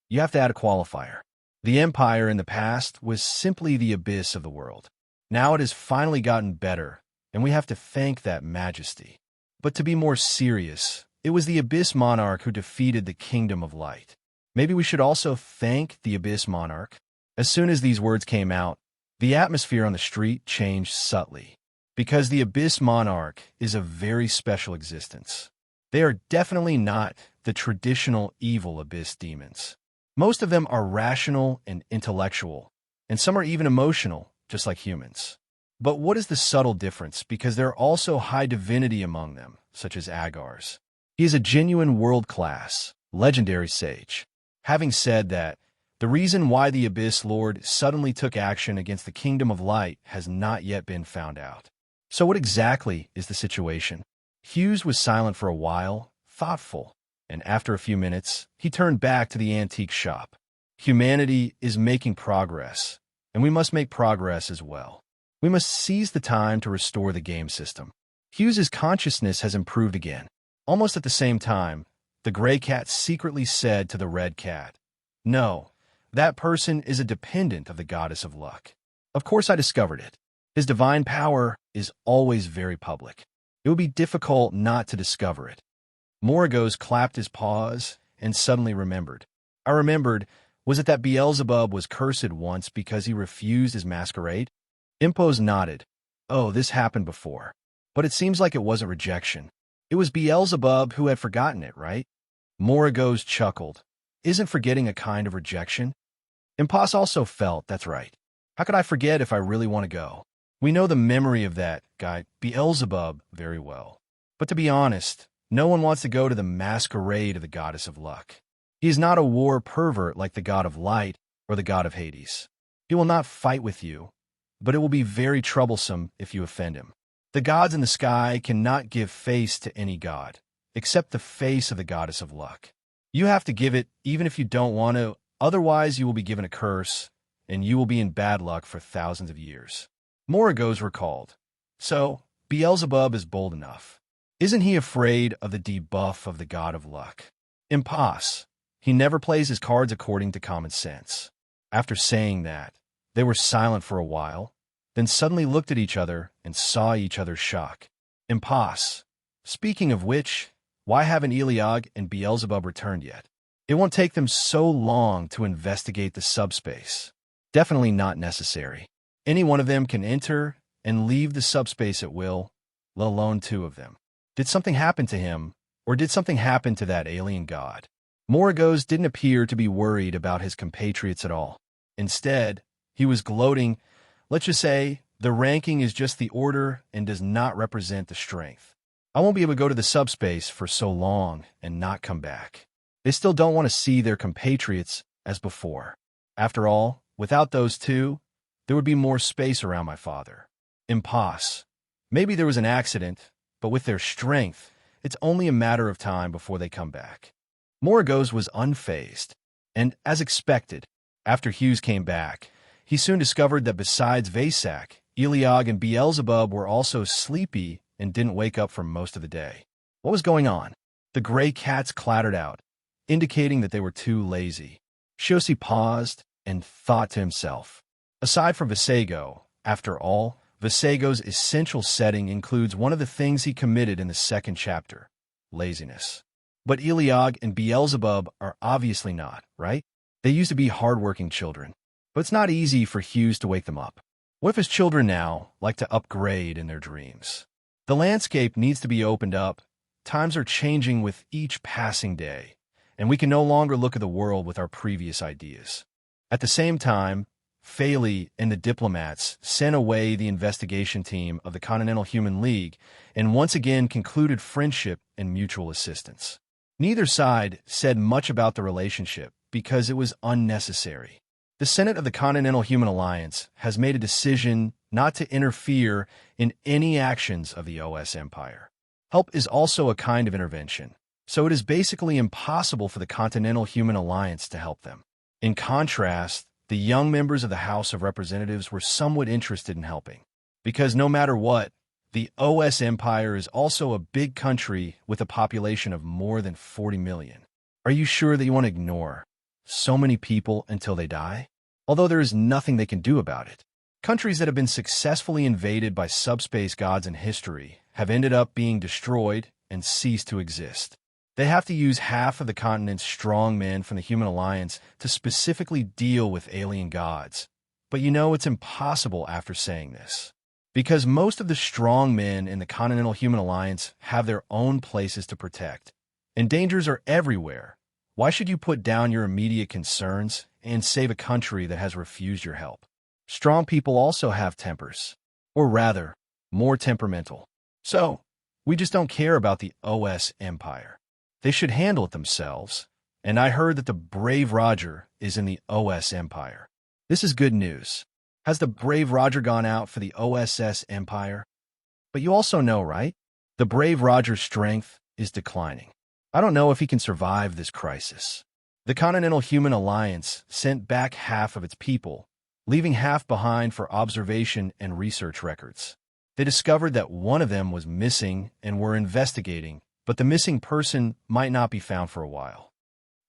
you have to add a qualifier. The empire in the past was simply the abyss of the world. Now it has finally gotten better, and we have to thank that majesty. But to be more serious, it was the Abyss Monarch who defeated the Kingdom of Light. Maybe we should also thank the Abyss Monarch. As soon as these words came out, the atmosphere on the street changed subtly, because the Abyss Monarch is a very special existence. They are definitely not the traditional evil Abyss demons. Most of them are rational and intellectual, and some are even emotional, just like humans. But what is the subtle difference? Because there are also high divinity among them, such as Agar's. He is a genuine world-class, legendary sage. Having said that, the reason why the Abyss Lord suddenly took action against the Kingdom of Light has not yet been found out. So what exactly is the situation? Hughes was silent for a while, thoughtful, and after a few minutes, he turned back to the antique shop. Humanity is making progress, and we must make progress as well. We must seize the time to restore the game system. Hughes's consciousness has improved again. Almost at the same time, the gray cat secretly said to the red cat, "No, that person is a dependent of the goddess of luck. Of course I discovered it. His divine power is always very public. It would be difficult not to discover it." Moragos clapped his paws and suddenly remembered. "I remembered, was it that Beelzebub was cursed once because he refused his masquerade?" Impos nodded. "Oh, this happened before. But it seems like it wasn't rejection. It was Beelzebub who had forgotten it, right?" Moragos chuckled. "Isn't forgetting a kind of rejection?" Impos also felt, "That's right. How could I forget if I really want to go? We know the memory of that guy, Beelzebub, very well. But to be honest, no one wants to go to the masquerade of the goddess of luck. He is not a war pervert like the god of light or the god of Hades. He will not fight with you, but it will be very troublesome if you offend him. The gods in the sky cannot give face to any god, except the face of the goddess of luck. You have to give it even if you don't want to, otherwise you will be given a curse, and you will be in bad luck for thousands of years." Moragos recalled. "So, Beelzebub is bold enough. Isn't he afraid of the debuff of the god of luck? Imposs. He never plays his cards according to common sense." After saying that, they were silent for a while, then suddenly looked at each other and saw each other's shock. Imposs. Speaking of which, why haven't Eligor and Beelzebub returned yet? It won't take them so long to investigate the subspace. Definitely not necessary. Any one of them can enter, and leave the subspace at will, let alone two of them. Did something happen to him, or did something happen to that alien god? Moragos didn't appear to be worried about his compatriots at all. Instead, he was gloating. Let's just say, the ranking is just the order and does not represent the strength. I won't be able to go to the subspace for so long and not come back. They still don't want to see their compatriots as before. After all, without those two, there would be more space around my father. Impasse. Maybe there was an accident, but with their strength, it's only a matter of time before they come back. Moragos was unfazed, and as expected, after Hughes came back, he soon discovered that besides Vasak, Eligor and Beelzebub were also sleepy and didn't wake up for most of the day. What was going on? The gray cats clattered out, indicating that they were too lazy. Shosi paused and thought to himself. Aside from Visago, after all, Visago's essential setting includes one of the things he committed in the second chapter, laziness. But Eligor and Beelzebub are obviously not, right? They used to be hardworking children. But it's not easy for Hughes to wake them up. What if his children now like to upgrade in their dreams? The landscape needs to be opened up. Times are changing with each passing day, and we can no longer look at the world with our previous ideas. At the same time, Faley and the diplomats sent away the investigation team of the Continental Human League and once again concluded friendship and mutual assistance. Neither side said much about the relationship because it was unnecessary. The Senate of the Continental Human Alliance has made a decision not to interfere in any actions of the OS Empire. Help is also a kind of intervention, so it is basically impossible for the Continental Human Alliance to help them. In contrast, the young members of the House of Representatives were somewhat interested in helping, because no matter what, the OS Empire is also a big country with a population of more than 40 million. Are you sure that you want to ignore so many people until they die? Although there is nothing they can do about it. Countries that have been successfully invaded by subspace gods in history have ended up being destroyed and ceased to exist. They have to use half of the continent's strong men from the Human Alliance to specifically deal with alien gods. But you know it's impossible after saying this. Because most of the strong men in the Continental Human Alliance have their own places to protect. And dangers are everywhere. Why should you put down your immediate concerns and save a country that has refused your help? Strong people also have tempers. Or rather, more temperamental. So, we just don't care about the OS Empire. They should handle it themselves. And I heard that the brave Roger is in the OS Empire. This is good news. Has the brave Roger gone out for the OSS Empire? But you also know, right? The brave Roger's strength is declining. I don't know if he can survive this crisis. The Continental Human Alliance sent back half of its people, leaving half behind for observation and research records. They discovered that one of them was missing and were investigating, but the missing person might not be found for a while.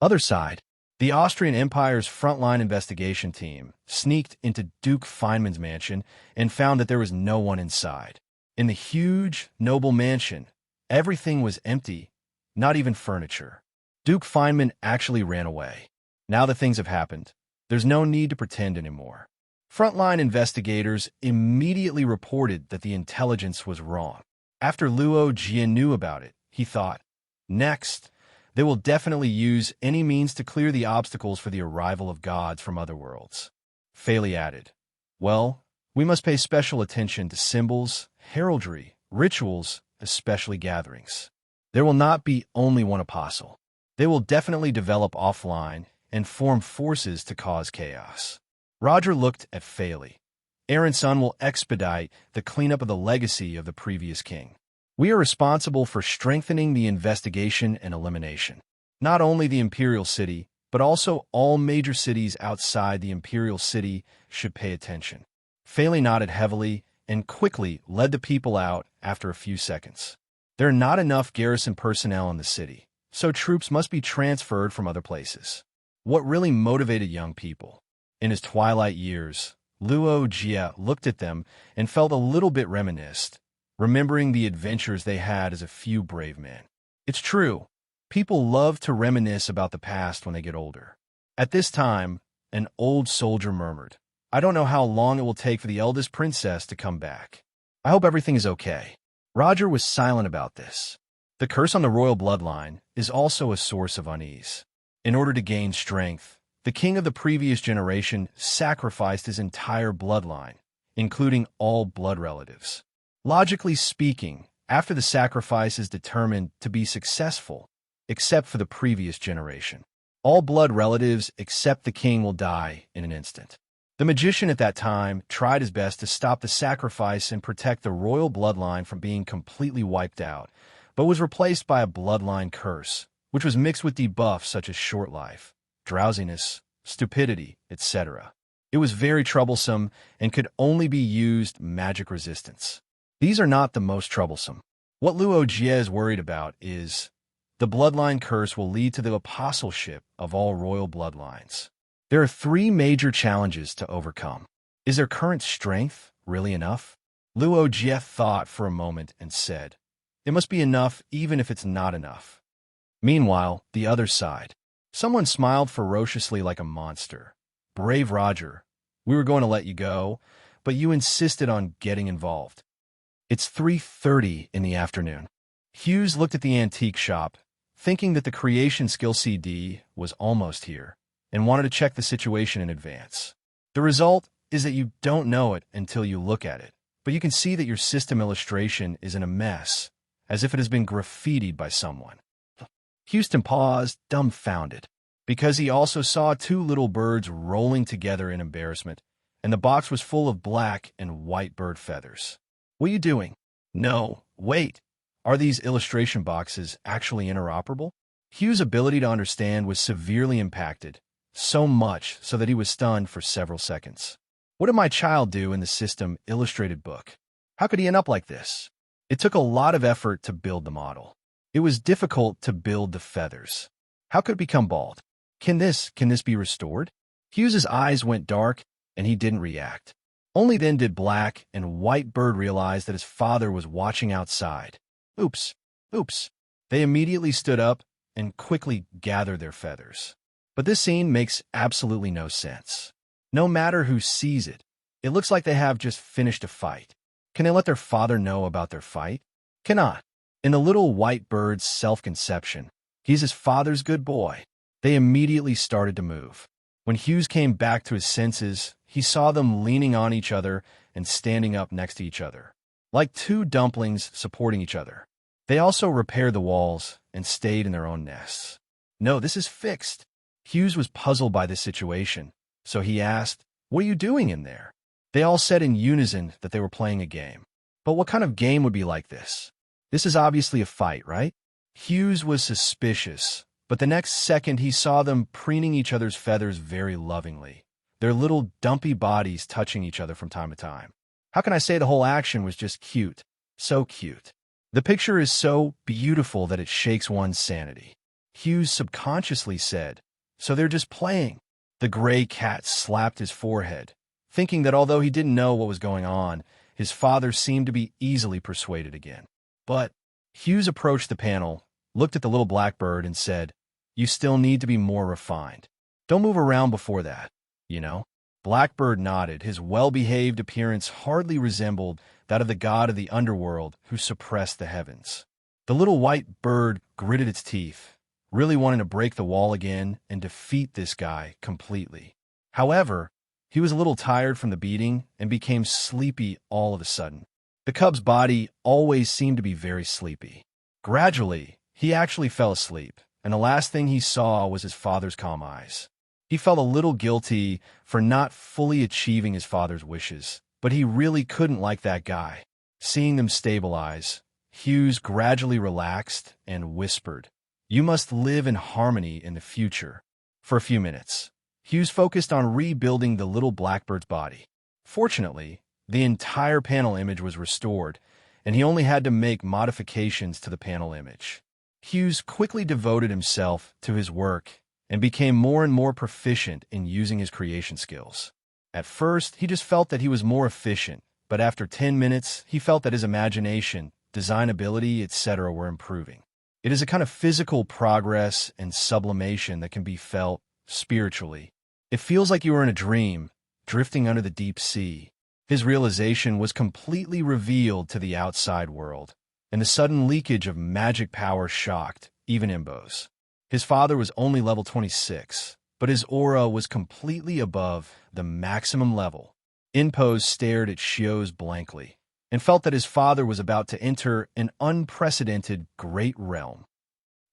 Other side, the Austrian Empire's frontline investigation team sneaked into Duke Feynman's mansion and found that there was no one inside. In the huge, noble mansion, everything was empty, not even furniture. Duke Feynman actually ran away. Now that things have happened, there's no need to pretend anymore. Frontline investigators immediately reported that the intelligence was wrong. After Luo Jia knew about it, he thought, next, they will definitely use any means to clear the obstacles for the arrival of gods from other worlds. Faley added, well, we must pay special attention to symbols, heraldry, rituals, especially gatherings. There will not be only one apostle. They will definitely develop offline and form forces to cause chaos. Roger looked at Faley. Aaron's son will expedite the cleanup of the legacy of the previous king. We are responsible for strengthening the investigation and elimination. Not only the Imperial City, but also all major cities outside the Imperial City should pay attention. Faley nodded heavily and quickly led the people out after a few seconds. There are not enough garrison personnel in the city, so troops must be transferred from other places. What really motivated young people? In his twilight years, Luo Jia looked at them and felt a little bit reminisced, remembering the adventures they had as a few brave men. It's true, people love to reminisce about the past when they get older. At this time, an old soldier murmured, I don't know how long it will take for the eldest princess to come back. I hope everything is okay." Roger was silent about this. The curse on the royal bloodline is also a source of unease. In order to gain strength, the king of the previous generation sacrificed his entire bloodline, including all blood relatives. Logically speaking, after the sacrifice is determined to be successful, except for the previous generation, all blood relatives except the king will die in an instant. The magician at that time tried his best to stop the sacrifice and protect the royal bloodline from being completely wiped out, but was replaced by a bloodline curse, which was mixed with debuffs such as short life, drowsiness, stupidity, etc. It was very troublesome and could only be used magic resistance. These are not the most troublesome. What Luo Jie is worried about is the bloodline curse will lead to the apostleship of all royal bloodlines. There are 3 major challenges to overcome. Is their current strength really enough? Luo Jie thought for a moment and said, "It must be enough even if it's not enough." Meanwhile, the other side. Someone smiled ferociously like a monster. "Brave Roger, we were going to let you go, but you insisted on getting involved." It's 3:30 in the afternoon. Hughes looked at the antique shop, thinking that the creation skill CD was almost here, and wanted to check the situation in advance. The result is that you don't know it until you look at it, but you can see that your system illustration is in a mess, as if it has been graffitied by someone. Houston paused, dumbfounded, because he also saw 2 little birds rolling together in embarrassment, and the box was full of black and white bird feathers. "What are you doing?" "No, wait. Are these illustration boxes actually interoperable?" Hugh's ability to understand was severely impacted, so much so that he was stunned for several seconds. What did my child do in the system illustrated book? How could he end up like this? It took a lot of effort to build the model. It was difficult to build the feathers. How could it become bald? Can this be restored? Hughes's eyes went dark, and he didn't react. Only then did Black and White Bird realize that his father was watching outside. Oops. They immediately stood up and quickly gathered their feathers. But this scene makes absolutely no sense. No matter who sees it, it looks like they have just finished a fight. Can they let their father know about their fight? Cannot. In the little white bird's self-conception, he's his father's good boy. They immediately started to move. When Hughes came back to his senses, he saw them leaning on each other and standing up next to each other, like 2 dumplings supporting each other. They also repaired the walls and stayed in their own nests. "No, this is fixed." Hughes was puzzled by this situation, so he asked, "What are you doing in there?" They all said in unison that they were playing a game. But what kind of game would be like this? This is obviously a fight, right? Hughes was suspicious, but the next second he saw them preening each other's feathers very lovingly, their little dumpy bodies touching each other from time to time. How can I say the whole action was just cute? So cute. The picture is so beautiful that it shakes one's sanity. Hughes subconsciously said, "So they're just playing." The gray cat slapped his forehead, thinking that although he didn't know what was going on, his father seemed to be easily persuaded again. But Hughes approached the panel, looked at the little blackbird, and said, "You still need to be more refined. Don't move around before that, you know?" Blackbird nodded. His well-behaved appearance hardly resembled that of the god of the underworld who suppressed the heavens. The little white bird gritted its teeth, really wanting to break the wall again and defeat this guy completely. However, he was a little tired from the beating and became sleepy all of a sudden. The cub's body always seemed to be very sleepy. Gradually, he actually fell asleep, and the last thing he saw was his father's calm eyes. He felt a little guilty for not fully achieving his father's wishes, but he really couldn't like that guy. Seeing them stabilize, Hughes gradually relaxed and whispered, "You must live in harmony in the future." For a few minutes, Hughes focused on rebuilding the little blackbird's body. Fortunately, the entire panel image was restored, and he only had to make modifications to the panel image. Hughes quickly devoted himself to his work and became more and more proficient in using his creation skills. At first, he just felt that he was more efficient, but after 10 minutes, he felt that his imagination, design ability, etc. were improving. It is a kind of physical progress and sublimation that can be felt spiritually. It feels like you are in a dream, drifting under the deep sea. His realization was completely revealed to the outside world, and the sudden leakage of magic power shocked even Imbos. His father was only level 26, but his aura was completely above the maximum level. Inpos stared at Xios blankly and felt that his father was about to enter an unprecedented great realm.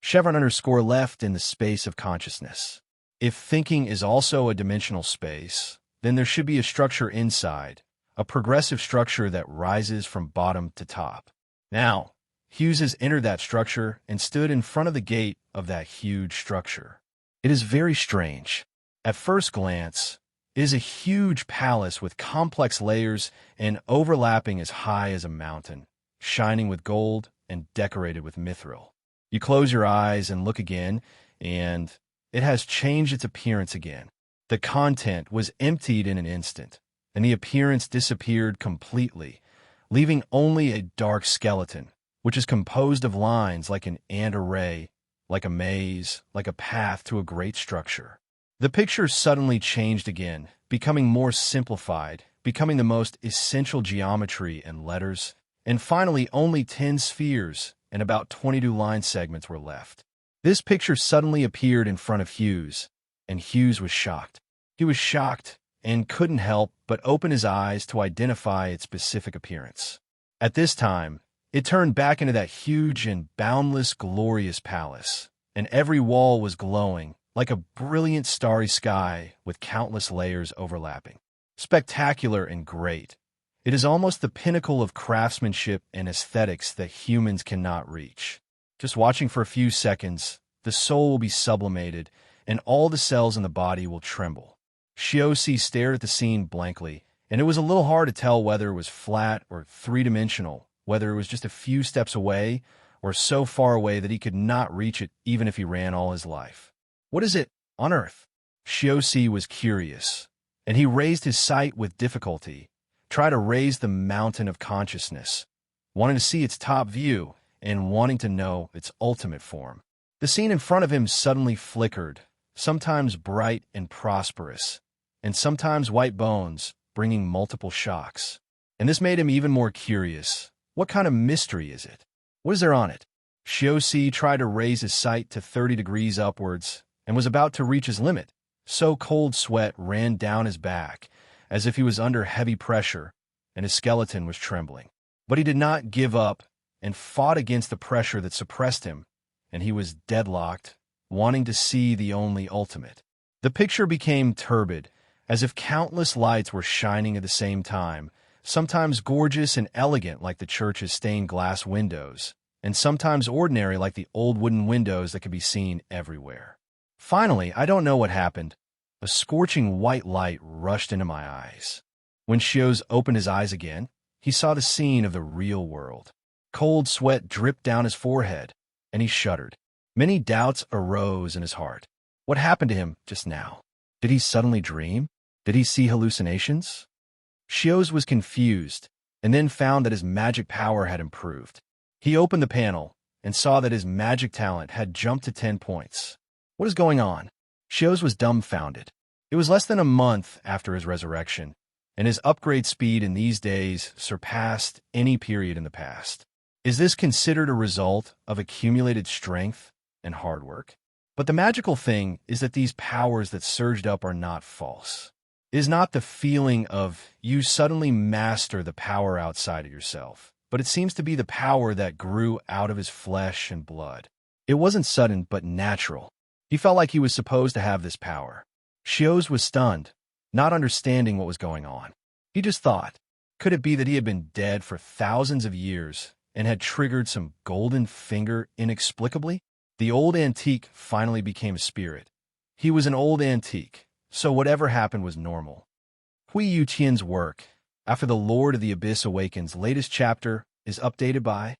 Chevron_left in the space of consciousness. If thinking is also a dimensional space, then there should be a structure inside, a progressive structure that rises from bottom to top. Now, Hughes has entered that structure and stood in front of the gate of that huge structure. It is very strange. At first glance, it is a huge palace with complex layers and overlapping as high as a mountain, shining with gold and decorated with mithril. You close your eyes and look again, and it has changed its appearance again. The content was emptied in an instant, and the appearance disappeared completely, leaving only a dark skeleton, which is composed of lines like an ant array, like a maze, like a path to a great structure. The picture suddenly changed again, becoming more simplified, becoming the most essential geometry and letters, and finally only 10 spheres and about 22 line segments were left. This picture suddenly appeared in front of Hughes, and Hughes was shocked. He was shocked and couldn't help but open his eyes to identify its specific appearance. At this time, it turned back into that huge and boundless, glorious palace, and every wall was glowing, like a brilliant starry sky with countless layers overlapping. Spectacular and great. It is almost the pinnacle of craftsmanship and aesthetics that humans cannot reach. Just watching for a few seconds, the soul will be sublimated, and all the cells in the body will tremble. Shiosi stared at the scene blankly, and it was a little hard to tell whether it was flat or three-dimensional, whether it was just a few steps away or so far away that he could not reach it even if he ran all his life. What is it on Earth? Shiosi was curious, and he raised his sight with difficulty, tried to raise the mountain of consciousness, wanting to see its top view and wanting to know its ultimate form. The scene in front of him suddenly flickered, sometimes bright and prosperous, and sometimes white bones, bringing multiple shocks. And this made him even more curious. What kind of mystery is it? What is there on it? Shiosi tried to raise his sight to 30 degrees upwards and was about to reach his limit. So cold sweat ran down his back, as if he was under heavy pressure, and his skeleton was trembling. But he did not give up and fought against the pressure that suppressed him, and he was deadlocked, wanting to see the only ultimate. The picture became turbid, as if countless lights were shining at the same time, sometimes gorgeous and elegant like the church's stained glass windows, and sometimes ordinary like the old wooden windows that could be seen everywhere. Finally, I don't know what happened. A scorching white light rushed into my eyes. When Shios opened his eyes again, he saw the scene of the real world. Cold sweat dripped down his forehead, and he shuddered. Many doubts arose in his heart. What happened to him just now? Did he suddenly dream? Did he see hallucinations? Shios was confused, and then found that his magic power had improved. He opened the panel and saw that his magic talent had jumped to 10 points. What is going on? Shios was dumbfounded. It was less than a month after his resurrection, and his upgrade speed in these days surpassed any period in the past. Is this considered a result of accumulated strength and hard work? But the magical thing is that these powers that surged up are not false. It is not the feeling of you suddenly master the power outside of yourself, but it seems to be the power that grew out of his flesh and blood. It wasn't sudden, but natural. He felt like he was supposed to have this power. Shios was stunned, not understanding what was going on. He just thought, could it be that he had been dead for thousands of years and had triggered some golden finger inexplicably? The old antique finally became a spirit. He was an old antique, so whatever happened was normal. Hui Yuqian's work, after the Lord of the Abyss Awakens' latest chapter, is updated by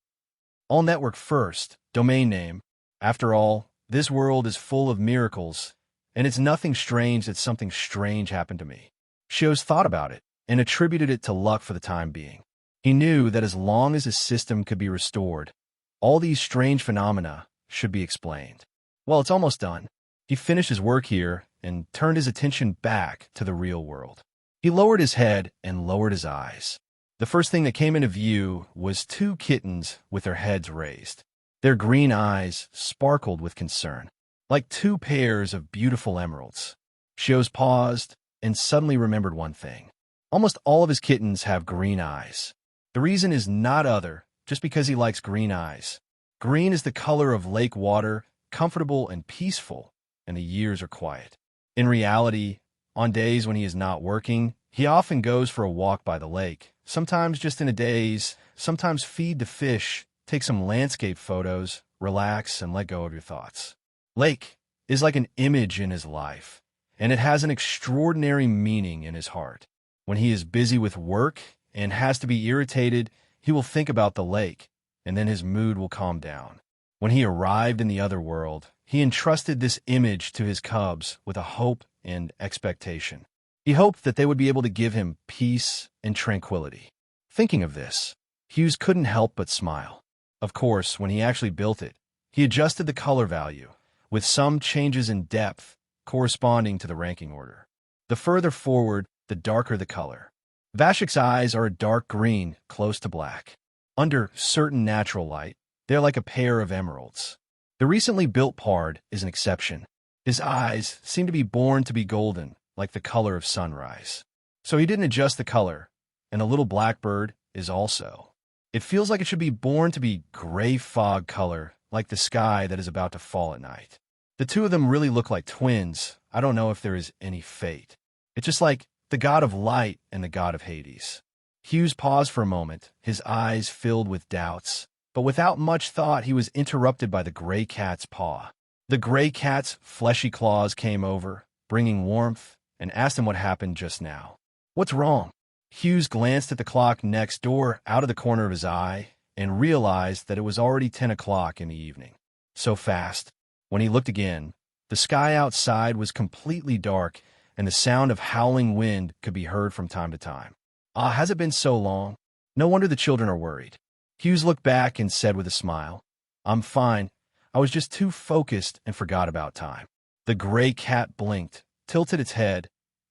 All Network First, domain name. After all, this world is full of miracles, and it's nothing strange that something strange happened to me. Shios thought about it and attributed it to luck for the time being. He knew that as long as his system could be restored, all these strange phenomena should be explained. Well, it's almost done. He finished his work here and turned his attention back to the real world. He lowered his head and lowered his eyes. The first thing that came into view was two kittens with their heads raised. Their green eyes sparkled with concern, like two pairs of beautiful emeralds. Hughes paused and suddenly remembered one thing. Almost all of his kittens have green eyes. The reason is not other, just because he likes green eyes. Green is the color of lake water, comfortable and peaceful, and the years are quiet. In reality, on days when he is not working, he often goes for a walk by the lake, sometimes just in a daze, sometimes feed the fish, take some landscape photos, relax, and let go of your thoughts. Lake is like an image in his life, and it has an extraordinary meaning in his heart. When he is busy with work and has to be irritated, he will think about the lake, and then his mood will calm down. When he arrived in the other world, he entrusted this image to his cubs with a hope and expectation. He hoped that they would be able to give him peace and tranquility. Thinking of this, Hughes couldn't help but smile. Of course, when he actually built it, he adjusted the color value, with some changes in depth corresponding to the ranking order. The further forward, the darker the color. Vashik's eyes are a dark green, close to black. Under certain natural light, they're like a pair of emeralds. The recently built pard is an exception. His eyes seem to be born to be golden, like the color of sunrise. So he didn't adjust the color, and the little blackbird is also. It feels like it should be born to be gray fog color, like the sky that is about to fall at night. The two of them really look like twins. I don't know if there is any fate. It's just like the god of light and the god of Hades. Hughes paused for a moment, his eyes filled with doubts, but without much thought he was interrupted by the gray cat's paw. The gray cat's fleshy claws came over, bringing warmth, and asked him what happened just now. "What's wrong?" Hughes glanced at the clock next door out of the corner of his eye and realized that it was already 10 o'clock in the evening. So fast. When he looked again, the sky outside was completely dark and the sound of howling wind could be heard from time to time. Has it been so long? No wonder the children are worried. Hughes looked back and said with a smile, "I'm fine. I was just too focused and forgot about time." The gray cat blinked, tilted its head,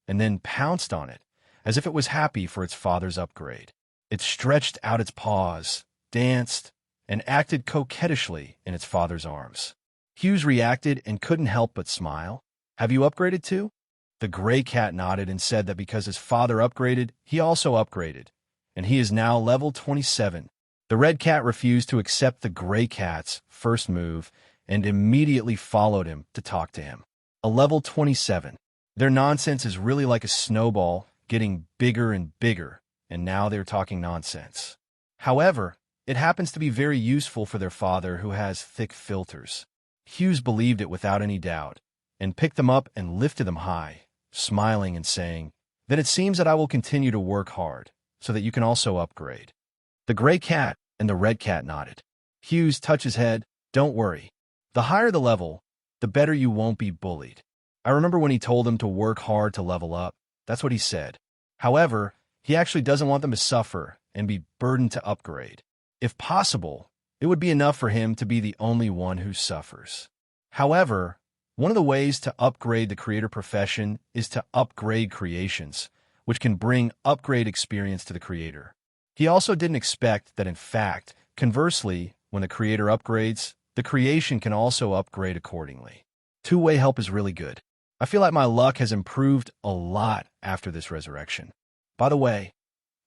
and then pounced on it, as if it was happy for its father's upgrade. It stretched out its paws, danced, and acted coquettishly in its father's arms. Hughes reacted and couldn't help but smile. "Have you upgraded too?" The gray cat nodded and said that because his father upgraded, he also upgraded, and he is now level 27. The red cat refused to accept the gray cat's first move and immediately followed him to talk to him. A level 27. Their nonsense is really like a snowball, getting bigger and bigger, and now they're talking nonsense. However, it happens to be very useful for their father who has thick filters. Hughes believed it without any doubt, and picked them up and lifted them high, smiling and saying, "Then it seems that I will continue to work hard, so that you can also upgrade." The gray cat and the red cat nodded. Hughes touched his head. "Don't worry. The higher the level, the better you won't be bullied." I remember when he told them to work hard to level up. That's what he said. However, he actually doesn't want them to suffer and be burdened to upgrade. If possible, it would be enough for him to be the only one who suffers. However, one of the ways to upgrade the creator profession is to upgrade creations, which can bring upgrade experience to the creator. He also didn't expect that, in fact, conversely, when the creator upgrades, the creation can also upgrade accordingly. Two-way help is really good. I feel like my luck has improved a lot after this resurrection. By the way,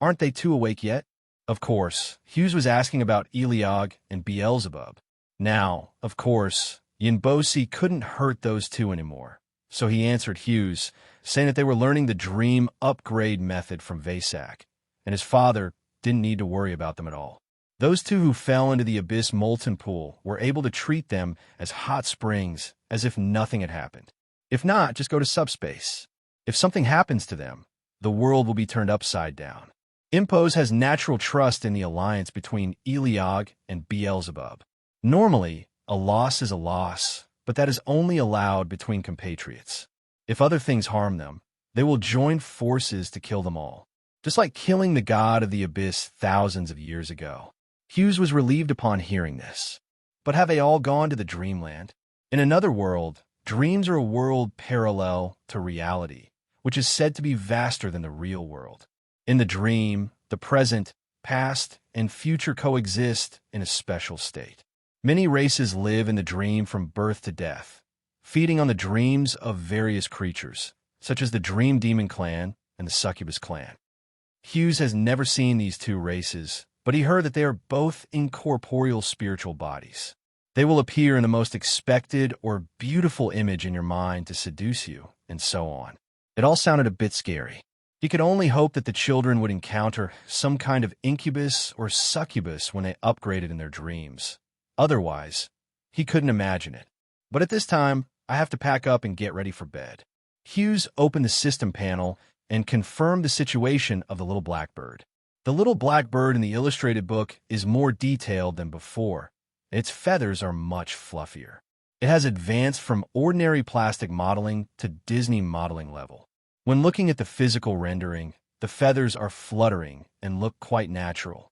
aren't they two awake yet? Of course, Hughes was asking about Eligor and Beelzebub. Now, of course, Yinbosi couldn't hurt those two anymore, so he answered Hughes, saying that they were learning the dream upgrade method from Vasak, and his father didn't need to worry about them at all. Those two who fell into the abyss molten pool were able to treat them as hot springs, as if nothing had happened. If not, just go to subspace. If something happens to them, the world will be turned upside down. Impose has natural trust in the alliance between Eligor and Beelzebub. Normally, a loss is a loss, but that is only allowed between compatriots. If other things harm them, they will join forces to kill them all, just like killing the god of the abyss thousands of years ago. Hughes was relieved upon hearing this. But have they all gone to the dreamland? In another world, dreams are a world parallel to reality, which is said to be vaster than the real world. In the dream, the present, past, and future coexist in a special state. Many races live in the dream from birth to death, feeding on the dreams of various creatures, such as the Dream Demon clan and the Succubus clan. Hughes has never seen these two races, but he heard that they are both incorporeal spiritual bodies. They will appear in the most expected or beautiful image in your mind to seduce you, and so on. It all sounded a bit scary. He could only hope that the children would encounter some kind of incubus or succubus when they upgraded in their dreams. Otherwise, he couldn't imagine it. But at this time, I have to pack up and get ready for bed. Hughes opened the system panel and confirmed the situation of the little blackbird. The little blackbird in the illustrated book is more detailed than before. Its feathers are much fluffier. It has advanced from ordinary plastic modeling to Disney modeling level. When looking at the physical rendering, the feathers are fluttering and look quite natural.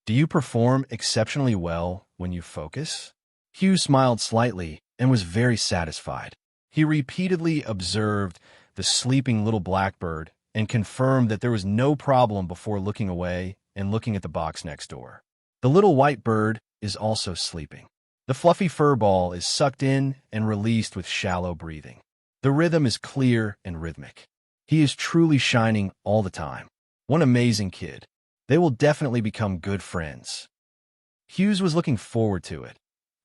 Do you perform exceptionally well when you focus? Hughes smiled slightly and was very satisfied. He repeatedly observed the sleeping little blackbird and confirmed that there was no problem before looking away and looking at the box next door. The little white bird is also sleeping. The fluffy fur ball is sucked in and released with shallow breathing. The rhythm is clear and rhythmic. He is truly shining all the time. One amazing kid. They will definitely become good friends. Hughes was looking forward to it,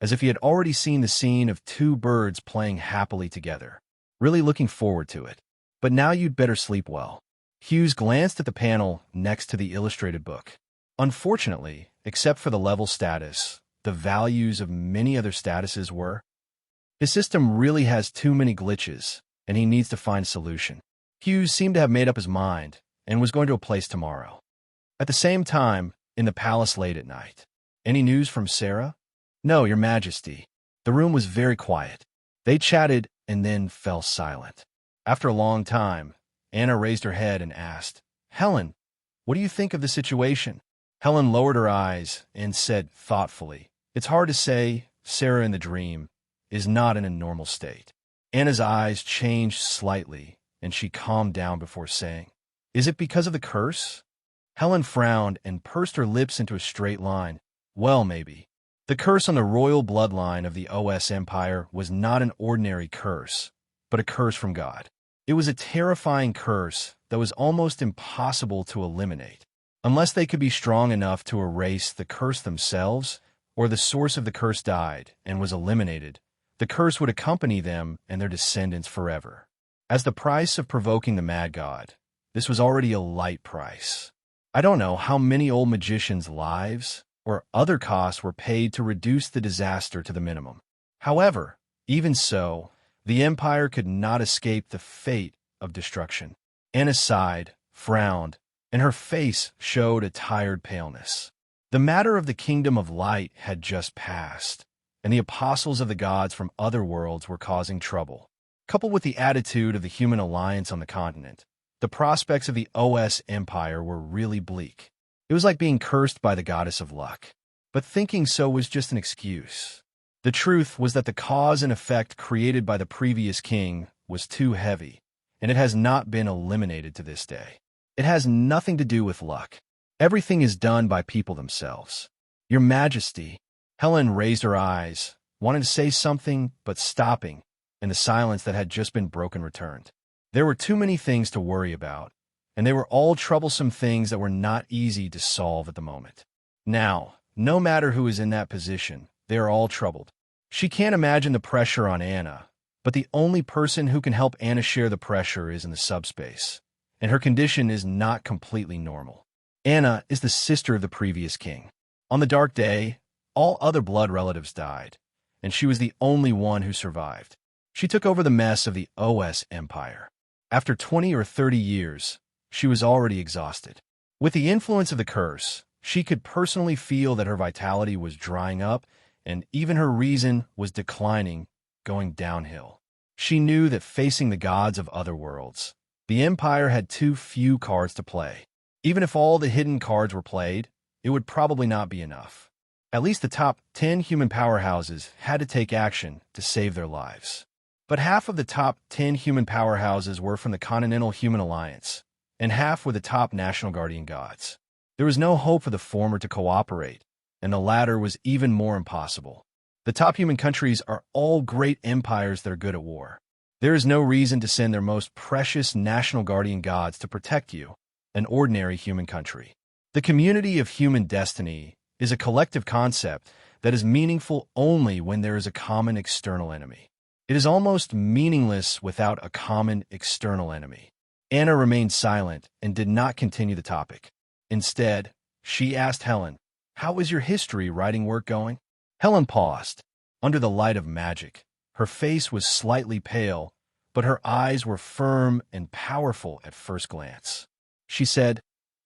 as if he had already seen the scene of two birds playing happily together. Really looking forward to it. But now you'd better sleep well. Hughes glanced at the panel next to the illustrated book. Unfortunately, except for the level status, the values of many other statuses were. His system really has too many glitches, and he needs to find a solution. Hughes seemed to have made up his mind and was going to a place tomorrow. At the same time, in the palace late at night. Any news from Sarah? No, Your Majesty. The room was very quiet. They chatted and then fell silent. After a long time, Anna raised her head and asked, "Helen, what do you think of the situation?" Helen lowered her eyes and said thoughtfully, "It's hard to say. Sarah in the dream is not in a normal state." Anna's eyes changed slightly, and she calmed down before saying, "Is it because of the curse?" Helen frowned and pursed her lips into a straight line. "Well, maybe." The curse on the royal bloodline of the OS Empire was not an ordinary curse, but a curse from God. It was a terrifying curse that was almost impossible to eliminate. Unless they could be strong enough to erase the curse themselves, or the source of the curse died and was eliminated, the curse would accompany them and their descendants forever. As the price of provoking the mad god, this was already a light price. I don't know how many old magicians' lives or other costs were paid to reduce the disaster to the minimum. However, even so, the Empire could not escape the fate of destruction. Anna sighed, frowned, and her face showed a tired paleness. The matter of the Kingdom of Light had just passed, and the apostles of the gods from other worlds were causing trouble. Coupled with the attitude of the human alliance on the continent, the prospects of the OS Empire were really bleak. It was like being cursed by the goddess of luck. But thinking so was just an excuse. The truth was that the cause and effect created by the previous king was too heavy, and it has not been eliminated to this day. It has nothing to do with luck. Everything is done by people themselves. Your Majesty. Helen raised her eyes, wanted to say something, but stopping, and the silence that had just been broken returned. There were too many things to worry about, and they were all troublesome things that were not easy to solve at the moment. Now, no matter who is in that position, they are all troubled. She can't imagine the pressure on Anna, but the only person who can help Anna share the pressure is in the subspace, and her condition is not completely normal. Anna is the sister of the previous king. On the dark day, all other blood relatives died, and she was the only one who survived. She took over the mess of the OS Empire. After 20 or 30 years, she was already exhausted. With the influence of the curse, she could personally feel that her vitality was drying up, and even her reason was declining, going downhill. She knew that facing the gods of other worlds, the Empire had too few cards to play. Even if all the hidden cards were played, it would probably not be enough. At least the top 10 human powerhouses had to take action to save their lives. But half of the top 10 human powerhouses were from the Continental Human Alliance, and half were the top national guardian gods. There was no hope for the former to cooperate, and the latter was even more impossible. The top human countries are all great empires that are good at war. There is no reason to send their most precious national guardian gods to protect you, an ordinary human country. The community of human destiny is a collective concept that is meaningful only when there is a common external enemy. It is almost meaningless without a common external enemy. Anna remained silent and did not continue the topic. Instead, she asked Helen, "How is your history writing work going?" Helen paused. Under the light of magic, her face was slightly pale, but her eyes were firm and powerful at first glance. She said,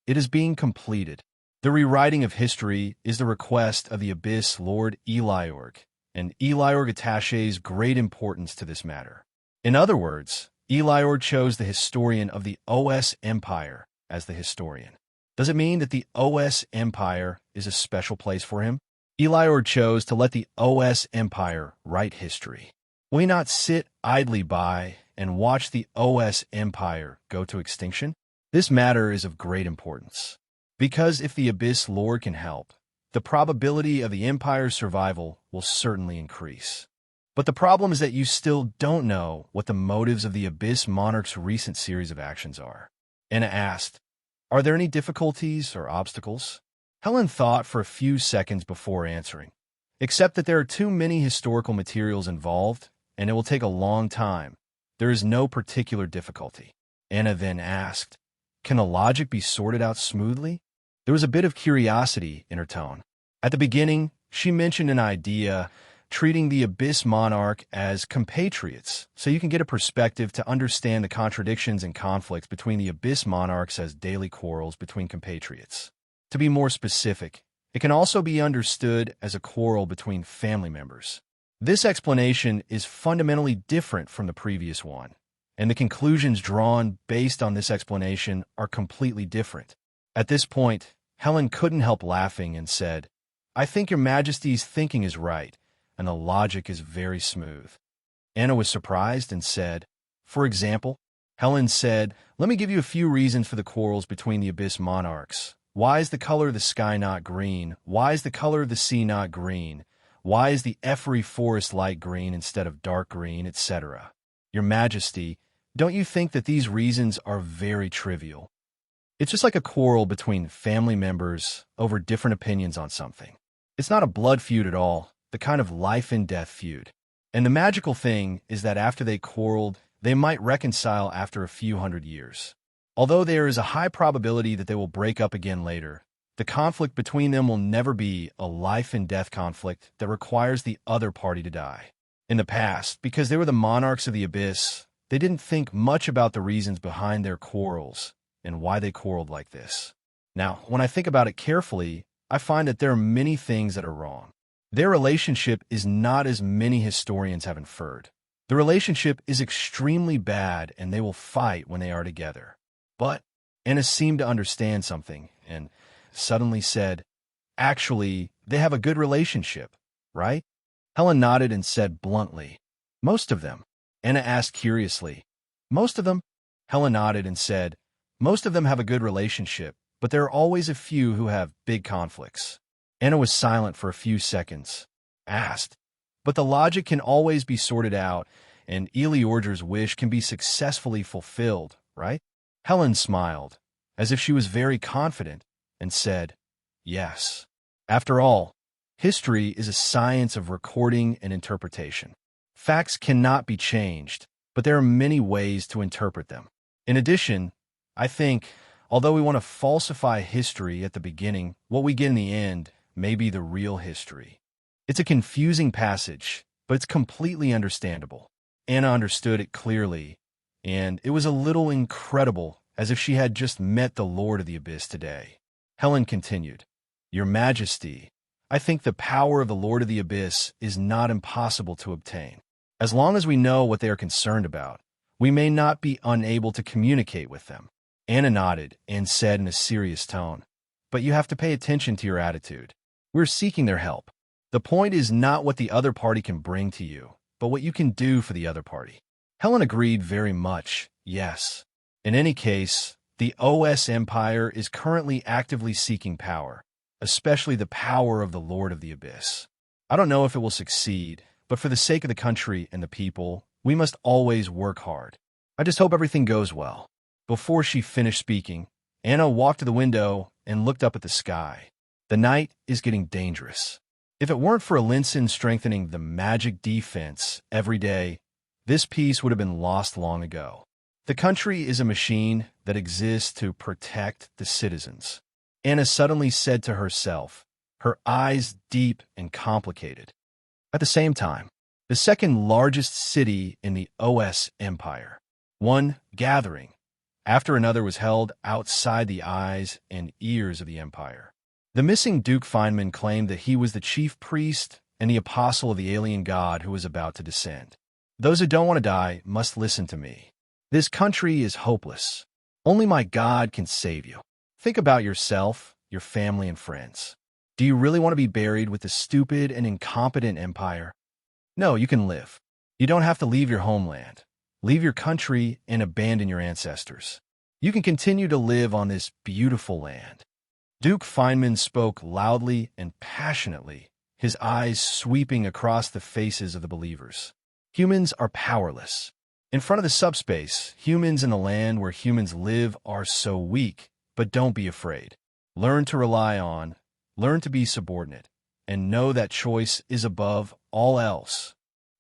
"It is being completed. The rewriting of history is the request of the Abyss Lord Eligor, and Eligor attaches great importance to this matter." In other words, Eligor chose the historian of the OS Empire as the historian. Does it mean that the OS Empire is a special place for him? Eligor chose to let the OS Empire write history. Will he not sit idly by and watch the OS Empire go to extinction? This matter is of great importance, because if the Abyss Lord can help, the probability of the Empire's survival will certainly increase. But the problem is that you still don't know what the motives of the Abyss Monarch's recent series of actions are. Anna asked, "Are there any difficulties or obstacles?" Helen thought for a few seconds before answering, "Except that there are too many historical materials involved, and it will take a long time. There is no particular difficulty." Anna then asked, "Can the logic be sorted out smoothly?" There was a bit of curiosity in her tone. At the beginning, she mentioned an idea, treating the Abyss Monarch as compatriots, so you can get a perspective to understand the contradictions and conflicts between the Abyss Monarchs as daily quarrels between compatriots. To be more specific, it can also be understood as a quarrel between family members. This explanation is fundamentally different from the previous one, and the conclusions drawn based on this explanation are completely different. At this point, Helen couldn't help laughing and said, "I think your Majesty's thinking is right, and the logic is very smooth." Anna was surprised and said, "For example?" Helen said, "Let me give you a few reasons for the quarrels between the Abyss Monarchs. Why is the color of the sky not green? Why is the color of the sea not green? Why is the Effery forest light green instead of dark green, etc.? Your Majesty, don't you think that these reasons are very trivial? It's just like a quarrel between family members over different opinions on something. It's not a blood feud at all, the kind of life-and-death feud. And the magical thing is that after they quarreled, they might reconcile after a few hundred years. Although there is a high probability that they will break up again later, the conflict between them will never be a life-and-death conflict that requires the other party to die. In the past, because they were the monarchs of the Abyss, they didn't think much about the reasons behind their quarrels and why they quarreled like this. Now, when I think about it carefully, I find that there are many things that are wrong. Their relationship is not as many historians have inferred. The relationship is extremely bad, and they will fight when they are together. But Anna seemed to understand something and suddenly said, "Actually, they have a good relationship, right?" Helen nodded and said bluntly, "Most of them." Anna asked curiously, "Most of them?" Helen nodded and said, "Most of them have a good relationship, but there are always a few who have big conflicts." Anna was silent for a few seconds, asked, "But the logic can always be sorted out, and Eligor's wish can be successfully fulfilled, right?" Helen smiled, as if she was very confident, and said, "Yes. After all, history is a science of recording and interpretation. Facts cannot be changed, but there are many ways to interpret them. In addition, I think, although we want to falsify history at the beginning, what we get in the end may be the real history." It's a confusing passage, but it's completely understandable. Anna understood it clearly, and it was a little incredible, as if she had just met the Lord of the Abyss today. Helen continued, "Your Majesty, I think the power of the Lord of the Abyss is not impossible to obtain. As long as we know what they are concerned about, we may not be unable to communicate with them." Anna nodded and said in a serious tone, "But you have to pay attention to your attitude. We're seeking their help. The point is not what the other party can bring to you. but what you can do for the other party. Helen agreed very much, yes. In any case, the OS Empire is currently actively seeking power, especially the power of the Lord of the Abyss. I don't know if it will succeed, but for the sake of the country and the people, we must always work hard. I just hope everything goes well. Before she finished speaking, Anna walked to the window and looked up at the sky. The night is getting dangerous. If it weren't for Alinson strengthening the magic defense every day, this peace would have been lost long ago. The country is a machine that exists to protect the citizens. Anna suddenly said to herself, her eyes deep and complicated. At the same time, the second largest city in the OS Empire, one gathering after another was held outside the eyes and ears of the Empire. The missing Duke Feynman claimed that he was the chief priest and the apostle of the alien god who was about to descend. Those who don't want to die must listen to me. This country is hopeless. Only my God can save you. Think about yourself, your family, and friends. Do you really want to be buried with the stupid and incompetent empire? No, you can live. You don't have to leave your homeland. Leave your country and abandon your ancestors. You can continue to live on this beautiful land. Duke Feynman spoke loudly and passionately, his eyes sweeping across the faces of the believers. Humans are powerless. In front of the subspace, humans in the land where humans live are so weak, but don't be afraid. Learn to rely on, learn to be subordinate, and know that choice is above all else.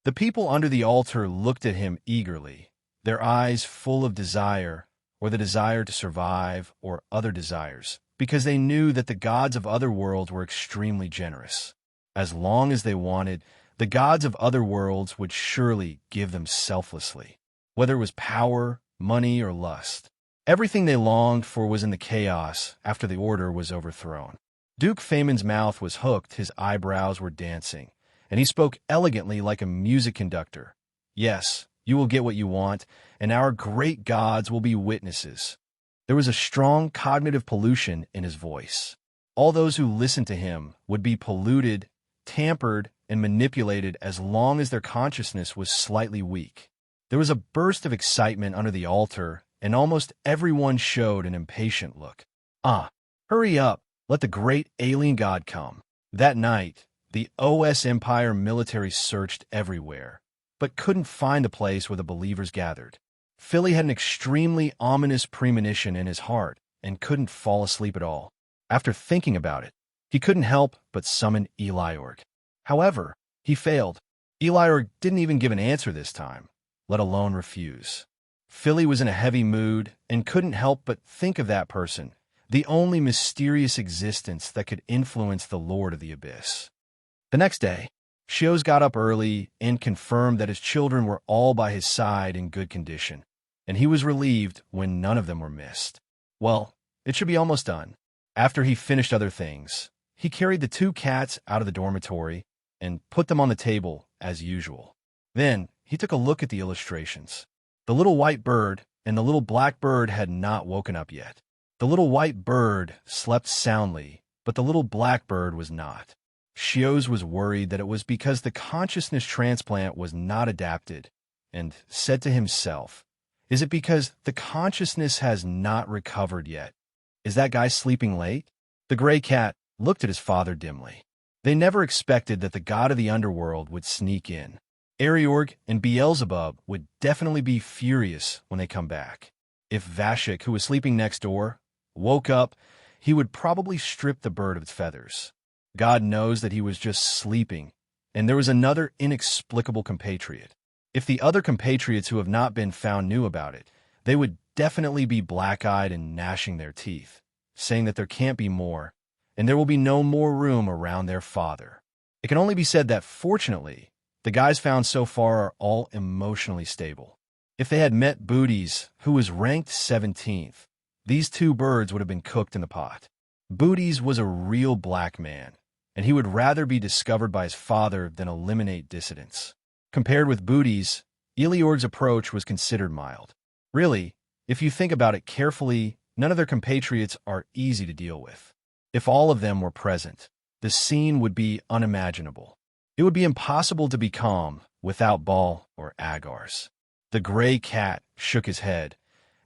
The people under the altar looked at him eagerly, their eyes full of desire, or the desire to survive, or other desires, because they knew that the gods of other worlds were extremely generous. As long as they wanted, the gods of other worlds would surely give them selflessly, whether it was power, money, or lust. Everything they longed for was in the chaos after the order was overthrown. Duke Feynman's mouth was hooked, his eyebrows were dancing, and he spoke elegantly like a music conductor. Yes, you will get what you want, and our great gods will be witnesses. There was a strong cognitive pollution in his voice. All those who listened to him would be polluted, tampered, and manipulated as long as their consciousness was slightly weak. There was a burst of excitement under the altar, and almost everyone showed an impatient look. Hurry up, let the great alien god come. That night, the OS Empire military searched everywhere, but couldn't find the place where the believers gathered. Philly had an extremely ominous premonition in his heart and couldn't fall asleep at all. After thinking about it, he couldn't help but summon Eligor. However, he failed. Eligor didn't even give an answer this time, let alone refuse. Philly was in a heavy mood and couldn't help but think of that person, the only mysterious existence that could influence the Lord of the Abyss. The next day, Shios got up early and confirmed that his children were all by his side in good condition, and he was relieved when none of them were missed. Well, it should be almost done. After he finished other things, he carried the two cats out of the dormitory and put them on the table as usual. Then he took a look at the illustrations. The little white bird and the little black bird had not woken up yet. The little white bird slept soundly, but the little black bird was not. Shios was worried that it was because the consciousness transplant was not adapted, and said to himself, is it because the consciousness has not recovered yet? Is that guy sleeping late? The gray cat looked at his father dimly. They never expected that the god of the underworld would sneak in. Ariorg and Beelzebub would definitely be furious when they come back. If Vashik, who was sleeping next door, woke up, he would probably strip the bird of its feathers. God knows that he was just sleeping, and there was another inexplicable compatriot. If the other compatriots who have not been found knew about it, they would definitely be black-eyed and gnashing their teeth, saying that there can't be more, and there will be no more room around their father. It can only be said that, fortunately, the guys found so far are all emotionally stable. If they had met Booties, who was ranked 17th, these two birds would have been cooked in the pot. Booties was a real black man, and he would rather be discovered by his father than eliminate dissidents. Compared with Booties, Eliorg's approach was considered mild. Really, if you think about it carefully, none of their compatriots are easy to deal with. If all of them were present, the scene would be unimaginable. It would be impossible to be calm, without ball or agars. The gray cat shook his head,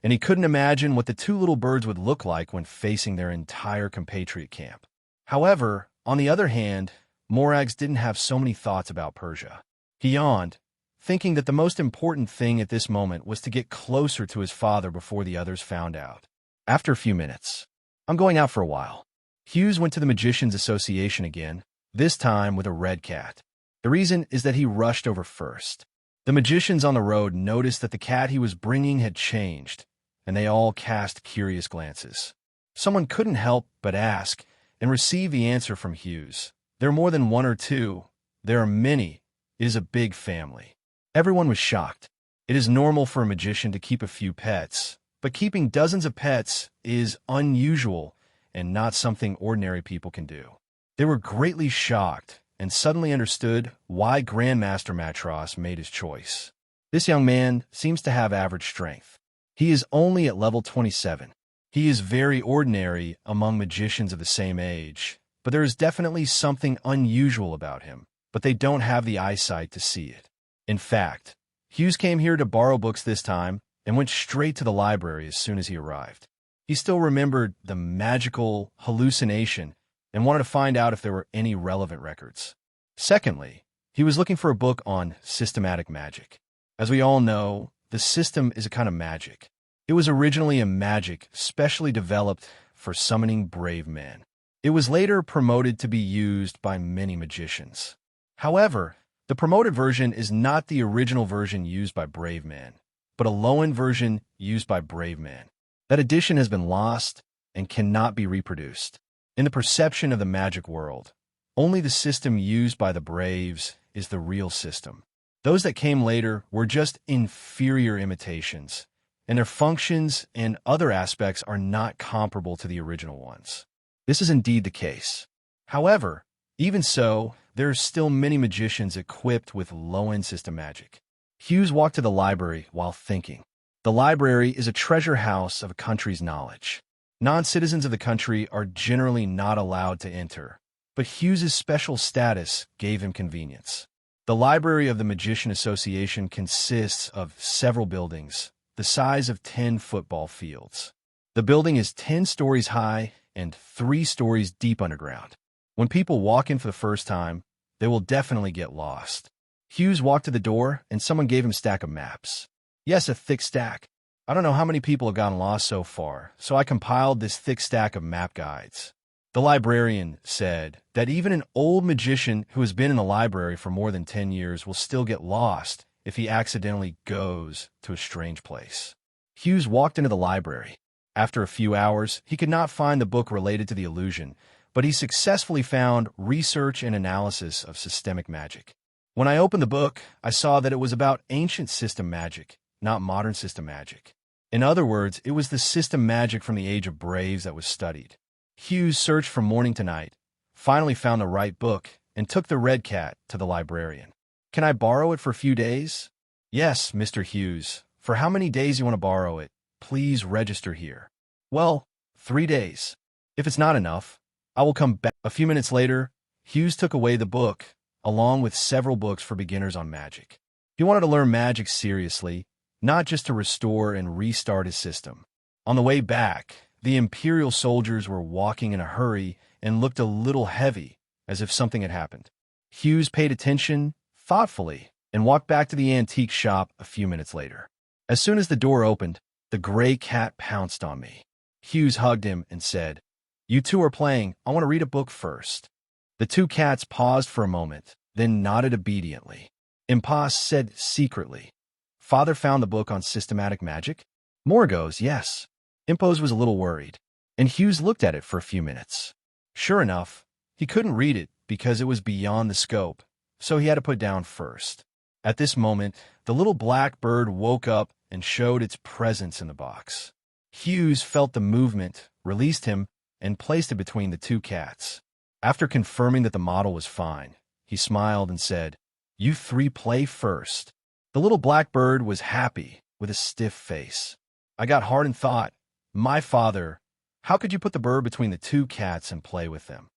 and he couldn't imagine what the two little birds would look like when facing their entire compatriot camp. However, on the other hand, Morags didn't have so many thoughts about Persia. He yawned, thinking that the most important thing at this moment was to get closer to his father before the others found out. After a few minutes, "I'm going out for a while." Hughes went to the Magicians' Association again, this time with a red cat. The reason is that he rushed over first. The magicians on the road noticed that the cat he was bringing had changed, and they all cast curious glances. Someone couldn't help but ask and receive the answer from Hughes. There are more than one or two. There are many. It is a big family. Everyone was shocked. It is normal for a magician to keep a few pets, but keeping dozens of pets is unusual and not something ordinary people can do. They were greatly shocked and suddenly understood why Grandmaster Matros made his choice. This young man seems to have average strength. He is only at level 27. He is very ordinary among magicians of the same age, but there is definitely something unusual about him, but they don't have the eyesight to see it. In fact, Hughes came here to borrow books this time and went straight to the library as soon as he arrived. He still remembered the magical hallucination and wanted to find out if there were any relevant records. Secondly, he was looking for a book on systematic magic. As we all know, the system is a kind of magic. It was originally a magic specially developed for summoning brave men. It was later promoted to be used by many magicians. However, the promoted version is not the original version used by brave men, but a low-end version used by brave men. That edition has been lost and cannot be reproduced. In the perception of the magic world, only the system used by the Braves is the real system. Those that came later were just inferior imitations, and their functions and other aspects are not comparable to the original ones. This is indeed the case. However, even so, there are still many magicians equipped with low-end system magic. Hughes walked to the library while thinking. The library is a treasure house of a country's knowledge. Non-citizens of the country are generally not allowed to enter, but Hughes's special status gave him convenience. The library of the Magician Association consists of several buildings, the size of 10 football fields. The building is 10 stories high and 3 stories deep underground. When people walk in for the first time, they will definitely get lost. Hughes walked to the door and someone gave him a stack of maps. Yes, a thick stack. I don't know how many people have gotten lost so far, so I compiled this thick stack of map guides. The librarian said that even an old magician who has been in the library for more than 10 years will still get lost if he accidentally goes to a strange place. Hughes walked into the library. After a few hours, he could not find the book related to the illusion, but he successfully found Research and Analysis of Systemic Magic. When I opened the book, I saw that it was about ancient system magic, not modern system magic. In other words, it was the system magic from the Age of Braves that was studied. Hughes searched from morning to night, finally found the right book, and took the red cat to the librarian. "Can I borrow it for a few days?" "Yes, Mr. Hughes. For how many days you want to borrow it? Please register here." "Well, 3 days. If it's not enough, I will come back." A few minutes later, Hughes took away the book, along with several books for beginners on magic. He wanted to learn magic seriously, not just to restore and restart his system. On the way back, the Imperial soldiers were walking in a hurry and looked a little heavy, as if something had happened. Hughes paid attention thoughtfully and walked back to the antique shop a few minutes later. As soon as the door opened, the gray cat pounced on me. Hughes hugged him and said, "You two are playing. I want to read a book first." The two cats paused for a moment, then nodded obediently. Impas said secretly, "Father found the book on systematic magic?" Moore goes, "Yes." Impos was a little worried, and Hughes looked at it for a few minutes. Sure enough, he couldn't read it because it was beyond the scope, so he had to put it down first. At this moment, the little black bird woke up and showed its presence in the box. Hughes felt the movement, released him, and placed it between the two cats. After confirming that the model was fine, he smiled and said, "You three play first." The little black bird was happy with a stiff face. I got hard and thought, "My father, how could you put the bird between the two cats and play with them?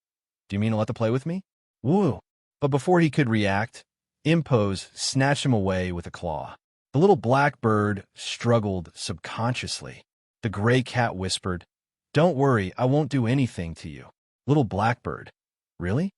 Do you mean to let them play with me?" "Woo!" But before he could react, Impose snatched him away with a claw. The little black bird struggled subconsciously. The gray cat whispered, "Don't worry, I won't do anything to you." Little blackbird, really?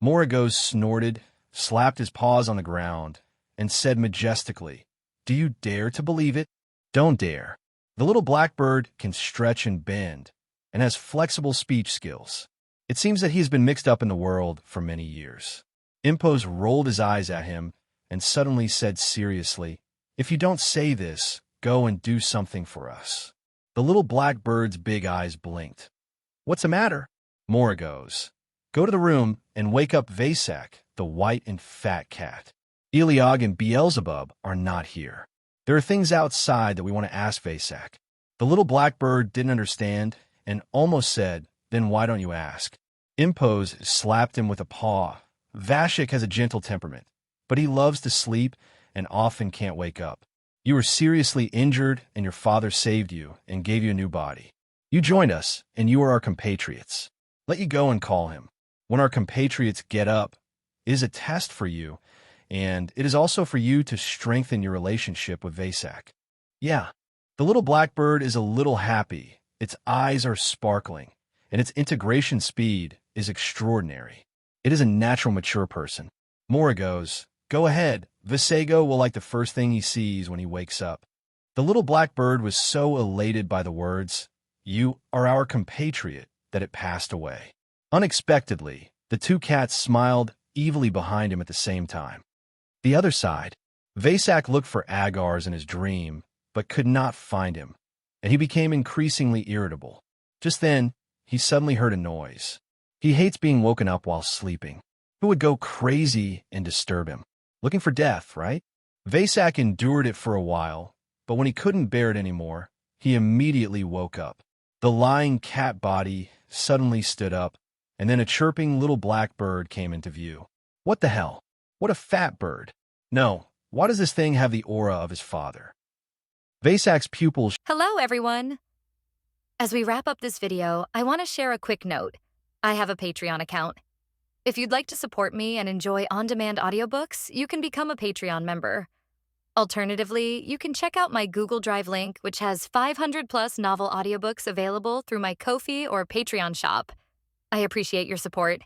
Moragos snorted, slapped his paws on the ground, and said majestically, "Do you dare to believe it? Don't dare." The little blackbird can stretch and bend, and has flexible speech skills. It seems that he's been mixed up in the world for many years. Impose rolled his eyes at him and suddenly said seriously, "If you don't say this, go and do something for us." The little blackbird's big eyes blinked. "What's the matter?" Moragos, "Go to the room and wake up Vasak, the white and fat cat. Eligor and Beelzebub are not here. There are things outside that we want to ask Vasak." The little blackbird didn't understand and almost said, "Then why don't you ask?" Impose slapped him with a paw. "Vashik has a gentle temperament, but he loves to sleep and often can't wake up. You were seriously injured, and your father saved you and gave you a new body. You joined us, and you are our compatriots. Let you go and call him. When our compatriots get up, it is a test for you, and it is also for you to strengthen your relationship with Vasak." Yeah, the little blackbird is a little happy. Its eyes are sparkling, and its integration speed is extraordinary. It is a natural mature person. Moragos, "Go ahead. Visago will like the first thing he sees when he wakes up." The little blackbird was so elated by the words, "You are our compatriot," that it passed away. Unexpectedly, the two cats smiled evilly behind him at the same time. The other side, Vasak looked for Agars in his dream, but could not find him, and he became increasingly irritable. Just then, he suddenly heard a noise. He hates being woken up while sleeping. Who would go crazy and disturb him? Looking for death, right? Vasak endured it for a while, but when he couldn't bear it anymore, he immediately woke up. The lying cat body suddenly stood up, and then a chirping little blackbird came into view. What the hell? What a fat bird. No, why does this thing have the aura of his father? Vasak's pupils. Hello, everyone. As we wrap up this video, I want to share a quick note. I have a Patreon account. If you'd like to support me and enjoy on-demand audiobooks, you can become a Patreon member. Alternatively, you can check out my Google Drive link, which has 500+ novel audiobooks available through my Ko-fi or Patreon shop. I appreciate your support.